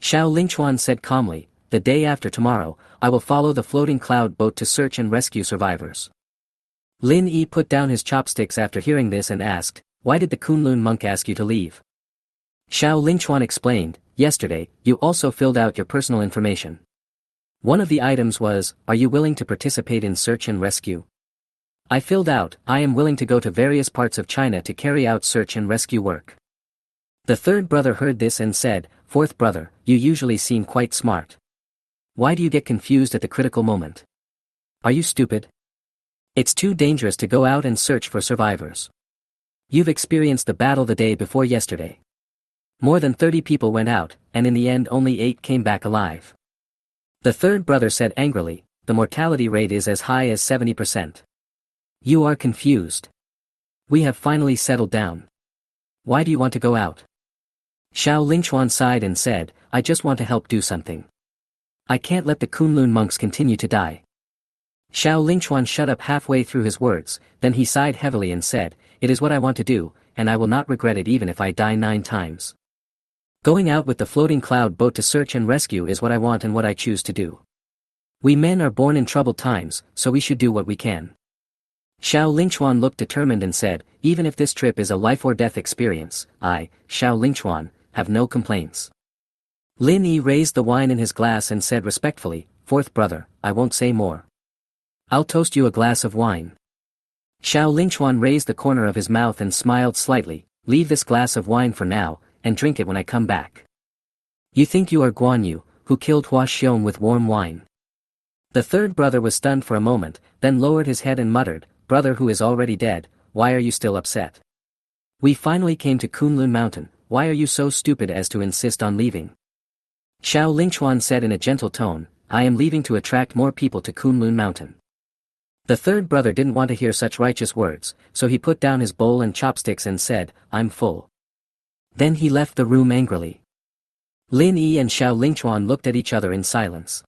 Xiao Lingchuan said calmly, "The day after tomorrow, I will follow the floating cloud boat to search and rescue survivors." Lin Yi put down his chopsticks after hearing this and asked, "Why did the Kunlun monk ask you to leave?" Xiao Lingchuan explained, "Yesterday, you also filled out your personal information. One of the items was, are you willing to participate in search and rescue? I filled out, I am willing to go to various parts of China to carry out search and rescue work." The third brother heard this and said, "Fourth brother, you usually seem quite smart. Why do you get confused at the critical moment? Are you stupid? It's too dangerous to go out and search for survivors. You've experienced the battle the day before yesterday. More than 30 people went out, and in the end only 8 came back alive." The third brother said angrily, "The mortality rate is as high as 70%. You are confused. We have finally settled down. Why do you want to go out?" Xiao Lingchuan sighed and said, "I just want to help do something. I can't let the Kunlun monks continue to die." Xiao Lingchuan shut up halfway through his words, then he sighed heavily and said, "It is what I want to do, and I will not regret it even if I die 9 times. Going out with the floating cloud boat to search and rescue is what I want and what I choose to do. We men are born in troubled times, so we should do what we can." Xiao Lingchuan looked determined and said, "Even if this trip is a life-or-death experience, I, Xiao Lingchuan, have no complaints." Lin Yi raised the wine in his glass and said respectfully, "Fourth brother, I won't say more. I'll toast you a glass of wine." Xiao Lingchuan raised the corner of his mouth and smiled slightly, "Leave this glass of wine for now, and drink it when I come back. You think you are Guan Yu, who killed Hua Xiong with warm wine?" The third brother was stunned for a moment, then lowered his head and muttered, "Brother who is already dead, why are you still upset? We finally came to Kunlun Mountain, why are you so stupid as to insist on leaving?" Xiao Lingchuan said in a gentle tone, "I am leaving to attract more people to Kunlun Mountain." The third brother didn't want to hear such righteous words, so he put down his bowl and chopsticks and said, "I'm full." Then he left the room angrily. Lin Yi and Xiao Lingchuan looked at each other in silence.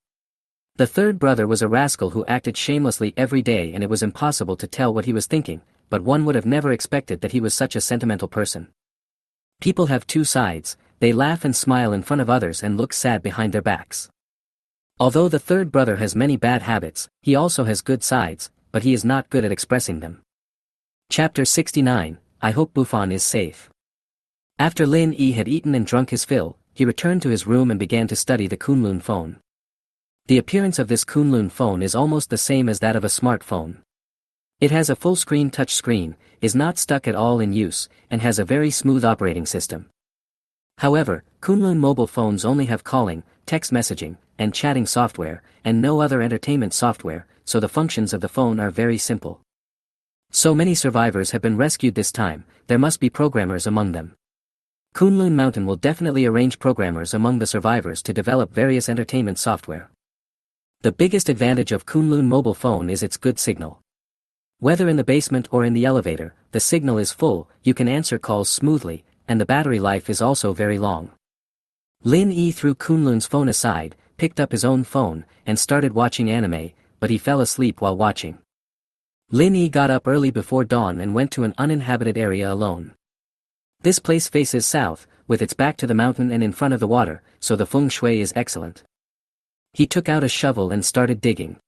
The third brother was a rascal who acted shamelessly every day and it was impossible to tell what he was thinking, but one would have never expected that he was such a sentimental person. People have 2 sides, they laugh and smile in front of others and look sad behind their backs. Although the third brother has many bad habits, he also has good sides, but he is not good at expressing them. Chapter 69, I hope Bufan is safe. After Lin Yi had eaten and drunk his fill, he returned to his room and began to study the Kunlun phone. The appearance of this Kunlun phone is almost the same as that of a smartphone. It has a full-screen touch screen, is not stuck at all in use, and has a very smooth operating system. However, Kunlun mobile phones only have calling, text messaging, and chatting software, and no other entertainment software, so the functions of the phone are very simple. So many survivors have been rescued this time, there must be programmers among them. Kunlun Mountain will definitely arrange programmers among the survivors to develop various entertainment software. The biggest advantage of Kunlun mobile phone is its good signal. Whether in the basement or in the elevator, the signal is full, you can answer calls smoothly, and the battery life is also very long. Lin Yi threw Kunlun's phone aside, picked up his own phone, and started watching anime, but he fell asleep while watching. Lin Yi got up early before dawn and went to an uninhabited area alone. This place faces south, with its back to the mountain and in front of the water, so the feng shui is excellent. He took out a shovel and started digging.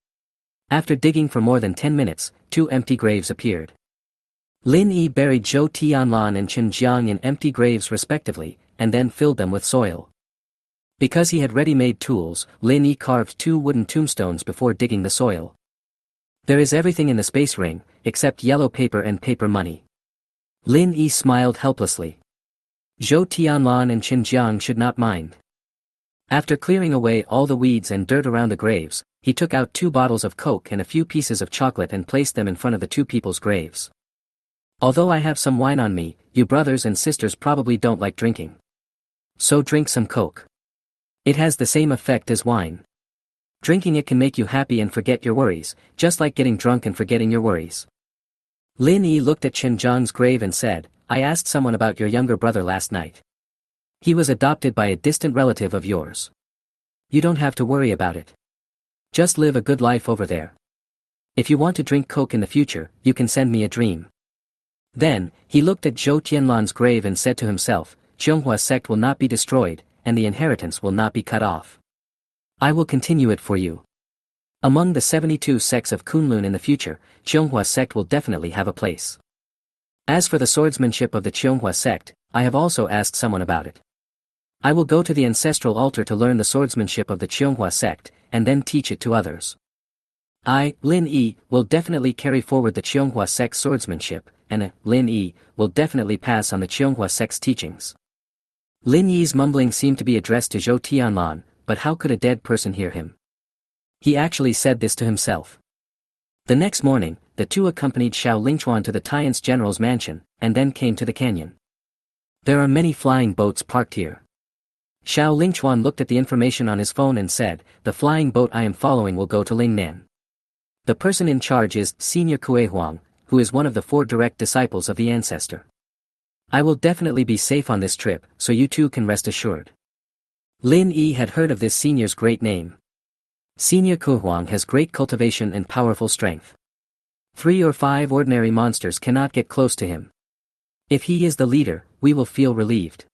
After digging for more than 10 minutes, 2 empty graves appeared. Lin Yi buried Zhou Tianlan and Chen Jiang in empty graves respectively, and then filled them with soil. Because he had ready-made tools, Lin Yi carved 2 wooden tombstones before digging the soil. There is everything in the space ring, except yellow paper and paper money. Lin Yi smiled helplessly. Zhou Tianlan and Chen Jiang should not mind. After clearing away all the weeds and dirt around the graves, he took out 2 bottles of Coke and a few pieces of chocolate and placed them in front of the 2 people's graves. Although I have some wine on me, you brothers and sisters probably don't like drinking. So drink some Coke. It has the same effect as wine. Drinking it can make you happy and forget your worries, just like getting drunk and forgetting your worries. Lin Yi looked at Chen Jiang's grave and said, I asked someone about your younger brother last night. He was adopted by a distant relative of yours. You don't have to worry about it. Just live a good life over there. If you want to drink Coke in the future, you can send me a dream. Then, he looked at Zhou Tianlan's grave and said to himself, Manhwa sect will not be destroyed, and the inheritance will not be cut off. I will continue it for you. Among the 72 sects of Kunlun in the future, Manhwa sect will definitely have a place. As for the swordsmanship of the Manhwa sect, I have also asked someone about it. I will go to the ancestral altar to learn the swordsmanship of the Manhwa sect, and then teach it to others. I, Lin Yi, will definitely carry forward the Manhwa sect's swordsmanship, and Lin Yi, will definitely pass on the Manhwa sect's teachings. Lin Yi's mumbling seemed to be addressed to Zhou Tianlan, but how could a dead person hear him? He actually said this to himself. The next morning, the 2 accompanied Xiao Lingchuan to the Tian's general's mansion, and then came to the canyon. There are many flying boats parked here. Xiao Lingchuan looked at the information on his phone and said, the flying boat I am following will go to Lingnan. The person in charge is Senior Kue Huang, who is one of the 4 direct disciples of the ancestor. I will definitely be safe on this trip, so you too can rest assured. Lin Yi had heard of this senior's great name. Senior Kue Huang has great cultivation and powerful strength. 3 or 5 ordinary monsters cannot get close to him. If he is the leader, we will feel relieved.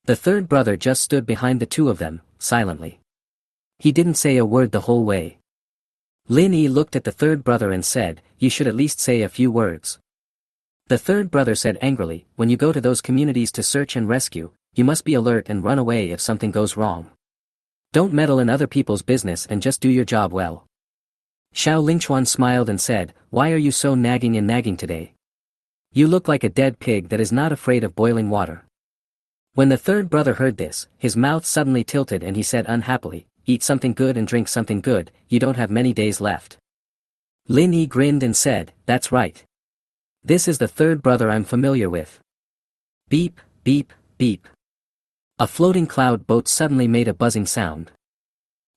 The third brother just stood behind the 2 of them, silently. He didn't say a word the whole way. Lin Yi looked at the third brother and said, you should at least say a few words. The third brother said angrily, when you go to those communities to search and rescue, you must be alert and run away if something goes wrong. Don't meddle in other people's business and just do your job well. Xiao Lingchuan smiled and said, why are you so nagging today? You look like a dead pig that is not afraid of boiling water. When the third brother heard this, his mouth suddenly tilted and he said unhappily, eat something good and drink something good, you don't have many days left. Lin Yi grinned and said, that's right. This is the third brother I'm familiar with. Beep, beep, beep. A floating cloud boat suddenly made a buzzing sound.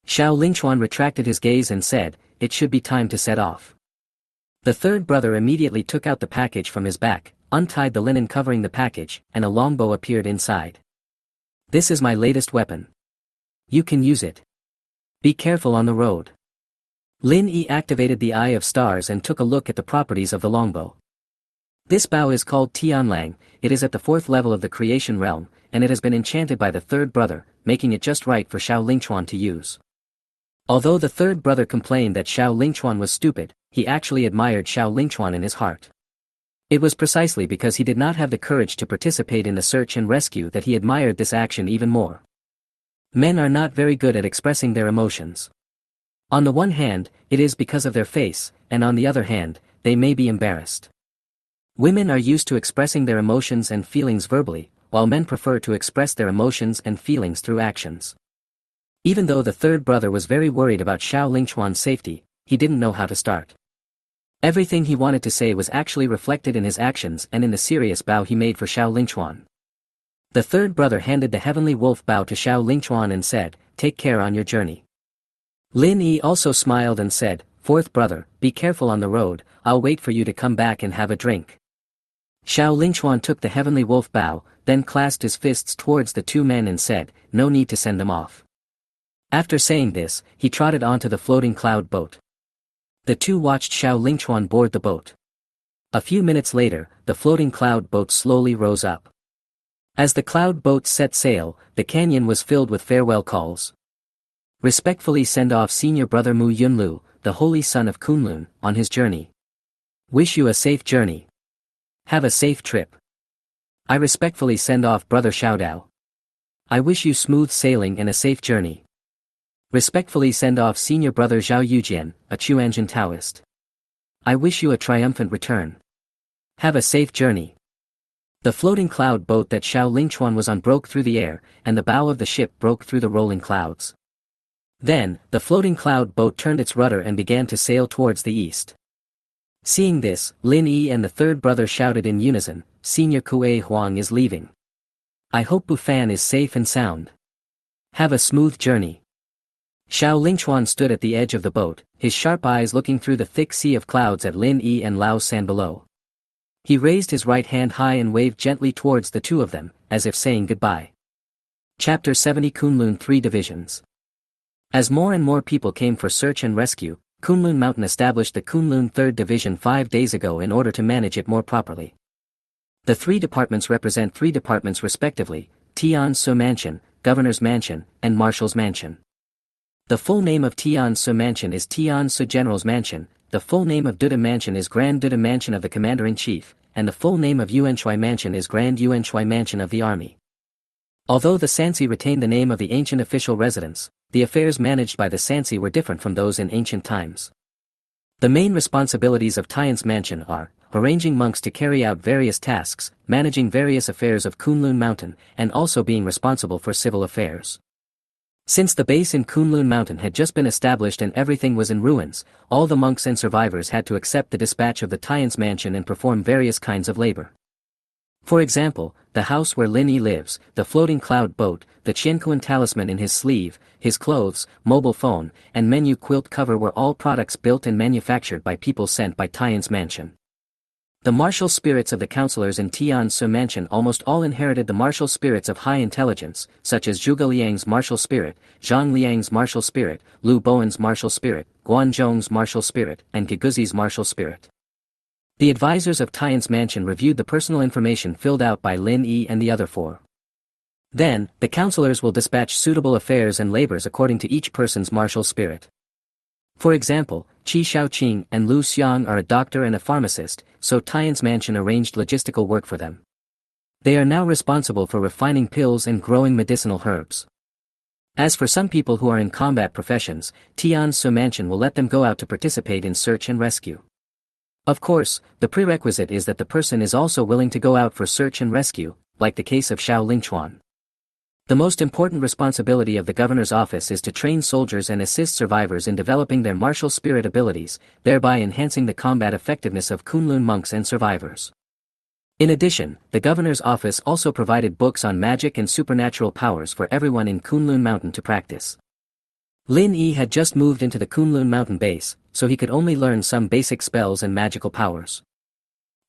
Xiao Lingchuan retracted his gaze and said, it should be time to set off. The third brother immediately took out the package from his back, untied the linen covering the package, and a longbow appeared inside. This is my latest weapon. You can use it. Be careful on the road. Lin Yi activated the Eye of Stars and took a look at the properties of the longbow. This bow is called Tianlang, it is at the 4th level of the creation realm, and it has been enchanted by the third brother, making it just right for Xiao Lingchuan to use. Although the third brother complained that Xiao Lingchuan was stupid, he actually admired Xiao Lingchuan in his heart. It was precisely because he did not have the courage to participate in the search and rescue that he admired this action even more. Men are not very good at expressing their emotions. On the one hand, it is because of their face, and on the other hand, they may be embarrassed. Women are used to expressing their emotions and feelings verbally, while men prefer to express their emotions and feelings through actions. Even though the third brother was very worried about Xiao Lingchuan's safety, he didn't know how to start. Everything he wanted to say was actually reflected in his actions and in the serious bow he made for Xiao Lingchuan. The third brother handed the heavenly wolf bow to Xiao Lingchuan and said, take care on your journey. Lin Yi also smiled and said, fourth brother, be careful on the road, I'll wait for you to come back and have a drink. Xiao Lingchuan took the heavenly wolf bow, then clasped his fists towards the 2 men and said, no need to send them off. After saying this, he trotted onto the floating cloud boat. The 2 watched Xiao Lingchuan board the boat. A few minutes later, the floating cloud boat slowly rose up. As the cloud boat set sail, the canyon was filled with farewell calls. Respectfully send off senior brother Mu Yunlu, the holy son of Kunlun, on his journey. Wish you a safe journey. Have a safe trip. I respectfully send off brother Xiaodao. I wish you smooth sailing and a safe journey. Respectfully send off senior brother Zhao Yujian, a Chuanjin Taoist. I wish you a triumphant return. Have a safe journey. The floating cloud boat that Xiao Lingchuan was on broke through the air, and the bow of the ship broke through the rolling clouds. Then, the floating cloud boat turned its rudder and began to sail towards the east. Seeing this, Lin Yi and the third brother shouted in unison, Senior Kuei Huang is leaving. I hope Bufan is safe and sound. Have a smooth journey. Xiao Lingchuan stood at the edge of the boat, his sharp eyes looking through the thick sea of clouds at Lin Yi and Lao San below. He raised his right hand high and waved gently towards the two of them, as if saying goodbye. Chapter 70 Kunlun 3 Divisions. As more and more people came for search and rescue, Kunlun Mountain established the Kunlun 3rd Division 5 days ago in order to manage it more properly. The three departments represent three departments respectively, Tian Su Mansion, Governor's Mansion, and Marshal's Mansion. The full name of Tian Su Mansion is Tian Su General's Mansion, the full name of Duda Mansion is Grand Duda Mansion of the Commander-in-Chief, and the full name of Yuanshui Mansion is Grand Yuanshui Mansion of the Army. Although the Sansi retained the name of the ancient official residence, the affairs managed by the Sansi were different from those in ancient times. The main responsibilities of Tian's Mansion are arranging monks to carry out various tasks, managing various affairs of Kunlun Mountain, and also being responsible for civil affairs. Since the base in Kunlun Mountain had just been established and everything was in ruins, all the monks and survivors had to accept the dispatch of the Tian's Mansion and perform various kinds of labor. For example, the house where Lin Yi lives, the floating cloud boat, the Qiankuan talisman in his sleeve, his clothes, mobile phone, and menu quilt cover were all products built and manufactured by people sent by Tian's Mansion. The martial spirits of the counselors in Tian Su Mansion almost all inherited the martial spirits of high intelligence, such as Zhuge Liang's martial spirit, Zhang Liang's martial spirit, Lu Bowen's martial spirit, Guan Zhong's martial spirit, and Giguzi's martial spirit. The advisors of Tian's Mansion reviewed the personal information filled out by Lin Yi and the other four. Then, the counselors will dispatch suitable affairs and labors according to each person's martial spirit. For example, Qi Shaoqing and Lu Xiang are a doctor and a pharmacist, so Tian's Mansion arranged logistical work for them. They are now responsible for refining pills and growing medicinal herbs. As for some people who are in combat professions, Tian Su Mansion will let them go out to participate in search and rescue. Of course, the prerequisite is that the person is also willing to go out for search and rescue, like the case of Xiao Lingchuan. The most important responsibility of the governor's office is to train soldiers and assist survivors in developing their martial spirit abilities, thereby enhancing the combat effectiveness of Kunlun monks and survivors. In addition, the governor's office also provided books on magic and supernatural powers for everyone in Kunlun Mountain to practice. Lin Yi had just moved into the Kunlun Mountain base, so he could only learn some basic spells and magical powers.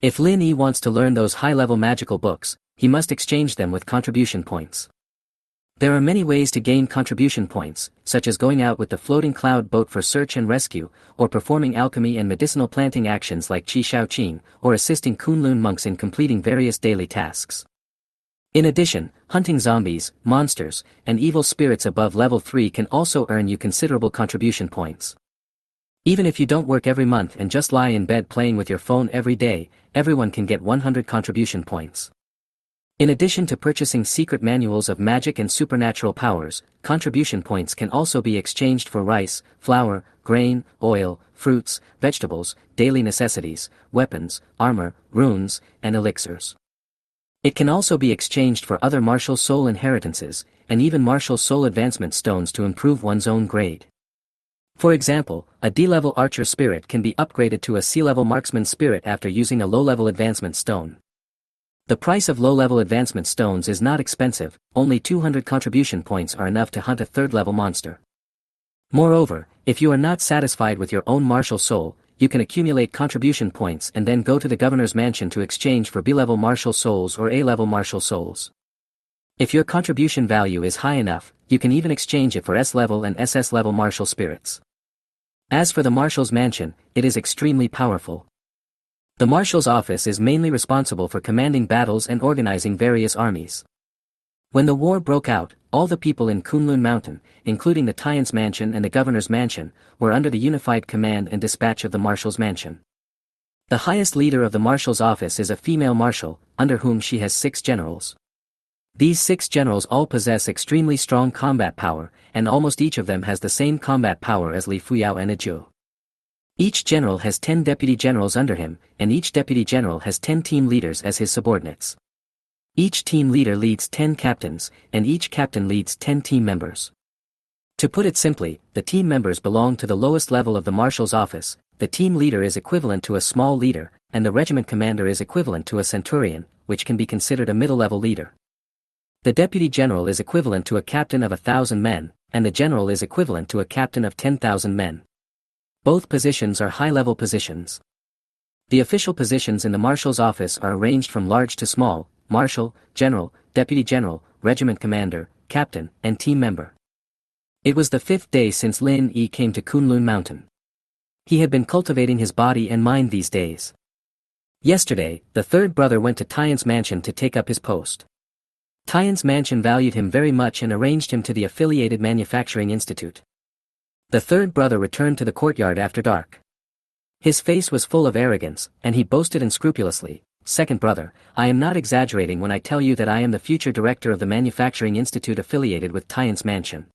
If Lin Yi wants to learn those high-level magical books, he must exchange them with contribution points. There are many ways to gain contribution points, such as going out with the floating cloud boat for search and rescue, or performing alchemy and medicinal planting actions like Qi Shaoqing, or assisting Kunlun monks in completing various daily tasks. In addition, hunting zombies, monsters, and evil spirits above level 3 can also earn you considerable contribution points. Even if you don't work every month and just lie in bed playing with your phone every day, everyone can get 100 contribution points. In addition to purchasing secret manuals of magic and supernatural powers, contribution points can also be exchanged for rice, flour, grain, oil, fruits, vegetables, daily necessities, weapons, armor, runes, and elixirs. It can also be exchanged for other martial soul inheritances, and even martial soul advancement stones to improve one's own grade. For example, a D-level archer spirit can be upgraded to a C-level marksman spirit after using a low-level advancement stone. The price of low-level advancement stones is not expensive, only 200 contribution points are enough to hunt a third-level monster. Moreover, if you are not satisfied with your own martial soul, you can accumulate contribution points and then go to the governor's mansion to exchange for B-level martial souls or A-level martial souls. If your contribution value is high enough, you can even exchange it for S-level and SS-level martial spirits. As for the marshal's mansion, it is extremely powerful. The marshal's office is mainly responsible for commanding battles and organizing various armies. When the war broke out, all the people in Kunlun Mountain, including the Tian's mansion and the governor's mansion, were under the unified command and dispatch of the marshal's mansion. The highest leader of the marshal's office is a female marshal, under whom she has 6 generals. These 6 generals all possess extremely strong combat power, and almost each of them has the same combat power as Li Fuyao and Ajiu. Each general has 10 deputy generals under him, and each deputy general has 10 team leaders as his subordinates. Each team leader leads 10 captains, and each captain leads 10 team members. To put it simply, the team members belong to the lowest level of the marshal's office, the team leader is equivalent to a small leader, and the regiment commander is equivalent to a centurion, which can be considered a middle-level leader. The deputy general is equivalent to a captain of 1,000 men, and the general is equivalent to a captain of 10,000 men. Both positions are high-level positions. The official positions in the marshal's office are arranged from large to small: marshal, general, deputy general, regiment commander, captain, and team member. It was the 5th day since Lin Yi came to Kunlun Mountain. He had been cultivating his body and mind these days. Yesterday, the 3rd brother went to Tian's mansion to take up his post. Tian's mansion valued him very much and arranged him to the affiliated manufacturing institute. The 3rd brother returned to the courtyard after dark. His face was full of arrogance, and he boasted unscrupulously, "Second brother, I am not exaggerating when I tell you that I am the future director of the manufacturing institute affiliated with Tian's mansion."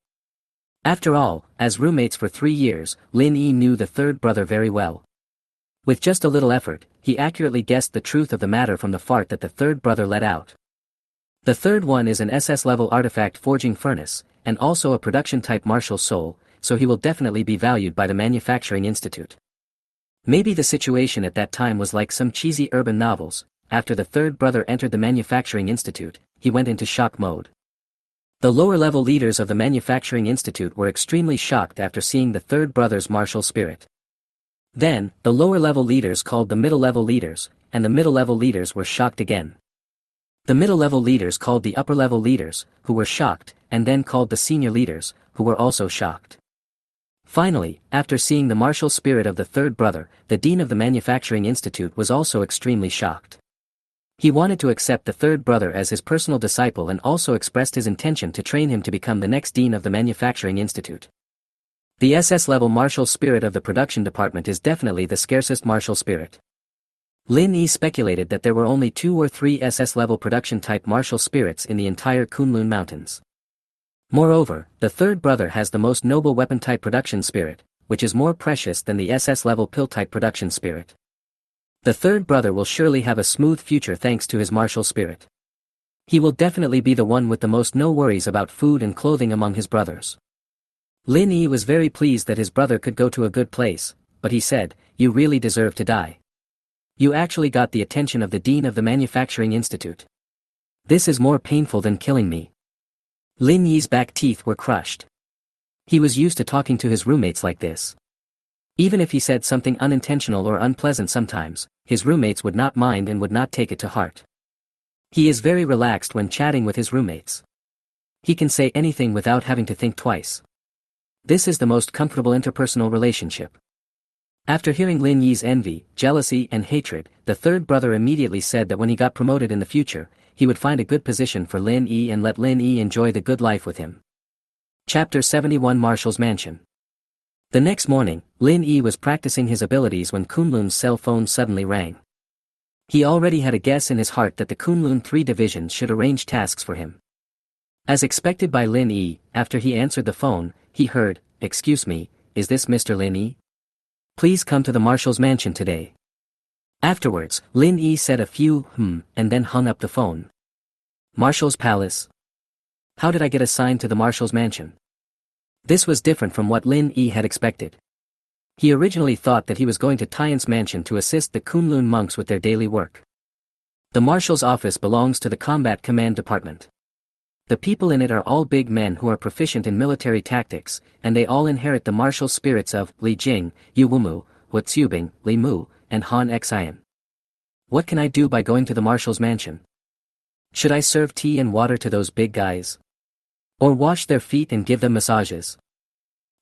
After all, as roommates for 3 years, Lin Yi knew the 3rd brother very well. With just a little effort, he accurately guessed the truth of the matter from the fart that the 3rd brother let out. The 3rd one is an SS-level artifact forging furnace, and also a production-type martial soul, so he will definitely be valued by the manufacturing institute. Maybe the situation at that time was like some cheesy urban novels. After the 3rd brother entered the manufacturing institute, he went into shock mode. The lower-level leaders of the manufacturing institute were extremely shocked after seeing the 3rd brother's martial spirit. Then, the lower-level leaders called the middle-level leaders, and the middle-level leaders were shocked again. The middle-level leaders called the upper-level leaders, who were shocked, and then called the senior leaders, who were also shocked. Finally, after seeing the martial spirit of the 3rd brother, the dean of the manufacturing institute was also extremely shocked. He wanted to accept the 3rd brother as his personal disciple and also expressed his intention to train him to become the next dean of the manufacturing institute. The SS-level martial spirit of the production department is definitely the scarcest martial spirit. Lin Yi speculated that there were only 2 or 3 SS-level production-type martial spirits in the entire Kunlun Mountains. Moreover, the 3rd brother has the most noble weapon-type production spirit, which is more precious than the SS-level pill-type production spirit. The 3rd brother will surely have a smooth future thanks to his martial spirit. He will definitely be the one with the most no worries about food and clothing among his brothers. Lin Yi was very pleased that his brother could go to a good place, but he said, "You really deserve to die. You actually got the attention of the dean of the manufacturing institute. This is more painful than killing me." Lin Yi's back teeth were crushed. He was used to talking to his roommates like this. Even if he said something unintentional or unpleasant sometimes, his roommates would not mind and would not take it to heart. He is very relaxed when chatting with his roommates. He can say anything without having to think twice. This is the most comfortable interpersonal relationship. After hearing Lin Yi's envy, jealousy and hatred, the 3rd brother immediately said that when he got promoted in the future, he would find a good position for Lin Yi and let Lin Yi enjoy the good life with him. Chapter 71 Marshal's Mansion. The next morning, Lin Yi was practicing his abilities when Kunlun's cell phone suddenly rang. He already had a guess in his heart that the Kunlun 3 divisions should arrange tasks for him. As expected by Lin Yi, after he answered the phone, he heard, "Excuse me, is this Mr. Lin Yi? Please come to the Marshal's mansion today." Afterwards, Lin Yi said a few and then hung up the phone. Marshal's palace? How did I get assigned to the Marshal's mansion? This was different from what Lin Yi had expected. He originally thought that he was going to Tian's mansion to assist the Kunlun monks with their daily work. The Marshal's office belongs to the Combat Command Department. The people in it are all big men who are proficient in military tactics, and they all inherit the martial spirits of Li Jing, Yu Wumu, Wu Tsubing, Li Mu, and Han Xian. What can I do by going to the Marshal's mansion? Should I serve tea and water to those big guys? Or wash their feet and give them massages?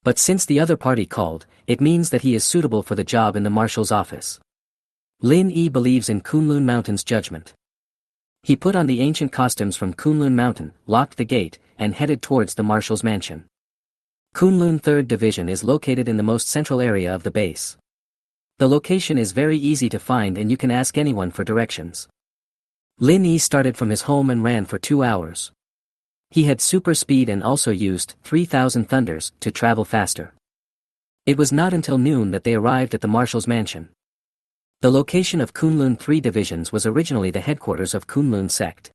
But since the other party called, it means that he is suitable for the job in the Marshal's office. Lin Yi believes in Kunlun Mountain's judgment. He put on the ancient costumes from Kunlun Mountain, locked the gate, and headed towards the marshal's mansion. Kunlun 3rd Division is located in the most central area of the base. The location is very easy to find and you can ask anyone for directions. Lin Yi started from his home and ran for 2 hours. He had super speed and also used 3,000 thunders to travel faster. It was not until noon that they arrived at the marshal's mansion. The location of Kunlun 3 divisions was originally the headquarters of Kunlun sect.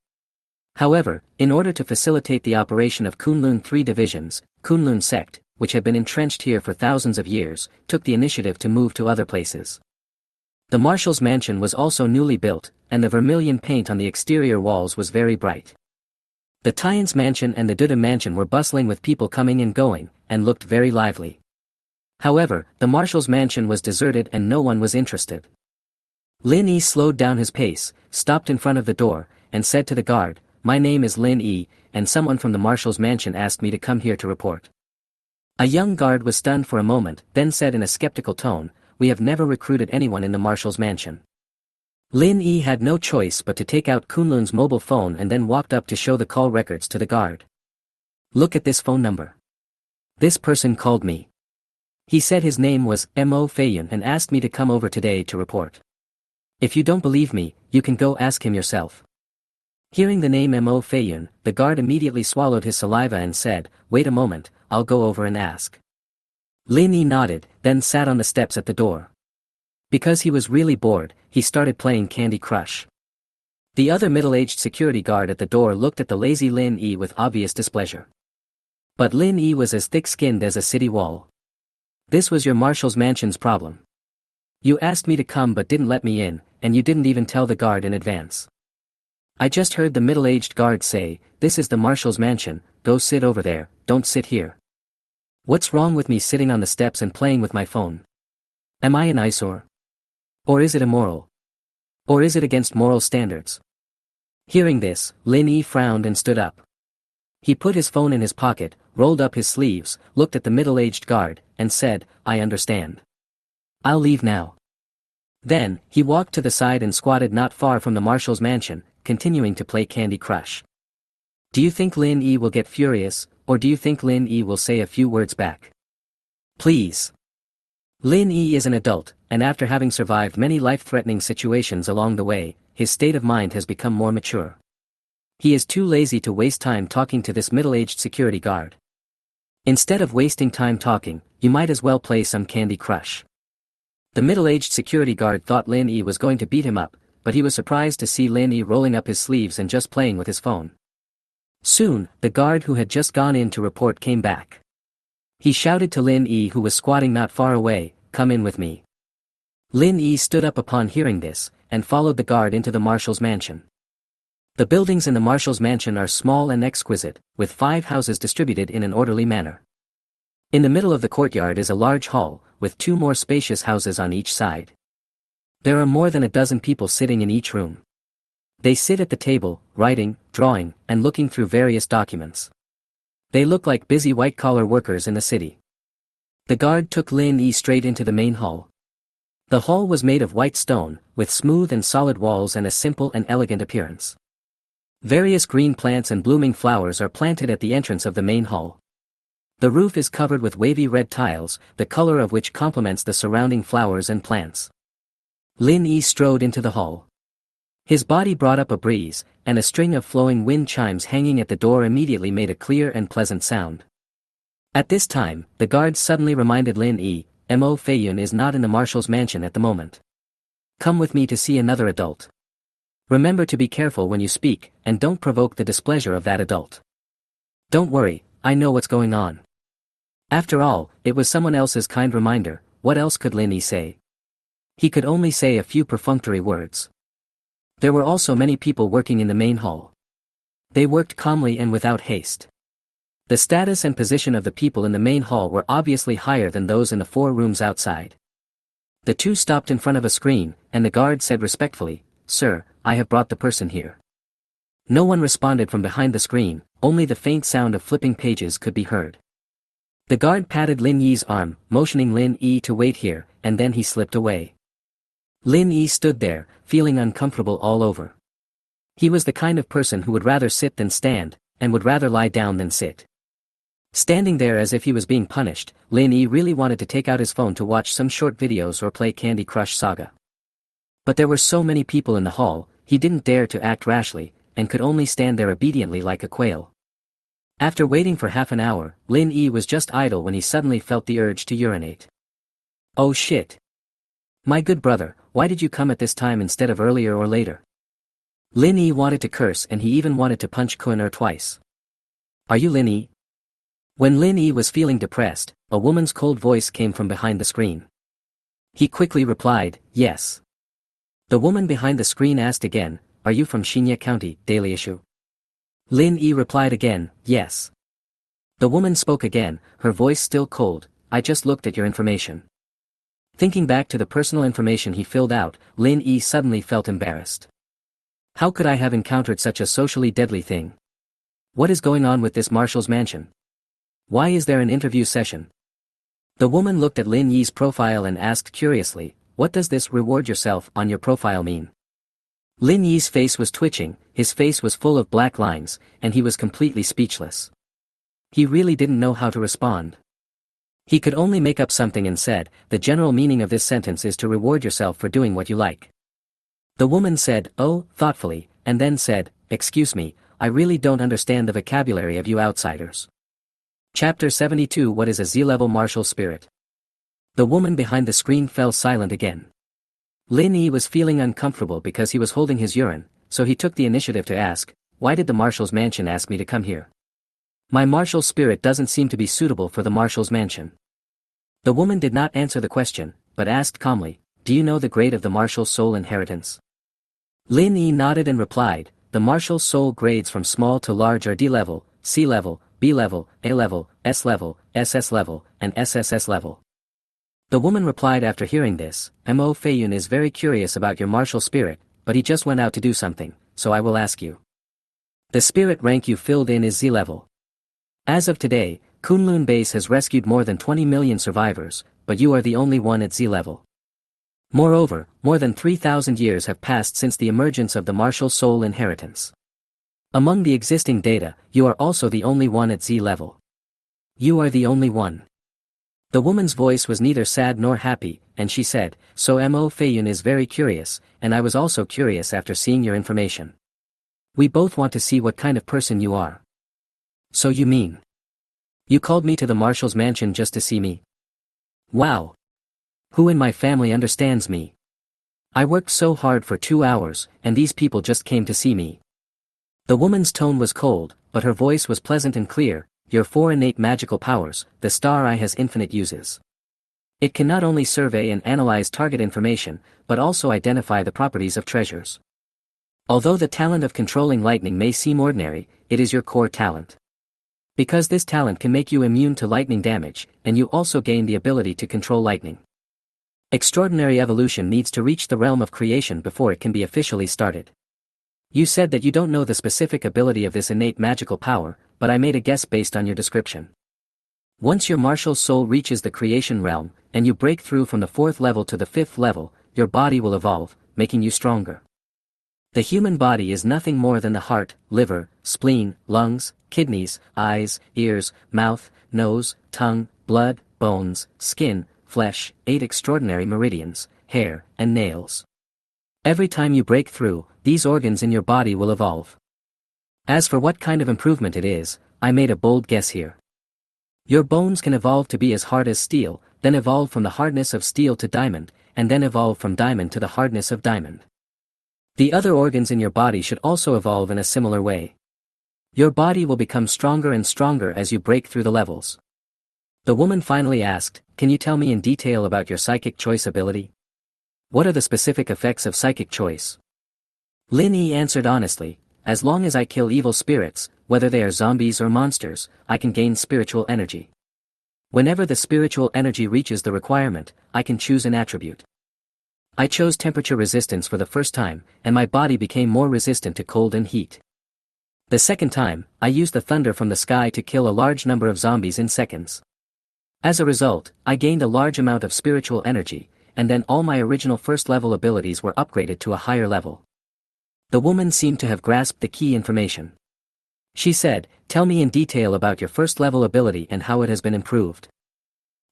However, in order to facilitate the operation of Kunlun 3 divisions, Kunlun sect, which had been entrenched here for thousands of years, took the initiative to move to other places. The marshal's mansion was also newly built, and the vermilion paint on the exterior walls was very bright. The Tian's mansion and the Duda mansion were bustling with people coming and going, and looked very lively. However, the marshal's mansion was deserted and no one was interested. Lin Yi slowed down his pace, stopped in front of the door, and said to the guard, "My name is Lin Yi, and someone from the marshal's mansion asked me to come here to report." A young guard was stunned for a moment, then said in a skeptical tone, "We have never recruited anyone in the marshal's mansion." Lin Yi had no choice but to take out Kunlun's mobile phone and then walked up to show the call records to the guard. "Look at this phone number. This person called me. He said his name was Mo Feiyun and asked me to come over today to report. If you don't believe me, you can go ask him yourself." Hearing the name Mo Feiyun, the guard immediately swallowed his saliva and said, "Wait a moment, I'll go over and ask." Lin Yi nodded, then sat on the steps at the door. Because he was really bored, he started playing Candy Crush. The other middle-aged security guard at the door looked at the lazy Lin Yi with obvious displeasure. But Lin Yi was as thick-skinned as a city wall. "This was your marshal's mansion's problem. You asked me to come but didn't let me in, and you didn't even tell the guard in advance. I just heard the middle-aged guard say, 'This is the marshal's mansion, go sit over there, don't sit here.' What's wrong with me sitting on the steps and playing with my phone? Am I an eyesore? Or is it immoral? Or is it against moral standards?" Hearing this, Lin Yi frowned and stood up. He put his phone in his pocket, rolled up his sleeves, looked at the middle-aged guard, and said, "I understand. I'll leave now." Then, he walked to the side and squatted not far from the marshal's mansion, continuing to play Candy Crush. Do you think Lin Yi will get furious, or do you think Lin Yi will say a few words back? Please. Lin Yi is an adult, and after having survived many life-threatening situations along the way, his state of mind has become more mature. He is too lazy to waste time talking to this middle-aged security guard. Instead of wasting time talking, you might as well play some Candy Crush. The middle-aged security guard thought Lin Yi was going to beat him up, but he was surprised to see Lin Yi rolling up his sleeves and just playing with his phone. Soon, the guard who had just gone in to report came back. He shouted to Lin Yi, who was squatting not far away, "Come in with me." Lin Yi stood up upon hearing this, and followed the guard into the marshal's mansion. The buildings in the marshal's mansion are small and exquisite, with 5 houses distributed in an orderly manner. In the middle of the courtyard is a large hall, with 2 more spacious houses on each side. There are more than a dozen people sitting in each room. They sit at the table, writing, drawing, and looking through various documents. They look like busy white-collar workers in the city. The guard took Lin Yi straight into the main hall. The hall was made of white stone, with smooth and solid walls and a simple and elegant appearance. Various green plants and blooming flowers are planted at the entrance of the main hall. The roof is covered with wavy red tiles, the color of which complements the surrounding flowers and plants. Lin Yi strode into the hall. His body brought up a breeze, and a string of flowing wind chimes hanging at the door immediately made a clear and pleasant sound. At this time, the guard suddenly reminded Lin Yi, "Mo Feiyun is not in the marshal's mansion at the moment. Come with me to see another adult. Remember to be careful when you speak, and don't provoke the displeasure of that adult. Don't worry, I know what's going on." After all, it was someone else's kind reminder. What else could Lin Yi say? He could only say a few perfunctory words. There were also many people working in the main hall. They worked calmly and without haste. The status and position of the people in the main hall were obviously higher than those in the 4 rooms outside. The 2 stopped in front of a screen, and the guard said respectfully, "Sir, I have brought the person here." No one responded from behind the screen, only the faint sound of flipping pages could be heard. The guard patted Lin Yi's arm, motioning Lin Yi to wait here, and then he slipped away. Lin Yi stood there, feeling uncomfortable all over. He was the kind of person who would rather sit than stand, and would rather lie down than sit. Standing there as if he was being punished, Lin Yi really wanted to take out his phone to watch some short videos or play Candy Crush Saga. But there were so many people in the hall, he didn't dare to act rashly, and could only stand there obediently like a quail. After waiting for half an hour, Lin Yi was just idle when he suddenly felt the urge to urinate. Oh shit! My good brother, why did you come at this time instead of earlier or later? Lin Yi wanted to curse, and he even wanted to punch Kun twice. Are you Lin Yi? When Lin Yi was feeling depressed, a woman's cold voice came from behind the screen. He quickly replied, yes. The woman behind the screen asked again, are you from Shinya County, Daily Issue? Lin Yi replied again, yes. The woman spoke again, her voice still cold, I just looked at your information. Thinking back to the personal information he filled out, Lin Yi suddenly felt embarrassed. How could I have encountered such a socially deadly thing? What is going on with this Marshall's mansion? Why is there an interview session? The woman looked at Lin Yi's profile and asked curiously, what does this reward yourself on your profile mean? Lin Yi's face was twitching, his face was full of black lines, and he was completely speechless. He really didn't know how to respond. He could only make up something and said, the general meaning of this sentence is to reward yourself for doing what you like. The woman said, oh, thoughtfully, and then said, excuse me, I really don't understand the vocabulary of you outsiders. Chapter 72 What is a Z-level martial spirit? The woman behind the screen fell silent again. Lin Yi was feeling uncomfortable because he was holding his urine, so he took the initiative to ask, why did the Marshal's mansion ask me to come here? My martial spirit doesn't seem to be suitable for the Marshal's mansion. The woman did not answer the question, but asked calmly, do you know the grade of the Marshal's soul inheritance? Lin Yi nodded and replied, the Marshal's soul grades from small to large are D level, C level, B level, A level, SS level, and SSS level. The woman replied after hearing this, Mo Feiyun is very curious about your martial spirit, but he just went out to do something, so I will ask you. The spirit rank you filled in is Z level. As of today, Kunlun Base has rescued more than 20 million survivors, but you are the only one at Z level. Moreover, more than 3,000 years have passed since the emergence of the martial soul inheritance. Among the existing data, you are also the only one at Z level. You are the only one. The woman's voice was neither sad nor happy, and she said, so Mo Feiyun is very curious, and I was also curious after seeing your information. We both want to see what kind of person you are. So you mean? You called me to the Marshal's mansion just to see me? Wow! Who in my family understands me? I worked so hard for 2 hours, and these people just came to see me. The woman's tone was cold, but her voice was pleasant and clear. Your 4 innate magical powers, the star eye has infinite uses. It can not only survey and analyze target information, but also identify the properties of treasures. Although the talent of controlling lightning may seem ordinary, it is your core talent. Because this talent can make you immune to lightning damage, and you also gain the ability to control lightning. Extraordinary evolution needs to reach the realm of creation before it can be officially started. You said that you don't know the specific ability of this innate magical power, but I made a guess based on your description. Once your martial soul reaches the creation realm, and you break through from the 4th level to the 5th level, your body will evolve, making you stronger. The human body is nothing more than the heart, liver, spleen, lungs, kidneys, eyes, ears, mouth, nose, tongue, blood, bones, skin, flesh, 8 extraordinary meridians, hair, and nails. Every time you break through, these organs in your body will evolve. As for what kind of improvement it is, I made a bold guess here. Your bones can evolve to be as hard as steel, then evolve from the hardness of steel to diamond, and then evolve from diamond to the hardness of diamond. The other organs in your body should also evolve in a similar way. Your body will become stronger and stronger as you break through the levels. The woman finally asked, can you tell me in detail about your psychic choice ability? What are the specific effects of psychic choice? Lin Yi answered honestly, as long as I kill evil spirits, whether they are zombies or monsters, I can gain spiritual energy. Whenever the spiritual energy reaches the requirement, I can choose an attribute. I chose temperature resistance for the first time, and my body became more resistant to cold and heat. The second time, I used the thunder from the sky to kill a large number of zombies in seconds. As a result, I gained a large amount of spiritual energy, and then all my original first level abilities were upgraded to a higher level. The woman seemed to have grasped the key information. She said, "Tell me in detail about your first level ability and how it has been improved."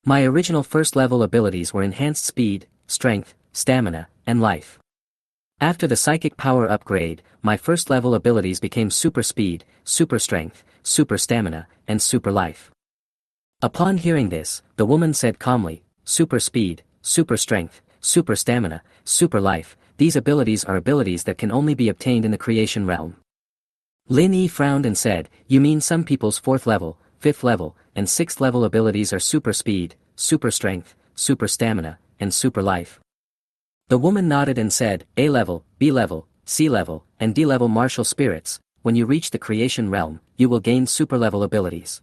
My original first level abilities were enhanced speed, strength, stamina, and life. After the psychic power upgrade, my first level abilities became super speed, super strength, super stamina, and super life. Upon hearing this, the woman said calmly, "Super speed, super strength, super stamina, super life, these abilities are abilities that can only be obtained in the creation realm." Lin Yi frowned and said, "You mean some people's 4th level, 5th level, and 6th level abilities are super speed, super strength, super stamina, and super life?" The woman nodded and said, "A level, B level, C level, and D level martial spirits. When you reach the creation realm, you will gain super level abilities.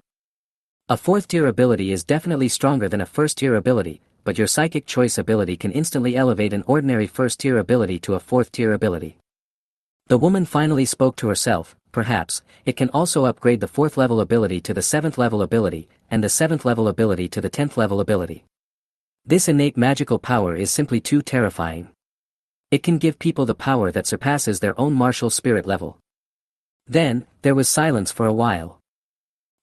A 4th tier ability is definitely stronger than a 1st tier ability, but your psychic choice ability can instantly elevate an ordinary 1st tier ability to a 4th tier ability." The woman finally spoke to herself. Perhaps, it can also upgrade the 4th level ability to the 7th level ability, and the 7th level ability to the 10th level ability. This innate magical power is simply too terrifying. It can give people the power that surpasses their own martial spirit level. Then, there was silence for a while.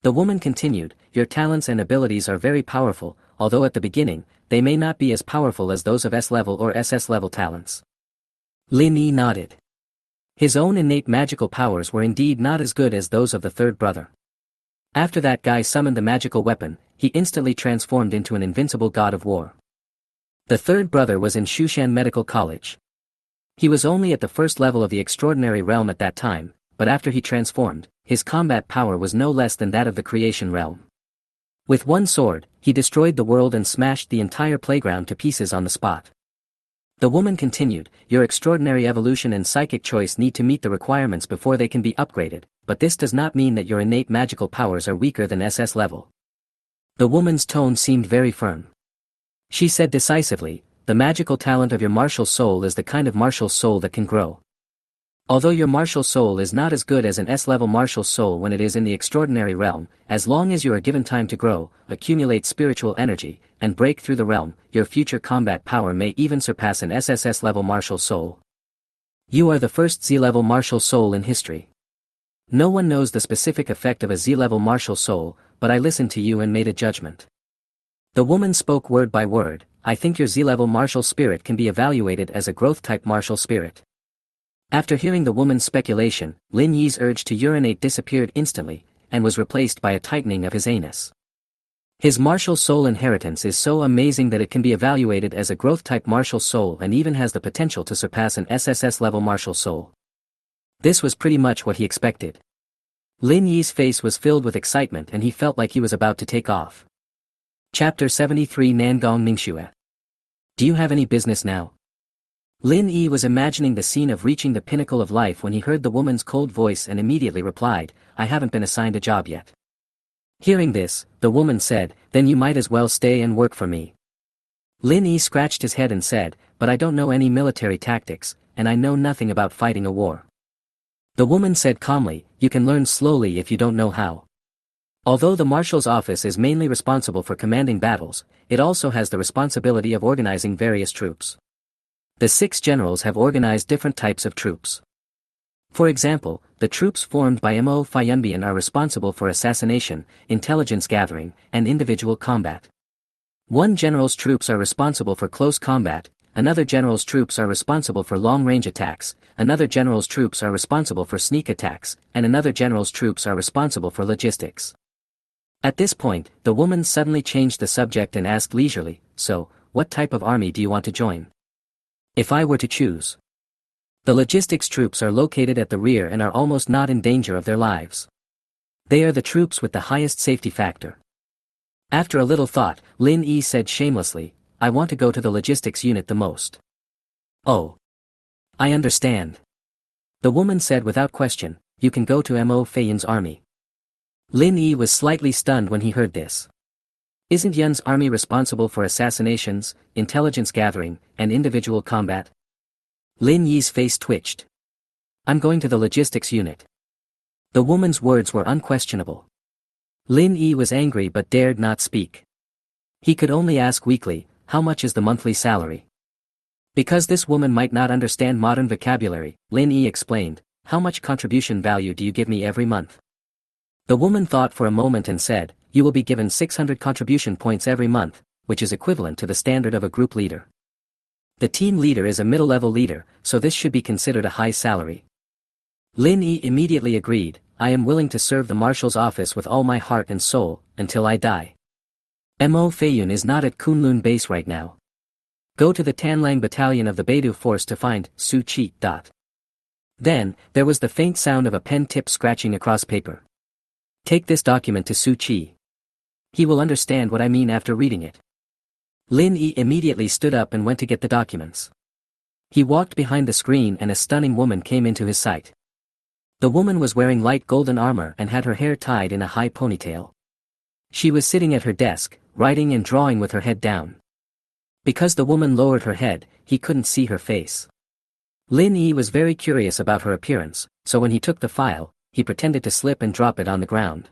The woman continued, "Your talents and abilities are very powerful, although at the beginning, they may not be as powerful as those of S-level or SS-level talents." Lin Yi nodded. His own innate magical powers were indeed not as good as those of the third brother. After that guy summoned the magical weapon, he instantly transformed into an invincible god of war. The third brother was in Shushan Medical College. He was only at the 1st level of the extraordinary realm at that time, but after he transformed, his combat power was no less than that of the creation realm. With one sword, he destroyed the world and smashed the entire playground to pieces on the spot. The woman continued, "Your extraordinary evolution and psychic choice need to meet the requirements before they can be upgraded, but this does not mean that your innate magical powers are weaker than SS level." The woman's tone seemed very firm. She said decisively, "The magical talent of your martial soul is the kind of martial soul that can grow. Although your martial soul is not as good as an S-level martial soul when it is in the extraordinary realm, as long as you are given time to grow, accumulate spiritual energy, and break through the realm, your future combat power may even surpass an SSS-level martial soul. You are the first Z-level martial soul in history. No one knows the specific effect of a Z-level martial soul, but I listened to you and made a judgment." The woman spoke word by word, "I think your Z-level martial spirit can be evaluated as a growth-type martial spirit." After hearing the woman's speculation, Lin Yi's urge to urinate disappeared instantly, and was replaced by a tightening of his anus. His martial soul inheritance is so amazing that it can be evaluated as a growth-type martial soul and even has the potential to surpass an SSS-level martial soul. This was pretty much what he expected. Lin Yi's face was filled with excitement and he felt like he was about to take off. Chapter 73 Nangong Ningxue. Do you have any business now? Lin Yi was imagining the scene of reaching the pinnacle of life when he heard the woman's cold voice and immediately replied, "I haven't been assigned a job yet." Hearing this, the woman said, "Then you might as well stay and work for me." Lin Yi scratched his head and said, "But I don't know any military tactics, and I know nothing about fighting a war." The woman said calmly, "You can learn slowly if you don't know how. Although the marshal's office is mainly responsible for commanding battles, it also has the responsibility of organizing various troops. The 6 generals have organized different types of troops. For example, the troops formed by Mo Fayunbian are responsible for assassination, intelligence gathering, and individual combat. One general's troops are responsible for close combat, another general's troops are responsible for long-range attacks, another general's troops are responsible for sneak attacks, and another general's troops are responsible for logistics." At this point, the woman suddenly changed the subject and asked leisurely, "So, what type of army do you want to join?" "If I were to choose." The logistics troops are located at the rear and are almost not in danger of their lives. They are the troops with the highest safety factor. After a little thought, Lin Yi said shamelessly, "I want to go to the logistics unit the most." "Oh. I understand." The woman said without question, "You can go to Mo Feiyan's army." Lin Yi was slightly stunned when he heard this. Isn't Yun's army responsible for assassinations, intelligence gathering, and individual combat? Lin Yi's face twitched. "I'm going to the logistics unit." The woman's words were unquestionable. Lin Yi was angry but dared not speak. He could only ask weakly, "How much is the monthly salary?" Because this woman might not understand modern vocabulary, Lin Yi explained, "How much contribution value do you give me every month?" The woman thought for a moment and said, "You will be given 600 contribution points every month, which is equivalent to the standard of a group leader. The team leader is a middle-level leader, so this should be considered a high salary." Lin Yi immediately agreed, "I am willing to serve the marshal's office with all my heart and soul, until I die." Mo Feiyun is not at Kunlun base right now. Go to the Tanlang battalion of the Beidou force to find Su Qi. Then, there was the faint sound of a pen tip scratching across paper. "Take this document to Su Qi. He will understand what I mean after reading it." Lin Yi immediately stood up and went to get the documents. He walked behind the screen and a stunning woman came into his sight. The woman was wearing light golden armor and had her hair tied in a high ponytail. She was sitting at her desk, writing and drawing with her head down. Because the woman lowered her head, he couldn't see her face. Lin Yi was very curious about her appearance, so when he took the file, he pretended to slip and drop it on the ground.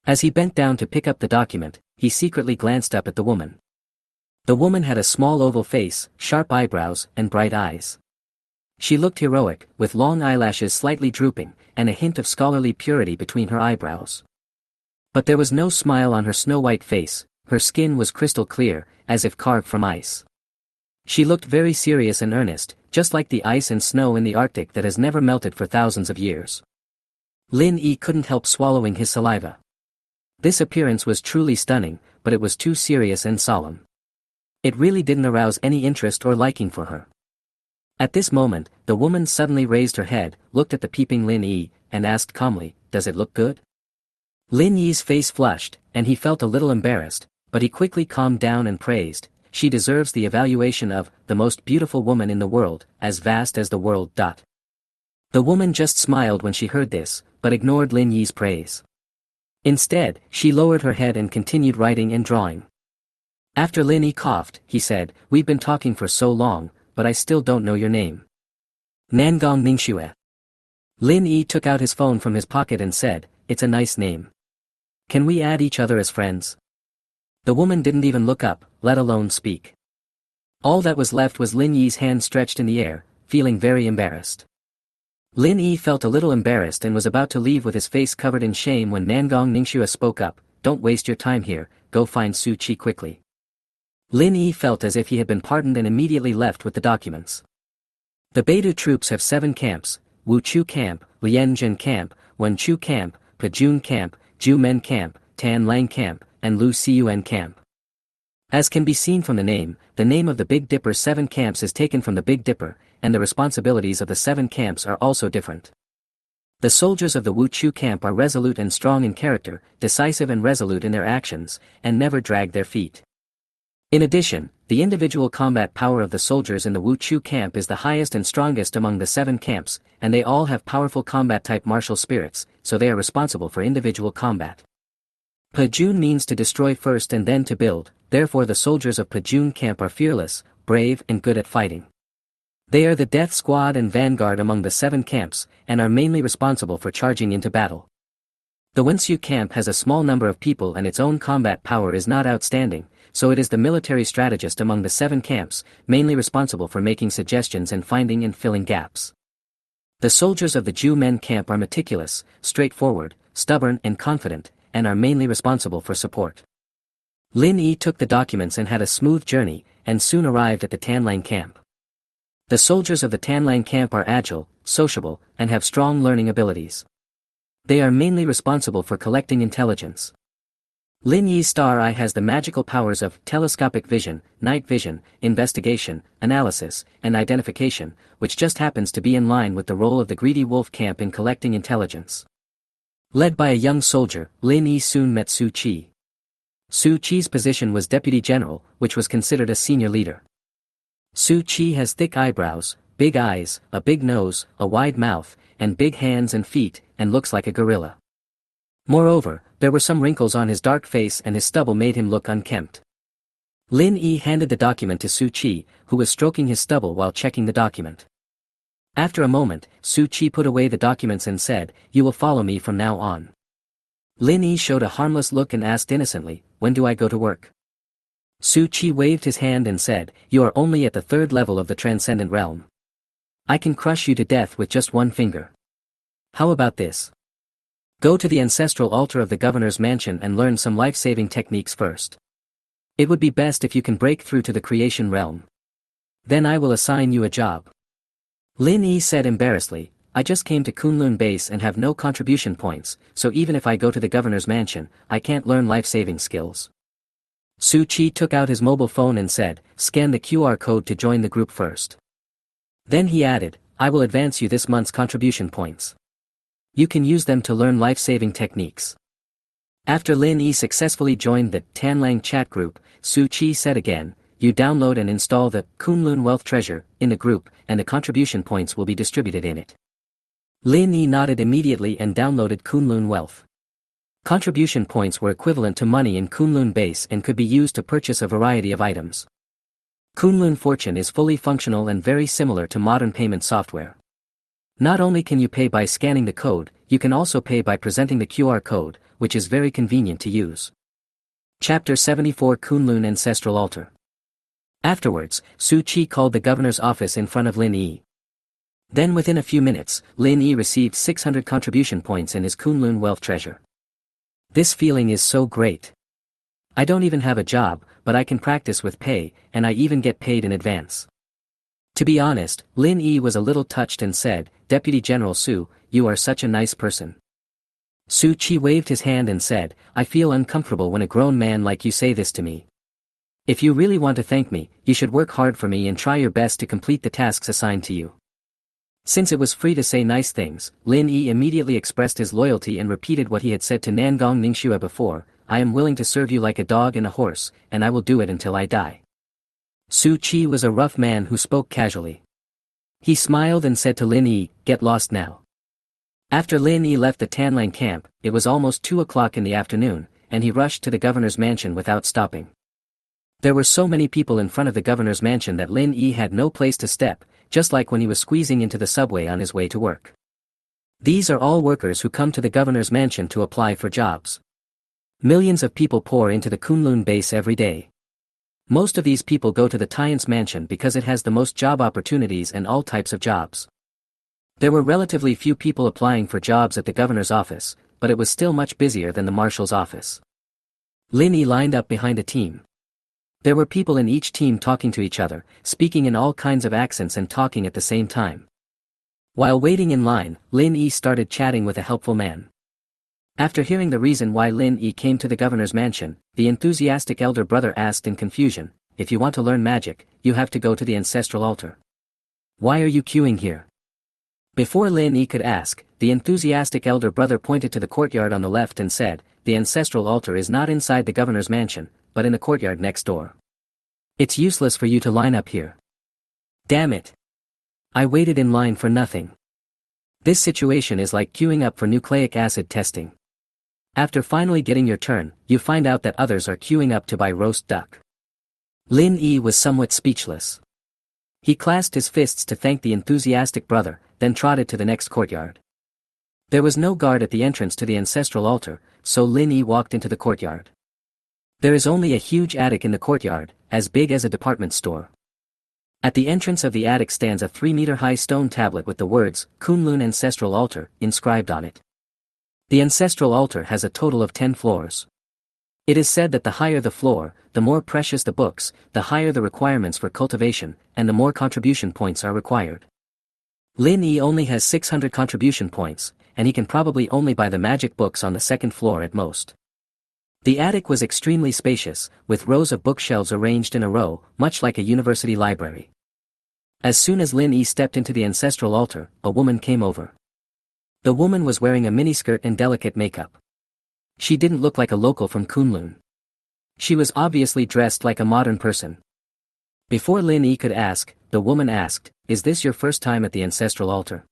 As he bent down to pick up the document, he secretly glanced up at the woman. The woman had a small oval face, sharp eyebrows, and bright eyes. She looked heroic, with long eyelashes slightly drooping, and a hint of scholarly purity between her eyebrows. But there was no smile on her snow-white face, her skin was crystal clear, as if carved from ice. She looked very serious and earnest, just like the ice and snow in the Arctic that has never melted for thousands of years. Lin Yi couldn't help swallowing his saliva. This appearance was truly stunning, but it was too serious and solemn. It really didn't arouse any interest or liking for her. At this moment, the woman suddenly raised her head, looked at the peeping Lin Yi, and asked calmly, "Does it look good?" Lin Yi's face flushed, and he felt a little embarrassed, but he quickly calmed down and praised, "She deserves the evaluation of the most beautiful woman in the world, as vast as the world." The woman just smiled when she heard this, but ignored Lin Yi's praise. Instead, she lowered her head and continued writing and drawing. After Lin Yi coughed, he said, "We've been talking for so long, but I still don't know your name." "Nangong Ningxue." Lin Yi took out his phone from his pocket and said, "It's a nice name. Can we add each other as friends?" The woman didn't even look up, let alone speak. All that was left was Lin Yi's hand stretched in the air, feeling very embarrassed. Lin Yi felt a little embarrassed and was about to leave with his face covered in shame when Nangong Ningxue spoke up, "Don't waste your time here, go find Su Qi quickly." Lin Yi felt as if he had been pardoned and immediately left with the documents. The Beidou troops have 7 camps: Wuchu Camp, Lianjin Camp, Wenchu Camp, Pajun Camp, Jumen Camp, Tanlang Camp, and Lu Cun Camp. As can be seen from the name of the Big Dipper's 7 camps is taken from the Big Dipper, and the responsibilities of the 7 camps are also different. The soldiers of the Wuchu camp are resolute and strong in character, decisive and resolute in their actions, and never drag their feet. In addition, the individual combat power of the soldiers in the Wuchu camp is the highest and strongest among the 7 camps, and they all have powerful combat-type martial spirits, so they are responsible for individual combat. Pajun means to destroy first and then to build, therefore the soldiers of Pajun camp are fearless, brave and good at fighting. They are the death squad and vanguard among the 7 camps, and are mainly responsible for charging into battle. The Wensu camp has a small number of people and its own combat power is not outstanding, so it is the military strategist among the 7 camps, mainly responsible for making suggestions and finding and filling gaps. The soldiers of the Ju Men camp are meticulous, straightforward, stubborn and confident, and are mainly responsible for support. Lin Yi took the documents and had a smooth journey, and soon arrived at the Tanlang camp. The soldiers of the Tanlang camp are agile, sociable, and have strong learning abilities. They are mainly responsible for collecting intelligence. Lin Yi's star eye has the magical powers of telescopic vision, night vision, investigation, analysis, and identification, which just happens to be in line with the role of the greedy wolf camp in collecting intelligence. Led by a young soldier, Lin Yi soon met Su Qi. Su Qi's position was deputy general, which was considered a senior leader. Su Qi has thick eyebrows, big eyes, a big nose, a wide mouth, and big hands and feet, and looks like a gorilla. Moreover, there were some wrinkles on his dark face and his stubble made him look unkempt. Lin Yi handed the document to Su Qi, who was stroking his stubble while checking the document. After a moment, Su Qi put away the documents and said, "You will follow me from now on." Lin Yi showed a harmless look and asked innocently, "When do I go to work?" Su Chi waved his hand and said, "You are only at the third level of the transcendent realm. I can crush you to death with just one finger. How about this? Go to the ancestral altar of the governor's mansion and learn some life-saving techniques first. It would be best if you can break through to the creation realm. Then I will assign you a job." Lin Yi said embarrassedly, "I just came to Kunlun base and have no contribution points, so even if I go to the governor's mansion, I can't learn life-saving skills." Su Chi took out his mobile phone and said, "Scan the QR code to join the group first." Then he added, "I will advance you this month's contribution points. You can use them to learn life-saving techniques." After Lin Yi successfully joined the Tanlang chat group, Su Chi said again, "You download and install the Kunlun Wealth Treasure in the group, and the contribution points will be distributed in it." Lin Yi nodded immediately and downloaded Kunlun Wealth. Contribution points were equivalent to money in Kunlun base and could be used to purchase a variety of items. Kunlun Fortune is fully functional and very similar to modern payment software. Not only can you pay by scanning the code, you can also pay by presenting the QR code, which is very convenient to use. Chapter 74 Kunlun Ancestral Altar. Afterwards, Su Chi called the governor's office in front of Lin Yi. Then within a few minutes, Lin Yi received 600 contribution points in his Kunlun Wealth Treasure. This feeling is so great. I don't even have a job, but I can practice with pay, and I even get paid in advance. To be honest, Lin Yi was a little touched and said, "Deputy General Su, you are such a nice person." Su Chi waved his hand and said, "I feel uncomfortable when a grown man like you say this to me. If you really want to thank me, you should work hard for me and try your best to complete the tasks assigned to you." Since it was free to say nice things, Lin Yi immediately expressed his loyalty and repeated what he had said to Nangong Ningxue before, "I am willing to serve you like a dog and a horse, and I will do it until I die." Su Chi was a rough man who spoke casually. He smiled and said to Lin Yi, "Get lost now." After Lin Yi left the Tanlang camp, it was almost 2 o'clock in the afternoon, and he rushed to the governor's mansion without stopping. There were so many people in front of the governor's mansion that Lin Yi had no place to step, just like when he was squeezing into the subway on his way to work. These are all workers who come to the governor's mansion to apply for jobs. Millions of people pour into the Kunlun base every day. Most of these people go to the Tian's mansion because it has the most job opportunities and all types of jobs. There were relatively few people applying for jobs at the governor's office, but it was still much busier than the marshal's office. Lin Yi lined up behind a team. There were people in each team talking to each other, speaking in all kinds of accents and talking at the same time. While waiting in line, Lin Yi started chatting with a helpful man. After hearing the reason why Lin Yi came to the governor's mansion, the enthusiastic elder brother asked in confusion, "If you want to learn magic, you have to go to the ancestral altar. Why are you queuing here?" Before Lin Yi could ask, the enthusiastic elder brother pointed to the courtyard on the left and said, "The ancestral altar is not inside the governor's mansion, but in the courtyard next door. It's useless for you to line up here." Damn it. I waited in line for nothing. This situation is like queuing up for nucleic acid testing. After finally getting your turn, you find out that others are queuing up to buy roast duck. Lin Yi was somewhat speechless. He clasped his fists to thank the enthusiastic brother, then trotted to the next courtyard. There was no guard at the entrance to the ancestral altar, so Lin Yi walked into the courtyard. There is only a huge attic in the courtyard, as big as a department store. At the entrance of the attic stands a 3-meter-high stone tablet with the words, "Kunlun Ancestral Altar," inscribed on it. The ancestral altar has a total of 10 floors. It is said that the higher the floor, the more precious the books, the higher the requirements for cultivation, and the more contribution points are required. Lin Yi only has 600 contribution points, and he can probably only buy the magic books on the second floor at most. The attic was extremely spacious, with rows of bookshelves arranged in a row, much like a university library. As soon as Lin Yi stepped into the ancestral altar, a woman came over. The woman was wearing a miniskirt and delicate makeup. She didn't look like a local from Kunlun. She was obviously dressed like a modern person. Before Lin Yi could ask, the woman asked, "Is this your first time at the ancestral altar?"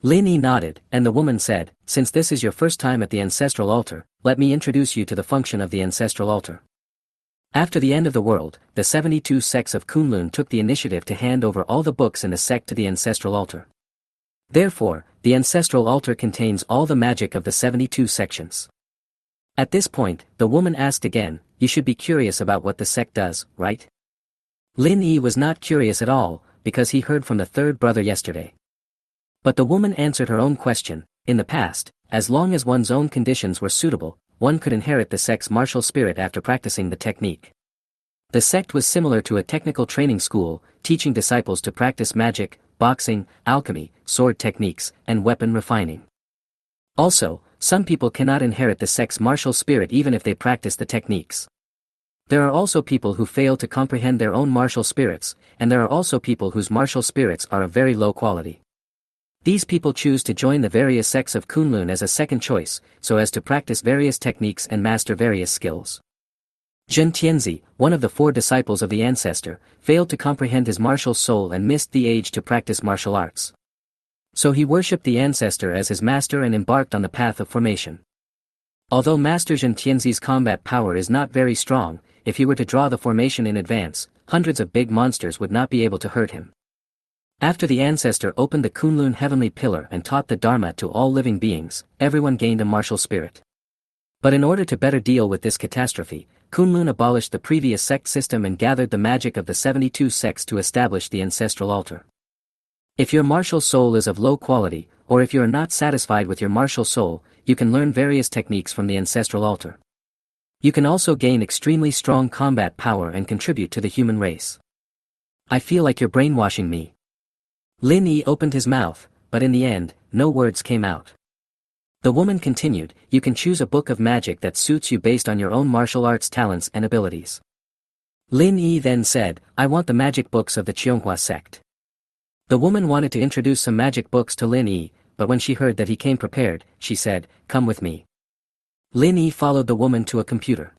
Lin Yi nodded, and the woman said, "Since this is your first time at the ancestral altar, let me introduce you to the function of the ancestral altar." After the end of the world, the 72 sects of Kunlun took the initiative to hand over all the books in the sect to the ancestral altar. Therefore, the ancestral altar contains all the magic of the 72 sections. At this point, the woman asked again, you should be curious about what the sect does, right? Lin Yi was not curious at all, because he heard from the third brother yesterday. But the woman answered her own question. In the past, as long as one's own conditions were suitable, one could inherit the sect's martial spirit after practicing the technique. The sect was similar to a technical training school, teaching disciples to practice magic, boxing, alchemy, sword techniques, and weapon refining. Also, some people cannot inherit the sect's martial spirit even if they practice the techniques. There are also people who fail to comprehend their own martial spirits, and there are also people whose martial spirits are of very low quality. These people choose to join the various sects of Kunlun as a second choice, so as to practice various techniques and master various skills. Zhen Tianzi, one of the 4 disciples of the ancestor, failed to comprehend his martial soul and missed the age to practice martial arts. So he worshipped the ancestor as his master and embarked on the path of formation. Although Master Zhen Tianzi's combat power is not very strong, if he were to draw the formation in advance, hundreds of big monsters would not be able to hurt him. After the ancestor opened the Kunlun heavenly pillar and taught the Dharma to all living beings, everyone gained a martial spirit. But in order to better deal with this catastrophe, Kunlun abolished the previous sect system and gathered the magic of the 72 sects to establish the ancestral altar. If your martial soul is of low quality, or if you are not satisfied with your martial soul, you can learn various techniques from the ancestral altar. You can also gain extremely strong combat power and contribute to the human race. I feel like you're brainwashing me. Lin Yi opened his mouth, but in the end, no words came out. The woman continued, you can choose a book of magic that suits you based on your own martial arts talents and abilities. Lin Yi then said, I want the magic books of the Qianghua sect. The woman wanted to introduce some magic books to Lin Yi, but when she heard that he came prepared, she said, come with me. Lin Yi followed the woman to a computer.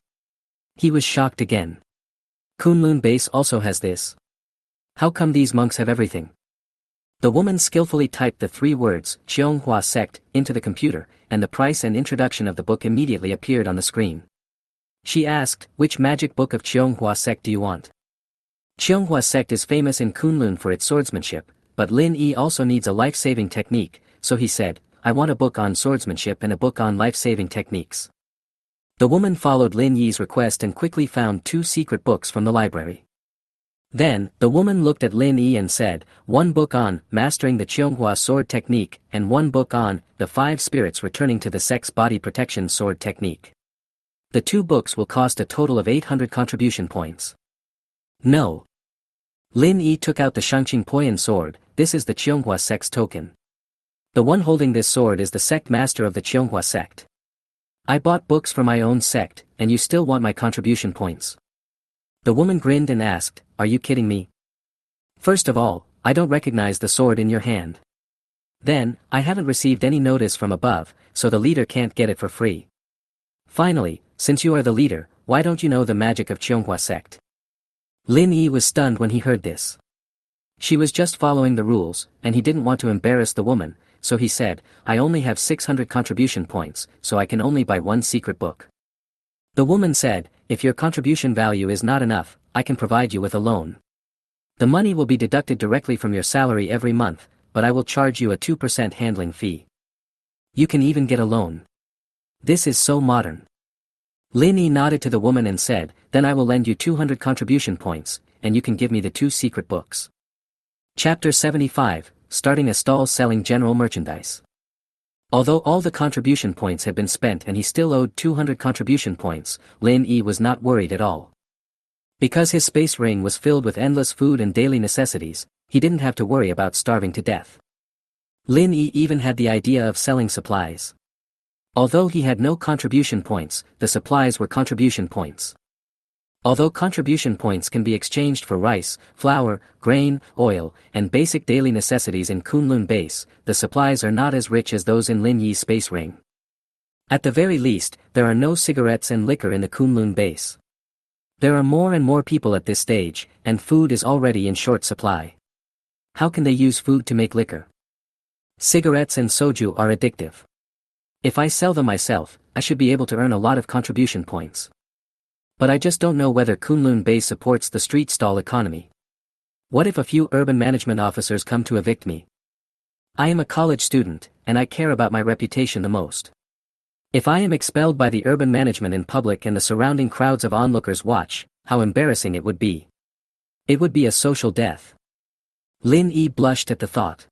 He was shocked again. Kunlun base also has this. How come these monks have everything? The woman skillfully typed the 3 words, Qianghua sect, into the computer, and the price and introduction of the book immediately appeared on the screen. She asked, which magic book of Qianghua sect do you want? Qianghua sect is famous in Kunlun for its swordsmanship, but Lin Yi also needs a life-saving technique, so he said, I want a book on swordsmanship and a book on life-saving techniques. The woman followed Lin Yi's request and quickly found 2 secret books from the library. Then, the woman looked at Lin Yi and said, 1 book on mastering the Qianghua sword technique and 1 book on the 5 spirits returning to the sect's body protection sword technique. The 2 books will cost a total of 800 contribution points. No. Lin Yi took out the Shangqing Poyan sword. This is the Qianghua sect's token. The one holding this sword is the sect master of the Qianghua sect. I bought books for my own sect, and you still want my contribution points. The woman grinned and asked, are you kidding me? First of all, I don't recognize the sword in your hand. Then, I haven't received any notice from above, so the leader can't get it for free. Finally, since you are the leader, why don't you know the magic of Qianghua sect? Lin Yi was stunned when he heard this. She was just following the rules, and he didn't want to embarrass the woman, so he said, I only have 600 contribution points, so I can only buy 1 secret book. The woman said, if your contribution value is not enough, I can provide you with a loan. The money will be deducted directly from your salary every month, but I will charge you a 2% handling fee. You can even get a loan. This is so modern. Lin Yi nodded to the woman and said, then I will lend you 200 contribution points, and you can give me the 2 secret books. Chapter 75, Starting a Stall Selling General Merchandise. Although all the contribution points had been spent and he still owed 200 contribution points, Lin Yi was not worried at all. Because his space ring was filled with endless food and daily necessities, he didn't have to worry about starving to death. Lin Yi even had the idea of selling supplies. Although he had no contribution points, the supplies were contribution points. Although contribution points can be exchanged for rice, flour, grain, oil, and basic daily necessities in Kunlun base, the supplies are not as rich as those in Lin Yi's space ring. At the very least, there are no cigarettes and liquor in the Kunlun base. There are more and more people at this stage, and food is already in short supply. How can they use food to make liquor? Cigarettes and soju are addictive. If I sell them myself, I should be able to earn a lot of contribution points. But I just don't know whether Kunlun base supports the street stall economy. What if a few urban management officers come to evict me? I am a college student, and I care about my reputation the most. If I am expelled by the urban management in public and the surrounding crowds of onlookers watch, how embarrassing it would be. It would be a social death. Lin Yi blushed at the thought.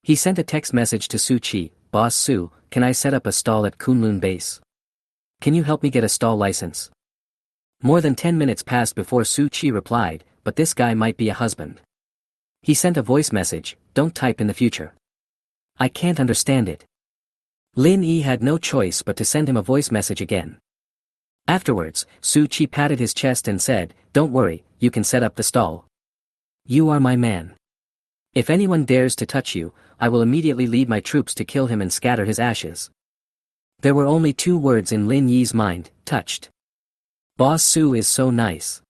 He sent a text message to Su Chi, Boss Su, can I set up a stall at Kunlun base? Can you help me get a stall license? More than 10 minutes passed before Su Chi replied, but this guy might be a husband. He sent a voice message, don't type in the future. I can't understand it. Lin Yi had no choice but to send him a voice message again. Afterwards, Su Chi patted his chest and said, don't worry, you can set up the stall. You are my man. If anyone dares to touch you, I will immediately lead my troops to kill him and scatter his ashes. There were only 2 words in Lin Yi's mind, touched. Boss Su is so nice.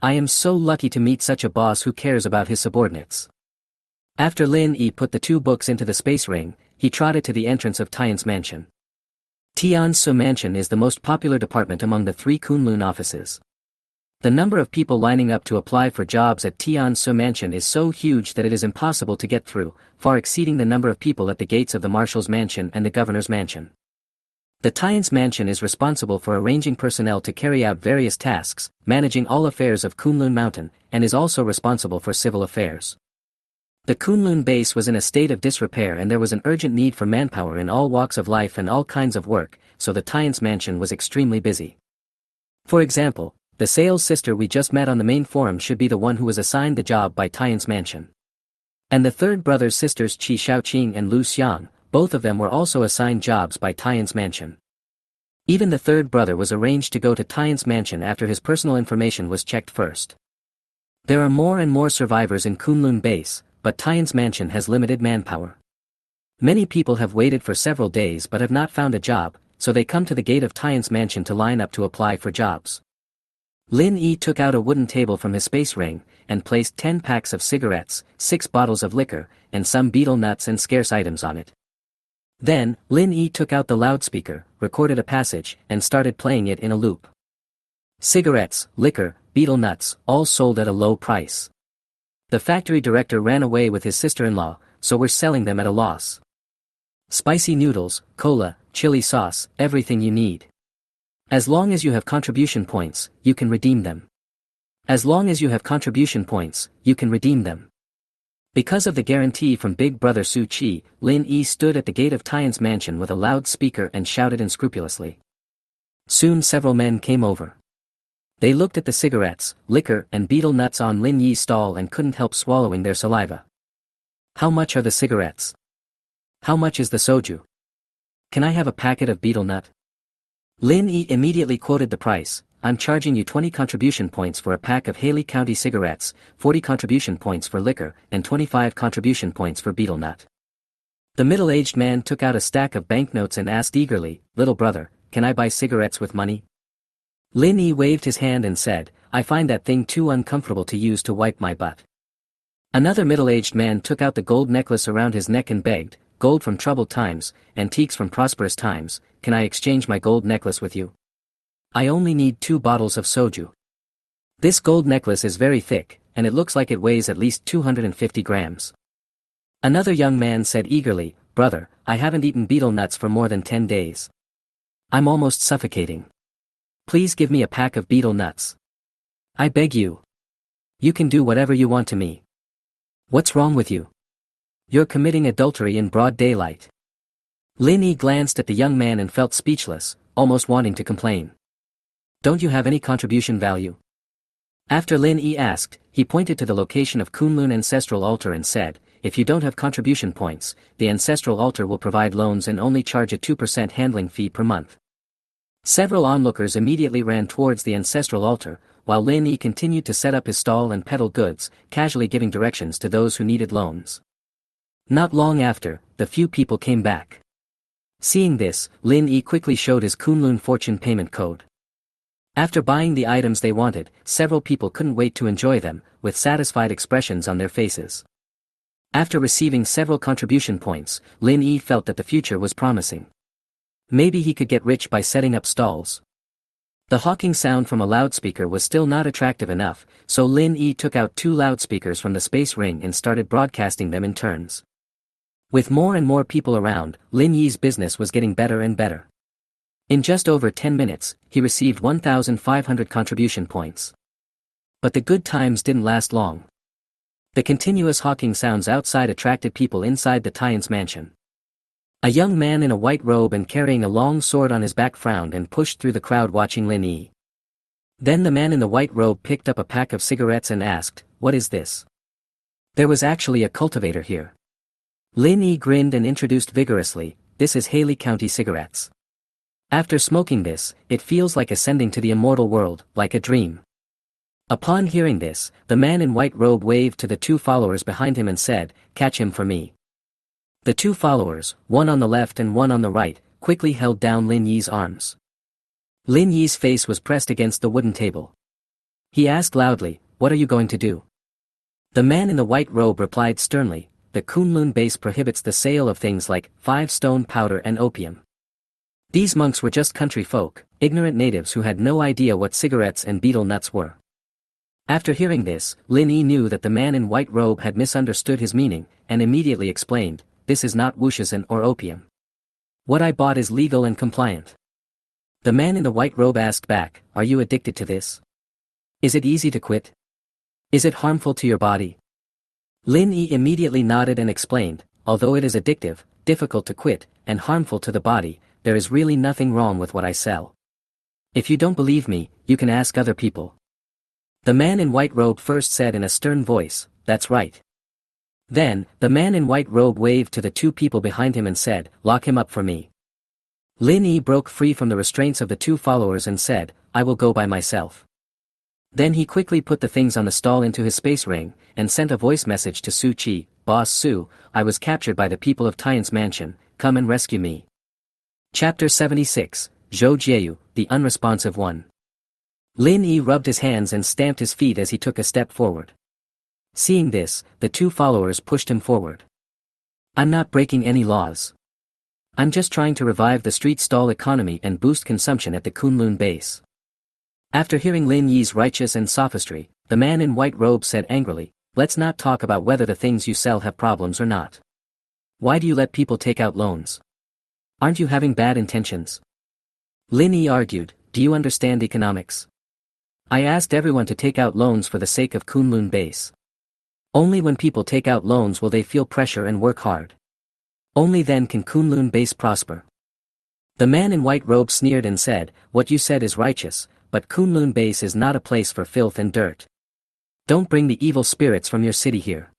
I am so lucky to meet such a boss who cares about his subordinates. After Lin Yi put the 2 books into the space ring, he trotted to the entrance of Tian's mansion. Tian's mansion is the most popular department among the 3 Kunlun offices. The number of people lining up to apply for jobs at Tian's mansion is so huge that it is impossible to get through, far exceeding the number of people at the gates of the marshal's mansion and the governor's mansion. The Tian's mansion is responsible for arranging personnel to carry out various tasks, managing all affairs of Kunlun Mountain, and is also responsible for civil affairs. The Kunlun base was in a state of disrepair and there was an urgent need for manpower in all walks of life and all kinds of work, so the Tian's mansion was extremely busy. For example, the sales sister we just met on the main forum should be the one who was assigned the job by Tian's mansion. And the third brother's sisters Qi Shaoqing and Lu Xiang, both of them were also assigned jobs by Tian's mansion. Even the third brother was arranged to go to Tian's mansion after his personal information was checked first. There are more and more survivors in Kunlun base, but Tian's mansion has limited manpower. Many people have waited for several days but have not found a job, so they come to the gate of Tian's mansion to line up to apply for jobs. Lin Yi took out a wooden table from his space ring, and placed 10 packs of cigarettes, 6 bottles of liquor, and some betel nuts and scarce items on it. Then, Lin Yi took out the loudspeaker, recorded a passage, and started playing it in a loop. Cigarettes, liquor, betel nuts, all sold at a low price. The factory director ran away with his sister-in-law, so we're selling them at a loss. Spicy noodles, cola, chili sauce, everything you need. As long as you have contribution points, you can redeem them. As long as you have contribution points, you can redeem them. Because of the guarantee from Big Brother Su Chi, Lin Yi stood at the gate of Tian's mansion with a loudspeaker and shouted unscrupulously. Soon several men came over. They looked at the cigarettes, liquor and betel nuts on Lin Yi's stall and couldn't help swallowing their saliva. How much are the cigarettes? How much is the soju? Can I have a packet of betel nut? Lin Yi immediately quoted the price. I'm charging you 20 contribution points for a pack of Haley County cigarettes, 40 contribution points for liquor, and 25 contribution points for betel nut. The middle-aged man took out a stack of banknotes and asked eagerly, little brother, can I buy cigarettes with money? Lin Yi waved his hand and said, I find that thing too uncomfortable to use to wipe my butt. Another middle-aged man took out the gold necklace around his neck and begged, gold from troubled times, antiques from prosperous times, can I exchange my gold necklace with you? I only need 2 bottles of soju. This gold necklace is very thick, and it looks like it weighs at least 250 grams. Another young man said eagerly, brother, I haven't eaten betel nuts for more than 10 days. I'm almost suffocating. Please give me a pack of betel nuts. I beg you. You can do whatever you want to me. What's wrong with you? You're committing adultery in broad daylight. Lin Yi glanced at the young man and felt speechless, almost wanting to complain. Don't you have any contribution value? After Lin Yi asked, he pointed to the location of Kunlun Ancestral Altar and said, if you don't have contribution points, the Ancestral Altar will provide loans and only charge a 2% handling fee per month. Several onlookers immediately ran towards the Ancestral Altar, while Lin Yi continued to set up his stall and peddle goods, casually giving directions to those who needed loans. Not long after, the few people came back. Seeing this, Lin Yi quickly showed his Kunlun fortune payment code. After buying the items they wanted, several people couldn't wait to enjoy them, with satisfied expressions on their faces. After receiving several contribution points, Lin Yi felt that the future was promising. Maybe he could get rich by setting up stalls. The hawking sound from a loudspeaker was still not attractive enough, so Lin Yi took out 2 loudspeakers from the space ring and started broadcasting them in turns. With more and more people around, Lin Yi's business was getting better and better. In just over 10 minutes, he received 1,500 contribution points. But the good times didn't last long. The continuous hawking sounds outside attracted people inside the Taiyan's mansion. A young man in a white robe and carrying a long sword on his back frowned and pushed through the crowd watching Lin Yi. Then the man in the white robe picked up a pack of cigarettes and asked, "What is this?" There was actually a cultivator here. Lin Yi grinned and introduced vigorously, "This is Haley County cigarettes. After smoking this, it feels like ascending to the immortal world, like a dream." Upon hearing this, the man in white robe waved to the two followers behind him and said, "Catch him for me." The two followers, one on the left and one on the right, quickly held down Lin Yi's arms. Lin Yi's face was pressed against the wooden table. He asked loudly, "What are you going to do?" The man in the white robe replied sternly, "The Kunlun base prohibits the sale of things like 5-stone powder and opium." These monks were just country folk, ignorant natives who had no idea what cigarettes and betel nuts were. After hearing this, Lin Yi knew that the man in white robe had misunderstood his meaning, and immediately explained, "This is not wushizhen or opium. What I bought is legal and compliant." The man in the white robe asked back, "Are you addicted to this? Is it easy to quit? Is it harmful to your body?" Lin Yi immediately nodded and explained, "Although it is addictive, difficult to quit, and harmful to the body, there is really nothing wrong with what I sell. If you don't believe me, you can ask other people." The man in white robe first said in a stern voice, "That's right." Then, the man in white robe waved to the two people behind him and said, "Lock him up for me." Lin Yi broke free from the restraints of the two followers and said, "I will go by myself." Then he quickly put the things on the stall into his space ring, and sent a voice message to Su Qi, "Boss Su, I was captured by the people of Taiyan's mansion, come and rescue me." Chapter 76, Zhou Jieyu, the Unresponsive One. Lin Yi rubbed his hands and stamped his feet as he took a step forward. Seeing this, the two followers pushed him forward. "I'm not breaking any laws. I'm just trying to revive the street stall economy and boost consumption at the Kunlun base." After hearing Lin Yi's righteous and sophistry, the man in white robe said angrily, "Let's not talk about whether the things you sell have problems or not. Why do you let people take out loans? Aren't you having bad intentions?" Lin Yi argued, "Do you understand economics? I asked everyone to take out loans for the sake of Kunlun base. Only when people take out loans will they feel pressure and work hard. Only then can Kunlun base prosper." The man in white robe sneered and said, "What you said is righteous, but Kunlun base is not a place for filth and dirt. Don't bring the evil spirits from your city here."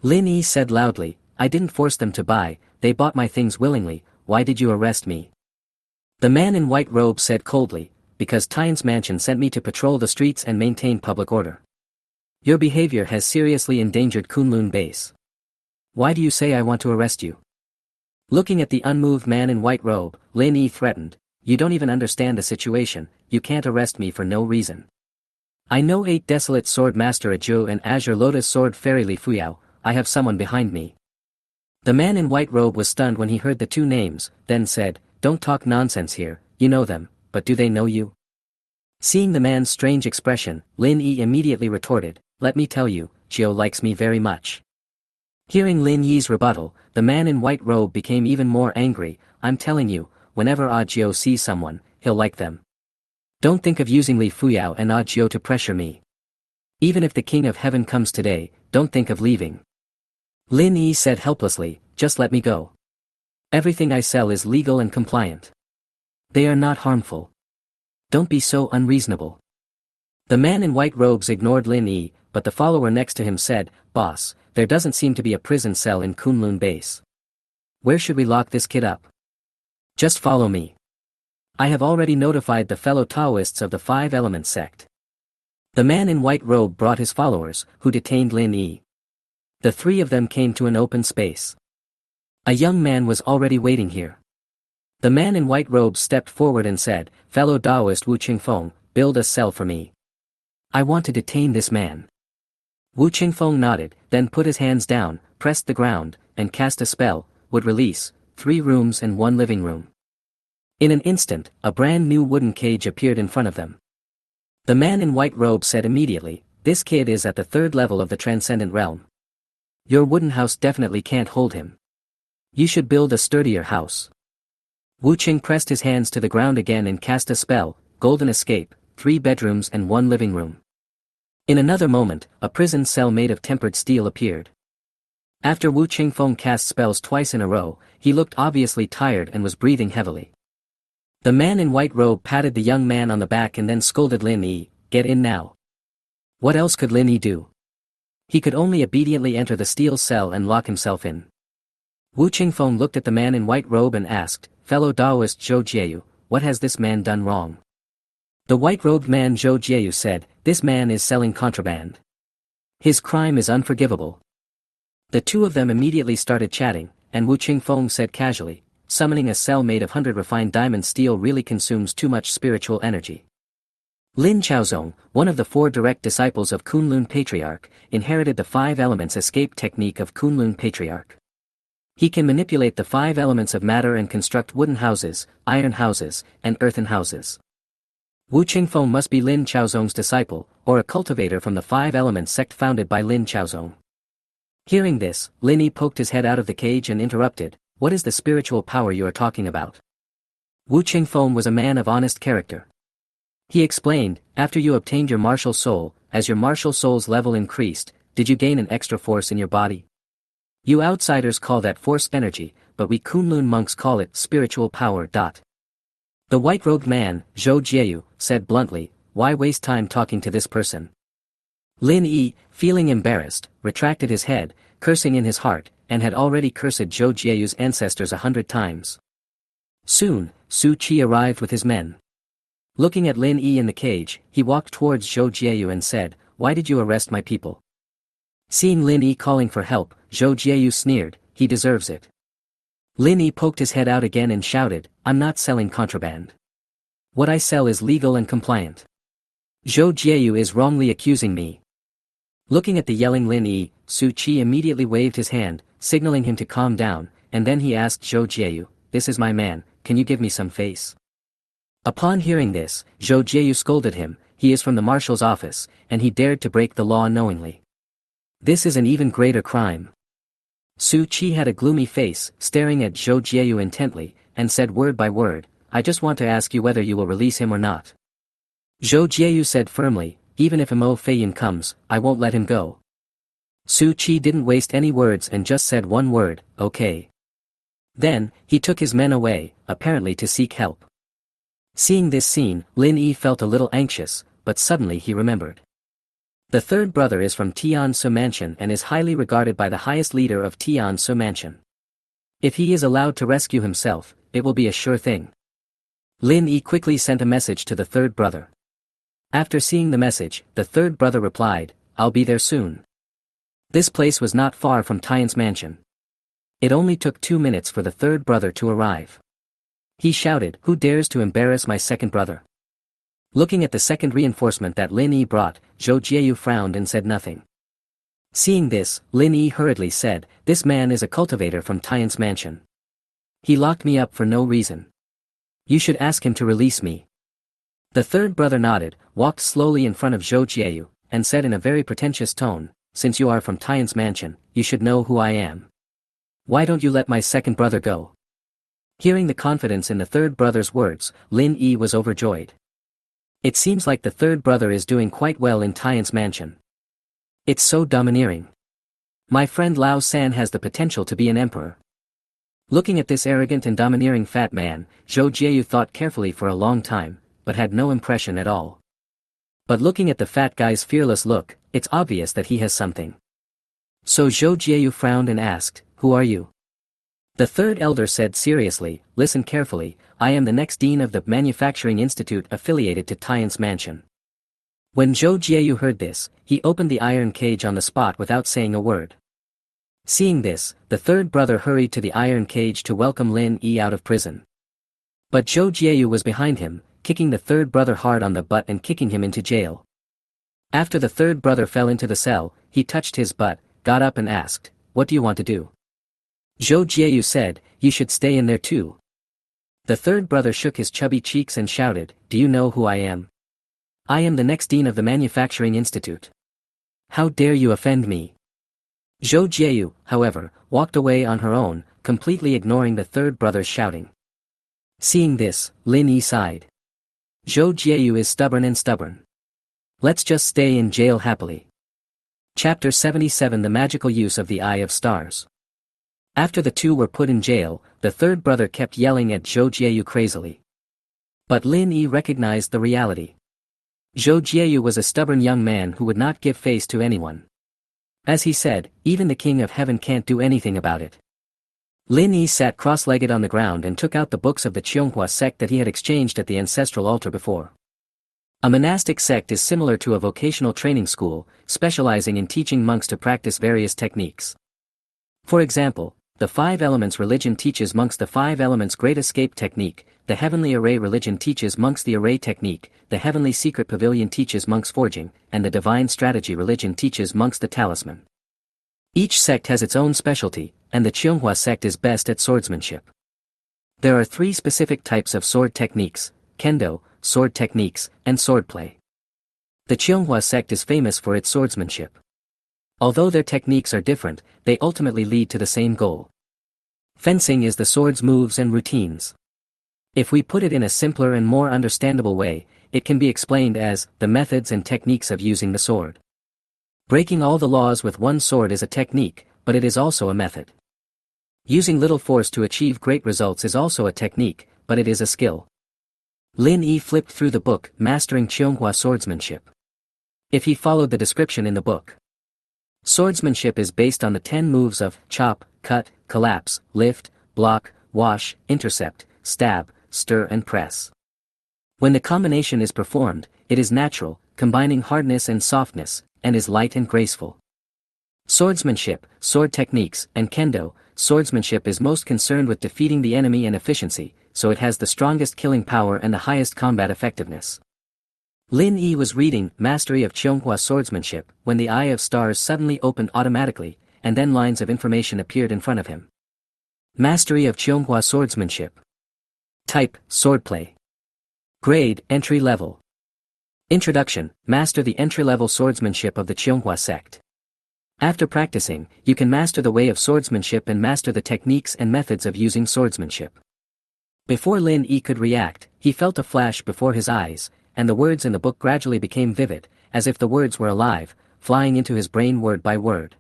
Lin Yi said loudly, "I didn't force them to buy, they bought my things willingly, why did you arrest me?" The man in white robe said coldly, "Because Taiyan's mansion sent me to patrol the streets and maintain public order. Your behavior has seriously endangered Kunlun base. Why do you say I want to arrest you?" Looking at the unmoved man in white robe, Lin Yi threatened, "You don't even understand the situation, you can't arrest me for no reason. I know 8 Desolate Sword Master Aju and Azure Lotus Sword Fairy Li Fuyao, I have someone behind me." The man in white robe was stunned when he heard the two names, then said, "Don't talk nonsense here, you know them, but do they know you?" Seeing the man's strange expression, Lin Yi immediately retorted, "Let me tell you, Jio likes me very much." Hearing Lin Yi's rebuttal, the man in white robe became even more angry, "I'm telling you, whenever Ah Jio sees someone, he'll like them. Don't think of using Li Fuyao and Ah Jio to pressure me. Even if the King of Heaven comes today, don't think of leaving." Lin Yi said helplessly, "Just let me go. Everything I sell is legal and compliant. They are not harmful. Don't be so unreasonable." The man in white robes ignored Lin Yi, but the follower next to him said, "Boss, there doesn't seem to be a prison cell in Kunlun base. Where should we lock this kid up? Just follow me. I have already notified the fellow Taoists of the 5 Elements sect." The man in white robe brought his followers, who detained Lin Yi. The 3 of them came to an open space. A young man was already waiting here. The man in white robe stepped forward and said, "Fellow Taoist Wu Qingfeng, build a cell for me. I want to detain this man." Wu Qingfeng nodded, then put his hands down, pressed the ground, and cast a spell, would release 3 rooms and 1 living room. In an instant, a brand new wooden cage appeared in front of them. The man in white robe said immediately, "This kid is at the 3rd level of the transcendent realm. Your wooden house definitely can't hold him. You should build a sturdier house." Wu Qing pressed his hands to the ground again and cast a spell, golden escape, 3 bedrooms and 1 living room. In another moment, a prison cell made of tempered steel appeared. After Wu Qingfeng cast spells twice in a row, he looked obviously tired and was breathing heavily. The man in white robe patted the young man on the back and then scolded Lin Yi, "Get in now." What else could Lin Yi do? He could only obediently enter the steel cell and lock himself in. Wu Qingfeng looked at the man in white robe and asked, "Fellow Taoist Zhou Jieyu, what has this man done wrong?" The white-robed man Zhou Jieyu said, "This man is selling contraband. His crime is unforgivable." The two of them immediately started chatting, and Wu Qingfeng said casually, "Summoning a cell made of 100 refined diamond steel really consumes too much spiritual energy." Lin Chaozong, one of the 4 direct disciples of Kunlun Patriarch, inherited the 5 elements escape technique of Kunlun Patriarch. He can manipulate the 5 elements of matter and construct wooden houses, iron houses, and earthen houses. Wu Qingfeng must be Lin Chaozong's disciple, or a cultivator from the 5 elements sect founded by Lin Chaozong. Hearing this, Lin Yi poked his head out of the cage and interrupted, "What is the spiritual power you are talking about?" Wu Qingfeng was a man of honest character. He explained, "After you obtained your martial soul, as your martial soul's level increased, did you gain an extra force in your body? You outsiders call that force energy, but we Kunlun monks call it spiritual power. The white-robed man, Zhou Jieyu, said bluntly, "Why waste time talking to this person?" Lin Yi, feeling embarrassed, retracted his head, cursing in his heart, and had already cursed Zhou Jieyu's ancestors 100 times. Soon, Su Qi arrived with his men. Looking at Lin Yi in the cage, he walked towards Zhou Jieyu and said, "Why did you arrest my people?" Seeing Lin Yi calling for help, Zhou Jieyu sneered, "He deserves it." Lin Yi poked his head out again and shouted, "I'm not selling contraband. What I sell is legal and compliant. Zhou Jieyu is wrongly accusing me." Looking at the yelling Lin Yi, Su Qi immediately waved his hand, signaling him to calm down, and then he asked Zhou Jieyu, "This is my man, can you give me some face?" Upon hearing this, Zhou Jieyu scolded him, "He is from the marshal's office, and he dared to break the law knowingly. This is an even greater crime." Su Qi had a gloomy face, staring at Zhou Jieyu intently, and said word by word, "I just want to ask you whether you will release him or not." Zhou Jieyu said firmly, "Even if Mo Feiyin comes, I won't let him go." Su Qi didn't waste any words and just said one word, "Okay." Then, he took his men away, apparently to seek help. Seeing this scene, Lin Yi felt a little anxious, but suddenly he remembered. The 3rd brother is from Tian Su Mansion and is highly regarded by the highest leader of Tian Su Mansion. If he is allowed to rescue himself, it will be a sure thing. Lin Yi quickly sent a message to the 3rd brother. After seeing the message, the 3rd brother replied, "I'll be there soon." This place was not far from Tian's mansion. It only took 2 minutes for the 3rd brother to arrive. He shouted, "Who dares to embarrass my 2nd brother?" Looking at the 2nd reinforcement that Lin Yi brought, Zhou Jieyu frowned and said nothing. Seeing this, Lin Yi hurriedly said, "This man is a cultivator from Tian's mansion. He locked me up for no reason. You should ask him to release me." The 3rd brother nodded, walked slowly in front of Zhou Jieyu, and said in a very pretentious tone, "Since you are from Tian's mansion, you should know who I am. Why don't you let my 2nd brother go?" Hearing the confidence in the 3rd brother's words, Lin Yi was overjoyed. It seems like the 3rd brother is doing quite well in Tian's mansion. It's so domineering. My friend Lao San has the potential to be an emperor. Looking at this arrogant and domineering fat man, Zhou Jieyu thought carefully for a long time, but had no impression at all. But looking at the fat guy's fearless look, it's obvious that he has something. So Zhou Jieyu frowned and asked, "Who are you?" The 3rd elder said seriously, "Listen carefully, I am the next dean of the Manufacturing Institute affiliated to Tian's mansion." When Zhou Jieyu heard this, he opened the iron cage on the spot without saying a word. Seeing this, the 3rd brother hurried to the iron cage to welcome Lin Yi out of prison. But Zhou Jieyu was behind him, kicking the 3rd brother hard on the butt and kicking him into jail. After the 3rd brother fell into the cell, he touched his butt, got up and asked, "What do you want to do?" Zhou Jieyu said, "You should stay in there too." The 3rd brother shook his chubby cheeks and shouted, "Do you know who I am? I am the next dean of the Manufacturing Institute. How dare you offend me?" Zhou Jieyu, however, walked away on her own, completely ignoring the 3rd brother's shouting. Seeing this, Lin Yi sighed. Zhou Jieyu is stubborn and stubborn. Let's just stay in jail happily. Chapter 77 The Magical Use of the Eye of Stars. After the two were put in jail, the third brother kept yelling at Zhou Jieyu crazily. But Lin Yi recognized the reality. Zhou Jieyu was a stubborn young man who would not give face to anyone. As he said, even the King of Heaven can't do anything about it. Lin Yi sat cross-legged on the ground and took out the books of the Cheonghua sect that he had exchanged at the ancestral altar before. A monastic sect is similar to a vocational training school, specializing in teaching monks to practice various techniques. For example, the Five Elements religion teaches monks the Five Elements Great Escape technique, the Heavenly Array religion teaches monks the Array technique, the Heavenly Secret Pavilion teaches monks forging, and the Divine Strategy religion teaches monks the talisman. Each sect has its own specialty, and the Cheonghua sect is best at swordsmanship. There are three specific types of sword techniques: kendo, sword techniques, and swordplay. The Cheonghua sect is famous for its swordsmanship. Although their techniques are different, they ultimately lead to the same goal. Fencing is the sword's moves and routines. If we put it in a simpler and more understandable way, it can be explained as the methods and techniques of using the sword. Breaking all the laws with one sword is a technique, but it is also a method. Using little force to achieve great results is also a technique, but it is a skill. Lin Yi flipped through the book, Mastering Cheonghua Swordsmanship. If he followed the description in the book, swordsmanship is based on the 10 moves of chop, cut, collapse, lift, block, wash, intercept, stab, stir and press. When the combination is performed, it is natural, combining hardness and softness, and is light and graceful. Swordsmanship, sword techniques, and kendo, swordsmanship is most concerned with defeating the enemy and efficiency, so it has the strongest killing power and the highest combat effectiveness. Lin Yi was reading Mastery of Cheonghua Swordsmanship when the Eye of Stars suddenly opened automatically, and then lines of information appeared in front of him. Mastery of Cheonghua Swordsmanship. Type, swordplay. Grade, entry level. Introduction, master the entry-level swordsmanship of the Cheonghua sect. After practicing, you can master the way of swordsmanship and master the techniques and methods of using swordsmanship. Before Lin Yi could react, he felt a flash before his eyes, and the words in the book gradually became vivid, as if the words were alive, flying into his brain word by word.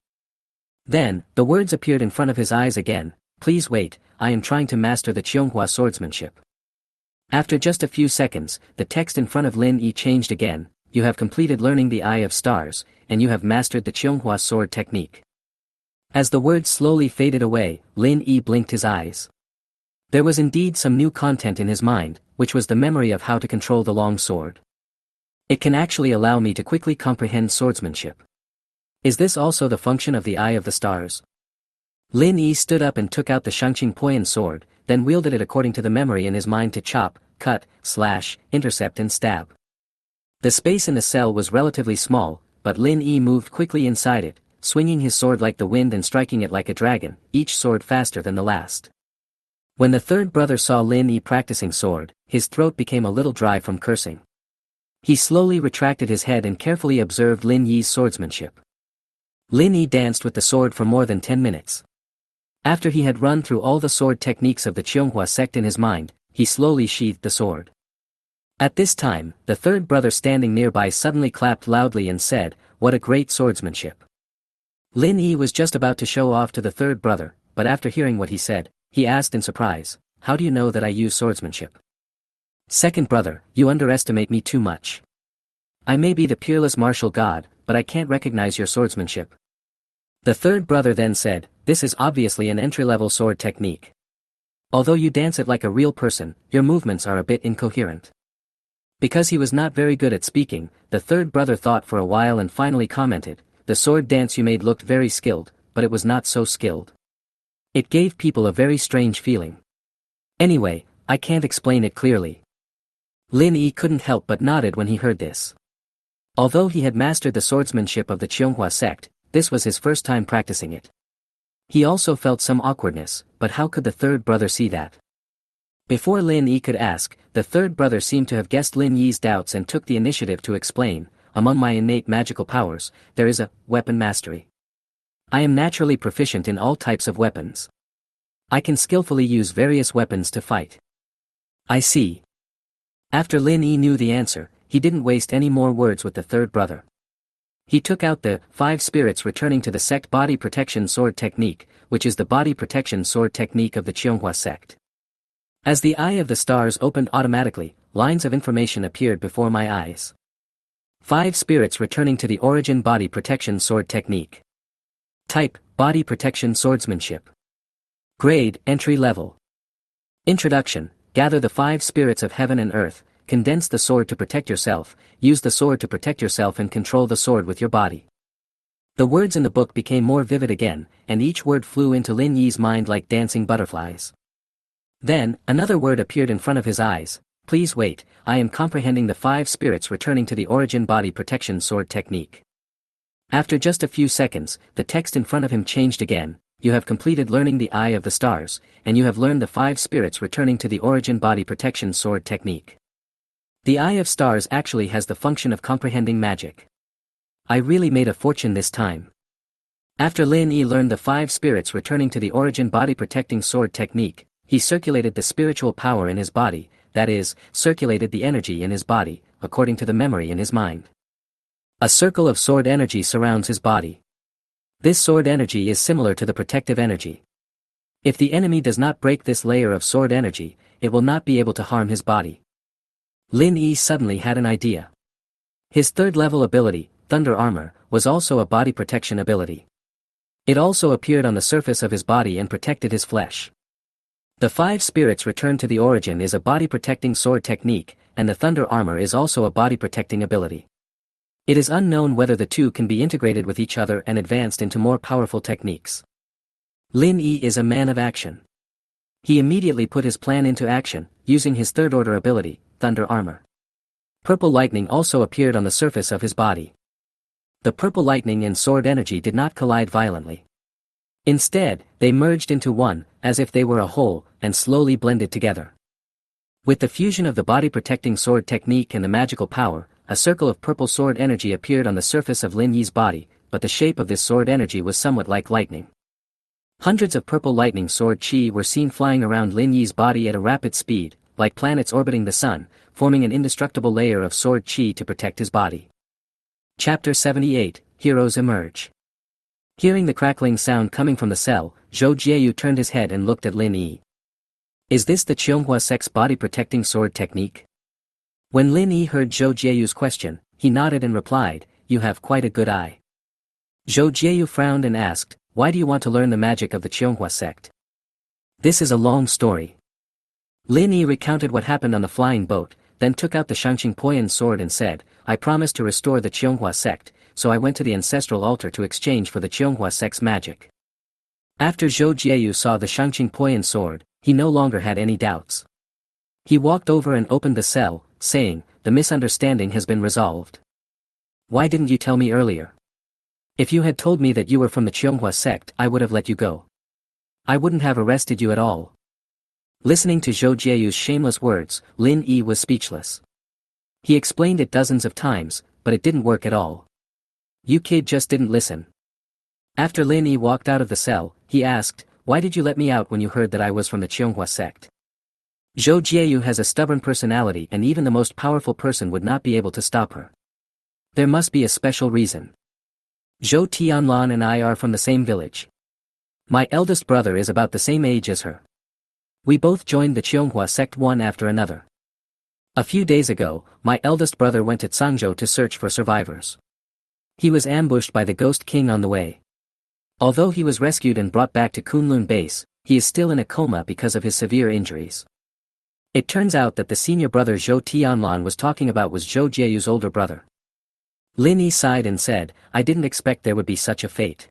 Then, the words appeared in front of his eyes again: "Please wait, I am trying to master the Cheonghua swordsmanship." After just a few seconds, the text in front of Lin Yi changed again: "You have completed learning the Eye of Stars, and you have mastered the Cheonghua sword technique." As the words slowly faded away, Lin Yi blinked his eyes. There was indeed some new content in his mind, which was the memory of how to control the long sword. It can actually allow me to quickly comprehend swordsmanship. Is this also the function of the Eye of the Stars? Lin Yi stood up and took out the Shangqing Poyan sword, then wielded it according to the memory in his mind to chop, cut, slash, intercept and stab. The space in the cell was relatively small, but Lin Yi moved quickly inside it, swinging his sword like the wind and striking it like a dragon, each sword faster than the last. When the third brother saw Lin Yi practicing sword, his throat became a little dry from cursing. He slowly retracted his head and carefully observed Lin Yi's swordsmanship. Lin Yi danced with the sword for more than 10 minutes. After he had run through all the sword techniques of the Cheonghua sect in his mind, he slowly sheathed the sword. At this time, the third brother standing nearby suddenly clapped loudly and said, "What a great swordsmanship." Lin Yi was just about to show off to the third brother, but after hearing what he said, he asked in surprise, "How do you know that I use swordsmanship?" "Second brother, you underestimate me too much. I may be the peerless martial god, but I can't recognize your swordsmanship." The third brother then said, "This is obviously an entry-level sword technique. Although you dance it like a real person, your movements are a bit incoherent." Because he was not very good at speaking, the third brother thought for a while and finally commented, "The sword dance you made looked very skilled, but it was not so skilled. It gave people a very strange feeling. Anyway, I can't explain it clearly." Lin Yi couldn't help but nodded when he heard this. Although he had mastered the swordsmanship of the Cheonghua sect, this was his first time practicing it. He also felt some awkwardness, but how could the third brother see that? Before Lin Yi could ask, the third brother seemed to have guessed Lin Yi's doubts and took the initiative to explain, "Among my innate magical powers, there is a weapon mastery. I am naturally proficient in all types of weapons. I can skillfully use various weapons to fight. I see. After Lin Yi knew the answer, he didn't waste any more words with the third brother. He took out the 5 spirits returning to the sect body protection sword technique, which is the body protection sword technique of the Cheonghua sect. As the eye of the stars opened automatically, lines of information appeared before my eyes. 5 spirits returning to the origin body protection sword technique. Type, body protection swordsmanship. Grade, entry level. Introduction, gather the 5 spirits of heaven and earth, condense the sword to protect yourself, use the sword to protect yourself and control the sword with your body. The words in the book became more vivid again, and each word flew into Lin Yi's mind like dancing butterflies. Then, another word appeared in front of his eyes. Please wait, I am comprehending the 5 spirits returning to the origin body protection sword technique. After just a few seconds, the text in front of him changed again. You have completed learning the eye of the stars, and you have learned the 5 spirits returning to the origin body protection sword technique. The eye of stars actually has the function of comprehending magic. I really made a fortune this time. After Lin Yi learned the 5 spirits returning to the origin body protecting sword technique, he circulated the spiritual power in his body, that is, circulated the energy in his body, according to the memory in his mind. A circle of sword energy surrounds his body. This sword energy is similar to the protective energy. If the enemy does not break this layer of sword energy, it will not be able to harm his body. Lin Yi suddenly had an idea. His 3rd level ability, Thunder Armor, was also a body protection ability. It also appeared on the surface of his body and protected his flesh. The 5 spirits returned to the origin is a body protecting sword technique, and the Thunder Armor is also a body protecting ability. It is unknown whether the two can be integrated with each other and advanced into more powerful techniques. Lin Yi is a man of action. He immediately put his plan into action, using his 3rd order ability, Thunder Armor. Purple lightning also appeared on the surface of his body. The purple lightning and sword energy did not collide violently. Instead, they merged into one, as if they were a whole, and slowly blended together. With the fusion of the body protecting sword technique and the magical power, a circle of purple sword energy appeared on the surface of Lin Yi's body, but the shape of this sword energy was somewhat like lightning. Hundreds of purple lightning sword chi were seen flying around Lin Yi's body at a rapid speed, like planets orbiting the sun, forming an indestructible layer of sword chi to protect his body. Chapter 78, Heroes Emerge. Hearing the crackling sound coming from the cell, Zhou Jieyu turned his head and looked at Lin Yi. Is this the Cheonghua sect's body protecting sword technique? When Lin Yi heard Zhou Jieyu's question, he nodded and replied, you have quite a good eye. Zhou Jieyu frowned and asked, why do you want to learn the magic of the Cheonghua sect? This is a long story. Lin Yi recounted what happened on the flying boat, then took out the Shangqing Poyan sword and said, I promised to restore the Cheonghua sect, so I went to the ancestral altar to exchange for the Cheonghua sect's magic. After Zhou Jieyu saw the Shangqing Poyan sword, he no longer had any doubts. He walked over and opened the cell, saying, the misunderstanding has been resolved. Why didn't you tell me earlier? If you had told me that you were from the Cheonghua sect, I would have let you go. I wouldn't have arrested you at all. Listening to Zhou Jieyu's shameless words, Lin Yi was speechless. He explained it dozens of times, but it didn't work at all. You kid just didn't listen. After Lin Yi walked out of the cell, he asked, why did you let me out when you heard that I was from the Cheonghua sect? Zhou Jieyu has a stubborn personality and even the most powerful person would not be able to stop her. There must be a special reason. Zhou Tianlan and I are from the same village. My eldest brother is about the same age as her. We both joined the Cheonghua sect one after another. A few days ago, my eldest brother went to Cangzhou to search for survivors. He was ambushed by the Ghost King on the way. Although he was rescued and brought back to Kunlun base, he is still in a coma because of his severe injuries. It turns out that the senior brother Zhou Tianlan was talking about was Zhou Jieyu's older brother. Lin Yi sighed and said, I didn't expect there would be such a fate.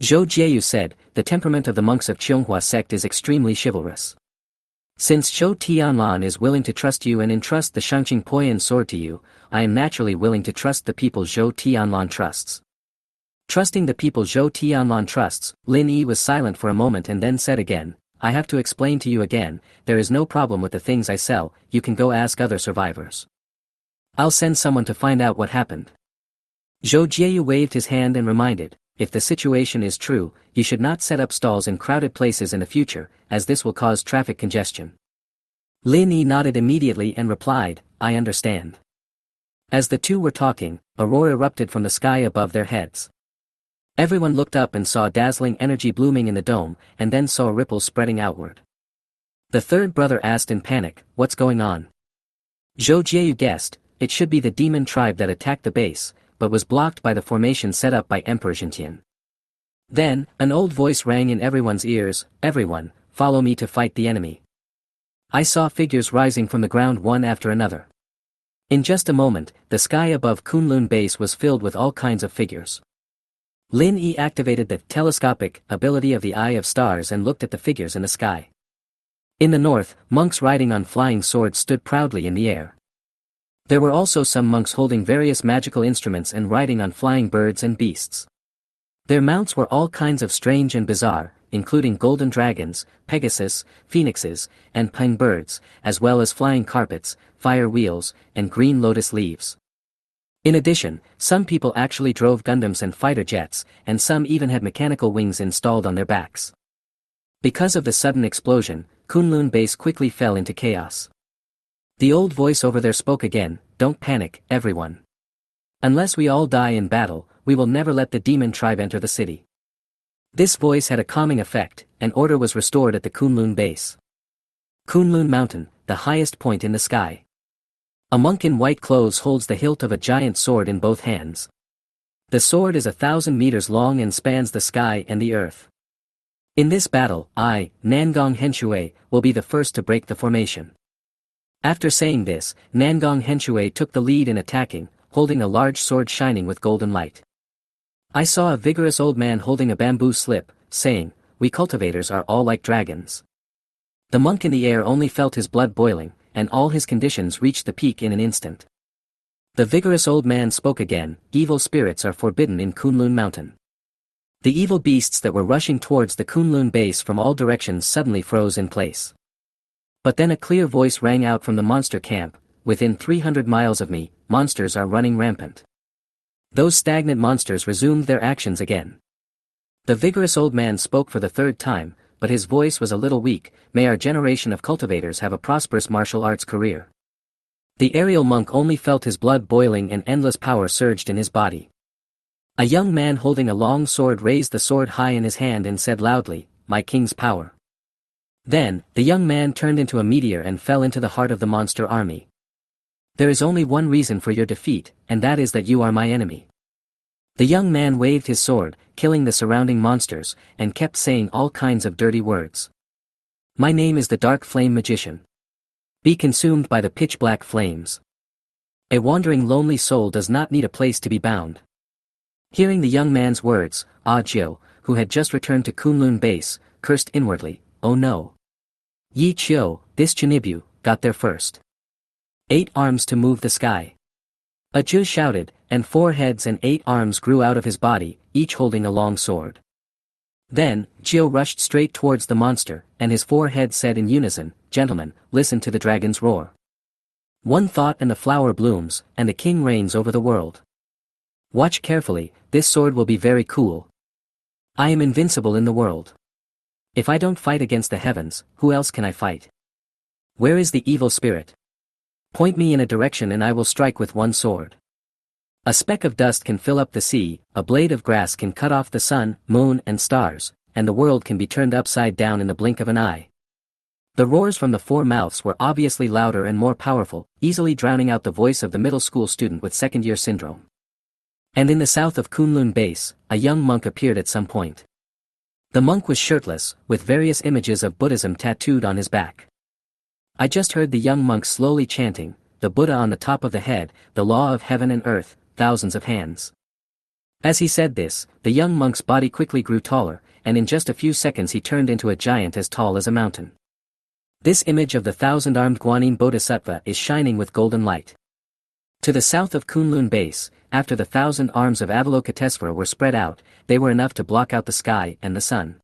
Zhou Jieyu said, the temperament of the monks of Cheonghua sect is extremely chivalrous. Since Zhou Tianlan is willing to trust you and entrust the Shangqing Poyan sword to you, I am naturally willing to trust the people Zhou Tianlan trusts. Trusting the people Zhou Tianlan trusts, Lin Yi was silent for a moment and then said again, I have to explain to you again, there is no problem with the things I sell, you can go ask other survivors. I'll send someone to find out what happened. Zhou Jieyu waved his hand and reminded, if the situation is true, you should not set up stalls in crowded places in the future, as this will cause traffic congestion. Lin Yi nodded immediately and replied, I understand. As the two were talking, a roar erupted from the sky above their heads. Everyone looked up and saw dazzling energy blooming in the dome, and then saw ripples spreading outward. The third brother asked in panic, what's going on? Zhou Jieyu guessed, it should be the demon tribe that attacked the base, but was blocked by the formation set up by Emperor Jintian. Then, an old voice rang in everyone's ears, everyone, follow me to fight the enemy. I saw figures rising from the ground one after another. In just a moment, the sky above Kunlun base was filled with all kinds of figures. Lin Yi activated the telescopic ability of the Eye of Stars and looked at the figures in the sky. In the north, monks riding on flying swords stood proudly in the air. There were also some monks holding various magical instruments and riding on flying birds and beasts. Their mounts were all kinds of strange and bizarre, including golden dragons, Pegasus, phoenixes, and pine birds, as well as flying carpets, fire wheels, and green lotus leaves. In addition, some people actually drove Gundams and fighter jets, and some even had mechanical wings installed on their backs. Because of the sudden explosion, Kunlun base quickly fell into chaos. The old voice over there spoke again, don't panic, everyone. Unless we all die in battle, we will never let the demon tribe enter the city. This voice had a calming effect, and order was restored at the Kunlun base. Kunlun Mountain, the highest point in the sky. A monk in white clothes holds the hilt of a giant sword in both hands. The sword is 1,000 meters long and spans the sky and the earth. In this battle, I, Nangong Henshui, will be the first to break the formation. After saying this, Nangong Henshui took the lead in attacking, holding a large sword shining with golden light. I saw a vigorous old man holding a bamboo slip, saying, we cultivators are all like dragons. The monk in the air only felt his blood boiling, and all his conditions reached the peak in an instant. The vigorous old man spoke again, evil spirits are forbidden in Kunlun Mountain. The evil beasts that were rushing towards the Kunlun base from all directions suddenly froze in place. But then a clear voice rang out from the monster camp, within 300 miles of me, monsters are running rampant. Those stagnant monsters resumed their actions again. The vigorous old man spoke for the third time, but his voice was a little weak, may our generation of cultivators have a prosperous martial arts career. The aerial monk only felt his blood boiling and endless power surged in his body. A young man holding a long sword raised the sword high in his hand and said loudly, my king's power. Then, the young man turned into a meteor and fell into the heart of the monster army. There is only one reason for your defeat, and that is that you are my enemy. The young man waved his sword, killing the surrounding monsters, and kept saying all kinds of dirty words. My name is the Dark Flame Magician. Be consumed by the pitch-black flames. A wandering lonely soul does not need a place to be bound. Hearing the young man's words, Ah Jiu, who had just returned to Kunlun base, cursed inwardly, oh no. Yi Chiu, this Chinibu, got there first. 8 arms to move the sky. A Jiu shouted, and 4 heads and 8 arms grew out of his body, each holding a long sword. Then, Jiu rushed straight towards the monster, and his 4 heads said in unison, gentlemen, listen to the dragon's roar. One thought and the flower blooms, and the king reigns over the world. Watch carefully, this sword will be very cool. I am invincible in the world. If I don't fight against the heavens, who else can I fight? Where is the evil spirit? Point me in a direction and I will strike with one sword. A speck of dust can fill up the sea, a blade of grass can cut off the sun, moon and stars, and the world can be turned upside down in the blink of an eye. The roars from the 4 mouths were obviously louder and more powerful, easily drowning out the voice of the middle school student with second-year syndrome. And in the south of Kunlun base, a young monk appeared at some point. The monk was shirtless, with various images of Buddhism tattooed on his back. I just heard the young monk slowly chanting, the Buddha on the top of the head, the law of heaven and earth, thousands of hands. As he said this, the young monk's body quickly grew taller, and in just a few seconds he turned into a giant as tall as a mountain. This image of the 1,000-armed Guanyin Bodhisattva is shining with golden light. To the south of Kunlun base, after the 1,000 arms of Avalokitesvara were spread out, they were enough to block out the sky and the sun.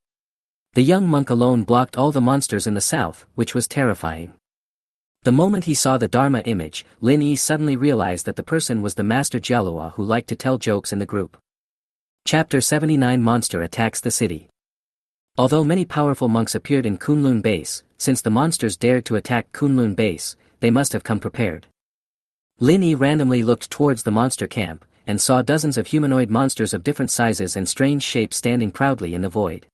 The young monk alone blocked all the monsters in the south, which was terrifying. The moment he saw the Dharma image, Lin Yi suddenly realized that the person was the Master Jialua who liked to tell jokes in the group. Chapter 79 Monster Attacks the City. Although many powerful monks appeared in Kunlun base, since the monsters dared to attack Kunlun base, they must have come prepared. Lin Yi randomly looked towards the monster camp, and saw dozens of humanoid monsters of different sizes and strange shapes standing proudly in the void.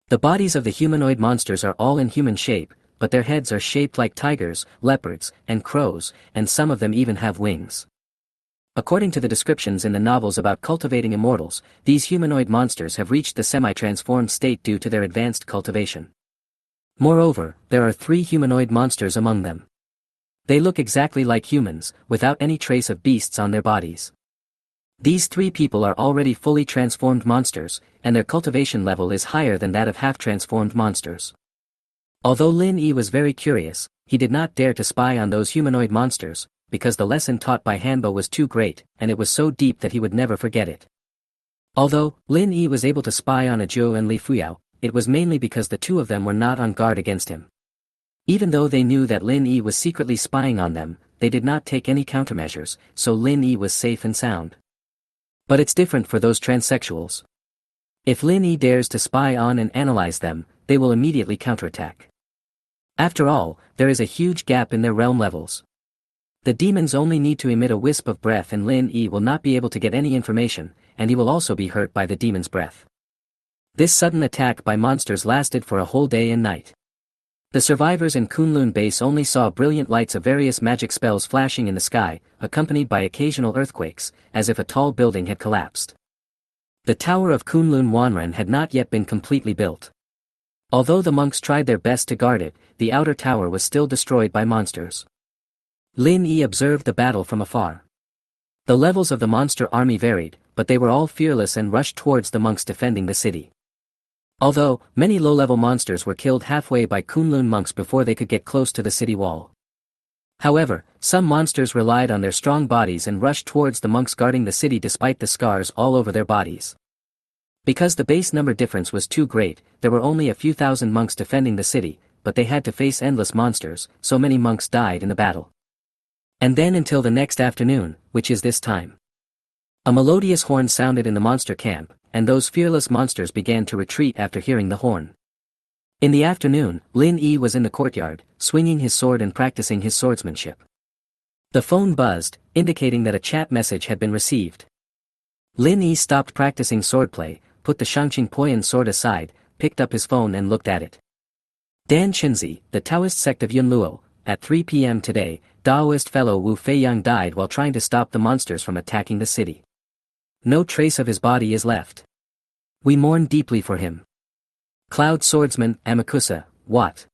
The bodies of the humanoid monsters are all in human shape, but their heads are shaped like tigers, leopards, and crows, and some of them even have wings. According to the descriptions in the novels about cultivating immortals, these humanoid monsters have reached the semi-transformed state due to their advanced cultivation. Moreover, there are 3 humanoid monsters among them. They look exactly like humans, without any trace of beasts on their bodies. These 3 people are already fully transformed monsters, and their cultivation level is higher than that of half-transformed monsters. Although Lin Yi was very curious, he did not dare to spy on those humanoid monsters, because the lesson taught by Hanbo was too great, and it was so deep that he would never forget it. Although Lin Yi was able to spy on Zhou and Li Fuyao, it was mainly because the 2 of them were not on guard against him. Even though they knew that Lin Yi was secretly spying on them, they did not take any countermeasures, so Lin Yi was safe and sound. But it's different for those transsexuals. If Lin Yi dares to spy on and analyze them, they will immediately counterattack. After all, there is a huge gap in their realm levels. The demons only need to emit a wisp of breath and Lin Yi will not be able to get any information, and he will also be hurt by the demon's breath. This sudden attack by monsters lasted for a whole day and night. The survivors in Kunlun base only saw brilliant lights of various magic spells flashing in the sky, accompanied by occasional earthquakes, as if a tall building had collapsed. The tower of Kunlun Wanren had not yet been completely built. Although the monks tried their best to guard it, the outer tower was still destroyed by monsters. Lin Yi observed the battle from afar. The levels of the monster army varied, but they were all fearless and rushed towards the monks defending the city. Although, many low-level monsters were killed halfway by Kunlun monks before they could get close to the city wall. However, some monsters relied on their strong bodies and rushed towards the monks guarding the city despite the scars all over their bodies. Because the base number difference was too great, there were only a few thousand monks defending the city, but they had to face endless monsters, so many monks died in the battle. And then until the next afternoon, which is this time. A melodious horn sounded in the monster camp, and those fearless monsters began to retreat after hearing the horn. In the afternoon, Lin Yi was in the courtyard, swinging his sword and practicing his swordsmanship. The phone buzzed, indicating that a chat message had been received. Lin Yi stopped practicing swordplay, put the Shangqing Poyan sword aside, picked up his phone and looked at it. Dan Qinzi, the Taoist sect of Yunluo, at 3 p.m. today, Daoist fellow Wu Feiyang died while trying to stop the monsters from attacking the city. No trace of his body is left. We mourn deeply for him. Cloud swordsman, Amakusa, what?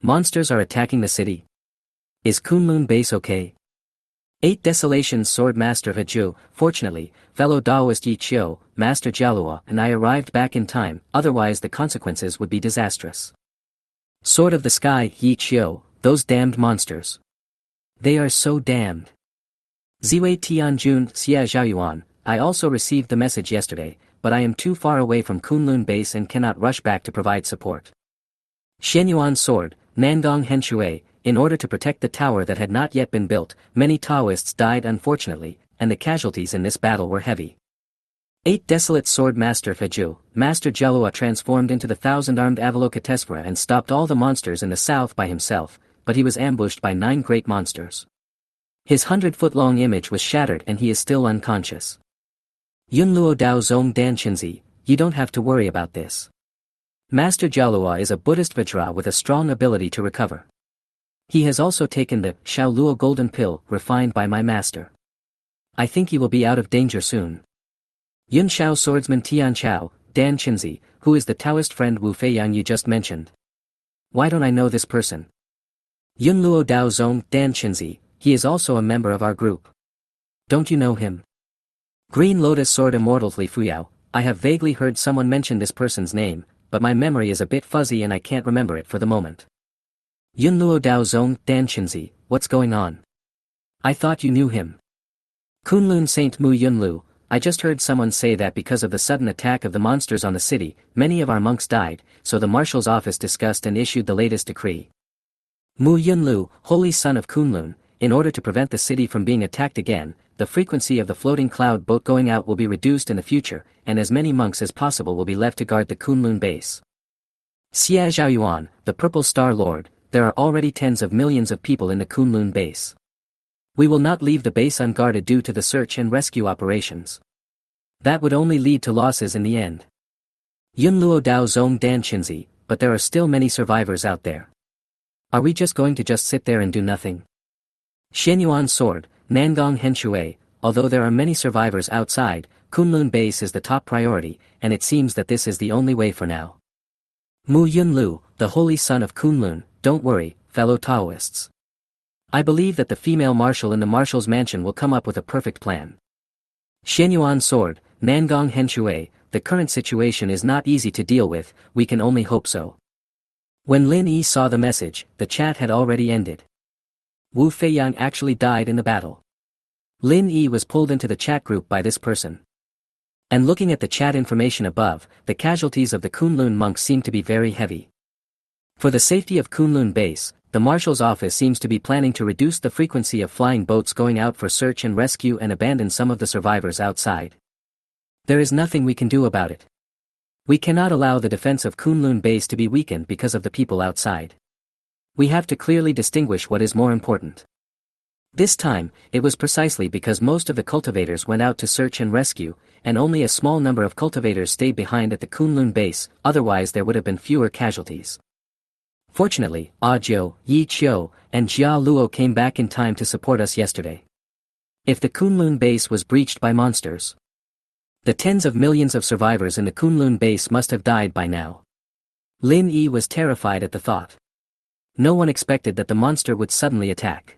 Monsters are attacking the city? Is Kunlun base okay? 8 Desolations Sword Master Haju, fortunately, fellow Daoist Yi Qiu, Master Jialua and I arrived back in time, otherwise the consequences would be disastrous. Sword of the Sky, Yi Qiu, those damned monsters. They are so damned. Ziwei Tianjun, Xia Zhaoyuan, I also received the message yesterday, but I am too far away from Kunlun base and cannot rush back to provide support. Xianyuan Sword, Nandong Henshui, in order to protect the tower that had not yet been built, many Taoists died unfortunately, and the casualties in this battle were heavy. 8 Desolate Sword Master Haju, Master Jelua transformed into the 1,000-armed Avalokitesvara and stopped all the monsters in the south by himself, but he was ambushed by 9 great monsters. His 100-foot-long image was shattered and he is still unconscious. Yunluo Dao Zong Dan Qinzi, you don't have to worry about this. Master Jalua is a Buddhist Vajra with a strong ability to recover. He has also taken the Shaoluo Golden Pill refined by my master. I think he will be out of danger soon. Yun Shao Swordsman Tian Chao, Dan Qinzi, who is the Taoist friend Wu Feiyang you just mentioned. Why don't I know this person? Yunluo Dao Zong Dan Qinzi, he is also a member of our group. Don't you know him? Green Lotus Sword Immortals Li Fuyao, I have vaguely heard someone mention this person's name, but my memory is a bit fuzzy and I can't remember it for the moment. Yunluo Dao Zong Dan Qinzi, what's going on? I thought you knew him. Kunlun Saint Mu Yunlu, I just heard someone say that because of the sudden attack of the monsters on the city, many of our monks died, so the marshal's office discussed and issued the latest decree. Mu Yunlu, holy son of Kunlun, in order to prevent the city from being attacked again, the frequency of the floating cloud boat going out will be reduced in the future, and as many monks as possible will be left to guard the Kunlun base. Xia Zhaoyuan, the Purple Star Lord, there are already tens of millions of people in the Kunlun base. We will not leave the base unguarded due to the search and rescue operations. That would only lead to losses in the end. Yunluo Dao Zong Dan Xinzi, but there are still many survivors out there. Are we just going to just sit there and do nothing? Xianyuan Sword, Nangong Henshui, although there are many survivors outside, Kunlun base is the top priority, and it seems that this is the only way for now. Mu Yunlu, the holy son of Kunlun, don't worry, fellow Taoists. I believe that the female marshal in the marshal's mansion will come up with a perfect plan. Xianyuan Sword, Nangong Henshui, the current situation is not easy to deal with, we can only hope so. When Lin Yi saw the message, the chat had already ended. Wu Feiyang actually died in the battle. Lin Yi was pulled into the chat group by this person. And looking at the chat information above, the casualties of the Kunlun monks seem to be very heavy. For the safety of Kunlun base, the marshal's office seems to be planning to reduce the frequency of flying boats going out for search and rescue and abandon some of the survivors outside. There is nothing we can do about it. We cannot allow the defense of Kunlun base to be weakened because of the people outside. We have to clearly distinguish what is more important. This time, it was precisely because most of the cultivators went out to search and rescue, and only a small number of cultivators stayed behind at the Kunlun base, otherwise there would have been fewer casualties. Fortunately, Ah Jiu, Yi Qiu, and Jia Luo came back in time to support us yesterday. If the Kunlun base was breached by monsters, the tens of millions of survivors in the Kunlun base must have died by now. Lin Yi was terrified at the thought. No one expected that the monster would suddenly attack.